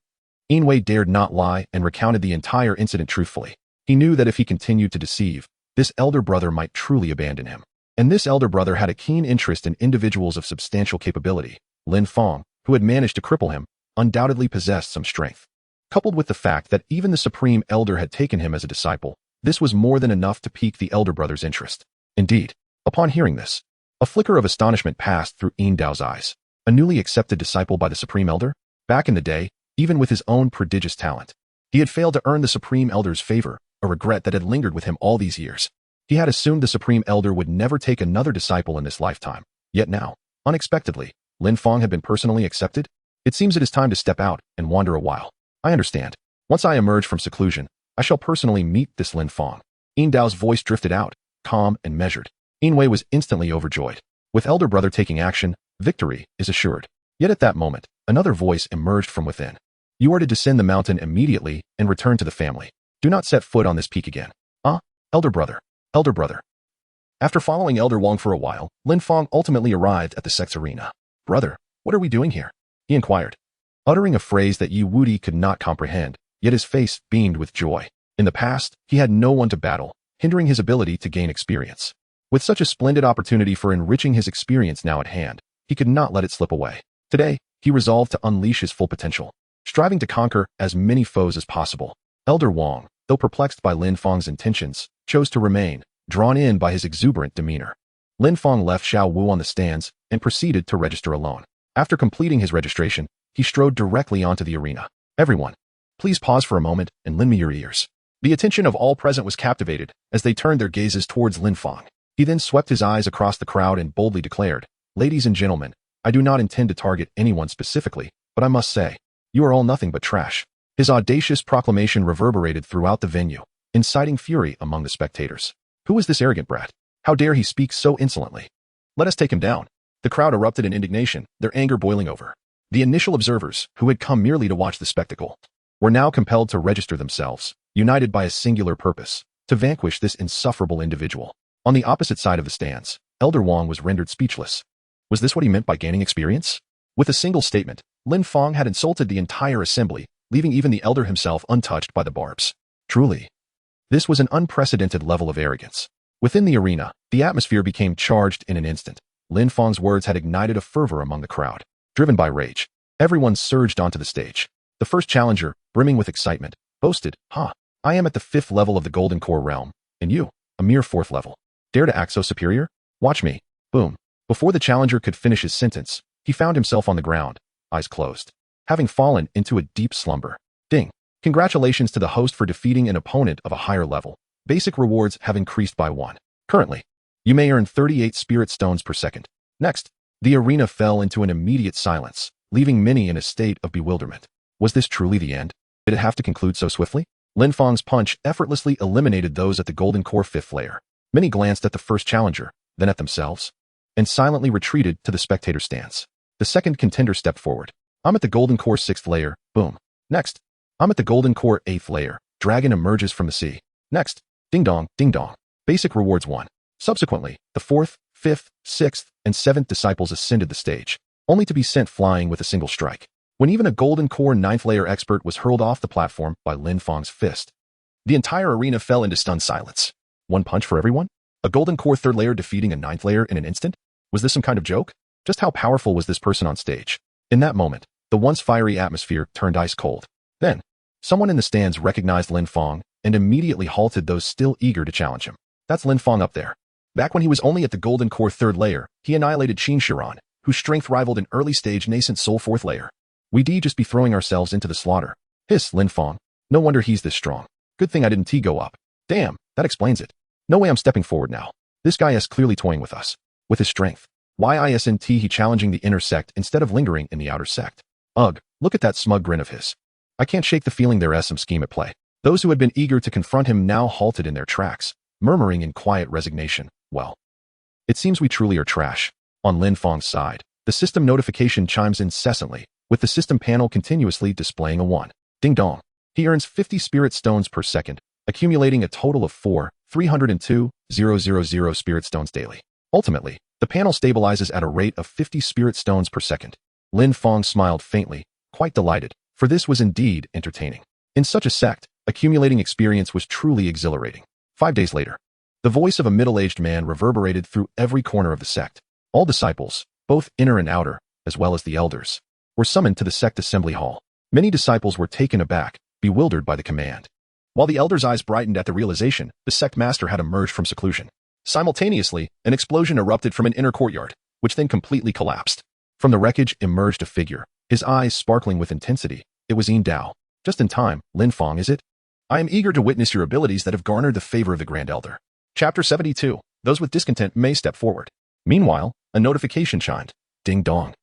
Wei dared not lie and recounted the entire incident truthfully. He knew that if he continued to deceive, this elder brother might truly abandon him. And this elder brother had a keen interest in individuals of substantial capability. Lin Fang, who had managed to cripple him, undoubtedly possessed some strength. Coupled with the fact that even the Supreme Elder had taken him as a disciple, this was more than enough to pique the elder brother's interest. Indeed, upon hearing this, a flicker of astonishment passed through Dao's eyes. A newly accepted disciple by the Supreme Elder? Back in the day, even with his own prodigious talent, he had failed to earn the Supreme Elder's favor, a regret that had lingered with him all these years. He had assumed the Supreme Elder would never take another disciple in this lifetime. Yet now, unexpectedly, Lin Fang had been personally accepted? It seems it is time to step out and wander a while. I understand. Once I emerge from seclusion, I shall personally meet this Lin Fang. Dao's voice drifted out, calm and measured. Wei was instantly overjoyed. With elder brother taking action, victory is assured. Yet at that moment, another voice emerged from within. "You are to descend the mountain immediately and return to the family. Do not set foot on this peak again." Elder brother. Elder brother. After following Elder Wang for a while, Lin Fang ultimately arrived at the sect's arena. "Brother, what are we doing here?" he inquired, uttering a phrase that Yi Wudi could not comprehend, yet his face beamed with joy. In the past, he had no one to battle, hindering his ability to gain experience. With such a splendid opportunity for enriching his experience now at hand, he could not let it slip away. Today, he resolved to unleash his full potential, striving to conquer as many foes as possible. Elder Wang, though perplexed by Lin Fang's intentions, chose to remain, drawn in by his exuberant demeanor. Lin Fang left Xiao Wu on the stands and proceeded to register alone. After completing his registration, he strode directly onto the arena. "Everyone, please pause for a moment and lend me your ears." The attention of all present was captivated as they turned their gazes towards Lin Fang. He then swept his eyes across the crowd and boldly declared, "Ladies and gentlemen, I do not intend to target anyone specifically, but I must say, you are all nothing but trash." His audacious proclamation reverberated throughout the venue, inciting fury among the spectators. Who is this arrogant brat? How dare he speak so insolently? Let us take him down. The crowd erupted in indignation, their anger boiling over. The initial observers, who had come merely to watch the spectacle, were now compelled to register themselves, united by a singular purpose, to vanquish this insufferable individual. On the opposite side of the stands, Elder Wang was rendered speechless. Was this what he meant by gaining experience? With a single statement, Lin Fang had insulted the entire assembly, leaving even the elder himself untouched by the barbs. Truly, this was an unprecedented level of arrogance. Within the arena, the atmosphere became charged in an instant. Lin Fang's words had ignited a fervor among the crowd. Driven by rage, everyone surged onto the stage. The first challenger, brimming with excitement, boasted, I am at the 5th level of the Golden Core realm, and you, a mere 4th level. Dare to act so superior? Watch me." Boom. Before the challenger could finish his sentence, he found himself on the ground, eyes closed, having fallen into a deep slumber. Ding. Congratulations to the host for defeating an opponent of a higher level. Basic rewards have increased by 1. Currently, you may earn 38 spirit stones per second. Next, the arena fell into an immediate silence, leaving many in a state of bewilderment. Was this truly the end? Did it have to conclude so swiftly? Lin Fang's punch effortlessly eliminated those at the Golden Core 5th layer. Many glanced at the first challenger, then at themselves, and silently retreated to the spectator stands. The second contender stepped forward. "I'm at the Golden Core 6th layer." Boom. Next, "I'm at the Golden Core 8th layer." Dragon emerges from the sea. Next, ding dong, ding dong. Basic rewards 1. Subsequently, the 4th, 5th, 6th, and 7th disciples ascended the stage, only to be sent flying with a single strike. when even a golden core 9th layer expert was hurled off the platform by Lin Fang's fist. The entire arena fell into stunned silence. One punch for everyone? A golden core 3rd layer defeating a 9th layer in an instant? Was this some kind of joke? Just how powerful was this person on stage? In that moment, the once fiery atmosphere turned ice cold. Then, someone in the stands recognized Lin Fang and immediately halted those still eager to challenge him. That's Lin Fang up there. Back when he was only at the golden core 3rd layer, he annihilated Qin Shiran, whose strength rivaled an early-stage nascent soul 4th layer. We'd just be throwing ourselves into the slaughter. Hiss, Lin Fang. No wonder he's this strong. Good thing I didn't go up. Damn, that explains it. No way I'm stepping forward now. This guy is clearly toying with us. With his strength. Why isn't he challenging the inner sect instead of lingering in the outer sect? Ugh, look at that smug grin of his. I can't shake the feeling there is some scheme at play. Those who had been eager to confront him now halted in their tracks, murmuring in quiet resignation. Well, it seems we truly are trash. On Lin Fang's side, the system notification chimes incessantly, with the system panel continuously displaying a 1. Ding dong. He earns 50 spirit stones per second, accumulating a total of 4,302,000 spirit stones daily. Ultimately, the panel stabilizes at a rate of 50 spirit stones per second. Lin Fang smiled faintly, quite delighted, for this was indeed entertaining. In such a sect, accumulating experience was truly exhilarating. 5 days later, the voice of a middle-aged man reverberated through every corner of the sect. All disciples, both inner and outer, as well as the elders, were summoned to the sect assembly hall. Many disciples were taken aback, bewildered by the command. While the elders' eyes brightened at the realization, the sect master had emerged from seclusion. Simultaneously, an explosion erupted from an inner courtyard, which then completely collapsed. From the wreckage emerged a figure, his eyes sparkling with intensity. It was Yin Dao. Just in time, Lin Fang, is it? I am eager to witness your abilities that have garnered the favor of the Grand Elder. Chapter 72. Those with discontent may step forward. Meanwhile, a notification chimed. Ding dong.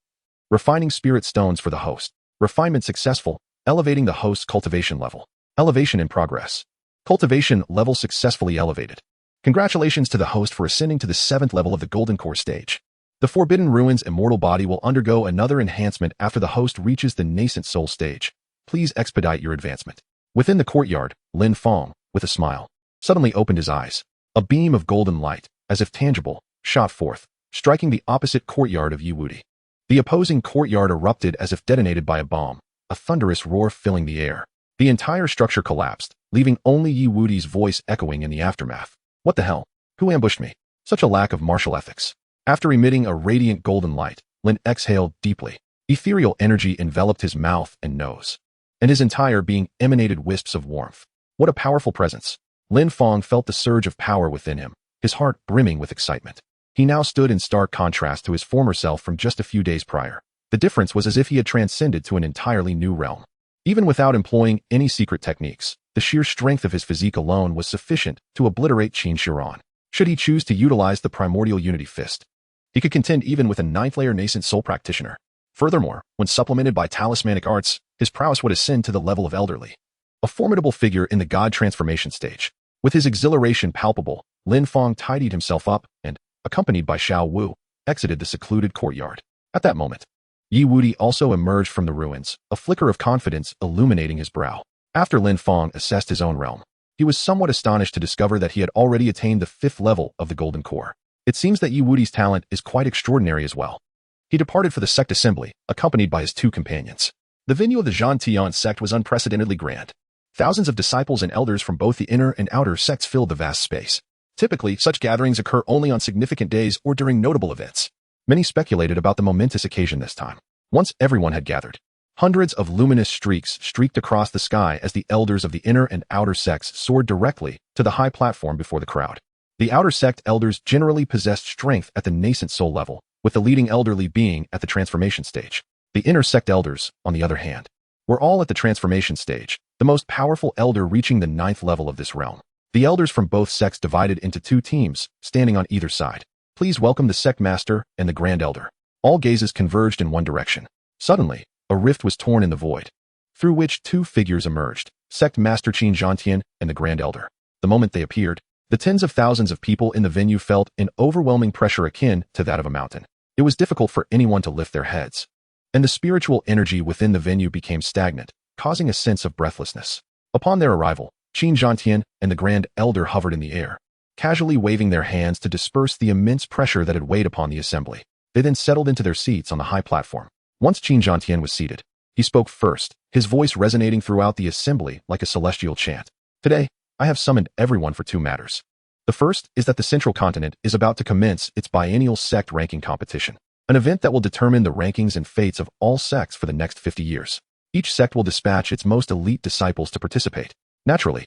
Refining spirit stones for the host. Refinement successful, elevating the host's cultivation level. Elevation in progress. Cultivation level successfully elevated. Congratulations to the host for ascending to the 7th level of the Golden Core stage. The Forbidden Ruins immortal body will undergo another enhancement after the host reaches the nascent soul stage. Please expedite your advancement. Within the courtyard, Lin Fang, with a smile, suddenly opened his eyes. A beam of golden light, as if tangible, shot forth, striking the opposite courtyard of Yiwudi. The opposing courtyard erupted as if detonated by a bomb, a thunderous roar filling the air. The entire structure collapsed, leaving only Yiwudi's voice echoing in the aftermath. What the hell? Who ambushed me? Such a lack of martial ethics. After emitting a radiant golden light, Lin exhaled deeply. Ethereal energy enveloped his mouth and nose, and his entire being emanated wisps of warmth. What a powerful presence. Lin Fang felt the surge of power within him, his heart brimming with excitement. He now stood in stark contrast to his former self from just a few days prior. The difference was as if he had transcended to an entirely new realm. Even without employing any secret techniques, the sheer strength of his physique alone was sufficient to obliterate Qin Shiran. Should he choose to utilize the primordial unity fist, he could contend even with a 9th layer nascent soul practitioner. Furthermore, when supplemented by talismanic arts, his prowess would ascend to the level of elderly. A formidable figure in the god transformation stage. With his exhilaration palpable, Lin Fang tidied himself up and, accompanied by Xiao Wu, exited the secluded courtyard. At that moment, Yiwudi also emerged from the ruins, a flicker of confidence illuminating his brow. After Lin Fang assessed his own realm, he was somewhat astonished to discover that he had already attained the 5th level of the Golden Core. It seems that Yiwudi's talent is quite extraordinary as well. He departed for the sect assembly, accompanied by his 2 companions. The venue of the Zhantian sect was unprecedentedly grand. Thousands of disciples and elders from both the inner and outer sects filled the vast space. Typically, such gatherings occur only on significant days or during notable events. Many speculated about the momentous occasion this time. Once everyone had gathered, hundreds of luminous streaks streaked across the sky as the elders of the inner and outer sects soared directly to the high platform before the crowd. The outer sect elders generally possessed strength at the nascent soul level, with the leading elderly being at the transformation stage. The inner sect elders, on the other hand, were all at the transformation stage, the most powerful elder reaching the 9th level of this realm. The elders from both sects divided into 2 teams, standing on either side. Please welcome the sect master and the grand elder. All gazes converged in one direction. Suddenly, a rift was torn in the void, through which 2 figures emerged, sect master Qin Zhantian and the grand elder. The moment they appeared, the tens of thousands of people in the venue felt an overwhelming pressure akin to that of a mountain. It was difficult for anyone to lift their heads, and the spiritual energy within the venue became stagnant, causing a sense of breathlessness. Upon their arrival, Qin Zhantian and the Grand Elder hovered in the air, casually waving their hands to disperse the immense pressure that had weighed upon the assembly. They then settled into their seats on the high platform. Once Qin Zhantian was seated, He spoke first, his voice resonating throughout the assembly like a celestial chant. Today, I have summoned everyone for two matters. The first is that the Central Continent is about to commence its biennial sect ranking competition, an event that will determine the rankings and fates of all sects for the next 50 years. Each sect will dispatch its most elite disciples to participate. Naturally,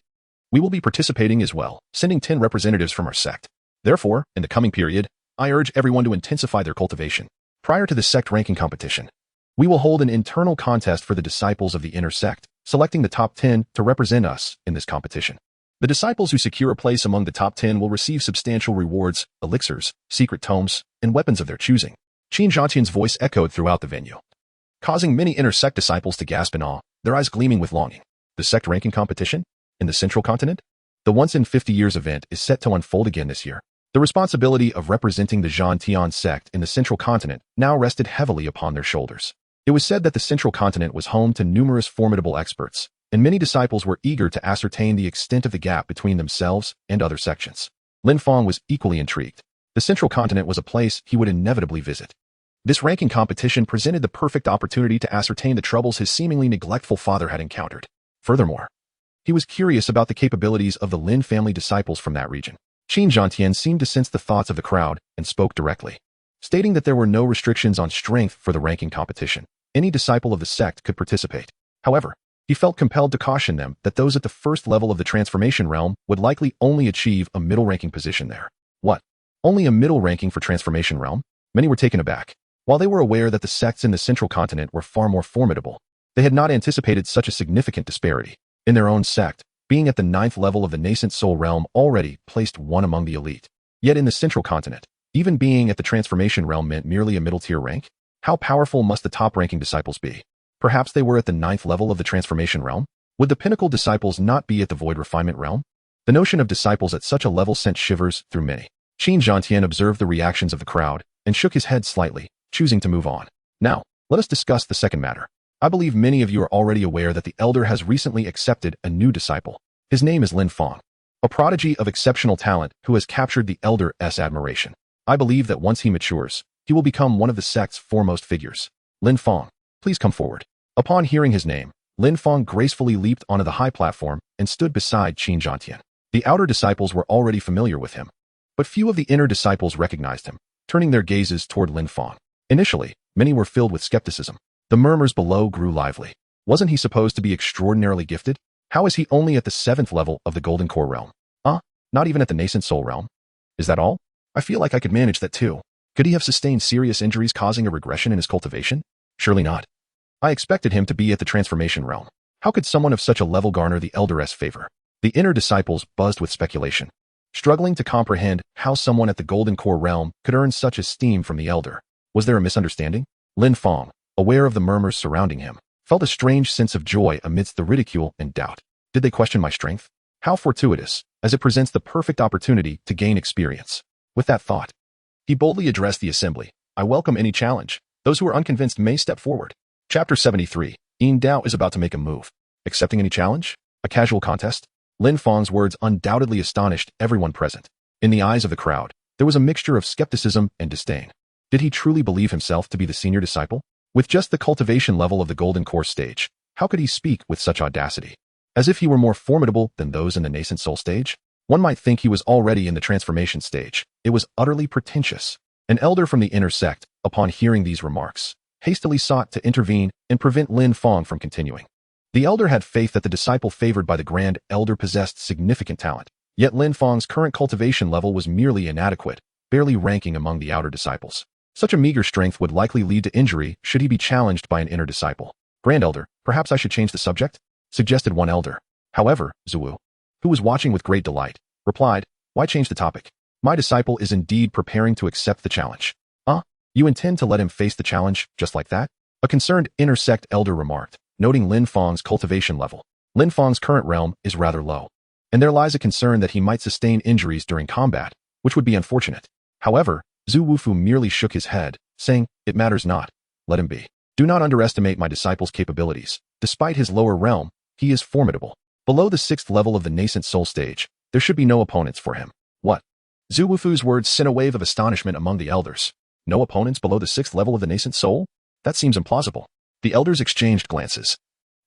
we will be participating as well, sending 10 representatives from our sect. Therefore, in the coming period, I urge everyone to intensify their cultivation. Prior to the sect ranking competition, we will hold an internal contest for the disciples of the inner sect, selecting the top 10 to represent us in this competition. The disciples who secure a place among the top 10 will receive substantial rewards, elixirs, secret tomes, and weapons of their choosing. Qin Zhatian's voice echoed throughout the venue, causing many inner sect disciples to gasp in awe, their eyes gleaming with longing. The sect ranking competition? In the Central Continent? The once-in-50 years event is set to unfold again this year. The responsibility of representing the Zhantian sect in the Central Continent now rested heavily upon their shoulders. It was said that the Central Continent was home to numerous formidable experts, and many disciples were eager to ascertain the extent of the gap between themselves and other sections. Lin Fang was equally intrigued. The Central Continent was a place he would inevitably visit. This ranking competition presented the perfect opportunity to ascertain the troubles his seemingly neglectful father had encountered. Furthermore, he was curious about the capabilities of the Lin family disciples from that region. Qin Zhantian seemed to sense the thoughts of the crowd and spoke directly, stating that there were no restrictions on strength for the ranking competition. Any disciple of the sect could participate. However, he felt compelled to caution them that those at the first level of the transformation realm would likely only achieve a middle-ranking position there. What? Only a middle ranking for transformation realm? Many were taken aback. While they were aware that the sects in the Central Continent were far more formidable, they had not anticipated such a significant disparity. In their own sect, being at the 9th level of the nascent soul realm already placed one among the elite. Yet in the Central Continent, even being at the transformation realm meant merely a middle-tier rank? How powerful must the top-ranking disciples be? Perhaps they were at the 9th level of the transformation realm? Would the pinnacle disciples not be at the void refinement realm? The notion of disciples at such a level sent shivers through many. Qin Zhantian observed the reactions of the crowd and shook his head slightly, choosing to move on. Now, let us discuss the second matter. I believe many of you are already aware that the elder has recently accepted a new disciple. His name is Lin Fang, a prodigy of exceptional talent who has captured the elder's admiration. I believe that once he matures, he will become one of the sect's foremost figures. Lin Fang, please come forward. Upon hearing his name, Lin Fang gracefully leaped onto the high platform and stood beside Qin Zhantian. The outer disciples were already familiar with him, but few of the inner disciples recognized him, turning their gazes toward Lin Fang. Initially, many were filled with skepticism. The murmurs below grew lively. Wasn't he supposed to be extraordinarily gifted? How is he only at the 7th level of the Golden Core realm? Not even at the nascent soul realm? Is that all? I feel like I could manage that too. Could he have sustained serious injuries causing a regression in his cultivation? Surely not. I expected him to be at the transformation realm. How could someone of such a level garner the elder's favor? The inner disciples buzzed with speculation, struggling to comprehend how someone at the Golden Core realm could earn such esteem from the elder. Was there a misunderstanding? Lin Fang, aware of the murmurs surrounding him, felt a strange sense of joy amidst the ridicule and doubt. Did they question my strength? How fortuitous, as it presents the perfect opportunity to gain experience. With that thought, he boldly addressed the assembly. I welcome any challenge. Those who are unconvinced may step forward. Chapter 73. Yin Dao is about to make a move. Accepting any challenge? A casual contest? Lin Fang's words undoubtedly astonished everyone present. In the eyes of the crowd, there was a mixture of skepticism and disdain. Did he truly believe himself to be the senior disciple? With just the cultivation level of the Golden Core stage, how could he speak with such audacity? As if he were more formidable than those in the nascent soul stage? One might think he was already in the transformation stage. It was utterly pretentious. An elder from the inner sect, upon hearing these remarks, hastily sought to intervene and prevent Lin Fang from continuing. The elder had faith that the disciple favored by the grand elder possessed significant talent, yet Lin Fang's current cultivation level was merely inadequate, barely ranking among the outer disciples. Such a meager strength would likely lead to injury should he be challenged by an inner disciple. Grand elder, perhaps I should change the subject? Suggested one elder. However, Zhu, who was watching with great delight, replied, why change the topic? My disciple is indeed preparing to accept the challenge. You intend to let him face the challenge just like that? A concerned inner sect elder remarked, noting Lin Fang's cultivation level. Lin Fang's current realm is rather low, and there lies a concern that he might sustain injuries during combat, which would be unfortunate. However, Zhu Wufu merely shook his head, saying, it matters not. Let him be. Do not underestimate my disciple's capabilities. Despite his lower realm, he is formidable. Below the 6th level of the nascent soul stage, there should be no opponents for him. What? Zhu Wufu's words sent a wave of astonishment among the elders. No opponents below the 6th level of the nascent soul? That seems implausible. The elders exchanged glances,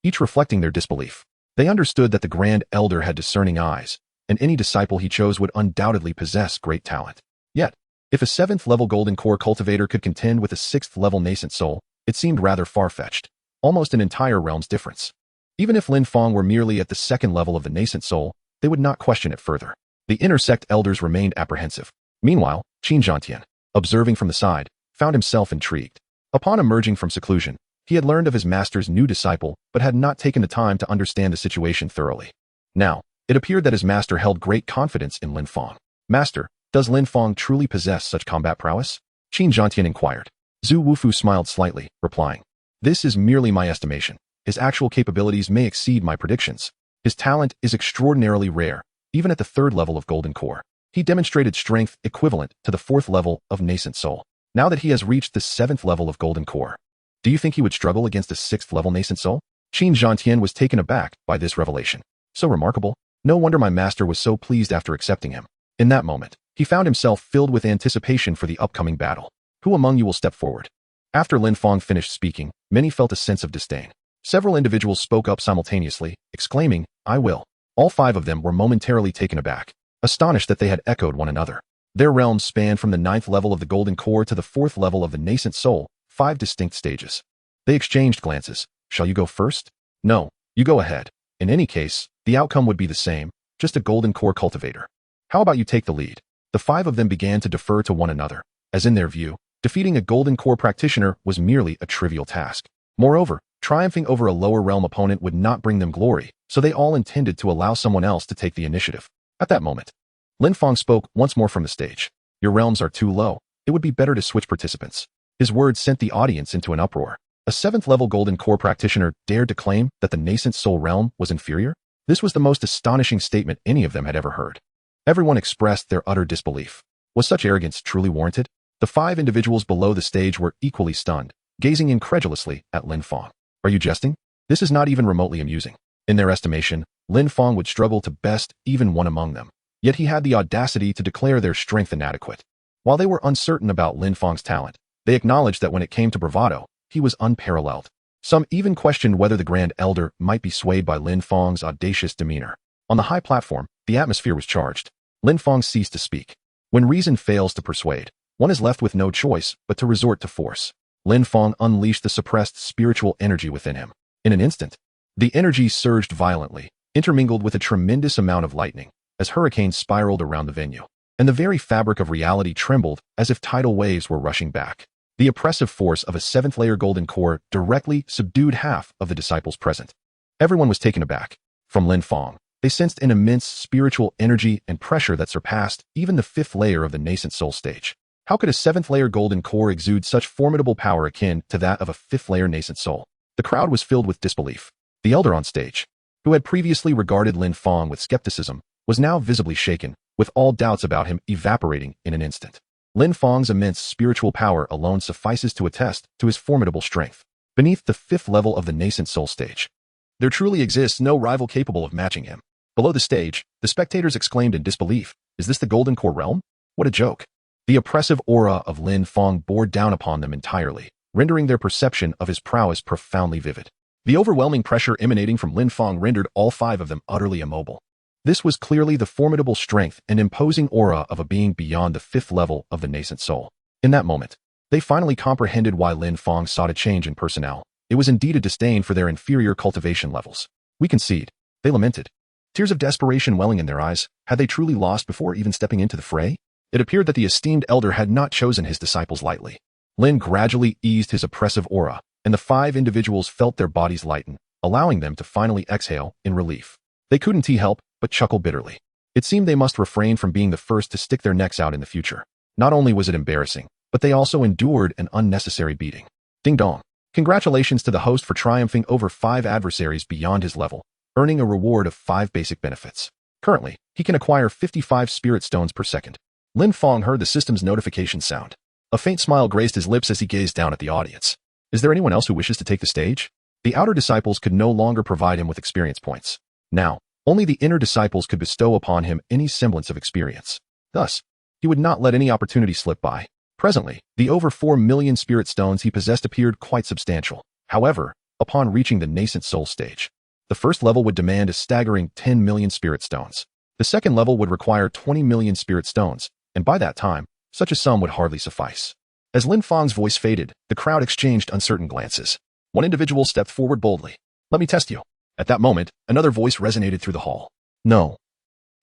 each reflecting their disbelief. They understood that the Grand Elder had discerning eyes, and any disciple he chose would undoubtedly possess great talent. Yet, if a 7th-level Golden Core cultivator could contend with a 6th-level nascent soul, it seemed rather far-fetched, almost an entire realm's difference. Even if Lin Fang were merely at the 2nd level of the nascent soul, they would not question it further. The intersect elders remained apprehensive. Meanwhile, Qin Zhantian, observing from the side, found himself intrigued. Upon emerging from seclusion, he had learned of his master's new disciple but had not taken the time to understand the situation thoroughly. Now, it appeared that his master held great confidence in Lin Fang. Master, does Lin Fang truly possess such combat prowess? Qin Zhantian inquired. Zhu Wufu smiled slightly, replying, "This is merely my estimation. His actual capabilities may exceed my predictions. His talent is extraordinarily rare, even at the 3rd level of Golden Core. He demonstrated strength equivalent to the 4th level of Nascent Soul. Now that he has reached the 7th level of Golden Core, do you think he would struggle against a 6th level Nascent Soul?" Qin Zhantian was taken aback by this revelation. So remarkable. No wonder my master was so pleased after accepting him. In that moment, he found himself filled with anticipation for the upcoming battle. Who among you will step forward? After Lin Fang finished speaking, many felt a sense of disdain. Several individuals spoke up simultaneously, exclaiming, "I will." All 5 of them were momentarily taken aback, astonished that they had echoed one another. Their realms spanned from the 9th level of the Golden Core to the 4th level of the Nascent Soul, 5 distinct stages. They exchanged glances. "Shall you go first?" "No, you go ahead. In any case, the outcome would be the same, just a Golden Core cultivator. How about you take the lead?" The 5 of them began to defer to one another, as in their view, defeating a Golden Core practitioner was merely a trivial task. Moreover, triumphing over a lower realm opponent would not bring them glory, so they all intended to allow someone else to take the initiative. At that moment, Lin Fang spoke once more from the stage. "Your realms are too low. It would be better to switch participants." His words sent the audience into an uproar. A 7th-level Golden Core practitioner dared to claim that the Nascent Soul realm was inferior? This was the most astonishing statement any of them had ever heard. Everyone expressed their utter disbelief. Was such arrogance truly warranted? The 5 individuals below the stage were equally stunned, gazing incredulously at Lin Fang. "Are you jesting? This is not even remotely amusing." In their estimation, Lin Fang would struggle to best even one among them. Yet he had the audacity to declare their strength inadequate. While they were uncertain about Lin Fang's talent, they acknowledged that when it came to bravado, he was unparalleled. Some even questioned whether the Grand Elder might be swayed by Lin Fang's audacious demeanor. On the high platform, the atmosphere was charged. Lin Fang ceased to speak. When reason fails to persuade, one is left with no choice but to resort to force. Lin Fang unleashed the suppressed spiritual energy within him. In an instant, the energy surged violently, intermingled with a tremendous amount of lightning, as hurricanes spiraled around the venue, and the very fabric of reality trembled as if tidal waves were rushing back. The oppressive force of a 7th-layer Golden Core directly subdued half of the disciples present. Everyone was taken aback. From Lin Fang, they sensed an immense spiritual energy and pressure that surpassed even the 5th layer of the nascent soul stage. How could a 7th-layer Golden Core exude such formidable power akin to that of a 5th-layer nascent soul? The crowd was filled with disbelief. The elder on stage, who had previously regarded Lin Fang with skepticism, was now visibly shaken, with all doubts about him evaporating in an instant. Lin Fang's immense spiritual power alone suffices to attest to his formidable strength. Beneath the 5th level of the nascent soul stage, there truly exists no rival capable of matching him. Below the stage, the spectators exclaimed in disbelief, "Is this the Golden Core realm? What a joke." The oppressive aura of Lin Fang bore down upon them entirely, rendering their perception of his prowess profoundly vivid. The overwhelming pressure emanating from Lin Fang rendered all 5 of them utterly immobile. This was clearly the formidable strength and imposing aura of a being beyond the 5th level of the nascent soul. In that moment, they finally comprehended why Lin Fang sought a change in personnel. It was indeed a disdain for their inferior cultivation levels. "We concede," they lamented, tears of desperation welling in their eyes. Had they truly lost before even stepping into the fray? It appeared that the esteemed elder had not chosen his disciples lightly. Lin gradually eased his oppressive aura, and the 5 individuals felt their bodies lighten, allowing them to finally exhale in relief. They couldn't help but chuckle bitterly. It seemed they must refrain from being the first to stick their necks out in the future. Not only was it embarrassing, but they also endured an unnecessary beating. Ding dong. Congratulations to the host for triumphing over 5 adversaries beyond his level, earning a reward of 5 basic benefits. Currently, he can acquire 55 spirit stones per second. Lin Fang heard the system's notification sound. A faint smile graced his lips as he gazed down at the audience. Is there anyone else who wishes to take the stage? The outer disciples could no longer provide him with experience points. Now, only the inner disciples could bestow upon him any semblance of experience. Thus, he would not let any opportunity slip by. Presently, the over 4 million spirit stones he possessed appeared quite substantial. However, upon reaching the nascent soul stage, the first level would demand a staggering 10 million spirit stones. The second level would require 20 million spirit stones, and by that time, such a sum would hardly suffice. As Lin Fang's voice faded, the crowd exchanged uncertain glances. One individual stepped forward boldly. "Let me test you." At that moment, another voice resonated through the hall. "No.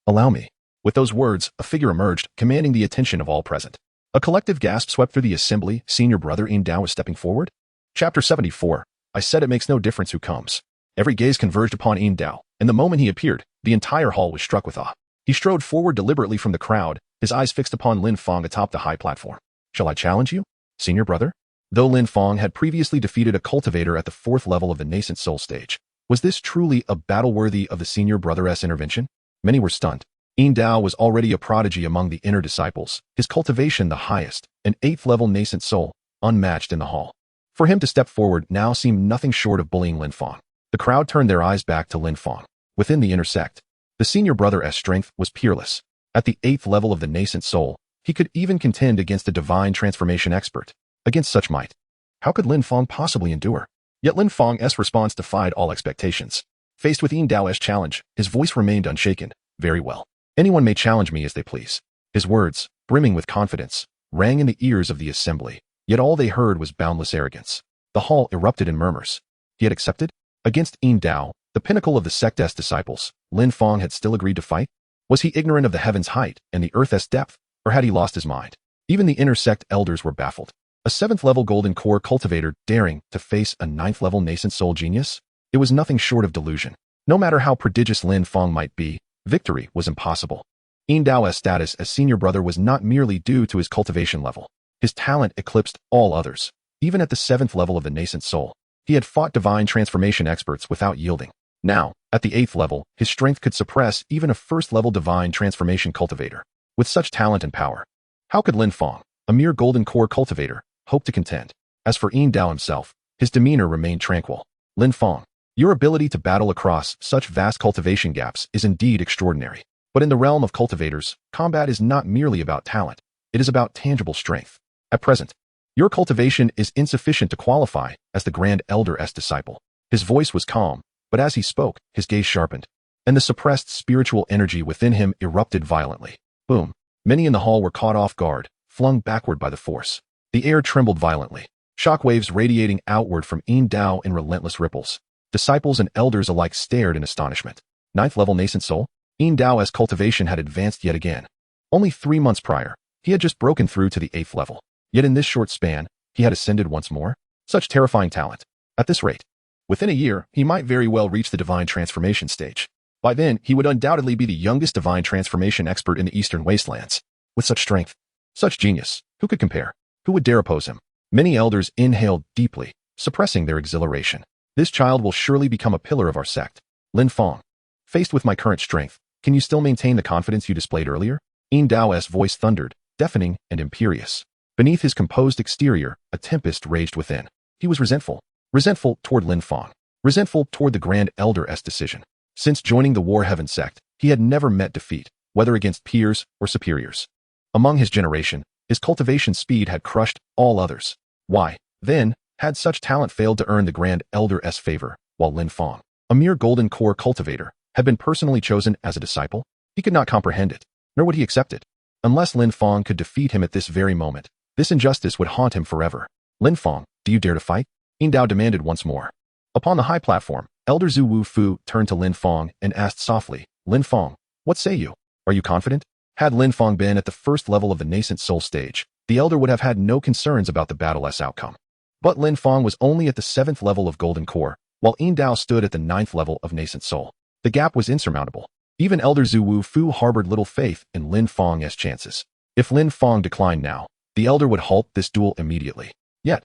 Allow me." With those words, a figure emerged, commanding the attention of all present. A collective gasp swept through the assembly. Senior brother Yin Dao was stepping forward. Chapter 74. I said it makes no difference who comes. Every gaze converged upon Yin Dao, and the moment he appeared, the entire hall was struck with awe. He strode forward deliberately from the crowd, his eyes fixed upon Lin Fang atop the high platform. "Shall I challenge you, senior brother?" Though Lin Fang had previously defeated a cultivator at the 4th level of the nascent soul stage, was this truly a battle worthy of the senior brother's intervention? Many were stunned. Yin Dao was already a prodigy among the inner disciples, his cultivation the highest, an 8th level nascent soul, unmatched in the hall. For him to step forward now seemed nothing short of bullying Lin Fang. The crowd turned their eyes back to Lin Fang. Within the inner sect, the senior brother's strength was peerless. At the 8th level of the nascent soul, he could even contend against a divine transformation expert. Against such might, how could Lin Fang possibly endure? Yet Lin Fang's response defied all expectations. Faced with Yin Dao's challenge, his voice remained unshaken. "Very well. Anyone may challenge me as they please." His words, brimming with confidence, rang in the ears of the assembly, yet all they heard was boundless arrogance. The hall erupted in murmurs. He had accepted? Against Yin Dao, the pinnacle of the sect's disciples, Lin Fang had still agreed to fight? Was he ignorant of the heaven's height and the earth's depth, or had he lost his mind? Even the inner sect elders were baffled. A 7th level golden core cultivator daring to face a 9th level nascent soul genius? It was nothing short of delusion. No matter how prodigious Lin Fang might be, victory was impossible. Yin Dao's status as senior brother was not merely due to his cultivation level. His talent eclipsed all others. Even at the 7th level of the nascent soul, he had fought divine transformation experts without yielding. Now, at the 8th level, his strength could suppress even a 1st level divine transformation cultivator. With such talent and power, how could Lin Fang, a mere golden core cultivator, hope to contend? As for Yin Dao himself, his demeanor remained tranquil. "Lin Fang, your ability to battle across such vast cultivation gaps is indeed extraordinary. But in the realm of cultivators, combat is not merely about talent. It is about tangible strength. At present, your cultivation is insufficient to qualify as the Grand Elder's disciple." His voice was calm, but as he spoke, his gaze sharpened, and the suppressed spiritual energy within him erupted violently. Boom. Many in the hall were caught off guard, flung backward by the force. The air trembled violently, shockwaves radiating outward from Yin Dao in relentless ripples. Disciples and elders alike stared in astonishment. 9th level nascent soul? Yin Dao's cultivation had advanced yet again. Only 3 months prior, he had just broken through to the 8th level. Yet in this short span, he had ascended once more? Such terrifying talent. At this rate, within a year, he might very well reach the divine transformation stage. By then, he would undoubtedly be the youngest divine transformation expert in the Eastern Wastelands. With such strength, such genius, who could compare? Who would dare oppose him? Many elders inhaled deeply, suppressing their exhilaration. This child will surely become a pillar of our sect. Lin Fang, faced with my current strength, can you still maintain the confidence you displayed earlier? Yin Dao's voice thundered, deafening and imperious. Beneath his composed exterior, a tempest raged within. He was resentful. Resentful toward Lin Fang. Resentful toward the Grand Elder's decision. Since joining the War Heaven sect, he had never met defeat, whether against peers or superiors. Among his generation, his cultivation speed had crushed all others. Why, then, had such talent failed to earn the Grand Elder's favor, while Lin Fang, a mere golden core cultivator, had been personally chosen as a disciple? He could not comprehend it, nor would he accept it. Unless Lin Fang could defeat him at this very moment, this injustice would haunt him forever. "Lin Fang, do you dare to fight?" Yin Dao demanded once more. Upon the high platform, Elder Zhu Wu Fu turned to Lin Fang and asked softly, "Lin Fang, what say you? Are you confident?" Had Lin Fang been at the 1st level of the nascent soul stage, the elder would have had no concerns about the battle's outcome. But Lin Fang was only at the 7th level of golden core, while Yin Dao stood at the 9th level of nascent soul. The gap was insurmountable. Even Elder Zhu Wu Fu harbored little faith in Lin Fang's chances. If Lin Fang declined now, the elder would halt this duel immediately. Yet,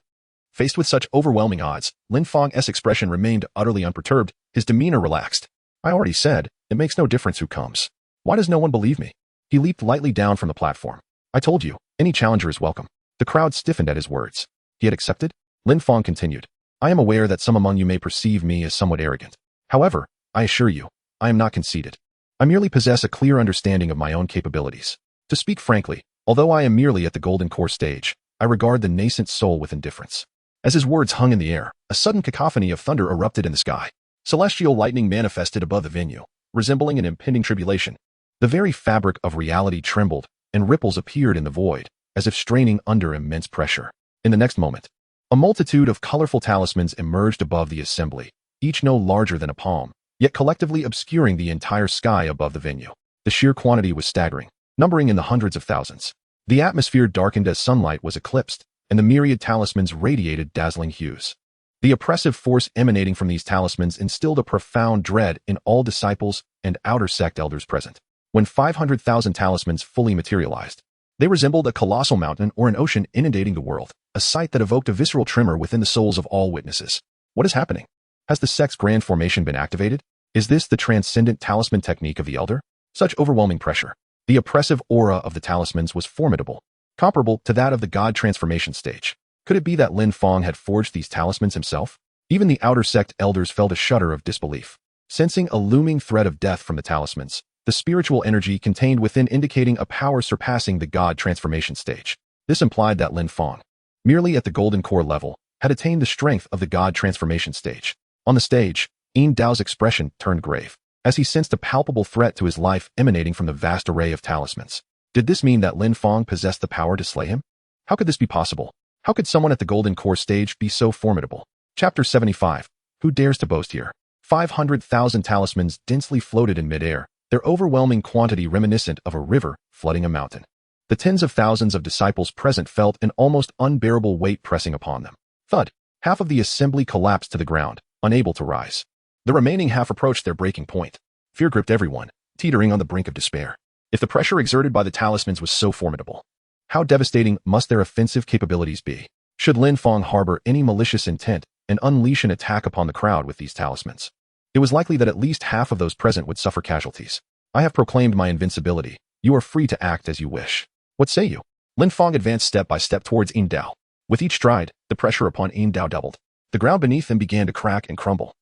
faced with such overwhelming odds, Lin Fang's expression remained utterly unperturbed, his demeanor relaxed. "I already said, it makes no difference who comes. Why does no one believe me?" He leaped lightly down from the platform. "I told you, any challenger is welcome." The crowd stiffened at his words. He had accepted? Lin Fang continued. "I am aware that some among you may perceive me as somewhat arrogant. However, I assure you, I am not conceited. I merely possess a clear understanding of my own capabilities. To speak frankly, although I am merely at the golden core stage, I regard the nascent soul with indifference. As his words hung in the air, a sudden cacophony of thunder erupted in the sky. Celestial lightning manifested above the venue, resembling an impending tribulation. The very fabric of reality trembled, and ripples appeared in the void, as if straining under immense pressure. In the next moment, a multitude of colorful talismans emerged above the assembly, each no larger than a palm, yet collectively obscuring the entire sky above the venue. The sheer quantity was staggering, numbering in the hundreds of thousands. The atmosphere darkened as sunlight was eclipsed, and the myriad talismans radiated dazzling hues. The oppressive force emanating from these talismans instilled a profound dread in all disciples and outer sect elders present. When 500,000 talismans fully materialized, they resembled a colossal mountain or an ocean inundating the world, a sight that evoked a visceral tremor within the souls of all witnesses. What is happening? Has the sect's grand formation been activated? Is this the transcendent talisman technique of the Elder? Such overwhelming pressure. The oppressive aura of the talismans was formidable, comparable to that of the god transformation stage. Could it be that Lin Fang had forged these talismans himself? Even the outer sect elders felt a shudder of disbelief. Sensing a looming threat of death from the talismans, the spiritual energy contained within indicating a power surpassing the god transformation stage. This implied that Lin Fang, merely at the golden core level, had attained the strength of the god transformation stage. On the stage, Yin Dao's expression turned grave, as he sensed a palpable threat to his life emanating from the vast array of talismans. Did this mean that Lin Fang possessed the power to slay him? How could this be possible? How could someone at the golden core stage be so formidable? Chapter 75. Who dares to boast here? 500,000 talismans densely floated in midair, their overwhelming quantity reminiscent of a river flooding a mountain. The tens of thousands of disciples present felt an almost unbearable weight pressing upon them. Thud! Half of the assembly collapsed to the ground, unable to rise. The remaining half approached their breaking point. Fear gripped everyone, teetering on the brink of despair. If the pressure exerted by the talismans was so formidable, how devastating must their offensive capabilities be? Should Lin Fang harbor any malicious intent and unleash an attack upon the crowd with these talismans, it was likely that at least half of those present would suffer casualties. I have proclaimed my invincibility. You are free to act as you wish. What say you? Lin Fang advanced step by step towards Yin Dao. With each stride, the pressure upon Yin Dao doubled. The ground beneath them began to crack and crumble.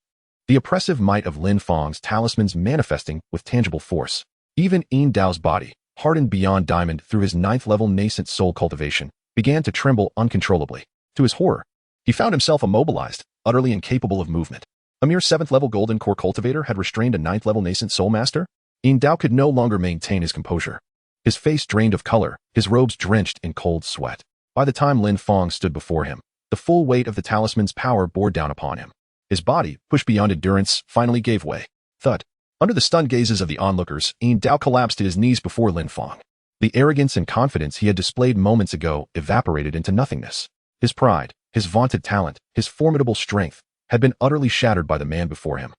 The oppressive might of Lin Fang's talismans manifesting with tangible force. Even Yin Dao's body, hardened beyond diamond through his 9th-level nascent soul cultivation, began to tremble uncontrollably. To his horror, he found himself immobilized, utterly incapable of movement. A mere 7th-level golden core cultivator had restrained a 9th-level nascent soul master? Yin Dao could no longer maintain his composure. His face drained of color, his robes drenched in cold sweat. By the time Lin Fang stood before him, the full weight of the talisman's power bore down upon him. His body, pushed beyond endurance, finally gave way. Thud. Under the stunned gazes of the onlookers, Yin Dao collapsed to his knees before Lin Fang. The arrogance and confidence he had displayed moments ago evaporated into nothingness. His pride, his vaunted talent, his formidable strength, had been utterly shattered by the man before him.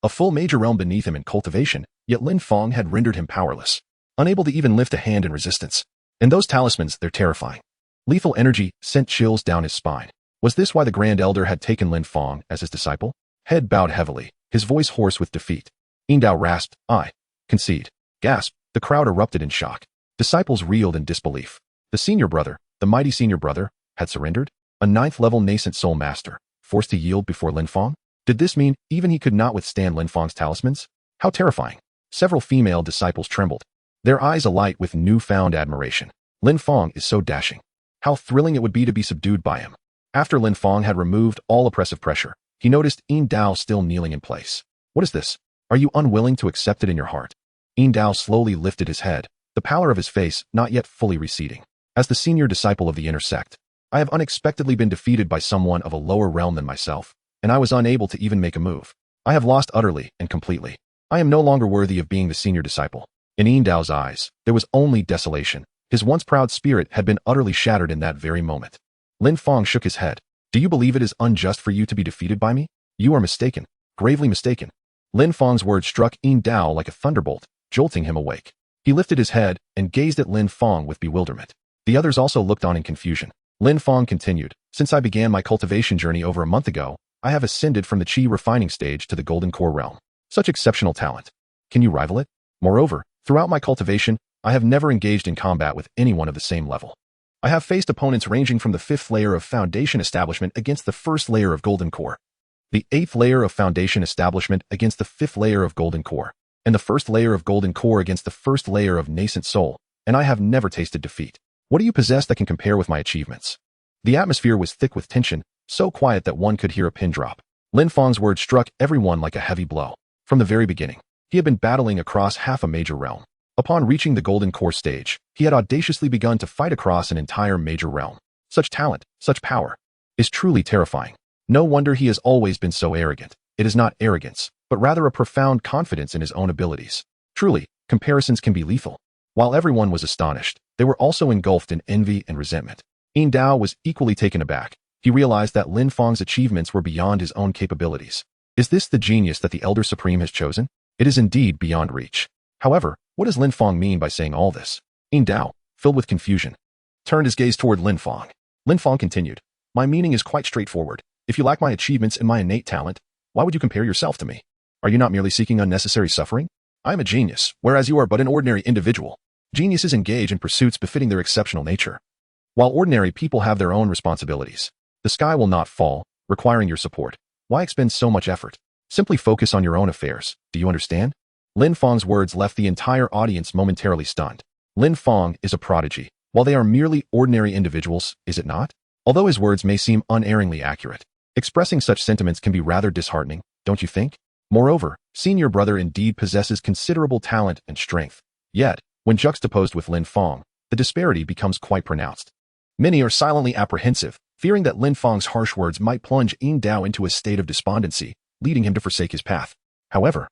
A full major realm beneath him in cultivation, yet Lin Fang had rendered him powerless, unable to even lift a hand in resistance. And those talismans, they're terrifying. Lethal energy sent chills down his spine. Was this why the Grand Elder had taken Lin Fang as his disciple? Head bowed heavily, his voice hoarse with defeat. Yin Dao rasped, "I concede." Gasp! The crowd erupted in shock. Disciples reeled in disbelief. The senior brother, the mighty senior brother, had surrendered? A 9th-level nascent soul master, forced to yield before Lin Fang? Did this mean even he could not withstand Lin Fang's talismans? How terrifying! Several female disciples trembled, their eyes alight with newfound admiration. Lin Fang is so dashing. How thrilling it would be to be subdued by him. After Lin Fang had removed all oppressive pressure, he noticed Yin Dao still kneeling in place. What is this? Are you unwilling to accept it in your heart? Yin Dao slowly lifted his head, the pallor of his face not yet fully receding. As the senior disciple of the inner sect, I have unexpectedly been defeated by someone of a lower realm than myself, and I was unable to even make a move. I have lost utterly and completely. I am no longer worthy of being the senior disciple. In Yin Dao's eyes, there was only desolation. His once proud spirit had been utterly shattered in that very moment. Lin Fang shook his head. Do you believe it is unjust for you to be defeated by me? You are mistaken, gravely mistaken. Lin Fang's words struck Yin Dao like a thunderbolt, jolting him awake. He lifted his head and gazed at Lin Fang with bewilderment. The others also looked on in confusion. Lin Fang continued, "Since I began my cultivation journey over a month ago, I have ascended from the Qi refining stage to the golden core realm. Such exceptional talent. Can you rival it? Moreover, throughout my cultivation, I have never engaged in combat with anyone of the same level. I have faced opponents ranging from the 5th layer of foundation establishment against the 1st layer of golden core, the 8th layer of foundation establishment against the 5th layer of golden core, and the 1st layer of golden core against the 1st layer of nascent soul, and I have never tasted defeat. What do you possess that can compare with my achievements?" The atmosphere was thick with tension, so quiet that one could hear a pin drop. Lin Fang's words struck everyone like a heavy blow. From the very beginning, he had been battling across half a major realm. Upon reaching the Golden Core stage, he had audaciously begun to fight across an entire major realm. Such talent, such power, is truly terrifying. No wonder he has always been so arrogant. It is not arrogance, but rather a profound confidence in his own abilities. Truly, comparisons can be lethal. While everyone was astonished, they were also engulfed in envy and resentment. Yin Dao was equally taken aback. He realized that Lin Fang's achievements were beyond his own capabilities. Is this the genius that the Elder Supreme has chosen? It is indeed beyond reach. However, what does Lin Fang mean by saying all this? Yin Dao, filled with confusion, turned his gaze toward Lin Fang. Lin Fang continued, "My meaning is quite straightforward. If you lack my achievements and my innate talent, why would you compare yourself to me? Are you not merely seeking unnecessary suffering? I am a genius, whereas you are but an ordinary individual. Geniuses engage in pursuits befitting their exceptional nature. While ordinary people have their own responsibilities, the sky will not fall, requiring your support. Why expend so much effort? Simply focus on your own affairs. Do you understand?" Lin Fang's words left the entire audience momentarily stunned. Lin Fang is a prodigy, while they are merely ordinary individuals, is it not? Although his words may seem unerringly accurate, expressing such sentiments can be rather disheartening, don't you think? Moreover, senior brother indeed possesses considerable talent and strength. Yet, when juxtaposed with Lin Fang, the disparity becomes quite pronounced. Many are silently apprehensive, fearing that Lin Fang's harsh words might plunge Yin Dao into a state of despondency, leading him to forsake his path. However,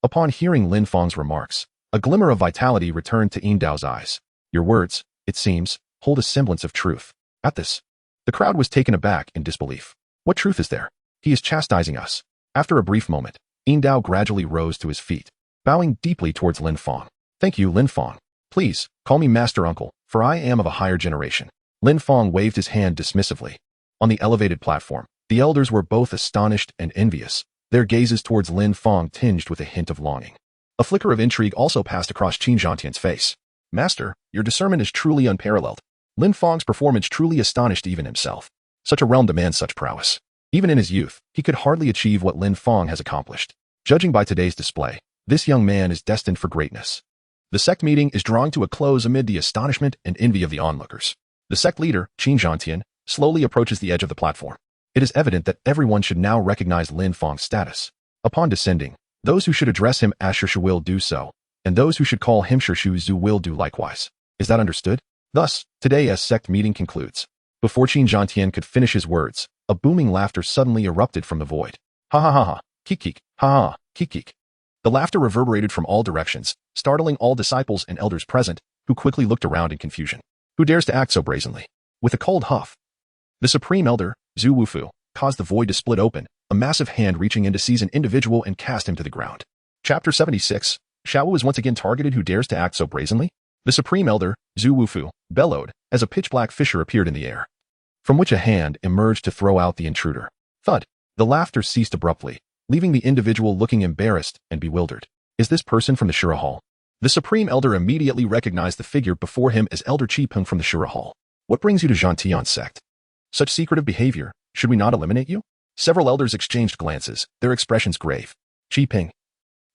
upon hearing Lin Fang's remarks, a glimmer of vitality returned to Yin Dao's eyes. Your words, it seems, hold a semblance of truth. At this, the crowd was taken aback in disbelief. What truth is there? He is chastising us. After a brief moment, Yin Dao gradually rose to his feet, bowing deeply towards Lin Fang. Thank you, Lin Fang. Please, call me Master Uncle, for I am of a higher generation. Lin Fang waved his hand dismissively. On the elevated platform, the elders were both astonished and envious, their gazes towards Lin Fang tinged with a hint of longing. A flicker of intrigue also passed across Qin Zhantian's face. Master, your discernment is truly unparalleled. Lin Fang's performance truly astonished even himself. Such a realm demands such prowess. Even in his youth, he could hardly achieve what Lin Fang has accomplished. Judging by today's display, this young man is destined for greatness. The sect meeting is drawing to a close amid the astonishment and envy of the onlookers. The sect leader, Qin Zhantian, slowly approaches the edge of the platform. It is evident that everyone should now recognize Lin Fang's status. Upon descending, those who should address him as Shu will do so, and those who should call him Shu Zu will do likewise. Is that understood? Thus, today's sect meeting concludes. Before Qin Zhantian could finish his words, a booming laughter suddenly erupted from the void. Ha ha ha ha, kik kik, ha ha, kik kik. The laughter reverberated from all directions, startling all disciples and elders present, who quickly looked around in confusion. Who dares to act so brazenly? With a cold huff, the Supreme Elder, Zhu Wufu, caused the void to split open, a massive hand reaching in to seize an individual and cast him to the ground. Chapter 76, Xiao is once again targeted. Who dares to act so brazenly? The Supreme Elder, Zhu Wufu, bellowed, as a pitch-black fissure appeared in the air, from which a hand emerged to throw out the intruder. Thud! The laughter ceased abruptly, leaving the individual looking embarrassed and bewildered. Is this person from the Shura Hall? The Supreme Elder immediately recognized the figure before him as Elder Qi Peng from the Shura Hall. What brings you to Zhantian's sect? Such secretive behavior, should we not eliminate you? Several elders exchanged glances, their expressions grave. Qi Peng,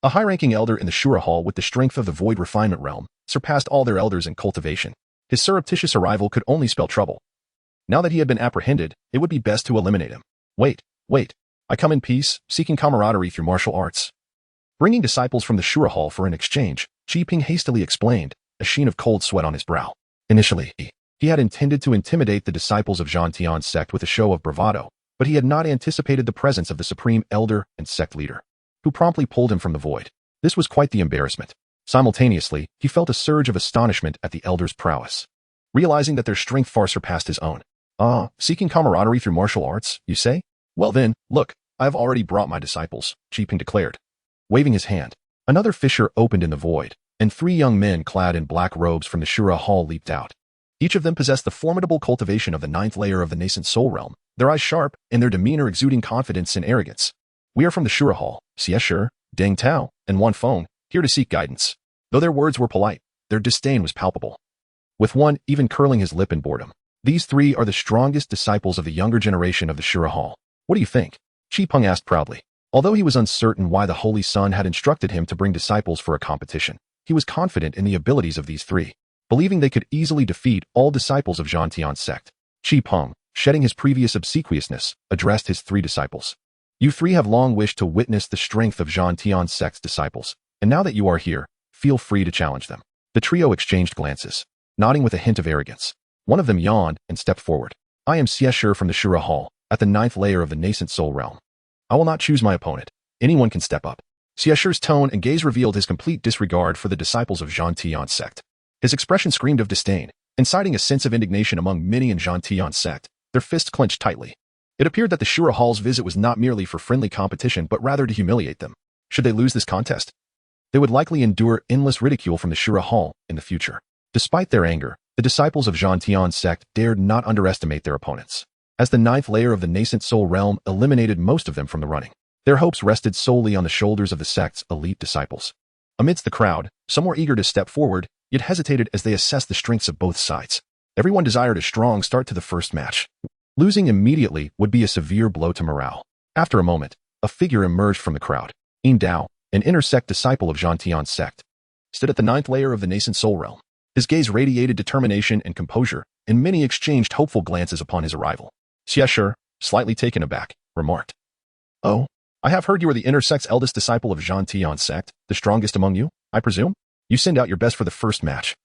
a high-ranking elder in the Shura Hall with the strength of the Void Refinement Realm, surpassed all their elders in cultivation. His surreptitious arrival could only spell trouble. Now that he had been apprehended, it would be best to eliminate him. Wait. I come in peace, seeking camaraderie through martial arts. Bringing disciples from the Shura Hall for an exchange, Qi Peng hastily explained, a sheen of cold sweat on his brow. Initially, he had intended to intimidate the disciples of Zhantian's sect with a show of bravado, but he had not anticipated the presence of the Supreme Elder and sect leader, who promptly pulled him from the void. This was quite the embarrassment. Simultaneously, he felt a surge of astonishment at the elder's prowess, realizing that their strength far surpassed his own. Seeking camaraderie through martial arts, you say? Well then, look, I have already brought my disciples, Qi Peng declared. Waving his hand, another fissure opened in the void, and 3 young men clad in black robes from the Shura Hall leaped out. Each of them possessed the formidable cultivation of the 9th layer of the nascent soul realm, their eyes sharp, and their demeanor exuding confidence and arrogance. We are from the Shura Hall, Xie Shi, Deng Tao, and Wan Feng, here to seek guidance. Though their words were polite, their disdain was palpable, with one even curling his lip in boredom. These 3 are the strongest disciples of the younger generation of the Shura Hall. What do you think? Qi Peng asked proudly. Although he was uncertain why the Holy Sun had instructed him to bring disciples for a competition, he was confident in the abilities of these 3, believing they could easily defeat all disciples of Zhantian's sect. Qi Peng, shedding his previous obsequiousness, addressed his 3 disciples. You 3 have long wished to witness the strength of Zhang Tian's sect's disciples, and now that you are here, feel free to challenge them. The trio exchanged glances, nodding with a hint of arrogance. One of them yawned and stepped forward. I am Xie from the Shura Hall, at the 9th layer of the nascent soul realm. I will not choose my opponent. Anyone can step up. Xie's tone and gaze revealed his complete disregard for the disciples of Zhang Tian's sect. His expression screamed of disdain, inciting a sense of indignation among many in Zhang Tian's sect. Their fists clenched tightly. It appeared that the Shura Hall's visit was not merely for friendly competition but rather to humiliate them. Should they lose this contest, they would likely endure endless ridicule from the Shura Hall in the future. Despite their anger, the disciples of Zhang Tian's sect dared not underestimate their opponents. As the 9th layer of the nascent soul realm eliminated most of them from the running, their hopes rested solely on the shoulders of the sect's elite disciples. Amidst the crowd, some were eager to step forward, yet hesitated as they assessed the strengths of both sides. Everyone desired a strong start to the first match. Losing immediately would be a severe blow to morale. After a moment, a figure emerged from the crowd. Yin Dao, an inner-sect disciple of Zhang Tian's sect, stood at the 9th layer of the nascent soul realm. His gaze radiated determination and composure, and many exchanged hopeful glances upon his arrival. Xie, slightly taken aback, remarked, "Oh, I have heard you are the inner sect's eldest disciple of Zhang Tian's sect, the strongest among you, I presume? You send out your best for the first match.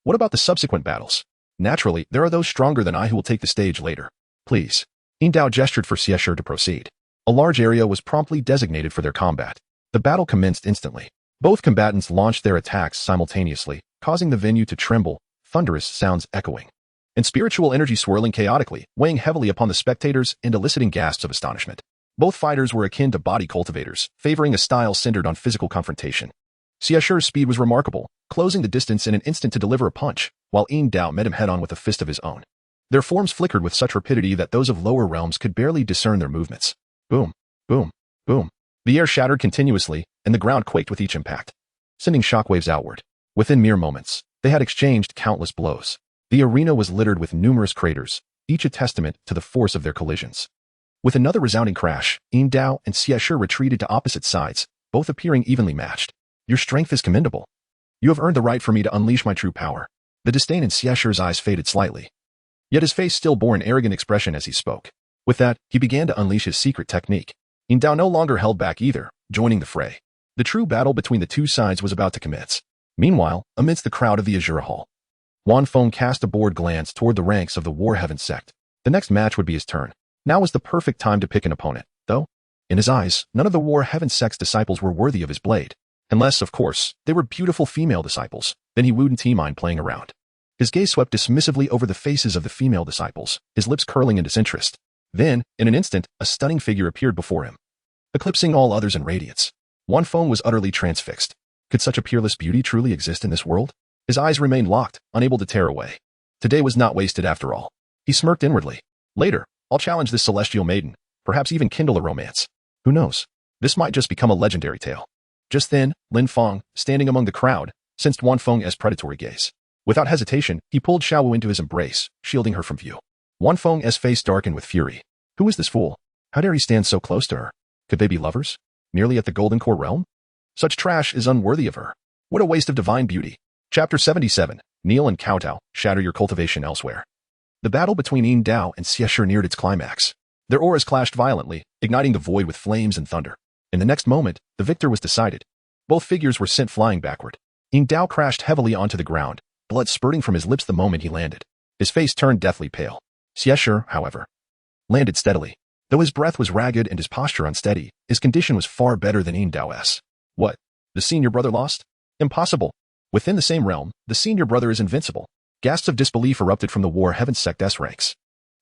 What about the subsequent battles? Naturally, there are those stronger than I who will take the stage later. Please." Yin Dao gestured for Xie to proceed. A large area was promptly designated for their combat. The battle commenced instantly. Both combatants launched their attacks simultaneously, causing the venue to tremble, thunderous sounds echoing, and spiritual energy swirling chaotically, weighing heavily upon the spectators and eliciting gasps of astonishment. Both fighters were akin to body cultivators, favoring a style centered on physical confrontation. Xie's speed was remarkable, closing the distance in an instant to deliver a punch, while Yin Dao met him head-on with a fist of his own. Their forms flickered with such rapidity that those of lower realms could barely discern their movements. Boom, boom, boom. The air shattered continuously, and the ground quaked with each impact, sending shockwaves outward. Within mere moments, they had exchanged countless blows. The arena was littered with numerous craters, each a testament to the force of their collisions. With another resounding crash, Yin Dao and Xie retreated to opposite sides, both appearing evenly matched. Your strength is commendable. You have earned the right for me to unleash my true power. The disdain in Xie's eyes faded slightly. Yet his face still bore an arrogant expression as he spoke. With that, he began to unleash his secret technique. Yin Dao no longer held back either, joining the fray. The true battle between the two sides was about to commence. Meanwhile, amidst the crowd of the Azure Hall, Wanfeng cast a bored glance toward the ranks of the War Heaven sect. The next match would be his turn. Now was the perfect time to pick an opponent, though, in his eyes, none of the War Heaven sect's disciples were worthy of his blade. Unless, of course, they were beautiful female disciples. Then he wouldn't mind playing around. His gaze swept dismissively over the faces of the female disciples, his lips curling in disinterest. Then, in an instant, a stunning figure appeared before him, eclipsing all others in radiance. Wanfeng was utterly transfixed. Could such a peerless beauty truly exist in this world? His eyes remained locked, unable to tear away. Today was not wasted after all. He smirked inwardly. Later, I'll challenge this celestial maiden, perhaps even kindle a romance. Who knows? This might just become a legendary tale. Just then, Lin Fang, standing among the crowd, sensed Wanfeng's predatory gaze. Without hesitation, he pulled Xiaowu into his embrace, shielding her from view. Wanfeng's face darkened with fury. Who is this fool? How dare he stand so close to her? Could they be lovers? Nearly at the Golden Core realm? Such trash is unworthy of her. What a waste of divine beauty. Chapter 77. Kneel and kowtow, shatter your cultivation elsewhere. The battle between Yin Dao and Xie neared its climax. Their auras clashed violently, igniting the void with flames and thunder. In the next moment, the victor was decided. Both figures were sent flying backward. Yin Dao crashed heavily onto the ground, blood spurting from his lips the moment he landed. His face turned deathly pale. Xie, however, landed steadily. Though his breath was ragged and his posture unsteady, his condition was far better than Yin Dao's. What? The senior brother lost? Impossible. Within the same realm, the senior brother is invincible. Gasps of disbelief erupted from the War Heaven sect's ranks.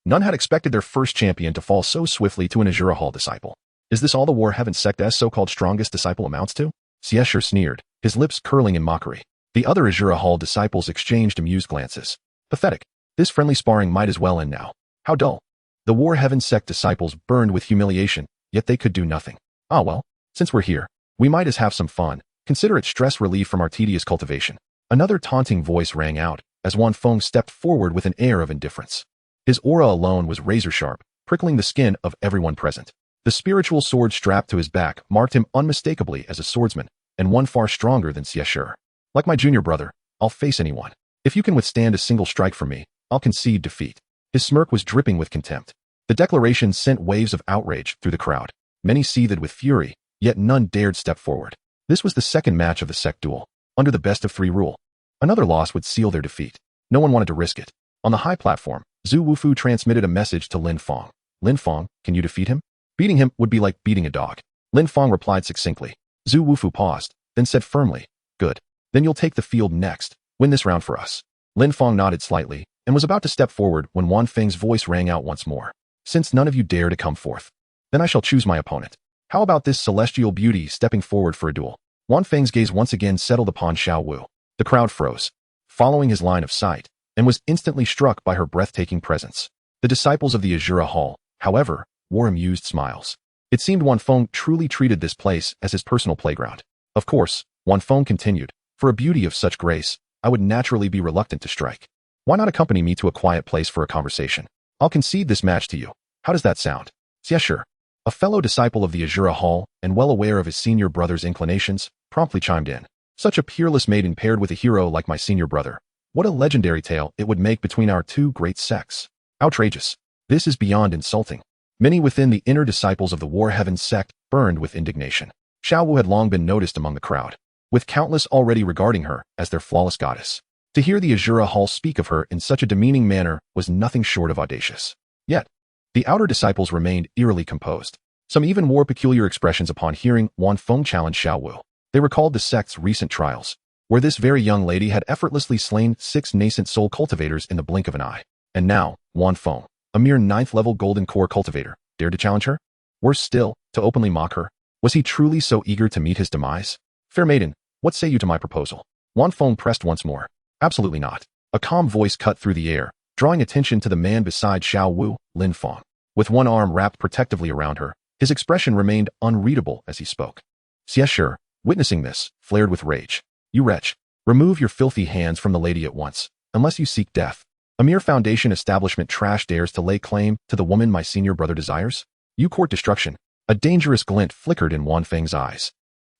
None had expected their first champion to fall so swiftly to an Azure Hall disciple. Is this all the War Heaven sect's so-called strongest disciple amounts to? Xie sneered, his lips curling in mockery. The other Azure Hall disciples exchanged amused glances. Pathetic. This friendly sparring might as well end now. How dull. The War Heaven sect disciples burned with humiliation, yet they could do nothing. Ah well, since we're here, we might as have some fun. Consider it stress relief from our tedious cultivation. Another taunting voice rang out, as Wanfeng stepped forward with an air of indifference. His aura alone was razor-sharp, prickling the skin of everyone present. The spiritual sword strapped to his back marked him unmistakably as a swordsman, and one far stronger than Xie. Like my junior brother, I'll face anyone. If you can withstand a single strike from me, I'll concede defeat. His smirk was dripping with contempt. The declaration sent waves of outrage through the crowd. Many seethed with fury, yet none dared step forward. This was the second match of the sect duel, under the best-of-3 rule. Another loss would seal their defeat. No one wanted to risk it. On the high platform, Zhu Wufu transmitted a message to Lin Fang. Lin Fang, can you defeat him? Beating him would be like beating a dog. Lin Fang replied succinctly. Zhu Wufu paused, then said firmly, good. Then you'll take the field next. Win this round for us. Lin Fang nodded slightly, and was about to step forward when Wan Feng's voice rang out once more. Since none of you dare to come forth, then I shall choose my opponent. How about this celestial beauty stepping forward for a duel? Wan Feng's gaze once again settled upon Xiao Wu. The crowd froze, following his line of sight, and was instantly struck by her breathtaking presence. The disciples of the Azura Hall, however, wore amused smiles. It seemed Wan Feng truly treated this place as his personal playground. Of course, Wan Feng continued, for a beauty of such grace, I would naturally be reluctant to strike. Why not accompany me to a quiet place for a conversation? I'll concede this match to you. How does that sound? Yeah, sure. A fellow disciple of the Azura Hall, and well aware of his senior brother's inclinations, promptly chimed in. Such a peerless maiden paired with a hero like my senior brother. What a legendary tale it would make between our two great sects. Outrageous. This is beyond insulting. Many within the inner disciples of the War Heaven sect burned with indignation. Xiao Wu had long been noticed among the crowd, with countless already regarding her as their flawless goddess. To hear the Azura Hall speak of her in such a demeaning manner was nothing short of audacious. Yet, the outer disciples remained eerily composed. Some even wore peculiar expressions upon hearing Wan Feng challenge Xiao Wu. They recalled the sect's recent trials, where this very young lady had effortlessly slain 6 nascent soul cultivators in the blink of an eye. And now, Wan Feng, a mere 9th-level golden core cultivator, dared to challenge her? Worse still, to openly mock her. Was he truly so eager to meet his demise? Fair maiden, what say you to my proposal? Wan Feng pressed once more. Absolutely not. A calm voice cut through the air, drawing attention to the man beside Xiao Wu, Lin Fang. With one arm wrapped protectively around her, his expression remained unreadable as he spoke. Xieshur, witnessing this, flared with rage. You wretch, remove your filthy hands from the lady at once, unless you seek death. A mere foundation establishment trash dares to lay claim to the woman my senior brother desires? You court destruction. A dangerous glint flickered in Wan Feng's eyes.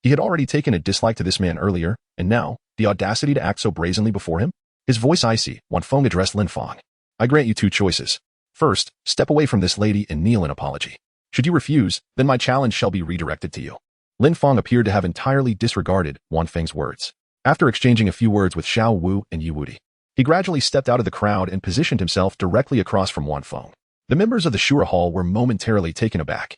He had already taken a dislike to this man earlier, and now, the audacity to act so brazenly before him? His voice icy, Wan Feng addressed Lin Fang. I grant you 2 choices. First, step away from this lady and kneel in apology. Should you refuse, then my challenge shall be redirected to you. Lin Fang appeared to have entirely disregarded Wan Feng's words. After exchanging a few words with Xiao Wu and Yu Wudi, he gradually stepped out of the crowd and positioned himself directly across from Wan Feng. The members of the Shura Hall were momentarily taken aback.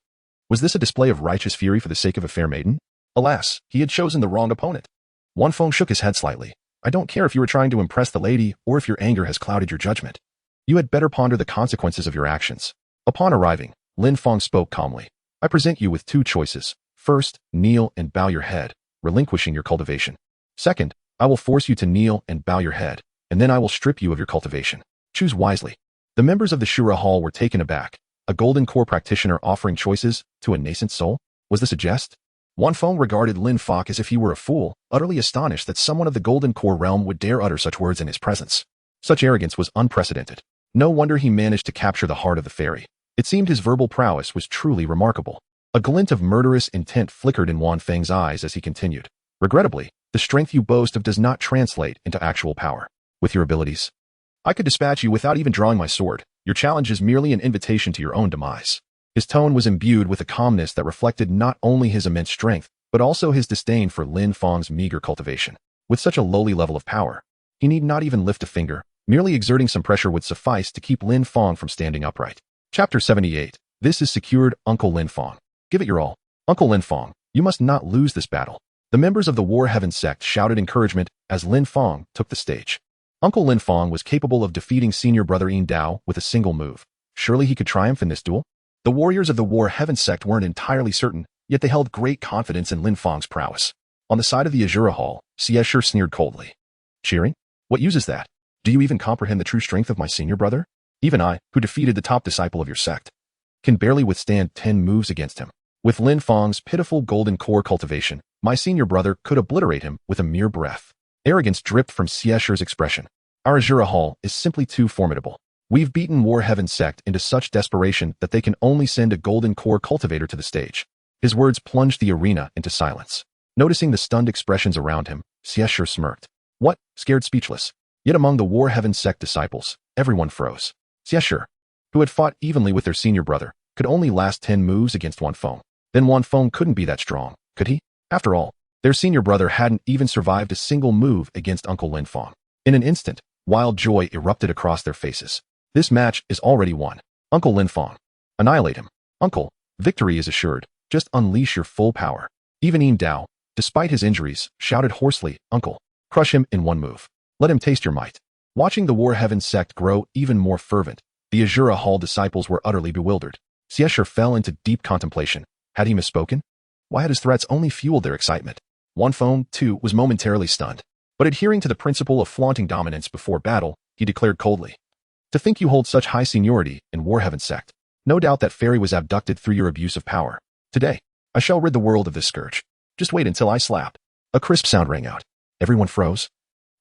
Was this a display of righteous fury for the sake of a fair maiden? Alas, he had chosen the wrong opponent. Wan Feng shook his head slightly. I don't care if you were trying to impress the lady or if your anger has clouded your judgment. You had better ponder the consequences of your actions. Upon arriving, Lin Fang spoke calmly. I present you with 2 choices. First, kneel and bow your head, relinquishing your cultivation. Second, I will force you to kneel and bow your head, and then I will strip you of your cultivation. Choose wisely. The members of the Shura Hall were taken aback. A golden core practitioner offering choices to a nascent soul? Was this a jest? Wan Feng regarded Lin Fang as if he were a fool, utterly astonished that someone of the golden core realm would dare utter such words in his presence. Such arrogance was unprecedented. No wonder he managed to capture the heart of the fairy. It seemed his verbal prowess was truly remarkable. A glint of murderous intent flickered in Wan Feng's eyes as he continued. Regrettably, the strength you boast of does not translate into actual power. With your abilities, I could dispatch you without even drawing my sword. Your challenge is merely an invitation to your own demise. His tone was imbued with a calmness that reflected not only his immense strength, but also his disdain for Lin Fang's meager cultivation. With such a lowly level of power, he need not even lift a finger. Merely exerting some pressure would suffice to keep Lin Fang from standing upright. Chapter 78. This is secured, Uncle Lin Fang. Give it your all. Uncle Lin Fang, you must not lose this battle. The members of the War Heaven sect shouted encouragement as Lin Fang took the stage. Uncle Lin Fang was capable of defeating senior brother Yin Dao with a single move. Surely he could triumph in this duel? The warriors of the War Heaven sect weren't entirely certain, yet they held great confidence in Lin Fang's prowess. On the side of the Azura Hall, Xieshur sneered coldly. Cheering? What use is that? Do you even comprehend the true strength of my senior brother? Even I, who defeated the top disciple of your sect, can barely withstand 10 moves against him. With Lin Fang's pitiful golden core cultivation, my senior brother could obliterate him with a mere breath. Arrogance dripped from Xieshur's expression. Our Azura Hall is simply too formidable. We've beaten War Heaven sect into such desperation that they can only send a golden core cultivator to the stage. His words plunged the arena into silence. Noticing the stunned expressions around him, Xieshur smirked. What? Scared speechless. Yet among the War Heaven sect disciples, everyone froze. Xiesher, who had fought evenly with their senior brother, could only last 10 moves against Wan Feng. Then Wan Feng couldn't be that strong, could he? After all, their senior brother hadn't even survived a single move against Uncle Lin Fang. In an instant, wild joy erupted across their faces. This match is already won. Uncle Lin Fang. Annihilate him. Uncle, victory is assured. Just unleash your full power. Even Yin Dao, despite his injuries, shouted hoarsely, Uncle, crush him in one move. Let him taste your might. Watching the War Heaven sect grow even more fervent, the Azura Hall disciples were utterly bewildered. Xiesher fell into deep contemplation. Had he misspoken? Why had his threats only fueled their excitement? Wan Feng, too, was momentarily stunned. But adhering to the principle of flaunting dominance before battle, he declared coldly, to think you hold such high seniority in War Heaven sect. No doubt that fairy was abducted through your abuse of power. Today, I shall rid the world of this scourge. Just wait until I slap. A crisp sound rang out. Everyone froze.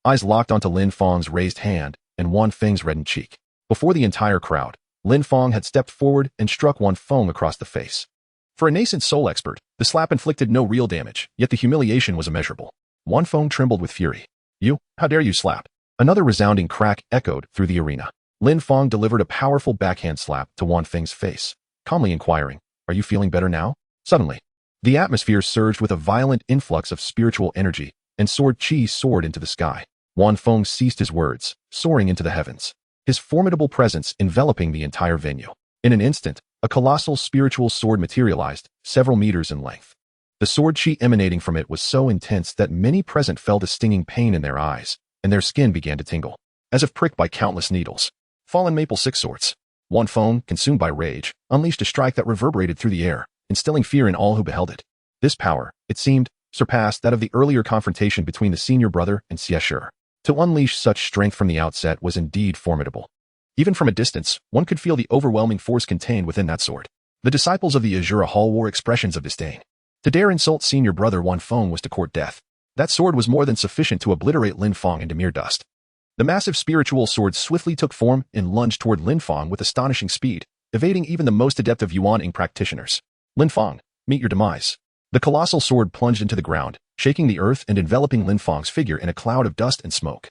Eyes locked onto Lin Fang's raised hand and Wan Feng's reddened cheek. Before the entire crowd, Lin Fang had stepped forward and struck Wan Feng across the face. For a nascent soul expert, the slap inflicted no real damage, yet the humiliation was immeasurable. Wan Feng trembled with fury. You, how dare you slap? Another resounding crack echoed through the arena. Lin Fang delivered a powerful backhand slap to Wan Feng's face, calmly inquiring, are you feeling better now? Suddenly, the atmosphere surged with a violent influx of spiritual energy, and sword chi soared into the sky. Wan Feng ceased his words, soaring into the heavens, his formidable presence enveloping the entire venue. In an instant, a colossal spiritual sword materialized, several meters in length. The sword chi emanating from it was so intense that many present felt a stinging pain in their eyes, and their skin began to tingle, as if pricked by countless needles. Fallen Maple Six Swords. Wan Feng, consumed by rage, unleashed a strike that reverberated through the air, instilling fear in all who beheld it. This power, it seemed, surpassed that of the earlier confrontation between the senior brother and Xiesher. To unleash such strength from the outset was indeed formidable. Even from a distance, one could feel the overwhelming force contained within that sword. The disciples of the Azura Hall wore expressions of disdain. To dare insult senior brother Wan Feng was to court death. That sword was more than sufficient to obliterate Lin Fang into mere dust. The massive spiritual sword swiftly took form and lunged toward Lin Fang with astonishing speed, evading even the most adept of Yuan-ing practitioners. Lin Fang, meet your demise. The colossal sword plunged into the ground, shaking the earth and enveloping Lin Fang's figure in a cloud of dust and smoke.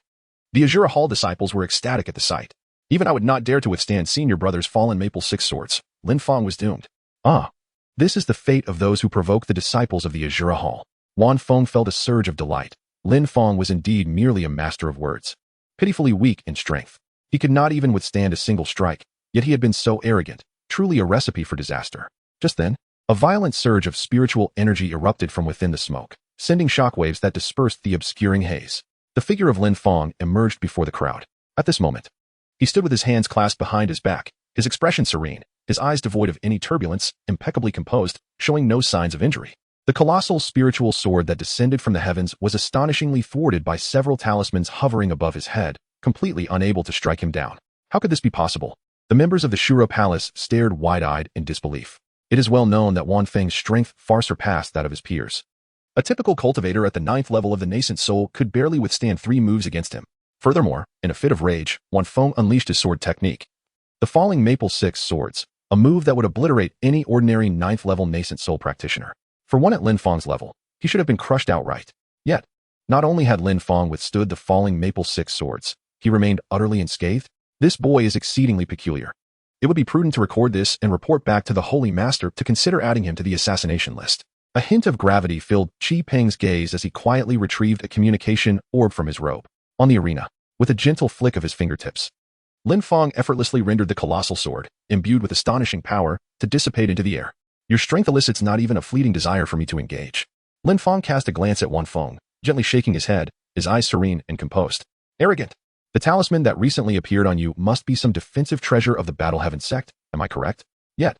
The Azura Hall disciples were ecstatic at the sight. Even I would not dare to withstand senior brother's fallen Maple Six Swords. Lin Fang was doomed. Ah, this is the fate of those who provoke the disciples of the Azura Hall. Wan Feng felt a surge of delight. Lin Fang was indeed merely a master of words, pitifully weak in strength. He could not even withstand a single strike, yet he had been so arrogant, truly a recipe for disaster. Just then, a violent surge of spiritual energy erupted from within the smoke, sending shockwaves that dispersed the obscuring haze. The figure of Lin Fang emerged before the crowd. At this moment, he stood with his hands clasped behind his back, his expression serene, his eyes devoid of any turbulence, impeccably composed, showing no signs of injury. The colossal spiritual sword that descended from the heavens was astonishingly thwarted by several talismans hovering above his head, completely unable to strike him down. How could this be possible? The members of the Shura Palace stared wide-eyed in disbelief. It is well known that Wan Feng's strength far surpassed that of his peers. A typical cultivator at the 9th level of the nascent soul could barely withstand 3 moves against him. Furthermore, in a fit of rage, Wan Feng unleashed his sword technique. The falling Maple Six Swords, a move that would obliterate any ordinary 9th level nascent soul practitioner. For one at Lin Fang's level, he should have been crushed outright. Yet, not only had Lin Fang withstood the falling Maple Six Swords, he remained utterly unscathed. This boy is exceedingly peculiar. It would be prudent to record this and report back to the Holy Master to consider adding him to the assassination list. A hint of gravity filled Qi Peng's gaze as he quietly retrieved a communication orb from his robe. On the arena, with a gentle flick of his fingertips, Lin Fang effortlessly rendered the colossal sword, imbued with astonishing power, to dissipate into the air. Your strength elicits not even a fleeting desire for me to engage. Lin Fang cast a glance at Wan Feng, gently shaking his head, his eyes serene and composed. Arrogant. The talisman that recently appeared on you must be some defensive treasure of the Battle Heaven sect, am I correct? Yet,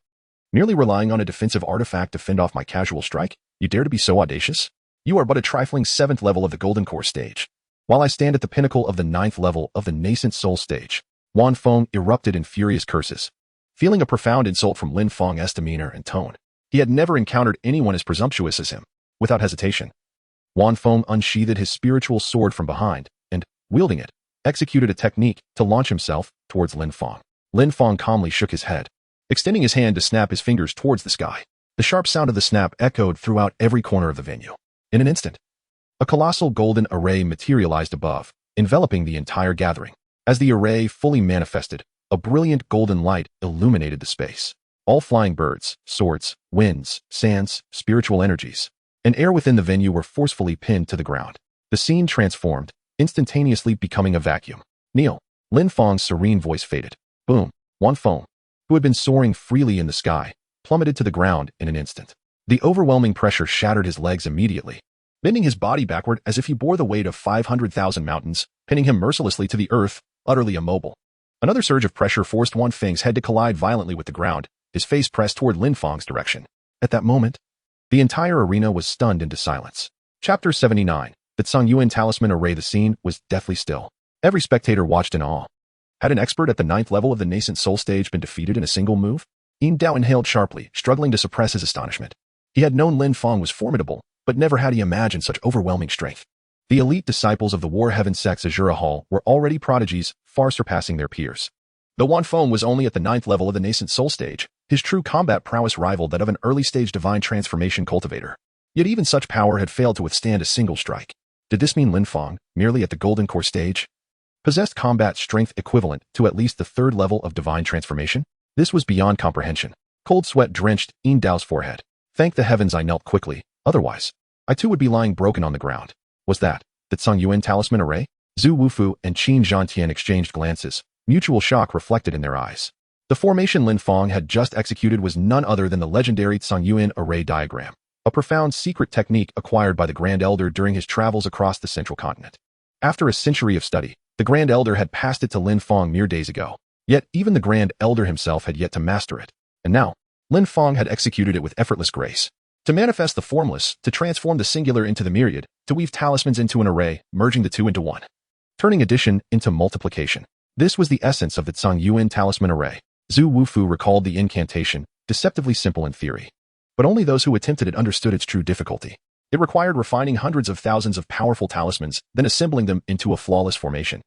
merely relying on a defensive artifact to fend off my casual strike, you dare to be so audacious? You are but a trifling 7th level of the Golden Core stage, while I stand at the pinnacle of the 9th level of the Nascent Soul stage. Wan Feng erupted in furious curses, feeling a profound insult from Lin Fang's demeanor and tone. He had never encountered anyone as presumptuous as him. Without hesitation, Wan Feng unsheathed his spiritual sword from behind, and, wielding it, executed a technique to launch himself towards Lin Fang. Lin Fang calmly shook his head, extending his hand to snap his fingers towards the sky. The sharp sound of the snap echoed throughout every corner of the venue. In an instant, a colossal golden array materialized above, enveloping the entire gathering. As the array fully manifested, A brilliant golden light illuminated the space. All flying birds, swords, winds, sands, spiritual energies, and air within the venue were forcefully pinned to the ground. The scene transformed, instantaneously becoming a vacuum. Kneel. Lin Fang's serene voice faded. Boom. Wan Feng, who had been soaring freely in the sky, plummeted to the ground in an instant. The overwhelming pressure shattered his legs immediately, bending his body backward as if he bore the weight of 500,000 mountains, pinning him mercilessly to the earth, utterly immobile. Another surge of pressure forced Wan Feng's head to collide violently with the ground, his face pressed toward Lin Fang's direction. At that moment, the entire arena was stunned into silence. Chapter 79. The Tsang talisman array. The scene was deathly still. Every spectator watched in awe. Had an expert at the 9th level of the nascent soul stage been defeated in a single move? Yin Dao inhaled sharply, struggling to suppress his astonishment. He had known Lin Fang was formidable, but never had he imagined such overwhelming strength. The elite disciples of the War Heaven sect's Azura Hall were already prodigies, far surpassing their peers. Though Wan Feng was only at the 9th level of the nascent soul stage, his true combat prowess rivaled that of an early-stage divine transformation cultivator. Yet even such power had failed to withstand a single strike. Did this mean Lin Fang, merely at the golden core stage, possessed combat strength equivalent to at least the 3rd level of divine transformation? This was beyond comprehension. Cold sweat drenched Yin Dao's forehead. Thank the heavens I knelt quickly, otherwise, I too would be lying broken on the ground. Was that the Tsang talisman array? Zhu Wufu and Qin Zhantian exchanged glances, mutual shock reflected in their eyes. The formation Lin Fang had just executed was none other than the legendary Tsang array diagram, a profound secret technique acquired by the Grand Elder during his travels across the central continent. After a century of study, the Grand Elder had passed it to Lin Fang mere days ago. Yet even the Grand Elder himself had yet to master it. And now, Lin Fang had executed it with effortless grace. To manifest the formless, to transform the singular into the myriad, to weave talismans into an array, merging the two into one. Turning addition into multiplication. This was the essence of the Tsang talisman array. Zhu Wufu recalled the incantation, deceptively simple in theory. But only those who attempted it understood its true difficulty. It required refining hundreds of thousands of powerful talismans, then assembling them into a flawless formation.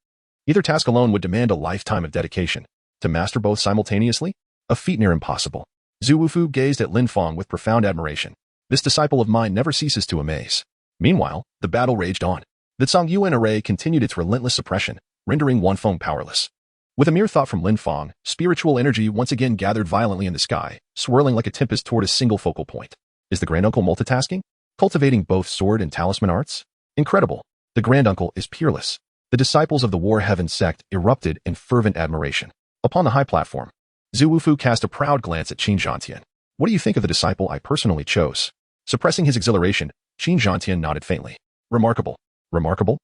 Either task alone would demand a lifetime of dedication. To master both simultaneously? A feat near impossible. Zhu Wufu gazed at Lin Fang with profound admiration. This disciple of mine never ceases to amaze. Meanwhile, the battle raged on. The Tsang array continued its relentless suppression, rendering Wan Feng powerless. With a mere thought from Lin Fang, spiritual energy once again gathered violently in the sky, swirling like a tempest toward a single focal point. Is the Granduncle multitasking? Cultivating both sword and talisman arts? Incredible. The Granduncle is peerless. The disciples of the War Heaven sect erupted in fervent admiration. Upon the high platform, Zhu Wufu cast a proud glance at Qin Zhantian. What do you think of the disciple I personally chose? Suppressing his exhilaration, Qin Zhantian nodded faintly. Remarkable. Remarkable?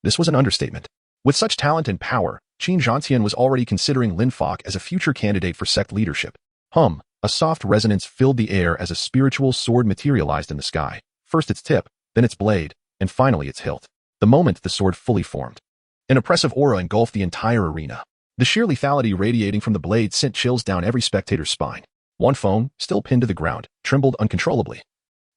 This was an understatement. With such talent and power, Qin Zhantian was already considering Lin Fang as a future candidate for sect leadership. A soft resonance filled the air as a spiritual sword materialized in the sky. First its tip, then its blade, and finally its hilt. The moment the sword fully formed, an oppressive aura engulfed the entire arena. The sheer lethality radiating from the blade sent chills down every spectator's spine. Wan Feng, still pinned to the ground, trembled uncontrollably.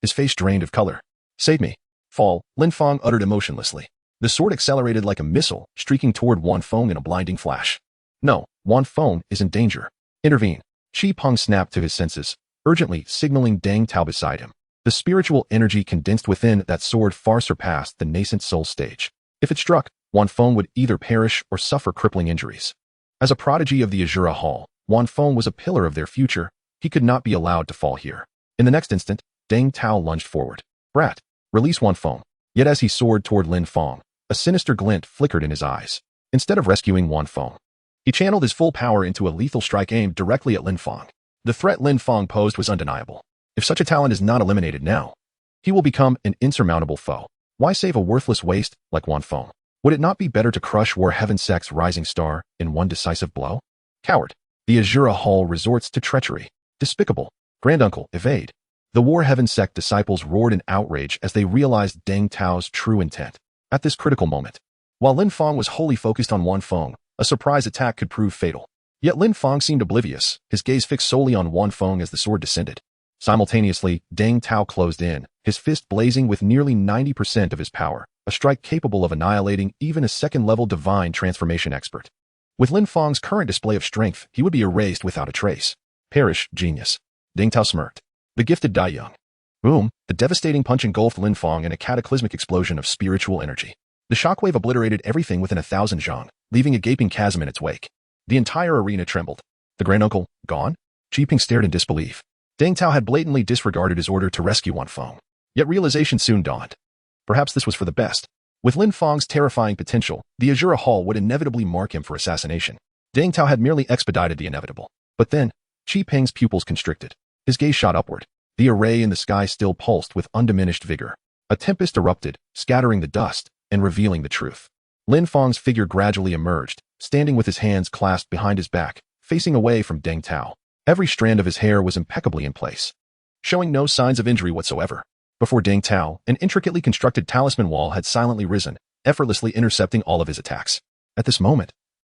His face drained of color. Save me. Fall, Lin Fang uttered emotionlessly. The sword accelerated like a missile, streaking toward Wan Feng in a blinding flash. No, Wan Feng is in danger. Intervene. Qi Peng snapped to his senses, urgently signaling Deng Tao beside him. The spiritual energy condensed within that sword far surpassed the nascent soul stage. If it struck, Wan Feng would either perish or suffer crippling injuries. As a prodigy of the Azura Hall, Wan Feng was a pillar of their future. He could not be allowed to fall here. In the next instant, Deng Tao lunged forward. Brat, release Wan Feng. Yet as he soared toward Lin Fang, a sinister glint flickered in his eyes. Instead of rescuing Wan Feng, he channeled his full power into a lethal strike aimed directly at Lin Fang. The threat Lin Fang posed was undeniable. If such a talent is not eliminated now, he will become an insurmountable foe. Why save a worthless waste like Wan Feng? Would it not be better to crush War Heaven sect's rising star in one decisive blow? Coward. The Azura Hall resorts to treachery. Despicable. Granduncle, evade. The War Heaven sect disciples roared in outrage as they realized Deng Tao's true intent. At this critical moment, while Lin Fang was wholly focused on Wan Feng, a surprise attack could prove fatal. Yet Lin Fang seemed oblivious, his gaze fixed solely on Wan Feng as the sword descended. Simultaneously, Deng Tao closed in, his fist blazing with nearly 90% of his power, a strike capable of annihilating even a second-level divine transformation expert. With Lin Fang's current display of strength, he would be erased without a trace. Perish, genius. Deng Tao smirked. The gifted die young. Boom, the devastating punch engulfed Lin Fang in a cataclysmic explosion of spiritual energy. The shockwave obliterated everything within 1,000 zhang, leaving a gaping chasm in its wake. The entire arena trembled. The granduncle, gone? Ji Ping stared in disbelief. Deng Tao had blatantly disregarded his order to rescue Wan Feng. Yet realization soon dawned. Perhaps this was for the best. With Lin Fang's terrifying potential, the Azura Hall would inevitably mark him for assassination. Deng Tao had merely expedited the inevitable. But then, Ji Ping's pupils constricted. His gaze shot upward. The array in the sky still pulsed with undiminished vigor. A tempest erupted, scattering the dust and revealing the truth. Lin Fang's figure gradually emerged, standing with his hands clasped behind his back, facing away from Deng Tao. Every strand of his hair was impeccably in place, showing no signs of injury whatsoever. Before Deng Tao, an intricately constructed talisman wall had silently risen, effortlessly intercepting all of his attacks. At this moment,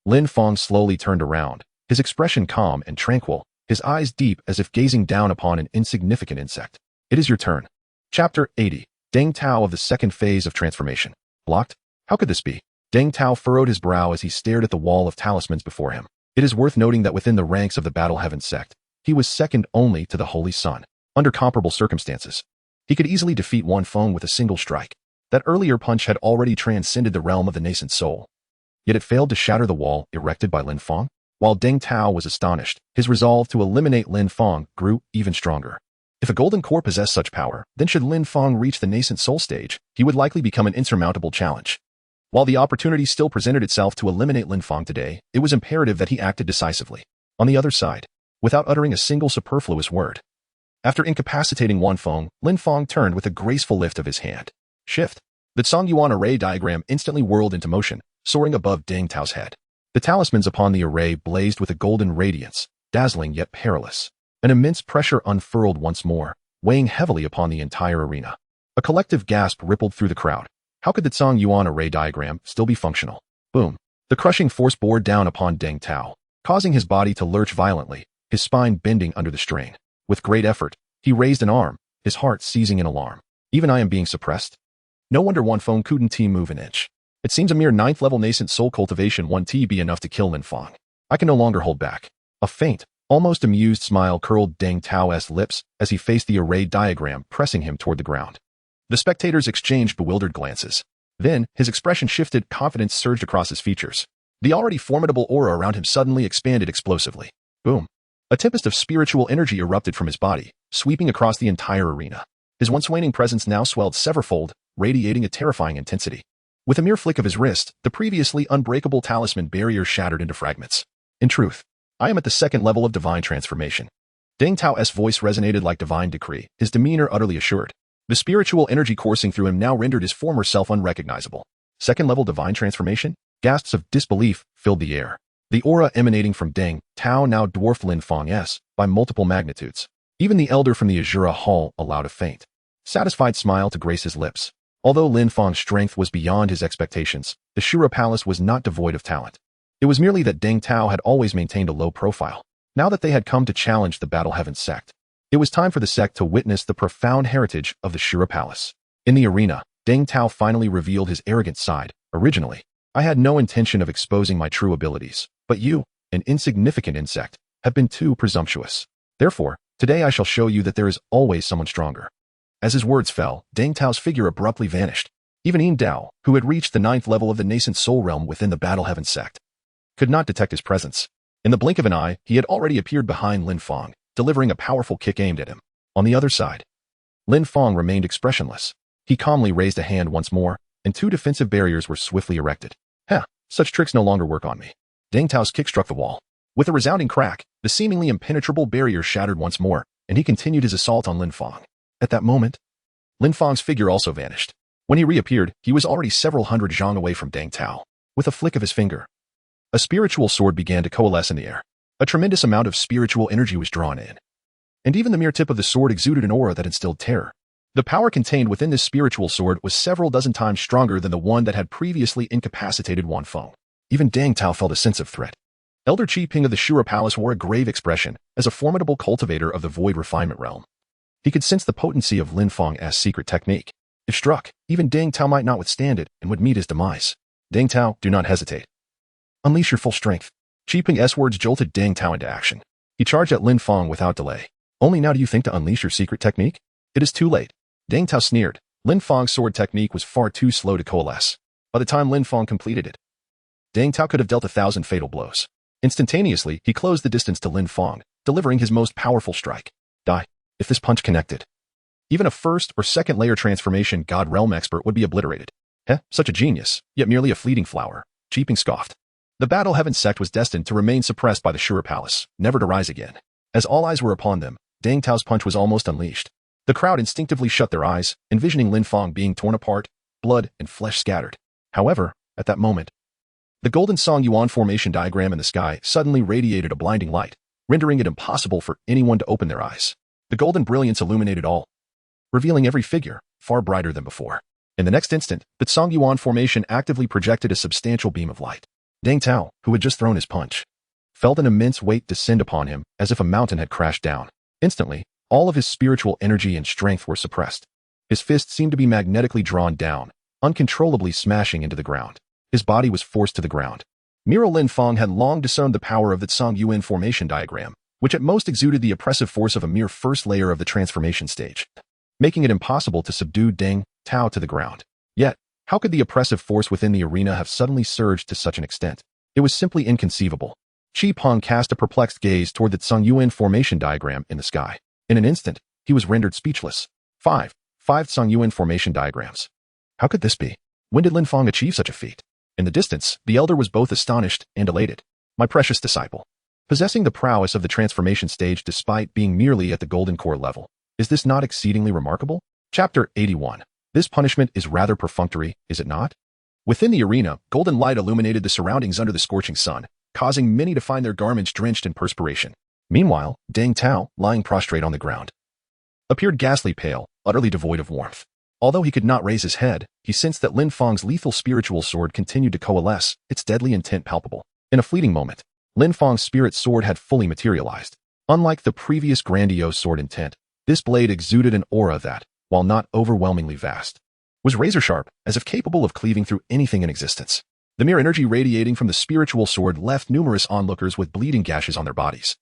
Lin Fang slowly turned around, his expression calm and tranquil, his eyes deep as if gazing down upon an insignificant insect. It is your turn. Chapter 80. Deng Tao of the second phase of transformation. Blocked? How could this be? Deng Tao furrowed his brow as he stared at the wall of talismans before him. It is worth noting that within the ranks of the Battle Heaven sect, he was second only to the Holy Sun. Under comparable circumstances, he could easily defeat Wan Feng with a single strike. That earlier punch had already transcended the realm of the nascent soul. Yet it failed to shatter the wall erected by Lin Fang. While Deng Tao was astonished, his resolve to eliminate Lin Fang grew even stronger. If a golden core possessed such power, then should Lin Fang reach the nascent soul stage, he would likely become an insurmountable challenge. While the opportunity still presented itself to eliminate Lin Fang today, it was imperative that he acted decisively. On the other side, without uttering a single superfluous word. After incapacitating Wan Feng, Lin Fang turned with a graceful lift of his hand. Shift. The Songyuan array diagram instantly whirled into motion, soaring above Deng Tao's head. The talismans upon the array blazed with a golden radiance, dazzling yet perilous. An immense pressure unfurled once more, weighing heavily upon the entire arena. A collective gasp rippled through the crowd. How could the Songyuan array diagram still be functional? Boom. The crushing force bore down upon Deng Tao, causing his body to lurch violently, his spine bending under the strain. With great effort, he raised an arm, his heart seizing in alarm. Even I am being suppressed? No wonder Wan Feng couldn't move an inch. It seems a mere 9th level nascent soul cultivation 1T be enough to kill Lin Fang. I can no longer hold back. A faint, almost amused smile curled Deng Tao's lips as he faced the array diagram pressing him toward the ground. The spectators exchanged bewildered glances. Then, his expression shifted, confidence surged across his features. The already formidable aura around him suddenly expanded explosively. Boom. A tempest of spiritual energy erupted from his body, sweeping across the entire arena. His once waning presence now swelled severfold, radiating a terrifying intensity. With a mere flick of his wrist, the previously unbreakable talisman barrier shattered into fragments. In truth, I am at the second level of divine transformation. Deng Tao's voice resonated like divine decree, his demeanor utterly assured. The spiritual energy coursing through him now rendered his former self unrecognizable. Second level divine transformation? Gasps of disbelief filled the air. The aura emanating from Deng Tao now dwarfed Lin Fang's by multiple magnitudes. Even the elder from the Azura Hall allowed a faint, satisfied smile to grace his lips. Although Lin Fang's strength was beyond his expectations, the Shura Palace was not devoid of talent. It was merely that Deng Tao had always maintained a low profile. Now that they had come to challenge the Battle Heaven sect, it was time for the sect to witness the profound heritage of the Shura Palace. In the arena, Deng Tao finally revealed his arrogant side. Originally, I had no intention of exposing my true abilities, but you, an insignificant insect, have been too presumptuous. Therefore, today I shall show you that there is always someone stronger. As his words fell, Deng Tao's figure abruptly vanished. Even Yin Dao, who had reached the 9th level of the nascent soul realm within the Battle Heaven sect, could not detect his presence. In the blink of an eye, he had already appeared behind Lin Fang, delivering a powerful kick aimed at him. On the other side, Lin Fang remained expressionless. He calmly raised a hand once more, and 2 defensive barriers were swiftly erected. Such tricks no longer work on me. Deng Tao's kick struck the wall. With a resounding crack, the seemingly impenetrable barrier shattered once more, and he continued his assault on Lin Fang. At that moment, Lin Fang's figure also vanished. When he reappeared, he was already several hundred zhang away from Deng Tao. With a flick of his finger, a spiritual sword began to coalesce in the air. A tremendous amount of spiritual energy was drawn in. And even the mere tip of the sword exuded an aura that instilled terror. The power contained within this spiritual sword was several dozen times stronger than the one that had previously incapacitated Wan Feng. Even Deng Tao felt a sense of threat. Elder Ji Ping of the Shura Palace wore a grave expression as a formidable cultivator of the void refinement realm. He could sense the potency of Lin Fang's secret technique. If struck, even Deng Tao might not withstand it and would meet his demise. Deng Tao, do not hesitate. Unleash your full strength. Ji Ping's words jolted Deng Tao into action. He charged at Lin Fang without delay. Only now do you think to unleash your secret technique? It is too late. Deng Tao sneered. Lin Fang's sword technique was far too slow to coalesce. By the time Lin Fang completed it, Deng Tao could have dealt 1,000 fatal blows. Instantaneously, he closed the distance to Lin Fang, delivering his most powerful strike. Die. If this punch connected, even a first or second layer transformation God Realm expert would be obliterated. Such a genius, yet merely a fleeting flower. Chi Ping scoffed. The Battle Heaven sect was destined to remain suppressed by the Shura Palace, never to rise again. As all eyes were upon them, Deng Tao's punch was almost unleashed. The crowd instinctively shut their eyes, envisioning Lin Fang being torn apart, blood and flesh scattered. However, at that moment, the golden Song Yuan formation diagram in the sky suddenly radiated a blinding light, rendering it impossible for anyone to open their eyes. The golden brilliance illuminated all, revealing every figure, far brighter than before. In the next instant, the Song Yuan formation actively projected a substantial beam of light. Deng Tao, who had just thrown his punch, felt an immense weight descend upon him as if a mountain had crashed down. Instantly, all of his spiritual energy and strength were suppressed. His fists seemed to be magnetically drawn down, uncontrollably smashing into the ground. His body was forced to the ground. Lin Fang had long discerned the power of the Song Yuan formation diagram, which at most exuded the oppressive force of a mere first layer of the transformation stage, making it impossible to subdue Deng Tao to the ground. Yet, how could the oppressive force within the arena have suddenly surged to such an extent? It was simply inconceivable. Chi Peng cast a perplexed gaze toward the Song Yuan formation diagram in the sky. In an instant, he was rendered speechless. Five Song Yuan formation diagrams. How could this be? When did Lin Fang achieve such a feat? In the distance, the elder was both astonished and elated. My precious disciple. Possessing the prowess of the transformation stage despite being merely at the golden core level. Is this not exceedingly remarkable? Chapter 81. This punishment is rather perfunctory, is it not? Within the arena, golden light illuminated the surroundings under the scorching sun, causing many to find their garments drenched in perspiration. Meanwhile, Deng Tao, lying prostrate on the ground, appeared ghastly pale, utterly devoid of warmth. Although he could not raise his head, he sensed that Lin Fang's lethal spiritual sword continued to coalesce, its deadly intent palpable. In a fleeting moment, Lin Fang's spirit sword had fully materialized. Unlike the previous grandiose sword intent, this blade exuded an aura that, while not overwhelmingly vast, was razor-sharp, as if capable of cleaving through anything in existence. The mere energy radiating from the spiritual sword left numerous onlookers with bleeding gashes on their bodies,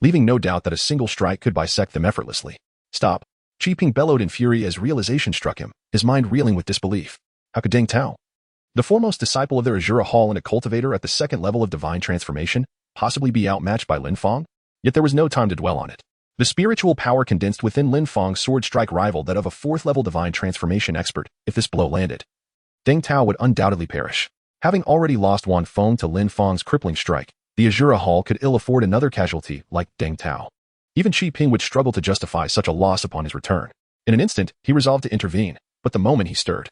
leaving no doubt that a single strike could bisect them effortlessly. Stop! Chi Ping bellowed in fury as realization struck him, his mind reeling with disbelief. How could Deng Tao, the foremost disciple of their Azura Hall and a cultivator at the second level of divine transformation, possibly be outmatched by Lin Fang? Yet there was no time to dwell on it. The spiritual power condensed within Lin Fang's sword strike rivaled that of a fourth-level divine transformation expert. If this blow landed, Deng Tao would undoubtedly perish. Having already lost Wan Feng to Lin Fang's crippling strike, the Azura Hall could ill afford another casualty like Deng Tao. Even Chi Ping would struggle to justify such a loss upon his return. In an instant, he resolved to intervene, but the moment he stirred,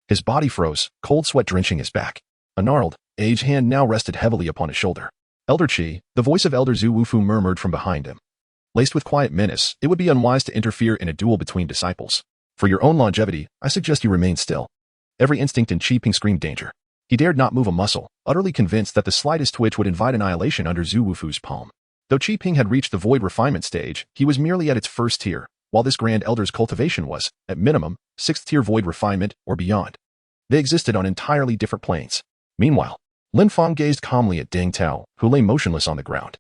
his body froze, cold sweat drenching his back. A gnarled, aged hand now rested heavily upon his shoulder. Elder Chi, the voice of Elder Zhu Wufu murmured from behind him. Laced with quiet menace, it would be unwise to interfere in a duel between disciples. For your own longevity, I suggest you remain still. Every instinct in Chi Ping screamed danger. He dared not move a muscle, utterly convinced that the slightest twitch would invite annihilation under Zhu Wufu's palm. Though Chi Ping had reached the void refinement stage, he was merely at its first tier, while this grand elder's cultivation was, at minimum, sixth-tier void refinement or beyond. They existed on entirely different planes. Meanwhile, Lin Fang gazed calmly at Deng Tao, who lay motionless on the ground,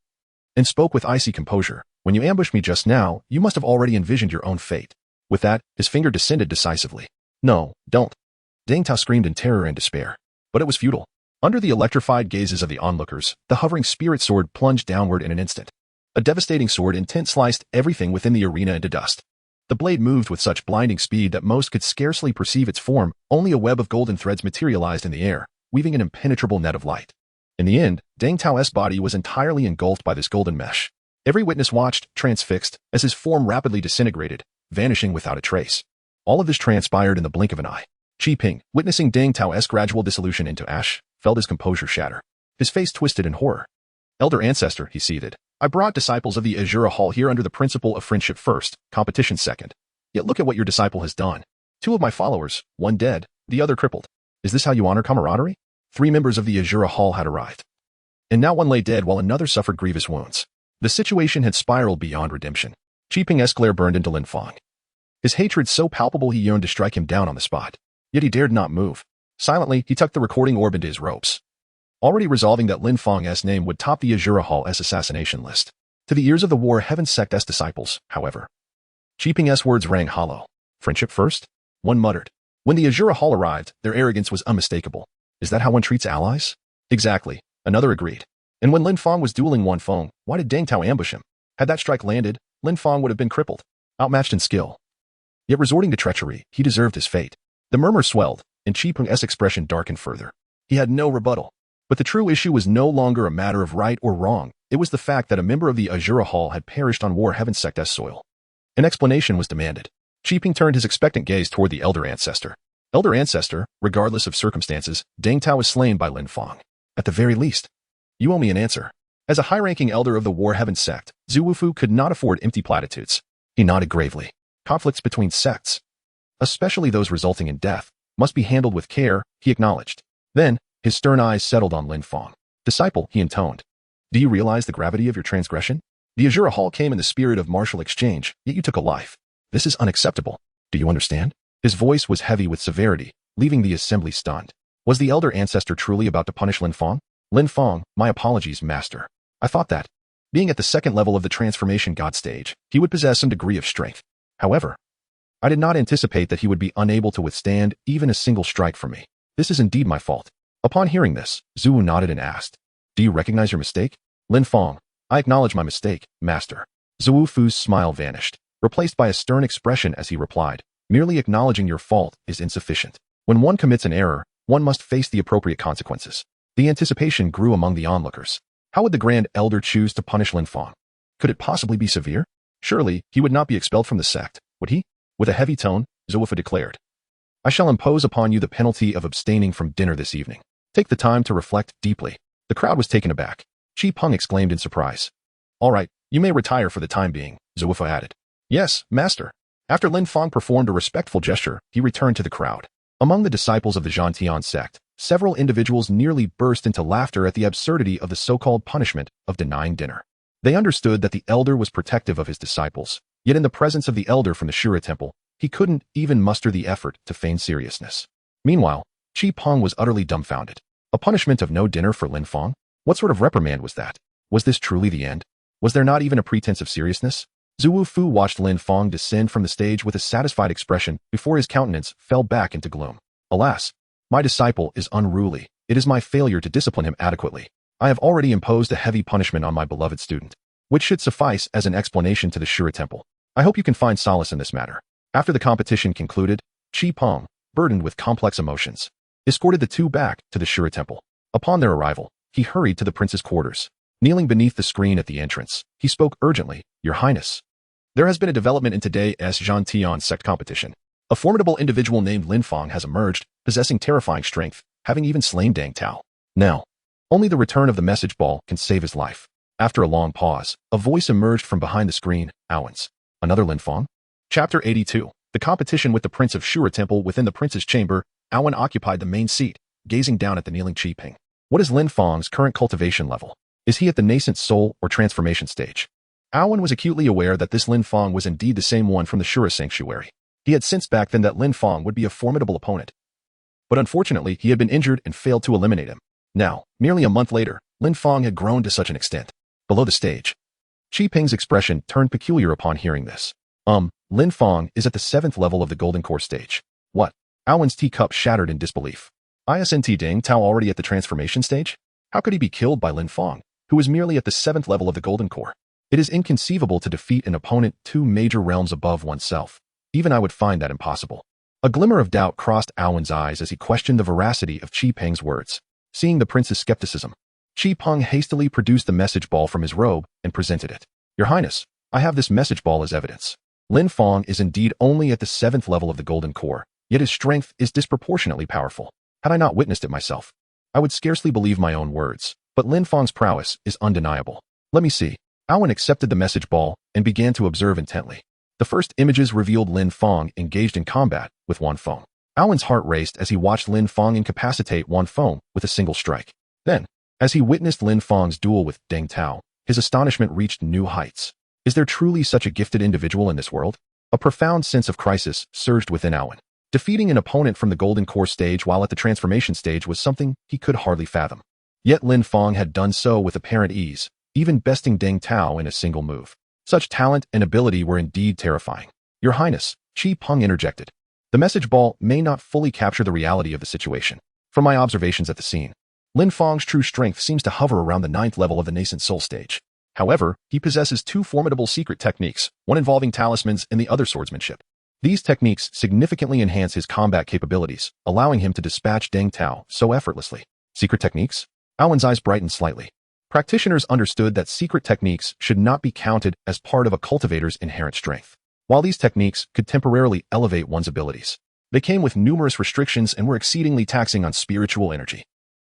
and spoke with icy composure. When you ambushed me just now, you must have already envisioned your own fate. With that, his finger descended decisively. No, don't. Deng Tao screamed in terror and despair. But it was futile. Under the electrified gazes of the onlookers, the hovering spirit sword plunged downward in an instant. A devastating sword intent sliced everything within the arena into dust. The blade moved with such blinding speed that most could scarcely perceive its form. Only a web of golden threads materialized in the air, weaving an impenetrable net of light. In the end, Deng Tao's body was entirely engulfed by this golden mesh. Every witness watched, transfixed, as his form rapidly disintegrated, vanishing without a trace. All of this transpired in the blink of an eye. Chi Ping, witnessing Deng Tao's gradual dissolution into ash, felt his composure shatter. His face twisted in horror. Elder Ancestor, he seethed. I brought disciples of the Azura Hall here under the principle of friendship first, competition second. Yet look at what your disciple has done. 2 of my followers, one dead, the other crippled. Is this how you honor camaraderie? 3 members of the Azura Hall had arrived, and now one lay dead while another suffered grievous wounds. The situation had spiraled beyond redemption. Chi Ping's glare burned into Lin Fang. His hatred so palpable he yearned to strike him down on the spot. Yet he dared not move. Silently, he tucked the recording orb into his ropes, already resolving that Lin Fang's name would top the Azura Hall's assassination list. To the ears of the War Heaven Sect's disciples, however, Chi Ping's words rang hollow. Friendship first? One muttered. When the Azura Hall arrived, their arrogance was unmistakable. Is that how one treats allies? Exactly, another agreed. And when Lin Fang was dueling Wan Feng, why did Deng Tao ambush him? Had that strike landed, Lin Fang would have been crippled, outmatched in skill. Yet resorting to treachery, he deserved his fate. The murmur swelled, and Qi Peng's expression darkened further. He had no rebuttal. But the true issue was no longer a matter of right or wrong. It was the fact that a member of the Azura Hall had perished on War Heaven Sect's soil. An explanation was demanded. Qi Peng turned his expectant gaze toward the Elder Ancestor. Elder Ancestor, regardless of circumstances, Deng Tao was slain by Lin Fang. At the very least, you owe me an answer. As a high-ranking elder of the War Heaven sect, Zhu Wufu could not afford empty platitudes. He nodded gravely. Conflicts between sects, especially those resulting in death, must be handled with care, he acknowledged. Then, his stern eyes settled on Lin Fang. Disciple, he intoned. Do you realize the gravity of your transgression? The Azura Hall came in the spirit of martial exchange, yet you took a life. This is unacceptable. Do you understand? His voice was heavy with severity, leaving the assembly stunned. Was the Elder Ancestor truly about to punish Lin Fang? Lin Fang, my apologies, Master. I thought that, being at the second level of the transformation god stage, he would possess some degree of strength. However, I did not anticipate that he would be unable to withstand even a single strike from me. This is indeed my fault. Upon hearing this, Zhu nodded and asked, do you recognize your mistake? Lin Fang, I acknowledge my mistake, Master. Zhu Fu's smile vanished, replaced by a stern expression as he replied, merely acknowledging your fault is insufficient. When one commits an error, one must face the appropriate consequences. The anticipation grew among the onlookers. How would the Grand Elder choose to punish Lin Fang? Could it possibly be severe? Surely, he would not be expelled from the sect, would he? With a heavy tone, Zhu Fu declared, I shall impose upon you the penalty of abstaining from dinner this evening. Take the time to reflect deeply. The crowd was taken aback. Qi Peng exclaimed in surprise. All right, you may retire for the time being, Zhu Fu added. Yes, Master. After Lin Fang performed a respectful gesture, he returned to the crowd. Among the disciples of the Zhantian sect, several individuals nearly burst into laughter at the absurdity of the so-called punishment of denying dinner. They understood that the elder was protective of his disciples, yet in the presence of the elder from the Shura temple, he couldn't even muster the effort to feign seriousness. Meanwhile, Qi Peng was utterly dumbfounded. A punishment of no dinner for Lin Fang? What sort of reprimand was that? Was this truly the end? Was there not even a pretense of seriousness? Zhu Wufu watched Lin Fang descend from the stage with a satisfied expression before his countenance fell back into gloom. Alas, my disciple is unruly. It is my failure to discipline him adequately. I have already imposed a heavy punishment on my beloved student, which should suffice as an explanation to the Shura temple. I hope you can find solace in this matter. After the competition concluded, Qi Peng, burdened with complex emotions, escorted the two back to the Shura temple. Upon their arrival, he hurried to the prince's quarters. Kneeling beneath the screen at the entrance, he spoke urgently, Your Highness. There has been a development in today's Zhantian sect competition. A formidable individual named Lin Fang has emerged, possessing terrifying strength, having even slain Deng Tao. Now, only the return of the message ball can save his life. After a long pause, a voice emerged from behind the screen, Awakens. Another Lin Fang? Chapter 82. The competition with the Prince of Shura Temple within the Prince's chamber, Awakens occupied the main seat, gazing down at the kneeling Qi Peng. What is Lin Fang's current cultivation level? Is he at the nascent soul or transformation stage? Awakens was acutely aware that this Lin Fang was indeed the same one from the Shura Sanctuary. He had sensed back then that Lin Fang would be a formidable opponent. But unfortunately, he had been injured and failed to eliminate him. Now, merely a month later, Lin Fang had grown to such an extent. Below the stage, Qi Peng's expression turned peculiar upon hearing this. Lin Fang is at the 7th level of the Golden Core stage. What? Awakens' teacup shattered in disbelief. Isn't Deng Tao already at the transformation stage? How could he be killed by Lin Fang, who is merely at the 7th level of the Golden Core? It is inconceivable to defeat an opponent 2 major realms above oneself. Even I would find that impossible. A glimmer of doubt crossed Awakens' eyes as he questioned the veracity of Qi Peng's words. Seeing the prince's skepticism, Qi Peng hastily produced the message ball from his robe and presented it. Your Highness, I have this message ball as evidence. Lin Fang is indeed only at the 7th level of the Golden Core, yet his strength is disproportionately powerful. Had I not witnessed it myself, I would scarcely believe my own words, but Lin Fang's prowess is undeniable. Let me see. Awakens accepted the message ball and began to observe intently. The first images revealed Lin Fang engaged in combat with Wan Feng. Awakens' heart raced as he watched Lin Fang incapacitate Wan Feng with a single strike. Then, as he witnessed Lin Fang's duel with Deng Tao, his astonishment reached new heights. Is there truly such a gifted individual in this world? A profound sense of crisis surged within Awakens. Defeating an opponent from the Golden Core stage while at the transformation stage was something he could hardly fathom. Yet Lin Fang had done so with apparent ease, even besting Deng Tao in a single move. Such talent and ability were indeed terrifying. Your Highness, Qi Peng interjected. The message ball may not fully capture the reality of the situation. From my observations at the scene, Lin Fang's true strength seems to hover around the 9th level of the nascent soul stage. However, he possesses two formidable secret techniques, one involving talismans and the other swordsmanship. These techniques significantly enhance his combat capabilities, allowing him to dispatch Deng Tao so effortlessly. Secret techniques? Aowen's eyes brightened slightly. Practitioners understood that secret techniques should not be counted as part of a cultivator's inherent strength. While these techniques could temporarily elevate one's abilities, they came with numerous restrictions and were exceedingly taxing on spiritual energy.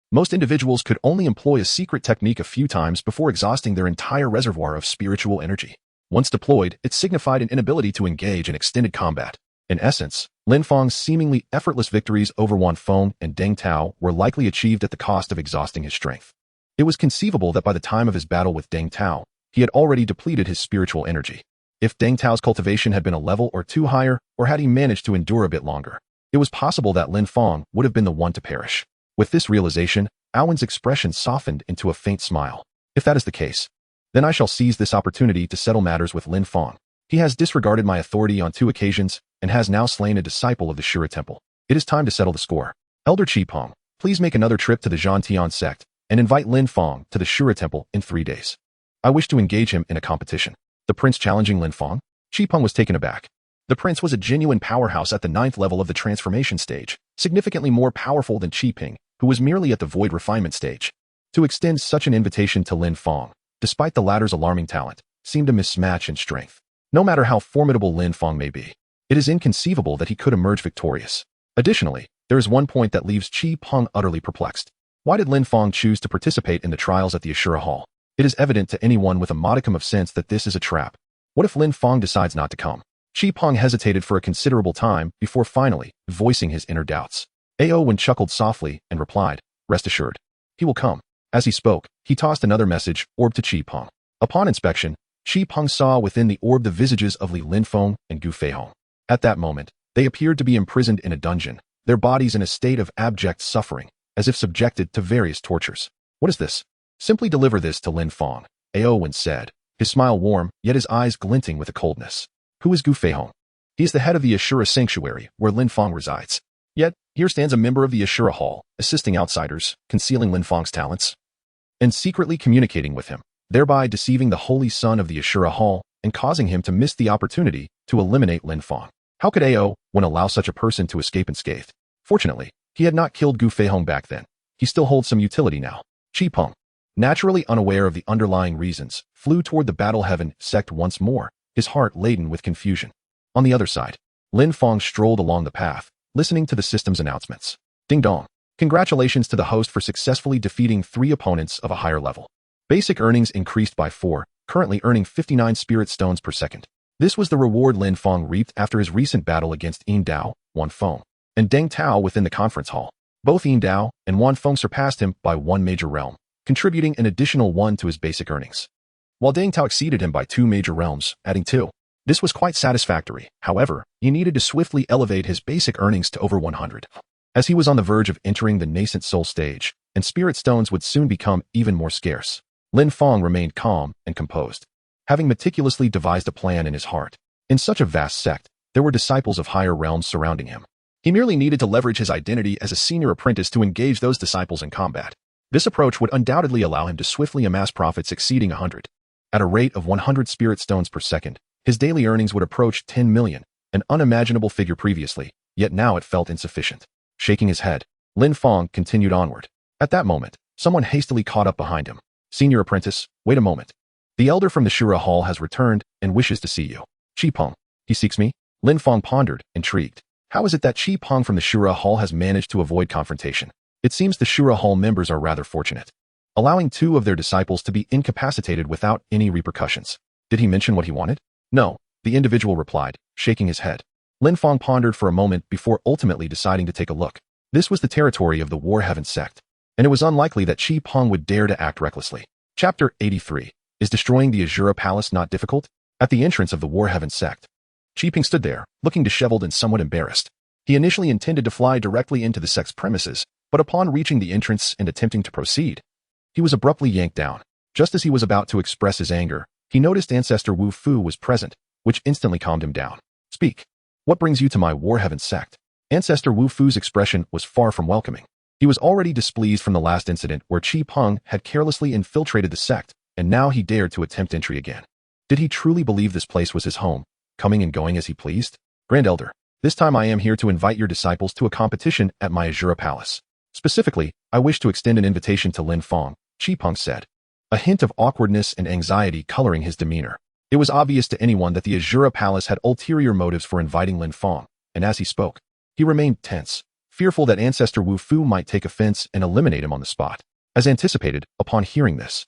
Most individuals could only employ a secret technique a few times before exhausting their entire reservoir of spiritual energy. Once deployed, it signified an inability to engage in extended combat. In essence, Lin Fang's seemingly effortless victories over Wan Feng and Deng Tao were likely achieved at the cost of exhausting his strength. It was conceivable that by the time of his battle with Deng Tao, he had already depleted his spiritual energy. If Deng Tao's cultivation had been a level or two higher, or had he managed to endure a bit longer, it was possible that Lin Fang would have been the one to perish. With this realization, Aowen's expression softened into a faint smile. If that is the case, then I shall seize this opportunity to settle matters with Lin Fang. He has disregarded my authority on 2 occasions and has now slain a disciple of the Shura Temple. It is time to settle the score. Elder Qi Peng, please make another trip to the Zhantian sect and invite Lin Fang to the Shura Temple in 3 days. I wish to engage him in a competition. The prince challenging Lin Fang? Qi Peng was taken aback. The prince was a genuine powerhouse at the 9th level of the transformation stage, significantly more powerful than Qi Peng, who was merely at the void refinement stage. To extend such an invitation to Lin Fang, despite the latter's alarming talent, seemed a mismatch in strength. No matter how formidable Lin Fang may be, it is inconceivable that he could emerge victorious. Additionally, there is one point that leaves Qi Peng utterly perplexed. Why did Lin Fang choose to participate in the trials at the Ashura Hall? It is evident to anyone with a modicum of sense that this is a trap. What if Lin Fang decides not to come? Qi Peng hesitated for a considerable time before finally voicing his inner doubts. Aowen chuckled softly and replied, "Rest assured, he will come." As he spoke, he tossed another message orb to Qi Peng. Upon inspection, Qi Peng saw within the orb the visages of Lin Fang and Gu Feihong. At that moment, they appeared to be imprisoned in a dungeon, their bodies in a state of abject suffering, as if subjected to various tortures. "What is this?" "Simply deliver this to Lin Fang," Aowen said, his smile warm, yet his eyes glinting with a coldness. "Who is Gu Feihong?" "He is the head of the Ashura sanctuary, where Lin Fang resides. Yet, here stands a member of the Ashura Hall, assisting outsiders, concealing Lin Fang's talents, and secretly communicating with him, thereby deceiving the holy son of the Ashura Hall and causing him to miss the opportunity to eliminate Lin Fang. How could Aowen allow such a person to escape unscathed? Fortunately, he had not killed Gu Feihong back then. He still holds some utility now. Qi Peng, naturally unaware of the underlying reasons, flew toward the Battle Heaven sect once more, his heart laden with confusion. On the other side, Lin Fang strolled along the path, listening to the system's announcements. Ding dong. Congratulations to the host for successfully defeating 3 opponents of a higher level. Basic earnings increased by 4, currently earning 59 spirit stones per second. This was the reward Lin Fang reaped after his recent battle against Yin Dao, Wan Feng, and Deng Tao within the conference hall. Both Yin Dao and Wan Feng surpassed him by 1 major realm, contributing an additional 1 to his basic earnings, while Deng Tao exceeded him by 2 major realms, adding 2. This was quite satisfactory. However, he needed to swiftly elevate his basic earnings to over 100. As he was on the verge of entering the nascent soul stage, and spirit stones would soon become even more scarce, Lin Fang remained calm and composed, having meticulously devised a plan in his heart. In such a vast sect, there were disciples of higher realms surrounding him. He merely needed to leverage his identity as a senior apprentice to engage those disciples in combat. This approach would undoubtedly allow him to swiftly amass profits exceeding 100. At a rate of 100 spirit stones per second, his daily earnings would approach 10 million, an unimaginable figure previously, yet now it felt insufficient. Shaking his head, Lin Fang continued onward. At that moment, someone hastily caught up behind him. "Senior apprentice, wait a moment. The elder from the Shura Hall has returned and wishes to see you." "Qi Peng, he seeks me?" Lin Fang pondered, intrigued. How is it that Qi Peng from the Shura Hall has managed to avoid confrontation? It seems the Shura Hall members are rather fortunate, allowing 2 of their disciples to be incapacitated without any repercussions. Did he mention what he wanted? "No," the individual replied, shaking his head. Lin Fang pondered for a moment before ultimately deciding to take a look. This was the territory of the War Heaven sect, and it was unlikely that Qi Peng would dare to act recklessly. Chapter 83. Is destroying the Azura Palace not difficult? At the entrance of the War Heaven sect, Qi Peng stood there, looking disheveled and somewhat embarrassed. He initially intended to fly directly into the sect's premises, but upon reaching the entrance and attempting to proceed, he was abruptly yanked down. Just as he was about to express his anger, he noticed Ancestor Wu Fu was present, which instantly calmed him down. "Speak. What brings you to my War Heaven sect?" Ancestor Wu Fu's expression was far from welcoming. He was already displeased from the last incident where Qi Peng had carelessly infiltrated the sect, and now he dared to attempt entry again. Did he truly believe this place was his home, coming and going as he pleased? Grand Elder, this time I am here to invite your disciples to a competition at my Azura Palace. Specifically, I wish to extend an invitation to Lin Fang, Qi Peng said, a hint of awkwardness and anxiety coloring his demeanor. It was obvious to anyone that the Azura Palace had ulterior motives for inviting Lin Fang, and as he spoke, he remained tense, fearful that Ancestor Wu Fu might take offense and eliminate him on the spot. As anticipated, upon hearing this,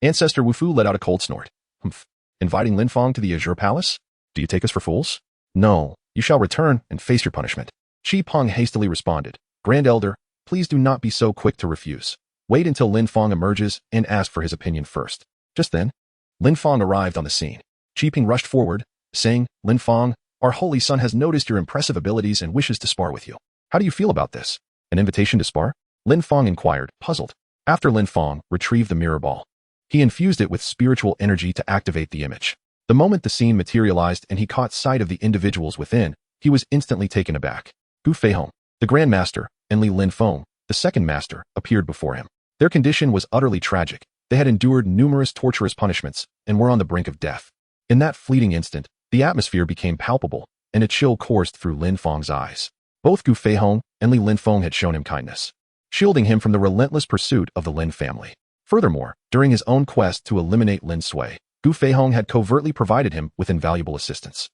Ancestor Wu Fu let out a cold snort. Humph. Inviting Lin Fang to the Azure Palace? Do you take us for fools? No, you shall return and face your punishment. Qi Peng hastily responded. Grand Elder, please do not be so quick to refuse. Wait until Lin Fang emerges and ask for his opinion first. Just then, Lin Fang arrived on the scene. Qi Peng rushed forward, saying, Lin Fang, our holy son has noticed your impressive abilities and wishes to spar with you. How do you feel about this? An invitation to spar? Lin Fang inquired, puzzled. After Lin Fang retrieved the mirror ball, he infused it with spiritual energy to activate the image. The moment the scene materialized and he caught sight of the individuals within, he was instantly taken aback. Gu Feihong, the Grand Master, and Lin Fang, the Second Master, appeared before him. Their condition was utterly tragic. They had endured numerous torturous punishments and were on the brink of death. In that fleeting instant, the atmosphere became palpable, and a chill coursed through Lin Fang's eyes. Both Gu Feihong and Lin Fang had shown him kindness, shielding him from the relentless pursuit of the Lin family. Furthermore, during his own quest to eliminate Lin Sui, Gu Feihong had covertly provided him with invaluable assistance.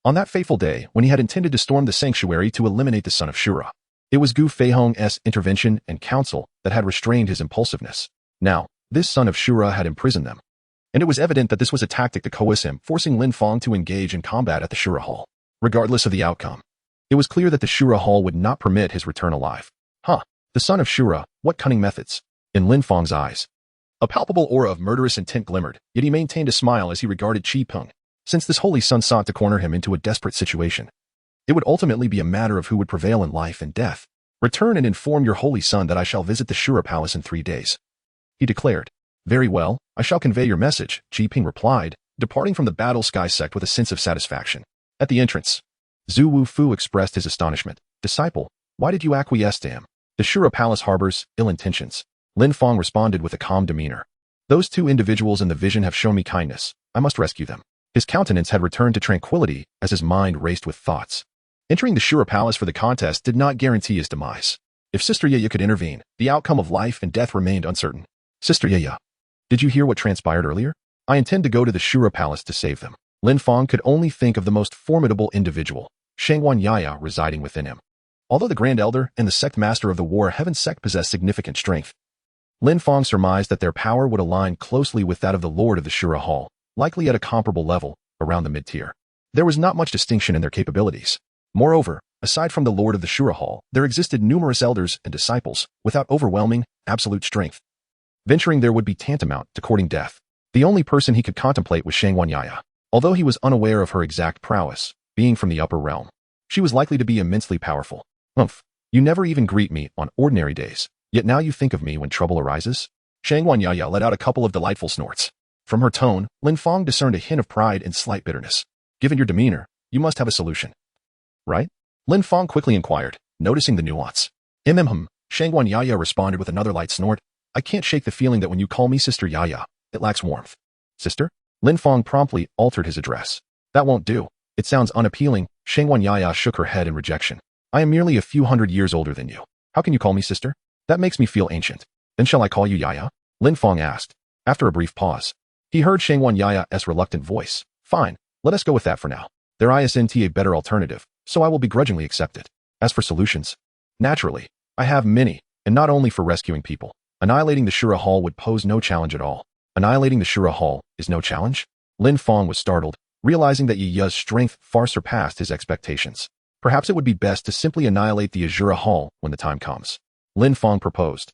On that fateful day, when he had intended to storm the sanctuary to eliminate the son of Shura, it was Gu Feihong's intervention and counsel that had restrained his impulsiveness. Now, this son of Shura had imprisoned them, and it was evident that this was a tactic to coerce him, forcing Lin Fang to engage in combat at the Shura Hall. Regardless of the outcome, it was clear that the Shura Hall would not permit his return alive. The son of Shura, what cunning methods! In Lin Fang's eyes, a palpable aura of murderous intent glimmered, yet he maintained a smile as he regarded Qi Peng. Since this holy son sought to corner him into a desperate situation, it would ultimately be a matter of who would prevail in life and death. Return and inform your holy son that I shall visit the Shura Palace in 3 days, he declared. Very well, I shall convey your message, Qi Peng replied, departing from the Battle Sky sect with a sense of satisfaction. At the entrance, Zhu Wu Fu expressed his astonishment. Disciple, why did you acquiesce to him? The Shura Palace harbors ill intentions. Lin Fang responded with a calm demeanor. Those two individuals in the vision have shown me kindness. I must rescue them. His countenance had returned to tranquility as his mind raced with thoughts. Entering the Shura Palace for the contest did not guarantee his demise. If Sister Yaya could intervene, the outcome of life and death remained uncertain. Sister Yaya, did you hear what transpired earlier? I intend to go to the Shura Palace to save them. Lin Fang could only think of the most formidable individual, Shangguan Yaya, residing within him. Although the Grand Elder and the Sect Master of the War Heaven Sect possessed significant strength, Lin Fang surmised that their power would align closely with that of the Lord of the Shura Hall, likely at a comparable level, around the mid-tier. There was not much distinction in their capabilities. Moreover, aside from the Lord of the Shura Hall, there existed numerous elders and disciples, without overwhelming, absolute strength. Venturing there would be tantamount to courting death. The only person he could contemplate was Shangguan Yaya. Although he was unaware of her exact prowess, being from the upper realm, she was likely to be immensely powerful. You never even greet me on ordinary days, yet now you think of me when trouble arises? Shangguan Yaya let out a couple of delightful snorts. From her tone, Lin Fang discerned a hint of pride and slight bitterness. Given your demeanor, you must have a solution, right? Lin Fang quickly inquired, noticing the nuance. Shangguan Yaya responded with another light snort. I can't shake the feeling that when you call me Sister Yaya, it lacks warmth. Sister? Lin Fang promptly altered his address. That won't do. It sounds unappealing. Shangguan Yaya shook her head in rejection. I am merely a few hundred years older than you. How can you call me sister? That makes me feel ancient. Then shall I call you Yaya? Lin Fang asked. After a brief pause, he heard Shangguan Yaya's reluctant voice. Fine, let us go with that for now. There isn't a better alternative, so I will begrudgingly accept it. As for solutions, naturally, I have many, and not only for rescuing people. Annihilating the Shura Hall would pose no challenge at all. Annihilating the Shura Hall is no challenge? Lin Fang was startled, realizing that Yaya's strength far surpassed his expectations. Perhaps it would be best to simply annihilate the Azura Hall when the time comes. Lin Fang proposed.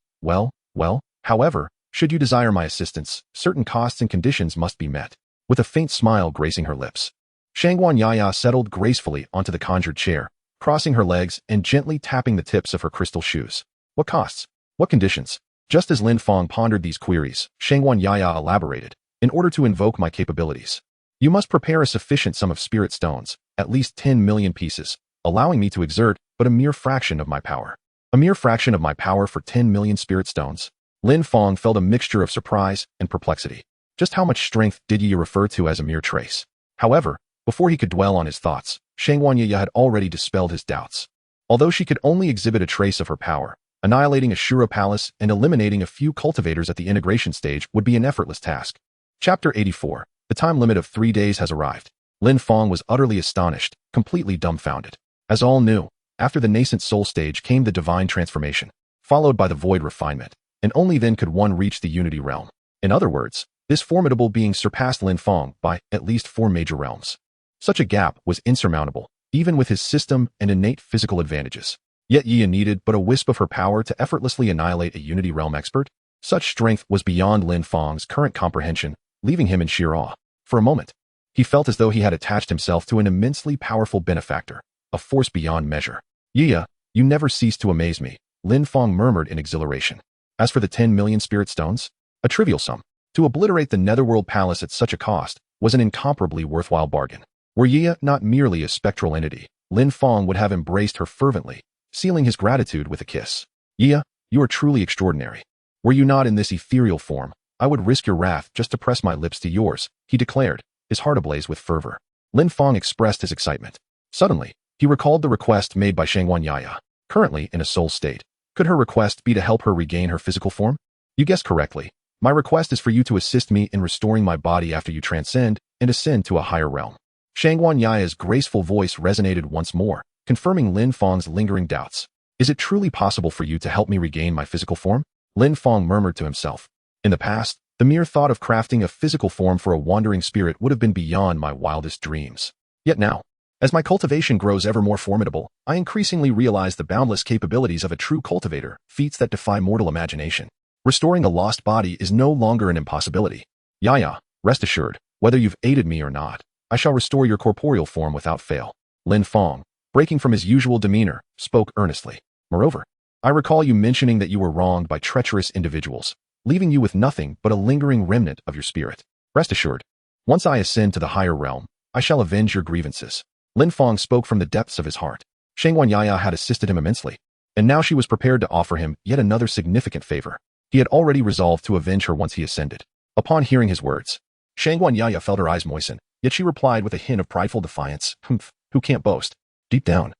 However, should you desire my assistance, certain costs and conditions must be met. With a faint smile gracing her lips, Shangguan Yaya settled gracefully onto the conjured chair, crossing her legs and gently tapping the tips of her crystal shoes. What costs? What conditions? Just as Lin Fang pondered these queries, Shangguan Yaya elaborated. In order to invoke my capabilities, you must prepare a sufficient sum of spirit stones, at least 10 million pieces, allowing me to exert but a mere fraction of my power. A mere fraction of my power for 10 million spirit stones? Lin Fang felt a mixture of surprise and perplexity. Just how much strength did Yi refer to as a mere trace? However, before he could dwell on his thoughts, Shangguan Yi had already dispelled his doubts. Although she could only exhibit a trace of her power, annihilating a Shura palace and eliminating a few cultivators at the integration stage would be an effortless task. Chapter 84. The time limit of 3 days has arrived. Lin Fang was utterly astonished, completely dumbfounded. As all knew, after the nascent soul stage came the divine transformation, followed by the void refinement, and only then could one reach the unity realm. In other words, this formidable being surpassed Lin Fang by at least 4 major realms. Such a gap was insurmountable, even with his system and innate physical advantages. Yet Yi needed but a wisp of her power to effortlessly annihilate a unity realm expert. Such strength was beyond Lin Fang's current comprehension, leaving him in sheer awe. For a moment, he felt as though he had attached himself to an immensely powerful benefactor, a force beyond measure. Yi, you never cease to amaze me, Lin Fang murmured in exhilaration. As for the 10 million spirit stones, a trivial sum. To obliterate the Netherworld Palace at such a cost was an incomparably worthwhile bargain. Were Yi not merely a spectral entity, Lin Fang would have embraced her fervently, sealing his gratitude with a kiss. Yi, you are truly extraordinary. Were you not in this ethereal form, I would risk your wrath just to press my lips to yours, he declared, his heart ablaze with fervor. Lin Fang expressed his excitement. Suddenly, he recalled the request made by Shangguan Yi, currently in a soul state. Could her request be to help her regain her physical form? You guessed correctly. My request is for you to assist me in restoring my body after you transcend and ascend to a higher realm. Shangguan Yi's graceful voice resonated once more, confirming Lin Fang's lingering doubts. Is it truly possible for you to help me regain my physical form? Lin Fang murmured to himself. In the past, the mere thought of crafting a physical form for a wandering spirit would have been beyond my wildest dreams. Yet now, as my cultivation grows ever more formidable, I increasingly realize the boundless capabilities of a true cultivator, feats that defy mortal imagination. Restoring a lost body is no longer an impossibility. Yaya, rest assured, whether you've aided me or not, I shall restore your corporeal form without fail. Lin Fang, breaking from his usual demeanor, spoke earnestly. Moreover, I recall you mentioning that you were wronged by treacherous individuals, leaving you with nothing but a lingering remnant of your spirit. Rest assured, once I ascend to the higher realm, I shall avenge your grievances. Lin Fang spoke from the depths of his heart. Shangguan Yi had assisted him immensely, and now she was prepared to offer him yet another significant favor. He had already resolved to avenge her once he ascended. Upon hearing his words, Shangguan Yi felt her eyes moisten, yet she replied with a hint of prideful defiance, "Humph, who can't boast?" Deep down,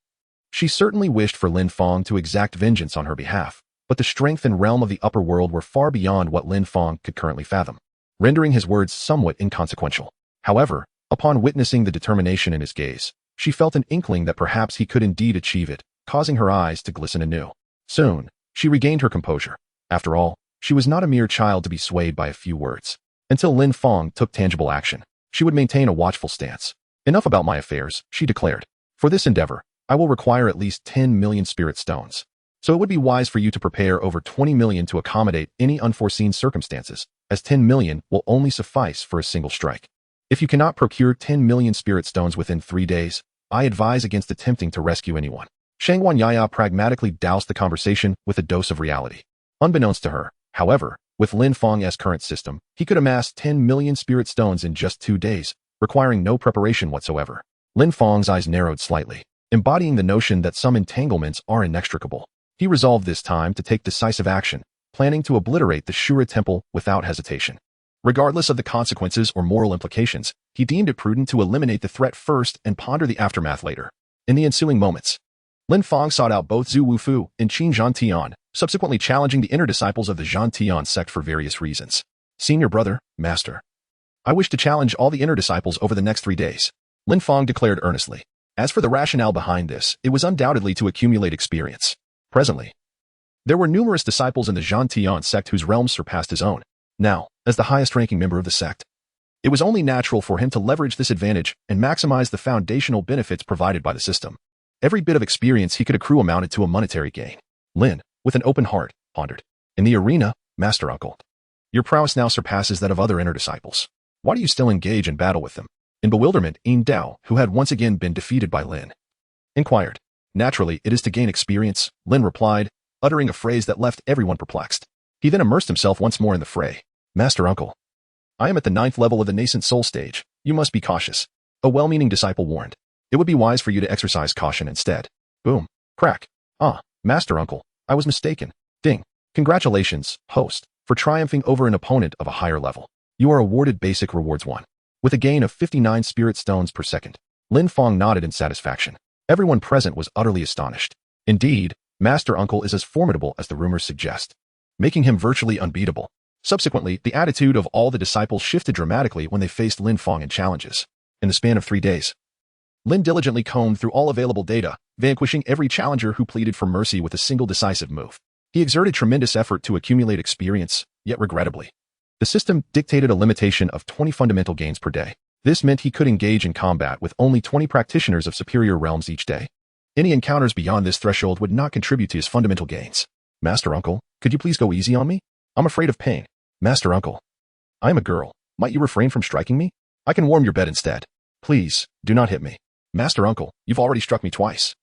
she certainly wished for Lin Fang to exact vengeance on her behalf, but the strength and realm of the upper world were far beyond what Lin Fang could currently fathom, rendering his words somewhat inconsequential. However, upon witnessing the determination in his gaze, she felt an inkling that perhaps he could indeed achieve it, causing her eyes to glisten anew. Soon, she regained her composure. After all, she was not a mere child to be swayed by a few words. Until Lin Fang took tangible action, she would maintain a watchful stance. Enough about my affairs, she declared. For this endeavor, I will require at least 10 million spirit stones. So it would be wise for you to prepare over 20 million to accommodate any unforeseen circumstances, as 10 million will only suffice for a single strike. If you cannot procure 10 million spirit stones within 3 days, I advise against attempting to rescue anyone. Shangguan Yi pragmatically doused the conversation with a dose of reality. Unbeknownst to her, however, with Lin Fang's current system, he could amass 10 million spirit stones in just 2 days, requiring no preparation whatsoever. Lin Fang's eyes narrowed slightly, embodying the notion that some entanglements are inextricable. He resolved this time to take decisive action, planning to obliterate the Shura temple without hesitation. Regardless of the consequences or moral implications, he deemed it prudent to eliminate the threat first and ponder the aftermath later. In the ensuing moments, Lin Fang sought out both Zhu Wufu and Qin Zhantian, subsequently challenging the inner disciples of the Zhantian sect for various reasons. Senior brother, master. I wish to challenge all the inner disciples over the next 3 days, Lin Fang declared earnestly. As for the rationale behind this, it was undoubtedly to accumulate experience. Presently, there were numerous disciples in the Zhantian sect whose realms surpassed his own. Now, as the highest-ranking member of the sect, it was only natural for him to leverage this advantage and maximize the foundational benefits provided by the system. Every bit of experience he could accrue amounted to a monetary gain. Lin, with an open heart, pondered. In the arena, Master Uncle, your prowess now surpasses that of other inner disciples. Why do you still engage in battle with them? In bewilderment, Yin Dao, who had once again been defeated by Lin, inquired. Naturally, it is to gain experience, Lin replied, uttering a phrase that left everyone perplexed. He then immersed himself once more in the fray. Master Uncle, I am at the 9th level of the nascent soul stage. You must be cautious. A well-meaning disciple warned. It would be wise for you to exercise caution instead. Boom. Crack. Ah, Master Uncle, I was mistaken. Ding. Congratulations, host, for triumphing over an opponent of a higher level. You are awarded basic rewards 1. With a gain of 59 spirit stones per second. Lin Fang nodded in satisfaction. Everyone present was utterly astonished. Indeed, Master Uncle is as formidable as the rumors suggest, making him virtually unbeatable. Subsequently, the attitude of all the disciples shifted dramatically when they faced Lin Fang in challenges. In the span of 3 days, Lin diligently combed through all available data, vanquishing every challenger who pleaded for mercy with a single decisive move. He exerted tremendous effort to accumulate experience, yet regrettably, the system dictated a limitation of 20 fundamental gains per day. This meant he could engage in combat with only 20 practitioners of superior realms each day. Any encounters beyond this threshold would not contribute to his fundamental gains. Master Uncle, could you please go easy on me? I'm afraid of pain. Master Uncle, I am a girl. Might you refrain from striking me? I can warm your bed instead. Please, do not hit me. Master Uncle, you've already struck me twice.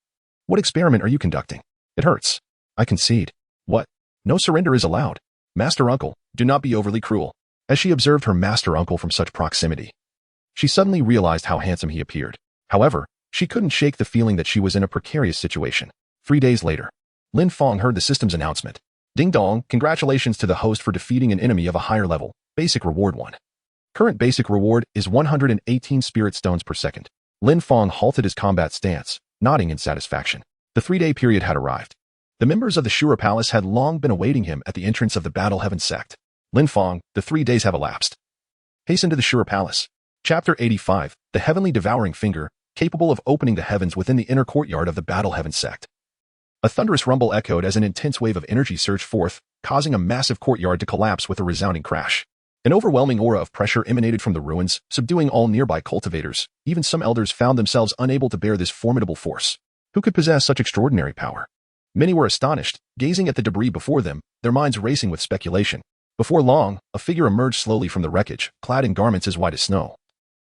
What experiment are you conducting? It hurts. I concede. What? No surrender is allowed. Master Uncle, do not be overly cruel. As she observed her Master Uncle from such proximity, she suddenly realized how handsome he appeared. However, she couldn't shake the feeling that she was in a precarious situation. 3 days later, Lin Fang heard the system's announcement. Ding dong, congratulations to the host for defeating an enemy of a higher level. Basic reward 1. Current basic reward is 118 spirit stones per second. Lin Fang halted his combat stance, nodding in satisfaction. The 3-day period had arrived. The members of the Shura Palace had long been awaiting him at the entrance of the Battle Heaven sect. Lin Fang, the 3 days have elapsed. Hasten to the Shura Palace. Chapter 85, The Heavenly Devouring Finger, capable of opening the heavens within the inner courtyard of the Battle Heaven sect. A thunderous rumble echoed as an intense wave of energy surged forth, causing a massive courtyard to collapse with a resounding crash. An overwhelming aura of pressure emanated from the ruins, subduing all nearby cultivators. Even some elders found themselves unable to bear this formidable force. Who could possess such extraordinary power? Many were astonished, gazing at the debris before them, their minds racing with speculation. Before long, a figure emerged slowly from the wreckage, clad in garments as white as snow.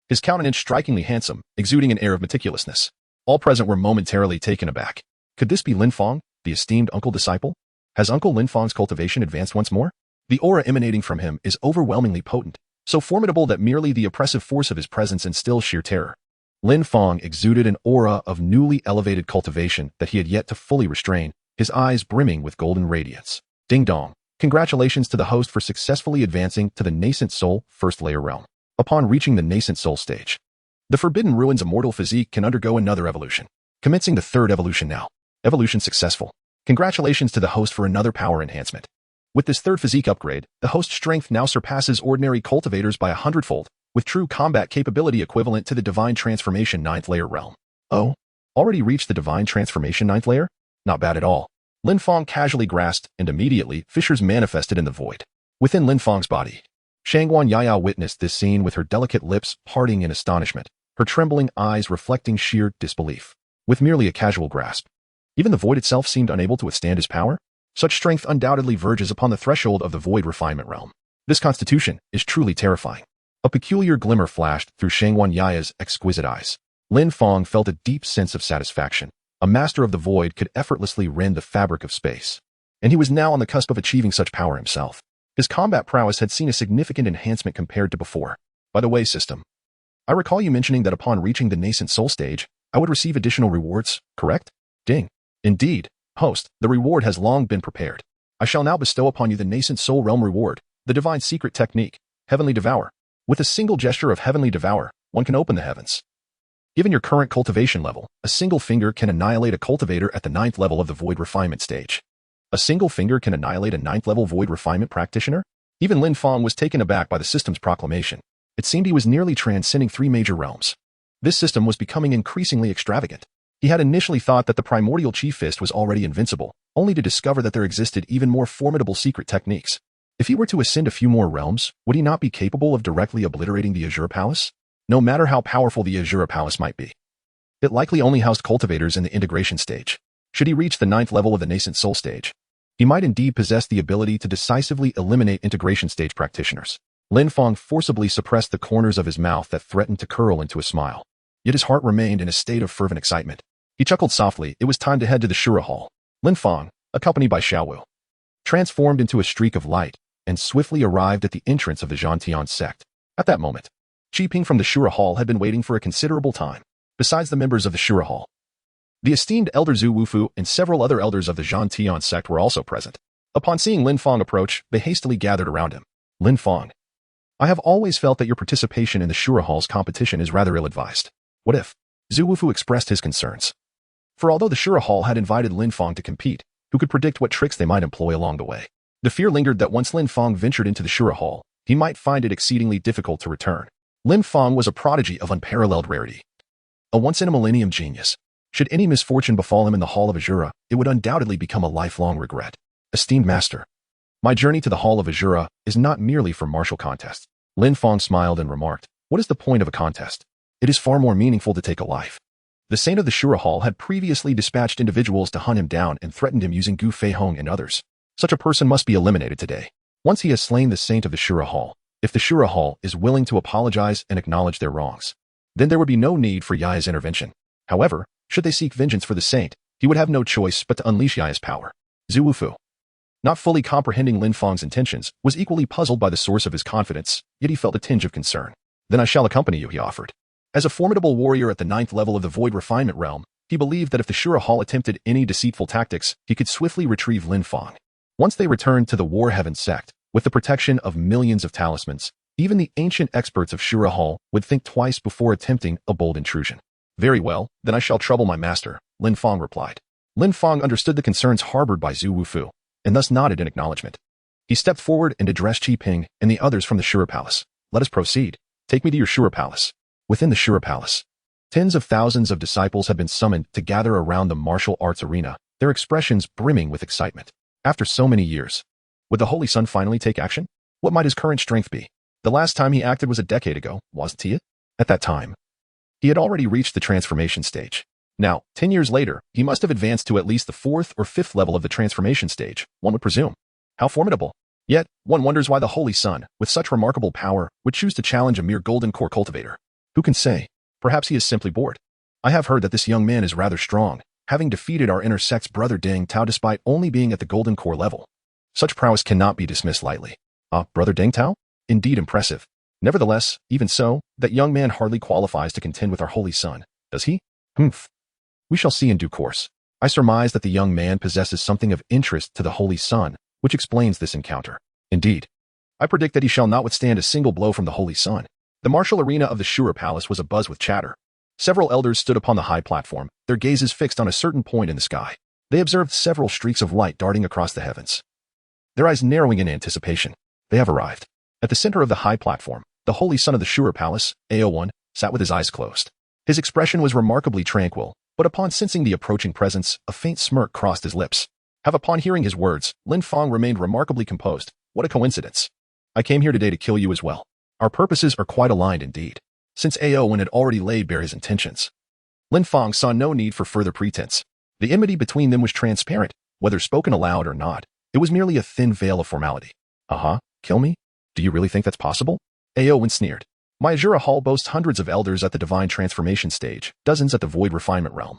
His countenance strikingly handsome, exuding an air of meticulousness. All present were momentarily taken aback. Could this be Lin Fang, the esteemed uncle-disciple? Has Uncle Lin Fang's cultivation advanced once more? The aura emanating from him is overwhelmingly potent, so formidable that merely the oppressive force of his presence instills sheer terror. Lin Fang exuded an aura of newly elevated cultivation that he had yet to fully restrain, his eyes brimming with golden radiance. Ding dong. Congratulations to the host for successfully advancing to the nascent soul first layer realm. Upon reaching the nascent soul stage, the Forbidden Ruins immortal physique can undergo another evolution. Commencing the 3rd evolution now. Evolution successful. Congratulations to the host for another power enhancement. With this 3rd physique upgrade, the host's strength now surpasses ordinary cultivators by 100-fold, with true combat capability equivalent to the Divine Transformation 9th layer realm. Oh? Already reached the Divine Transformation 9th layer? Not bad at all. Lin Fang casually grasped, and immediately, fissures manifested in the void. Within Lin Fang's body, Shangguan Yaya witnessed this scene with her delicate lips parting in astonishment, her trembling eyes reflecting sheer disbelief. With merely a casual grasp, even the void itself seemed unable to withstand his power? Such strength undoubtedly verges upon the threshold of the void refinement realm. This constitution is truly terrifying. A peculiar glimmer flashed through Shangguan Yaya's exquisite eyes. Lin Fang felt a deep sense of satisfaction. A master of the void could effortlessly rend the fabric of space, and he was now on the cusp of achieving such power himself. His combat prowess had seen a significant enhancement compared to before. By the way, system, I recall you mentioning that upon reaching the nascent soul stage, I would receive additional rewards, correct? Ding. Indeed, host, the reward has long been prepared. I shall now bestow upon you the nascent soul realm reward, the divine secret technique, Heavenly Devour. With a single gesture of Heavenly Devour, one can open the heavens. Given your current cultivation level, a single finger can annihilate a cultivator at the 9th level of the void refinement stage. A single finger can annihilate a 9th level void refinement practitioner? Even Lin Fang was taken aback by the system's proclamation. It seemed he was nearly transcending 3 major realms. This system was becoming increasingly extravagant. He had initially thought that the primordial chi fist was already invincible, only to discover that there existed even more formidable secret techniques. If he were to ascend a few more realms, would he not be capable of directly obliterating the Azure Palace? No matter how powerful the Azure Palace might be, it likely only housed cultivators in the integration stage. Should he reach the 9th level of the nascent soul stage, he might indeed possess the ability to decisively eliminate integration stage practitioners. Lin Fang forcibly suppressed the corners of his mouth that threatened to curl into a smile. Yet his heart remained in a state of fervent excitement. He chuckled softly. It was time to head to the Shura Hall. Lin Fang, accompanied by Xiaowu, transformed into a streak of light and swiftly arrived at the entrance of the Zhantian sect. At that moment, Qi Ping from the Shura Hall had been waiting for a considerable time. Besides the members of the Shura Hall, The esteemed Elder Zhu Wufu and several other elders of the Zhan Tian sect were also present. Upon seeing Lin Fang approach, they hastily gathered around him. Lin Fang, I have always felt that your participation in the Shura Hall's competition is rather ill-advised. What if? Zhu Wufu expressed his concerns. For although the Shura Hall had invited Lin Fang to compete, who could predict what tricks they might employ along the way? The fear lingered that once Lin Fang ventured into the Shura Hall, he might find it exceedingly difficult to return. Lin Fang was a prodigy of unparalleled rarity. A once-in-a-millennium genius. Should any misfortune befall him in the Hall of Azura, it would undoubtedly become a lifelong regret. Esteemed Master, my journey to the Hall of Azura is not merely for martial contests. Lin Fang smiled and remarked, what is the point of a contest? It is far more meaningful to take a life. The Saint of the Shura Hall had previously dispatched individuals to hunt him down and threatened him using Gu Fei Hong and others. Such a person must be eliminated today. Once he has slain the Saint of the Shura Hall, if the Shura Hall is willing to apologize and acknowledge their wrongs, then there would be no need for Yaya's intervention. However, should they seek vengeance for the Saint, he would have no choice but to unleash Yaya's power. Zhu Wufu, not fully comprehending Lin Fang's intentions, was equally puzzled by the source of his confidence, yet he felt a tinge of concern. Then I shall accompany you, he offered. As a formidable warrior at the 9th level of the Void Refinement Realm, he believed that if the Shura Hall attempted any deceitful tactics, he could swiftly retrieve Lin Fang. Once they returned to the War Heaven sect, with the protection of millions of talismans, even the ancient experts of Shura Hall would think twice before attempting a bold intrusion. Very well, then I shall trouble my master, Lin Fang replied. Lin Fang understood the concerns harbored by Zhu Wufu, and thus nodded in acknowledgement. He stepped forward and addressed Qi Ping and the others from the Shura Palace. Let us proceed. Take me to your Shura Palace. Within the Shura Palace, tens of thousands of disciples have been summoned to gather around the martial arts arena, their expressions brimming with excitement. After so many years, would the Holy Sun finally take action? What might his current strength be? The last time he acted was a decade ago, wasn't he? At that time, he had already reached the transformation stage. Now, 10 years later, he must have advanced to at least the 4th or 5th level of the transformation stage, one would presume. How formidable. Yet, one wonders why the Holy Sun, with such remarkable power, would choose to challenge a mere golden core cultivator. Who can say? Perhaps he is simply bored. I have heard that this young man is rather strong, having defeated our inner sect's brother Deng Tao despite only being at the golden core level. Such prowess cannot be dismissed lightly. Brother Deng Tao? Indeed impressive. Nevertheless, even so, that young man hardly qualifies to contend with our Holy Sun, does he? Humph. We shall see in due course. I surmise that the young man possesses something of interest to the Holy Sun, which explains this encounter. Indeed, I predict that he shall not withstand a single blow from the Holy Sun. The martial arena of the Shura Palace was abuzz with chatter. Several elders stood upon the high platform, their gazes fixed on a certain point in the sky. They observed several streaks of light darting across the heavens, their eyes narrowing in anticipation. They have arrived. At the center of the high platform, the Holy Son of the Shura Palace, AO1, sat with his eyes closed. His expression was remarkably tranquil, but upon sensing the approaching presence, a faint smirk crossed his lips. Upon hearing his words, Lin Fang remained remarkably composed. What a coincidence. I came here today to kill you as well. Our purposes are quite aligned indeed. Since AO1 had already laid bare his intentions, Lin Fang saw no need for further pretense. The enmity between them was transparent, whether spoken aloud or not. It was merely a thin veil of formality. Kill me? Do you really think that's possible? AO1 sneered. My Azura Hall boasts hundreds of elders at the divine transformation stage, dozens at the void refinement realm,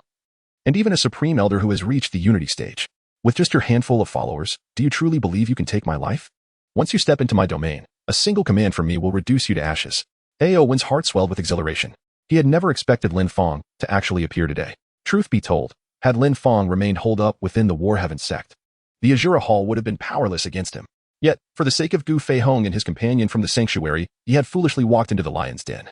and even a supreme elder who has reached the unity stage. With just your handful of followers, do you truly believe you can take my life? Once you step into my domain, a single command from me will reduce you to ashes. AO1's heart swelled with exhilaration. He had never expected Lin Fang to actually appear today. Truth be told, had Lin Fang remained holed up within the War Heaven sect, the Azura Hall would have been powerless against him. Yet, for the sake of Gu Fei Hong and his companion from the sanctuary, he had foolishly walked into the lion's den.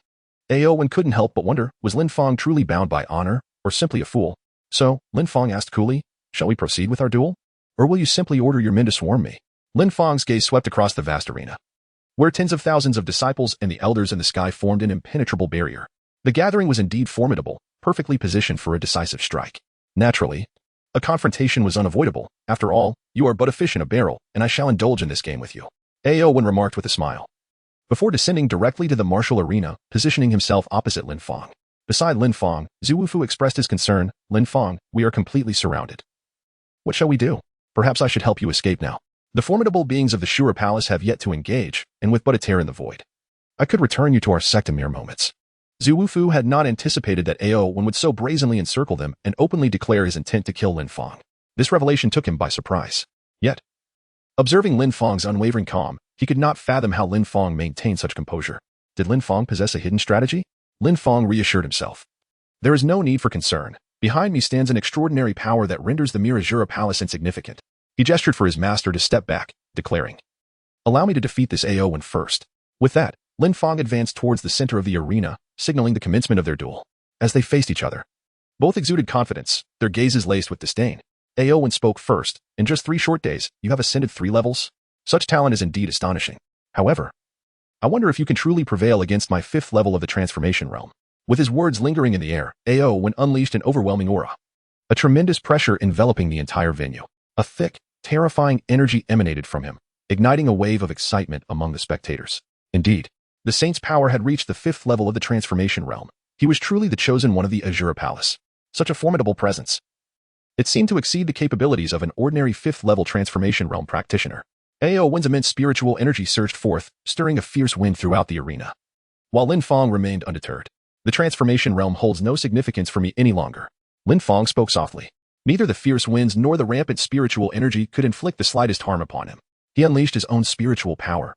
AO1 couldn't help but wonder, was Lin Fang truly bound by honor, or simply a fool? So, Lin Fang asked coolly, shall we proceed with our duel? Or will you simply order your men to swarm me? Lin Fang's gaze swept across the vast arena, where tens of thousands of disciples and the elders in the sky formed an impenetrable barrier. The gathering was indeed formidable, perfectly positioned for a decisive strike. Naturally, a confrontation was unavoidable. After all, you are but a fish in a barrel, and I shall indulge in this game with you. AO1 remarked with a smile, before descending directly to the martial arena, positioning himself opposite Lin Fang. Beside Lin Fang, Zhu Wufu expressed his concern. Lin Fang, we are completely surrounded. What shall we do? Perhaps I should help you escape now. The formidable beings of the Shura Palace have yet to engage, and with but a tear in the void, I could return you to our sect in mere moments. Zhu Wufu had not anticipated that AO1 would so brazenly encircle them and openly declare his intent to kill Lin Fang. This revelation took him by surprise. Yet, observing Lin Fang's unwavering calm, he could not fathom how Lin Fang maintained such composure. Did Lin Fang possess a hidden strategy? Lin Fang reassured himself. There is no need for concern. Behind me stands an extraordinary power that renders the mere Azura Palace insignificant. He gestured for his master to step back, declaring, "Allow me to defeat this AO first." With that, Lin Fang advanced towards the center of the arena, signaling the commencement of their duel. As they faced each other, both exuded confidence, their gazes laced with disdain. AO spoke first. "In just 3 short days, you have ascended 3 levels? Such talent is indeed astonishing. However, I wonder if you can truly prevail against my 5th level of the transformation realm." With his words lingering in the air, AO unleashed an overwhelming aura. A tremendous pressure enveloping the entire venue. A thick, terrifying energy emanated from him, igniting a wave of excitement among the spectators. Indeed, the saint's power had reached the 5th level of the transformation realm. He was truly the chosen one of the Azura Palace. Such a formidable presence. It seemed to exceed the capabilities of an ordinary 5th level transformation realm practitioner. AO's immense spiritual energy surged forth, stirring a fierce wind throughout the arena. While Lin Fang remained undeterred. "The transformation realm holds no significance for me any longer." Lin Fang spoke softly. Neither the fierce winds nor the rampant spiritual energy could inflict the slightest harm upon him. He unleashed his own spiritual power,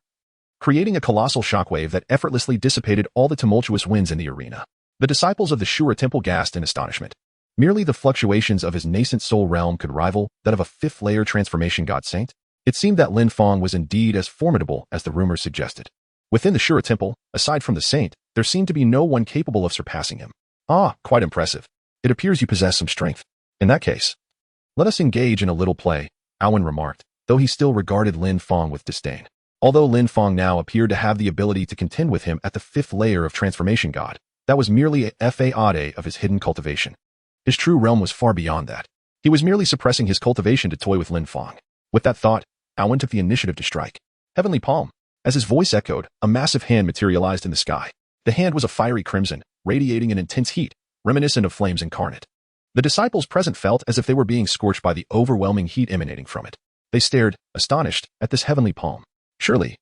creating a colossal shockwave that effortlessly dissipated all the tumultuous winds in the arena. The disciples of the Shura temple gasped in astonishment. Merely the fluctuations of his nascent soul realm could rival that of a 5th-layer transformation god saint. It seemed that Lin Fang was indeed as formidable as the rumors suggested. Within the Shura temple, aside from the saint, there seemed to be no one capable of surpassing him. "Ah, quite impressive. It appears you possess some strength. In that case, let us engage in a little play," Awen remarked, though he still regarded Lin Fang with disdain. Although Lin Fang now appeared to have the ability to contend with him at the 5th layer of transformation god, that was merely a facade of his hidden cultivation. His true realm was far beyond that. He was merely suppressing his cultivation to toy with Lin Fang. With that thought, Awen took the initiative to strike. Heavenly Palm. As his voice echoed, a massive hand materialized in the sky. The hand was a fiery crimson, radiating an intense heat, reminiscent of flames incarnate. The disciples present felt as if they were being scorched by the overwhelming heat emanating from it. They stared, astonished, at this heavenly palm. Surely,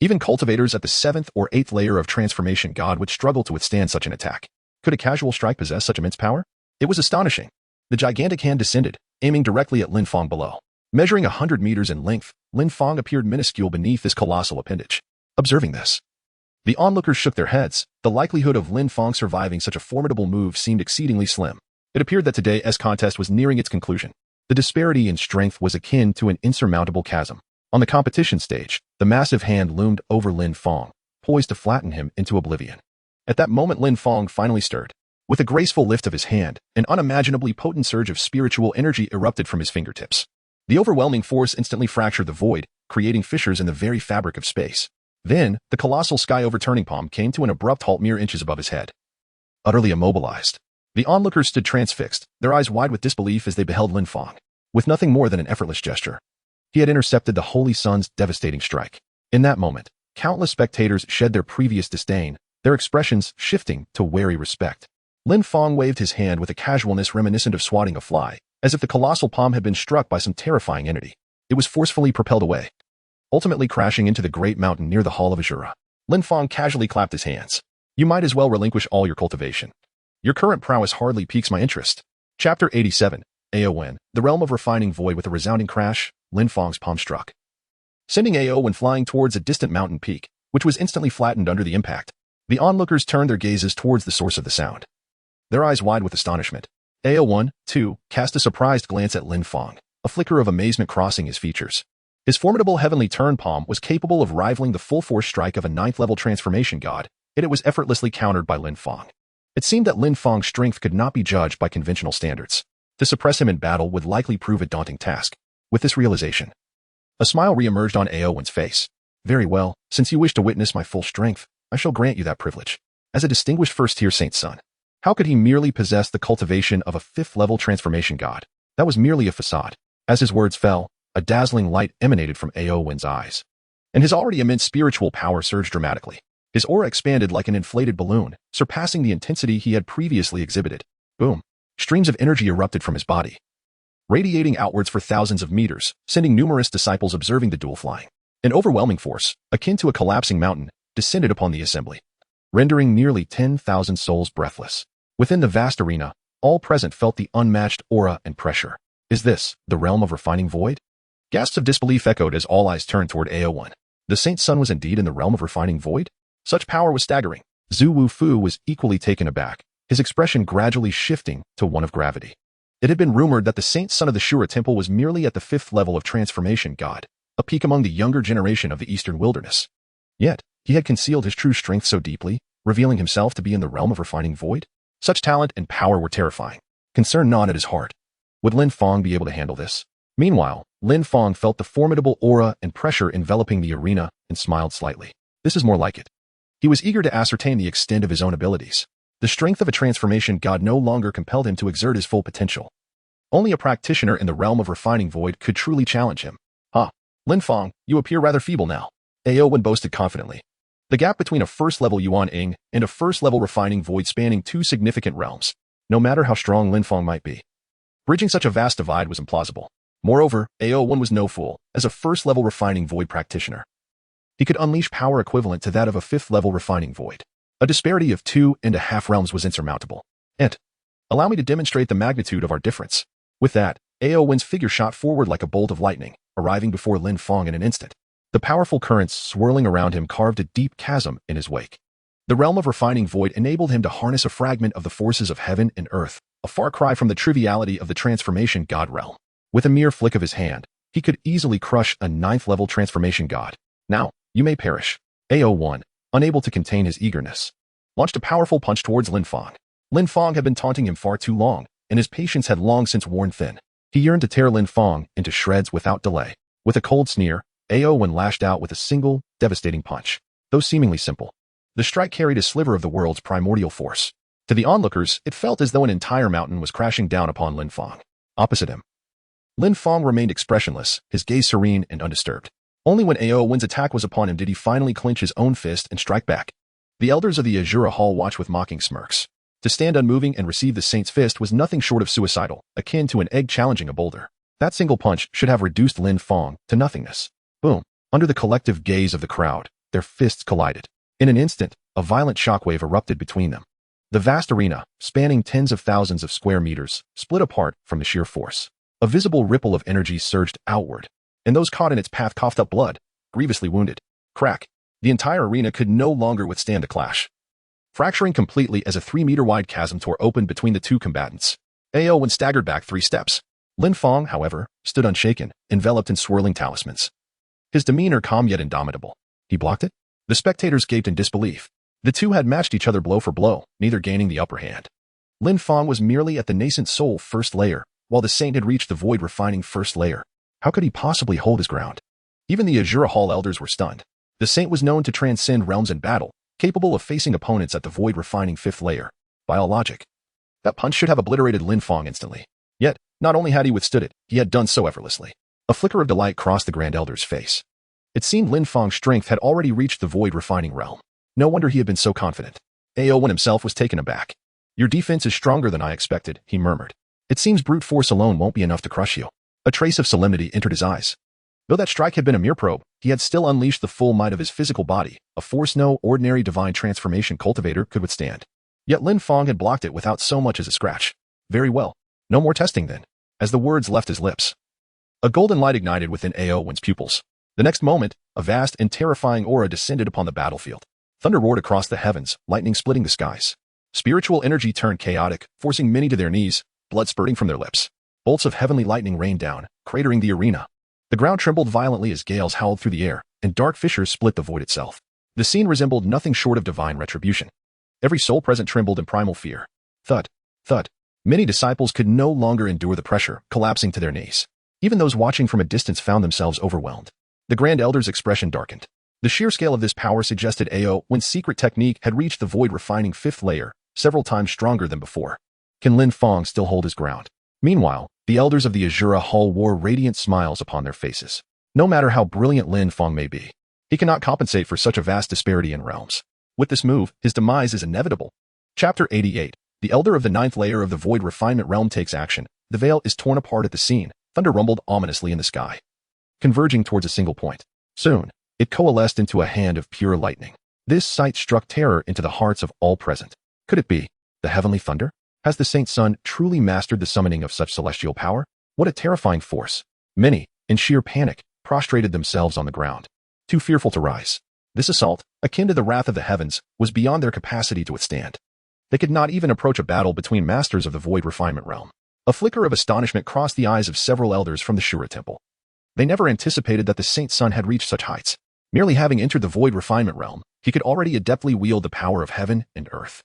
even cultivators at the 7th or 8th layer of transformation god would struggle to withstand such an attack. Could a casual strike possess such immense power? It was astonishing. The gigantic hand descended, aiming directly at Lin Fang below. Measuring 100 meters in length, Lin Fang appeared minuscule beneath this colossal appendage. Observing this, the onlookers shook their heads. The likelihood of Lin Fang surviving such a formidable move seemed exceedingly slim. It appeared that today's contest was nearing its conclusion. The disparity in strength was akin to an insurmountable chasm. On the competition stage, the massive hand loomed over Lin Fang, poised to flatten him into oblivion. At that moment, Lin Fang finally stirred. With a graceful lift of his hand, an unimaginably potent surge of spiritual energy erupted from his fingertips. The overwhelming force instantly fractured the void, creating fissures in the very fabric of space. Then, the colossal sky-overturning palm came to an abrupt halt mere inches above his head. Utterly immobilized, the onlookers stood transfixed, their eyes wide with disbelief as they beheld Lin Fang. With nothing more than an effortless gesture, he had intercepted the Holy Sun's devastating strike. In that moment, countless spectators shed their previous disdain, their expressions shifting to wary respect. Lin Fang waved his hand with a casualness reminiscent of swatting a fly, as if the colossal palm had been struck by some terrifying entity. It was forcefully propelled away, ultimately crashing into the great mountain near the Hall of Azura. Lin Fang casually clapped his hands. "You might as well relinquish all your cultivation. Your current prowess hardly piques my interest." Chapter 87. Aowen, the realm of refining void. With a resounding crash, Lin Fang's palm struck, sending Aowen flying towards a distant mountain peak, which was instantly flattened under the impact. The onlookers turned their gazes towards the source of the sound, their eyes wide with astonishment. Aowen, too, cast a surprised glance at Lin Fang, a flicker of amazement crossing his features. His formidable heavenly turn palm was capable of rivaling the full-force strike of a 9th-level transformation god, yet it was effortlessly countered by Lin Fang. It seemed that Lin Fang's strength could not be judged by conventional standards. To suppress him in battle would likely prove a daunting task. With this realization, a smile re-emerged on Aowen's face. "Very well, since you wish to witness my full strength, I shall grant you that privilege. As a distinguished first-tier saint's son, how could he merely possess the cultivation of a 5th-level transformation god? That was merely a facade." As his words fell, a dazzling light emanated from Aowen's eyes, and his already immense spiritual power surged dramatically. His aura expanded like an inflated balloon, surpassing the intensity he had previously exhibited. Boom! Streams of energy erupted from his body, radiating outwards for thousands of meters, sending numerous disciples observing the duel flying. An overwhelming force, akin to a collapsing mountain, descended upon the assembly, rendering nearly 10,000 souls breathless. Within the vast arena, all present felt the unmatched aura and pressure. Is this the realm of refining void? Gasps of disbelief echoed as all eyes turned toward Aowen. The saint's son was indeed in the realm of refining void? Such power was staggering. Zhu Wufu was equally taken aback. his expression gradually shifting to one of gravity. It had been rumored that the saint son of the Shura temple was merely at the 5th level of transformation god, a peak among the younger generation of the eastern wilderness. Yet, he had concealed his true strength so deeply, revealing himself to be in the realm of refining void. Such talent and power were terrifying. Concern gnawed at his heart. Would Lin Fang be able to handle this? Meanwhile, Lin Fang felt the formidable aura and pressure enveloping the arena and smiled slightly. This is more like it. He was eager to ascertain the extent of his own abilities. The strength of a transformation god no longer compelled him to exert his full potential. Only a practitioner in the realm of refining void could truly challenge him. Lin Fang, you appear rather feeble now, Aowen boasted confidently. The gap between a first-level Yuan Ing and a first-level refining void spanning 2 significant realms, no matter how strong Lin Fang might be. Bridging such a vast divide was implausible. Moreover, Aowen was no fool, as a first-level refining void practitioner. He could unleash power equivalent to that of a 5th-level refining void. A disparity of 2.5 realms was insurmountable. Allow me to demonstrate the magnitude of our difference. With that, Aowen's figure shot forward like a bolt of lightning, arriving before Lin Fang in an instant. The powerful currents swirling around him carved a deep chasm in his wake. The realm of refining void enabled him to harness a fragment of the forces of heaven and earth, a far cry from the triviality of the transformation god realm. With a mere flick of his hand, he could easily crush a 9th-level transformation god. Now, you may perish. Ao1, unable to contain his eagerness, launched a powerful punch towards Lin Fang. Lin Fang had been taunting him far too long, and his patience had long since worn thin. He yearned to tear Lin Fang into shreds without delay. With a cold sneer, Aowen lashed out with a single, devastating punch. Though seemingly simple, the strike carried a sliver of the world's primordial force. To the onlookers, it felt as though an entire mountain was crashing down upon Lin Fang. Opposite him, Lin Fang remained expressionless, his gaze serene and undisturbed. Only when Aowen's attack was upon him did he finally clench his own fist and strike back. The elders of the Azura Hall watched with mocking smirks. To stand unmoving and receive the saint's fist was nothing short of suicidal, akin to an egg challenging a boulder. That single punch should have reduced Lin Fang to nothingness. Boom. Under the collective gaze of the crowd, their fists collided. In an instant, a violent shockwave erupted between them. The vast arena, spanning tens of thousands of square meters, split apart from the sheer force. A visible ripple of energy surged outward, and those caught in its path coughed up blood, grievously wounded. Crack. The entire arena could no longer withstand the clash, fracturing completely as a 3-meter-wide chasm tore open between the two combatants. Aowen staggered back 3 steps. Lin Fang, however, stood unshaken, enveloped in swirling talismans. His demeanor calm yet indomitable. He blocked it? The spectators gaped in disbelief. The two had matched each other blow for blow, neither gaining the upper hand. Lin Fang was merely at the nascent soul first layer, while the saint had reached the void refining first layer. How could he possibly hold his ground? Even the Azura Hall elders were stunned. The saint was known to transcend realms in battle, capable of facing opponents at the void refining 5th layer. By all logic, that punch should have obliterated Lin Fang instantly. Yet, not only had he withstood it, he had done so effortlessly. A flicker of delight crossed the Grand Elder's face. It seemed Lin Fang's strength had already reached the void refining realm. No wonder he had been so confident. Aowen himself was taken aback. Your defense is stronger than I expected, he murmured. It seems brute force alone won't be enough to crush you. A trace of solemnity entered his eyes. Though that strike had been a mere probe, he had still unleashed the full might of his physical body, a force no ordinary divine transformation cultivator could withstand. Yet Lin Fang had blocked it without so much as a scratch. Very well. No more testing then. As the words left his lips, a golden light ignited within Aowen's pupils. The next moment, a vast and terrifying aura descended upon the battlefield. Thunder roared across the heavens, lightning splitting the skies. Spiritual energy turned chaotic, forcing many to their knees, blood spurting from their lips. Bolts of heavenly lightning rained down, cratering the arena. The ground trembled violently as gales howled through the air, and dark fissures split the void itself. The scene resembled nothing short of divine retribution. Every soul present trembled in primal fear. Thud, thud. Many disciples could no longer endure the pressure, collapsing to their knees. Even those watching from a distance found themselves overwhelmed. The Grand Elder's expression darkened. The sheer scale of this power suggested Aowen's secret technique had reached the void refining 5th layer, several times stronger than before. Can Lin Fang still hold his ground? Meanwhile, the elders of the Azura Hall wore radiant smiles upon their faces. No matter how brilliant Lin Fang may be, he cannot compensate for such a vast disparity in realms. With this move, his demise is inevitable. Chapter 88. The elder of the 9th layer of the void refinement realm takes action. The veil is torn apart at the scene. Thunder rumbled ominously in the sky, converging towards a single point. Soon, it coalesced into a hand of pure lightning. This sight struck terror into the hearts of all present. Could it be the heavenly thunder? Has the Saint's Son truly mastered the summoning of such celestial power? What a terrifying force. Many, in sheer panic, prostrated themselves on the ground, too fearful to rise. This assault, akin to the wrath of the heavens, was beyond their capacity to withstand. They could not even approach a battle between masters of the Void Refinement Realm. A flicker of astonishment crossed the eyes of several elders from the Shura Temple. They never anticipated that the Saint Son had reached such heights. Merely having entered the Void Refinement Realm, he could already adeptly wield the power of heaven and earth.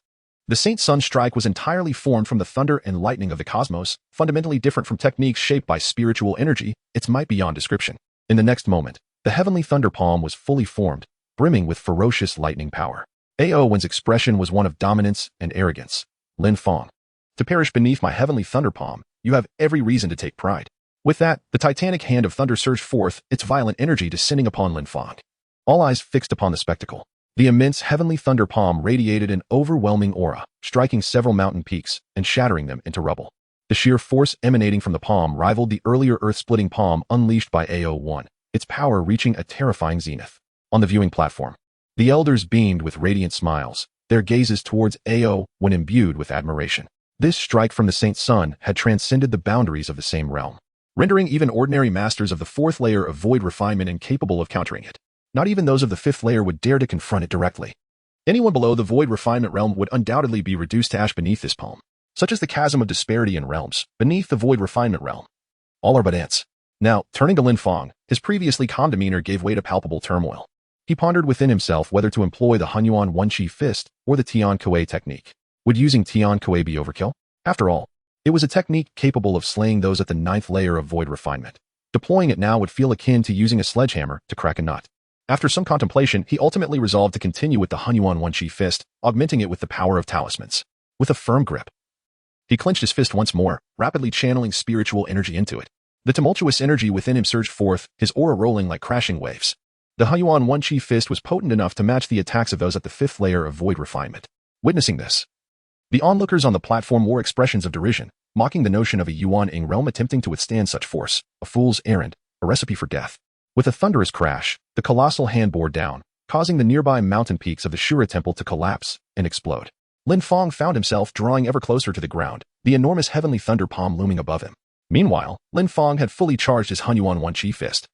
The Saint Sun's strike was entirely formed from the thunder and lightning of the cosmos, fundamentally different from techniques shaped by spiritual energy, its might beyond description. In the next moment, the heavenly thunder palm was fully formed, brimming with ferocious lightning power. Aowen's expression was one of dominance and arrogance. Lin Fang. To perish beneath my heavenly thunder palm, you have every reason to take pride. With that, the titanic hand of thunder surged forth, its violent energy descending upon Lin Fang. All eyes fixed upon the spectacle. The immense heavenly thunder palm radiated an overwhelming aura, striking several mountain peaks and shattering them into rubble. The sheer force emanating from the palm rivaled the earlier earth-splitting palm unleashed by AO1, its power reaching a terrifying zenith. On the viewing platform, the elders beamed with radiant smiles, their gazes towards AO when imbued with admiration. This strike from the Saint Sun had transcended the boundaries of the same realm, rendering even ordinary masters of the fourth layer of void refinement incapable of countering it. Not even those of the fifth layer would dare to confront it directly. Anyone below the void refinement realm would undoubtedly be reduced to ash beneath this palm. Such is the chasm of disparity in realms, beneath the void refinement realm. All are but ants. Now, turning to Lin Fang, his previously calm demeanor gave way to palpable turmoil. He pondered within himself whether to employ the Hunyuan One-Chi Fist or the Tian Kuei technique. Would using Tian Kuei be overkill? After all, it was a technique capable of slaying those at the ninth layer of void refinement. Deploying it now would feel akin to using a sledgehammer to crack a nut. After some contemplation, he ultimately resolved to continue with the Hunyuan One-Chi Fist, augmenting it with the power of talismans. With a firm grip, he clenched his fist once more, rapidly channeling spiritual energy into it. The tumultuous energy within him surged forth, his aura rolling like crashing waves. The Hunyuan One-Chi Fist was potent enough to match the attacks of those at the fifth layer of void refinement. Witnessing this, the onlookers on the platform wore expressions of derision, mocking the notion of a Yuan-ing realm attempting to withstand such force, a fool's errand, a recipe for death. With a thunderous crash, the colossal hand bore down, causing the nearby mountain peaks of the Shura Temple to collapse and explode. Lin Fang found himself drawing ever closer to the ground, the enormous heavenly thunder palm looming above him. Meanwhile, Lin Fang had fully charged his Hunyuan One-Chi Fist.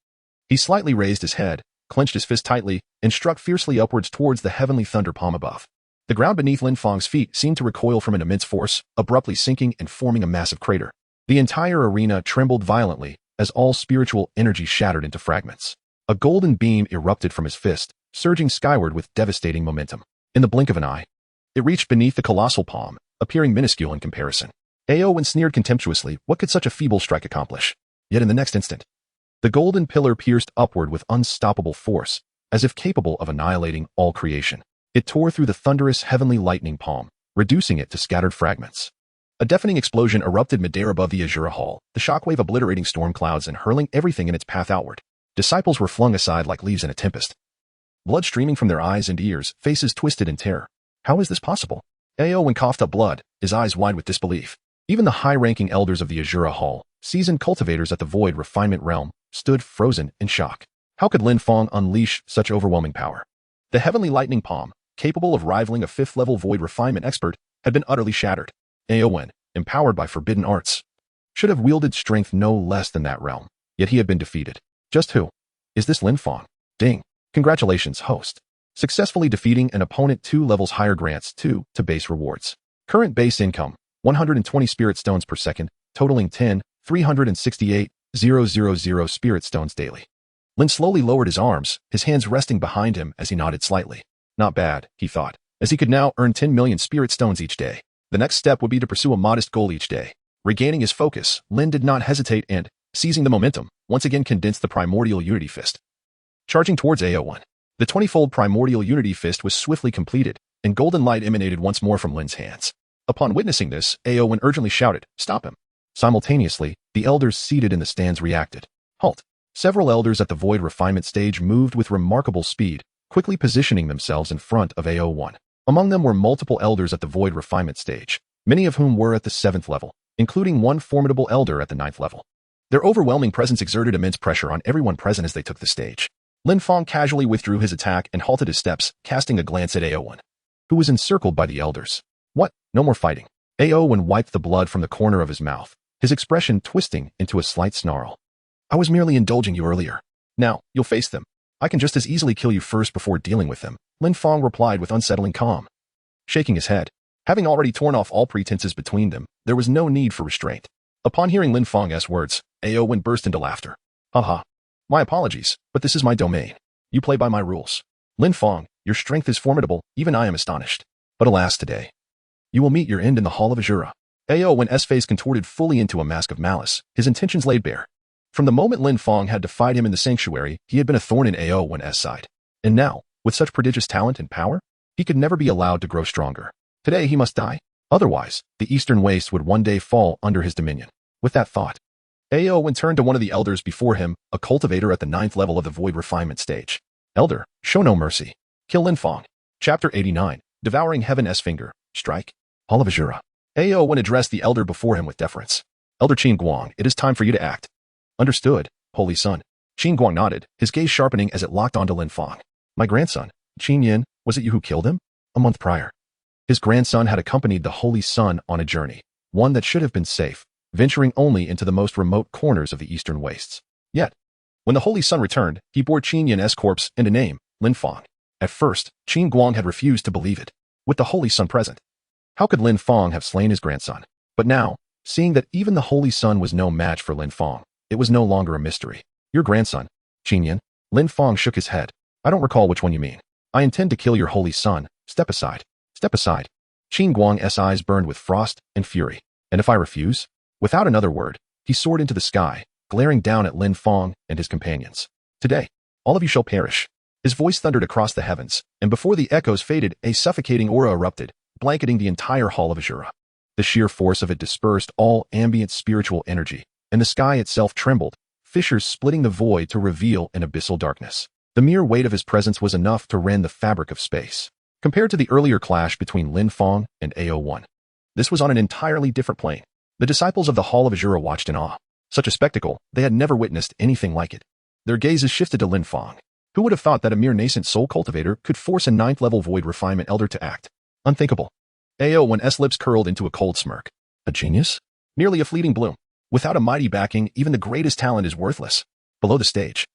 He slightly raised his head, clenched his fist tightly, and struck fiercely upwards towards the heavenly thunder palm above. The ground beneath Lin Fang's feet seemed to recoil from an immense force, abruptly sinking and forming a massive crater. The entire arena trembled violently as all spiritual energy shattered into fragments. A golden beam erupted from his fist, surging skyward with devastating momentum. In the blink of an eye, it reached beneath the colossal palm, appearing minuscule in comparison. Aowen sneered contemptuously, what could such a feeble strike accomplish? Yet in the next instant, the golden pillar pierced upward with unstoppable force, as if capable of annihilating all creation. It tore through the thunderous heavenly lightning palm, reducing it to scattered fragments. A deafening explosion erupted midair above the Azura Hall, the shockwave obliterating storm clouds and hurling everything in its path outward. Disciples were flung aside like leaves in a tempest. Blood streaming from their eyes and ears, faces twisted in terror. How is this possible? Aowen coughed up blood, his eyes wide with disbelief. Even the high-ranking elders of the Azura Hall, seasoned cultivators at the Void Refinement Realm, stood frozen in shock. How could Lin Fang unleash such overwhelming power? The heavenly lightning palm, capable of rivaling a fifth-level Void Refinement expert, had been utterly shattered. Aowen, empowered by forbidden arts, should have wielded strength no less than that realm, yet he had been defeated. Just who? Is this Lin Fang? Ding. Congratulations, host. Successfully defeating an opponent 2 levels higher grants 2 to base rewards. Current base income, 120 spirit stones per second, totaling 10,368,000 spirit stones daily. Lin slowly lowered his arms, his hands resting behind him as he nodded slightly. Not bad, he thought, as he could now earn 10 million spirit stones each day. The next step would be to pursue a modest goal each day. Regaining his focus, Lin did not hesitate and, seizing the momentum, once again condensed the primordial unity fist. Charging towards AO1, the 20-fold primordial unity fist was swiftly completed, and golden light emanated once more from Lin's hands. Upon witnessing this, AO1 urgently shouted, "Stop him!" Simultaneously, the elders seated in the stands reacted. Halt! Several elders at the void refinement stage moved with remarkable speed, quickly positioning themselves in front of AO1. Among them were multiple elders at the void refinement stage, many of whom were at the 7th level, including one formidable elder at the 9th level. Their overwhelming presence exerted immense pressure on everyone present as they took the stage. Lin Fang casually withdrew his attack and halted his steps, casting a glance at Aowen, who was encircled by the elders. What? No more fighting. Aowen wiped the blood from the corner of his mouth, his expression twisting into a slight snarl. I was merely indulging you earlier. Now, you'll face them. I can just as easily kill you first before dealing with them, Lin Fang replied with unsettling calm. Shaking his head, Having already torn off all pretenses between them, there was no need for restraint. Upon hearing Lin Fang's words, Aowen burst into laughter. Haha. My apologies, but this is my domain. You play by my rules. Lin Fang, your strength is formidable, even I am astonished. But alas today. You will meet your end in the Hall of Azura. Aowen's face contorted fully into a mask of malice, his intentions laid bare. From the moment Lin Fang had defied him in the sanctuary, he had been a thorn in Aowen's side. And now, with such prodigious talent and power, he could never be allowed to grow stronger. Today he must die. Otherwise, the Eastern Wastes would one day fall under his dominion. With that thought, Aowen turned to one of the elders before him, a cultivator at the 9th level of the Void Refinement stage. Elder, show no mercy. Kill Lin Fang. Chapter 89, Devouring Heaven's Finger. Strike. Hall of Azura. Aowen addressed the elder before him with deference. Elder Qin Guang, it is time for you to act. Understood, Holy Son. Qin Guang nodded, his gaze sharpening as it locked onto Lin Fang. My grandson, Qin Yin, was it you who killed him? A month prior. His grandson had accompanied the Holy Son on a journey, one that should have been safe, venturing only into the most remote corners of the Eastern Wastes. Yet, when the Holy Son returned, he bore Qin Yin's corpse and a name, Lin Fang. At first, Qin Guang had refused to believe it. With the Holy Son present, how could Lin Fang have slain his grandson? But now, seeing that even the Holy Son was no match for Lin Fang, it was no longer a mystery. Your grandson, Qin Yin? Lin Fang shook his head. I don't recall which one you mean. I intend to kill your Holy Son. Step aside. Step aside. Qin Guang's eyes burned with frost and fury. And if I refuse? Without another word, he soared into the sky, glaring down at Lin Fang and his companions. Today, all of you shall perish. His voice thundered across the heavens, and before the echoes faded, a suffocating aura erupted, blanketing the entire Hall of Azura. The sheer force of it dispersed all ambient spiritual energy, and the sky itself trembled, fissures splitting the void to reveal an abyssal darkness. The mere weight of his presence was enough to rend the fabric of space. Compared to the earlier clash between Lin Fang and Aowen, this was on an entirely different plane. The disciples of the Hall of Azura watched in awe. Such a spectacle, they had never witnessed anything like it. Their gazes shifted to Lin Fang. Who would have thought that a mere nascent soul cultivator could force a 9th level void refinement elder to act? Unthinkable. Aowen's lips curled into a cold smirk. A genius? Merely a fleeting bloom. Without a mighty backing, even the greatest talent is worthless. Below the stage,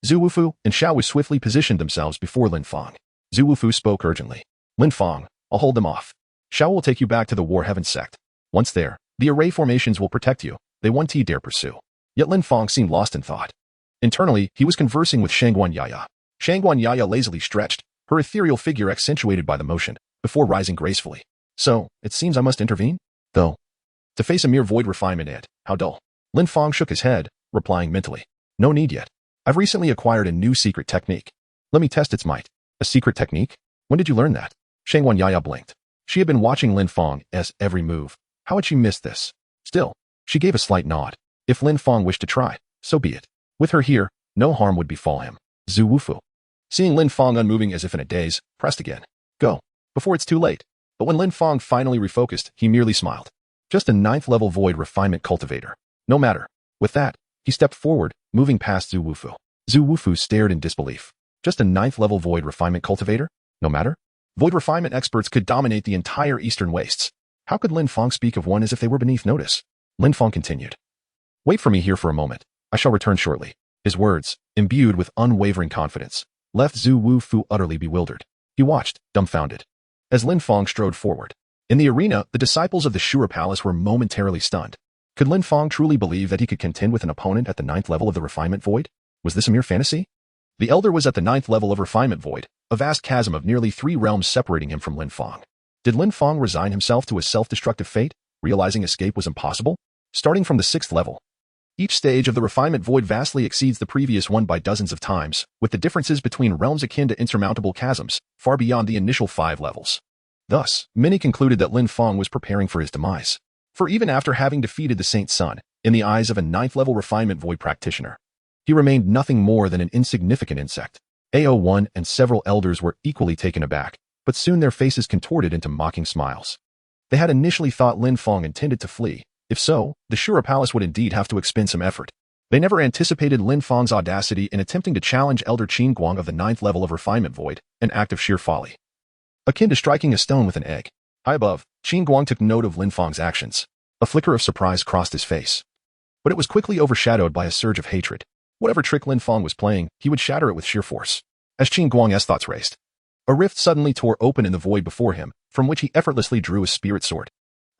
Zhu Wufu and Xiao Wu swiftly positioned themselves before Lin Fang. Zhu Wufu spoke urgently. Lin Fang, I'll hold them off. Xiao will take you back to the War Heaven sect. Once there, the array formations will protect you. They won't dare pursue. Yet Lin Fang seemed lost in thought. Internally, he was conversing with Shangguan Yaya. Shangguan Yaya lazily stretched, her ethereal figure accentuated by the motion, before rising gracefully. So, it seems I must intervene? Though, to face a mere void refinement ant, how dull. Lin Fang shook his head, replying mentally. No need yet. I've recently acquired a new secret technique. Let me test its might. A secret technique? When did you learn that? Shangguan Yaya blinked. She had been watching Lin Fang's every move. How had she missed this? Still, she gave a slight nod. If Lin Fang wished to try, so be it. With her here, no harm would befall him. Zhu Wufu, seeing Lin Fang unmoving as if in a daze, pressed again. Go, before it's too late. But when Lin Fang finally refocused, he merely smiled. Just a 9th level void refinement cultivator. No matter. With that, he stepped forward, moving past Zhu Wufu. Zhu Wufu stared in disbelief. Just a 9th level void refinement cultivator? No matter? Void refinement experts could dominate the entire Eastern Wastes. How could Lin Fang speak of one as if they were beneath notice? Lin Fang continued. Wait for me here for a moment. I shall return shortly. His words, imbued with unwavering confidence, left Zhu Wufu utterly bewildered. He watched, dumbfounded, as Lin Fang strode forward. In the arena, the disciples of the Shura Palace were momentarily stunned. Could Lin Fang truly believe that he could contend with an opponent at the 9th level of the Refinement Void? Was this a mere fantasy? The Elder was at the 9th level of Refinement Void, a vast chasm of nearly 3 realms separating him from Lin Fang. Did Lin Fang resign himself to a self-destructive fate, realizing escape was impossible? Starting from the 6th level, each stage of the Refinement Void vastly exceeds the previous one by dozens of times, with the differences between realms akin to insurmountable chasms, far beyond the initial 5 levels. Thus, many concluded that Lin Fang was preparing for his demise. For even after having defeated the Saint Sun, in the eyes of a 9th level Refinement Void practitioner, he remained nothing more than an insignificant insect. AO1 and several elders were equally taken aback, but soon their faces contorted into mocking smiles. They had initially thought Lin Fang intended to flee. If so, the Shura Palace would indeed have to expend some effort. They never anticipated Lin Fang's audacity in attempting to challenge Elder Qin Guang of the 9th level of Refinement Void, an act of sheer folly. Akin to striking a stone with an egg. High above, Qin Guang took note of Lin Fang's actions. A flicker of surprise crossed his face. But it was quickly overshadowed by a surge of hatred. Whatever trick Lin Fang was playing, he would shatter it with sheer force. As Qin Guang's thoughts raced, a rift suddenly tore open in the void before him, from which he effortlessly drew a spirit sword.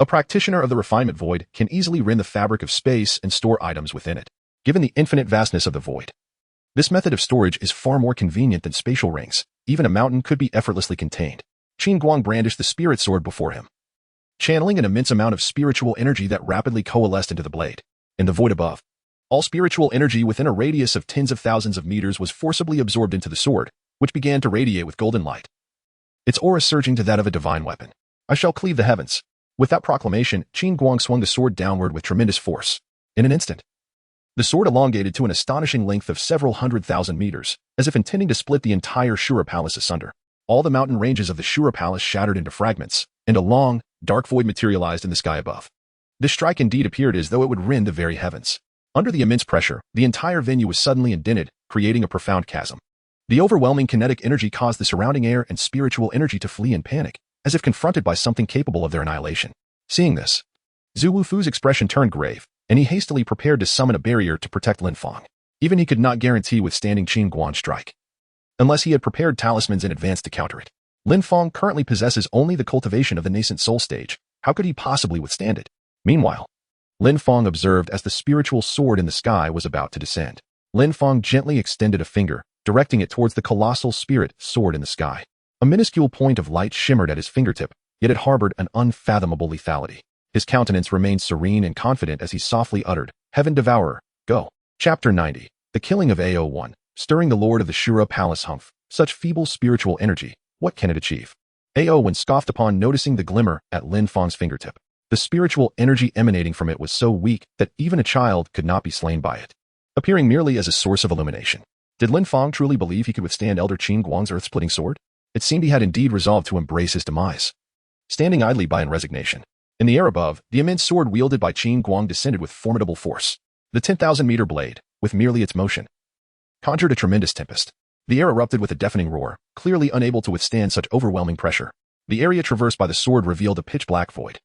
A practitioner of the refinement void can easily rend the fabric of space and store items within it, given the infinite vastness of the void. This method of storage is far more convenient than spatial rings. Even a mountain could be effortlessly contained. Qin Guang brandished the spirit sword before him, channeling an immense amount of spiritual energy that rapidly coalesced into the blade. In the void above, all spiritual energy within a radius of tens of thousands of meters was forcibly absorbed into the sword, which began to radiate with golden light, its aura surging to that of a divine weapon. I shall cleave the heavens. With that proclamation, Qin Guang swung the sword downward with tremendous force. In an instant, the sword elongated to an astonishing length of several 100,000 meters, as if intending to split the entire Shura Palace asunder. All the mountain ranges of the Shura Palace shattered into fragments, and a long, dark void materialized in the sky above. This strike indeed appeared as though it would rend the very heavens. Under the immense pressure, the entire venue was suddenly indented, creating a profound chasm. The overwhelming kinetic energy caused the surrounding air and spiritual energy to flee in panic, as if confronted by something capable of their annihilation. Seeing this, Zhu Wufu's expression turned grave, and he hastily prepared to summon a barrier to protect Lin Fang. Even he could not guarantee withstanding Qin Guang's strike, unless he had prepared talismans in advance to counter it. Lin Fang currently possesses only the cultivation of the nascent soul stage. How could he possibly withstand it? Meanwhile, Lin Fang observed as the spiritual sword in the sky was about to descend. Lin Fang gently extended a finger, directing it towards the colossal spirit sword in the sky. A minuscule point of light shimmered at his fingertip, yet it harbored an unfathomable lethality. His countenance remained serene and confident as he softly uttered, "Heaven Devourer, go." Chapter 90. The Killing of AO1. Stirring the Lord of the Shura Palace humph. Such feeble spiritual energy, what can it achieve? AO1 scoffed upon noticing the glimmer at Lin Fang's fingertip. The spiritual energy emanating from it was so weak that even a child could not be slain by it, appearing merely as a source of illumination. Did Lin Fang truly believe he could withstand Elder Qin Guang's earth-splitting sword? It seemed he had indeed resolved to embrace his demise. Standing idly by in resignation, in the air above, the immense sword wielded by Qin Guang descended with formidable force. The 10,000-meter blade, with merely its motion, conjured a tremendous tempest. The air erupted with a deafening roar, clearly unable to withstand such overwhelming pressure. The area traversed by the sword revealed a pitch-black void,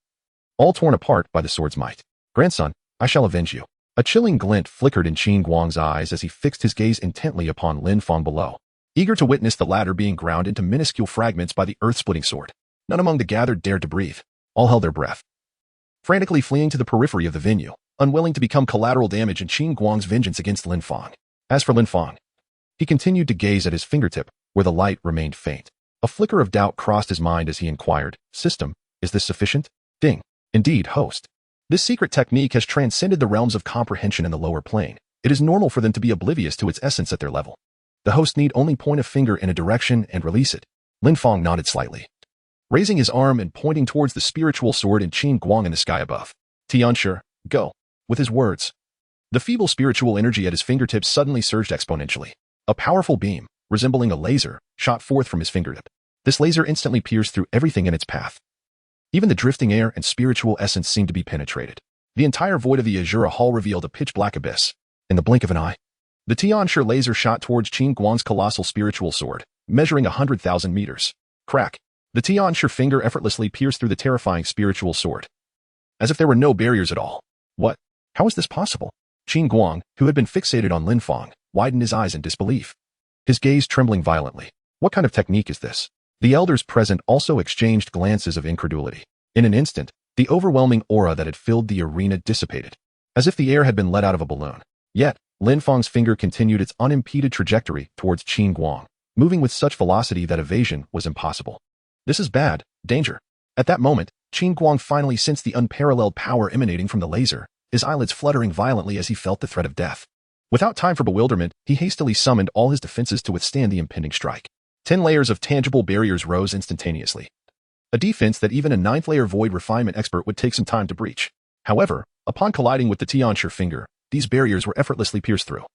all torn apart by the sword's might. "Grandson, I shall avenge you." A chilling glint flickered in Qin Guang's eyes as he fixed his gaze intently upon Lin Fang below, eager to witness the latter being ground into minuscule fragments by the earth-splitting sword. None among the gathered dared to breathe. All held their breath, frantically fleeing to the periphery of the venue, unwilling to become collateral damage in Qin Guang's vengeance against Lin Fang. As for Lin Fang, he continued to gaze at his fingertip, where the light remained faint. A flicker of doubt crossed his mind as he inquired, "System, is this sufficient?" Ding. "Indeed, host. This secret technique has transcended the realms of comprehension in the lower plane. It is normal for them to be oblivious to its essence at their level. The host need only point a finger in a direction and release it." Lin Fang nodded slightly, raising his arm and pointing towards the spiritual sword in Qin Guang in the sky above. "Tianshi, go." With his words, the feeble spiritual energy at his fingertips suddenly surged exponentially. A powerful beam, resembling a laser, shot forth from his fingertip. This laser instantly pierced through everything in its path. Even the drifting air and spiritual essence seemed to be penetrated. The entire void of the Azura Hall revealed a pitch-black abyss. In the blink of an eye, the Tianshi laser shot towards Qin Guang's colossal spiritual sword, measuring 100,000 meters. Crack! The Tianshi finger effortlessly pierced through the terrifying spiritual sword, as if there were no barriers at all. What? How is this possible? Qin Guang, who had been fixated on Lin Fang, widened his eyes in disbelief, his gaze trembling violently. What kind of technique is this? The elders present also exchanged glances of incredulity. In an instant, the overwhelming aura that had filled the arena dissipated, as if the air had been let out of a balloon. Yet, Lin Fang's finger continued its unimpeded trajectory towards Qin Guang, moving with such velocity that evasion was impossible. This is bad. Danger. At that moment, Qin Guang finally sensed the unparalleled power emanating from the laser, his eyelids fluttering violently as he felt the threat of death. Without time for bewilderment, he hastily summoned all his defenses to withstand the impending strike. 10 layers of tangible barriers rose instantaneously, a defense that even a 9th-layer void refinement expert would take some time to breach. However, upon colliding with the Tianshi finger, these barriers were effortlessly pierced through.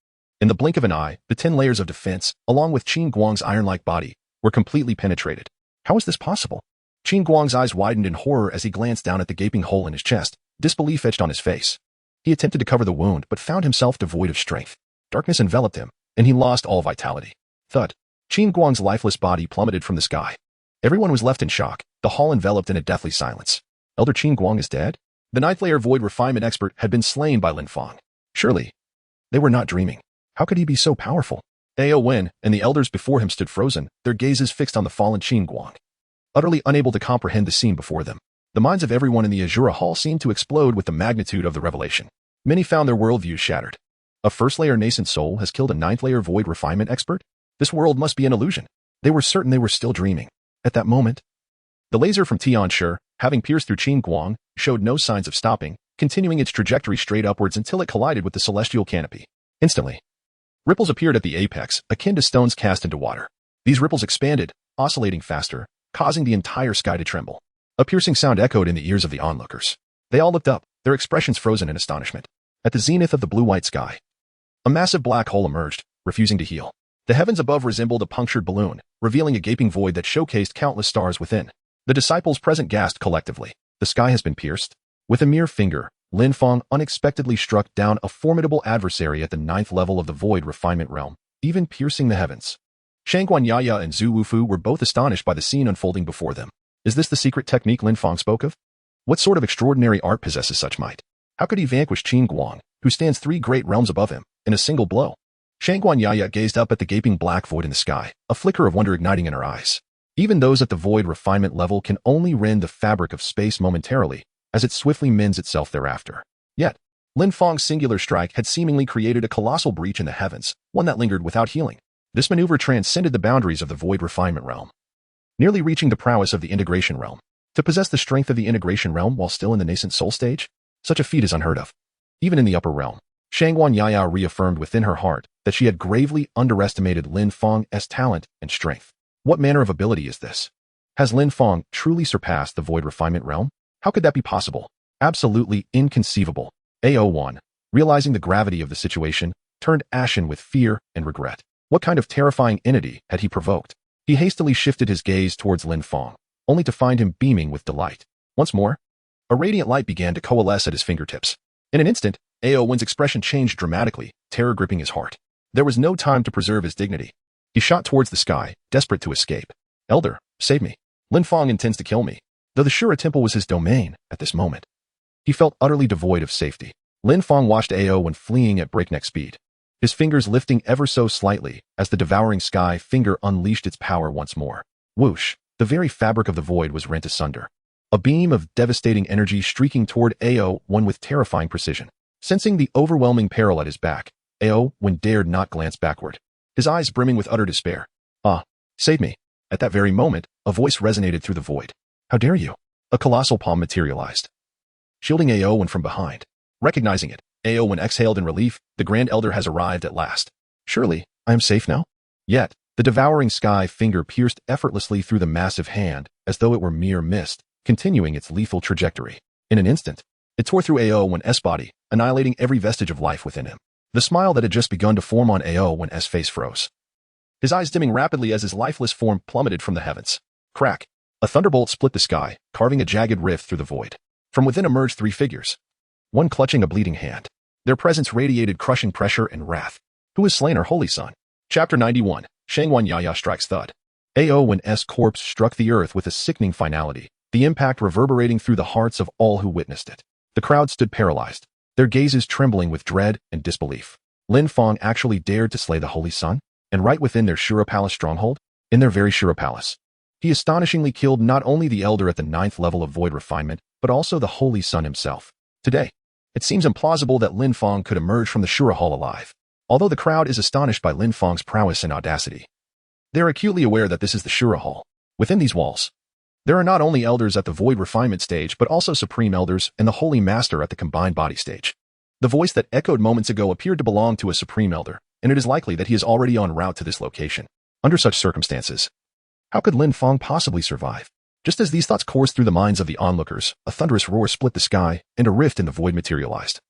In the blink of an eye, the 10 layers of defense, along with Qin Guang's iron-like body, were completely penetrated. How is this possible? Qin Guang's eyes widened in horror as he glanced down at the gaping hole in his chest, disbelief etched on his face. He attempted to cover the wound but found himself devoid of strength. Darkness enveloped him, and he lost all vitality. Thud. Qin Guang's lifeless body plummeted from the sky. Everyone was left in shock, the hall enveloped in a deathly silence. Elder Qin Guang is dead? The 9th-layer void refinement expert had been slain by Lin Fang. Surely, they were not dreaming. How could he be so powerful? Ao Wen and the elders before him stood frozen, their gazes fixed on the fallen Qin Guang. utterly unable to comprehend the scene before them. The minds of everyone in the Azura Hall seemed to explode with the magnitude of the revelation. Many found their worldviews shattered. A first-layer nascent soul has killed a ninth-layer void refinement expert? This world must be an illusion. They were certain they were still dreaming. At that moment, the laser from Tian Shi, having pierced through Qin Guang, showed no signs of stopping, continuing its trajectory straight upwards until it collided with the celestial canopy. Instantly, ripples appeared at the apex, akin to stones cast into water. These ripples expanded, oscillating faster, causing the entire sky to tremble. A piercing sound echoed in the ears of the onlookers. They all looked up, their expressions frozen in astonishment. At the zenith of the blue-white sky, a massive black hole emerged, refusing to heal. The heavens above resembled a punctured balloon, revealing a gaping void that showcased countless stars within. The disciples present gasped collectively. The sky has been pierced. With a mere finger, Lin Fang unexpectedly struck down a formidable adversary at the 9th level of the void refinement realm, even piercing the heavens. Shangguan Yaya and Zhu Wufu were both astonished by the scene unfolding before them. Is this the secret technique Lin Fang spoke of? What sort of extraordinary art possesses such might? How could he vanquish Qin Guang, who stands 3 great realms above him, in a single blow? Shangguan Yaya gazed up at the gaping black void in the sky, a flicker of wonder igniting in her eyes. Even those at the void refinement level can only rend the fabric of space momentarily, as it swiftly mends itself thereafter. Yet, Lin Fang's singular strike had seemingly created a colossal breach in the heavens, one that lingered without healing. This maneuver transcended the boundaries of the void refinement realm, nearly reaching the prowess of the integration realm. To possess the strength of the integration realm while still in the nascent soul stage? Such a feat is unheard of. Even in the upper realm, Shangguan Yaya reaffirmed within her heart that she had gravely underestimated Lin Fang's talent and strength. What manner of ability is this? Has Lin Fang truly surpassed the void refinement realm? How could that be possible? Absolutely inconceivable. AO1, realizing the gravity of the situation, turned ashen with fear and regret. What kind of terrifying entity had he provoked? He hastily shifted his gaze towards Lin Fang, only to find him beaming with delight. Once more, a radiant light began to coalesce at his fingertips. In an instant, AO1's expression changed dramatically, terror gripping his heart. There was no time to preserve his dignity. He shot towards the sky, desperate to escape. Elder, save me. Lin Fang intends to kill me. Though the Shura Temple was his domain at this moment, he felt utterly devoid of safety. Lin Fang watched AO1 fleeing at breakneck speed, his fingers lifting ever so slightly as the devouring sky finger unleashed its power once more. Whoosh! The very fabric of the void was rent asunder. A beam of devastating energy streaking toward AO1 with terrifying precision. Sensing the overwhelming peril at his back, AO1 dared not glance backward, his eyes brimming with utter despair. Ah, save me. At that very moment, a voice resonated through the void. How dare you? A colossal palm materialized, shielding AO1 from behind. Recognizing it, AO1 exhaled in relief. The Grand Elder has arrived at last. Surely, I am safe now? Yet, the devouring sky finger pierced effortlessly through the massive hand, as though it were mere mist, continuing its lethal trajectory. In an instant, it tore through AO1's body, annihilating every vestige of life within him. The smile that had just begun to form on AO1's face froze, his eyes dimming rapidly as his lifeless form plummeted from the heavens. Crack! A thunderbolt split the sky, carving a jagged rift through the void. From within emerged 3 figures, one clutching a bleeding hand. Their presence radiated crushing pressure and wrath. Who has slain our holy son? Chapter 91. Shangguan Yaya strikes thud. AO1's corpse struck the earth with a sickening finality, the impact reverberating through the hearts of all who witnessed it. The crowd stood paralyzed, their gazes trembling with dread and disbelief. Lin Fang actually dared to slay the holy son? And right within their Shura Palace stronghold? In their very Shura Palace. He astonishingly killed not only the elder at the 9th level of void refinement, but also the holy son himself. Today, it seems implausible that Lin Fang could emerge from the Shura Hall alive. Although the crowd is astonished by Lin Fang's prowess and audacity, they are acutely aware that this is the Shura Hall. Within these walls, there are not only elders at the void refinement stage, but also supreme elders and the holy master at the combined body stage. The voice that echoed moments ago appeared to belong to a supreme elder, and it is likely that he is already en route to this location. Under such circumstances, how could Lin Fang possibly survive? Just as these thoughts coursed through the minds of the onlookers, a thunderous roar split the sky, and a rift in the void materialized,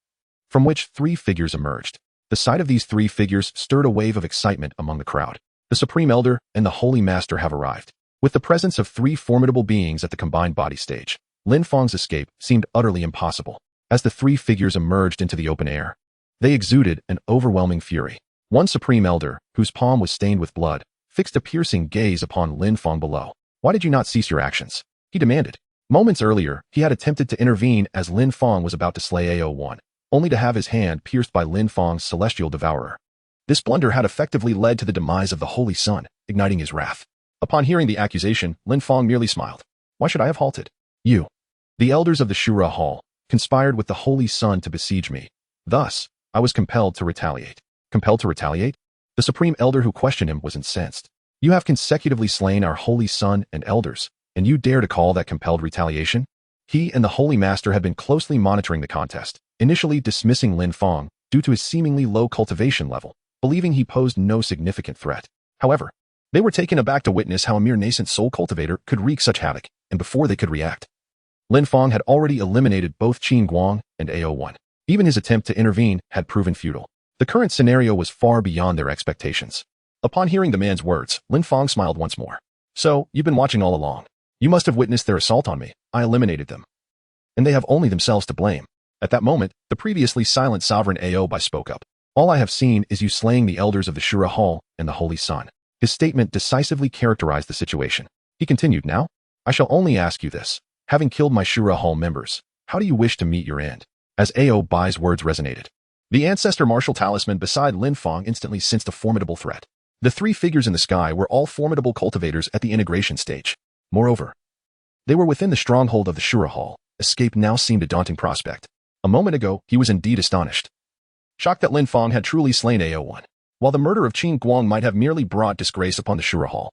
from which 3 figures emerged. The sight of these 3 figures stirred a wave of excitement among the crowd. The Supreme Elder and the Holy Master have arrived. With the presence of 3 formidable beings at the combined body stage, Lin Fang's escape seemed utterly impossible. As the 3 figures emerged into the open air, they exuded an overwhelming fury. One Supreme Elder, whose palm was stained with blood, fixed a piercing gaze upon Lin Fang below. Why did you not cease your actions? He demanded. Moments earlier, he had attempted to intervene as Lin Fang was about to slay AO1, only to have his hand pierced by Lin Fang's celestial devourer. This blunder had effectively led to the demise of the Holy Sun, igniting his wrath. Upon hearing the accusation, Lin Fang merely smiled. Why should I have halted? You, the elders of the Shura Hall, conspired with the Holy Sun to besiege me. Thus, I was compelled to retaliate. Compelled to retaliate? The Supreme Elder who questioned him was incensed. You have consecutively slain our Holy Sun and elders, and you dare to call that compelled retaliation? He and the Holy Master had been closely monitoring the contest, initially dismissing Lin Fang due to his seemingly low cultivation level, believing he posed no significant threat. However, they were taken aback to witness how a mere nascent soul cultivator could wreak such havoc, and before they could react, Lin Fang had already eliminated both Qin Guang and AO1. Even his attempt to intervene had proven futile. The current scenario was far beyond their expectations. Upon hearing the man's words, Lin Fang smiled once more. So, you've been watching all along. You must have witnessed their assault on me. I eliminated them. And they have only themselves to blame. At that moment, the previously silent sovereign Aobai spoke up. All I have seen is you slaying the elders of the Shura Hall and the Holy Sun. His statement decisively characterized the situation. He continued, now, I shall only ask you this. Having killed my Shura Hall members, how do you wish to meet your end? As Aobai's words resonated, the ancestor martial talisman beside Lin Fang instantly sensed a formidable threat. The three figures in the sky were all formidable cultivators at the integration stage. Moreover, they were within the stronghold of the Shura Hall. Escape now seemed a daunting prospect. A moment ago, he was indeed astonished, shocked that Lin Fang had truly slain AO1, while the murder of Qin Guang might have merely brought disgrace upon the Shura Hall.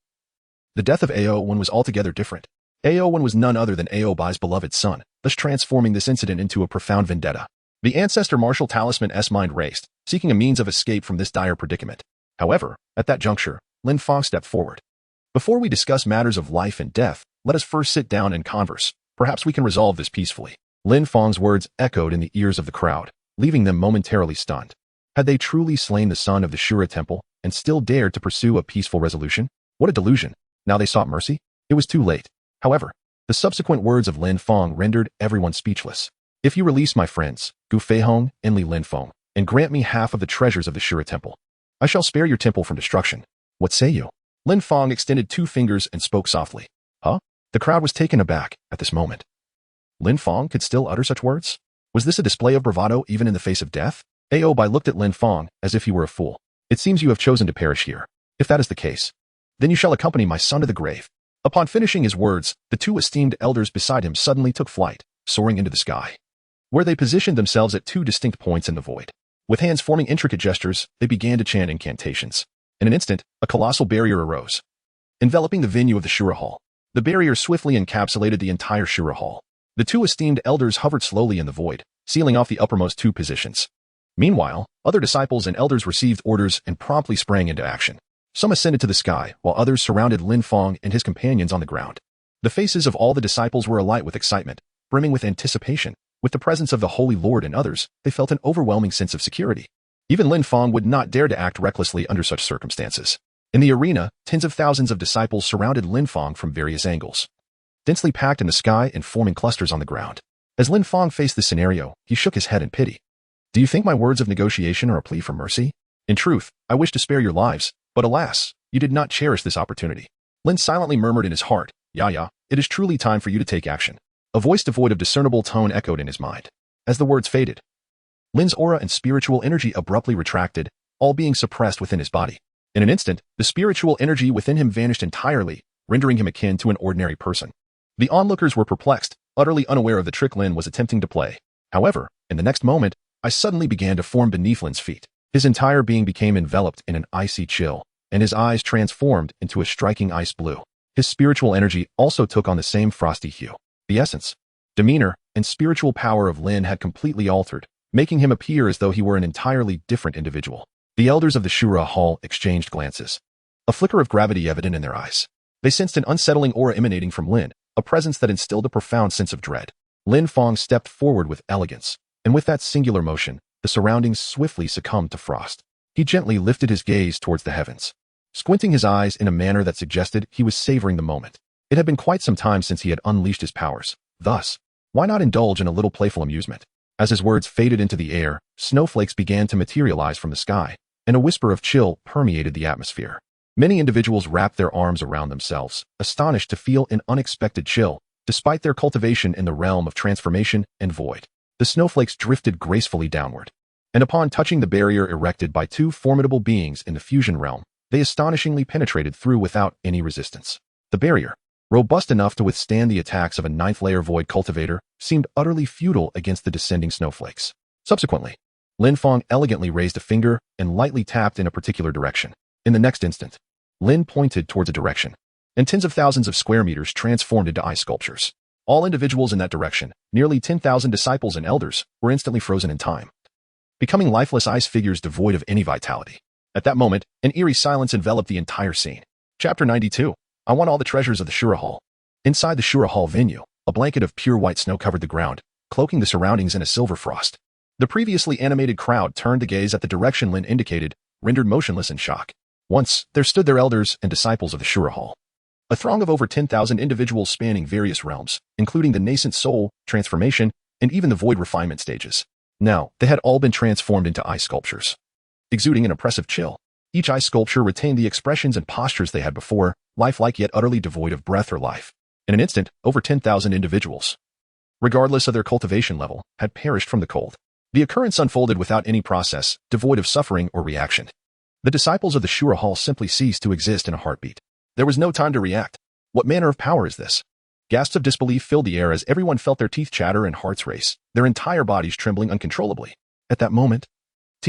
The death of AO1 was altogether different. AO1 was none other than Aobai's beloved son, thus transforming this incident into a profound vendetta. The ancestor martial talisman's mind raced, seeking a means of escape from this dire predicament. However, at that juncture, Lin Fang stepped forward. Before we discuss matters of life and death, let us first sit down and converse. Perhaps we can resolve this peacefully. Lin Fang's words echoed in the ears of the crowd, leaving them momentarily stunned. Had they truly slain the son of the Shura Temple and still dared to pursue a peaceful resolution? What a delusion. Now they sought mercy? It was too late. However, the subsequent words of Lin Fang rendered everyone speechless. If you release my friends, Gu Feihong and Li Lin Feng, and grant me half of the treasures of the Shura Temple, I shall spare your temple from destruction. What say you? Lin Fang extended 2 fingers and spoke softly. Huh? The crowd was taken aback at this moment. Lin Fang could still utter such words? Was this a display of bravado even in the face of death? Aobai looked at Lin Fang as if he were a fool. It seems you have chosen to perish here. If that is the case, then you shall accompany my son to the grave. Upon finishing his words, the 2 esteemed elders beside him suddenly took flight, soaring into the sky, where they positioned themselves at 2 distinct points in the void. With hands forming intricate gestures, they began to chant incantations. In an instant, a colossal barrier arose, enveloping the venue of the Shura Hall. The barrier swiftly encapsulated the entire Shura Hall. The 2 esteemed elders hovered slowly in the void, sealing off the uppermost 2 positions. Meanwhile, other disciples and elders received orders and promptly sprang into action. Some ascended to the sky, while others surrounded Lin Fang and his companions on the ground. The faces of all the disciples were alight with excitement, brimming with anticipation. With the presence of the Holy Lord and others, they felt an overwhelming sense of security. Even Lin Fang would not dare to act recklessly under such circumstances. In the arena, tens of thousands of disciples surrounded Lin Fang from various angles, densely packed in the sky and forming clusters on the ground. As Lin Fang faced this scenario, he shook his head in pity. Do you think my words of negotiation are a plea for mercy? In truth, I wish to spare your lives, but alas, you did not cherish this opportunity. Lin silently murmured in his heart, Ya, it is truly time for you to take action. A voice devoid of discernible tone echoed in his mind. As the words faded, Lin's aura and spiritual energy abruptly retracted, all being suppressed within his body. In an instant, the spiritual energy within him vanished entirely, rendering him akin to an ordinary person. The onlookers were perplexed, utterly unaware of the trick Lin was attempting to play. However, in the next moment, ice suddenly began to form beneath Lin's feet. His entire being became enveloped in an icy chill, and his eyes transformed into a striking ice blue. His spiritual energy also took on the same frosty hue. The essence, demeanor, and spiritual power of Lin had completely altered, making him appear as though he were an entirely different individual. The elders of the Shura Hall exchanged glances, a flicker of gravity evident in their eyes. They sensed an unsettling aura emanating from Lin, a presence that instilled a profound sense of dread. Lin Fang stepped forward with elegance, and with that singular motion, the surroundings swiftly succumbed to frost. He gently lifted his gaze towards the heavens, squinting his eyes in a manner that suggested he was savoring the moment. It had been quite some time since he had unleashed his powers. Thus, why not indulge in a little playful amusement? As his words faded into the air, snowflakes began to materialize from the sky, and a whisper of chill permeated the atmosphere. Many individuals wrapped their arms around themselves, astonished to feel an unexpected chill, despite their cultivation in the realm of transformation and void. The snowflakes drifted gracefully downward, and upon touching the barrier erected by 2 formidable beings in the fusion realm, they astonishingly penetrated through without any resistance. The barrier, robust enough to withstand the attacks of a ninth-layer void cultivator, seemed utterly futile against the descending snowflakes. Subsequently, Lin Fang elegantly raised a finger and lightly tapped in a particular direction. In the next instant, Lin pointed towards a direction, and tens of thousands of square meters transformed into ice sculptures. All individuals in that direction, nearly 10,000 disciples and elders, were instantly frozen in time, becoming lifeless ice figures devoid of any vitality. At that moment, an eerie silence enveloped the entire scene. Chapter 92. I want all the treasures of the Shura Hall. Inside the Shura Hall venue, a blanket of pure white snow covered the ground, cloaking the surroundings in a silver frost. The previously animated crowd turned to gaze at the direction Lin indicated, rendered motionless in shock. Once, there stood their elders and disciples of the Shura Hall. A throng of over 10,000 individuals spanning various realms, including the nascent soul, transformation, and even the void refinement stages. Now, they had all been transformed into ice sculptures. Exuding an oppressive chill, each ice sculpture retained the expressions and postures they had before, lifelike yet utterly devoid of breath or life. In an instant, over 10,000 individuals, regardless of their cultivation level, had perished from the cold. The occurrence unfolded without any process, devoid of suffering or reaction. The disciples of the Shura Hall simply ceased to exist in a heartbeat. There was no time to react. What manner of power is this? Gasps of disbelief filled the air as everyone felt their teeth chatter and hearts race, their entire bodies trembling uncontrollably. At that moment,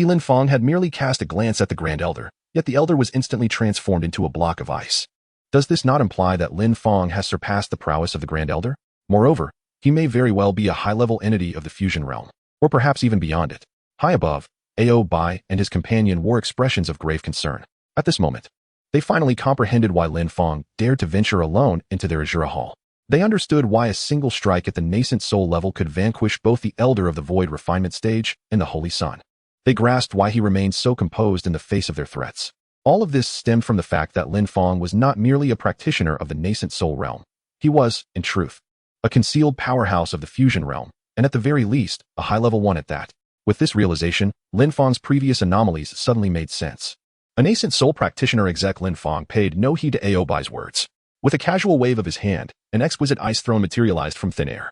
Lin Fang had merely cast a glance at the Grand Elder, yet the Elder was instantly transformed into a block of ice. Does this not imply that Lin Fang has surpassed the prowess of the Grand Elder? Moreover, he may very well be a high-level entity of the fusion realm, or perhaps even beyond it. High above, Ao Bai and his companion wore expressions of grave concern. At this moment, they finally comprehended why Lin Fang dared to venture alone into their Azura Hall. They understood why a single strike at the nascent soul level could vanquish both the Elder of the Void Refinement stage and the Holy Sun. They grasped why he remained so composed in the face of their threats. All of this stemmed from the fact that Lin Fang was not merely a practitioner of the nascent soul realm. He was, in truth, a concealed powerhouse of the fusion realm, and at the very least, a high-level one at that. With this realization, Lin Fang's previous anomalies suddenly made sense. A nascent soul practitioner exec Lin Fang paid no heed to Ao Bai's words. With a casual wave of his hand, an exquisite ice throne materialized from thin air.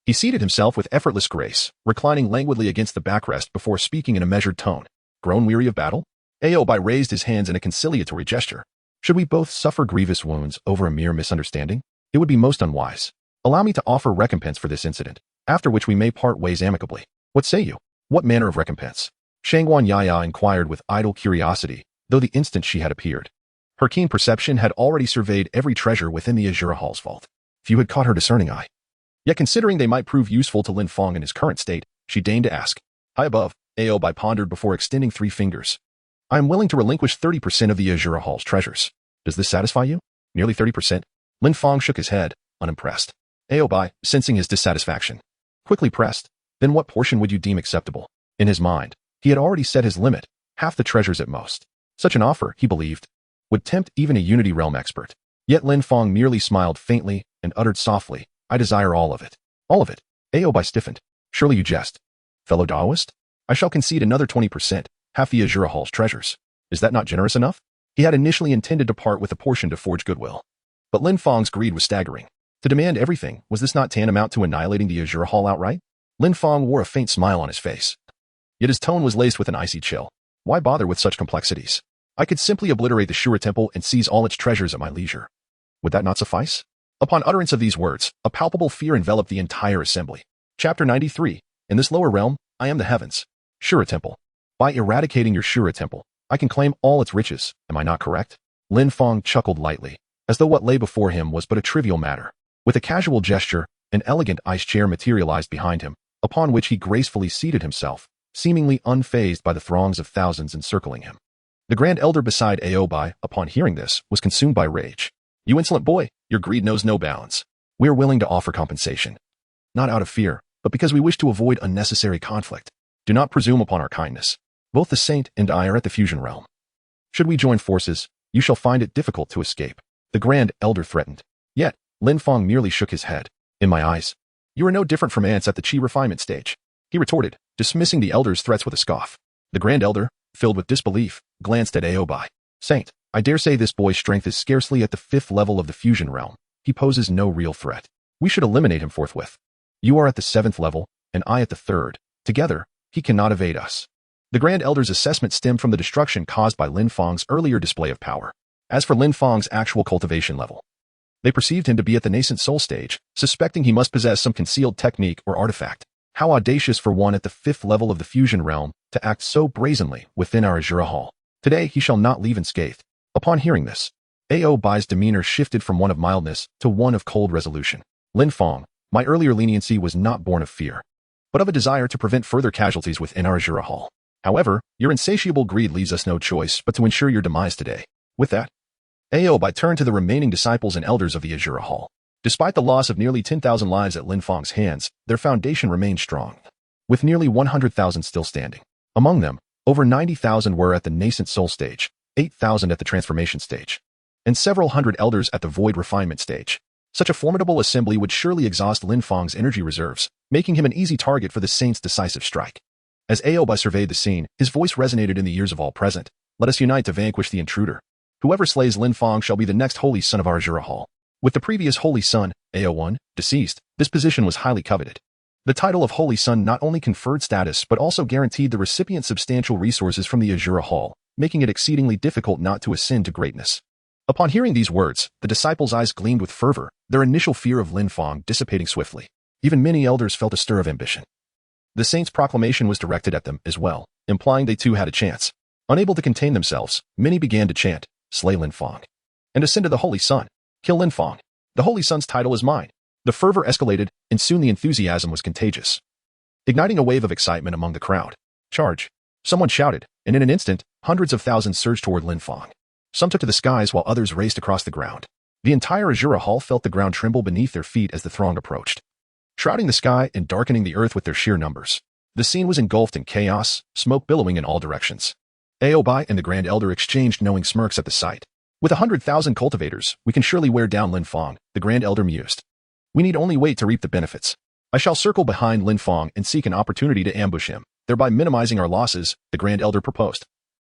He seated himself with effortless grace, reclining languidly against the backrest before speaking in a measured tone. Grown weary of battle? Ao Bai raised his hands in a conciliatory gesture. Should we both suffer grievous wounds over a mere misunderstanding? It would be most unwise. Allow me to offer recompense for this incident, after which we may part ways amicably. What say you? What manner of recompense? Shangguan Yaya inquired with idle curiosity, though the instant she had appeared, her keen perception had already surveyed every treasure within the Azura Hall's vault. Few had caught her discerning eye. Yet considering they might prove useful to Lin Fang in his current state, she deigned to ask. High above, Ao Bai pondered before extending 3 fingers. I am willing to relinquish 30% of the Azura Hall's treasures. Does this satisfy you? Nearly 30%? Lin Fang shook his head, unimpressed. Ao Bai, sensing his dissatisfaction, quickly pressed. Then what portion would you deem acceptable? In his mind, he had already set his limit, half the treasures at most. Such an offer, he believed, would tempt even a Unity Realm expert. Yet Lin Fang merely smiled faintly and uttered softly, I desire all of it. All of it. Ao Bai stiffened. Surely you jest. Fellow Daoist? I shall concede another 20%, half the Azura Hall's treasures. Is that not generous enough? He had initially intended to part with a portion to forge goodwill. But Lin Fang's greed was staggering. To demand everything, was this not tantamount to annihilating the Azura Hall outright? Lin Fang wore a faint smile on his face. Yet his tone was laced with an icy chill. Why bother with such complexities? I could simply obliterate the Shura Temple and seize all its treasures at my leisure. Would that not suffice? Upon utterance of these words, a palpable fear enveloped the entire assembly. Chapter 93. In this lower realm, I am the heavens. Shura Temple. By eradicating your Shura Temple, I can claim all its riches, am I not correct? Lin Fang chuckled lightly, as though what lay before him was but a trivial matter. With a casual gesture, an elegant ice chair materialized behind him, upon which he gracefully seated himself, seemingly unfazed by the throngs of thousands encircling him. The Grand Elder beside Ao Bai, upon hearing this, was consumed by rage. You insolent boy, your greed knows no bounds. We are willing to offer compensation. Not out of fear, but because we wish to avoid unnecessary conflict. Do not presume upon our kindness. Both the Saint and I are at the fusion realm. Should we join forces, you shall find it difficult to escape. The Grand Elder threatened. Yet, Lin Fang merely shook his head. In my eyes, you are no different from ants at the Qi refinement stage. He retorted, dismissing the Elder's threats with a scoff. The Grand Elder, filled with disbelief, glanced at Ao Bai. Saint, I dare say this boy's strength is scarcely at the 5th level of the fusion realm. He poses no real threat. We should eliminate him forthwith. You are at the 7th level, and I at the 3rd. Together, he cannot evade us. The Grand Elder's assessment stemmed from the destruction caused by Lin Fang's earlier display of power. As for Lin Fang's actual cultivation level, they perceived him to be at the nascent soul stage, suspecting he must possess some concealed technique or artifact. How audacious for one at the 5th level of the fusion realm to act so brazenly within our Azura Hall. Today he shall not leave unscathed. Upon hearing this, Ao Bai's demeanor shifted from one of mildness to one of cold resolution. Lin Fang, my earlier leniency was not born of fear, but of a desire to prevent further casualties within our Azura Hall. However, your insatiable greed leaves us no choice but to ensure your demise today. With that, Ao Bai turned to the remaining disciples and elders of the Azura Hall. Despite the loss of nearly 10,000 lives at Lin Fang's hands, their foundation remained strong, with nearly 100,000 still standing. Among them, over 90,000 were at the nascent soul stage, 8,000 at the transformation stage, and several hundred elders at the void refinement stage. Such a formidable assembly would surely exhaust Lin Fang's energy reserves, making him an easy target for the Saint's decisive strike. As Ao Bai surveyed the scene, his voice resonated in the ears of all present. Let us unite to vanquish the intruder. Whoever slays Lin Fang shall be the next holy son of our Azura Hall. With the previous holy son, Ao1, deceased, this position was highly coveted. The title of holy son not only conferred status but also guaranteed the recipient substantial resources from the Azura Hall, making it exceedingly difficult not to ascend to greatness. Upon hearing these words, the disciples' eyes gleamed with fervor, their initial fear of Lin Fang dissipating swiftly. Even many elders felt a stir of ambition. The Saint's proclamation was directed at them as well, implying they too had a chance. Unable to contain themselves, many began to chant, "Slay Lin Fang," and ascend to the Holy Sun. "Kill Lin Fang. The Holy Sun's title is mine." The fervor escalated, and soon the enthusiasm was contagious, igniting a wave of excitement among the crowd. "Charge!" Someone shouted, and in an instant, hundreds of thousands surged toward Lin Fang. Some took to the skies while others raced across the ground. The entire Azura Hall felt the ground tremble beneath their feet as the throng approached, shrouding the sky and darkening the earth with their sheer numbers. The scene was engulfed in chaos, smoke billowing in all directions. Ao Bai and the Grand Elder exchanged knowing smirks at the sight. "With 100,000 cultivators, we can surely wear down Lin Fang," the Grand Elder mused. "We need only wait to reap the benefits. I shall circle behind Lin Fang and seek an opportunity to ambush him, thereby minimizing our losses," the Grand Elder proposed.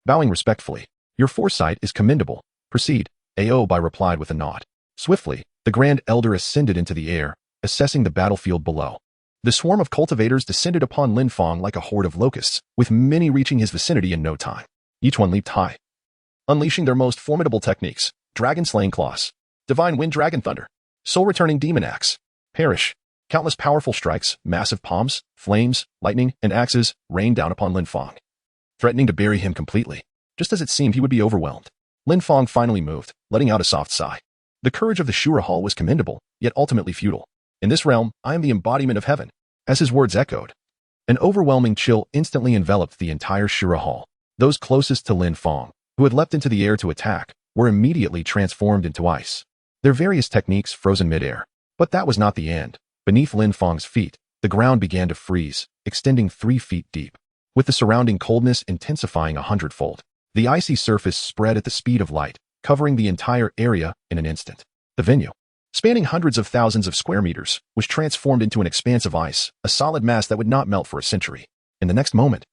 Bowing respectfully, "Your foresight is commendable. Proceed," Ao Bai replied with a nod. Swiftly, the Grand Elder ascended into the air, assessing the battlefield below. The swarm of cultivators descended upon Lin Fang like a horde of locusts, with many reaching his vicinity in no time. Each one leaped high, unleashing their most formidable techniques: dragon-slaying claws, divine wind dragon thunder, soul-returning demon axe, perish. Countless powerful strikes, massive palms, flames, lightning, and axes rained down upon Lin Fang, threatening to bury him completely. Just as it seemed he would be overwhelmed, Lin Fang finally moved, letting out a soft sigh. The courage of the Shura Hall was commendable, yet ultimately futile. "In this realm, I am the embodiment of heaven." As his words echoed, an overwhelming chill instantly enveloped the entire Shura Hall. Those closest to Lin Fang, who had leapt into the air to attack, were immediately transformed into ice, their various techniques frozen midair. But that was not the end. Beneath Lin Fang's feet, the ground began to freeze, extending 3 feet deep, with the surrounding coldness intensifying 100-fold. The icy surface spread at the speed of light, covering the entire area in an instant. The venue, spanning hundreds of thousands of square meters, was transformed into an expanse of ice, a solid mass that would not melt for a century. In the next moment,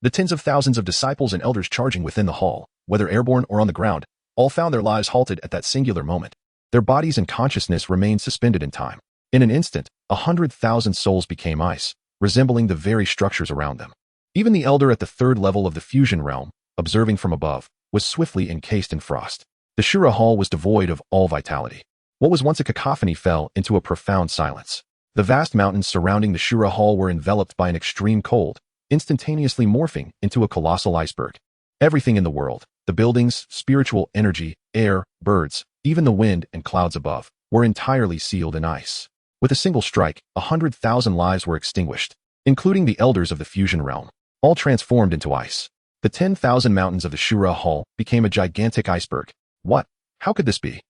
the tens of thousands of disciples and elders charging within the hall, whether airborne or on the ground, all found their lives halted at that singular moment. Their bodies and consciousness remained suspended in time. In an instant, 100,000 souls became ice, resembling the very structures around them. Even the elder at the 3rd level of the fusion realm, observing from above, was swiftly encased in frost. The Shura Hall was devoid of all vitality. What was once a cacophony fell into a profound silence. The vast mountains surrounding the Shura Hall were enveloped by an extreme cold, instantaneously morphing into a colossal iceberg. Everything in the world, the buildings, spiritual energy, air, birds, even the wind and clouds above, were entirely sealed in ice. With a single strike, 100,000 lives were extinguished, including the elders of the fusion realm, all transformed into ice. The 10,000 mountains of the Shura Hall became a gigantic iceberg. What? How could this be?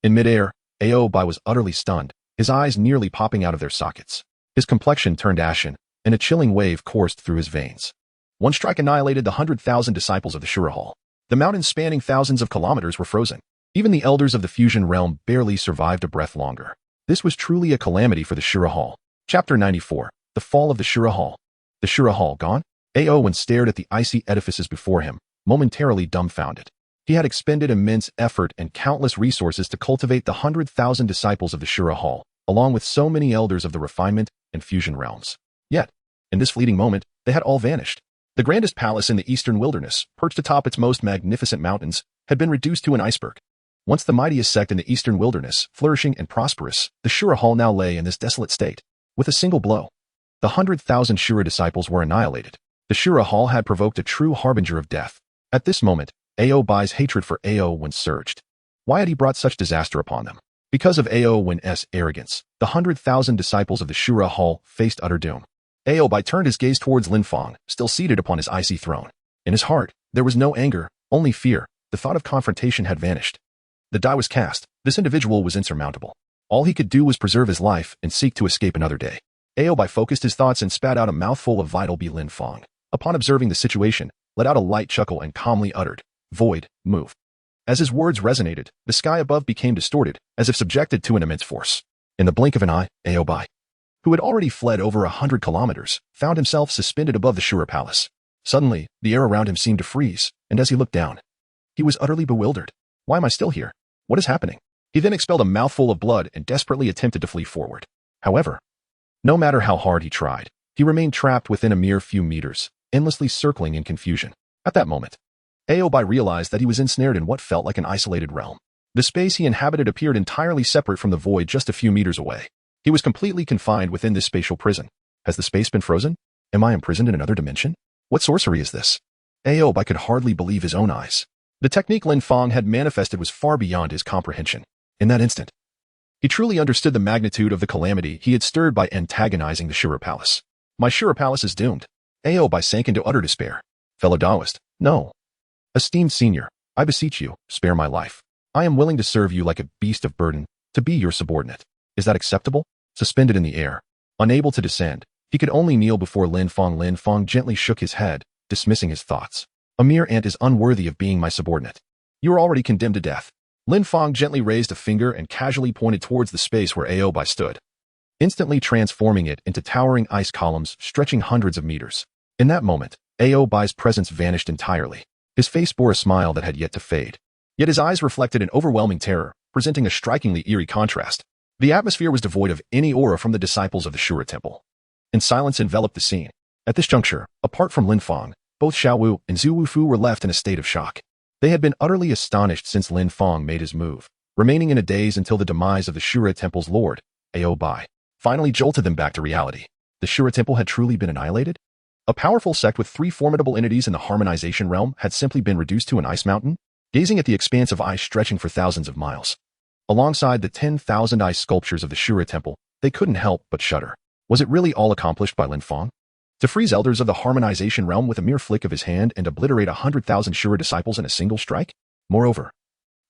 In midair, Ao Bai was utterly stunned, his eyes nearly popping out of their sockets. His complexion turned ashen, and a chilling wave coursed through his veins. One strike annihilated the 100,000 disciples of the Shura Hall. The mountains spanning thousands of kilometers were frozen. Even the elders of the fusion realm barely survived a breath longer. This was truly a calamity for the Shura Hall. Chapter 94. The Fall of the Shura Hall. The Shura Hall gone? Ao stared at the icy edifices before him, momentarily dumbfounded. He had expended immense effort and countless resources to cultivate the 100,000 disciples of the Shura Hall, along with so many elders of the refinement and fusion realms. Yet, in this fleeting moment, they had all vanished. The grandest palace in the eastern wilderness, perched atop its most magnificent mountains, had been reduced to an iceberg. Once the mightiest sect in the eastern wilderness, flourishing and prosperous, the Shura Hall now lay in this desolate state. With a single blow, the 100,000 Shura disciples were annihilated. The Shura Hall had provoked a true harbinger of death. At this moment, Ao Bai's hatred for Ao Wen surged. Why had he brought such disaster upon them? Because of Ao Wen's arrogance, the 100,000 disciples of the Shura Hall faced utter doom. Ao Bai turned his gaze towards Lin Fang, still seated upon his icy throne. In his heart, there was no anger, only fear. The thought of confrontation had vanished. The die was cast. This individual was insurmountable. All he could do was preserve his life and seek to escape another day. Ao Bai focused his thoughts and spat out a mouthful of vital Bi. Lin Fang, upon observing the situation, let out a light chuckle and calmly uttered, "Void, move." As his words resonated, the sky above became distorted, as if subjected to an immense force. In the blink of an eye, Ao Bai, who had already fled over 100 kilometers, found himself suspended above the Shura Palace. Suddenly, the air around him seemed to freeze, and as he looked down, he was utterly bewildered. Why am I still here? What is happening? He then expelled a mouthful of blood and desperately attempted to flee forward. However, no matter how hard he tried, he remained trapped within a mere few meters, endlessly circling in confusion. At that moment, Ao Bai realized that he was ensnared in what felt like an isolated realm. The space he inhabited appeared entirely separate from the void just a few meters away. He was completely confined within this spatial prison. Has the space been frozen? Am I imprisoned in another dimension? What sorcery is this? Ao Bai could hardly believe his own eyes. The technique Lin Fang had manifested was far beyond his comprehension. In that instant, he truly understood the magnitude of the calamity he had stirred by antagonizing the Shura Palace. My Shura Palace is doomed. Ao Bai sank into utter despair. Fellow Taoist, no. Esteemed senior, I beseech you, spare my life. I am willing to serve you like a beast of burden, to be your subordinate. Is that acceptable? Suspended in the air, unable to descend, he could only kneel before Lin Fang. Lin Fang gently shook his head, dismissing his thoughts. A mere ant is unworthy of being my subordinate. You are already condemned to death. Lin Fang gently raised a finger and casually pointed towards the space where Ao Bai stood, instantly transforming it into towering ice columns stretching hundreds of meters. In that moment, Ao Bai's presence vanished entirely. His face bore a smile that had yet to fade. Yet his eyes reflected an overwhelming terror, presenting a strikingly eerie contrast. The atmosphere was devoid of any aura from the disciples of the Shura Temple, and silence enveloped the scene. At this juncture, apart from Lin Fang, both Xiaowu and Zhu Wufu were left in a state of shock. They had been utterly astonished since Lin Fang made his move, remaining in a daze until the demise of the Shura Temple's lord, Ao Bai, finally jolted them back to reality. The Shura Temple had truly been annihilated? A powerful sect with 3 formidable entities in the harmonization realm had simply been reduced to an ice mountain, gazing at the expanse of ice stretching for thousands of miles. Alongside the 10,000 ice sculptures of the Shura Temple, they couldn't help but shudder. Was it really all accomplished by Lin Fang? To freeze elders of the harmonization realm with a mere flick of his hand and obliterate 100,000 Shura disciples in a single strike? Moreover,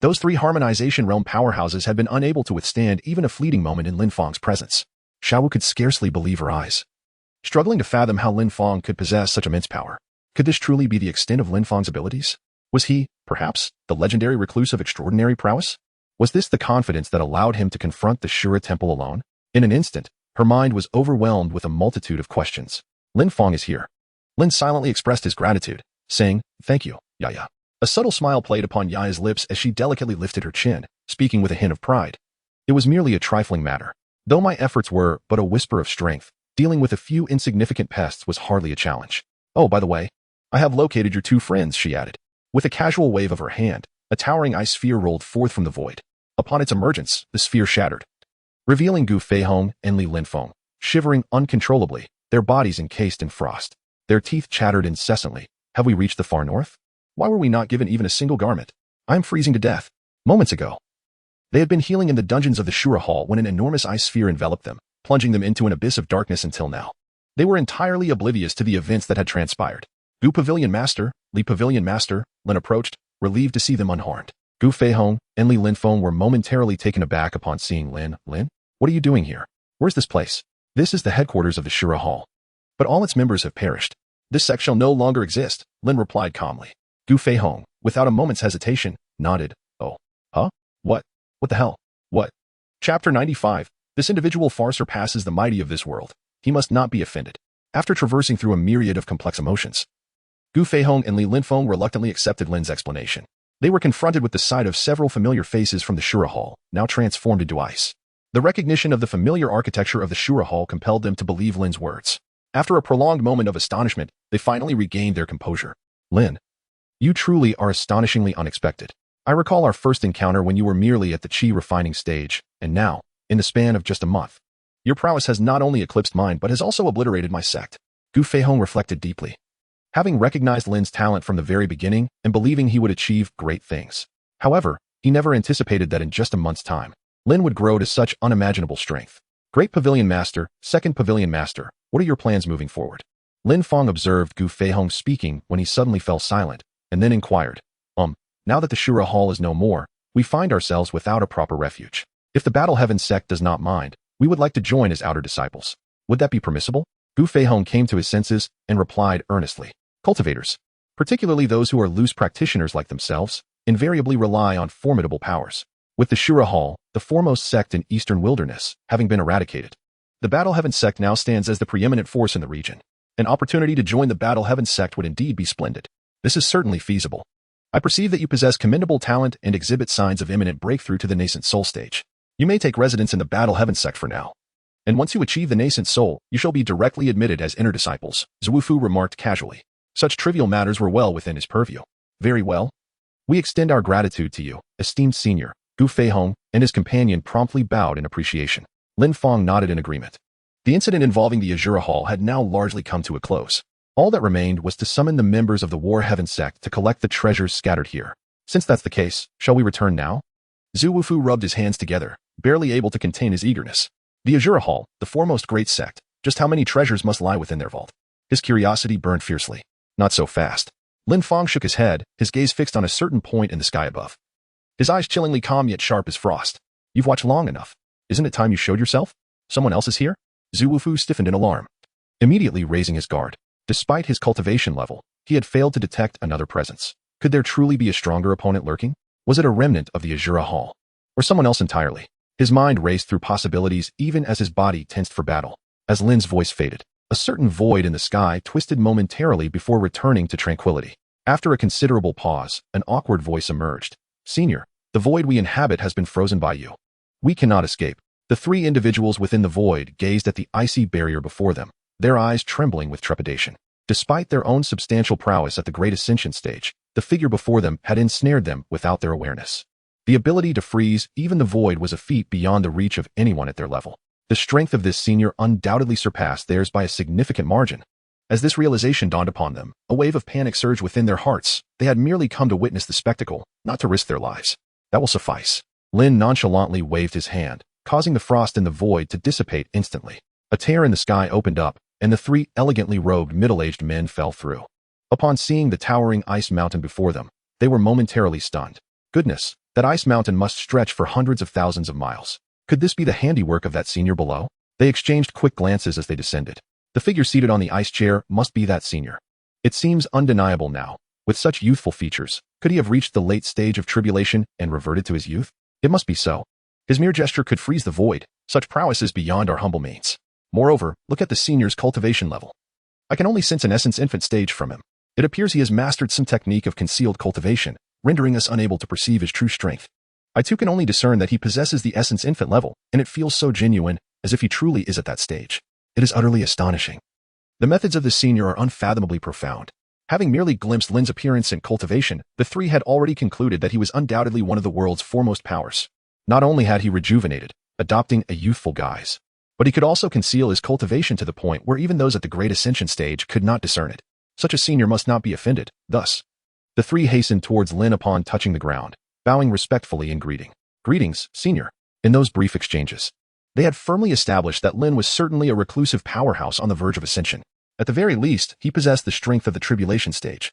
those 3 harmonization realm powerhouses had been unable to withstand even a fleeting moment in Lin Fang's presence. Xiaowu could scarcely believe her eyes, struggling to fathom how Lin Fang could possess such immense power. Could this truly be the extent of Lin Fang's abilities? Was he, perhaps, the legendary recluse of extraordinary prowess? Was this the confidence that allowed him to confront the Shura Temple alone? In an instant, her mind was overwhelmed with a multitude of questions. Lin Fang is here. Lin silently expressed his gratitude, saying, "Thank you, Yaya." A subtle smile played upon Yaya's lips as she delicately lifted her chin, speaking with a hint of pride. It was merely a trifling matter. Though my efforts were but a whisper of strength, dealing with a few insignificant pests was hardly a challenge. Oh, by the way, I have located your 2 friends, she added. With a casual wave of her hand, a towering ice sphere rolled forth from the void. Upon its emergence, the sphere shattered, revealing Gu Feihong and Li Linfeng, shivering uncontrollably, their bodies encased in frost. Their teeth chattered incessantly. Have we reached the far north? Why were we not given even a single garment? I am freezing to death. Moments ago, they had been healing in the dungeons of the Shura Hall when an enormous ice sphere enveloped them, plunging them into an abyss of darkness until now. They were entirely oblivious to the events that had transpired. Gu Pavilion Master, Li Pavilion Master, Lin approached, relieved to see them unharmed. Gu Feihong and Li Linfeng were momentarily taken aback upon seeing Lin. Lin, what are you doing here? Where's this place? This is the headquarters of the Shura Hall. But all its members have perished. This sect shall no longer exist, Lin replied calmly. Gu Feihong, without a moment's hesitation, nodded. Oh. Huh? What? What the hell? What? Chapter 95. This individual far surpasses the mighty of this world. He must not be offended. After traversing through a myriad of complex emotions, Gu Feihong and Li Linfeng reluctantly accepted Lin's explanation. They were confronted with the sight of several familiar faces from the Shura Hall, now transformed into ice. The recognition of the familiar architecture of the Shura Hall compelled them to believe Lin's words. After a prolonged moment of astonishment, they finally regained their composure. Lin, you truly are astonishingly unexpected. I recall our first encounter when you were merely at the chi refining stage, and now, in the span of just a month, your prowess has not only eclipsed mine but has also obliterated my sect. Gu Feihong reflected deeply. Having recognized Lin's talent from the very beginning and believing he would achieve great things. However, he never anticipated that in just a month's time, Lin would grow to such unimaginable strength. Great Pavilion Master, Second Pavilion Master, what are your plans moving forward? Lin Fang observed Gu Feihong speaking when he suddenly fell silent, and then inquired, now that the Shura Hall is no more, we find ourselves without a proper refuge. If the Battle Heaven sect does not mind, we would like to join as outer disciples. Would that be permissible? Gu Feihong came to his senses and replied earnestly. Cultivators, particularly those who are loose practitioners like themselves, invariably rely on formidable powers. With the Shura Hall, the foremost sect in Eastern Wilderness, having been eradicated, the Battle Heaven sect now stands as the preeminent force in the region. An opportunity to join the Battle Heaven sect would indeed be splendid. This is certainly feasible. I perceive that you possess commendable talent and exhibit signs of imminent breakthrough to the nascent soul stage. You may take residence in the Battle Heaven sect for now. And once you achieve the nascent soul, you shall be directly admitted as inner disciples, Zhufu remarked casually. Such trivial matters were well within his purview. Very well. We extend our gratitude to you, esteemed senior. Gu Feihong and his companion promptly bowed in appreciation. Lin Fang nodded in agreement. The incident involving the Azura Hall had now largely come to a close. All that remained was to summon the members of the War Heaven sect to collect the treasures scattered here. Since that's the case, shall we return now? Zhu Wufu rubbed his hands together, barely able to contain his eagerness. The Azura Hall, the foremost great sect, just how many treasures must lie within their vault? His curiosity burned fiercely. Not so fast. Lin Fang shook his head, his gaze fixed on a certain point in the sky above. His eyes chillingly calm yet sharp as frost. You've watched long enough. Isn't it time you showed yourself? Someone else is here? Zhu Wufu stiffened in alarm, immediately raising his guard. Despite his cultivation level, he had failed to detect another presence. Could there truly be a stronger opponent lurking? Was it a remnant of the Azura Hall? Or someone else entirely? His mind raced through possibilities even as his body tensed for battle. As Lin's voice faded, a certain void in the sky twisted momentarily before returning to tranquility. After a considerable pause, an awkward voice emerged. Senior, the void we inhabit has been frozen by you. We cannot escape. The three individuals within the void gazed at the icy barrier before them, their eyes trembling with trepidation. Despite their own substantial prowess at the Great Ascension stage, the figure before them had ensnared them without their awareness. The ability to freeze even the void was a feat beyond the reach of anyone at their level. The strength of this senior undoubtedly surpassed theirs by a significant margin. As this realization dawned upon them, a wave of panic surged within their hearts. They had merely come to witness the spectacle, not to risk their lives. That will suffice. Lin nonchalantly waved his hand, causing the frost in the void to dissipate instantly. A tear in the sky opened up, and the three elegantly robed middle-aged men fell through. Upon seeing the towering ice mountain before them, they were momentarily stunned. Goodness, that ice mountain must stretch for hundreds of thousands of miles. Could this be the handiwork of that senior below? They exchanged quick glances as they descended. The figure seated on the ice chair must be that senior. It seems undeniable now. With such youthful features, could he have reached the late stage of tribulation and reverted to his youth? It must be so. His mere gesture could freeze the void. Such prowess is beyond our humble means. Moreover, look at the senior's cultivation level. I can only sense an essence infant stage from him. It appears he has mastered some technique of concealed cultivation, rendering us unable to perceive his true strength. I too can only discern that he possesses the essence infant level, and it feels so genuine, as if he truly is at that stage. It is utterly astonishing. The methods of the senior are unfathomably profound. Having merely glimpsed Lin's appearance and cultivation, the three had already concluded that he was undoubtedly one of the world's foremost powers. Not only had he rejuvenated, adopting a youthful guise, but he could also conceal his cultivation to the point where even those at the Great Ascension stage could not discern it. Such a senior must not be offended. Thus, the three hastened towards Lin upon touching the ground, bowing respectfully in greeting. Greetings, senior. In those brief exchanges, they had firmly established that Lin was certainly a reclusive powerhouse on the verge of ascension. At the very least, he possessed the strength of the tribulation stage,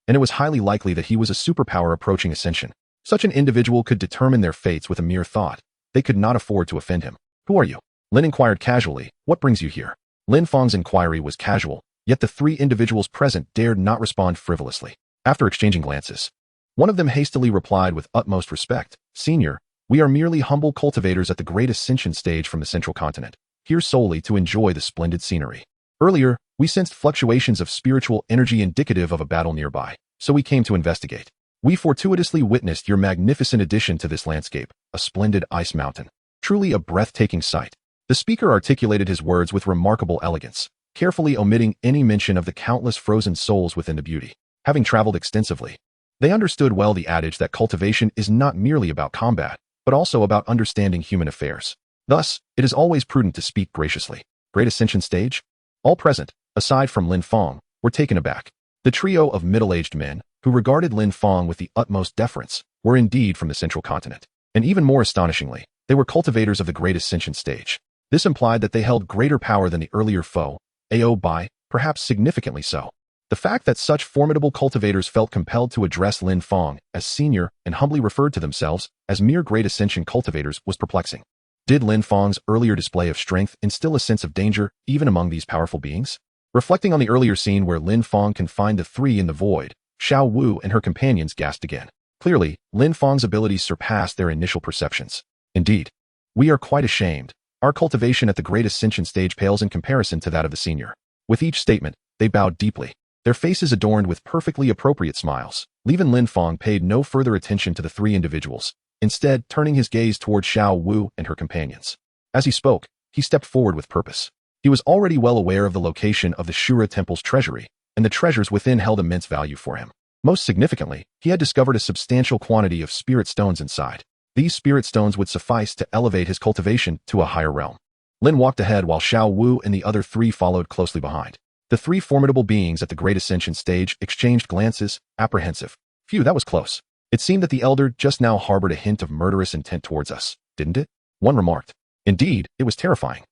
and it was highly likely that he was a superpower approaching ascension. Such an individual could determine their fates with a mere thought. They could not afford to offend him. Who are you? Lin inquired casually. What brings you here? Lin Fang's inquiry was casual, yet the three individuals present dared not respond frivolously. After exchanging glances, one of them hastily replied with utmost respect, Senior, we are merely humble cultivators at the Great Ascension stage from the Central Continent, here solely to enjoy the splendid scenery. Earlier, we sensed fluctuations of spiritual energy indicative of a battle nearby, so we came to investigate. We fortuitously witnessed your magnificent addition to this landscape, a splendid ice mountain. Truly a breathtaking sight. The speaker articulated his words with remarkable elegance, carefully omitting any mention of the countless frozen souls within the beauty. Having traveled extensively, they understood well the adage that cultivation is not merely about combat, but also about understanding human affairs. Thus, it is always prudent to speak graciously. Great Ascension Stage? All present, aside from Lin Fang, were taken aback. The trio of middle-aged men, who regarded Lin Fang with the utmost deference, were indeed from the central continent. And even more astonishingly, they were cultivators of the Great Ascension Stage. This implied that they held greater power than the earlier foe, Ao by, perhaps significantly so. The fact that such formidable cultivators felt compelled to address Lin Fang as senior and humbly referred to themselves as mere Great Ascension cultivators was perplexing. Did Lin Fang's earlier display of strength instill a sense of danger even among these powerful beings? Reflecting on the earlier scene where Lin Fang confined the three in the void, Xiao Wu and her companions gasped again. Clearly, Lin Fang's abilities surpassed their initial perceptions. Indeed, we are quite ashamed. Our cultivation at the Great Ascension Stage pales in comparison to that of the senior. With each statement, they bowed deeply, their faces adorned with perfectly appropriate smiles. Lin Fang paid no further attention to the three individuals, instead turning his gaze toward Xiao Wu and her companions. As he spoke, he stepped forward with purpose. He was already well aware of the location of the Shura Temple's treasury, and the treasures within held immense value for him. Most significantly, he had discovered a substantial quantity of spirit stones inside. These spirit stones would suffice to elevate his cultivation to a higher realm. Lin walked ahead while Xiao Wu and the other three followed closely behind. The three formidable beings at the Great Ascension Stage exchanged glances, apprehensive. Phew, that was close. It seemed that the elder just now harbored a hint of murderous intent towards us, didn't it? One remarked. Indeed, it was terrifying.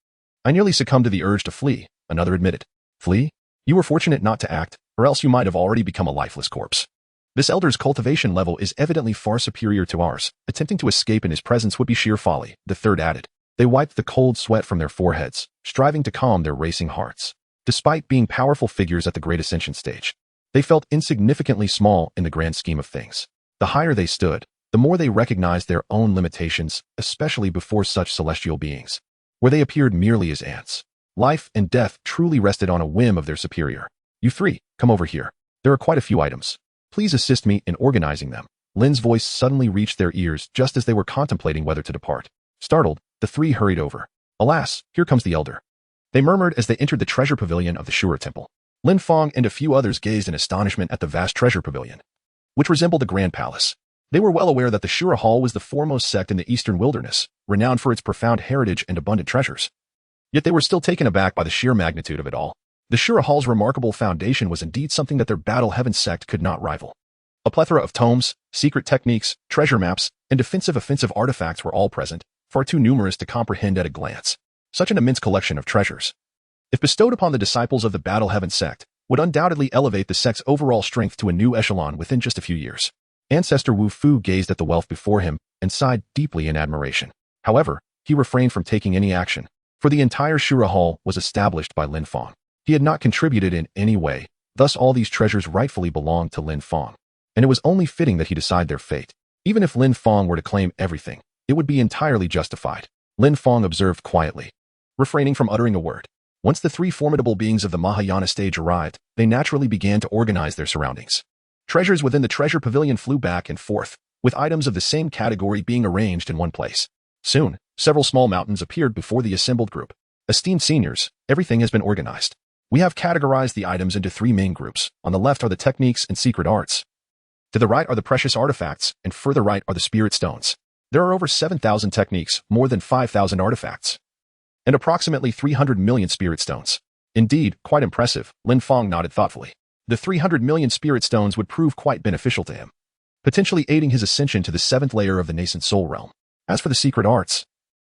I nearly succumbed to the urge to flee, another admitted. Flee? You were fortunate not to act, or else you might have already become a lifeless corpse. This elder's cultivation level is evidently far superior to ours. Attempting to escape in his presence would be sheer folly, the third added. They wiped the cold sweat from their foreheads, striving to calm their racing hearts. Despite being powerful figures at the Great Ascension Stage, they felt insignificantly small in the grand scheme of things. The higher they stood, the more they recognized their own limitations, especially before such celestial beings, where they appeared merely as ants. Life and death truly rested on a whim of their superior. You three, come over here. There are quite a few items. Please assist me in organizing them. Lin's voice suddenly reached their ears just as they were contemplating whether to depart. Startled, the three hurried over. Alas, here comes the elder. They murmured as they entered the treasure pavilion of the Shura Temple. Lin Fang and a few others gazed in astonishment at the vast treasure pavilion, which resembled a grand palace. They were well aware that the Shura Hall was the foremost sect in the eastern wilderness, renowned for its profound heritage and abundant treasures. Yet they were still taken aback by the sheer magnitude of it all. The Shura Hall's remarkable foundation was indeed something that their Battle Heaven sect could not rival. A plethora of tomes, secret techniques, treasure maps, and defensive-offensive artifacts were all present, far too numerous to comprehend at a glance. Such an immense collection of treasures, if bestowed upon the disciples of the Battle Heaven sect, would undoubtedly elevate the sect's overall strength to a new echelon within just a few years. Ancestor Wu Fu gazed at the wealth before him and sighed deeply in admiration. However, he refrained from taking any action, for the entire Shura Hall was established by Lin Fang. He had not contributed in any way, thus all these treasures rightfully belonged to Lin Fang, and it was only fitting that he decide their fate. Even if Lin Fang were to claim everything, it would be entirely justified. Lin Fang observed quietly, refraining from uttering a word. Once the three formidable beings of the Mahayana stage arrived, they naturally began to organize their surroundings. Treasures within the treasure pavilion flew back and forth, with items of the same category being arranged in one place. Soon, several small mountains appeared before the assembled group. Esteemed seniors, everything has been organized. We have categorized the items into three main groups. On the left are the techniques and secret arts. To the right are the precious artifacts, and further right are the spirit stones. There are over 7,000 techniques, more than 5,000 artifacts, and approximately 300 million spirit stones. Indeed, quite impressive, Lin Fang nodded thoughtfully. The 300 million spirit stones would prove quite beneficial to him, potentially aiding his ascension to the 7th layer of the nascent soul realm. As for the secret arts,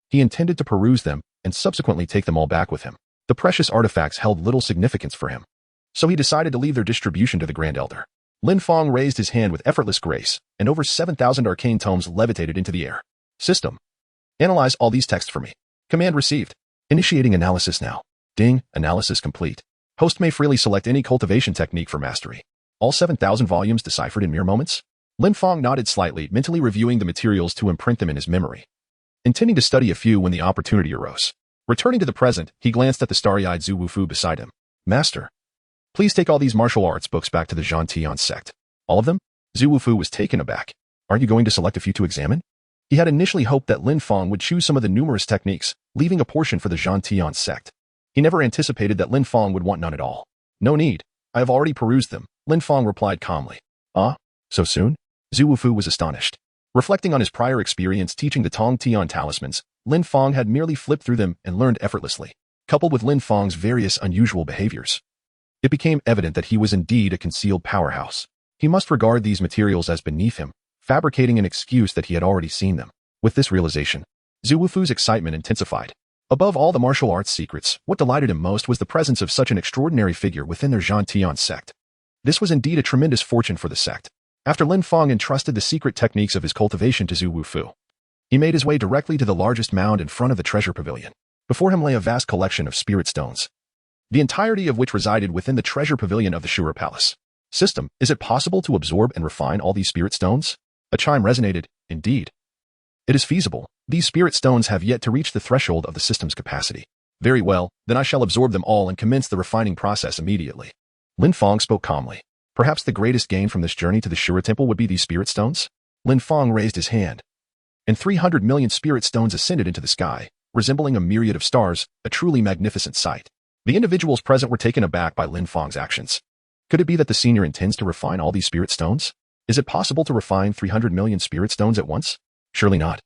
he intended to peruse them and subsequently take them all back with him. The precious artifacts held little significance for him, so he decided to leave their distribution to the Grand Elder. Lin Fang raised his hand with effortless grace, and over 7,000 arcane tomes levitated into the air. System. Analyze all these texts for me. Command received. Initiating analysis now. Ding, analysis complete. Host may freely select any cultivation technique for mastery. All 7,000 volumes deciphered in mere moments? Lin Fang nodded slightly, mentally reviewing the materials to imprint them in his memory, intending to study a few when the opportunity arose. Returning to the present, he glanced at the starry-eyed Zhu Wufu beside him. Master, please take all these martial arts books back to the Zhantian sect. All of them? Zhu Wufu was taken aback. Aren't you going to select a few to examine? He had initially hoped that Lin Fang would choose some of the numerous techniques, leaving a portion for the Zhantian sect. He never anticipated that Lin Fang would want none at all. No need. I have already perused them, Lin Fang replied calmly. Ah? So soon? Zhu Wufu was astonished. Reflecting on his prior experience teaching the Tong Tian talismans, Lin Fang had merely flipped through them and learned effortlessly. Coupled with Lin Fang's various unusual behaviors, it became evident that he was indeed a concealed powerhouse. He must regard these materials as beneath him, fabricating an excuse that he had already seen them. With this realization, Zhu Wufu's excitement intensified. Above all the martial arts secrets, what delighted him most was the presence of such an extraordinary figure within their Zhantian sect. This was indeed a tremendous fortune for the sect. After Lin Fang entrusted the secret techniques of his cultivation to Zhu Wufu, he made his way directly to the largest mound in front of the treasure pavilion. Before him lay a vast collection of spirit stones, the entirety of which resided within the treasure pavilion of the Shura Palace. System, is it possible to absorb and refine all these spirit stones? A chime resonated. Indeed. It is feasible. These spirit stones have yet to reach the threshold of the system's capacity. Very well, then I shall absorb them all and commence the refining process immediately. Lin Fang spoke calmly. Perhaps the greatest gain from this journey to the Shura Temple would be these spirit stones? Lin Fang raised his hand, and 300 million spirit stones ascended into the sky, resembling a myriad of stars, a truly magnificent sight. The individuals present were taken aback by Lin Fang's actions. Could it be that the senior intends to refine all these spirit stones? Is it possible to refine 300 million spirit stones at once? Surely not.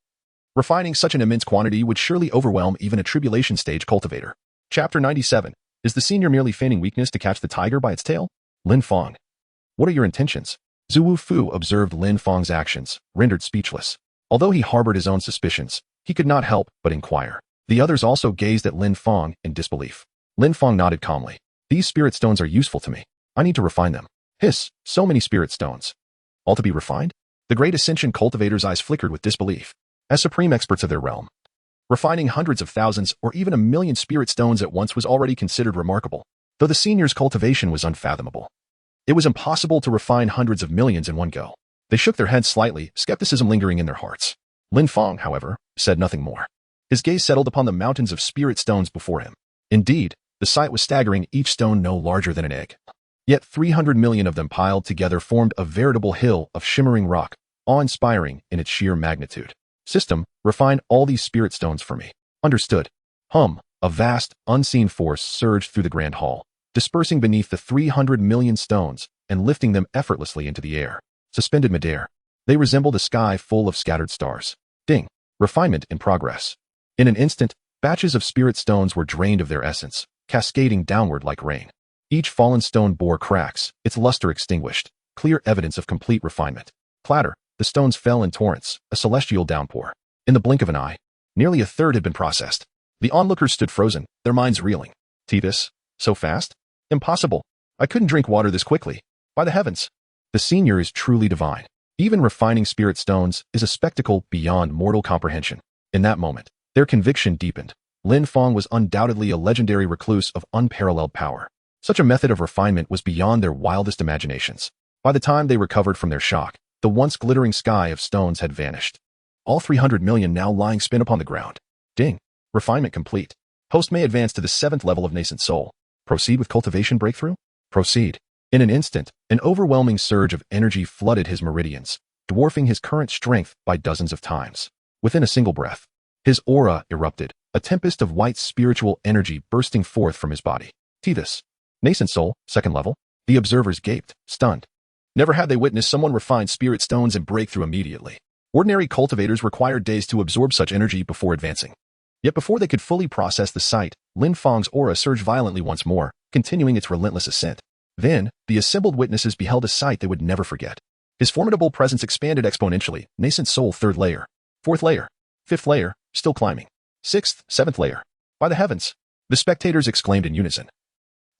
Refining such an immense quantity would surely overwhelm even a tribulation stage cultivator. Chapter 97. Is the senior merely feigning weakness to catch the tiger by its tail? Lin Fang. What are your intentions? Zhu Wufu observed Lin Fang's actions, rendered speechless. Although he harbored his own suspicions, he could not help but inquire. The others also gazed at Lin Fang in disbelief. Lin Fang nodded calmly. These spirit stones are useful to me. I need to refine them. Hiss, so many spirit stones. All to be refined? The great ascension cultivator's eyes flickered with disbelief. As supreme experts of their realm, refining hundreds of thousands or even a million spirit stones at once was already considered remarkable, though the senior's cultivation was unfathomable. It was impossible to refine hundreds of millions in one go. They shook their heads slightly, skepticism lingering in their hearts. Lin Fang, however, said nothing more. His gaze settled upon the mountains of spirit stones before him. Indeed, the sight was staggering, each stone no larger than an egg. Yet 300 million of them piled together formed a veritable hill of shimmering rock, awe-inspiring in its sheer magnitude. System, refine all these spirit stones for me. Understood. A vast, unseen force surged through the grand hall, dispersing beneath the 300 million stones and lifting them effortlessly into the air. Suspended midair, they resembled a sky full of scattered stars. Ding. Refinement in progress. In an instant, batches of spirit stones were drained of their essence, cascading downward like rain. Each fallen stone bore cracks, its luster extinguished, clear evidence of complete refinement. Clatter, the stones fell in torrents, a celestial downpour. In the blink of an eye, nearly a third had been processed. The onlookers stood frozen, their minds reeling. This? So fast? Impossible. I couldn't drink water this quickly. By the heavens. The senior is truly divine. Even refining spirit stones is a spectacle beyond mortal comprehension. In that moment, their conviction deepened. Lin Fang was undoubtedly a legendary recluse of unparalleled power. Such a method of refinement was beyond their wildest imaginations. By the time they recovered from their shock, the once glittering sky of stones had vanished. All 300 million now lying spin upon the ground. Ding. Refinement complete. Host may advance to the 7th level of nascent soul. Proceed with cultivation breakthrough? Proceed. In an instant, an overwhelming surge of energy flooded his meridians, dwarfing his current strength by dozens of times. Within a single breath, his aura erupted, a tempest of white spiritual energy bursting forth from his body. This. Nascent soul, 2nd level. The observers gaped, stunned. Never had they witnessed someone refine spirit stones and break through immediately. Ordinary cultivators required days to absorb such energy before advancing. Yet before they could fully process the sight, Lin Fang's aura surged violently once more, continuing its relentless ascent. Then, the assembled witnesses beheld a sight they would never forget. His formidable presence expanded exponentially. Nascent soul, 3rd layer. 4th layer. 5th layer, still climbing. 6th, 7th layer. By the heavens! The spectators exclaimed in unison,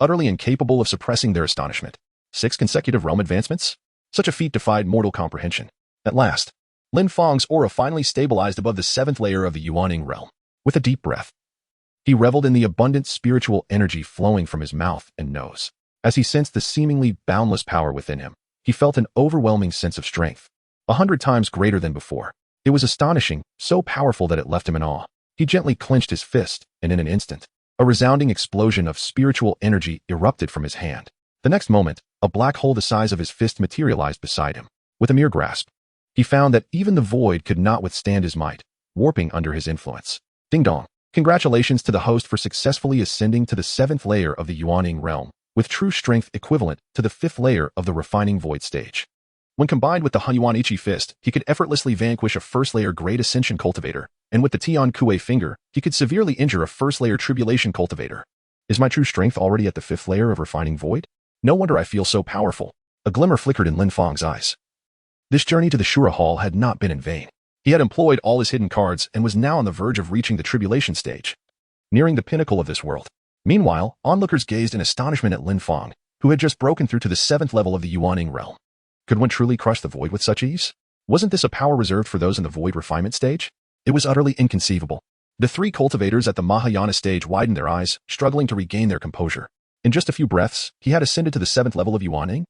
utterly incapable of suppressing their astonishment. 6 consecutive realm advancements? Such a feat defied mortal comprehension. At last, Lin Fang's aura finally stabilized above the 7th layer of the Yuaning realm. With a deep breath, he reveled in the abundant spiritual energy flowing from his mouth and nose. As he sensed the seemingly boundless power within him, he felt an overwhelming sense of strength, 100 times greater than before. It was astonishing, so powerful that it left him in awe. He gently clenched his fist, and in an instant, a resounding explosion of spiritual energy erupted from his hand. The next moment, a black hole the size of his fist materialized beside him. With a mere grasp, he found that even the void could not withstand his might, warping under his influence. Ding dong. Congratulations to the host for successfully ascending to the 7th layer of the Yuaning realm, with true strength equivalent to the 5th layer of the refining void stage. When combined with the Hunyuan Ichi fist, he could effortlessly vanquish a first-layer Great Ascension cultivator, and with the Tian Kuei finger, he could severely injure a first-layer tribulation cultivator. Is my true strength already at the 5th layer of refining void? No wonder I feel so powerful. A glimmer flickered in Lin Fang's eyes. This journey to the Shura Hall had not been in vain. He had employed all his hidden cards and was now on the verge of reaching the tribulation stage, nearing the pinnacle of this world. Meanwhile, onlookers gazed in astonishment at Lin Fang, who had just broken through to the 7th level of the Yuaning realm. Could one truly crush the void with such ease? Wasn't this a power reserved for those in the void refinement stage? It was utterly inconceivable. The 3 cultivators at the Mahayana stage widened their eyes, struggling to regain their composure. In just a few breaths, he had ascended to the 7th level of Yuaning.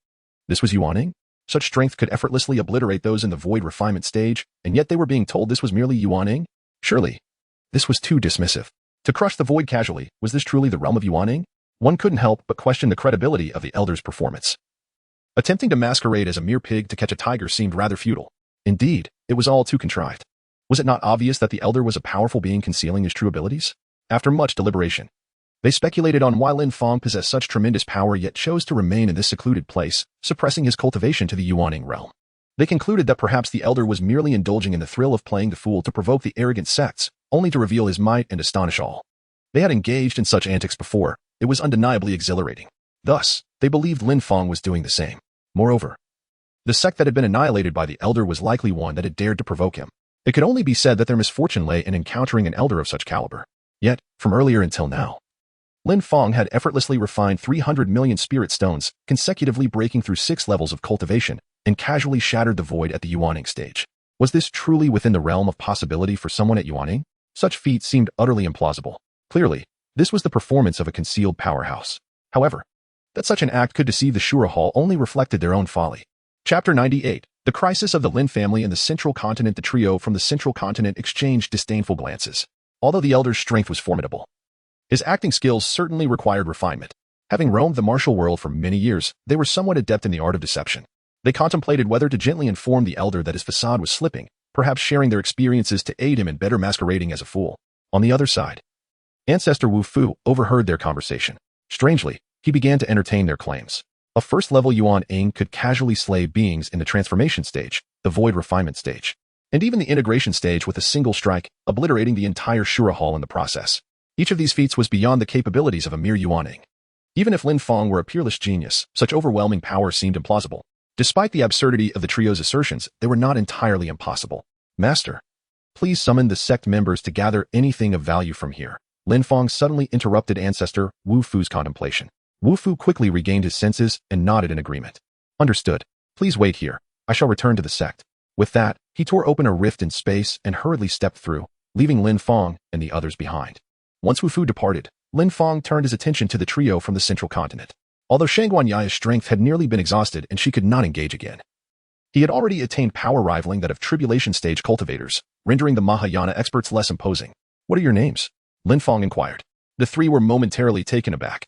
This was Yuaning? Such strength could effortlessly obliterate those in the void refinement stage, and yet they were being told this was merely Yuaning? Surely, this was too dismissive. To crush the void casually, was this truly the realm of Yuaning? One couldn't help but question the credibility of the elder's performance. Attempting to masquerade as a mere pig to catch a tiger seemed rather futile. Indeed, it was all too contrived. Was it not obvious that the elder was a powerful being concealing his true abilities? After much deliberation, they speculated on why Lin Fang possessed such tremendous power yet chose to remain in this secluded place, suppressing his cultivation to the Yuaning realm. They concluded that perhaps the elder was merely indulging in the thrill of playing the fool to provoke the arrogant sects, only to reveal his might and astonish all. They had engaged in such antics before. It was undeniably exhilarating. Thus, they believed Lin Fang was doing the same. Moreover, the sect that had been annihilated by the elder was likely one that had dared to provoke him. It could only be said that their misfortune lay in encountering an elder of such caliber. Yet, from earlier until now, Lin Fang had effortlessly refined 300 million spirit stones, consecutively breaking through 6 levels of cultivation, and casually shattered the void at the Yuaning stage. Was this truly within the realm of possibility for someone at Yuaning? Such feats seemed utterly implausible. Clearly, this was the performance of a concealed powerhouse. However, that such an act could deceive the Shura Hall only reflected their own folly. Chapter 98. The Crisis of the Lin Family in the Central Continent. The trio from the Central Continent exchanged disdainful glances. Although the elder's strength was formidable, his acting skills certainly required refinement. Having roamed the martial world for many years, they were somewhat adept in the art of deception. They contemplated whether to gently inform the elder that his facade was slipping, perhaps sharing their experiences to aid him in better masquerading as a fool. On the other side, Ancestor Wu Fu overheard their conversation. Strangely, he began to entertain their claims. A first-level Yuan Ing could casually slay beings in the transformation stage, the void refinement stage, and even the integration stage with a single strike, obliterating the entire Shura Hall in the process. Each of these feats was beyond the capabilities of a mere Yuaning. Even if Lin Fang were a peerless genius, such overwhelming power seemed implausible. Despite the absurdity of the trio's assertions, they were not entirely impossible. Master, please summon the sect members to gather anything of value from here. Lin Fang suddenly interrupted Ancestor Wu Fu's contemplation. Wu Fu quickly regained his senses and nodded in agreement. Understood. Please wait here. I shall return to the sect. With that, he tore open a rift in space and hurriedly stepped through, leaving Lin Fang and the others behind. Once Wu Fu departed, Lin Fang turned his attention to the trio from the Central Continent. Although Shangguan Yaya's strength had nearly been exhausted and she could not engage again, he had already attained power rivaling that of tribulation stage cultivators, rendering the Mahayana experts less imposing. What are your names? Lin Fang inquired. The 3 were momentarily taken aback,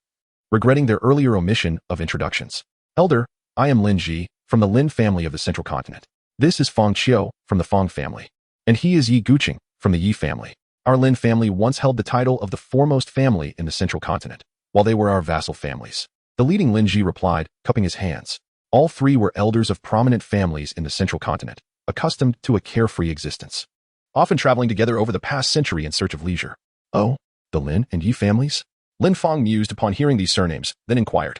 regretting their earlier omission of introductions. Elder, I am Lin Ji, from the Lin family of the Central Continent. This is Fang Qiu, from the Fang family. And he is Yi Guqing, from the Yi family. Our Lin family once held the title of the foremost family in the Central Continent, while they were our vassal families. The leading Lin Ji replied, cupping his hands. All 3 were elders of prominent families in the Central Continent, accustomed to a carefree existence, often traveling together over the past century in search of leisure. Oh, the Lin and Yi families? Lin Fang mused upon hearing these surnames, then inquired.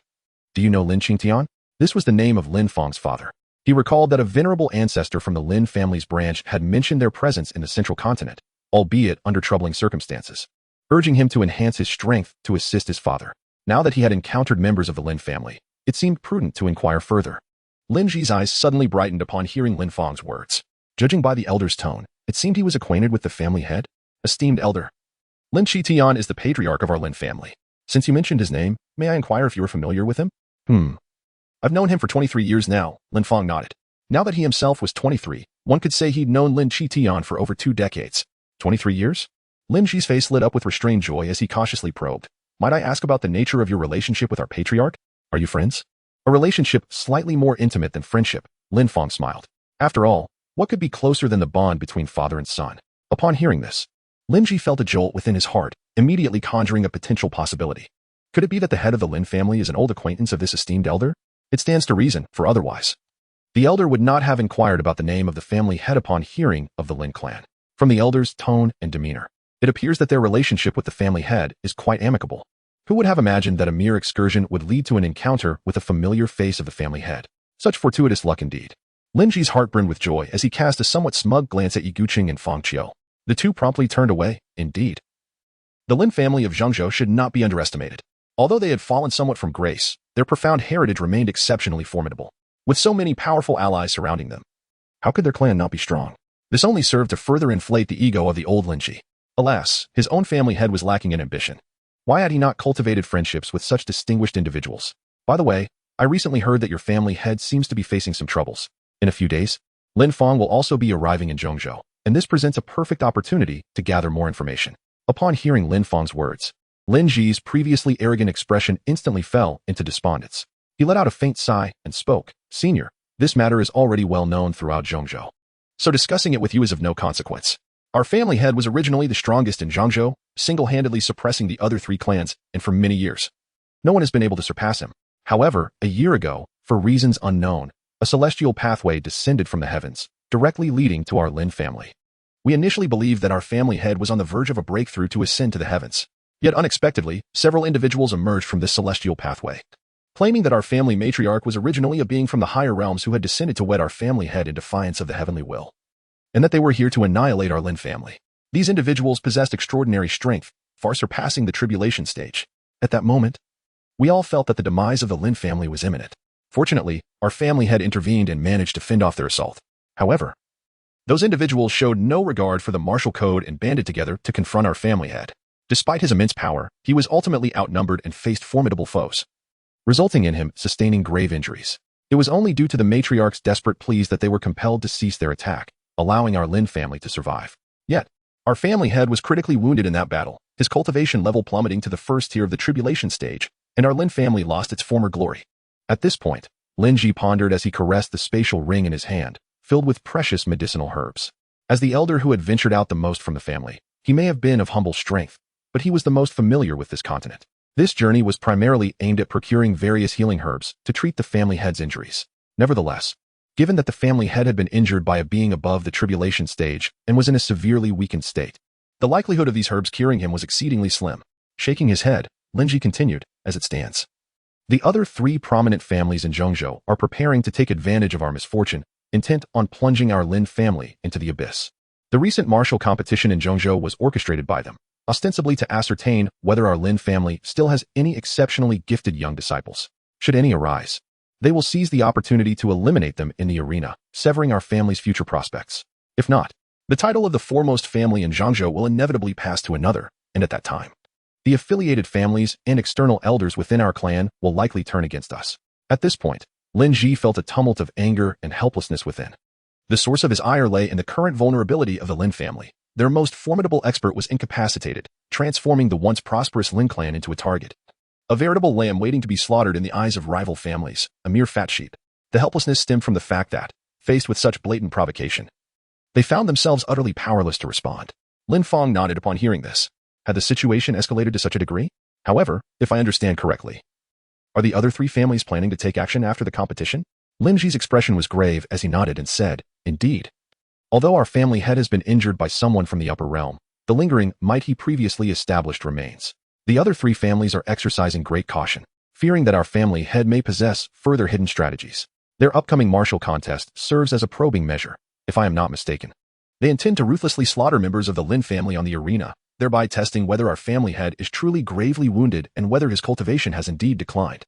Do you know Lin Qingtian? This was the name of Lin Fang's father. He recalled that a venerable ancestor from the Lin family's branch had mentioned their presence in the Central Continent, albeit under troubling circumstances, urging him to enhance his strength to assist his father. Now that he had encountered members of the Lin family, it seemed prudent to inquire further. Lin Ji's eyes suddenly brightened upon hearing Lin Fang's words. Judging by the elder's tone, it seemed he was acquainted with the family head. Esteemed elder, Lin Qitian is the patriarch of our Lin family. Since you mentioned his name, may I inquire if you are familiar with him? I've known him for 23 years now, Lin Fang nodded. Now that he himself was 23, one could say he'd known Lin Qitian for over 2 decades. 23 years? Lin Ji's face lit up with restrained joy as he cautiously probed. Might I ask about the nature of your relationship with our patriarch? Are you friends? A relationship slightly more intimate than friendship, Lin Fang smiled. After all, what could be closer than the bond between father and son? Upon hearing this, Lin Ji felt a jolt within his heart, immediately conjuring a potential possibility. Could it be that the head of the Lin family is an old acquaintance of this esteemed elder? It stands to reason, for otherwise. The elder would not have inquired about the name of the family head upon hearing of the Lin clan. From the elder's tone and demeanor, it appears that their relationship with the family head is quite amicable. Who would have imagined that a mere excursion would lead to an encounter with a familiar face of the family head? Such fortuitous luck indeed. Lin Ji's heart burned with joy as he cast a somewhat smug glance at Yi Guqing and Fang Qiu. The two promptly turned away, indeed. The Lin family of Zhengzhou should not be underestimated. Although they had fallen somewhat from grace, their profound heritage remained exceptionally formidable, with so many powerful allies surrounding them. How could their clan not be strong? This only served to further inflate the ego of the old Lin Ji. Alas, his own family head was lacking in ambition. Why had he not cultivated friendships with such distinguished individuals? By the way, I recently heard that your family head seems to be facing some troubles. In a few days, Lin Fang will also be arriving in Zhengzhou, and this presents a perfect opportunity to gather more information. Upon hearing Lin Fang's words, Lin Ji's previously arrogant expression instantly fell into despondence. He let out a faint sigh and spoke. Senior, this matter is already well known throughout Zhengzhou, so discussing it with you is of no consequence. Our family head was originally the strongest in Zhengzhou, single-handedly suppressing the other three clans, and for many years, no one has been able to surpass him. However, a year ago, for reasons unknown, a celestial pathway descended from the heavens, directly leading to our Lin family. We initially believed that our family head was on the verge of a breakthrough to ascend to the heavens. Yet unexpectedly, several individuals emerged from this celestial pathway, claiming that our family matriarch was originally a being from the higher realms who had descended to wed our family head in defiance of the heavenly will, and that they were here to annihilate our Lin family. These individuals possessed extraordinary strength, far surpassing the tribulation stage. At that moment, we all felt that the demise of the Lin family was imminent. Fortunately, our family head intervened and managed to fend off their assault. However, those individuals showed no regard for the martial code and banded together to confront our family head. Despite his immense power, he was ultimately outnumbered and faced formidable foes, resulting in him sustaining grave injuries. It was only due to the matriarch's desperate pleas that they were compelled to cease their attack, allowing our Lin family to survive. Yet, our family head was critically wounded in that battle, his cultivation level plummeting to the first tier of the tribulation stage, and our Lin family lost its former glory. At this point, Lin Ji pondered as he caressed the spatial ring in his hand, filled with precious medicinal herbs. As the elder who had ventured out the most from the family, he may have been of humble strength, but he was the most familiar with this continent. This journey was primarily aimed at procuring various healing herbs to treat the family head's injuries. Nevertheless, given that the family head had been injured by a being above the tribulation stage and was in a severely weakened state, the likelihood of these herbs curing him was exceedingly slim. Shaking his head, Lin Ji continued, as it stands, the other three prominent families in Zhengzhou are preparing to take advantage of our misfortune, intent on plunging our Lin family into the abyss. The recent martial competition in Zhengzhou was orchestrated by them, ostensibly to ascertain whether our Lin family still has any exceptionally gifted young disciples. Should any arise, they will seize the opportunity to eliminate them in the arena, severing our family's future prospects. If not, the title of the foremost family in Zhengzhou will inevitably pass to another, and at that time, the affiliated families and external elders within our clan will likely turn against us. At this point, Lin Ji felt a tumult of anger and helplessness within. The source of his ire lay in the current vulnerability of the Lin family. Their most formidable expert was incapacitated, transforming the once prosperous Lin clan into a target. A veritable lamb waiting to be slaughtered in the eyes of rival families, a mere fat sheep. The helplessness stemmed from the fact that, faced with such blatant provocation, they found themselves utterly powerless to respond. Lin Fang nodded upon hearing this. Had the situation escalated to such a degree? However, if I understand correctly, are the other three families planning to take action after the competition? Lin Ji's expression was grave as he nodded and said, indeed. Although our family head has been injured by someone from the upper realm, the lingering might he previously established remains. The other three families are exercising great caution, fearing that our family head may possess further hidden strategies. Their upcoming martial contest serves as a probing measure, if I am not mistaken. They intend to ruthlessly slaughter members of the Lin family on the arena, thereby testing whether our family head is truly gravely wounded and whether his cultivation has indeed declined.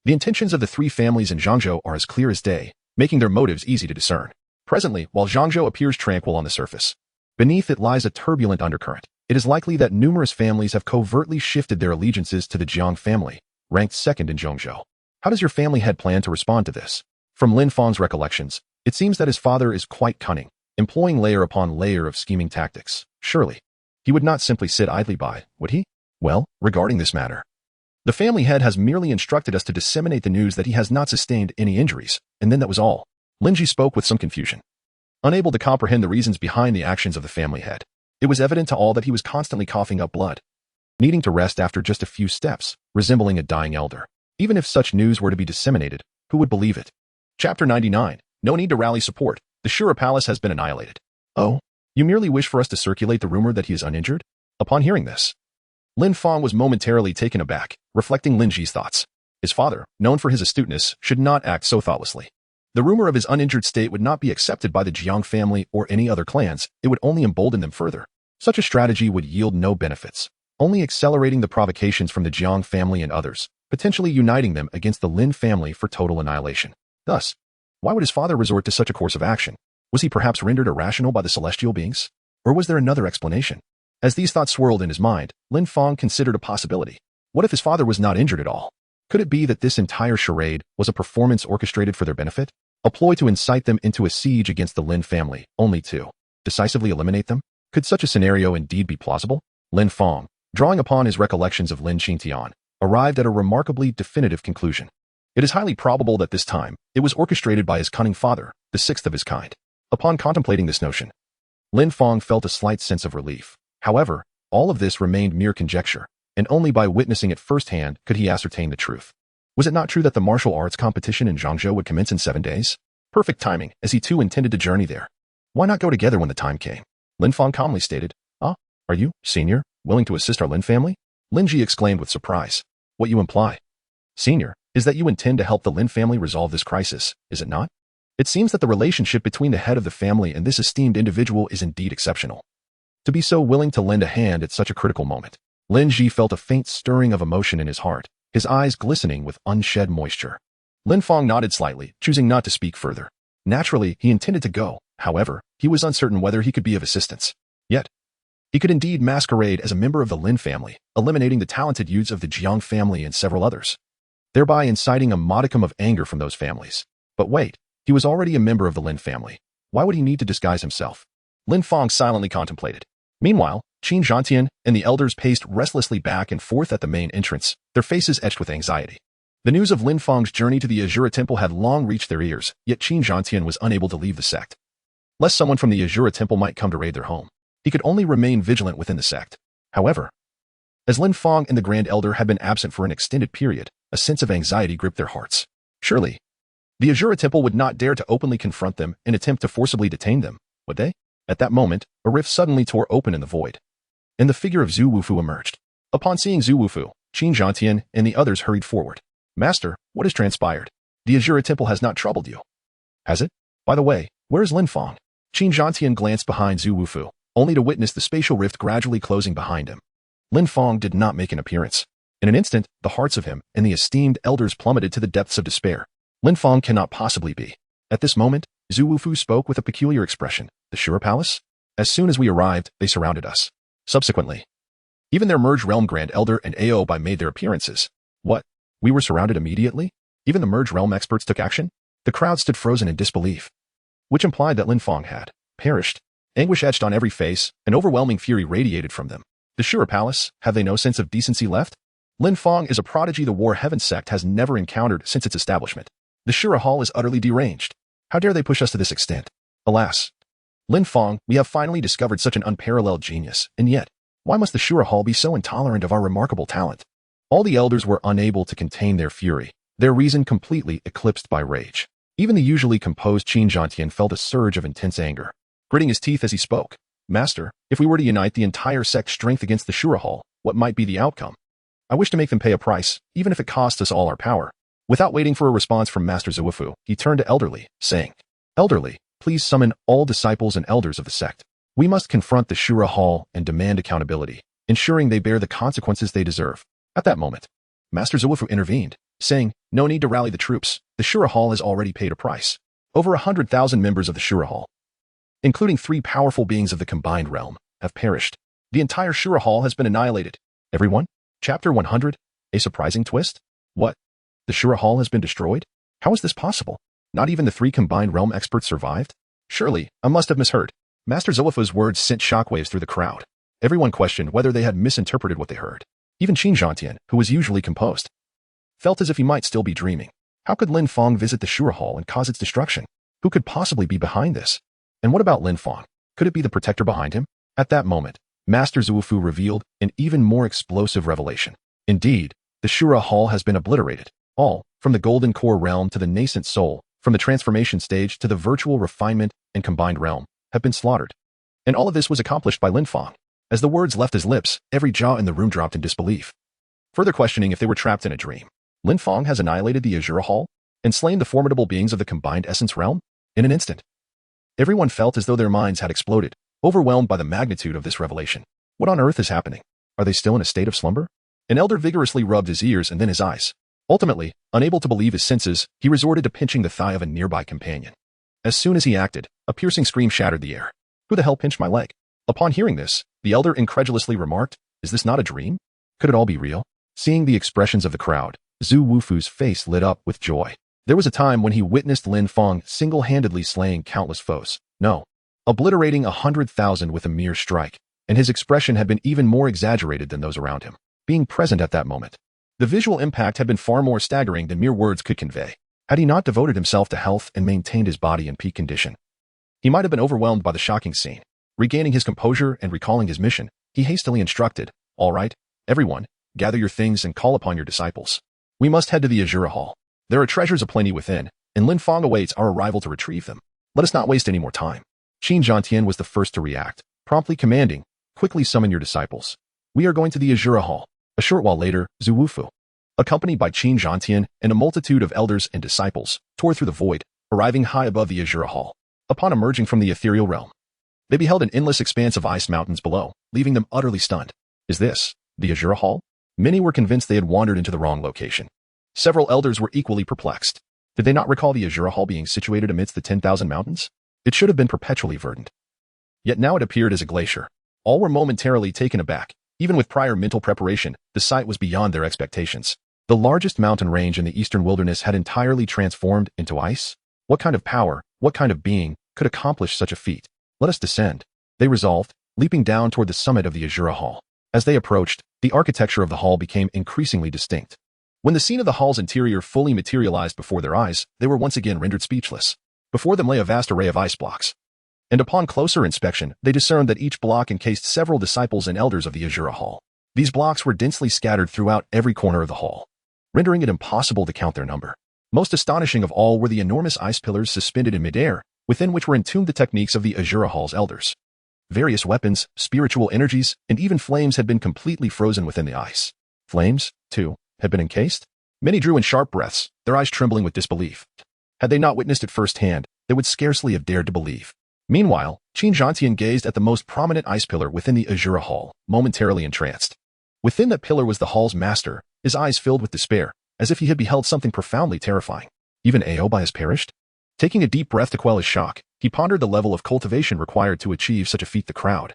The intentions of the three families in Zhengzhou are as clear as day, making their motives easy to discern. Presently, while Zhengzhou appears tranquil on the surface, beneath it lies a turbulent undercurrent. It is likely that numerous families have covertly shifted their allegiances to the Jiang family, ranked second in Zhengzhou. How does your family head plan to respond to this? From Lin Fang's recollections, it seems that his father is quite cunning, employing layer upon layer of scheming tactics. Surely, he would not simply sit idly by, would he? Well, regarding this matter, the family head has merely instructed us to disseminate the news that he has not sustained any injuries, and then that was all. Lin Ji spoke with some confusion, unable to comprehend the reasons behind the actions of the family head. It was evident to all that he was constantly coughing up blood, needing to rest after just a few steps, resembling a dying elder. Even if such news were to be disseminated, who would believe it? Chapter 99. No need to rally support. The Shura Palace has been annihilated. Oh, you merely wish for us to circulate the rumor that he is uninjured? Upon hearing this, Lin Fang was momentarily taken aback, reflecting Lin Ji's thoughts. His father, known for his astuteness, should not act so thoughtlessly. The rumor of his uninjured state would not be accepted by the Jiang family or any other clans. It would only embolden them further. Such a strategy would yield no benefits, only accelerating the provocations from the Jiang family and others, potentially uniting them against the Lin family for total annihilation. Thus, why would his father resort to such a course of action? Was he perhaps rendered irrational by the celestial beings? Or was there another explanation? As these thoughts swirled in his mind, Lin Fang considered a possibility. What if his father was not injured at all? Could it be that this entire charade was a performance orchestrated for their benefit? A ploy to incite them into a siege against the Lin family, only to decisively eliminate them? Could such a scenario indeed be plausible? Lin Fang, drawing upon his recollections of Lin Qingtian, arrived at a remarkably definitive conclusion. It is highly probable that this time, it was orchestrated by his cunning father, the sixth of his kind. Upon contemplating this notion, Lin Fang felt a slight sense of relief. However, all of this remained mere conjecture, and only by witnessing it firsthand could he ascertain the truth. Was it not true that the martial arts competition in Zhangzhou would commence in 7 days? Perfect timing, as he too intended to journey there. Why not go together when the time came? Lin Fang calmly stated, "Ah, are you, senior, willing to assist our Lin family?" Lin Ji exclaimed with surprise. "What you imply, senior, is that you intend to help the Lin family resolve this crisis, is it not? It seems that the relationship between the head of the family and this esteemed individual is indeed exceptional. To be so willing to lend a hand at such a critical moment." Lin Ji felt a faint stirring of emotion in his heart, his eyes glistening with unshed moisture. Lin Fang nodded slightly, choosing not to speak further. Naturally, he intended to go. However, he was uncertain whether he could be of assistance. Yet, he could indeed masquerade as a member of the Lin family, eliminating the talented youths of the Jiang family and several others, thereby inciting a modicum of anger from those families. But wait, he was already a member of the Lin family. Why would he need to disguise himself? Lin Fang silently contemplated. Meanwhile, Qin Zhantian and the elders paced restlessly back and forth at the main entrance, their faces etched with anxiety. The news of Lin Fang's journey to the Azura Temple had long reached their ears, yet Qin Zhantian was unable to leave the sect. Lest someone from the Azura Temple might come to raid their home, he could only remain vigilant within the sect. However, as Lin Fang and the Grand Elder had been absent for an extended period, a sense of anxiety gripped their hearts. Surely, the Azura Temple would not dare to openly confront them and attempt to forcibly detain them, would they? At that moment, a rift suddenly tore open in the void, and the figure of Zhu Wufu emerged. Upon seeing Zhu Wufu, Qin Zhantian and the others hurried forward. "Master, what has transpired? The Azura Temple has not troubled you, has it? By the way, where is Lin Fang?" Qin Zhantian glanced behind Zhu Wufu, only to witness the spatial rift gradually closing behind him. Lin Fang did not make an appearance. In an instant, the hearts of him and the esteemed elders plummeted to the depths of despair. Lin Fang cannot possibly be. At this moment, Zhu Wufu spoke with a peculiar expression. "The Shura Palace? As soon as we arrived, they surrounded us. Subsequently, even their merged realm Grand Elder and Aobai made their appearances." What? We were surrounded immediately? Even the merged realm experts took action? The crowd stood frozen in disbelief, which implied that Lin Fang had perished. Anguish etched on every face, an overwhelming fury radiated from them. The Shura Palace, have they no sense of decency left? Lin Fang is a prodigy the War Heaven sect has never encountered since its establishment. The Shura Hall is utterly deranged. How dare they push us to this extent? Alas, Lin Fang, we have finally discovered such an unparalleled genius, and yet, why must the Shura Hall be so intolerant of our remarkable talent? All the elders were unable to contain their fury, their reason completely eclipsed by rage. Even the usually composed Qin Zhantian felt a surge of intense anger, gritting his teeth as he spoke. "Master, if we were to unite the entire sect's strength against the Shura Hall, what might be the outcome? I wish to make them pay a price, even if it costs us all our power." Without waiting for a response from Master Zuofu, he turned to Elderly, saying, "Elderly, please summon all disciples and elders of the sect. We must confront the Shura Hall and demand accountability, ensuring they bear the consequences they deserve." At that moment, Master Zuofu intervened, saying, "No need to rally the troops. The Shura Hall has already paid a price. Over 100,000 members of the Shura Hall, including 3 powerful beings of the combined realm, have perished. The entire Shura Hall has been annihilated. Everyone?" Chapter 100. A surprising twist? What? The Shura Hall has been destroyed? How is this possible? Not even the 3 combined realm experts survived? Surely, I must have misheard. Master Zuofu's words sent shockwaves through the crowd. Everyone questioned whether they had misinterpreted what they heard. Even Qin Zhantian, who was usually composed, felt as if he might still be dreaming. How could Lin Fang visit the Shura Hall and cause its destruction? Who could possibly be behind this? And what about Lin Fang? Could it be the protector behind him? At that moment, Master Zuofu revealed an even more explosive revelation. Indeed, the Shura Hall has been obliterated. All, from the golden core realm to the nascent soul, from the transformation stage to the virtual refinement and combined realm, have been slaughtered. And all of this was accomplished by Lin Fang. As the words left his lips, every jaw in the room dropped in disbelief. Further questioning if they were trapped in a dream. Lin Fang has annihilated the Azura Hall and slain the formidable beings of the combined essence realm in an instant. Everyone felt as though their minds had exploded, overwhelmed by the magnitude of this revelation. What on earth is happening? Are they still in a state of slumber? An elder vigorously rubbed his ears and then his eyes. Ultimately, unable to believe his senses, he resorted to pinching the thigh of a nearby companion. As soon as he acted, a piercing scream shattered the air. Who the hell pinched my leg? Upon hearing this, the elder incredulously remarked, "Is this not a dream? Could it all be real?" Seeing the expressions of the crowd, Zhu Wufu's face lit up with joy. There was a time when he witnessed Lin Fang single-handedly slaying countless foes. No, obliterating 100,000 with a mere strike, and his expression had been even more exaggerated than those around him. Being present at that moment, the visual impact had been far more staggering than mere words could convey. Had he not devoted himself to health and maintained his body in peak condition, he might have been overwhelmed by the shocking scene. Regaining his composure and recalling his mission, he hastily instructed, "All right, everyone, gather your things and call upon your disciples. We must head to the Azura Hall. There are treasures aplenty within, and Lin Fang awaits our arrival to retrieve them. Let us not waste any more time." Qin Zhantian was the first to react, promptly commanding, "Quickly summon your disciples. We are going to the Azura Hall." A short while later, Zhu Wufu, accompanied by Qin Zhantian and a multitude of elders and disciples, tore through the void, arriving high above the Azura Hall. Upon emerging from the ethereal realm, they beheld an endless expanse of ice mountains below, leaving them utterly stunned. Is this the Azura Hall? Many were convinced they had wandered into the wrong location. Several elders were equally perplexed. Did they not recall the Azura Hall being situated amidst the 10,000 mountains? It should have been perpetually verdant. Yet now it appeared as a glacier. All were momentarily taken aback. Even with prior mental preparation, the sight was beyond their expectations. The largest mountain range in the eastern wilderness had entirely transformed into ice. What kind of power, what kind of being, could accomplish such a feat? Let us descend, they resolved, leaping down toward the summit of the Azura Hall. As they approached, the architecture of the hall became increasingly distinct. When the scene of the hall's interior fully materialized before their eyes, they were once again rendered speechless. Before them lay a vast array of ice blocks. And upon closer inspection, they discerned that each block encased several disciples and elders of the Azura Hall. These blocks were densely scattered throughout every corner of the hall, rendering it impossible to count their number. Most astonishing of all were the enormous ice pillars suspended in midair, within which were entombed the techniques of the Azura Hall's elders. Various weapons, spiritual energies, and even flames had been completely frozen within the ice. Flames, too, had been encased? Many drew in sharp breaths, their eyes trembling with disbelief. Had they not witnessed it firsthand, they would scarcely have dared to believe. Meanwhile, Qin Zhantian gazed at the most prominent ice pillar within the Azura Hall, momentarily entranced. Within that pillar was the hall's master, his eyes filled with despair, as if he had beheld something profoundly terrifying. Even Aobai has perished? Taking a deep breath to quell his shock, he pondered the level of cultivation required to achieve such a feat. The crowd,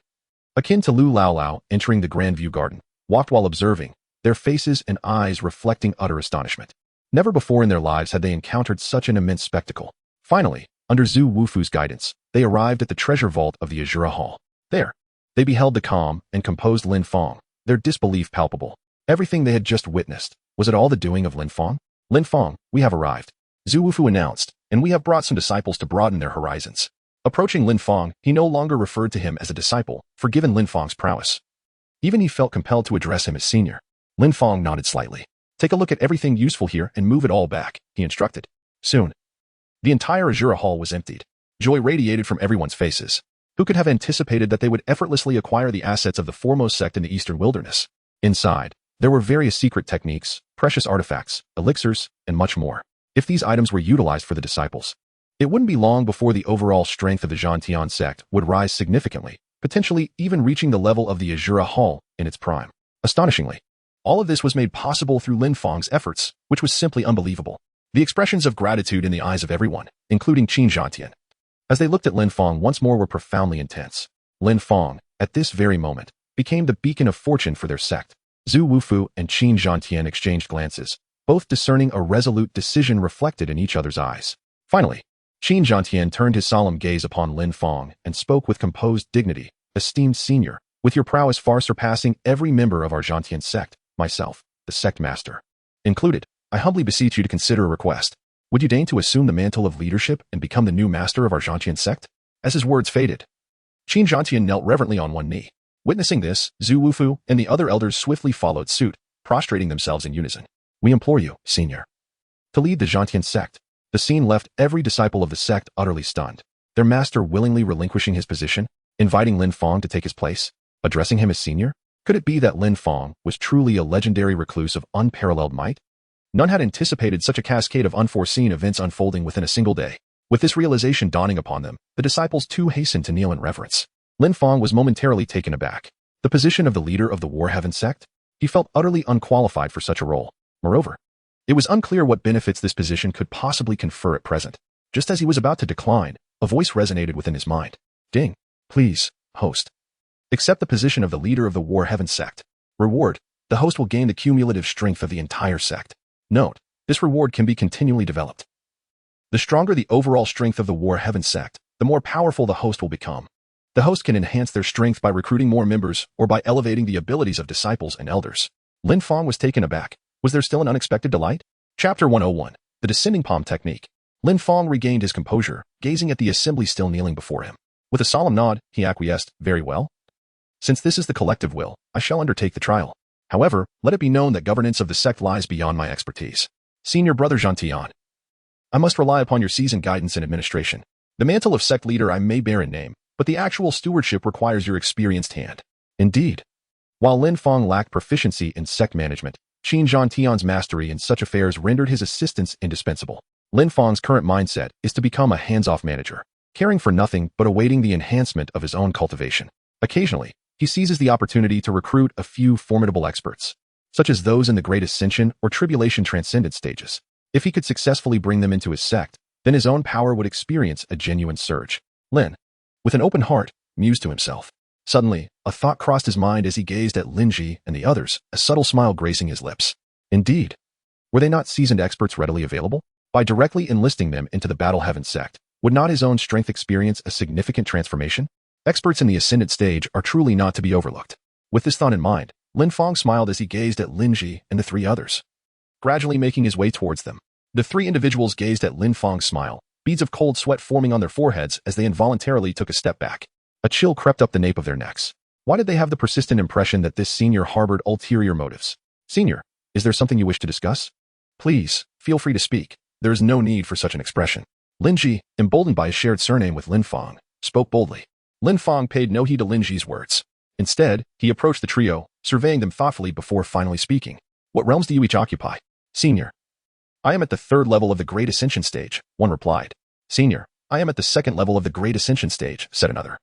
akin to Lu Lao Lao entering the Grand View Garden, walked while observing, their faces and eyes reflecting utter astonishment. Never before in their lives had they encountered such an immense spectacle. Finally, under Zhu Wufu's guidance, they arrived at the treasure vault of the Azura Hall. There, they beheld the calm and composed Lin Fang, their disbelief palpable. Everything they had just witnessed, was it all the doing of Lin Fang? "Lin Fang, we have arrived," Zhu Wufu announced, "and we have brought some disciples to broaden their horizons." Approaching Lin Fang, he no longer referred to him as a disciple, for given Lin Fang's prowess, even he felt compelled to address him as senior. Lin Fang nodded slightly. "Take a look at everything useful here and move it all back," he instructed. Soon, the entire Azura Hall was emptied. Joy radiated from everyone's faces. Who could have anticipated that they would effortlessly acquire the assets of the foremost sect in the eastern wilderness? Inside, there were various secret techniques, precious artifacts, elixirs, and much more. If these items were utilized for the disciples, it wouldn't be long before the overall strength of the Zhantian sect would rise significantly, potentially even reaching the level of the Azura Hall in its prime. Astonishingly, all of this was made possible through Lin Fang's efforts, which was simply unbelievable. The expressions of gratitude in the eyes of everyone, including Qin Zhantian, as they looked at Lin Fang once more were profoundly intense. Lin Fang, at this very moment, became the beacon of fortune for their sect. Zhu Wufu and Qin Zhantian exchanged glances, both discerning a resolute decision reflected in each other's eyes. Finally, Qin Zhantian turned his solemn gaze upon Lin Fang and spoke with composed dignity. "Esteemed senior, with your prowess far surpassing every member of our Zhantian sect, myself, the sect master included, I humbly beseech you to consider a request. Would you deign to assume the mantle of leadership and become the new master of our Zhantian sect?" As his words faded, Qin Zhantian knelt reverently on one knee. Witnessing this, Zhu Wufu and the other elders swiftly followed suit, prostrating themselves in unison. We implore you, senior, to lead the Zhantian sect. The scene left every disciple of the sect utterly stunned. Their master willingly relinquishing his position, inviting Lin Fang to take his place, addressing him as senior? Could it be that Lin Fang was truly a legendary recluse of unparalleled might? None had anticipated such a cascade of unforeseen events unfolding within a single day. With this realization dawning upon them, the disciples too hastened to kneel in reverence. Lin Fang was momentarily taken aback. The position of the leader of the War Heaven sect? He felt utterly unqualified for such a role. Moreover, it was unclear what benefits this position could possibly confer at present. Just as he was about to decline, a voice resonated within his mind. Ding. Please, host. Accept the position of the leader of the War Heaven sect. Reward. The host will gain the cumulative strength of the entire sect. Note, this reward can be continually developed. The stronger the overall strength of the War Heaven sect, the more powerful the host will become. The host can enhance their strength by recruiting more members or by elevating the abilities of disciples and elders. Lin Fang was taken aback. Was there still an unexpected delight? Chapter 101. The Descending Palm Technique. Lin Fang regained his composure, gazing at the assembly still kneeling before him. With a solemn nod, he acquiesced, very well. Since this is the collective will, I shall undertake the trial. However, let it be known that governance of the sect lies beyond my expertise. Senior Brother Zhantian, I must rely upon your seasoned guidance and administration. The mantle of sect leader I may bear in name, but the actual stewardship requires your experienced hand. Indeed. While Lin Fang lacked proficiency in sect management, Qin Zhantian's mastery in such affairs rendered his assistance indispensable. Lin Fang's current mindset is to become a hands-off manager, caring for nothing but awaiting the enhancement of his own cultivation. Occasionally, he seizes the opportunity to recruit a few formidable experts, such as those in the Great Ascension or Tribulation Transcendent stages. If he could successfully bring them into his sect, then his own power would experience a genuine surge. Lin, with an open heart, mused to himself. Suddenly, a thought crossed his mind as he gazed at Lin Ji and the others, a subtle smile gracing his lips. Indeed. Were they not seasoned experts readily available? By directly enlisting them into the Battle Heaven sect, would not his own strength experience a significant transformation? Experts in the ascendant stage are truly not to be overlooked. With this thought in mind, Lin Fang smiled as he gazed at Lin Ji and the three others, gradually making his way towards them. The three individuals gazed at Lin Fang's smile, beads of cold sweat forming on their foreheads as they involuntarily took a step back. A chill crept up the nape of their necks. Why did they have the persistent impression that this senior harbored ulterior motives? Senior, is there something you wish to discuss? Please, feel free to speak. There is no need for such an expression. Lin Ji, emboldened by a shared surname with Lin Fang, spoke boldly. Lin Fang paid no heed to Lin Ji's words. Instead, he approached the trio, surveying them thoughtfully before finally speaking. What realms do you each occupy? Senior. I am at the third level of the Great Ascension stage, one replied. Senior. I am at the second level of the Great Ascension stage, said another.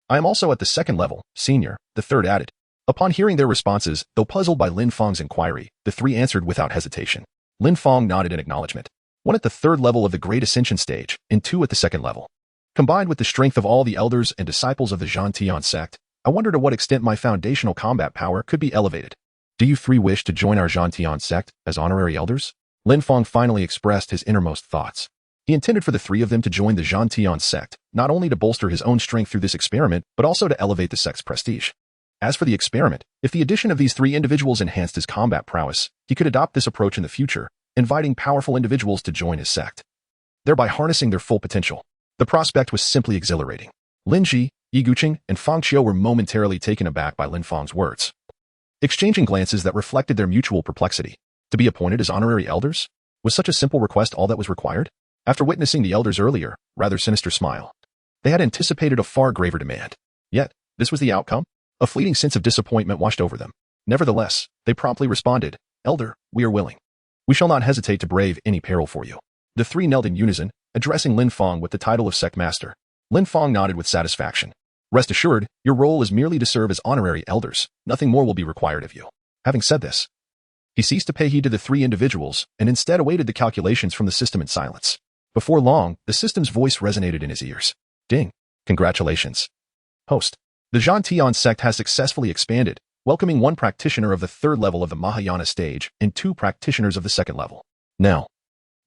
I am also at the second level, senior, the third added. Upon hearing their responses, though puzzled by Lin Fang's inquiry, the three answered without hesitation. Lin Fang nodded in acknowledgement. One at the third level of the Great Ascension stage, and two at the second level. Combined with the strength of all the elders and disciples of the Zhantian sect, I wonder to what extent my foundational combat power could be elevated. Do you three wish to join our Zhantian sect as honorary elders? Lin Fang finally expressed his innermost thoughts. He intended for the three of them to join the Zhantian sect, not only to bolster his own strength through this experiment, but also to elevate the sect's prestige. As for the experiment, if the addition of these three individuals enhanced his combat prowess, he could adopt this approach in the future, inviting powerful individuals to join his sect, thereby harnessing their full potential. The prospect was simply exhilarating. Lin Ji, Yi Guqing, and Fang Qiu were momentarily taken aback by Lin Fang's words, exchanging glances that reflected their mutual perplexity. To be appointed as honorary elders? Was such a simple request all that was required? After witnessing the elders' earlier, rather sinister smile, they had anticipated a far graver demand. Yet, this was the outcome? A fleeting sense of disappointment washed over them. Nevertheless, they promptly responded, Elder, we are willing. We shall not hesitate to brave any peril for you. The three knelt in unison, addressing Lin Fang with the title of Sect Master. Lin Fang nodded with satisfaction. Rest assured, your role is merely to serve as honorary elders. Nothing more will be required of you. Having said this, he ceased to pay heed to the three individuals and instead awaited the calculations from the system in silence. Before long, the system's voice resonated in his ears. Ding. Congratulations. Host. The Zhantian sect has successfully expanded, welcoming one practitioner of the third level of the Mahayana stage and two practitioners of the second level. Now,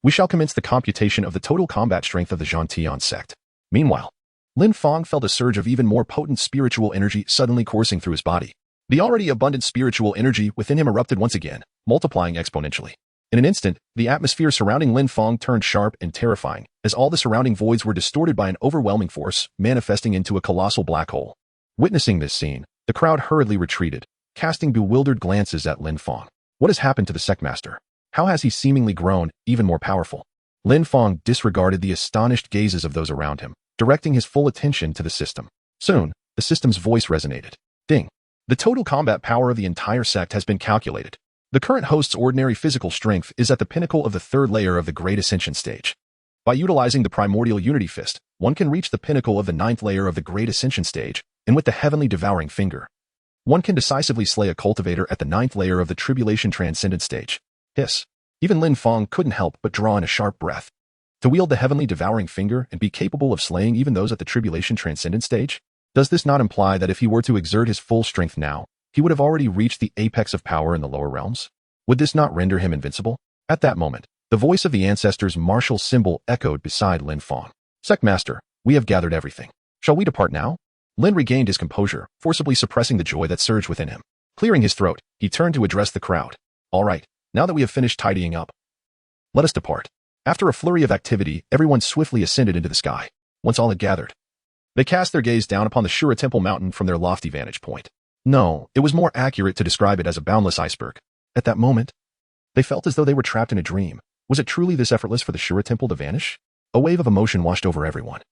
we shall commence the computation of the total combat strength of the Zhantian sect. Meanwhile, Lin Fang felt a surge of even more potent spiritual energy suddenly coursing through his body. The already abundant spiritual energy within him erupted once again, multiplying exponentially. In an instant, the atmosphere surrounding Lin Fang turned sharp and terrifying, as all the surrounding voids were distorted by an overwhelming force, manifesting into a colossal black hole. Witnessing this scene, the crowd hurriedly retreated, casting bewildered glances at Lin Fang. What has happened to the Sectmaster? How has he seemingly grown, even more powerful? Lin Fang disregarded the astonished gazes of those around him, directing his full attention to the system. Soon, the system's voice resonated. Ding. The total combat power of the entire sect has been calculated. The current host's ordinary physical strength is at the pinnacle of the third layer of the Great Ascension stage. By utilizing the Primordial Unity Fist, one can reach the pinnacle of the 9th layer of the Great Ascension stage, and with the Heavenly Devouring Finger, one can decisively slay a cultivator at the 9th layer of the Tribulation Transcendent stage. Hiss. Even Lin Fang couldn't help but draw in a sharp breath. To wield the Heavenly Devouring Finger and be capable of slaying even those at the Tribulation Transcendent stage? Does this not imply that if he were to exert his full strength now, he would have already reached the apex of power in the lower realms? Would this not render him invincible? At that moment, the voice of the ancestors' martial symbol echoed beside Lin Fang. Sectmaster, we have gathered everything. Shall we depart now? Lin regained his composure, forcibly suppressing the joy that surged within him. Clearing his throat, he turned to address the crowd. All right, now that we have finished tidying up, let us depart. After a flurry of activity, everyone swiftly ascended into the sky. Once all had gathered, they cast their gaze down upon the Shura Temple mountain from their lofty vantage point. No, it was more accurate to describe it as a boundless iceberg. At that moment, they felt as though they were trapped in a dream. Was it truly this effortless for the Shura Temple to vanish? A wave of emotion washed over everyone,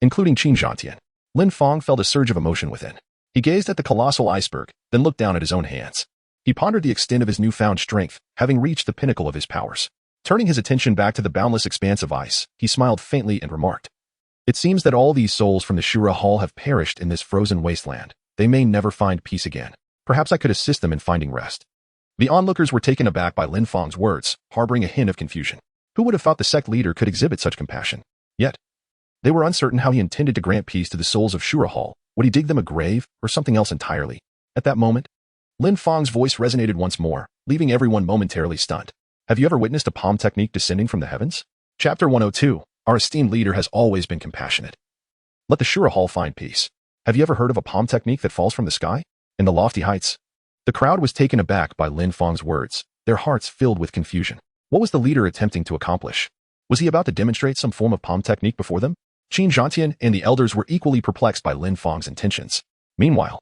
including Qin Zhantian. Lin Fang felt a surge of emotion within. He gazed at the colossal iceberg, then looked down at his own hands. He pondered the extent of his newfound strength, having reached the pinnacle of his powers. Turning his attention back to the boundless expanse of ice, he smiled faintly and remarked, "It seems that all these souls from the Shura Hall have perished in this frozen wasteland. They may never find peace again. Perhaps I could assist them in finding rest." The onlookers were taken aback by Lin Fang's words, harboring a hint of confusion. Who would have thought the sect leader could exhibit such compassion? Yet, they were uncertain how he intended to grant peace to the souls of Shura Hall. Would he dig them a grave, or something else entirely? At that moment, Lin Fang's voice resonated once more, leaving everyone momentarily stunned. Have you ever witnessed a palm technique descending from the heavens? Chapter 102. Our esteemed leader has always been compassionate. Let the Shura Hall find peace. Have you ever heard of a palm technique that falls from the sky? In the lofty heights? The crowd was taken aback by Lin Fang's words, their hearts filled with confusion. What was the leader attempting to accomplish? Was he about to demonstrate some form of palm technique before them? Qin Zhantian and the elders were equally perplexed by Lin Fang's intentions. Meanwhile,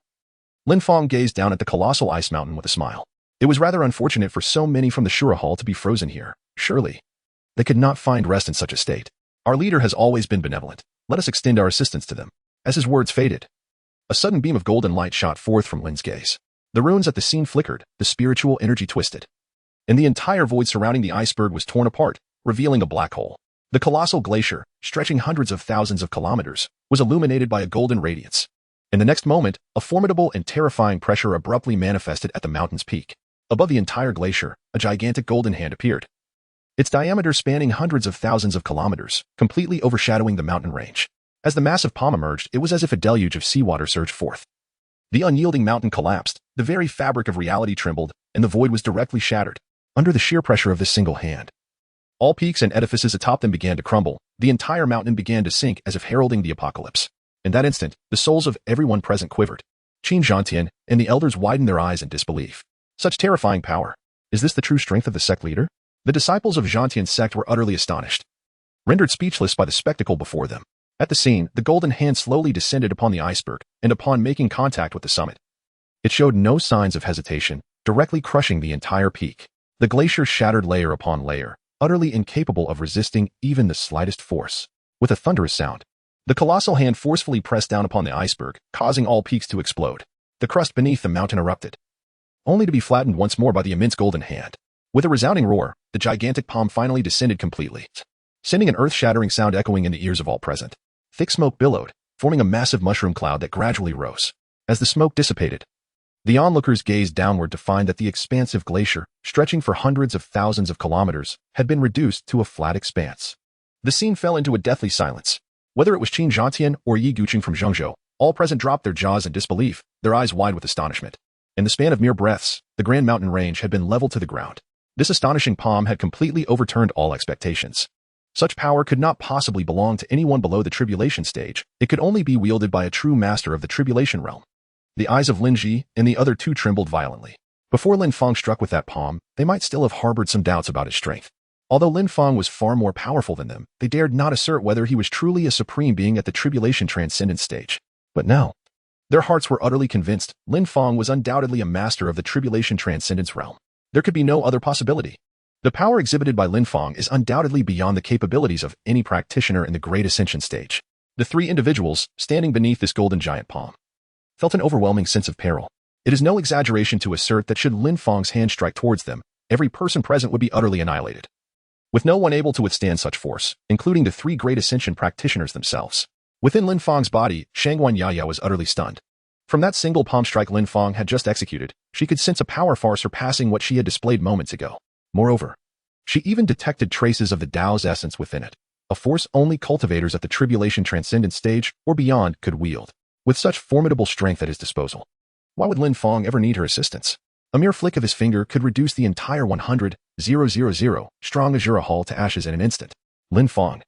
Lin Fang gazed down at the colossal ice mountain with a smile. It was rather unfortunate for so many from the Shura Hall to be frozen here. Surely, they could not find rest in such a state. Our leader has always been benevolent. Let us extend our assistance to them. As his words faded, a sudden beam of golden light shot forth from Lin's gaze. The runes at the scene flickered, the spiritual energy twisted, and the entire void surrounding the iceberg was torn apart, revealing a black hole. The colossal glacier, stretching hundreds of thousands of kilometers, was illuminated by a golden radiance. In the next moment, a formidable and terrifying pressure abruptly manifested at the mountain's peak. Above the entire glacier, a gigantic golden hand appeared, its diameter spanning hundreds of thousands of kilometers, completely overshadowing the mountain range. As the massive palm emerged, it was as if a deluge of seawater surged forth. The unyielding mountain collapsed, the very fabric of reality trembled, and the void was directly shattered, under the sheer pressure of this single hand. All peaks and edifices atop them began to crumble, the entire mountain began to sink as if heralding the apocalypse. In that instant, the souls of everyone present quivered. Qin Zhantian and the elders widened their eyes in disbelief. Such terrifying power. Is this the true strength of the sect leader? The disciples of Zhantian's sect were utterly astonished, rendered speechless by the spectacle before them. At the scene, the golden hand slowly descended upon the iceberg, and upon making contact with the summit, it showed no signs of hesitation, directly crushing the entire peak. The glacier shattered layer upon layer, utterly incapable of resisting even the slightest force. With a thunderous sound, the colossal hand forcefully pressed down upon the iceberg, causing all peaks to explode. The crust beneath the mountain erupted, only to be flattened once more by the immense golden hand. With a resounding roar, the gigantic palm finally descended completely, sending an earth-shattering sound echoing in the ears of all present. Thick smoke billowed, forming a massive mushroom cloud that gradually rose. As the smoke dissipated, the onlookers gazed downward to find that the expansive glacier, stretching for hundreds of thousands of kilometers, had been reduced to a flat expanse. The scene fell into a deathly silence. Whether it was Qin Zhantian or Yi Guqing from Zhengzhou, all present dropped their jaws in disbelief, their eyes wide with astonishment. In the span of mere breaths, the grand mountain range had been leveled to the ground. This astonishing palm had completely overturned all expectations. Such power could not possibly belong to anyone below the tribulation stage. It could only be wielded by a true master of the tribulation realm. The eyes of Lin Ji and the other two trembled violently. Before Lin Fang struck with that palm, they might still have harbored some doubts about his strength. Although Lin Fang was far more powerful than them, they dared not assert whether he was truly a supreme being at the tribulation transcendence stage. But now, their hearts were utterly convinced Lin Fang was undoubtedly a master of the tribulation transcendence realm. There could be no other possibility. The power exhibited by Lin Fang is undoubtedly beyond the capabilities of any practitioner in the Great Ascension stage. The three individuals, standing beneath this golden giant palm, felt an overwhelming sense of peril. It is no exaggeration to assert that should Lin Fang's hand strike towards them, every person present would be utterly annihilated. With no one able to withstand such force, including the three Great Ascension practitioners themselves. Within Lin Fang's body, Shangguan Yaya was utterly stunned. From that single palm strike Lin Fang had just executed, she could sense a power far surpassing what she had displayed moments ago. Moreover, she even detected traces of the Tao's essence within it, a force only cultivators at the tribulation transcendence stage or beyond could wield. With such formidable strength at his disposal, why would Lin Fang ever need her assistance? A mere flick of his finger could reduce the entire 100,000 strong Azura Hall to ashes in an instant. Lin Fang.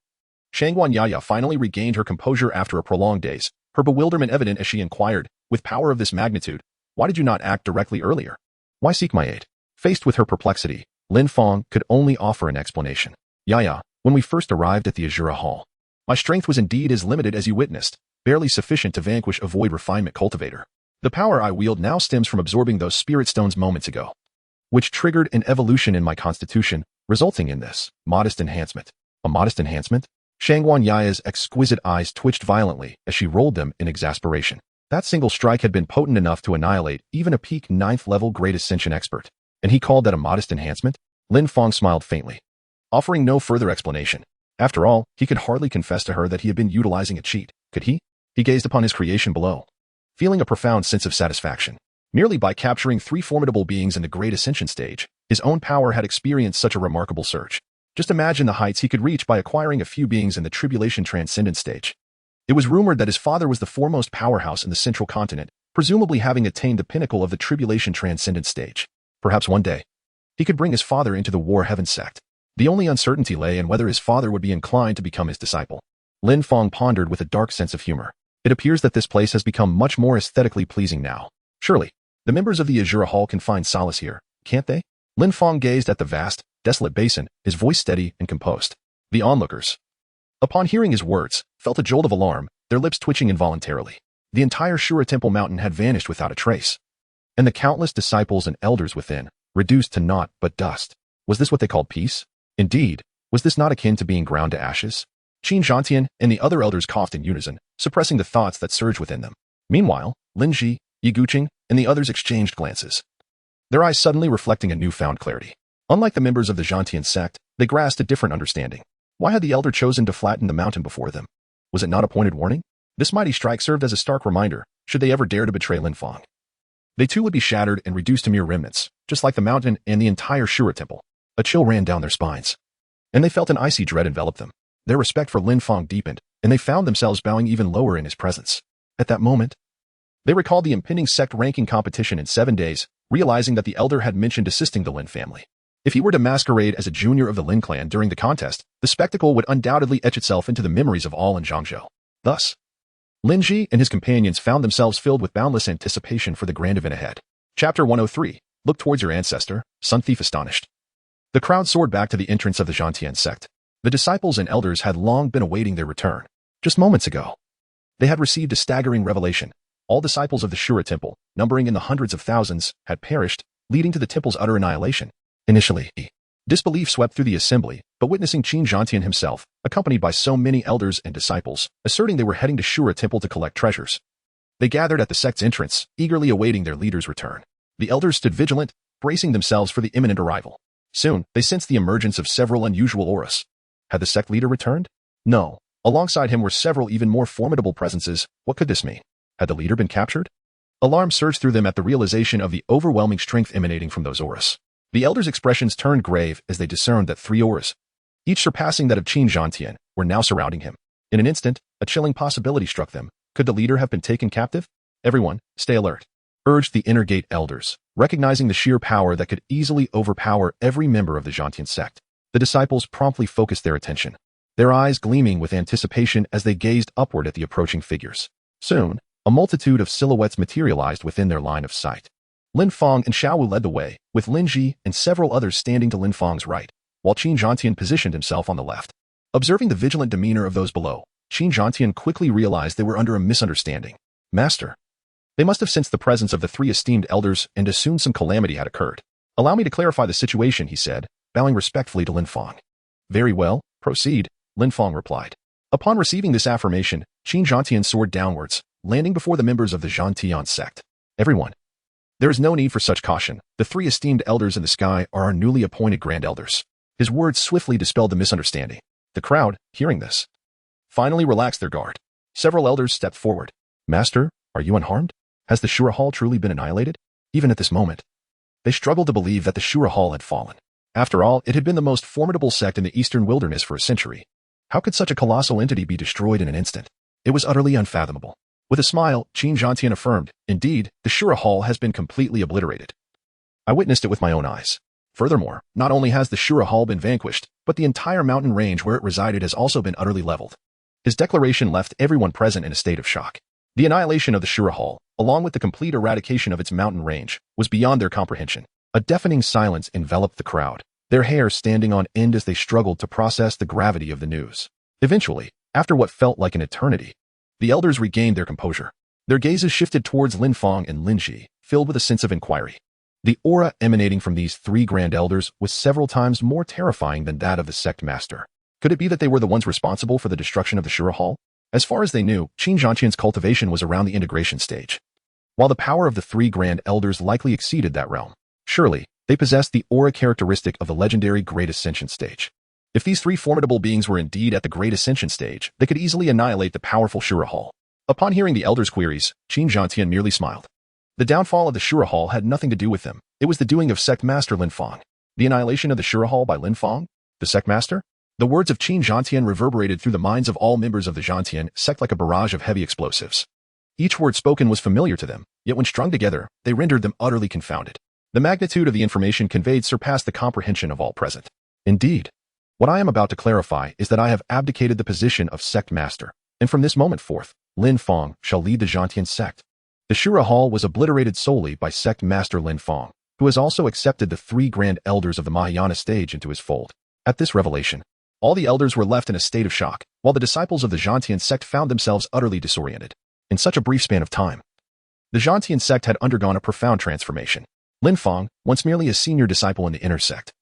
Shangguan Yaya finally regained her composure after a prolonged daze, her bewilderment evident as she inquired, with power of this magnitude, why did you not act directly earlier? Why seek my aid? Faced with her perplexity, Lin Fang could only offer an explanation. Yaya, when we first arrived at the Azura Hall, my strength was indeed as limited as you witnessed, barely sufficient to vanquish a void refinement cultivator. The power I wield now stems from absorbing those spirit stones moments ago, which triggered an evolution in my constitution, resulting in this modest enhancement. A modest enhancement? Shangguan Yaya's exquisite eyes twitched violently as she rolled them in exasperation. That single strike had been potent enough to annihilate even a peak 9th-level Great Ascension expert, and he called that a modest enhancement? Lin Fang smiled faintly, offering no further explanation. After all, he could hardly confess to her that he had been utilizing a cheat, could he? He gazed upon his creation below, feeling a profound sense of satisfaction. Merely by capturing three formidable beings in the Great Ascension stage, his own power had experienced such a remarkable surge. Just imagine the heights he could reach by acquiring a few beings in the Tribulation Transcendence stage. It was rumored that his father was the foremost powerhouse in the Central Continent, presumably having attained the pinnacle of the Tribulation Transcendence stage. Perhaps one day, he could bring his father into the War Heaven sect. The only uncertainty lay in whether his father would be inclined to become his disciple. Lin Fang pondered with a dark sense of humor. It appears that this place has become much more aesthetically pleasing now. Surely, the members of the Azura Hall can find solace here, can't they? Lin Fang gazed at the vast, desolate basin, his voice steady and composed. The onlookers, upon hearing his words, felt a jolt of alarm, their lips twitching involuntarily. The entire Shura Temple mountain had vanished without a trace, and the countless disciples and elders within, reduced to naught but dust. Was this what they called peace? Indeed, was this not akin to being ground to ashes? Qin Zhantian and the other elders coughed in unison, suppressing the thoughts that surged within them. Meanwhile, Lin Ji, Yi Guqing, and the others exchanged glances, their eyes suddenly reflecting a newfound clarity. Unlike the members of the Zhantian sect, they grasped a different understanding. Why had the elder chosen to flatten the mountain before them? Was it not a pointed warning? This mighty strike served as a stark reminder, should they ever dare to betray Lin Fang. They too would be shattered and reduced to mere remnants, just like the mountain and the entire Shura Temple. A chill ran down their spines, and they felt an icy dread envelop them. Their respect for Lin Fang deepened, and they found themselves bowing even lower in his presence. At that moment, they recalled the impending sect ranking competition in 7 days, realizing that the elder had mentioned assisting the Lin family. If he were to masquerade as a junior of the Lin clan during the contest, the spectacle would undoubtedly etch itself into the memories of all in Zhangzhou. Thus, Lin Ji and his companions found themselves filled with boundless anticipation for the grand event ahead. Chapter 103. Look towards your ancestor, Sun Thief astonished. The crowd soared back to the entrance of the Zhantian sect. The disciples and elders had long been awaiting their return. Just moments ago, they had received a staggering revelation. All disciples of the Shura Temple, numbering in the hundreds of thousands, had perished, leading to the temple's utter annihilation. Initially, disbelief swept through the assembly, but witnessing Qin Zhantian himself, accompanied by so many elders and disciples, asserting they were heading to Shura Temple to collect treasures. They gathered at the sect's entrance, eagerly awaiting their leader's return. The elders stood vigilant, bracing themselves for the imminent arrival. Soon, they sensed the emergence of several unusual auras. Had the sect leader returned? No. Alongside him were several even more formidable presences. What could this mean? Had the leader been captured? Alarm surged through them at the realization of the overwhelming strength emanating from those auras. The elders' expressions turned grave as they discerned that 3 auras, each surpassing that of Qin Zhantian, were now surrounding him. In an instant, a chilling possibility struck them. Could the leader have been taken captive? Everyone, stay alert, urged the Inner Gate elders, recognizing the sheer power that could easily overpower every member of the Zhantian sect. The disciples promptly focused their attention, their eyes gleaming with anticipation as they gazed upward at the approaching figures. Soon, a multitude of silhouettes materialized within their line of sight. Lin Fang and Xiao Wu led the way, with Lin Ji and several others standing to Lin Fang's right, while Qin Zhantian positioned himself on the left. Observing the vigilant demeanor of those below, Qin Zhantian quickly realized they were under a misunderstanding. Master. They must have sensed the presence of the three esteemed elders and assumed some calamity had occurred. Allow me to clarify the situation, he said, bowing respectfully to Lin Fang. Very well, proceed, Lin Fang replied. Upon receiving this affirmation, Qin Zhantian soared downwards, landing before the members of the Zhantian sect. Everyone. There is no need for such caution. The three esteemed elders in the sky are our newly appointed grand elders. His words swiftly dispelled the misunderstanding. The crowd, hearing this, finally relaxed their guard. Several elders stepped forward. Master, are you unharmed? Has the Shura Hall truly been annihilated? Even at this moment, they struggled to believe that the Shura Hall had fallen. After all, it had been the most formidable sect in the eastern wilderness for a century. How could such a colossal entity be destroyed in an instant? It was utterly unfathomable. With a smile, Qin Zhantian affirmed, indeed, the Shura Hall has been completely obliterated. I witnessed it with my own eyes. Furthermore, not only has the Shura Hall been vanquished, but the entire mountain range where it resided has also been utterly leveled. His declaration left everyone present in a state of shock. The annihilation of the Shura Hall, along with the complete eradication of its mountain range, was beyond their comprehension. A deafening silence enveloped the crowd, their hair standing on end as they struggled to process the gravity of the news. Eventually, after what felt like an eternity, the elders regained their composure. Their gazes shifted towards Lin Fang and Lin Ji, filled with a sense of inquiry. The aura emanating from these three grand elders was several times more terrifying than that of the sect master. Could it be that they were the ones responsible for the destruction of the Shura Hall? As far as they knew, Qin Zhantian's cultivation was around the integration stage. While the power of the three grand elders likely exceeded that realm, surely, they possessed the aura characteristic of the legendary Great Ascension stage. If these three formidable beings were indeed at the Great Ascension stage, they could easily annihilate the powerful Shura Hall. Upon hearing the elders' queries, Qin Zhantian merely smiled. The downfall of the Shura Hall had nothing to do with them. It was the doing of sect master Lin Fang. The annihilation of the Shura Hall by Lin Fang? The sect master? The words of Qin Zhantian reverberated through the minds of all members of the Zhantian sect like a barrage of heavy explosives. Each word spoken was familiar to them, yet when strung together, they rendered them utterly confounded. The magnitude of the information conveyed surpassed the comprehension of all present. Indeed, what I am about to clarify is that I have abdicated the position of sect master, and from this moment forth, Lin Fang shall lead the Zhantian sect. The Shura Hall was obliterated solely by sect master Lin Fang, who has also accepted the three grand elders of the Mahayana stage into his fold. At this revelation, all the elders were left in a state of shock, while the disciples of the Zhantian sect found themselves utterly disoriented. In such a brief span of time, the Zhantian sect had undergone a profound transformation. Lin Fang, once merely a senior disciple in the inner sect,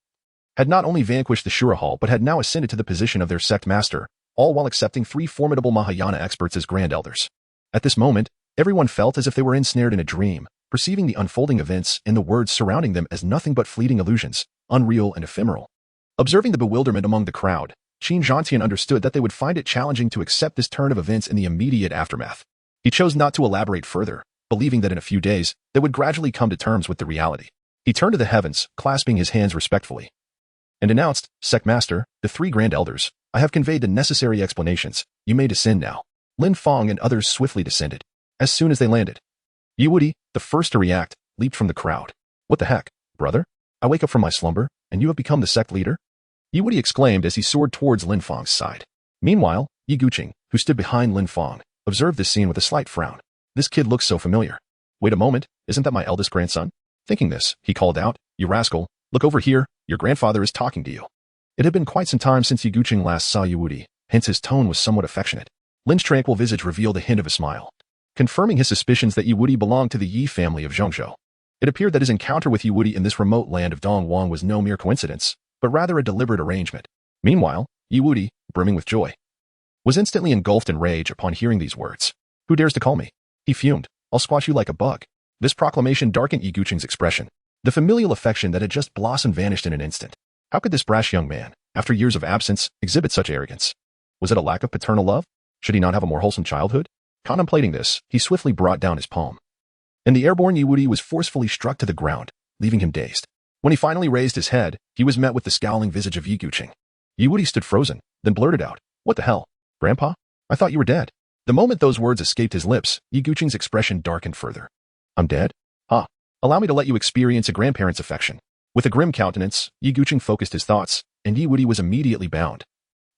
had not only vanquished the Shura Hall but had now ascended to the position of their sect master, all while accepting three formidable Mahayana experts as grand elders. At this moment, everyone felt as if they were ensnared in a dream, perceiving the unfolding events and the words surrounding them as nothing but fleeting illusions, unreal and ephemeral. Observing the bewilderment among the crowd, Qin Zhantian understood that they would find it challenging to accept this turn of events in the immediate aftermath. He chose not to elaborate further, believing that in a few days, they would gradually come to terms with the reality. He turned to the heavens, clasping his hands respectfully, and announced, Sect Master, the three grand elders, I have conveyed the necessary explanations. You may descend now. Lin Fang and others swiftly descended. As soon as they landed, Yiwudi, the first to react, leaped from the crowd. What the heck, brother? I wake up from my slumber, and you have become the sect leader? Yiwudi exclaimed as he soared towards Lin Fang's side. Meanwhile, Yi Guqing, who stood behind Lin Fang, observed this scene with a slight frown. This kid looks so familiar. Wait a moment, isn't that my eldest grandson? Thinking this, he called out, You rascal, look over here, your grandfather is talking to you. It had been quite some time since Yi Guqing last saw Yiwudi, hence his tone was somewhat affectionate. Lin's tranquil visage revealed a hint of a smile, confirming his suspicions that Yiwudi belonged to the Yi family of Zhongzhou. It appeared that his encounter with Yiwudi in this remote land of Dongwang was no mere coincidence, but rather a deliberate arrangement. Meanwhile, Yiwudi, brimming with joy, was instantly engulfed in rage upon hearing these words. Who dares to call me? He fumed. I'll squash you like a bug. This proclamation darkened Yi Guqing's expression. The familial affection that had just blossomed vanished in an instant. How could this brash young man, after years of absence, exhibit such arrogance? Was it a lack of paternal love? Should he not have a more wholesome childhood? Contemplating this, he swiftly brought down his palm. And the airborne Yiwudi was forcefully struck to the ground, leaving him dazed. When he finally raised his head, he was met with the scowling visage of Yi Guqing. Yiwudi stood frozen, then blurted out, What the hell? Grandpa? I thought you were dead. The moment those words escaped his lips, Yi Guqing's expression darkened further. I'm dead? Ha! Allow me to let you experience a grandparent's affection. With a grim countenance, Yi Guqing focused his thoughts, and Yiwudi was immediately bound.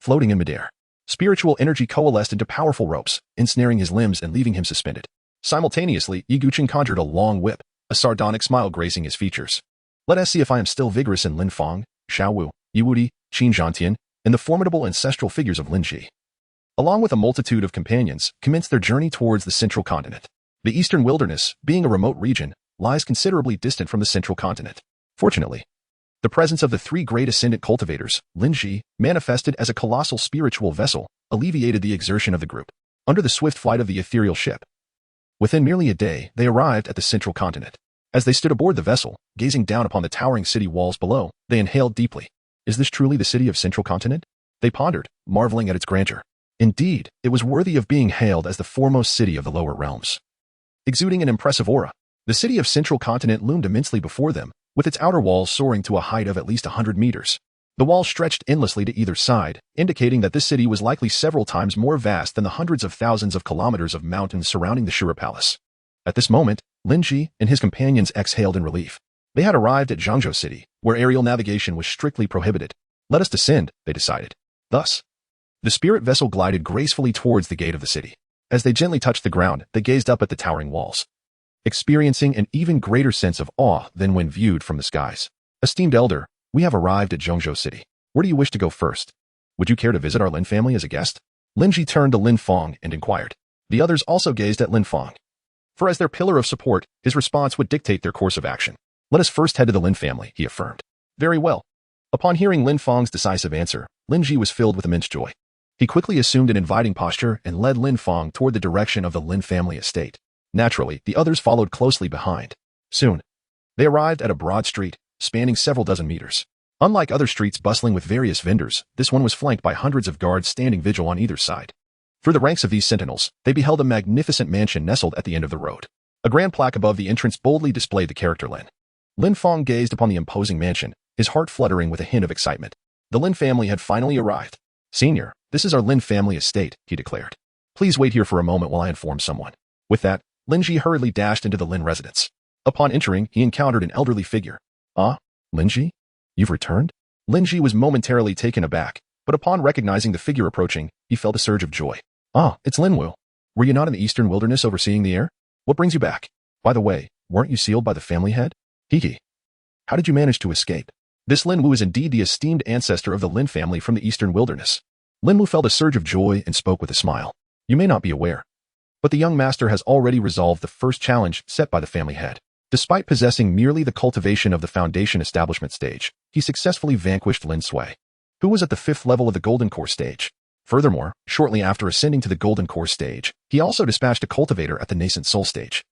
Floating in midair, spiritual energy coalesced into powerful ropes, ensnaring his limbs and leaving him suspended. Simultaneously, Yi Guqing conjured a long whip, a sardonic smile gracing his features. Let us see if I am still vigorous in Lin Fang, Xiao Wu, Yiwudi, Qin Zhantian, and the formidable ancestral figures of Lin Ji. Along with a multitude of companions, commenced their journey towards the central continent. The eastern wilderness, being a remote region, lies considerably distant from the central continent. Fortunately, the presence of the three great ascendant cultivators, Lin Ji, manifested as a colossal spiritual vessel, alleviated the exertion of the group. Under the swift flight of the ethereal ship, within merely a day, they arrived at the central continent. As they stood aboard the vessel, gazing down upon the towering city walls below, they inhaled deeply. Is this truly the city of Central Continent? They pondered, marveling at its grandeur. Indeed, it was worthy of being hailed as the foremost city of the lower realms. Exuding an impressive aura, the city of Central Continent loomed immensely before them, with its outer walls soaring to a height of at least 100 meters. The walls stretched endlessly to either side, indicating that this city was likely several times more vast than the hundreds of thousands of kilometers of mountains surrounding the Shura Palace. At this moment, Lin Ji and his companions exhaled in relief. They had arrived at Zhangzhou City, where aerial navigation was strictly prohibited. Let us descend, they decided. Thus, the spirit vessel glided gracefully towards the gate of the city. As they gently touched the ground, they gazed up at the towering walls, experiencing an even greater sense of awe than when viewed from the skies. Esteemed elder, we have arrived at Zhangzhou City. Where do you wish to go first? Would you care to visit our Lin family as a guest? Lin Ji turned to Lin Fang and inquired. The others also gazed at Lin Fang. For as their pillar of support, his response would dictate their course of action. Let us first head to the Lin family, he affirmed. Very well. Upon hearing Lin Fang's decisive answer, Lin Ji was filled with immense joy. He quickly assumed an inviting posture and led Lin Fang toward the direction of the Lin family estate. Naturally, the others followed closely behind. Soon, they arrived at a broad street, spanning several dozen meters. Unlike other streets bustling with various vendors, this one was flanked by hundreds of guards standing vigil on either side. Through the ranks of these sentinels, they beheld a magnificent mansion nestled at the end of the road. A grand plaque above the entrance boldly displayed the character Lin. Lin Fang gazed upon the imposing mansion, his heart fluttering with a hint of excitement. The Lin family had finally arrived. Senior, this is our Lin family estate, he declared. Please wait here for a moment while I inform someone. With that, Lin Ji hurriedly dashed into the Lin residence. Upon entering, he encountered an elderly figure. Ah, Lin Ji? You've returned? Lin Ji was momentarily taken aback, but upon recognizing the figure approaching, he felt a surge of joy. Ah, it's Lin Wu. Were you not in the eastern wilderness overseeing the heir? What brings you back? By the way, weren't you sealed by the family head? Hiki. How did you manage to escape? This Lin Wu is indeed the esteemed ancestor of the Lin family from the eastern wilderness. Lin Wu felt a surge of joy and spoke with a smile. You may not be aware, but the young master has already resolved the first challenge set by the family head. Despite possessing merely the cultivation of the foundation establishment stage, he successfully vanquished Lin Sui, who was at the 5th level of the Golden Core stage. Furthermore, shortly after ascending to the Golden Core stage, he also dispatched a cultivator at the nascent soul stage.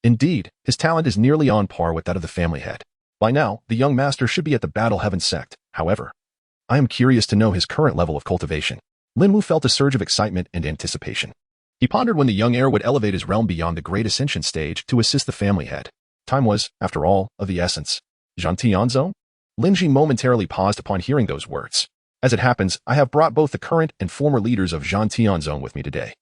Indeed, his talent is nearly on par with that of the family head. By now, the young master should be at the Battle Heaven sect. However, I am curious to know his current level of cultivation. Lin Wu felt a surge of excitement and anticipation. He pondered when the young heir would elevate his realm beyond the Great Ascension stage to assist the family head. Time was, after all, of the essence. Zhantianzong? Lin Ji momentarily paused upon hearing those words. As it happens, I have brought both the current and former leaders of Zhantianzong with me today.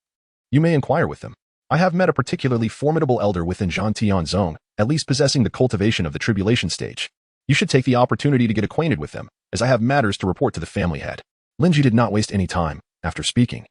You may inquire with them. I have met a particularly formidable elder within Zhantianzong, at least possessing the cultivation of the tribulation stage. You should take the opportunity to get acquainted with them, as I have matters to report to the family head. Lin Ji did not waste any time, after speaking.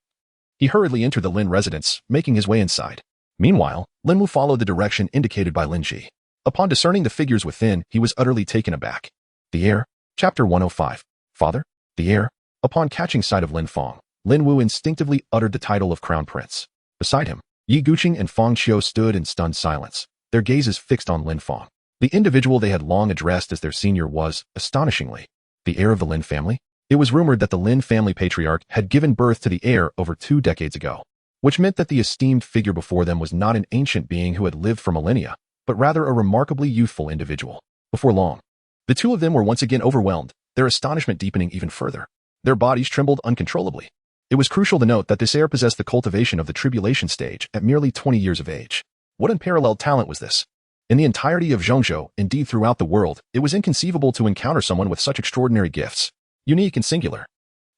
He hurriedly entered the Lin residence, making his way inside. Meanwhile, Lin Wu followed the direction indicated by Lin Ji. Upon discerning the figures within, he was utterly taken aback. The heir, Chapter 105. Father? The heir. Upon catching sight of Lin Fang, Lin Wu instinctively uttered the title of Crown Prince. Beside him, Yi Guqing and Fang Qiu stood in stunned silence, their gazes fixed on Lin Fang. The individual they had long addressed as their senior was, astonishingly, the heir of the Lin family. It was rumored that the Lin family patriarch had given birth to the heir over 2 decades ago, which meant that the esteemed figure before them was not an ancient being who had lived for millennia, but rather a remarkably youthful individual. Before long, the two of them were once again overwhelmed, their astonishment deepening even further. Their bodies trembled uncontrollably. It was crucial to note that this heir possessed the cultivation of the tribulation stage at merely 20 years of age. What unparalleled talent was this? In the entirety of Zhongzhou, indeed throughout the world, it was inconceivable to encounter someone with such extraordinary gifts, unique and singular.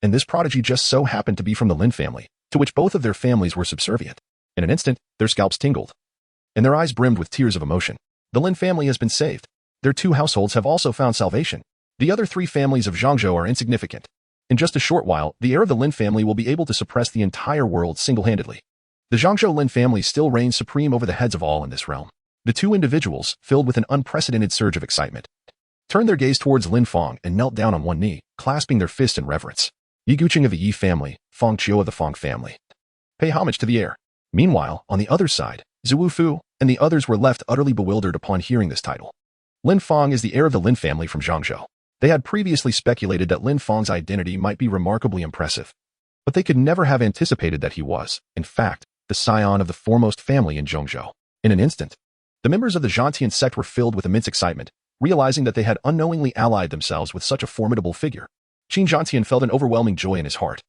And this prodigy just so happened to be from the Lin family, to which both of their families were subservient. In an instant, their scalps tingled, and their eyes brimmed with tears of emotion. The Lin family has been saved. Their 2 households have also found salvation. The other 3 families of Zhongzhou are insignificant. In just a short while, the heir of the Lin family will be able to suppress the entire world single-handedly. The Zhongzhou Lin family still reigns supreme over the heads of all in this realm. The two individuals, filled with an unprecedented surge of excitement, turned their gaze towards Lin Fang and knelt down on one knee, clasping their fist in reverence. Yi Guqing of the Yi family, Fang Qiu of the Fang family. Pay homage to the heir. Meanwhile, on the other side, Zhu Fu and the others were left utterly bewildered upon hearing this title. Lin Fang is the heir of the Lin family from Zhangzhou. They had previously speculated that Lin Fang's identity might be remarkably impressive, but they could never have anticipated that he was, in fact, the scion of the foremost family in Zhongzhou. In an instant, the members of the Zhantian sect were filled with immense excitement, realizing that they had unknowingly allied themselves with such a formidable figure. Qin Zhantian felt an overwhelming joy in his heart,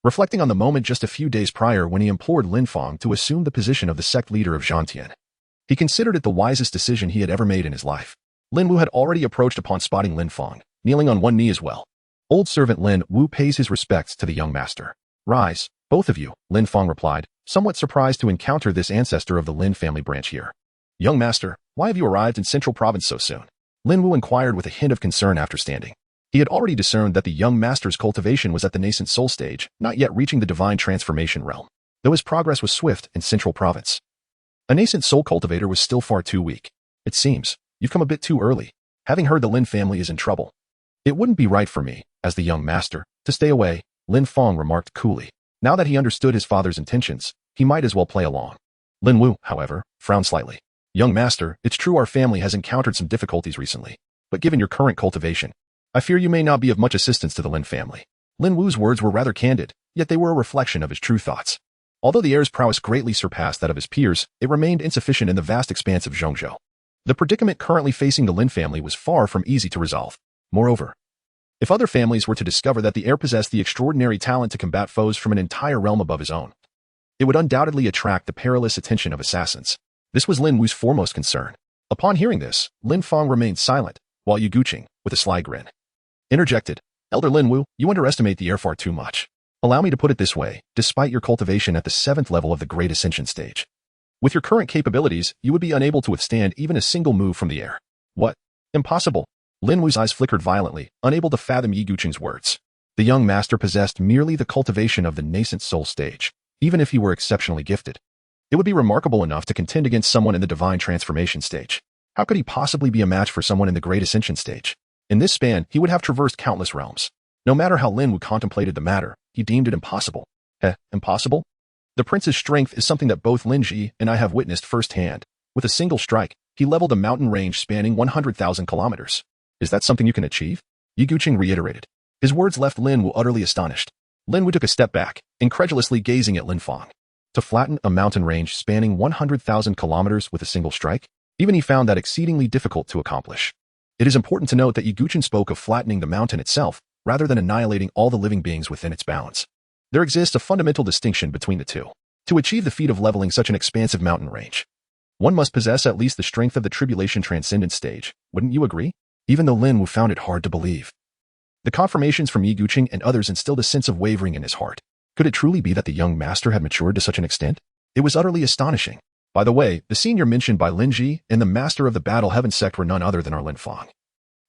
reflecting on the moment just a few days prior when he implored Lin Fang to assume the position of the sect leader of Zhantian. He considered it the wisest decision he had ever made in his life. Lin Wu had already approached upon spotting Lin Fang, kneeling on one knee as well. Old servant Lin Wu pays his respects to the young master. Rise, both of you, Lin Fang replied, somewhat surprised to encounter this ancestor of the Lin family branch here. Young master, why have you arrived in Central Province so soon? Lin Wu inquired with a hint of concern after standing. He had already discerned that the young master's cultivation was at the nascent soul stage, not yet reaching the divine transformation realm, though his progress was swift in Central Province. A nascent soul cultivator was still far too weak. It seems, you've come a bit too early. Having heard the Lin family is in trouble. It wouldn't be right for me, as the young master, to stay away, Lin Fang remarked coolly. Now that he understood his father's intentions, he might as well play along. Lin Wu, however, frowned slightly. Young master, it's true our family has encountered some difficulties recently, but given your current cultivation, I fear you may not be of much assistance to the Lin family. Lin Wu's words were rather candid, yet they were a reflection of his true thoughts. Although the heir's prowess greatly surpassed that of his peers, it remained insufficient in the vast expanse of Zhongzhou. The predicament currently facing the Lin family was far from easy to resolve. Moreover, if other families were to discover that the heir possessed the extraordinary talent to combat foes from an entire realm above his own, it would undoubtedly attract the perilous attention of assassins. This was Lin Wu's foremost concern. Upon hearing this, Lin Fang remained silent, while Yi Guqing, with a sly grin, interjected, Elder Lin Wu, you underestimate the heir far too much. Allow me to put it this way, despite your cultivation at the 7th level of the Great Ascension stage, with your current capabilities, you would be unable to withstand even a single move from the heir. What? Impossible. Lin Wu's eyes flickered violently, unable to fathom Yi Guqing's words. The young master possessed merely the cultivation of the nascent soul stage, even if he were exceptionally gifted. It would be remarkable enough to contend against someone in the divine transformation stage. How could he possibly be a match for someone in the Great Ascension stage? In this span, he would have traversed countless realms. No matter how Lin Wu contemplated the matter, he deemed it impossible. Impossible? The prince's strength is something that both Lin Ji and I have witnessed firsthand. With a single strike, he leveled a mountain range spanning 100,000 kilometers. Is that something you can achieve? Yi Guqing reiterated. His words left Lin Wu utterly astonished. Lin Wu took a step back, incredulously gazing at Lin Fang. To flatten a mountain range spanning 100,000 kilometers with a single strike? Even he found that exceedingly difficult to accomplish. It is important to note that Yi Guqing spoke of flattening the mountain itself, rather than annihilating all the living beings within its bounds. There exists a fundamental distinction between the two. To achieve the feat of leveling such an expansive mountain range, one must possess at least the strength of the tribulation transcendent stage, wouldn't you agree? Even though Lin Wu found it hard to believe. The confirmations from Yi Guqing and others instilled a sense of wavering in his heart. Could it truly be that the young master had matured to such an extent? It was utterly astonishing. By the way, the senior mentioned by Lin Ji and the master of the Battle Heaven sect were none other than our Lin Fang.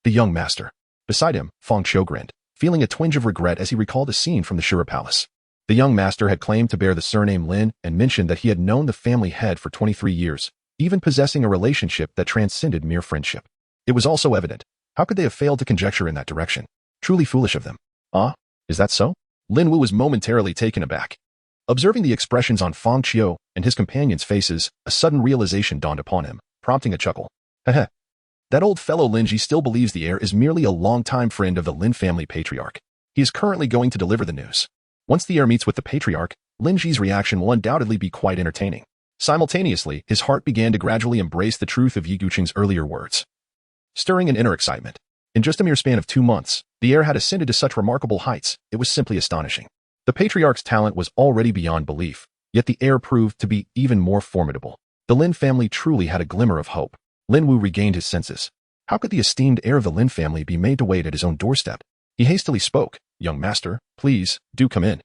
The young master. Beside him, Fang Qiu grinned, feeling a twinge of regret as he recalled a scene from the Shura Palace. The young master had claimed to bear the surname Lin and mentioned that he had known the family head for 23 years, even possessing a relationship that transcended mere friendship. It was also evident. How could they have failed to conjecture in that direction? Truly foolish of them. Ah, is that so? Lin Wu was momentarily taken aback. Observing the expressions on Fang Qiu and his companions' faces, a sudden realization dawned upon him, prompting a chuckle. Heh. That old fellow Lin Ji still believes the heir is merely a longtime friend of the Lin family patriarch. He is currently going to deliver the news. Once the heir meets with the patriarch, Lin Ji's reaction will undoubtedly be quite entertaining. Simultaneously, his heart began to gradually embrace the truth of Yi Guqing's earlier words, stirring an inner excitement. In just a mere span of 2 months, the heir had ascended to such remarkable heights, it was simply astonishing. The patriarch's talent was already beyond belief, yet the heir proved to be even more formidable. The Lin family truly had a glimmer of hope. Lin Wu regained his senses. How could the esteemed heir of the Lin family be made to wait at his own doorstep? He hastily spoke, Young master, please, do come in.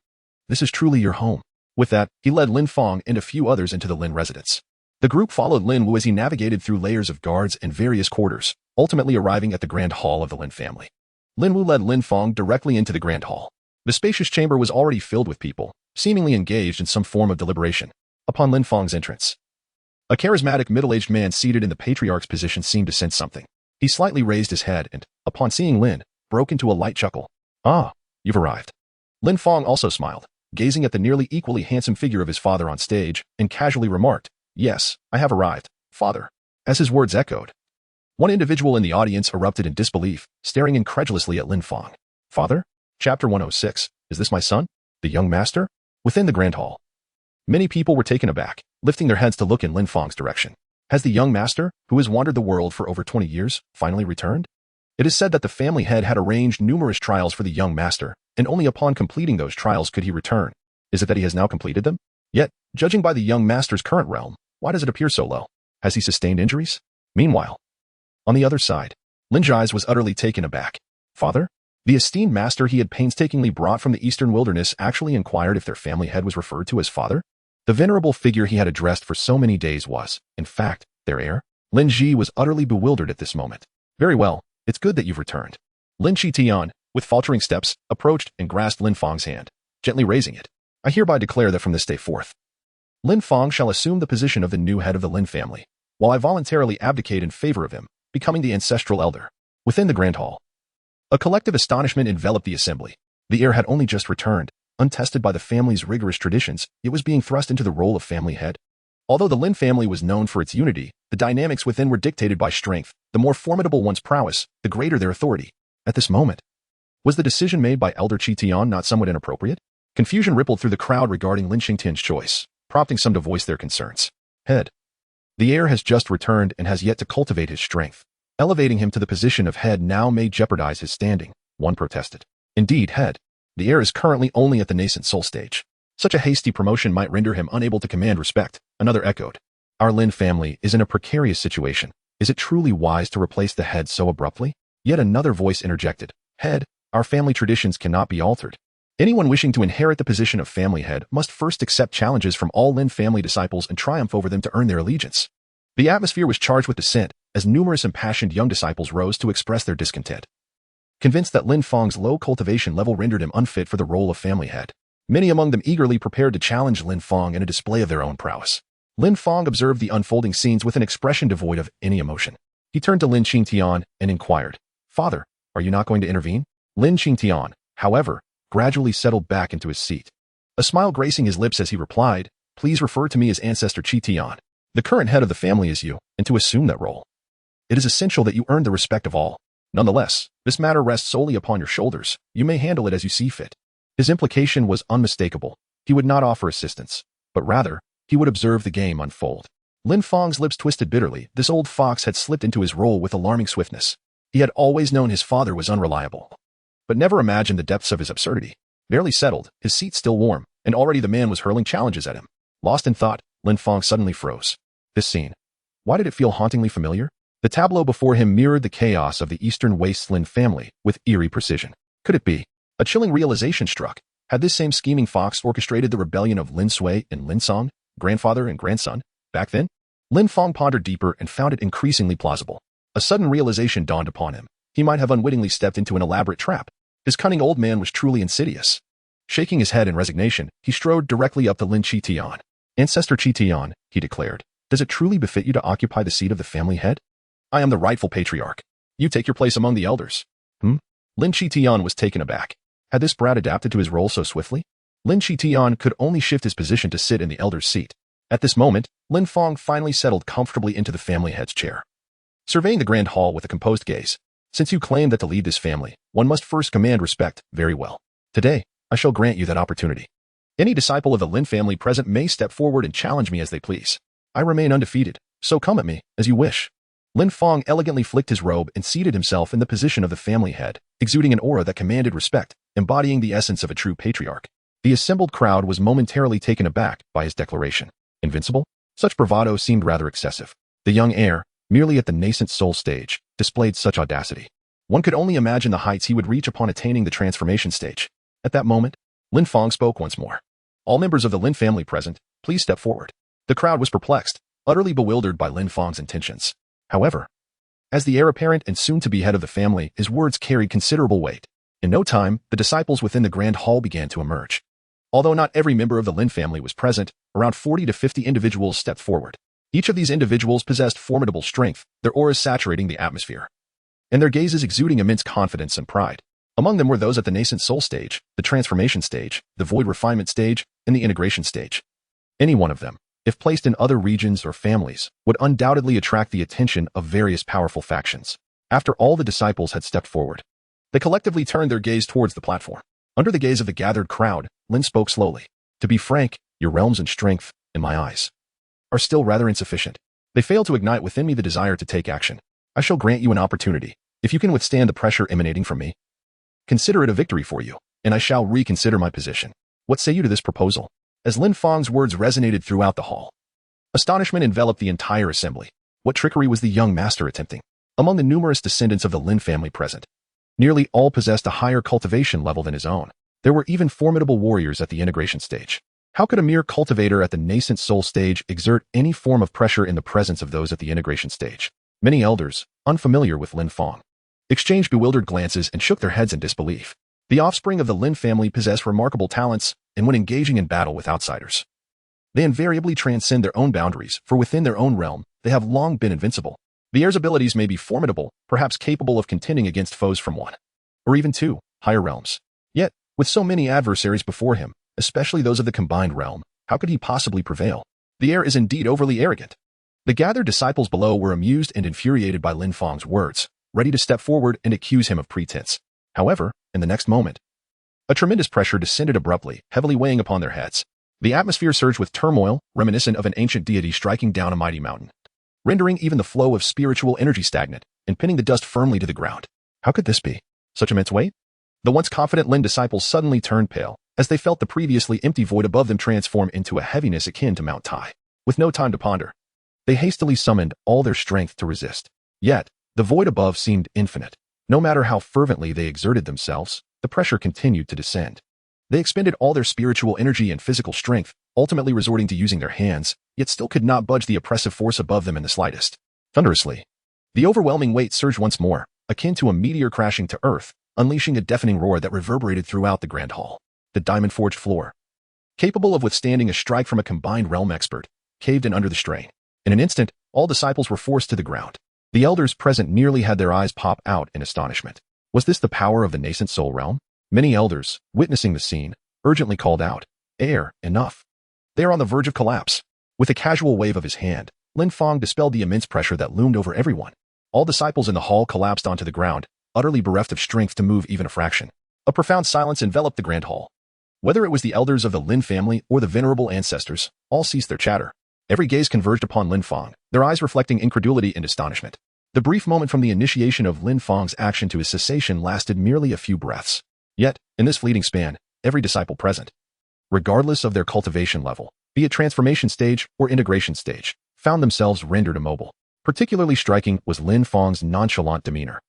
This is truly your home. With that, he led Lin Fang and a few others into the Lin residence. The group followed Lin Wu as he navigated through layers of guards and various quarters, ultimately arriving at the Grand Hall of the Lin family. Lin Wu led Lin Fang directly into the Grand Hall. The spacious chamber was already filled with people, seemingly engaged in some form of deliberation. Upon Lin Fang's entrance, A charismatic middle-aged man seated in the patriarch's position seemed to sense something. He slightly raised his head and, upon seeing Lin, broke into a light chuckle. "Ah, you've arrived." Lin Fang also smiled, gazing at the nearly equally handsome figure of his father on stage, and casually remarked, "Yes, I have arrived, father." As his words echoed, one individual in the audience erupted in disbelief, staring incredulously at Lin Fang. "Father?" Chapter 106. Is this my son? The young master? Within the grand hall, many people were taken aback, lifting their heads to look in Lin Fang's direction. Has the young master, who has wandered the world for over 20 years, finally returned? It is said that the family head had arranged numerous trials for the young master, and only upon completing those trials could he return. Is it that he has now completed them? Yet, judging by the young master's current realm, why does it appear so low? Has he sustained injuries? Meanwhile, on the other side, Lin Ji's was utterly taken aback. Father? The esteemed master he had painstakingly brought from the eastern wilderness actually inquired if their family head was referred to as father? The venerable figure he had addressed for so many days was, in fact, their heir? Lin Ji was utterly bewildered at this moment. Very well, it's good that you've returned. Lin Qitian, with faltering steps, approached and grasped Lin Fang's hand, gently raising it. I hereby declare that from this day forth, Lin Fang shall assume the position of the new head of the Lin family, while I voluntarily abdicate in favor of him, becoming the ancestral elder. Within the grand hall, a collective astonishment enveloped the assembly. The heir had only just returned. Untested by the family's rigorous traditions, it was being thrust into the role of family head. Although the Lin family was known for its unity, the dynamics within were dictated by strength. The more formidable one's prowess, the greater their authority. At this moment, was the decision made by Elder Qitian not somewhat inappropriate? Confusion rippled through the crowd regarding Lin Qingtian's choice, prompting some to voice their concerns. Head. The heir has just returned and has yet to cultivate his strength. Elevating him to the position of head now may jeopardize his standing, one protested. Indeed, head. The heir is currently only at the nascent soul stage. Such a hasty promotion might render him unable to command respect, another echoed. Our Lin family is in a precarious situation. Is it truly wise to replace the head so abruptly? Yet another voice interjected. Head, our family traditions cannot be altered. Anyone wishing to inherit the position of family head must first accept challenges from all Lin family disciples and triumph over them to earn their allegiance. The atmosphere was charged with dissent, as numerous impassioned young disciples rose to express their discontent. Convinced that Lin Fang's low cultivation level rendered him unfit for the role of family head, many among them eagerly prepared to challenge Lin Fang in a display of their own prowess. Lin Fang observed the unfolding scenes with an expression devoid of any emotion. He turned to Lin Qingtian and inquired, Father, are you not going to intervene? Lin Qingtian, however, gradually settled back into his seat. A smile gracing his lips as he replied, Please refer to me as Ancestor Qitian. The current head of the family is you, and to assume that role, it is essential that you earn the respect of all. Nonetheless, this matter rests solely upon your shoulders. You may handle it as you see fit. His implication was unmistakable. He would not offer assistance, but rather, he would observe the game unfold. Lin Fang's lips twisted bitterly. This old fox had slipped into his role with alarming swiftness. He had always known his father was unreliable, but never imagined the depths of his absurdity. Barely settled, his seat still warm, and already the man was hurling challenges at him. Lost in thought, Lin Fang suddenly froze. This scene. Why did it feel hauntingly familiar? The tableau before him mirrored the chaos of the Eastern Wastes Lin family with eerie precision. Could it be? A chilling realization struck. Had this same scheming fox orchestrated the rebellion of Lin Sui and Lin Song, grandfather and grandson, back then? Lin Fang pondered deeper and found it increasingly plausible. A sudden realization dawned upon him. He might have unwittingly stepped into an elaborate trap. His cunning old man was truly insidious. Shaking his head in resignation, he strode directly up to Lin Qitian. Ancestor Qitian, he declared, does it truly befit you to occupy the seat of the family head? I am the rightful patriarch. You take your place among the elders. Lin Qitian was taken aback. Had this brat adapted to his role so swiftly? Lin Qitian could only shift his position to sit in the elder's seat. At this moment, Lin Fang finally settled comfortably into the family head's chair. Surveying the grand hall with a composed gaze, since you claim that to lead this family, one must first command respect. Very well. Today, I shall grant you that opportunity. Any disciple of the Lin family present may step forward and challenge me as they please. I remain undefeated, so come at me, as you wish. Lin Fang elegantly flicked his robe and seated himself in the position of the family head, exuding an aura that commanded respect, embodying the essence of a true patriarch. The assembled crowd was momentarily taken aback by his declaration. Invincible? Such bravado seemed rather excessive. The young heir, merely at the nascent soul stage, displayed such audacity. One could only imagine the heights he would reach upon attaining the transformation stage. At that moment, Lin Fang spoke once more. All members of the Lin family present, please step forward. The crowd was perplexed, utterly bewildered by Lin Fang's intentions. However, as the heir apparent and soon-to-be head of the family, his words carried considerable weight. In no time, the disciples within the grand hall began to emerge. Although not every member of the Lin family was present, around 40 to 50 individuals stepped forward. Each of these individuals possessed formidable strength, their auras saturating the atmosphere, and their gazes exuding immense confidence and pride. Among them were those at the nascent soul stage, the transformation stage, the void refinement stage, and the integration stage. Any one of them, if placed in other regions or families, would undoubtedly attract the attention of various powerful factions. After all the disciples had stepped forward, they collectively turned their gaze towards the platform. Under the gaze of the gathered crowd, Lin spoke slowly. To be frank, your realms and strength, in my eyes, are still rather insufficient. They fail to ignite within me the desire to take action. I shall grant you an opportunity. If you can withstand the pressure emanating from me, consider it a victory for you, and I shall reconsider my position. What say you to this proposal? As Lin Fang's words resonated throughout the hall, astonishment enveloped the entire assembly. What trickery was the young master attempting? Among the numerous descendants of the Lin family present, nearly all possessed a higher cultivation level than his own. There were even formidable warriors at the integration stage. How could a mere cultivator at the nascent soul stage exert any form of pressure in the presence of those at the integration stage? Many elders, unfamiliar with Lin Fang, exchanged bewildered glances and shook their heads in disbelief. The offspring of the Lin family possess remarkable talents, and when engaging in battle with outsiders, they invariably transcend their own boundaries, for within their own realm, they have long been invincible. The heir's abilities may be formidable, perhaps capable of contending against foes from one, or even two, higher realms. Yet, with so many adversaries before him, especially those of the combined realm, how could he possibly prevail? The heir is indeed overly arrogant. The gathered disciples below were amused and infuriated by Lin Fang's words, ready to step forward and accuse him of pretense. However, in the next moment, a tremendous pressure descended abruptly, heavily weighing upon their heads. The atmosphere surged with turmoil, reminiscent of an ancient deity striking down a mighty mountain, rendering even the flow of spiritual energy stagnant and pinning the dust firmly to the ground. How could this be? Such immense weight? The once confident Lin disciples suddenly turned pale, as they felt the previously empty void above them transform into a heaviness akin to Mount Tai. With no time to ponder, they hastily summoned all their strength to resist. Yet, the void above seemed infinite. No matter how fervently they exerted themselves, the pressure continued to descend. They expended all their spiritual energy and physical strength, ultimately resorting to using their hands, yet still could not budge the oppressive force above them in the slightest. Thunderously, the overwhelming weight surged once more, akin to a meteor crashing to earth, unleashing a deafening roar that reverberated throughout the grand hall. The diamond-forged floor, capable of withstanding a strike from a combined realm expert, caved in under the strain. In an instant, all disciples were forced to the ground. The elders present nearly had their eyes pop out in astonishment. Was this the power of the nascent soul realm? Many elders, witnessing the scene, urgently called out, "Heir, enough. They are on the verge of collapse." With a casual wave of his hand, Lin Fang dispelled the immense pressure that loomed over everyone. All disciples in the hall collapsed onto the ground, utterly bereft of strength to move even a fraction. A profound silence enveloped the grand hall. Whether it was the elders of the Lin family or the venerable ancestors, all ceased their chatter. Every gaze converged upon Lin Fang, their eyes reflecting incredulity and astonishment. The brief moment from the initiation of Lin Fang's action to his cessation lasted merely a few breaths. Yet, in this fleeting span, every disciple present, regardless of their cultivation level, be it transformation stage or integration stage, found themselves rendered immobile. Particularly striking was Lin Fang's nonchalant demeanor,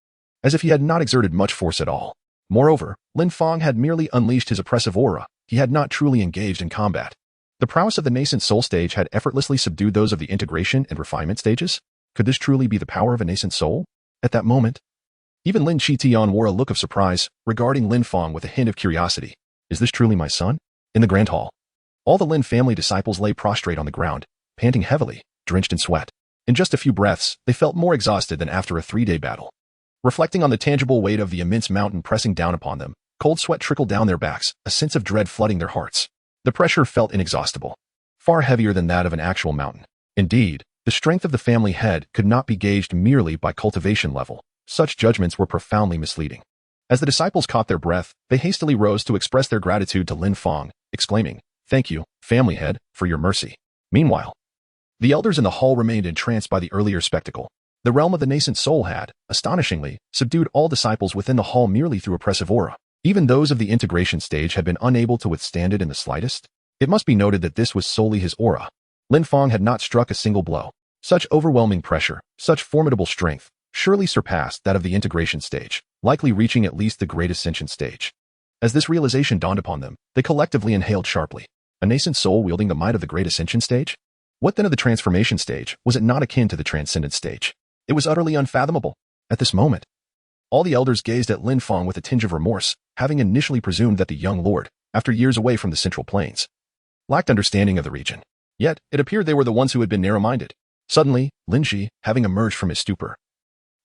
as if he had not exerted much force at all. Moreover, Lin Fang had merely unleashed his oppressive aura. He had not truly engaged in combat. The prowess of the nascent soul stage had effortlessly subdued those of the integration and refinement stages. Could this truly be the power of a nascent soul? At that moment, even Lin Qitian wore a look of surprise, regarding Lin Fang with a hint of curiosity. Is this truly my son? In the grand hall, all the Lin family disciples lay prostrate on the ground, panting heavily, drenched in sweat. In just a few breaths, they felt more exhausted than after a 3-day battle. Reflecting on the tangible weight of the immense mountain pressing down upon them, cold sweat trickled down their backs, a sense of dread flooding their hearts. The pressure felt inexhaustible, far heavier than that of an actual mountain. Indeed, the strength of the family head could not be gauged merely by cultivation level. Such judgments were profoundly misleading. As the disciples caught their breath, they hastily rose to express their gratitude to Lin Fang, exclaiming, "Thank you, family head, for your mercy." Meanwhile, the elders in the hall remained entranced by the earlier spectacle. The realm of the nascent soul had, astonishingly, subdued all disciples within the hall merely through oppressive aura. Even those of the integration stage had been unable to withstand it in the slightest. It must be noted that this was solely his aura. Lin Fang had not struck a single blow. Such overwhelming pressure, such formidable strength, surely surpassed that of the integration stage, likely reaching at least the great ascension stage. As this realization dawned upon them, they collectively inhaled sharply. A nascent soul wielding the might of the great ascension stage? What then of the transformation stage? Was it not akin to the transcendent stage? It was utterly unfathomable. At this moment, all the elders gazed at Lin Fang with a tinge of remorse, having initially presumed that the young lord, after years away from the central plains, lacked understanding of the region. Yet, it appeared they were the ones who had been narrow-minded. Suddenly, Lin Ji, having emerged from his stupor,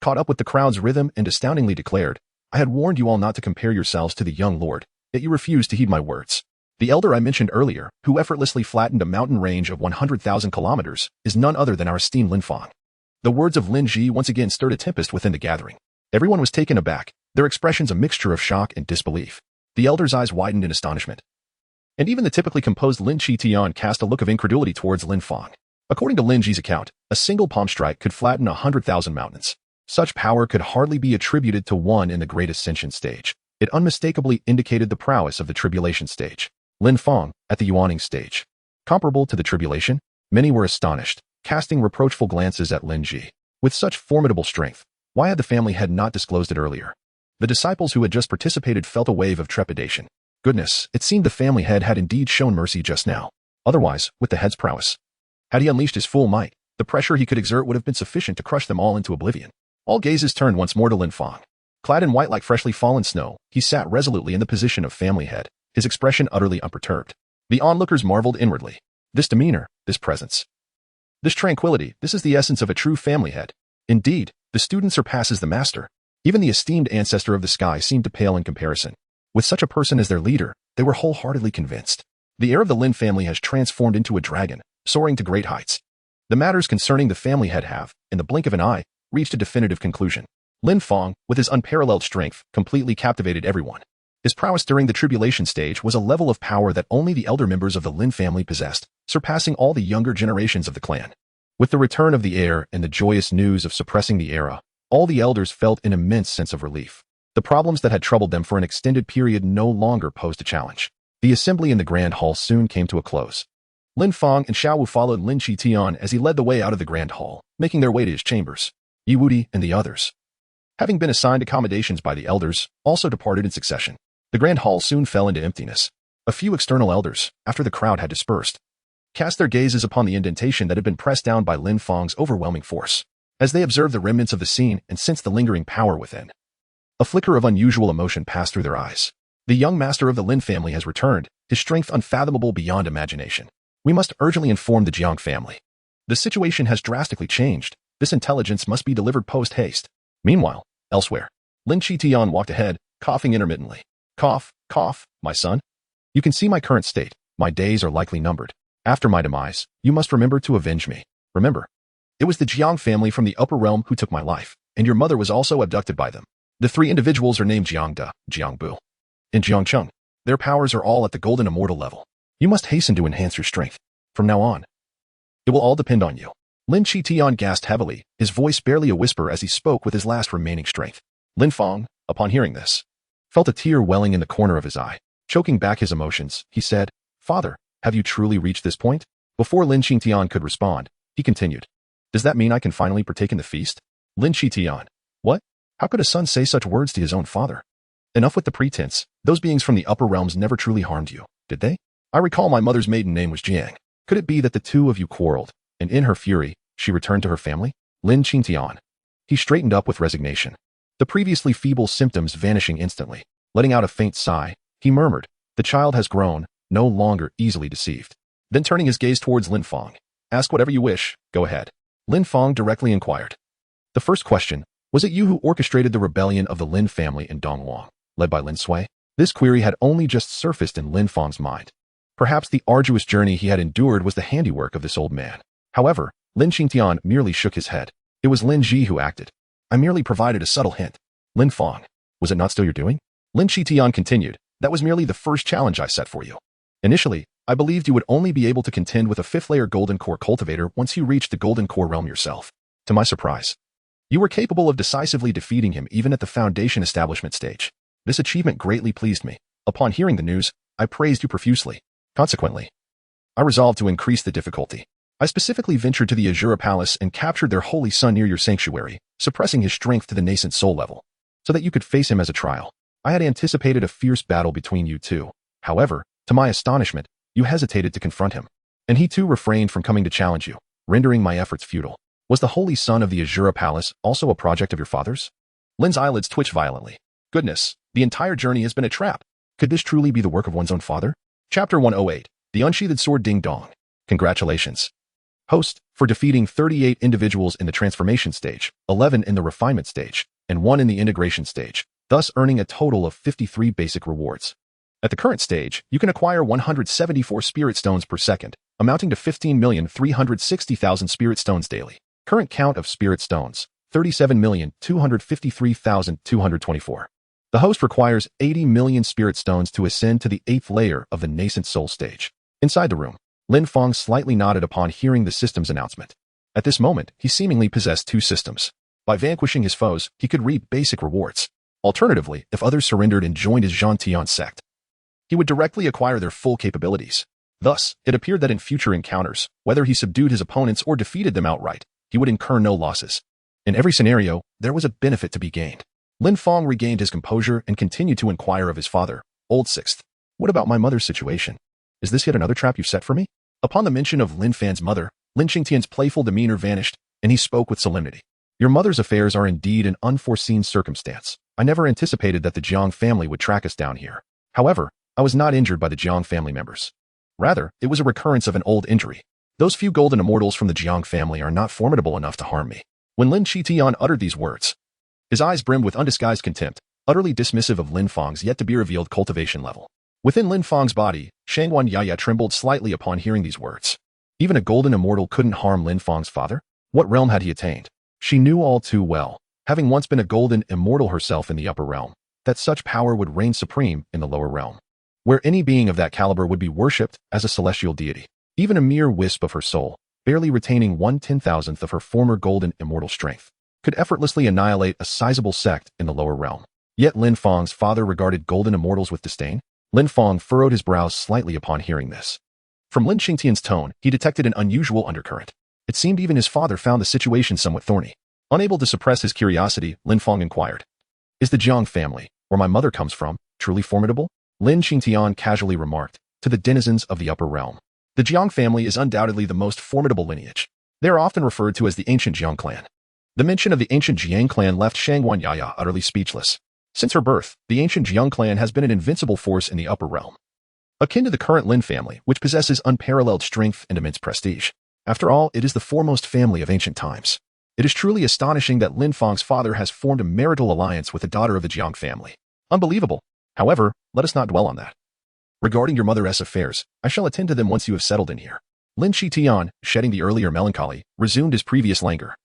caught up with the crowd's rhythm and astoundingly declared, "I had warned you all not to compare yourselves to the young lord, yet you refused to heed my words. The elder I mentioned earlier, who effortlessly flattened a mountain range of 100,000 kilometers, is none other than our esteemed Lin Fang." The words of Lin Ji once again stirred a tempest within the gathering. Everyone was taken aback, their expressions a mixture of shock and disbelief. The elder's eyes widened in astonishment. And even the typically composed Lin Qitian cast a look of incredulity towards Lin Fang. According to Lin Ji's account, a single palm strike could flatten 100,000 mountains. Such power could hardly be attributed to one in the great ascension stage. It unmistakably indicated the prowess of the tribulation stage. Lin Fang, at the yuaning stage. Comparable to the tribulation, many were astonished, casting reproachful glances at Lin Ji. With such formidable strength, why had the family head not disclosed it earlier? The disciples who had just participated felt a wave of trepidation. Goodness, it seemed the family head had indeed shown mercy just now. Otherwise, with the head's prowess, had he unleashed his full might, the pressure he could exert would have been sufficient to crush them all into oblivion. All gazes turned once more to Lin Fang. Clad in white like freshly fallen snow, he sat resolutely in the position of family head, his expression utterly unperturbed. The onlookers marveled inwardly. This demeanor, this presence, this tranquility, this is the essence of a true family head. Indeed, the student surpasses the master. Even the esteemed ancestor of the sky seemed to pale in comparison. With such a person as their leader, they were wholeheartedly convinced. The heir of the Lin family has transformed into a dragon, soaring to great heights. The matters concerning the family head have, in the blink of an eye, reached a definitive conclusion. Lin Fang, with his unparalleled strength, completely captivated everyone. His prowess during the tribulation stage was a level of power that only the elder members of the Lin family possessed, surpassing all the younger generations of the clan. With the return of the heir and the joyous news of suppressing the era, all the elders felt an immense sense of relief. The problems that had troubled them for an extended period no longer posed a challenge. The assembly in the grand hall soon came to a close. Lin Fang and Xiao Wu followed Lin Qitian as he led the way out of the grand hall, making their way to his chambers. Yi Wudi and the others, having been assigned accommodations by the elders, also departed in succession. The grand hall soon fell into emptiness. A few external elders, after the crowd had dispersed, cast their gazes upon the indentation that had been pressed down by Lin Fang's overwhelming force. As they observed the remnants of the scene and sensed the lingering power within, a flicker of unusual emotion passed through their eyes. The young master of the Lin family has returned, his strength unfathomable beyond imagination. We must urgently inform the Jiang family. The situation has drastically changed. This intelligence must be delivered post-haste. Meanwhile, elsewhere, Lin Qitian walked ahead, coughing intermittently. Cough, cough, my son. You can see my current state. My days are likely numbered. After my demise, you must remember to avenge me. Remember, it was the Jiang family from the upper realm who took my life, and your mother was also abducted by them. The three individuals are named Jiangda, Jiangbu, and Jiangcheng. Their powers are all at the golden immortal level. You must hasten to enhance your strength. From now on, it will all depend on you. Lin Qitian gasped heavily, his voice barely a whisper as he spoke with his last remaining strength. Lin Fang, upon hearing this, felt a tear welling in the corner of his eye. Choking back his emotions, he said, "Father, have you truly reached this point?" Before Lin Qitian could respond, he continued, "Does that mean I can finally partake in the feast?" Lin Qitian, what? How could a son say such words to his own father? Enough with the pretense. Those beings from the upper realms never truly harmed you, did they? I recall my mother's maiden name was Jiang. Could it be that the two of you quarreled, and in her fury, she returned to her family? Lin Qitian. He straightened up with resignation, the previously feeble symptoms vanishing instantly. Letting out a faint sigh, he murmured, "The child has grown, no longer easily deceived." Then turning his gaze towards Lin Fang, "Ask whatever you wish, go ahead." Lin Fang directly inquired. The first question, was it you who orchestrated the rebellion of the Lin family in Dongwang, led by Lin Sui? This query had only just surfaced in Lin Fang's mind. Perhaps the arduous journey he had endured was the handiwork of this old man. However, Lin Qingtian merely shook his head. It was Lin Ji who acted. I merely provided a subtle hint. Lin Fang, was it not still your doing? Lin Qingtian continued, that was merely the first challenge I set for you. Initially, I believed you would only be able to contend with a fifth-layer golden core cultivator once you reached the golden core realm yourself. To my surprise, you were capable of decisively defeating him even at the foundation establishment stage. This achievement greatly pleased me. Upon hearing the news, I praised you profusely. Consequently, I resolved to increase the difficulty. I specifically ventured to the Azura Palace and captured their holy son near your sanctuary, suppressing his strength to the nascent soul level, so that you could face him as a trial. I had anticipated a fierce battle between you two. However, to my astonishment, you hesitated to confront him, and he too refrained from coming to challenge you, rendering my efforts futile. Was the holy son of the Azura Palace also a project of your father's? Lin's eyelids twitched violently. Goodness, the entire journey has been a trap. Could this truly be the work of one's own father? Chapter 108, The Unsheathed Sword Ding Dong. Congratulations. Host, for defeating 38 individuals in the transformation stage, 11 in the refinement stage, and 1 in the integration stage, thus earning a total of 53 basic rewards. At the current stage, you can acquire 174 spirit stones per second, amounting to 15,360,000 spirit stones daily. Current count of spirit stones, 37,253,224. The host requires 80 million spirit stones to ascend to the 8th layer of the nascent soul stage. Inside the room, Lin Fang slightly nodded upon hearing the system's announcement. At this moment, he seemingly possessed 2 systems. By vanquishing his foes, he could reap basic rewards. Alternatively, if others surrendered and joined his Zhangtian sect, he would directly acquire their full capabilities. Thus, it appeared that in future encounters, whether he subdued his opponents or defeated them outright, he would incur no losses. In every scenario, there was a benefit to be gained. Lin Fang regained his composure and continued to inquire of his father, Old Sixth. What about my mother's situation? Is this yet another trap you've set for me? Upon the mention of Lin Fang's mother, Lin Qingtian's playful demeanor vanished, and he spoke with solemnity. Your mother's affairs are indeed an unforeseen circumstance. I never anticipated that the Jiang family would track us down here. However, I was not injured by the Jiang family members. Rather, it was a recurrence of an old injury. Those few golden immortals from the Jiang family are not formidable enough to harm me. When Lin Qingtian uttered these words, his eyes brimmed with undisguised contempt, utterly dismissive of Lin Fang's yet-to-be-revealed cultivation level. Within Lin Fang's body, Shangguan Yaya trembled slightly upon hearing these words. Even a golden immortal couldn't harm Lin Fang's father? What realm had he attained? She knew all too well, having once been a golden immortal herself in the upper realm, that such power would reign supreme in the lower realm, where any being of that caliber would be worshipped as a celestial deity. Even a mere wisp of her soul, barely retaining 1/10,000th of her former golden immortal strength, could effortlessly annihilate a sizable sect in the lower realm. Yet Lin Fang's father regarded golden immortals with disdain. Lin Fang furrowed his brows slightly upon hearing this. From Lin Qingtian's tone, he detected an unusual undercurrent. It seemed even his father found the situation somewhat thorny. Unable to suppress his curiosity, Lin Fang inquired, "Is the Jiang family, where my mother comes from, truly formidable?" Lin Qingtian casually remarked, to the denizens of the upper realm. The Jiang family is undoubtedly the most formidable lineage. They are often referred to as the ancient Jiang clan. The mention of the ancient Jiang clan left Shangguan Yaya utterly speechless. Since her birth, the ancient Jiang clan has been an invincible force in the upper realm, akin to the current Lin family, which possesses unparalleled strength and immense prestige. After all, it is the foremost family of ancient times. It is truly astonishing that Lin Fang's father has formed a marital alliance with a daughter of the Jiang family. Unbelievable. However, let us not dwell on that. Regarding your mother's affairs, I shall attend to them once you have settled in here. Lin Qingtian, shedding the earlier melancholy, resumed his previous languor,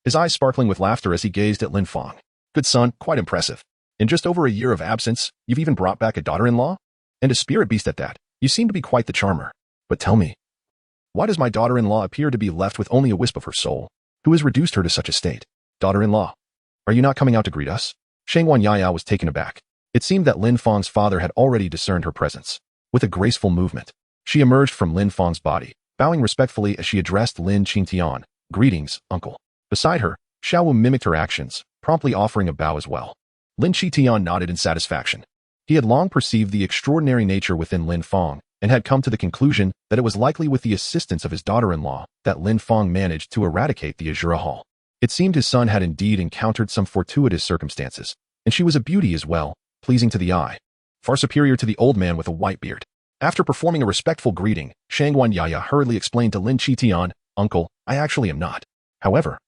his eyes sparkling with laughter as he gazed at Lin Fang. Good son, quite impressive. In just over a year of absence, you've even brought back a daughter-in-law? And a spirit beast at that. You seem to be quite the charmer. But tell me, why does my daughter-in-law appear to be left with only a wisp of her soul? Who has reduced her to such a state? Daughter-in-law, are you not coming out to greet us? Shangguan Yaya was taken aback. It seemed that Lin Fang's father had already discerned her presence. With a graceful movement, she emerged from Lin Fang's body, bowing respectfully as she addressed Lin Qingtian. Greetings, uncle. Beside her, Xiaowu mimicked her actions, promptly offering a bow as well. Lin Qingtian nodded in satisfaction. He had long perceived the extraordinary nature within Lin Fang, and had come to the conclusion that it was likely with the assistance of his daughter-in-law that Lin Fang managed to eradicate the Azura Hall. It seemed his son had indeed encountered some fortuitous circumstances, and she was a beauty as well, pleasing to the eye, far superior to the old man with a white beard. After performing a respectful greeting, Shangguan Yaya hurriedly explained to Lin Qingtian, "Uncle, I actually am not." However,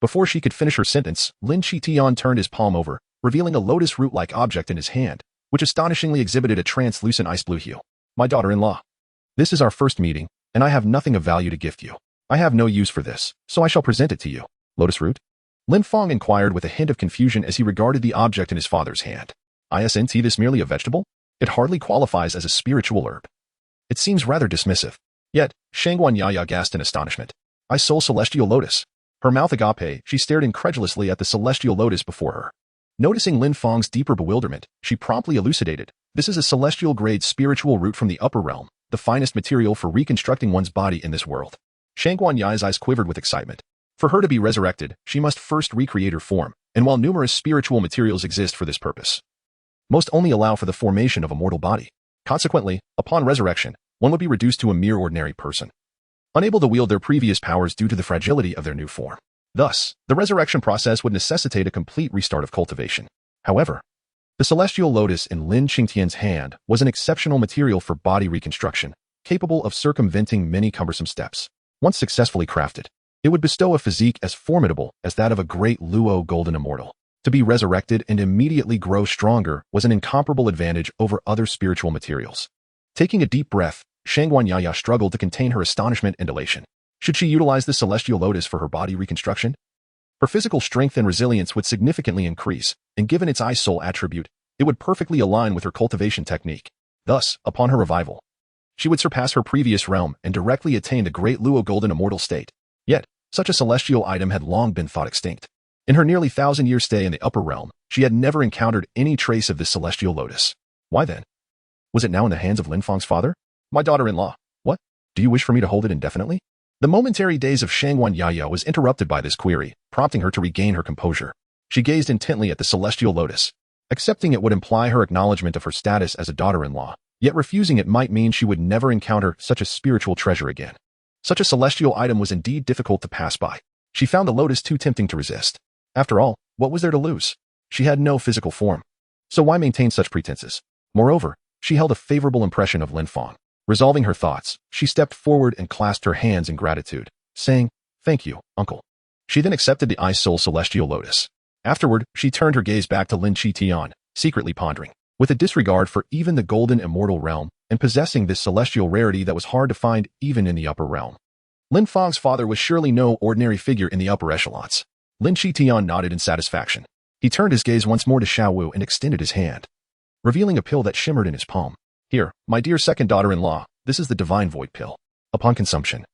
before she could finish her sentence, Lin Qingtian turned his palm over, revealing a lotus root-like object in his hand, which astonishingly exhibited a translucent ice blue hue. "My daughter-in-law, this is our first meeting, and I have nothing of value to gift you. I have no use for this, so I shall present it to you." Lotus root? Lin Fang inquired with a hint of confusion as he regarded the object in his father's hand. Isn't this merely a vegetable? It hardly qualifies as a spiritual herb. It seems rather dismissive. Yet, Shangguan Yaya gasped in astonishment. "I soul celestial lotus." Her mouth agape, she stared incredulously at the celestial lotus before her. Noticing Lin Fang's deeper bewilderment, she promptly elucidated. "This is a celestial-grade spiritual root from the upper realm, the finest material for reconstructing one's body in this world." Shangguan Yaya's eyes quivered with excitement. For her to be resurrected, she must first recreate her form, and while numerous spiritual materials exist for this purpose, most only allow for the formation of a mortal body. Consequently, upon resurrection, one would be reduced to a mere ordinary person, unable to wield their previous powers due to the fragility of their new form. Thus, the resurrection process would necessitate a complete restart of cultivation. However, the celestial lotus in Lin Qingtian's hand was an exceptional material for body reconstruction, capable of circumventing many cumbersome steps. once successfully crafted, it would bestow a physique as formidable as that of a great Luo golden immortal. To be resurrected and immediately grow stronger was an incomparable advantage over other spiritual materials. Taking a deep breath, Shangguan Yaya struggled to contain her astonishment and elation. Should she utilize the celestial lotus for her body reconstruction? Her physical strength and resilience would significantly increase, and given its eye-soul attribute, it would perfectly align with her cultivation technique. Thus, upon her revival, she would surpass her previous realm and directly attain the great Luo golden immortal state. Yet, such a celestial item had long been thought extinct. In her nearly 1,000-year stay in the upper realm, she had never encountered any trace of this celestial lotus. Why then? Was it now in the hands of Lin Fang's father? My daughter-in-law. What? Do you wish for me to hold it indefinitely? The momentary daze of Shangguan Yaya was interrupted by this query, prompting her to regain her composure. She gazed intently at the celestial lotus. Accepting it would imply her acknowledgement of her status as a daughter-in-law, yet refusing it might mean she would never encounter such a spiritual treasure again. Such a celestial item was indeed difficult to pass by. She found the lotus too tempting to resist. After all, what was there to lose? She had no physical form. So why maintain such pretenses? Moreover, she held a favorable impression of Lin Fang. Resolving her thoughts, she stepped forward and clasped her hands in gratitude, saying, "Thank you, uncle." She then accepted the eye-soul celestial lotus. Afterward, she turned her gaze back to Lin Tian, secretly pondering. With a disregard for even the golden immortal realm, and possessing this celestial rarity that was hard to find even in the upper realm, Lin Fang's father was surely no ordinary figure in the upper echelons. Lin Tian nodded in satisfaction. He turned his gaze once more to Xiao Wu and extended his hand, revealing a pill that shimmered in his palm. "Here, my dear second daughter-in-law, this is the Divine Void Pill. Upon consumption,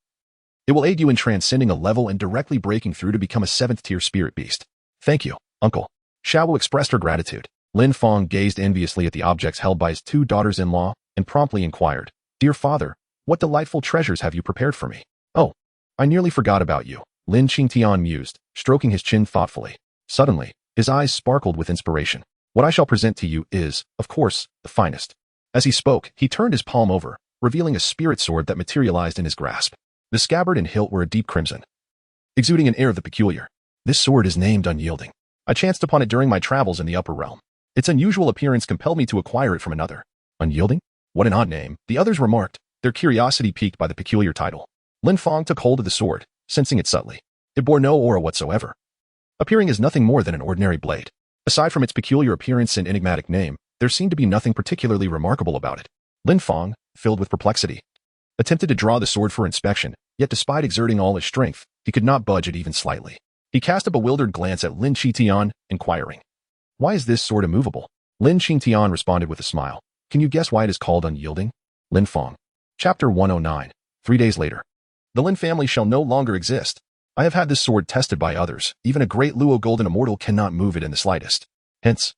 it will aid you in transcending a level and directly breaking through to become a 7th-tier spirit beast." "Thank you, uncle." Xiao Wu expressed her gratitude. Lin Fang gazed enviously at the objects held by his 2 daughters-in-law and promptly inquired, "Dear father, what delightful treasures have you prepared for me?" "Oh, I nearly forgot about you," Lin Tian mused, stroking his chin thoughtfully. Suddenly, his eyes sparkled with inspiration. "What I shall present to you is, of course, the finest." As he spoke, he turned his palm over, revealing a spirit sword that materialized in his grasp. The scabbard and hilt were a deep crimson, exuding an air of the peculiar. "This sword is named Unyielding. I chanced upon it during my travels in the upper realm. Its unusual appearance compelled me to acquire it from another." "Unyielding? What an odd name," the others remarked, their curiosity piqued by the peculiar title. Lin Fang took hold of the sword, sensing it subtly. It bore no aura whatsoever, appearing as nothing more than an ordinary blade. Aside from its peculiar appearance and enigmatic name, there seemed to be nothing particularly remarkable about it. Lin Fang, filled with perplexity, attempted to draw the sword for inspection, yet despite exerting all his strength, he could not budge it even slightly. He cast a bewildered glance at Lin Tian, inquiring, "Why is this sword immovable?" Lin Tian responded with a smile. "Can you guess why it is called Unyielding?" Lin Fang. Chapter 109. 3 days later. The Lin family shall no longer exist. I have had this sword tested by others. Even a great Luo golden immortal cannot move it in the slightest. Hence,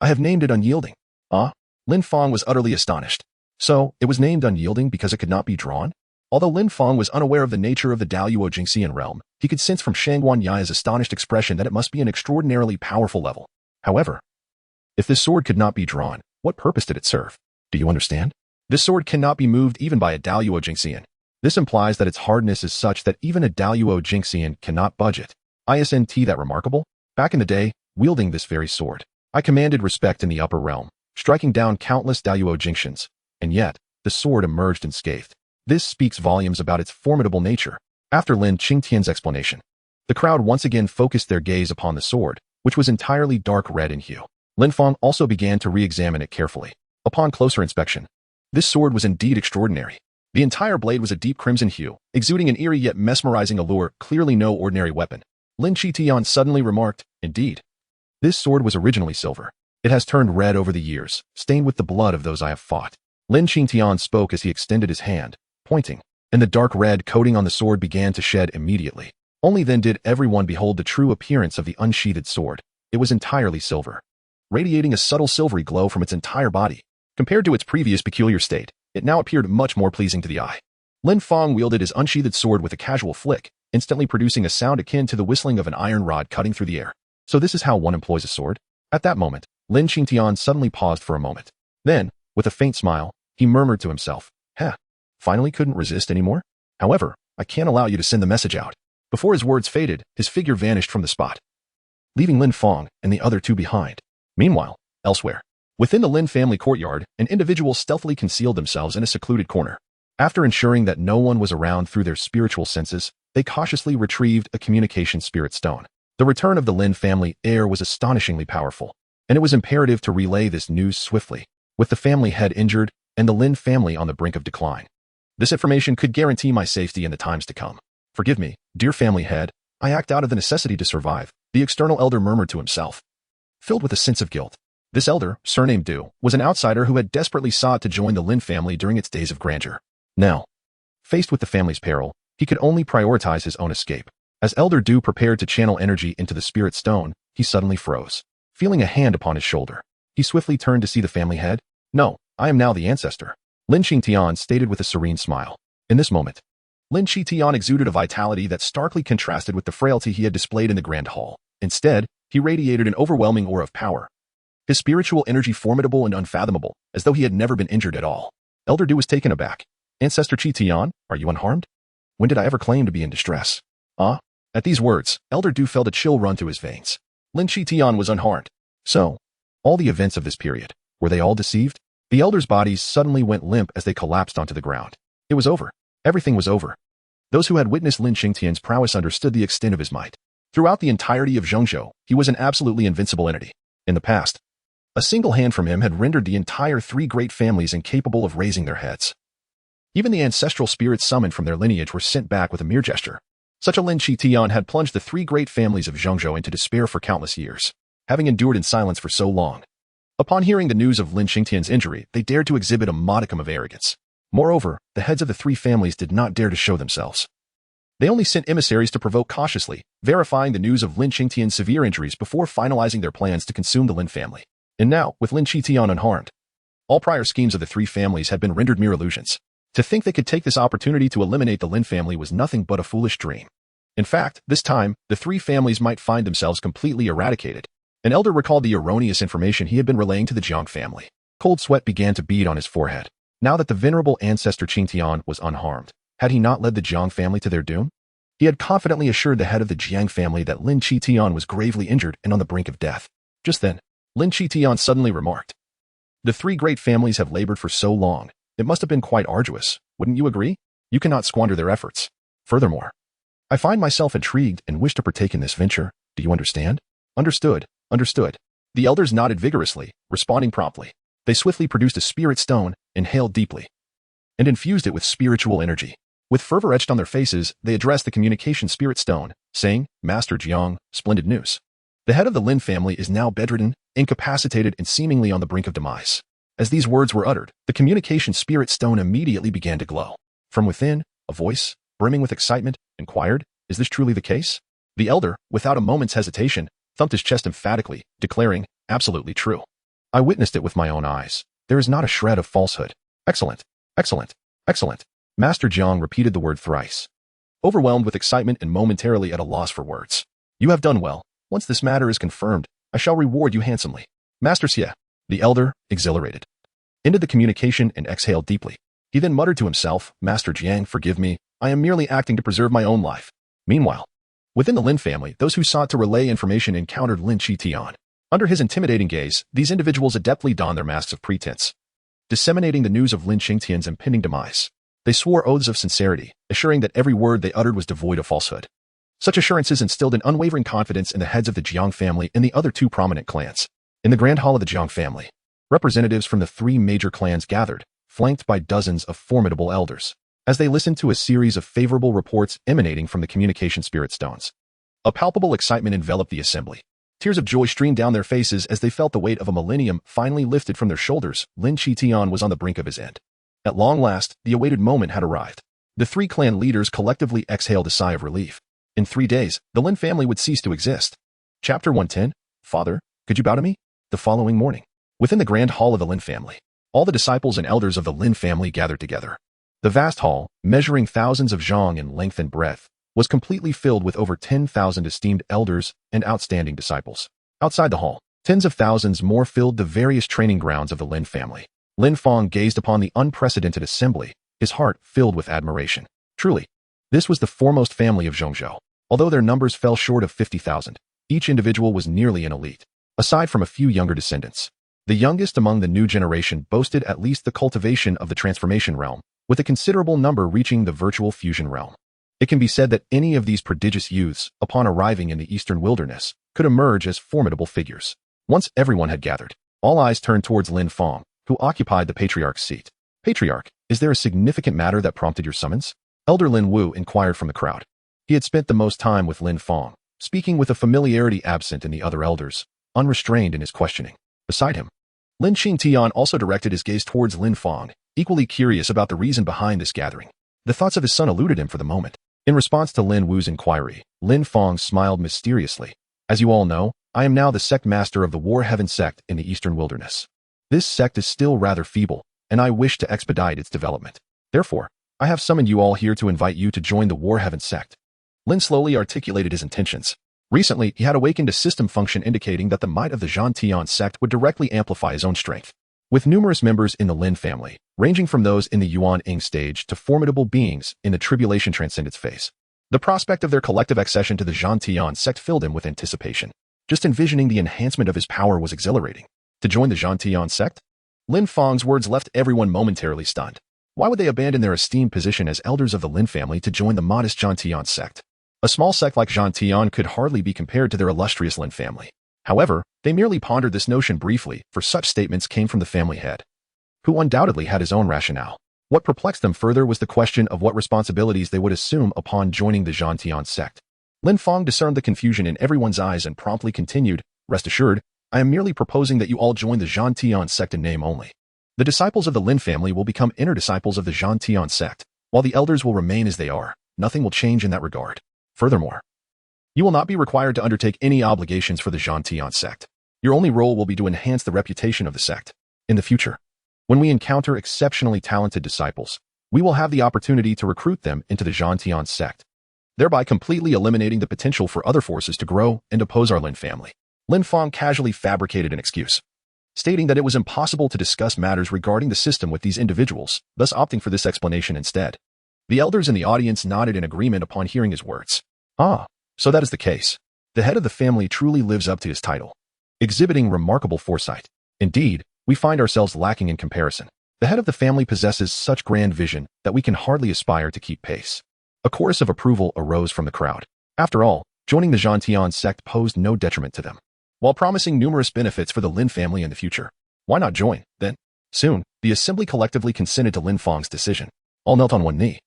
I have named it Unyielding. Ah? Lin Fang was utterly astonished. So, it was named Unyielding because it could not be drawn? Although Lin Fang was unaware of the nature of the Daluo Jingxian realm, he could sense from Shangguan Yaya's astonished expression that it must be an extraordinarily powerful level. However, if this sword could not be drawn, what purpose did it serve? Do you understand? This sword cannot be moved even by a Daluo Jingxian. This implies that its hardness is such that even a Daluo Jingxian cannot budge it. Isn't that remarkable? Back in the day, wielding this very sword, I commanded respect in the upper realm, striking down countless Daluo Jingxians, and yet, the sword emerged unscathed. This speaks volumes about its formidable nature. After Lin Tian's explanation, the crowd once again focused their gaze upon the sword, which was entirely dark red in hue. Lin Fang also began to re-examine it carefully. Upon closer inspection, this sword was indeed extraordinary. The entire blade was a deep crimson hue, exuding an eerie yet mesmerizing allure, clearly no ordinary weapon. Lin Tian suddenly remarked, "Indeed, this sword was originally silver. It has turned red over the years, stained with the blood of those I have fought." Lin Tian spoke as he extended his hand, pointing, and the dark red coating on the sword began to shed immediately. Only then did everyone behold the true appearance of the unsheathed sword. It was entirely silver, radiating a subtle silvery glow from its entire body. Compared to its previous peculiar state, it now appeared much more pleasing to the eye. Lin Fang wielded his unsheathed sword with a casual flick, instantly producing a sound akin to the whistling of an iron rod cutting through the air. So this is how one employs a sword? At that moment, Lin Tian suddenly paused for a moment. Then, with a faint smile, he murmured to himself, "Heh, finally couldn't resist anymore? However, I can't allow you to send the message out." Before his words faded, his figure vanished from the spot, leaving Lin Fang and the other 2 behind. Meanwhile, elsewhere, within the Lin family courtyard, an individual stealthily concealed themselves in a secluded corner. After ensuring that no one was around through their spiritual senses, they cautiously retrieved a communication spirit stone. The return of the Lin family heir was astonishingly powerful, and it was imperative to relay this news swiftly. With the family head injured and the Lin family on the brink of decline, this information could guarantee my safety in the times to come. Forgive me, dear family head, I act out of the necessity to survive, the external elder murmured to himself. Filled with a sense of guilt, this elder, surnamed Du, was an outsider who had desperately sought to join the Lin family during its days of grandeur. Now, faced with the family's peril, he could only prioritize his own escape. As Elder Du prepared to channel energy into the spirit stone, he suddenly froze. Feeling a hand upon his shoulder, he swiftly turned to see the family head. No, I am now the ancestor, Lin Xingtian stated with a serene smile. In this moment, Lin Xingtian exuded a vitality that starkly contrasted with the frailty he had displayed in the grand hall. Instead, he radiated an overwhelming aura of power, his spiritual energy formidable and unfathomable, as though he had never been injured at all. Elder Du was taken aback. Ancestor Xingtian, are you unharmed? When did I ever claim to be in distress? Ah? At these words, Elder Du felt a chill run through his veins. Lin Xingtian was unharmed. So, all the events of this period, were they all deceived? The elders' bodies suddenly went limp as they collapsed onto the ground. It was over. Everything was over. Those who had witnessed Lin Xingtian's prowess understood the extent of his might. Throughout the entirety of Zhongzhou, he was an absolutely invincible entity. In the past, a single hand from him had rendered the entire three great families incapable of raising their heads. Even the ancestral spirits summoned from their lineage were sent back with a mere gesture. Such a Lin Xingtian had plunged the three great families of Zhongzhou into despair for countless years, having endured in silence for so long. Upon hearing the news of Lin Xingtian's injury, they dared to exhibit a modicum of arrogance. Moreover, the heads of the three families did not dare to show themselves. They only sent emissaries to provoke cautiously, verifying the news of Lin Xingtian's severe injuries before finalizing their plans to consume the Lin family. And now, with Lin Xingtian unharmed, all prior schemes of the three families had been rendered mere illusions. To think they could take this opportunity to eliminate the Lin family was nothing but a foolish dream. In fact, this time, the three families might find themselves completely eradicated. An elder recalled the erroneous information he had been relaying to the Jiang family. Cold sweat began to bead on his forehead. Now that the venerable ancestor Xingtian was unharmed, had he not led the Jiang family to their doom? He had confidently assured the head of the Jiang family that Lin Xingtian was gravely injured and on the brink of death. Just then, Lin Xingtian suddenly remarked, "The three great families have labored for so long. It must have been quite arduous, wouldn't you agree? You cannot squander their efforts. Furthermore, I find myself intrigued and wish to partake in this venture. Do you understand?" Understood. Understood. The elders nodded vigorously, responding promptly. They swiftly produced a spirit stone, inhaled deeply, and infused it with spiritual energy. With fervor etched on their faces, they addressed the communication spirit stone, saying, "Master Jiang, splendid news. The head of the Lin family is now bedridden, incapacitated, and seemingly on the brink of demise." As these words were uttered, the communication spirit stone immediately began to glow. From within, a voice, brimming with excitement, inquired, "Is this truly the case?" The elder, without a moment's hesitation, thumped his chest emphatically, declaring, "Absolutely true. I witnessed it with my own eyes. There is not a shred of falsehood. Excellent, excellent, excellent." Master Jiang repeated the word thrice, overwhelmed with excitement and momentarily at a loss for words. "You have done well. Once this matter is confirmed, I shall reward you handsomely." Master Xie, the elder, exhilarated, ended the communication and exhaled deeply. He then muttered to himself, "Master Jiang, forgive me. I am merely acting to preserve my own life." Meanwhile, within the Lin family, those who sought to relay information encountered Lin Xingtian. Under his intimidating gaze, these individuals adeptly donned their masks of pretense, disseminating the news of Lin Xingtian's impending demise. They swore oaths of sincerity, assuring that every word they uttered was devoid of falsehood. Such assurances instilled an unwavering confidence in the heads of the Jiang family and the other two prominent clans. In the grand hall of the Jiang family, representatives from the three major clans gathered, flanked by dozens of formidable elders, as they listened to a series of favorable reports emanating from the communication spirit stones. A palpable excitement enveloped the assembly. Tears of joy streamed down their faces as they felt the weight of a millennium finally lifted from their shoulders. Lin Xingtian was on the brink of his end. At long last, the awaited moment had arrived. The three clan leaders collectively exhaled a sigh of relief. In 3 days, the Lin family would cease to exist. Chapter 110, Father, could you bow to me? The following morning, within the grand hall of the Lin family, all the disciples and elders of the Lin family gathered together. The vast hall, measuring thousands of zhang in length and breadth, was completely filled with over 10,000 esteemed elders and outstanding disciples. Outside the hall, tens of thousands more filled the various training grounds of the Lin family. Lin Fang gazed upon the unprecedented assembly, his heart filled with admiration. Truly, this was the foremost family of Zhongzhou. Although their numbers fell short of 50,000, each individual was nearly an elite. Aside from a few younger descendants, the youngest among the new generation boasted at least the cultivation of the transformation realm, with a considerable number reaching the virtual fusion realm. It can be said that any of these prodigious youths, upon arriving in the eastern wilderness, could emerge as formidable figures. Once everyone had gathered, all eyes turned towards Lin Fang, who occupied the Patriarch's seat. Patriarch, is there a significant matter that prompted your summons? Elder Lin Wu inquired from the crowd. He had spent the most time with Lin Fang, speaking with a familiarity absent in the other elders, unrestrained in his questioning. Beside him, Lin Qingtian also directed his gaze towards Lin Fang, equally curious about the reason behind this gathering. The thoughts of his son eluded him for the moment. In response to Lin Wu's inquiry, Lin Fang smiled mysteriously. As you all know, I am now the sect master of the War Heaven sect in the Eastern Wilderness. This sect is still rather feeble, and I wish to expedite its development. Therefore, I have summoned you all here to invite you to join the War Heaven sect. Lin slowly articulated his intentions. Recently, he had awakened a system function indicating that the might of the Zhantian sect would directly amplify his own strength. With numerous members in the Lin family, ranging from those in the Yuan Ing stage to formidable beings in the Tribulation Transcendence phase, the prospect of their collective accession to the Zhantian sect filled him with anticipation. Just envisioning the enhancement of his power was exhilarating. To join the Zhantian sect? Lin Fang's words left everyone momentarily stunned. Why would they abandon their esteemed position as elders of the Lin family to join the modest Zhantian sect? A small sect like Zhantian could hardly be compared to their illustrious Lin family. However, they merely pondered this notion briefly, for such statements came from the family head, who undoubtedly had his own rationale. What perplexed them further was the question of what responsibilities they would assume upon joining the Zhantian sect. Lin Fang discerned the confusion in everyone's eyes and promptly continued, "Rest assured, I am merely proposing that you all join the Zhantian sect in name only. The disciples of the Lin family will become inner disciples of the Zhantian sect, while the elders will remain as they are. Nothing will change in that regard. Furthermore, you will not be required to undertake any obligations for the Zhantian sect. Your only role will be to enhance the reputation of the sect. In the future, when we encounter exceptionally talented disciples, we will have the opportunity to recruit them into the Zhantian sect, thereby completely eliminating the potential for other forces to grow and oppose our Lin family." Lin Fang casually fabricated an excuse, stating that it was impossible to discuss matters regarding the system with these individuals, thus opting for this explanation instead. The elders in the audience nodded in agreement upon hearing his words. Ah, so that is the case. The head of the family truly lives up to his title, exhibiting remarkable foresight. Indeed, we find ourselves lacking in comparison. The head of the family possesses such grand vision that we can hardly aspire to keep pace. A chorus of approval arose from the crowd. After all, joining the Zhantian sect posed no detriment to them, while promising numerous benefits for the Lin family in the future. Why not join, then? Soon, the assembly collectively consented to Lin Fang's decision. All knelt on one knee,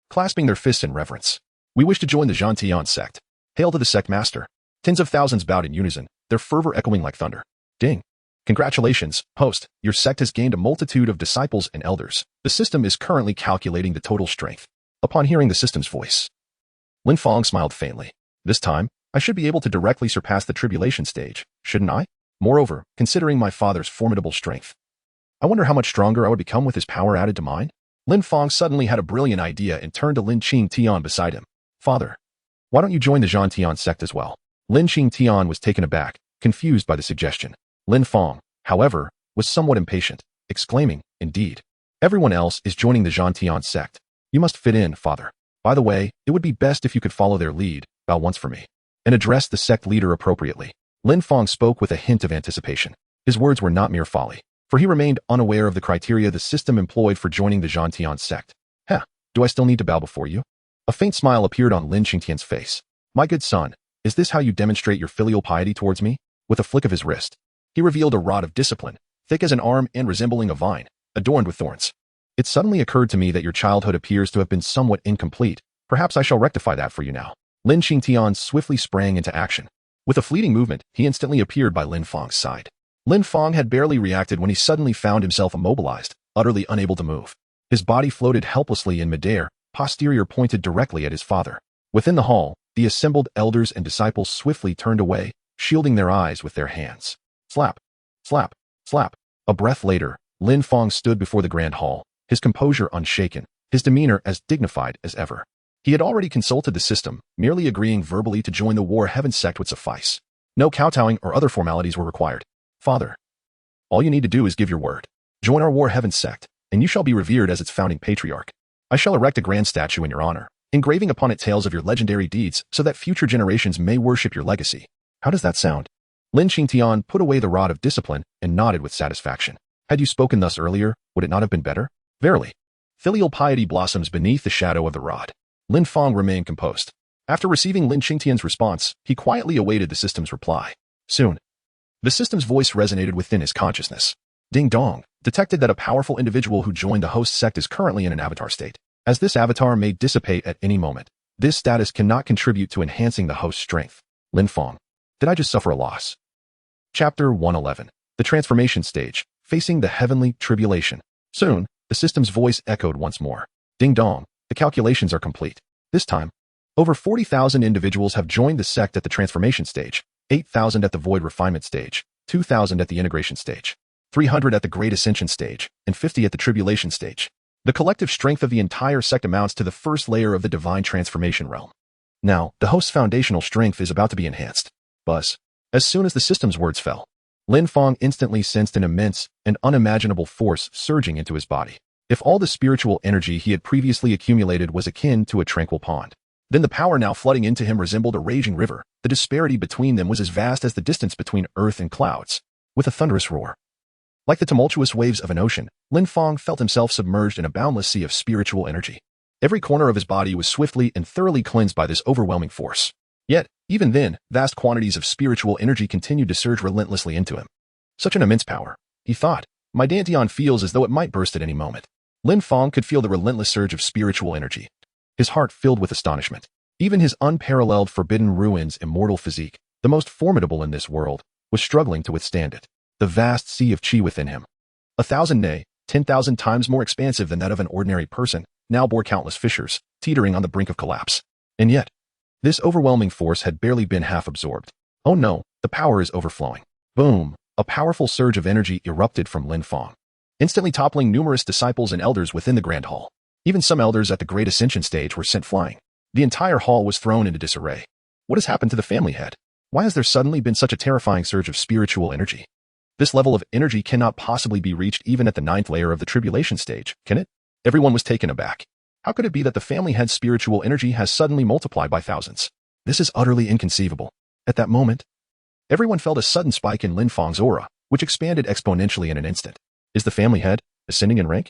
clasping their fists in reverence. "We wish to join the Zhantian sect. Hail to the sect master." Tens of thousands bowed in unison, their fervor echoing like thunder. Ding. "Congratulations, host. Your sect has gained a multitude of disciples and elders. The system is currently calculating the total strength." Upon hearing the system's voice, Lin Fang smiled faintly. "This time, I should be able to directly surpass the tribulation stage, shouldn't I? Moreover, considering my father's formidable strength, I wonder how much stronger I would become with his power added to mine?" Lin Fang suddenly had a brilliant idea and turned to Lin Qingtian beside him. "Father, why don't you join the Zhantian sect as well?" Lin Qingtian was taken aback, confused by the suggestion. Lin Fang, however, was somewhat impatient, exclaiming, "Indeed, everyone else is joining the Zhantian sect. You must fit in, father. By the way, it would be best if you could follow their lead, bow once for me, and address the sect leader appropriately." Lin Fang spoke with a hint of anticipation. His words were not mere folly, for he remained unaware of the criteria the system employed for joining the Zhantian sect. "Heh, do I still need to bow before you?" A faint smile appeared on Lin Qingtian's face. "My good son, is this how you demonstrate your filial piety towards me?" With a flick of his wrist, he revealed a rod of discipline, thick as an arm and resembling a vine, adorned with thorns. "It suddenly occurred to me that your childhood appears to have been somewhat incomplete. Perhaps I shall rectify that for you now." Lin Qingtian swiftly sprang into action. With a fleeting movement, he instantly appeared by Lin Fang's side. Lin Fang had barely reacted when he suddenly found himself immobilized, utterly unable to move. His body floated helplessly in midair, posterior pointed directly at his father. Within the hall, the assembled elders and disciples swiftly turned away, shielding their eyes with their hands. Slap, slap, slap. A breath later, Lin Fang stood before the grand hall, his composure unshaken, his demeanor as dignified as ever. He had already consulted the system, merely agreeing verbally to join the War Heaven sect would suffice. No kowtowing or other formalities were required. "Father, all you need to do is give your word. Join our War Heaven sect, and you shall be revered as its founding patriarch. I shall erect a grand statue in your honor, engraving upon it tales of your legendary deeds so that future generations may worship your legacy. How does that sound?" Lin Qingtian put away the rod of discipline and nodded with satisfaction. "Had you spoken thus earlier, would it not have been better? Verily, Filial piety blossoms beneath the shadow of the rod. Lin Fang remained composed. After receiving Lin Qingtian's response, he quietly awaited the system's reply. Soon, the system's voice resonated within his consciousness. Ding dong, detected that a powerful individual who joined the host sect is currently in an avatar state. As this avatar may dissipate at any moment, this status cannot contribute to enhancing the host's strength. Lin Fang, did I just suffer a loss? Chapter 111. The Transformation Stage, Facing the Heavenly Tribulation. Soon, the system's voice echoed once more. Ding dong, the calculations are complete. This time, over 40,000 individuals have joined the sect at the transformation stage, 8,000 at the void refinement stage, 2,000 at the integration stage, 300 at the great ascension stage, and 50 at the tribulation stage. The collective strength of the entire sect amounts to the first layer of the divine transformation realm. Now, the host's foundational strength is about to be enhanced. Buzz. As soon as the system's words fell, Lin Fang instantly sensed an immense and unimaginable force surging into his body. If all the spiritual energy he had previously accumulated was akin to a tranquil pond, then the power now flooding into him resembled a raging river. The disparity between them was as vast as the distance between earth and clouds. With a thunderous roar, like the tumultuous waves of an ocean, Lin Fang felt himself submerged in a boundless sea of spiritual energy. Every corner of his body was swiftly and thoroughly cleansed by this overwhelming force. Yet, even then, vast quantities of spiritual energy continued to surge relentlessly into him. Such an immense power, he thought. My Dantian feels as though it might burst at any moment. Lin Fang could feel the relentless surge of spiritual energy. His heart filled with astonishment. Even his unparalleled Forbidden Ruins immortal physique, the most formidable in this world, was struggling to withstand it. The vast sea of chi within him, 1,000 nay, 10,000 times more expansive than that of an ordinary person, now bore countless fissures, teetering on the brink of collapse. And yet, this overwhelming force had barely been half absorbed. Oh no, the power is overflowing. Boom! A powerful surge of energy erupted from Lin Fang, instantly toppling numerous disciples and elders within the Grand Hall. Even some elders at the Great Ascension stage were sent flying. The entire hall was thrown into disarray. What has happened to the family head? Why has there suddenly been such a terrifying surge of spiritual energy? This level of energy cannot possibly be reached even at the 9th layer of the tribulation stage, can it? Everyone was taken aback. How could it be that the family head's spiritual energy has suddenly multiplied by thousands? This is utterly inconceivable. At that moment, everyone felt a sudden spike in Lin Fang's aura, which expanded exponentially in an instant. Is the family head ascending in rank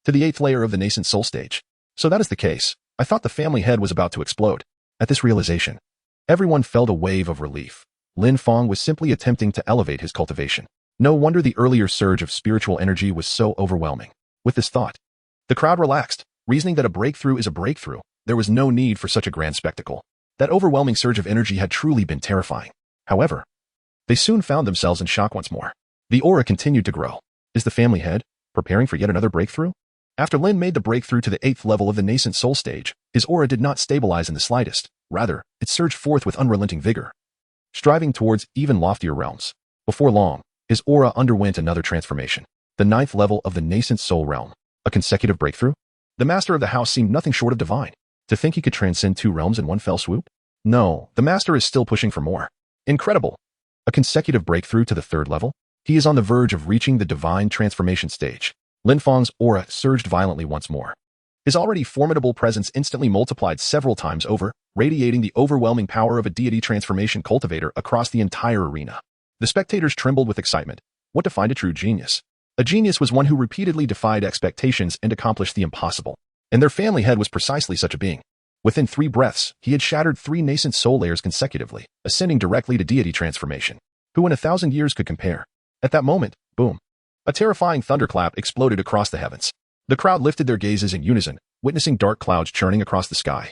to the 8th layer of the nascent soul stage? So that is the case. I thought the family head was about to explode. At this realization, everyone felt a wave of relief. Lin Fang was simply attempting to elevate his cultivation. No wonder the earlier surge of spiritual energy was so overwhelming. With this thought, the crowd relaxed, reasoning that a breakthrough is a breakthrough. There was no need for such a grand spectacle. That overwhelming surge of energy had truly been terrifying. However, they soon found themselves in shock once more. The aura continued to grow. Is the family head preparing for yet another breakthrough? After Lin made the breakthrough to the 8th level of the nascent soul stage, his aura did not stabilize in the slightest. Rather, it surged forth with unrelenting vigor, striving towards even loftier realms. Before long, his aura underwent another transformation. The 9th level of the nascent soul realm. A consecutive breakthrough? The master of the house seemed nothing short of divine. To think he could transcend 2 realms in one fell swoop? No, the master is still pushing for more. Incredible. A consecutive breakthrough to the 3rd level? He is on the verge of reaching the divine transformation stage. Lin Fang's aura surged violently once more. His already formidable presence instantly multiplied several times over, radiating the overwhelming power of a deity transformation cultivator across the entire arena. The spectators trembled with excitement. What defined a true genius? A genius was one who repeatedly defied expectations and accomplished the impossible. And their family head was precisely such a being. Within 3 breaths, he had shattered 3 nascent soul layers consecutively, ascending directly to deity transformation. Who in 1,000 years could compare? At that moment, boom. A terrifying thunderclap exploded across the heavens. The crowd lifted their gazes in unison, witnessing dark clouds churning across the sky,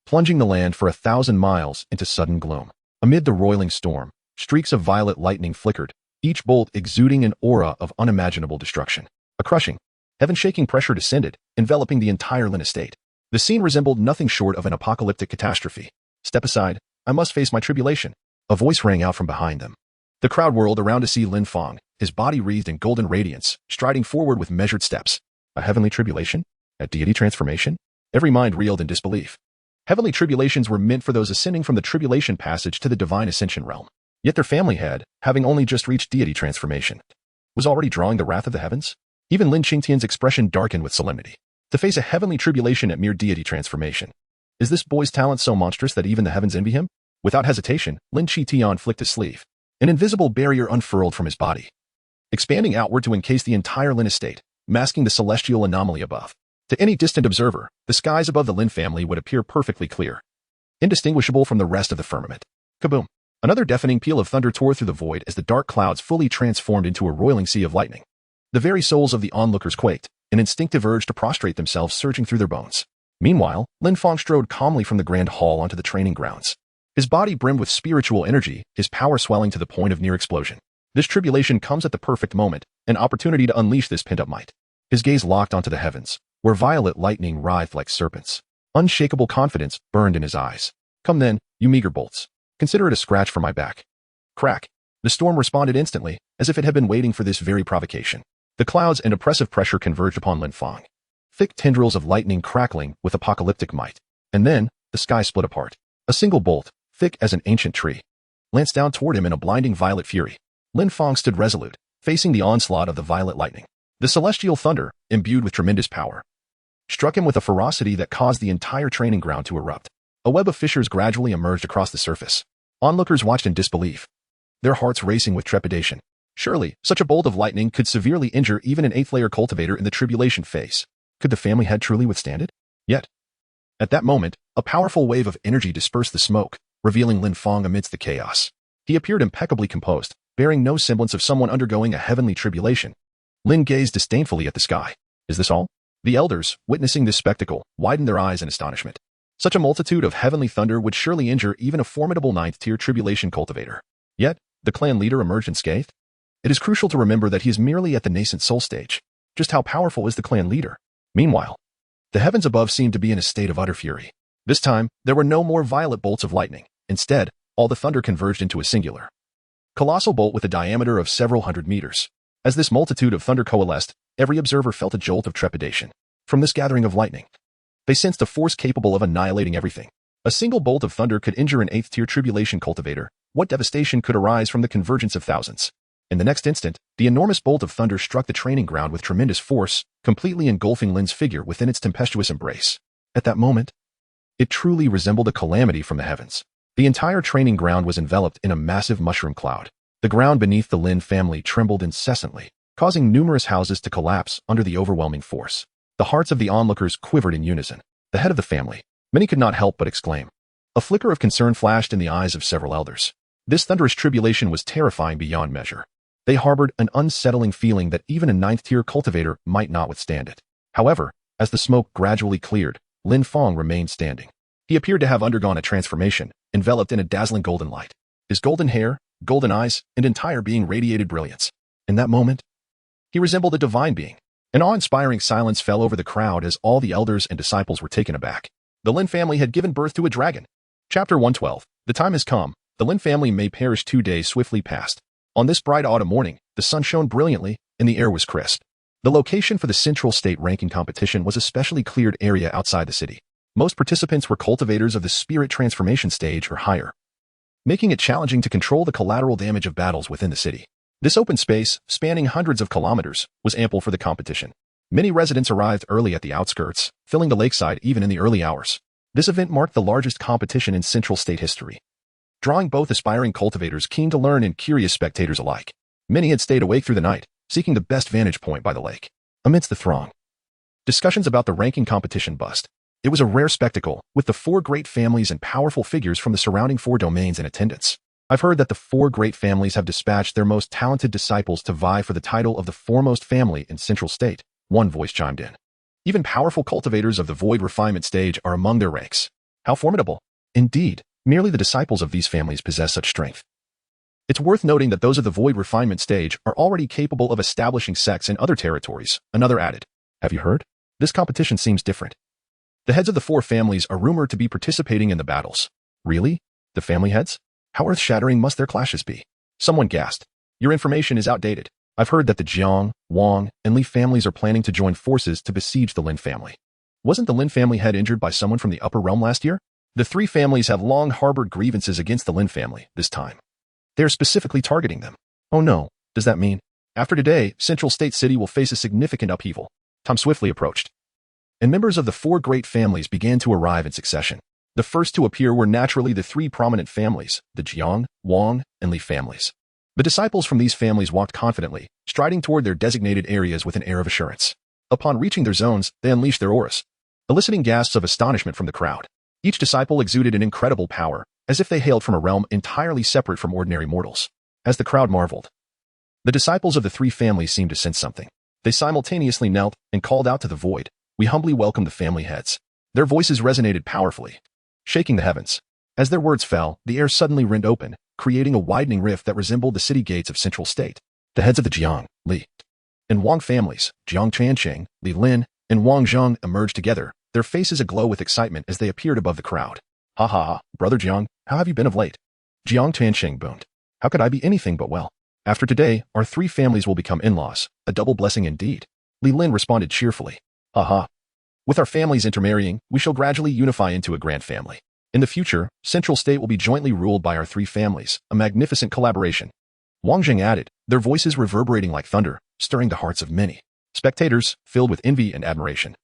plunging the land for 1,000 miles into sudden gloom. Amid the roiling storm, streaks of violet lightning flickered, each bolt exuding an aura of unimaginable destruction. A crushing, heaven-shaking pressure descended, enveloping the entire Lin estate. The scene resembled nothing short of an apocalyptic catastrophe. Step aside, I must face my tribulation. A voice rang out from behind them. The crowd whirled around to see Lin Fang, his body wreathed in golden radiance, striding forward with measured steps. A heavenly tribulation? A deity transformation? Every mind reeled in disbelief. Heavenly tribulations were meant for those ascending from the tribulation passage to the divine ascension realm. Yet their family head, having only just reached deity transformation, was already drawing the wrath of the heavens? Even Lin Qingtian's expression darkened with solemnity. To face a heavenly tribulation at mere deity transformation. Is this boy's talent so monstrous that even the heavens envy him? Without hesitation, Lin Qingtian flicked his sleeve. An invisible barrier unfurled from his body, expanding outward to encase the entire Lin estate, masking the celestial anomaly above. To any distant observer, the skies above the Lin family would appear perfectly clear, indistinguishable from the rest of the firmament. Kaboom! Another deafening peal of thunder tore through the void as the dark clouds fully transformed into a roiling sea of lightning. The very souls of the onlookers quaked, an instinctive urge to prostrate themselves surging through their bones. Meanwhile, Lin Fang strode calmly from the grand hall onto the training grounds. His body brimmed with spiritual energy, his power swelling to the point of near explosion. This tribulation comes at the perfect moment, an opportunity to unleash this pent-up might. His gaze locked onto the heavens, where violet lightning writhed like serpents. Unshakable confidence burned in his eyes. Come then, you meager bolts. Consider it a scratch for my back. Crack. The storm responded instantly, as if it had been waiting for this very provocation. The clouds and oppressive pressure converged upon Lin Fang. Thick tendrils of lightning crackling with apocalyptic might. And then, the sky split apart. A single bolt, thick as an ancient tree, lanced down toward him in a blinding violet fury. Lin Fang stood resolute, facing the onslaught of the violet lightning. The celestial thunder, imbued with tremendous power, struck him with a ferocity that caused the entire training ground to erupt. A web of fissures gradually emerged across the surface. Onlookers watched in disbelief, their hearts racing with trepidation. Surely, such a bolt of lightning could severely injure even an 8th-layer cultivator in the tribulation phase. Could the family head truly withstand it? Yet, at that moment, a powerful wave of energy dispersed the smoke, revealing Lin Fang amidst the chaos. He appeared impeccably composed, bearing no semblance of someone undergoing a heavenly tribulation. Lin gazed disdainfully at the sky. Is this all? The elders, witnessing this spectacle, widened their eyes in astonishment. Such a multitude of heavenly thunder would surely injure even a formidable 9th-tier tribulation cultivator. Yet, the clan leader emerged unscathed? It is crucial to remember that he is merely at the nascent soul stage. Just how powerful is the clan leader? Meanwhile, the heavens above seemed to be in a state of utter fury. This time, there were no more violet bolts of lightning. Instead, all the thunder converged into a singular, colossal bolt with a diameter of several hundred meters. As this multitude of thunder coalesced, every observer felt a jolt of trepidation. From this gathering of lightning, they sensed a force capable of annihilating everything. A single bolt of thunder could injure an 8th-tier tribulation cultivator. What devastation could arise from the convergence of thousands? In the next instant, the enormous bolt of thunder struck the training ground with tremendous force, completely engulfing Lin's figure within its tempestuous embrace. At that moment, it truly resembled a calamity from the heavens. The entire training ground was enveloped in a massive mushroom cloud. The ground beneath the Lin family trembled incessantly, causing numerous houses to collapse under the overwhelming force. The hearts of the onlookers quivered in unison. The head of the family, many could not help but exclaim. A flicker of concern flashed in the eyes of several elders. This thunderous tribulation was terrifying beyond measure. They harbored an unsettling feeling that even a 9th-tier cultivator might not withstand it. However, as the smoke gradually cleared, Lin Fang remained standing. He appeared to have undergone a transformation, enveloped in a dazzling golden light. His golden hair, golden eyes, and entire being radiated brilliance. In that moment, he resembled a divine being. An awe-inspiring silence fell over the crowd as all the elders and disciples were taken aback. The Lin family had given birth to a dragon. Chapter 112. The time has come. The Lin family may perish. 2 days swiftly passed. On this bright autumn morning, the sun shone brilliantly, and the air was crisp. The location for the Central State ranking competition was a specially cleared area outside the city. Most participants were cultivators of the spirit transformation stage or higher, making it challenging to control the collateral damage of battles within the city. This open space, spanning hundreds of kilometers, was ample for the competition. Many residents arrived early at the outskirts, filling the lakeside even in the early hours. This event marked the largest competition in Central State history, drawing both aspiring cultivators keen to learn and curious spectators alike. Many had stayed awake through the night, seeking the best vantage point by the lake. Amidst the throng, discussions about the ranking competition buzzed. It was a rare spectacle, with the 4 great families and powerful figures from the surrounding 4 domains in attendance. I've heard that the 4 great families have dispatched their most talented disciples to vie for the title of the foremost family in Central State, one voice chimed in. Even powerful cultivators of the void refinement stage are among their ranks. How formidable! Indeed, merely the disciples of these families possess such strength. It's worth noting that those of the void refinement stage are already capable of establishing sects in other territories, another added. Have you heard? This competition seems different. The heads of the 4 families are rumored to be participating in the battles. Really? The family heads? How earth-shattering must their clashes be? Someone gasped. Your information is outdated. I've heard that the Jiang, Wang, and Li families are planning to join forces to besiege the Lin family. Wasn't the Lin family head injured by someone from the upper realm last year? The 3 families have long harbored grievances against the Lin family this time. They are specifically targeting them. Oh no, does that mean? After today, Central State City will face a significant upheaval. Time swiftly approached, and members of the 4 great families began to arrive in succession. The first to appear were naturally the 3 prominent families, the Jiang, Wang, and Li families. The disciples from these families walked confidently, striding toward their designated areas with an air of assurance. Upon reaching their zones, they unleashed their auras, eliciting gasps of astonishment from the crowd. Each disciple exuded an incredible power, as if they hailed from a realm entirely separate from ordinary mortals. As the crowd marveled, the disciples of the three families seemed to sense something. They simultaneously knelt and called out to the void, "We humbly welcome the family heads." Their voices resonated powerfully, shaking the heavens. As their words fell, the air suddenly rent open, creating a widening rift that resembled the city gates of Central State. The heads of the Jiang, Li, and Wang families, Jiang Tianqing, Li Lin, and Wang Zheng, emerged together, their faces aglow with excitement as they appeared above the crowd. "Ha ha ha, brother Jiang, how have you been of late?" Jiang Tianqing boomed. "How could I be anything but well? After today, our three families will become in-laws, a double blessing indeed." Li Lin responded cheerfully. "Ha ha. With our families intermarrying, we shall gradually unify into a grand family. In the future, Central State will be jointly ruled by our three families, a magnificent collaboration." Wang Zheng added, their voices reverberating like thunder, stirring the hearts of many spectators, filled with envy and admiration.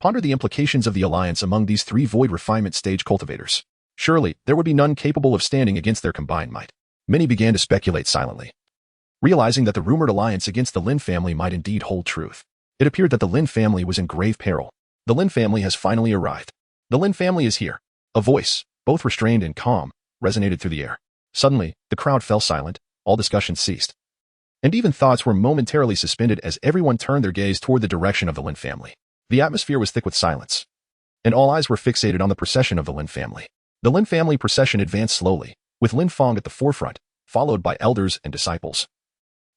Ponder the implications of the alliance among these three void refinement stage cultivators. Surely, there would be none capable of standing against their combined might. Many began to speculate silently, realizing that the rumored alliance against the Lin family might indeed hold truth. It appeared that the Lin family was in grave peril. The Lin family has finally arrived. The Lin family is here. A voice, both restrained and calm, resonated through the air. Suddenly, the crowd fell silent, all discussion ceased. And even thoughts were momentarily suspended as everyone turned their gaze toward the direction of the Lin family. The atmosphere was thick with silence, and all eyes were fixated on the procession of the Lin family. The Lin family procession advanced slowly, with Lin Fang at the forefront, followed by elders and disciples,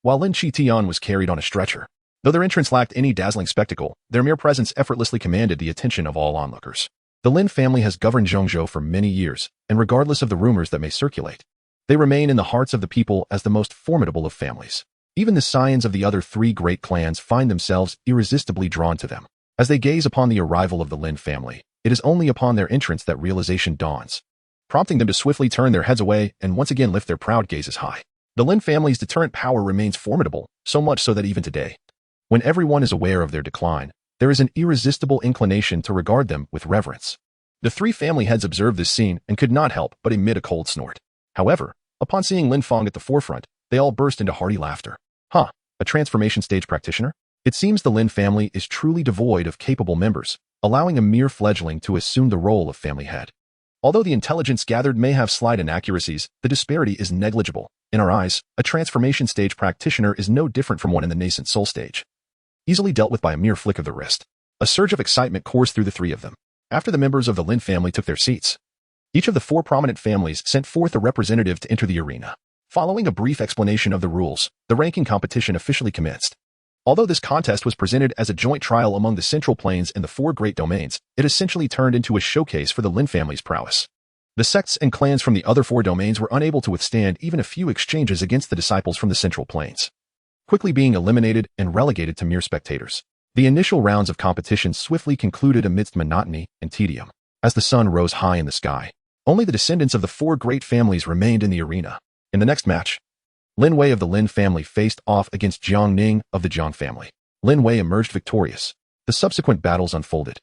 while Lin Qitian was carried on a stretcher. Though their entrance lacked any dazzling spectacle, their mere presence effortlessly commanded the attention of all onlookers. The Lin family has governed Zhongzhou for many years, and regardless of the rumors that may circulate, they remain in the hearts of the people as the most formidable of families. Even the scions of the other three great clans find themselves irresistibly drawn to them. As they gaze upon the arrival of the Lin family, it is only upon their entrance that realization dawns, prompting them to swiftly turn their heads away and once again lift their proud gazes high. The Lin family's deterrent power remains formidable, so much so that even today, when everyone is aware of their decline, there is an irresistible inclination to regard them with reverence. The three family heads observed this scene and could not help but emit a cold snort. However, upon seeing Lin Fang at the forefront, they all burst into hearty laughter. "Huh, a transformation stage practitioner? It seems the Lin family is truly devoid of capable members, allowing a mere fledgling to assume the role of family head. Although the intelligence gathered may have slight inaccuracies, the disparity is negligible. In our eyes, a transformation stage practitioner is no different from one in the nascent soul stage, easily dealt with by a mere flick of the wrist." A surge of excitement coursed through the three of them. After the members of the Lin family took their seats, each of the four prominent families sent forth a representative to enter the arena. Following a brief explanation of the rules, the ranking competition officially commenced. Although this contest was presented as a joint trial among the Central Plains and the four great domains, it essentially turned into a showcase for the Lin family's prowess. The sects and clans from the other four domains were unable to withstand even a few exchanges against the disciples from the Central Plains, quickly being eliminated and relegated to mere spectators. The initial rounds of competition swiftly concluded amidst monotony and tedium. As the sun rose high in the sky, only the descendants of the four great families remained in the arena. In the next match, Lin Wei of the Lin family faced off against Jiang Ning of the Jiang family. Lin Wei emerged victorious. The subsequent battles unfolded,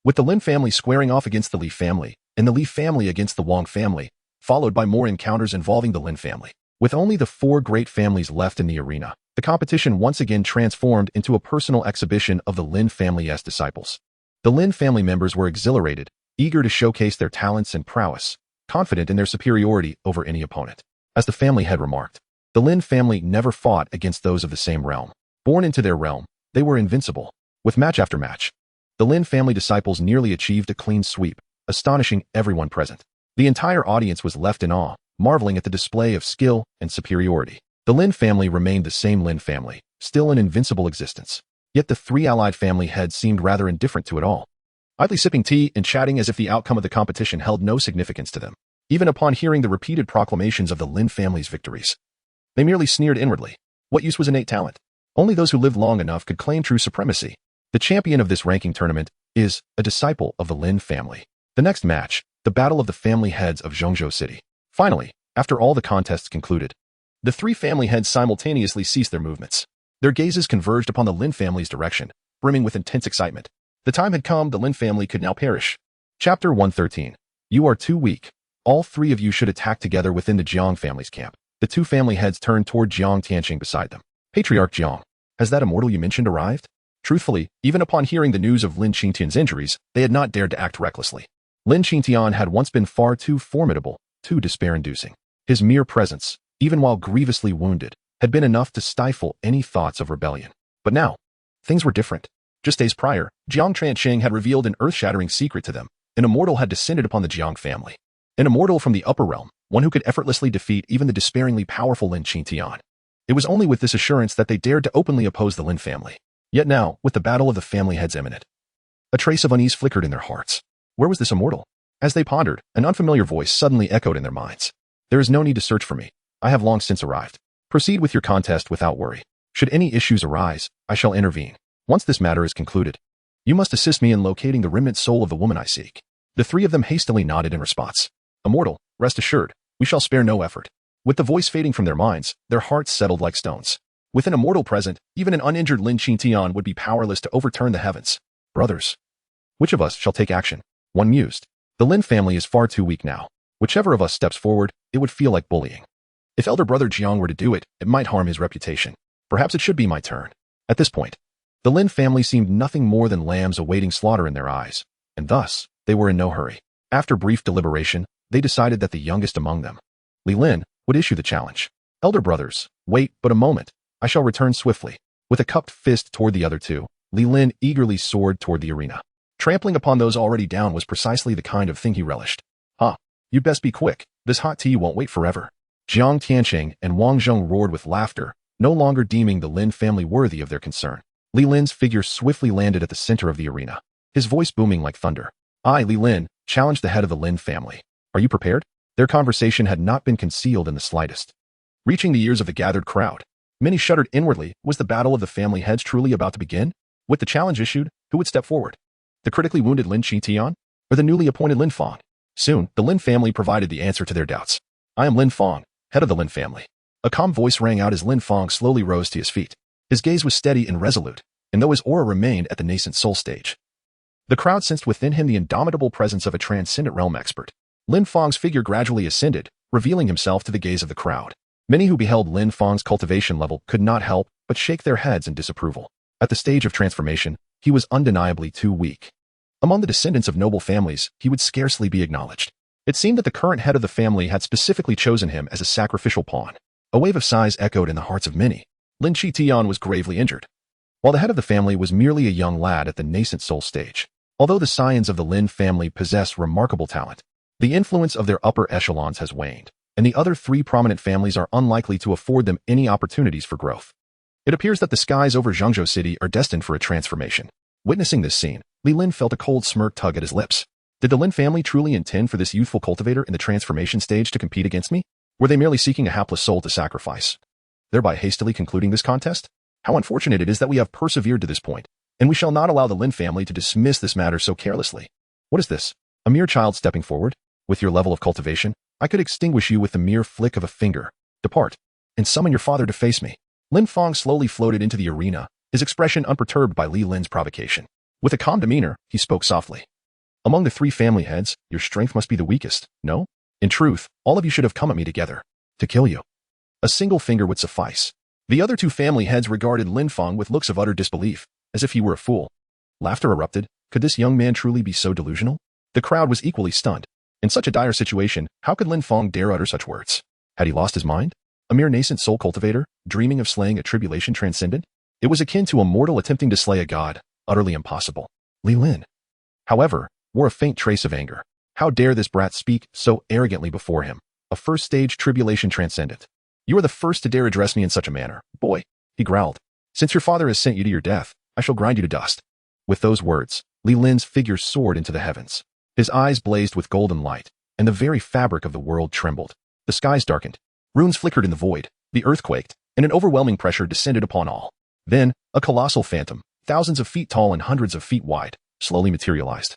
with the Lin family squaring off against the Li family, and the Li family against the Wang family, followed by more encounters involving the Lin family. With only the four great families left in the arena, the competition once again transformed into a personal exhibition of the Lin family's disciples. The Lin family members were exhilarated, eager to showcase their talents and prowess, confident in their superiority over any opponent. As the family head remarked, the Lin family never fought against those of the same realm. Born into their realm, they were invincible. With match after match, the Lin family disciples nearly achieved a clean sweep, astonishing everyone present. The entire audience was left in awe, marveling at the display of skill and superiority. The Lin family remained the same Lin family, still an invincible existence. Yet the three allied family heads seemed rather indifferent to it all, idly sipping tea and chatting as if the outcome of the competition held no significance to them. Even upon hearing the repeated proclamations of the Lin family's victories, they merely sneered inwardly. What use was innate talent? Only those who lived long enough could claim true supremacy. The champion of this ranking tournament is a disciple of the Lin family. The next match, the battle of the family heads of Zhongzhou City. Finally, after all the contests concluded, the three family heads simultaneously ceased their movements. Their gazes converged upon the Lin family's direction, brimming with intense excitement. The time had come, the Lin family could now perish. Chapter 113. You are too weak. All three of you should attack together within the Jiang family's camp. The two family heads turned toward Jiang Tianqing beside them. Patriarch Jiang, has that immortal you mentioned arrived? Truthfully, even upon hearing the news of Lin Qingtian's injuries, they had not dared to act recklessly. Lin Qingtian had once been far too formidable, too despair-inducing. His mere presence, even while grievously wounded, had been enough to stifle any thoughts of rebellion. But now, things were different. Just days prior, Jiang Trancheng had revealed an earth-shattering secret to them. An immortal had descended upon the Jiang family. An immortal from the upper realm, one who could effortlessly defeat even the despairingly powerful Lin Qingtian. It was only with this assurance that they dared to openly oppose the Lin family. Yet now, with the battle of the family heads imminent, a trace of unease flickered in their hearts. Where was this immortal? As they pondered, an unfamiliar voice suddenly echoed in their minds. There is no need to search for me. I have long since arrived. Proceed with your contest without worry. Should any issues arise, I shall intervene. Once this matter is concluded, you must assist me in locating the remnant soul of the woman I seek. The three of them hastily nodded in response. Immortal, rest assured, we shall spare no effort. With the voice fading from their minds, their hearts settled like stones. With an immortal present, even an uninjured Lin Qingtian would be powerless to overturn the heavens. Brothers, which of us shall take action? One mused. The Lin family is far too weak now. Whichever of us steps forward, it would feel like bullying. If elder brother Jiang were to do it, it might harm his reputation. Perhaps it should be my turn. At this point, the Lin family seemed nothing more than lambs awaiting slaughter in their eyes, and thus, they were in no hurry. After brief deliberation, they decided that the youngest among them, Li Lin, would issue the challenge. Elder brothers, wait but a moment. I shall return swiftly. With a cupped fist toward the other two, Li Lin eagerly soared toward the arena. Trampling upon those already down was precisely the kind of thing he relished. You'd best be quick. This hot tea won't wait forever. Jiang Tianqing and Wang Zheng roared with laughter, no longer deeming the Lin family worthy of their concern. Li Lin's figure swiftly landed at the center of the arena, his voice booming like thunder. I, Li Lin, challenge the head of the Lin family. Are you prepared? Their conversation had not been concealed in the slightest. Reaching the ears of the gathered crowd, many shuddered inwardly. Was the battle of the family heads truly about to begin? With the challenge issued, who would step forward? The critically wounded Lin Qingtian, or the newly appointed Lin Fang? Soon, the Lin family provided the answer to their doubts. I am Lin Fang, head of the Lin family. A calm voice rang out as Lin Fang slowly rose to his feet. His gaze was steady and resolute, and though his aura remained at the nascent soul stage, the crowd sensed within him the indomitable presence of a transcendent realm expert. Lin Fang's figure gradually ascended, revealing himself to the gaze of the crowd. Many who beheld Lin Fang's cultivation level could not help but shake their heads in disapproval. At the stage of transformation, he was undeniably too weak. Among the descendants of noble families, he would scarcely be acknowledged. It seemed that the current head of the family had specifically chosen him as a sacrificial pawn. A wave of sighs echoed in the hearts of many. Lin Qingtian was gravely injured, while the head of the family was merely a young lad at the nascent soul stage. Although the scions of the Lin family possess remarkable talent, the influence of their upper echelons has waned, and the other three prominent families are unlikely to afford them any opportunities for growth. It appears that the skies over Zhengzhou City are destined for a transformation. Witnessing this scene, Li Lin felt a cold smirk tug at his lips. Did the Lin family truly intend for this youthful cultivator in the transformation stage to compete against me? Were they merely seeking a hapless soul to sacrifice, thereby hastily concluding this contest? How unfortunate it is that we have persevered to this point, and we shall not allow the Lin family to dismiss this matter so carelessly. What is this? A mere child stepping forward? With your level of cultivation, I could extinguish you with the mere flick of a finger. Depart, and summon your father to face me. Lin Fang slowly floated into the arena, his expression unperturbed by Li Lin's provocation. With a calm demeanor, he spoke softly. Among the three family heads, your strength must be the weakest, no? In truth, all of you should have come at me together, to kill you. A single finger would suffice. The other two family heads regarded Lin Fang with looks of utter disbelief, as if he were a fool. Laughter erupted. Could this young man truly be so delusional? The crowd was equally stunned. In such a dire situation, how could Lin Fang dare utter such words? Had he lost his mind? A mere nascent soul cultivator, dreaming of slaying a tribulation transcendent? It was akin to a mortal attempting to slay a god, utterly impossible. Li Lin, however, wore a faint trace of anger. How dare this brat speak so arrogantly before him, a first-stage tribulation transcendent? You are the first to dare address me in such a manner, boy, he growled. Since your father has sent you to your death, I shall grind you to dust. With those words, Li Lin's figure soared into the heavens. His eyes blazed with golden light, and the very fabric of the world trembled. The skies darkened. Runes flickered in the void, the earth quaked, and an overwhelming pressure descended upon all. Then, a colossal phantom, thousands of feet tall and hundreds of feet wide, slowly materialized,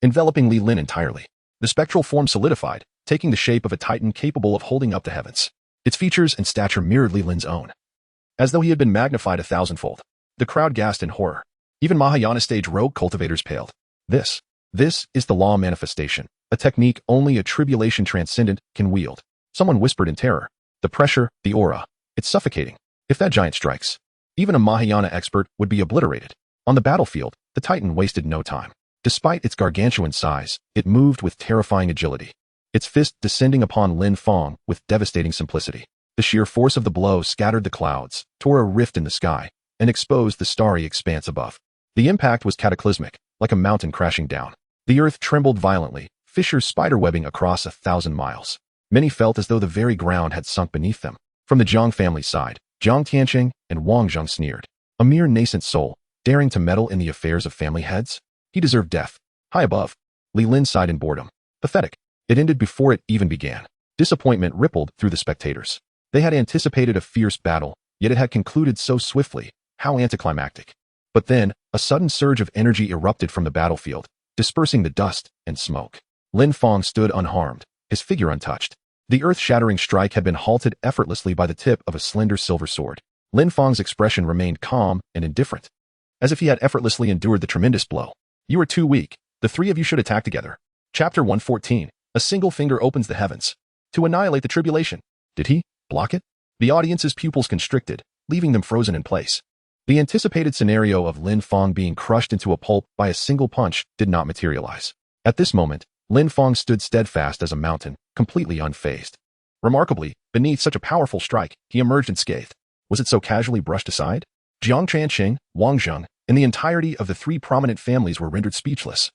enveloping Li Lin entirely. The spectral form solidified, taking the shape of a titan capable of holding up the heavens. Its features and stature mirrored Li Lin's own, as though he had been magnified 1,000-fold. The crowd gasped in horror. Even Mahayana stage rogue cultivators paled. This is the law manifestation, a technique only a tribulation transcendent can wield. Someone whispered in terror. The pressure, the aura, it's suffocating. If that giant strikes, even a Mahayana expert would be obliterated. On the battlefield, the Titan wasted no time. Despite its gargantuan size, it moved with terrifying agility, its fist descending upon Lin Fang with devastating simplicity. The sheer force of the blow scattered the clouds, tore a rift in the sky, and exposed the starry expanse above. The impact was cataclysmic, like a mountain crashing down. The earth trembled violently, fissures spiderwebbing across 1,000 miles. Many felt as though the very ground had sunk beneath them. From the Jiang family's side, Jiang Tianqing and Wang Zheng sneered. A mere nascent soul, daring to meddle in the affairs of family heads? He deserved death. High above, Li Lin sighed in boredom. Pathetic. It ended before it even began. Disappointment rippled through the spectators. They had anticipated a fierce battle, yet it had concluded so swiftly. How anticlimactic. But then, a sudden surge of energy erupted from the battlefield, dispersing the dust and smoke. Lin Fang stood unharmed, his figure untouched. The earth-shattering strike had been halted effortlessly by the tip of a slender silver sword. Lin Fang's expression remained calm and indifferent, as if he had effortlessly endured the tremendous blow. You are too weak. The three of you should attack together. Chapter 114. A single finger opens the heavens. To annihilate the tribulation. Did he block it? The audience's pupils constricted, leaving them frozen in place. The anticipated scenario of Lin Fang being crushed into a pulp by a single punch did not materialize. At this moment, Lin Fang stood steadfast as a mountain, completely unfazed. Remarkably, beneath such a powerful strike, he emerged unscathed. Was it so casually brushed aside? Jiang Tianqing, Wang Zheng, and the entirety of the three prominent families were rendered speechless.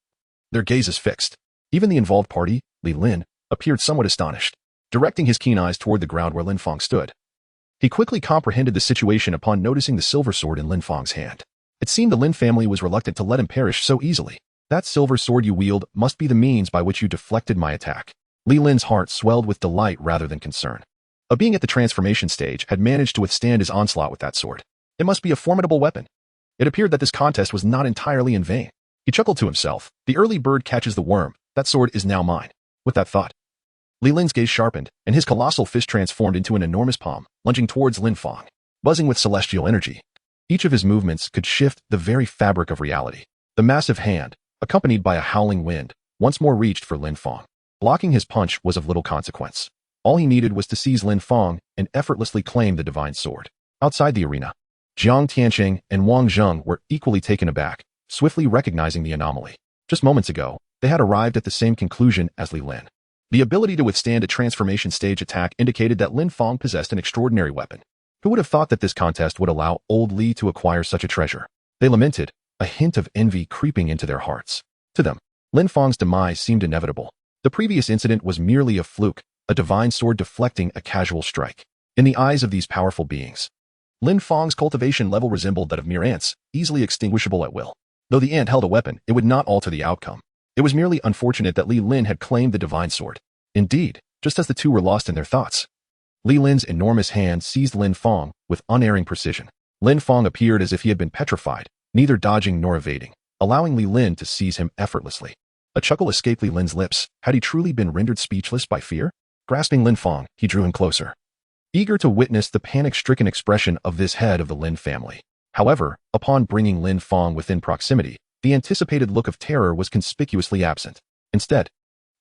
Their gazes fixed. Even the involved party, Li Lin, appeared somewhat astonished, directing his keen eyes toward the ground where Lin Fang stood. He quickly comprehended the situation upon noticing the silver sword in Lin Fang's hand. It seemed the Lin family was reluctant to let him perish so easily. That silver sword you wield must be the means by which you deflected my attack. Li Lin's heart swelled with delight rather than concern. A being at the transformation stage had managed to withstand his onslaught with that sword. It must be a formidable weapon. It appeared that this contest was not entirely in vain. He chuckled to himself. The early bird catches the worm. That sword is now mine. With that thought, Li Lin's gaze sharpened, and his colossal fist transformed into an enormous palm, lunging towards Lin Fang, buzzing with celestial energy. Each of his movements could shift the very fabric of reality. The massive hand, accompanied by a howling wind, once more reached for Lin Fang. Blocking his punch was of little consequence. All he needed was to seize Lin Fang and effortlessly claim the divine sword. Outside the arena, Jiang Tianqing and Wang Zheng were equally taken aback, swiftly recognizing the anomaly. Just moments ago, they had arrived at the same conclusion as Li Lin. The ability to withstand a transformation stage attack indicated that Lin Fang possessed an extraordinary weapon. Who would have thought that this contest would allow old Li to acquire such a treasure? They lamented, a hint of envy creeping into their hearts. To them, Lin Fang's demise seemed inevitable. The previous incident was merely a fluke, a divine sword deflecting a casual strike. In the eyes of these powerful beings, Lin Fang's cultivation level resembled that of mere ants, easily extinguishable at will. Though the ant held a weapon, it would not alter the outcome. It was merely unfortunate that Li Lin had claimed the divine sword. Indeed, just as the two were lost in their thoughts, Li Lin's enormous hand seized Lin Fang with unerring precision. Lin Fang appeared as if he had been petrified, neither dodging nor evading, allowing Li Lin to seize him effortlessly. A chuckle escaped Li Lin's lips. Had he truly been rendered speechless by fear? Grasping Lin Fang, he drew him closer, eager to witness the panic-stricken expression of this head of the Lin family. However, upon bringing Lin Fang within proximity, the anticipated look of terror was conspicuously absent. Instead,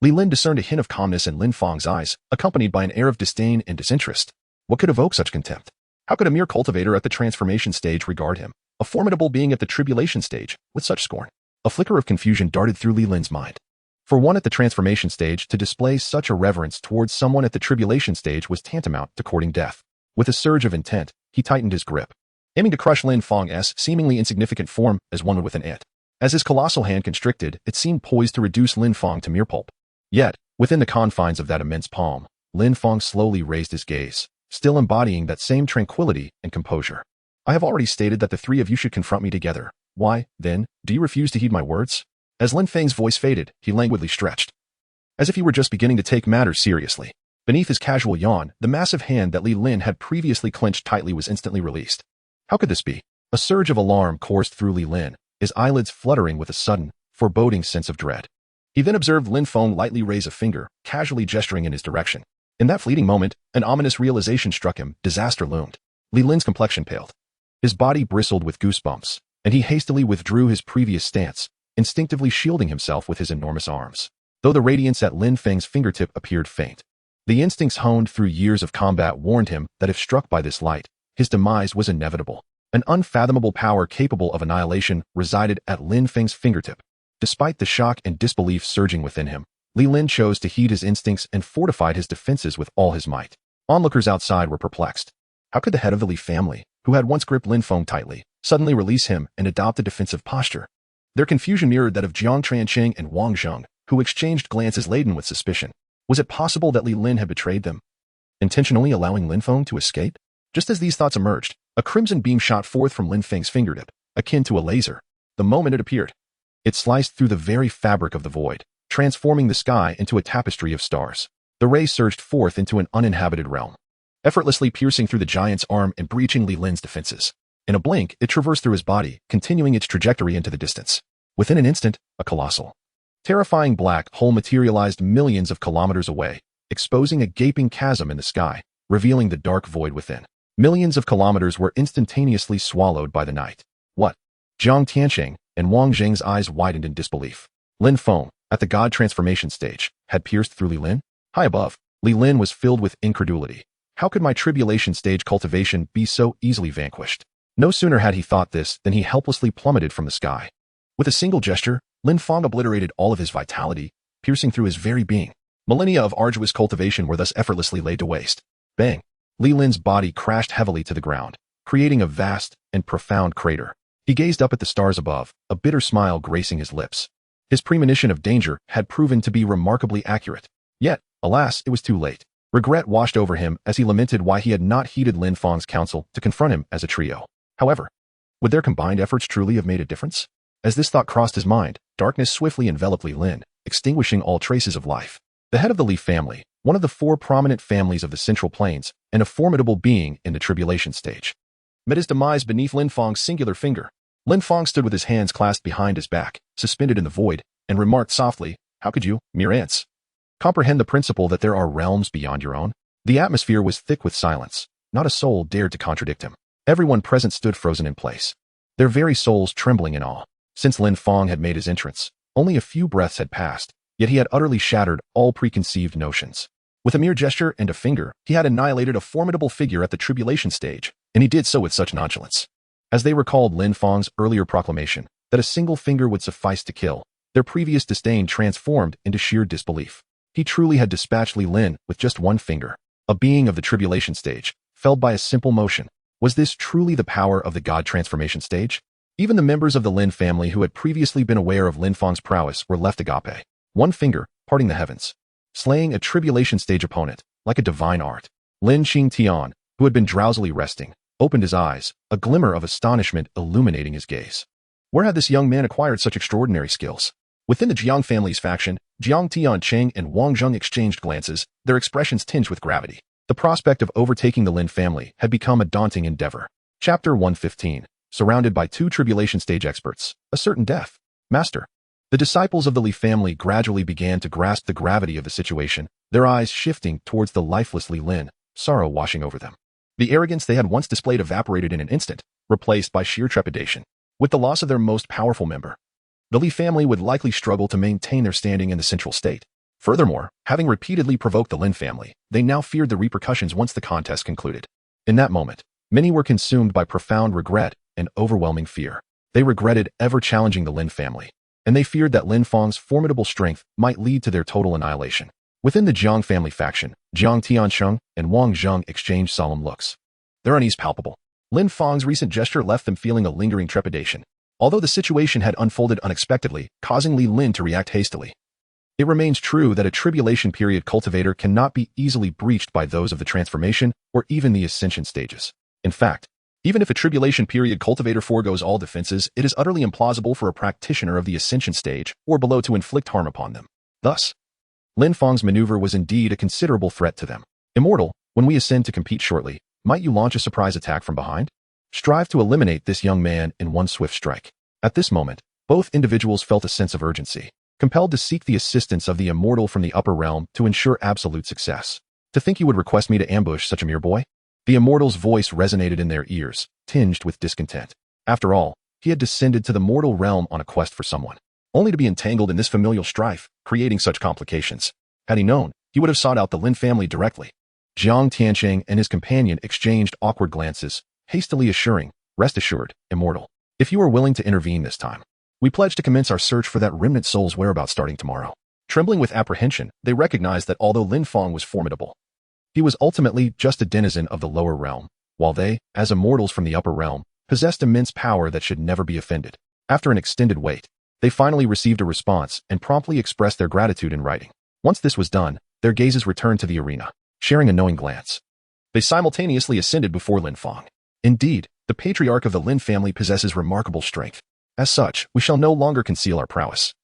Li Lin discerned a hint of calmness in Lin Fang's eyes, accompanied by an air of disdain and disinterest. What could evoke such contempt? How could a mere cultivator at the transformation stage regard him, a formidable being at the tribulation stage, with such scorn? A flicker of confusion darted through Li Lin's mind. For one at the transformation stage to display such a reverence towards someone at the tribulation stage was tantamount to courting death. With a surge of intent, he tightened his grip, aiming to crush Lin Fang's seemingly insignificant form as one would with an ant. As his colossal hand constricted, it seemed poised to reduce Lin Fang to mere pulp. Yet, within the confines of that immense palm, Lin Fang slowly raised his gaze, still embodying that same tranquility and composure. I have already stated that the three of you should confront me together. Why, then, do you refuse to heed my words? As Lin Fang's voice faded, he languidly stretched, as if he were just beginning to take matters seriously. Beneath his casual yawn, the massive hand that Li Lin had previously clenched tightly was instantly released. How could this be? A surge of alarm coursed through Li Lin, his eyelids fluttering with a sudden, foreboding sense of dread. He then observed Lin Fang lightly raise a finger, casually gesturing in his direction. In that fleeting moment, an ominous realization struck him. Disaster loomed. Li Lin's complexion paled. His body bristled with goosebumps, and he hastily withdrew his previous stance, instinctively shielding himself with his enormous arms. Though the radiance at Lin Fang's fingertip appeared faint, the instincts honed through years of combat warned him that if struck by this light, his demise was inevitable. An unfathomable power capable of annihilation resided at Lin Fang's fingertip. Despite the shock and disbelief surging within him, Li Lin chose to heed his instincts and fortified his defenses with all his might. Onlookers outside were perplexed. How could the head of the Li family, who had once gripped Lin Fang tightly, suddenly release him and adopt a defensive posture? Their confusion mirrored that of Jiang Tranqing and Wang Zheng, who exchanged glances laden with suspicion. Was it possible that Li Lin had betrayed them, intentionally allowing Lin Fang to escape? Just as these thoughts emerged, a crimson beam shot forth from Lin Fang's fingertip, akin to a laser. The moment it appeared, it sliced through the very fabric of the void, transforming the sky into a tapestry of stars. The ray surged forth into an uninhabited realm, effortlessly piercing through the giant's arm and breaching Li Lin's defenses. In a blink, it traversed through his body, continuing its trajectory into the distance. Within an instant, a colossal, terrifying black hole materialized millions of kilometers away, exposing a gaping chasm in the sky, revealing the dark void within. Millions of kilometers were instantaneously swallowed by the night. What? Jiang Tianqing and Wang Zheng's eyes widened in disbelief. Lin Fang, at the god transformation stage, had pierced through Li Lin? High above, Li Lin was filled with incredulity. How could my tribulation stage cultivation be so easily vanquished? No sooner had he thought this than he helplessly plummeted from the sky. With a single gesture, Lin Fang obliterated all of his vitality, piercing through his very being. Millennia of arduous cultivation were thus effortlessly laid to waste. Bang! Li Lin's body crashed heavily to the ground, creating a vast and profound crater. He gazed up at the stars above, a bitter smile gracing his lips. His premonition of danger had proven to be remarkably accurate. Yet, alas, it was too late. Regret washed over him as he lamented why he had not heeded Lin Fang's counsel to confront him as a trio. However, would their combined efforts truly have made a difference? As this thought crossed his mind, darkness swiftly enveloped Li Lin, extinguishing all traces of life. The head of the Li family, one of the four prominent families of the Central Plains, and a formidable being in the tribulation stage, met his demise beneath Lin Fang's singular finger. Lin Fang stood with his hands clasped behind his back, suspended in the void, and remarked softly, "How could you, mere ants, comprehend the principle that there are realms beyond your own?" The atmosphere was thick with silence. Not a soul dared to contradict him. Everyone present stood frozen in place, their very souls trembling in awe. Since Lin Fang had made his entrance, only a few breaths had passed, yet he had utterly shattered all preconceived notions. With a mere gesture and a finger, he had annihilated a formidable figure at the tribulation stage, and he did so with such nonchalance. As they recalled Lin Fang's earlier proclamation that a single finger would suffice to kill, their previous disdain transformed into sheer disbelief. He truly had dispatched Li Lin with just one finger, a being of the tribulation stage, felled by a simple motion. Was this truly the power of the god transformation stage? Even the members of the Lin family who had previously been aware of Lin Fang's prowess were left agape. One finger, parting the heavens, slaying a tribulation stage opponent, like a divine art. Lin Qingtian, who had been drowsily resting, opened his eyes, a glimmer of astonishment illuminating his gaze. Where had this young man acquired such extraordinary skills? Within the Jiang family's faction, Jiang Tianqing and Wang Zheng exchanged glances, their expressions tinged with gravity. The prospect of overtaking the Lin family had become a daunting endeavor. Chapter 115. Surrounded by two tribulation stage experts, a certain death. Master. The disciples of the Li family gradually began to grasp the gravity of the situation, their eyes shifting towards the lifeless Li Lin, sorrow washing over them. The arrogance they had once displayed evaporated in an instant, replaced by sheer trepidation. With the loss of their most powerful member, the Li family would likely struggle to maintain their standing in the central state. Furthermore, having repeatedly provoked the Lin family, they now feared the repercussions once the contest concluded. In that moment, many were consumed by profound regret and overwhelming fear. They regretted ever challenging the Lin family, and they feared that Lin Fang's formidable strength might lead to their total annihilation. Within the Jiang family faction, Jiang Tiansheng and Wang Zheng exchanged solemn looks, their unease palpable. Lin Fang's recent gesture left them feeling a lingering trepidation, although the situation had unfolded unexpectedly, causing Li Lin to react hastily. It remains true that a tribulation period cultivator cannot be easily breached by those of the transformation or even the ascension stages. In fact, even if a tribulation period cultivator forgoes all defenses, it is utterly implausible for a practitioner of the ascension stage or below to inflict harm upon them. Thus, Lin Fang's maneuver was indeed a considerable threat to them. Immortal, when we ascend to compete shortly, might you launch a surprise attack from behind? Strive to eliminate this young man in one swift strike. At this moment, both individuals felt a sense of urgency, compelled to seek the assistance of the immortal from the upper realm to ensure absolute success. To think you would request me to ambush such a mere boy? The immortal's voice resonated in their ears, tinged with discontent. After all, he had descended to the mortal realm on a quest for someone, only to be entangled in this familial strife, creating such complications. Had he known, he would have sought out the Lin family directly. Jiang Tianqing and his companion exchanged awkward glances, hastily assuring, Rest assured, Immortal. If you are willing to intervene this time, we pledge to commence our search for that remnant soul's whereabouts starting tomorrow. Trembling with apprehension, they recognized that although Lin Fang was formidable, he was ultimately just a denizen of the lower realm, while they, as immortals from the upper realm, possessed immense power that should never be offended. After an extended wait, they finally received a response and promptly expressed their gratitude in writing. Once this was done, their gazes returned to the arena, sharing a knowing glance. They simultaneously ascended before Lin Fang. Indeed, the patriarch of the Lin family possesses remarkable strength. As such, we shall no longer conceal our prowess.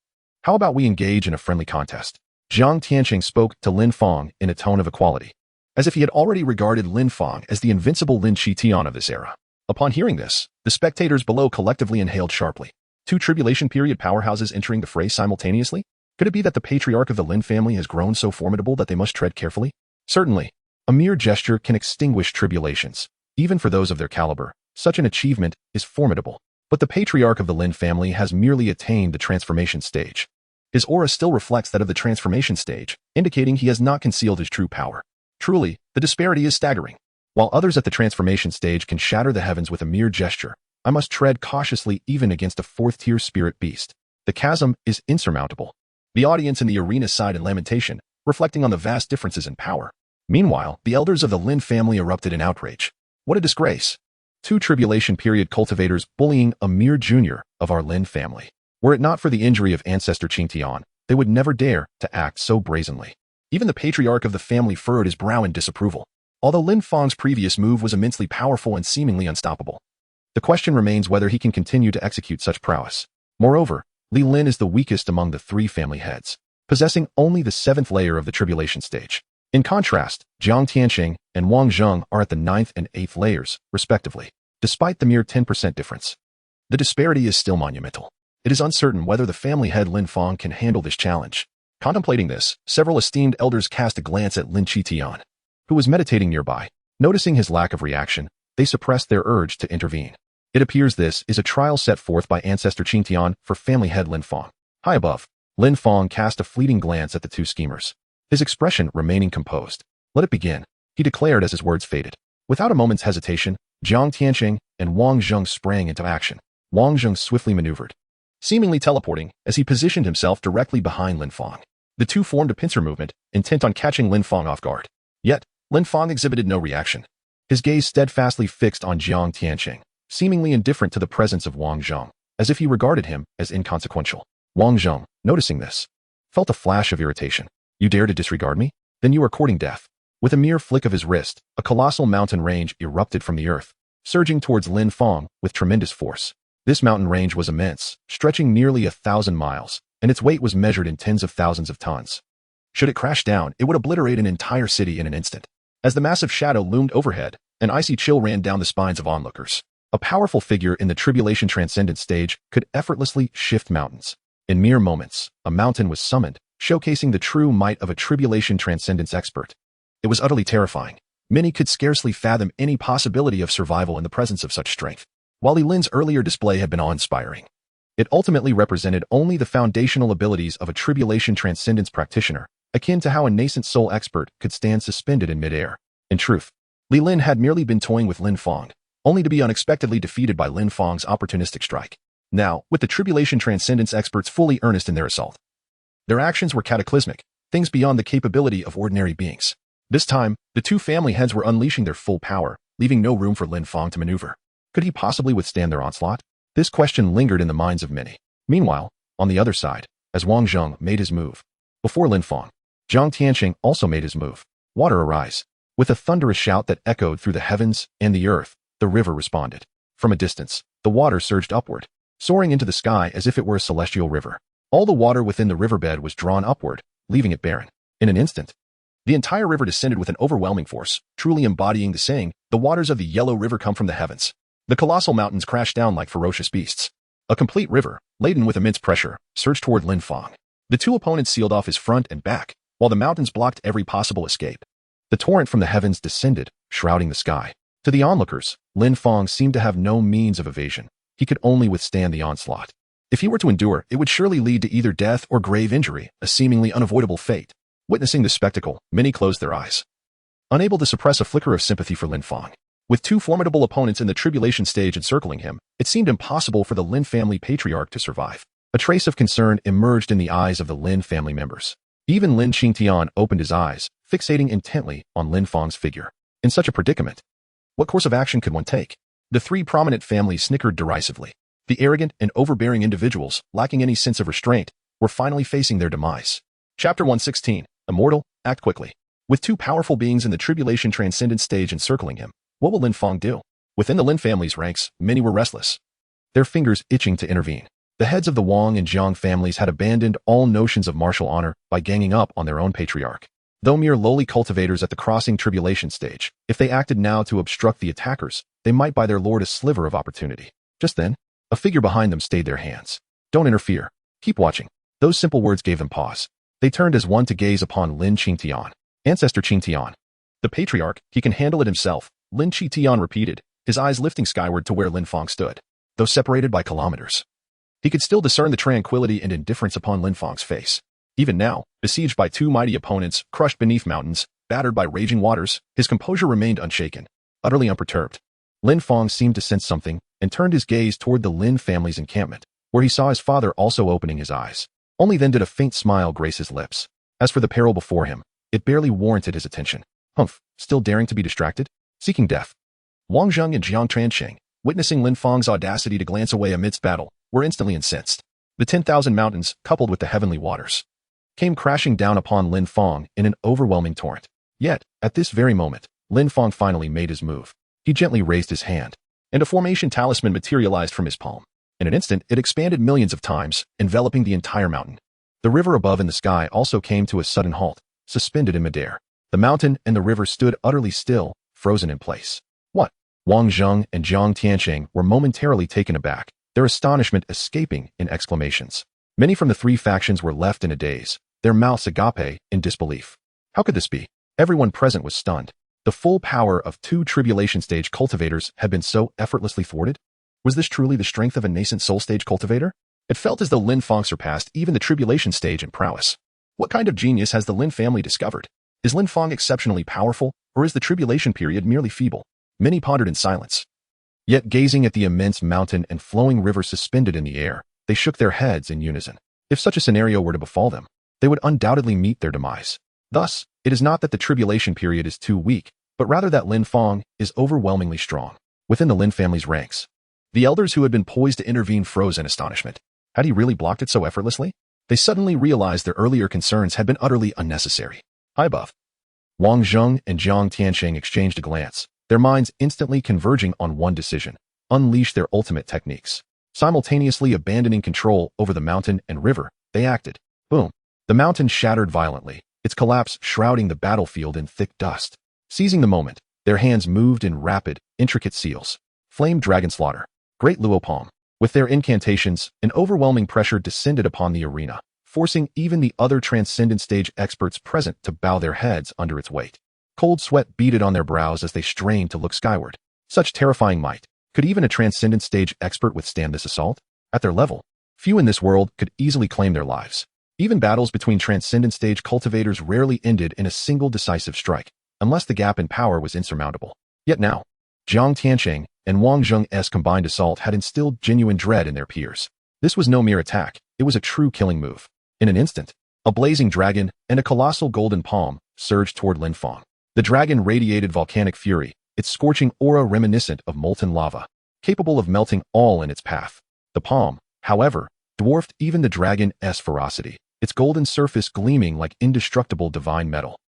How about we engage in a friendly contest? Jiang Tianqing spoke to Lin Fang in a tone of equality, as if he had already regarded Lin Fang as the invincible Lin Tian of this era. Upon hearing this, the spectators below collectively inhaled sharply. Two tribulation period powerhouses entering the fray simultaneously? Could it be that the patriarch of the Lin family has grown so formidable that they must tread carefully? Certainly, a mere gesture can extinguish tribulations. Even for those of their caliber, such an achievement is formidable. But the patriarch of the Lin family has merely attained the transformation stage. His aura still reflects that of the transformation stage, indicating he has not concealed his true power. Truly, the disparity is staggering. While others at the transformation stage can shatter the heavens with a mere gesture, I must tread cautiously even against a fourth-tier spirit beast. The chasm is insurmountable. The audience in the arena sighed in lamentation, reflecting on the vast differences in power. Meanwhile, the elders of the Lin family erupted in outrage. What a disgrace! Two tribulation period cultivators bullying a mere junior of our Lin family. Were it not for the injury of ancestor Qingtian, they would never dare to act so brazenly. Even the patriarch of the family furrowed his brow in disapproval. Although Lin Fang's previous move was immensely powerful and seemingly unstoppable, the question remains whether he can continue to execute such prowess. Moreover, Li Lin is the weakest among the three family heads, possessing only the 7th layer of the tribulation stage. In contrast, Jiang Tianqing and Wang Zheng are at the 9th and 8th layers, respectively. Despite the mere 10% difference, the disparity is still monumental. It is uncertain whether the family head Lin Fang can handle this challenge. Contemplating this, several esteemed elders cast a glance at Lin Tian, who was meditating nearby. Noticing his lack of reaction, they suppressed their urge to intervene. It appears this is a trial set forth by ancestor Qingtian for family head Lin Fang. High above, Lin Fang cast a fleeting glance at the two schemers, his expression remaining composed. Let it begin, he declared as his words faded. Without a moment's hesitation, Jiang Tianqing and Wang Zheng sprang into action. Wang Zheng swiftly maneuvered, seemingly teleporting as he positioned himself directly behind Lin Fang. The two formed a pincer movement, intent on catching Lin Fang off guard. Yet, Lin Fang exhibited no reaction. His gaze steadfastly fixed on Jiang Tianqing, seemingly indifferent to the presence of Wang Zheng, as if he regarded him as inconsequential. Wang Zheng, noticing this, felt a flash of irritation. You dare to disregard me? Then you are courting death. With a mere flick of his wrist, a colossal mountain range erupted from the earth, surging towards Lin Fang with tremendous force. This mountain range was immense, stretching nearly 1,000 miles, and its weight was measured in tens of thousands of tons. Should it crash down, it would obliterate an entire city in an instant. As the massive shadow loomed overhead, an icy chill ran down the spines of onlookers. A powerful figure in the tribulation transcendent stage could effortlessly shift mountains. In mere moments, a mountain was summoned, showcasing the true might of a tribulation transcendence expert. It was utterly terrifying. Many could scarcely fathom any possibility of survival in the presence of such strength. While Li Lin's earlier display had been awe-inspiring, it ultimately represented only the foundational abilities of a tribulation transcendence practitioner, akin to how a nascent soul expert could stand suspended in midair. In truth, Li Lin had merely been toying with Lin Fang, only to be unexpectedly defeated by Lin Fang's opportunistic strike. Now, with the tribulation transcendence experts fully earnest in their assault, their actions were cataclysmic, things beyond the capability of ordinary beings. This time, the two family heads were unleashing their full power, leaving no room for Lin Fang to maneuver. Could he possibly withstand their onslaught? This question lingered in the minds of many. Meanwhile, on the other side, as Wang Zheng made his move, before Lin Fang, Jiang Tianqing also made his move. Water arise. With a thunderous shout that echoed through the heavens and the earth, the river responded. From a distance, the water surged upward, soaring into the sky as if it were a celestial river. All the water within the riverbed was drawn upward, leaving it barren. In an instant, the entire river descended with an overwhelming force, truly embodying the saying, "The waters of the Yellow River come from the heavens." The colossal mountains crashed down like ferocious beasts. A complete river, laden with immense pressure, surged toward Lin Fang. The two opponents sealed off his front and back, while the mountains blocked every possible escape. The torrent from the heavens descended, shrouding the sky. To the onlookers, Lin Fang seemed to have no means of evasion. He could only withstand the onslaught. If he were to endure, it would surely lead to either death or grave injury, a seemingly unavoidable fate. Witnessing this spectacle, many closed their eyes, unable to suppress a flicker of sympathy for Lin Fang. With two formidable opponents in the tribulation stage encircling him, it seemed impossible for the Lin family patriarch to survive. A trace of concern emerged in the eyes of the Lin family members. Even Lin Qingtian opened his eyes, fixating intently on Lin Fang's figure. In such a predicament, what course of action could one take? The three prominent families snickered derisively. The arrogant and overbearing individuals, lacking any sense of restraint, were finally facing their demise. Chapter 116. Immortal, act quickly. With two powerful beings in the tribulation transcendent stage encircling him, what will Lin Fang do? Within the Lin family's ranks, many were restless, their fingers itching to intervene. The heads of the Wang and Jiang families had abandoned all notions of martial honor by ganging up on their own patriarch. Though mere lowly cultivators at the crossing tribulation stage, if they acted now to obstruct the attackers, they might buy their lord a sliver of opportunity. Just then, a figure behind them stayed their hands. Don't interfere. Keep watching. Those simple words gave them pause. They turned as one to gaze upon Lin Qingtian. Ancestor Qingtian. The patriarch, he can handle it himself, Lin Qingtian repeated, his eyes lifting skyward to where Lin Fang stood. Though separated by kilometers, he could still discern the tranquility and indifference upon Lin Fang's face. Even now, besieged by two mighty opponents, crushed beneath mountains, battered by raging waters, his composure remained unshaken, utterly unperturbed. Lin Fang seemed to sense something and turned his gaze toward the Lin family's encampment, where he saw his father also opening his eyes. Only then did a faint smile grace his lips. As for the peril before him, it barely warranted his attention. Humph, still daring to be distracted? Seeking death. Wang Zheng and Jiang Transheng, witnessing Lin Fang's audacity to glance away amidst battle, were instantly incensed. The 10,000 mountains, coupled with the heavenly waters, came crashing down upon Lin Fang in an overwhelming torrent. Yet, at this very moment, Lin Fang finally made his move. He gently raised his hand, and a formation talisman materialized from his palm. In an instant, it expanded millions of times, enveloping the entire mountain. The river above in the sky also came to a sudden halt, suspended in midair. The mountain and the river stood utterly still, frozen in place. What? Wang Zheng and Jiang Tiansheng were momentarily taken aback, their astonishment escaping in exclamations. Many from the three factions were left in a daze, their mouths agape in disbelief. How could this be? Everyone present was stunned. The full power of two tribulation stage cultivators had been so effortlessly thwarted? Was this truly the strength of a nascent soul stage cultivator? It felt as though Lin Fang surpassed even the tribulation stage in prowess. What kind of genius has the Lin family discovered? Is Lin Fang exceptionally powerful, or is the tribulation period merely feeble? Many pondered in silence. Yet gazing at the immense mountain and flowing river suspended in the air, they shook their heads in unison. If such a scenario were to befall them, they would undoubtedly meet their demise. Thus, it is not that the tribulation period is too weak, but rather that Lin Fang is overwhelmingly strong. Within the Lin family's ranks, the elders who had been poised to intervene froze in astonishment. Had he really blocked it so effortlessly? They suddenly realized their earlier concerns had been utterly unnecessary. High above, Wang Zheng and Jiang Tiansheng exchanged a glance, their minds instantly converging on one decision: unleash their ultimate techniques. Simultaneously abandoning control over the mountain and river, they acted. Boom. The mountain shattered violently, its collapse shrouding the battlefield in thick dust. Seizing the moment, their hands moved in rapid, intricate seals. Flame Dragon Slaughter. Great Luo Palm. With their incantations, an overwhelming pressure descended upon the arena, forcing even the other transcendent stage experts present to bow their heads under its weight. Cold sweat beaded on their brows as they strained to look skyward. Such terrifying might. Could even a transcendent stage expert withstand this assault? At their level, few in this world could easily claim their lives. Even battles between transcendent stage cultivators rarely ended in a single decisive strike, unless the gap in power was insurmountable. Yet now, Jiang Tiansheng and Wang Zheng's combined assault had instilled genuine dread in their peers. This was no mere attack, it was a true killing move. In an instant, a blazing dragon and a colossal golden palm surged toward Lin Fang. The dragon radiated volcanic fury, its scorching aura reminiscent of molten lava, capable of melting all in its path. The palm, however, dwarfed even the dragon's ferocity, its golden surface gleaming like indestructible divine metal,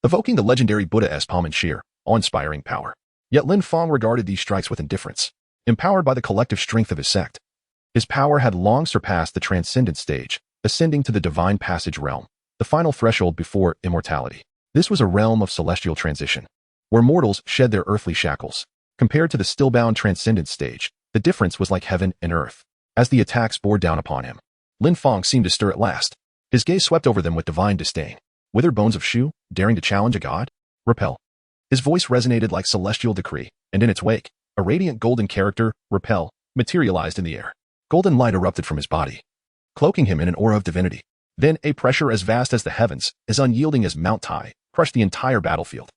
evoking the legendary Buddha's palm in sheer, awe-inspiring power. Yet Lin Fang regarded these strikes with indifference. Empowered by the collective strength of his sect, his power had long surpassed the transcendent stage, ascending to the divine passage realm, the final threshold before immortality. This was a realm of celestial transition, where mortals shed their earthly shackles. Compared to the stillbound transcendent stage, the difference was like heaven and earth. As the attacks bore down upon him, Lin Fang seemed to stir at last. His gaze swept over them with divine disdain. Withered bones of Shu, daring to challenge a god? Repel. His voice resonated like celestial decree, and in its wake, a radiant golden character, Repel, materialized in the air. Golden light erupted from his body, cloaking him in an aura of divinity. Then a pressure as vast as the heavens, as unyielding as Mount Tai, crushed the entire battlefield.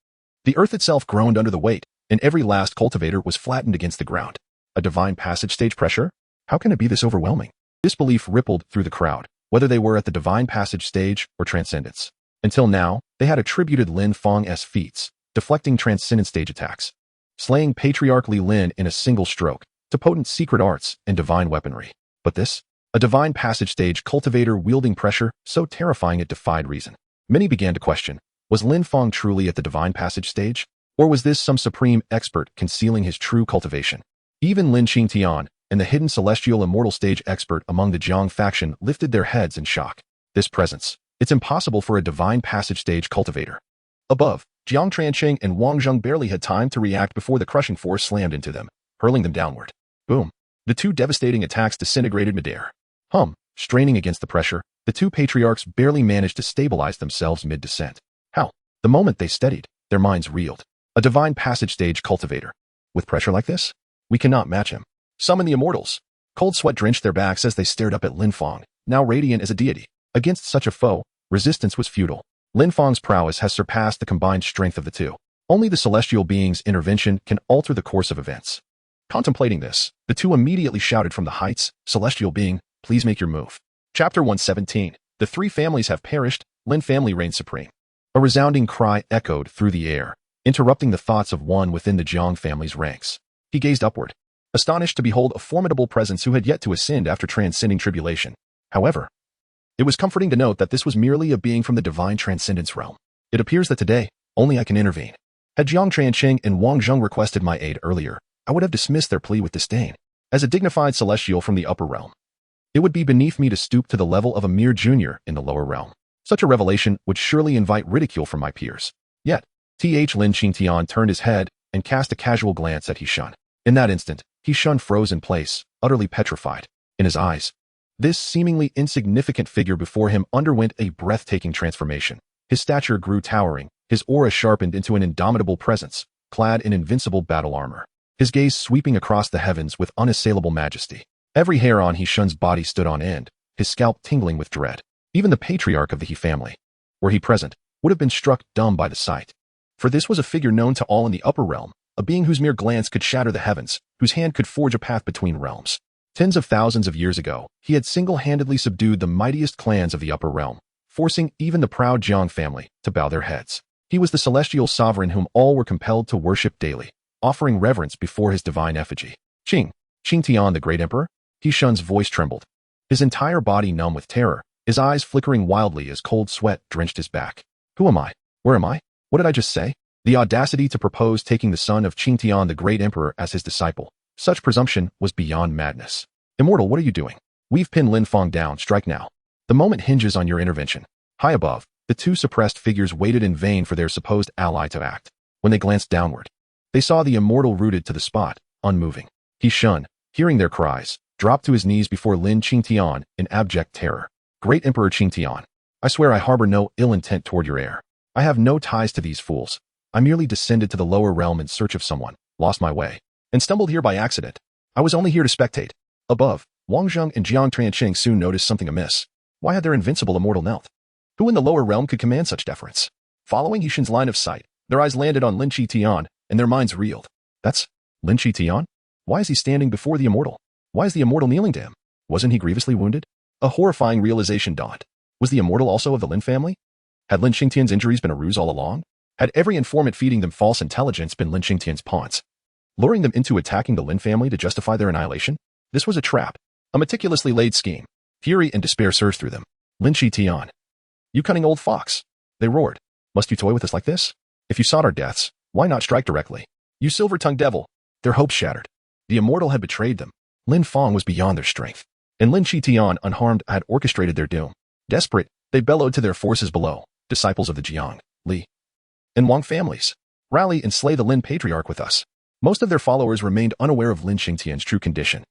The earth itself groaned under the weight, and every last cultivator was flattened against the ground. A divine passage stage pressure? How can it be this overwhelming? Disbelief rippled through the crowd, whether they were at the divine passage stage or transcendence. Until now, they had attributed Lin Fang's feats, deflecting transcendent stage attacks, slaying Patriarch Li Lin in a single stroke, to potent secret arts and divine weaponry. But this? A divine passage stage cultivator wielding pressure so terrifying it defied reason. Many began to question, was Lin Fang truly at the divine passage stage? Or was this some supreme expert concealing his true cultivation? Even Lin Qingtian and the hidden celestial immortal stage expert among the Jiang faction lifted their heads in shock. This presence, it's impossible for a divine passage stage cultivator. Above, Jiang Trancheng and Wang Zheng barely had time to react before the crushing force slammed into them, hurling them downward. Boom. The two devastating attacks disintegrated midair. Straining against the pressure, the two patriarchs barely managed to stabilize themselves mid-descent. How? The moment they steadied, their minds reeled. A divine passage stage cultivator. With pressure like this? We cannot match him. Summon the immortals. Cold sweat drenched their backs as they stared up at Lin Fang, now radiant as a deity. Against such a foe, resistance was futile. Lin Fang's prowess has surpassed the combined strength of the two. Only the celestial being's intervention can alter the course of events. Contemplating this, the two immediately shouted from the heights, "Celestial being, please make your move." Chapter 117. The three families have perished, Lin family reigns supreme. A resounding cry echoed through the air, interrupting the thoughts of one within the Jiang family's ranks. He gazed upward, astonished to behold a formidable presence who had yet to ascend after transcending tribulation. However, it was comforting to note that this was merely a being from the divine transcendence realm. It appears that today, only I can intervene. Had Jiang Trancheng and Wang Zheng requested my aid earlier, I would have dismissed their plea with disdain. As a dignified celestial from the upper realm, it would be beneath me to stoop to the level of a mere junior in the lower realm. Such a revelation would surely invite ridicule from my peers. Yet, Lin Qingtian turned his head and cast a casual glance at He-shun. In that instant, He-shun froze in place, utterly petrified. In his eyes, this seemingly insignificant figure before him underwent a breathtaking transformation. His stature grew towering, his aura sharpened into an indomitable presence, clad in invincible battle armor. His gaze sweeping across the heavens with unassailable majesty. Every hair on He-shun's body stood on end, his scalp tingling with dread. Even the patriarch of the He family, were he present, would have been struck dumb by the sight. For this was a figure known to all in the upper realm, a being whose mere glance could shatter the heavens, whose hand could forge a path between realms. Tens of thousands of years ago, he had single-handedly subdued the mightiest clans of the upper realm, forcing even the proud Jiang family to bow their heads. He was the celestial sovereign whom all were compelled to worship daily, offering reverence before his divine effigy. Qingtian the great emperor? He-shun's voice trembled, his entire body numb with terror, his eyes flickering wildly as cold sweat drenched his back. Who am I? Where am I? What did I just say? The audacity to propose taking the son of Qingtian the great emperor as his disciple. Such presumption was beyond madness. Immortal, what are you doing? We've pinned Lin Fang down, strike now. The moment hinges on your intervention. High above, the two suppressed figures waited in vain for their supposed ally to act. When they glanced downward, they saw the immortal rooted to the spot, unmoving. He-shun, hearing their cries, dropped to his knees before Lin Qingtian in abject terror. Great Emperor Qingtian, I swear I harbor no ill intent toward your heir. I have no ties to these fools. I merely descended to the lower realm in search of someone, lost my way, and stumbled here by accident. I was only here to spectate. Above, Wang Zheng and Jiang Trancheng soon noticed something amiss. Why had their invincible immortal knelt? Who in the lower realm could command such deference? Following He-shun's line of sight, their eyes landed on Lin Qingtian, and their minds reeled. That's Lin Qingtian? Why is he standing before the immortal? Why is the immortal kneeling to him? Wasn't he grievously wounded? A horrifying realization dawned. Was the immortal also of the Lin family? Had Lin Qingtian's injuries been a ruse all along? Had every informant feeding them false intelligence been Lin Qingtian's pawns, luring them into attacking the Lin family to justify their annihilation? This was a trap, a meticulously laid scheme. Fury and despair surged through them. Lin Qingtian, you cunning old fox, they roared. Must you toy with us like this? If you sought our deaths, why not strike directly? You silver-tongued devil. Their hopes shattered. The immortal had betrayed them. Lin Fang was beyond their strength, and Lin Qingtian, unharmed, had orchestrated their doom. Desperate, they bellowed to their forces below, disciples of the Jiang, Li, and Wang families. Rally and slay the Lin patriarch with us. Most of their followers remained unaware of Lin Qingtian's true condition.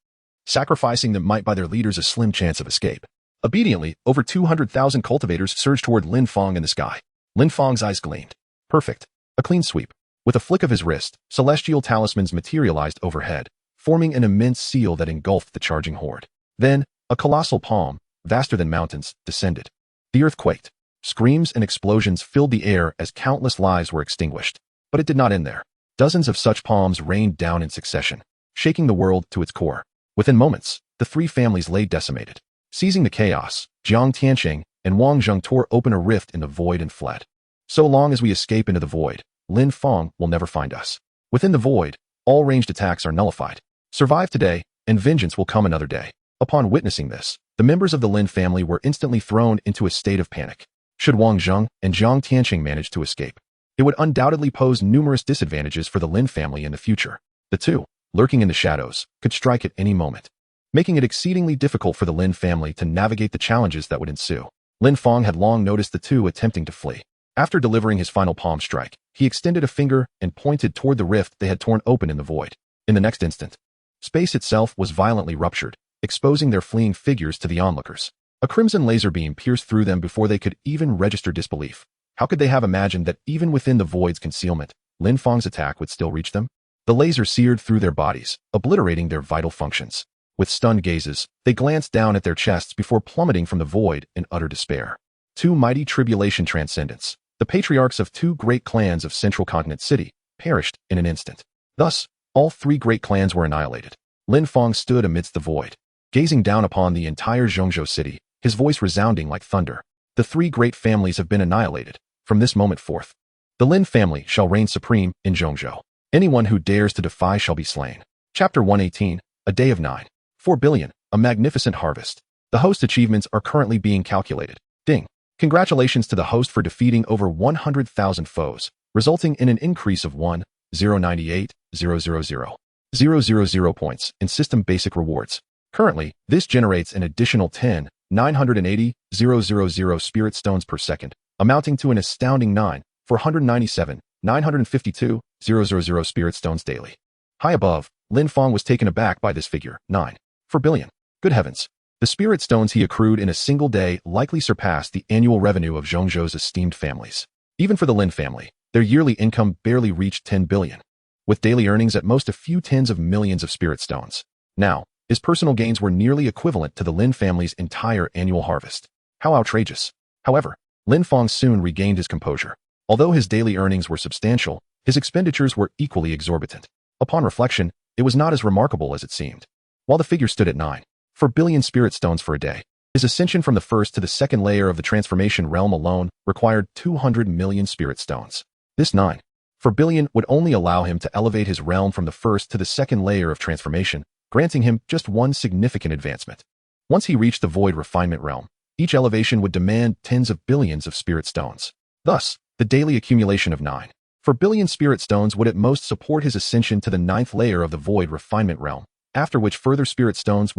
Sacrificing them might buy their leaders a slim chance of escape. Obediently, over 200,000 cultivators surged toward Lin Fang in the sky. Lin Fang's eyes gleamed. Perfect. A clean sweep. With a flick of his wrist, celestial talismans materialized overhead, forming an immense seal that engulfed the charging horde. Then, a colossal palm, vaster than mountains, descended. The earth quaked. Screams and explosions filled the air as countless lives were extinguished. But it did not end there. Dozens of such palms rained down in succession, shaking the world to its core. Within moments, the three families lay decimated. Seizing the chaos, Jiang Tianqing and Wang Zheng tore open a rift in the void and fled. So long as we escape into the void, Lin Fang will never find us. Within the void, all ranged attacks are nullified. Survive today, and vengeance will come another day. Upon witnessing this, the members of the Lin family were instantly thrown into a state of panic. Should Wang Zheng and Jiang Tianqing manage to escape, it would undoubtedly pose numerous disadvantages for the Lin family in the future. The two, lurking in the shadows, could strike at any moment, making it exceedingly difficult for the Lin family to navigate the challenges that would ensue. Lin Fang had long noticed the two attempting to flee. After delivering his final palm strike, he extended a finger and pointed toward the rift they had torn open in the void. In the next instant, space itself was violently ruptured, exposing their fleeing figures to the onlookers. A crimson laser beam pierced through them before they could even register disbelief. How could they have imagined that even within the void's concealment, Lin Fang's attack would still reach them? The laser seared through their bodies, obliterating their vital functions. With stunned gazes, they glanced down at their chests before plummeting from the void in utter despair. Two mighty tribulation transcendents, the patriarchs of two great clans of Central Continent City, perished in an instant. Thus, all three great clans were annihilated. Lin Fang stood amidst the void, gazing down upon the entire Zhongzhou city, his voice resounding like thunder. The three great families have been annihilated. From this moment forth, the Lin family shall reign supreme in Zhongzhou. Anyone who dares to defy shall be slain. Chapter 118, A Day of 9.4 billion, a magnificent harvest. The host achievements are currently being calculated. Ding. Congratulations to the host for defeating over 100,000 foes, resulting in an increase of 1,098,000 points in system basic rewards. Currently, this generates an additional 10,980,000 spirit stones per second, amounting to an astounding 9,497,952,000 spirit stones daily. High above, Lin Fang was taken aback by this figure, 9.4 billion. Good heavens. The spirit stones he accrued in a single day likely surpassed the annual revenue of Zhongzhou's esteemed families. Even for the Lin family, their yearly income barely reached 10 billion, with daily earnings at most a few tens of millions of spirit stones. Now, his personal gains were nearly equivalent to the Lin family's entire annual harvest. How outrageous. However, Lin Fang soon regained his composure. Although his daily earnings were substantial, his expenditures were equally exorbitant. Upon reflection, it was not as remarkable as it seemed. While the figure stood at 9.4 billion spirit stones for a day, his ascension from the first to the second layer of the transformation realm alone required 200 million spirit stones. This 9.4 billion would only allow him to elevate his realm from the first to the second layer of transformation, granting him just one significant advancement. Once he reached the void refinement realm, each elevation would demand tens of billions of spirit stones. Thus, the daily accumulation of 9.4 billion spirit stones would at most support his ascension to the ninth layer of the void refinement realm, after which further spirit stones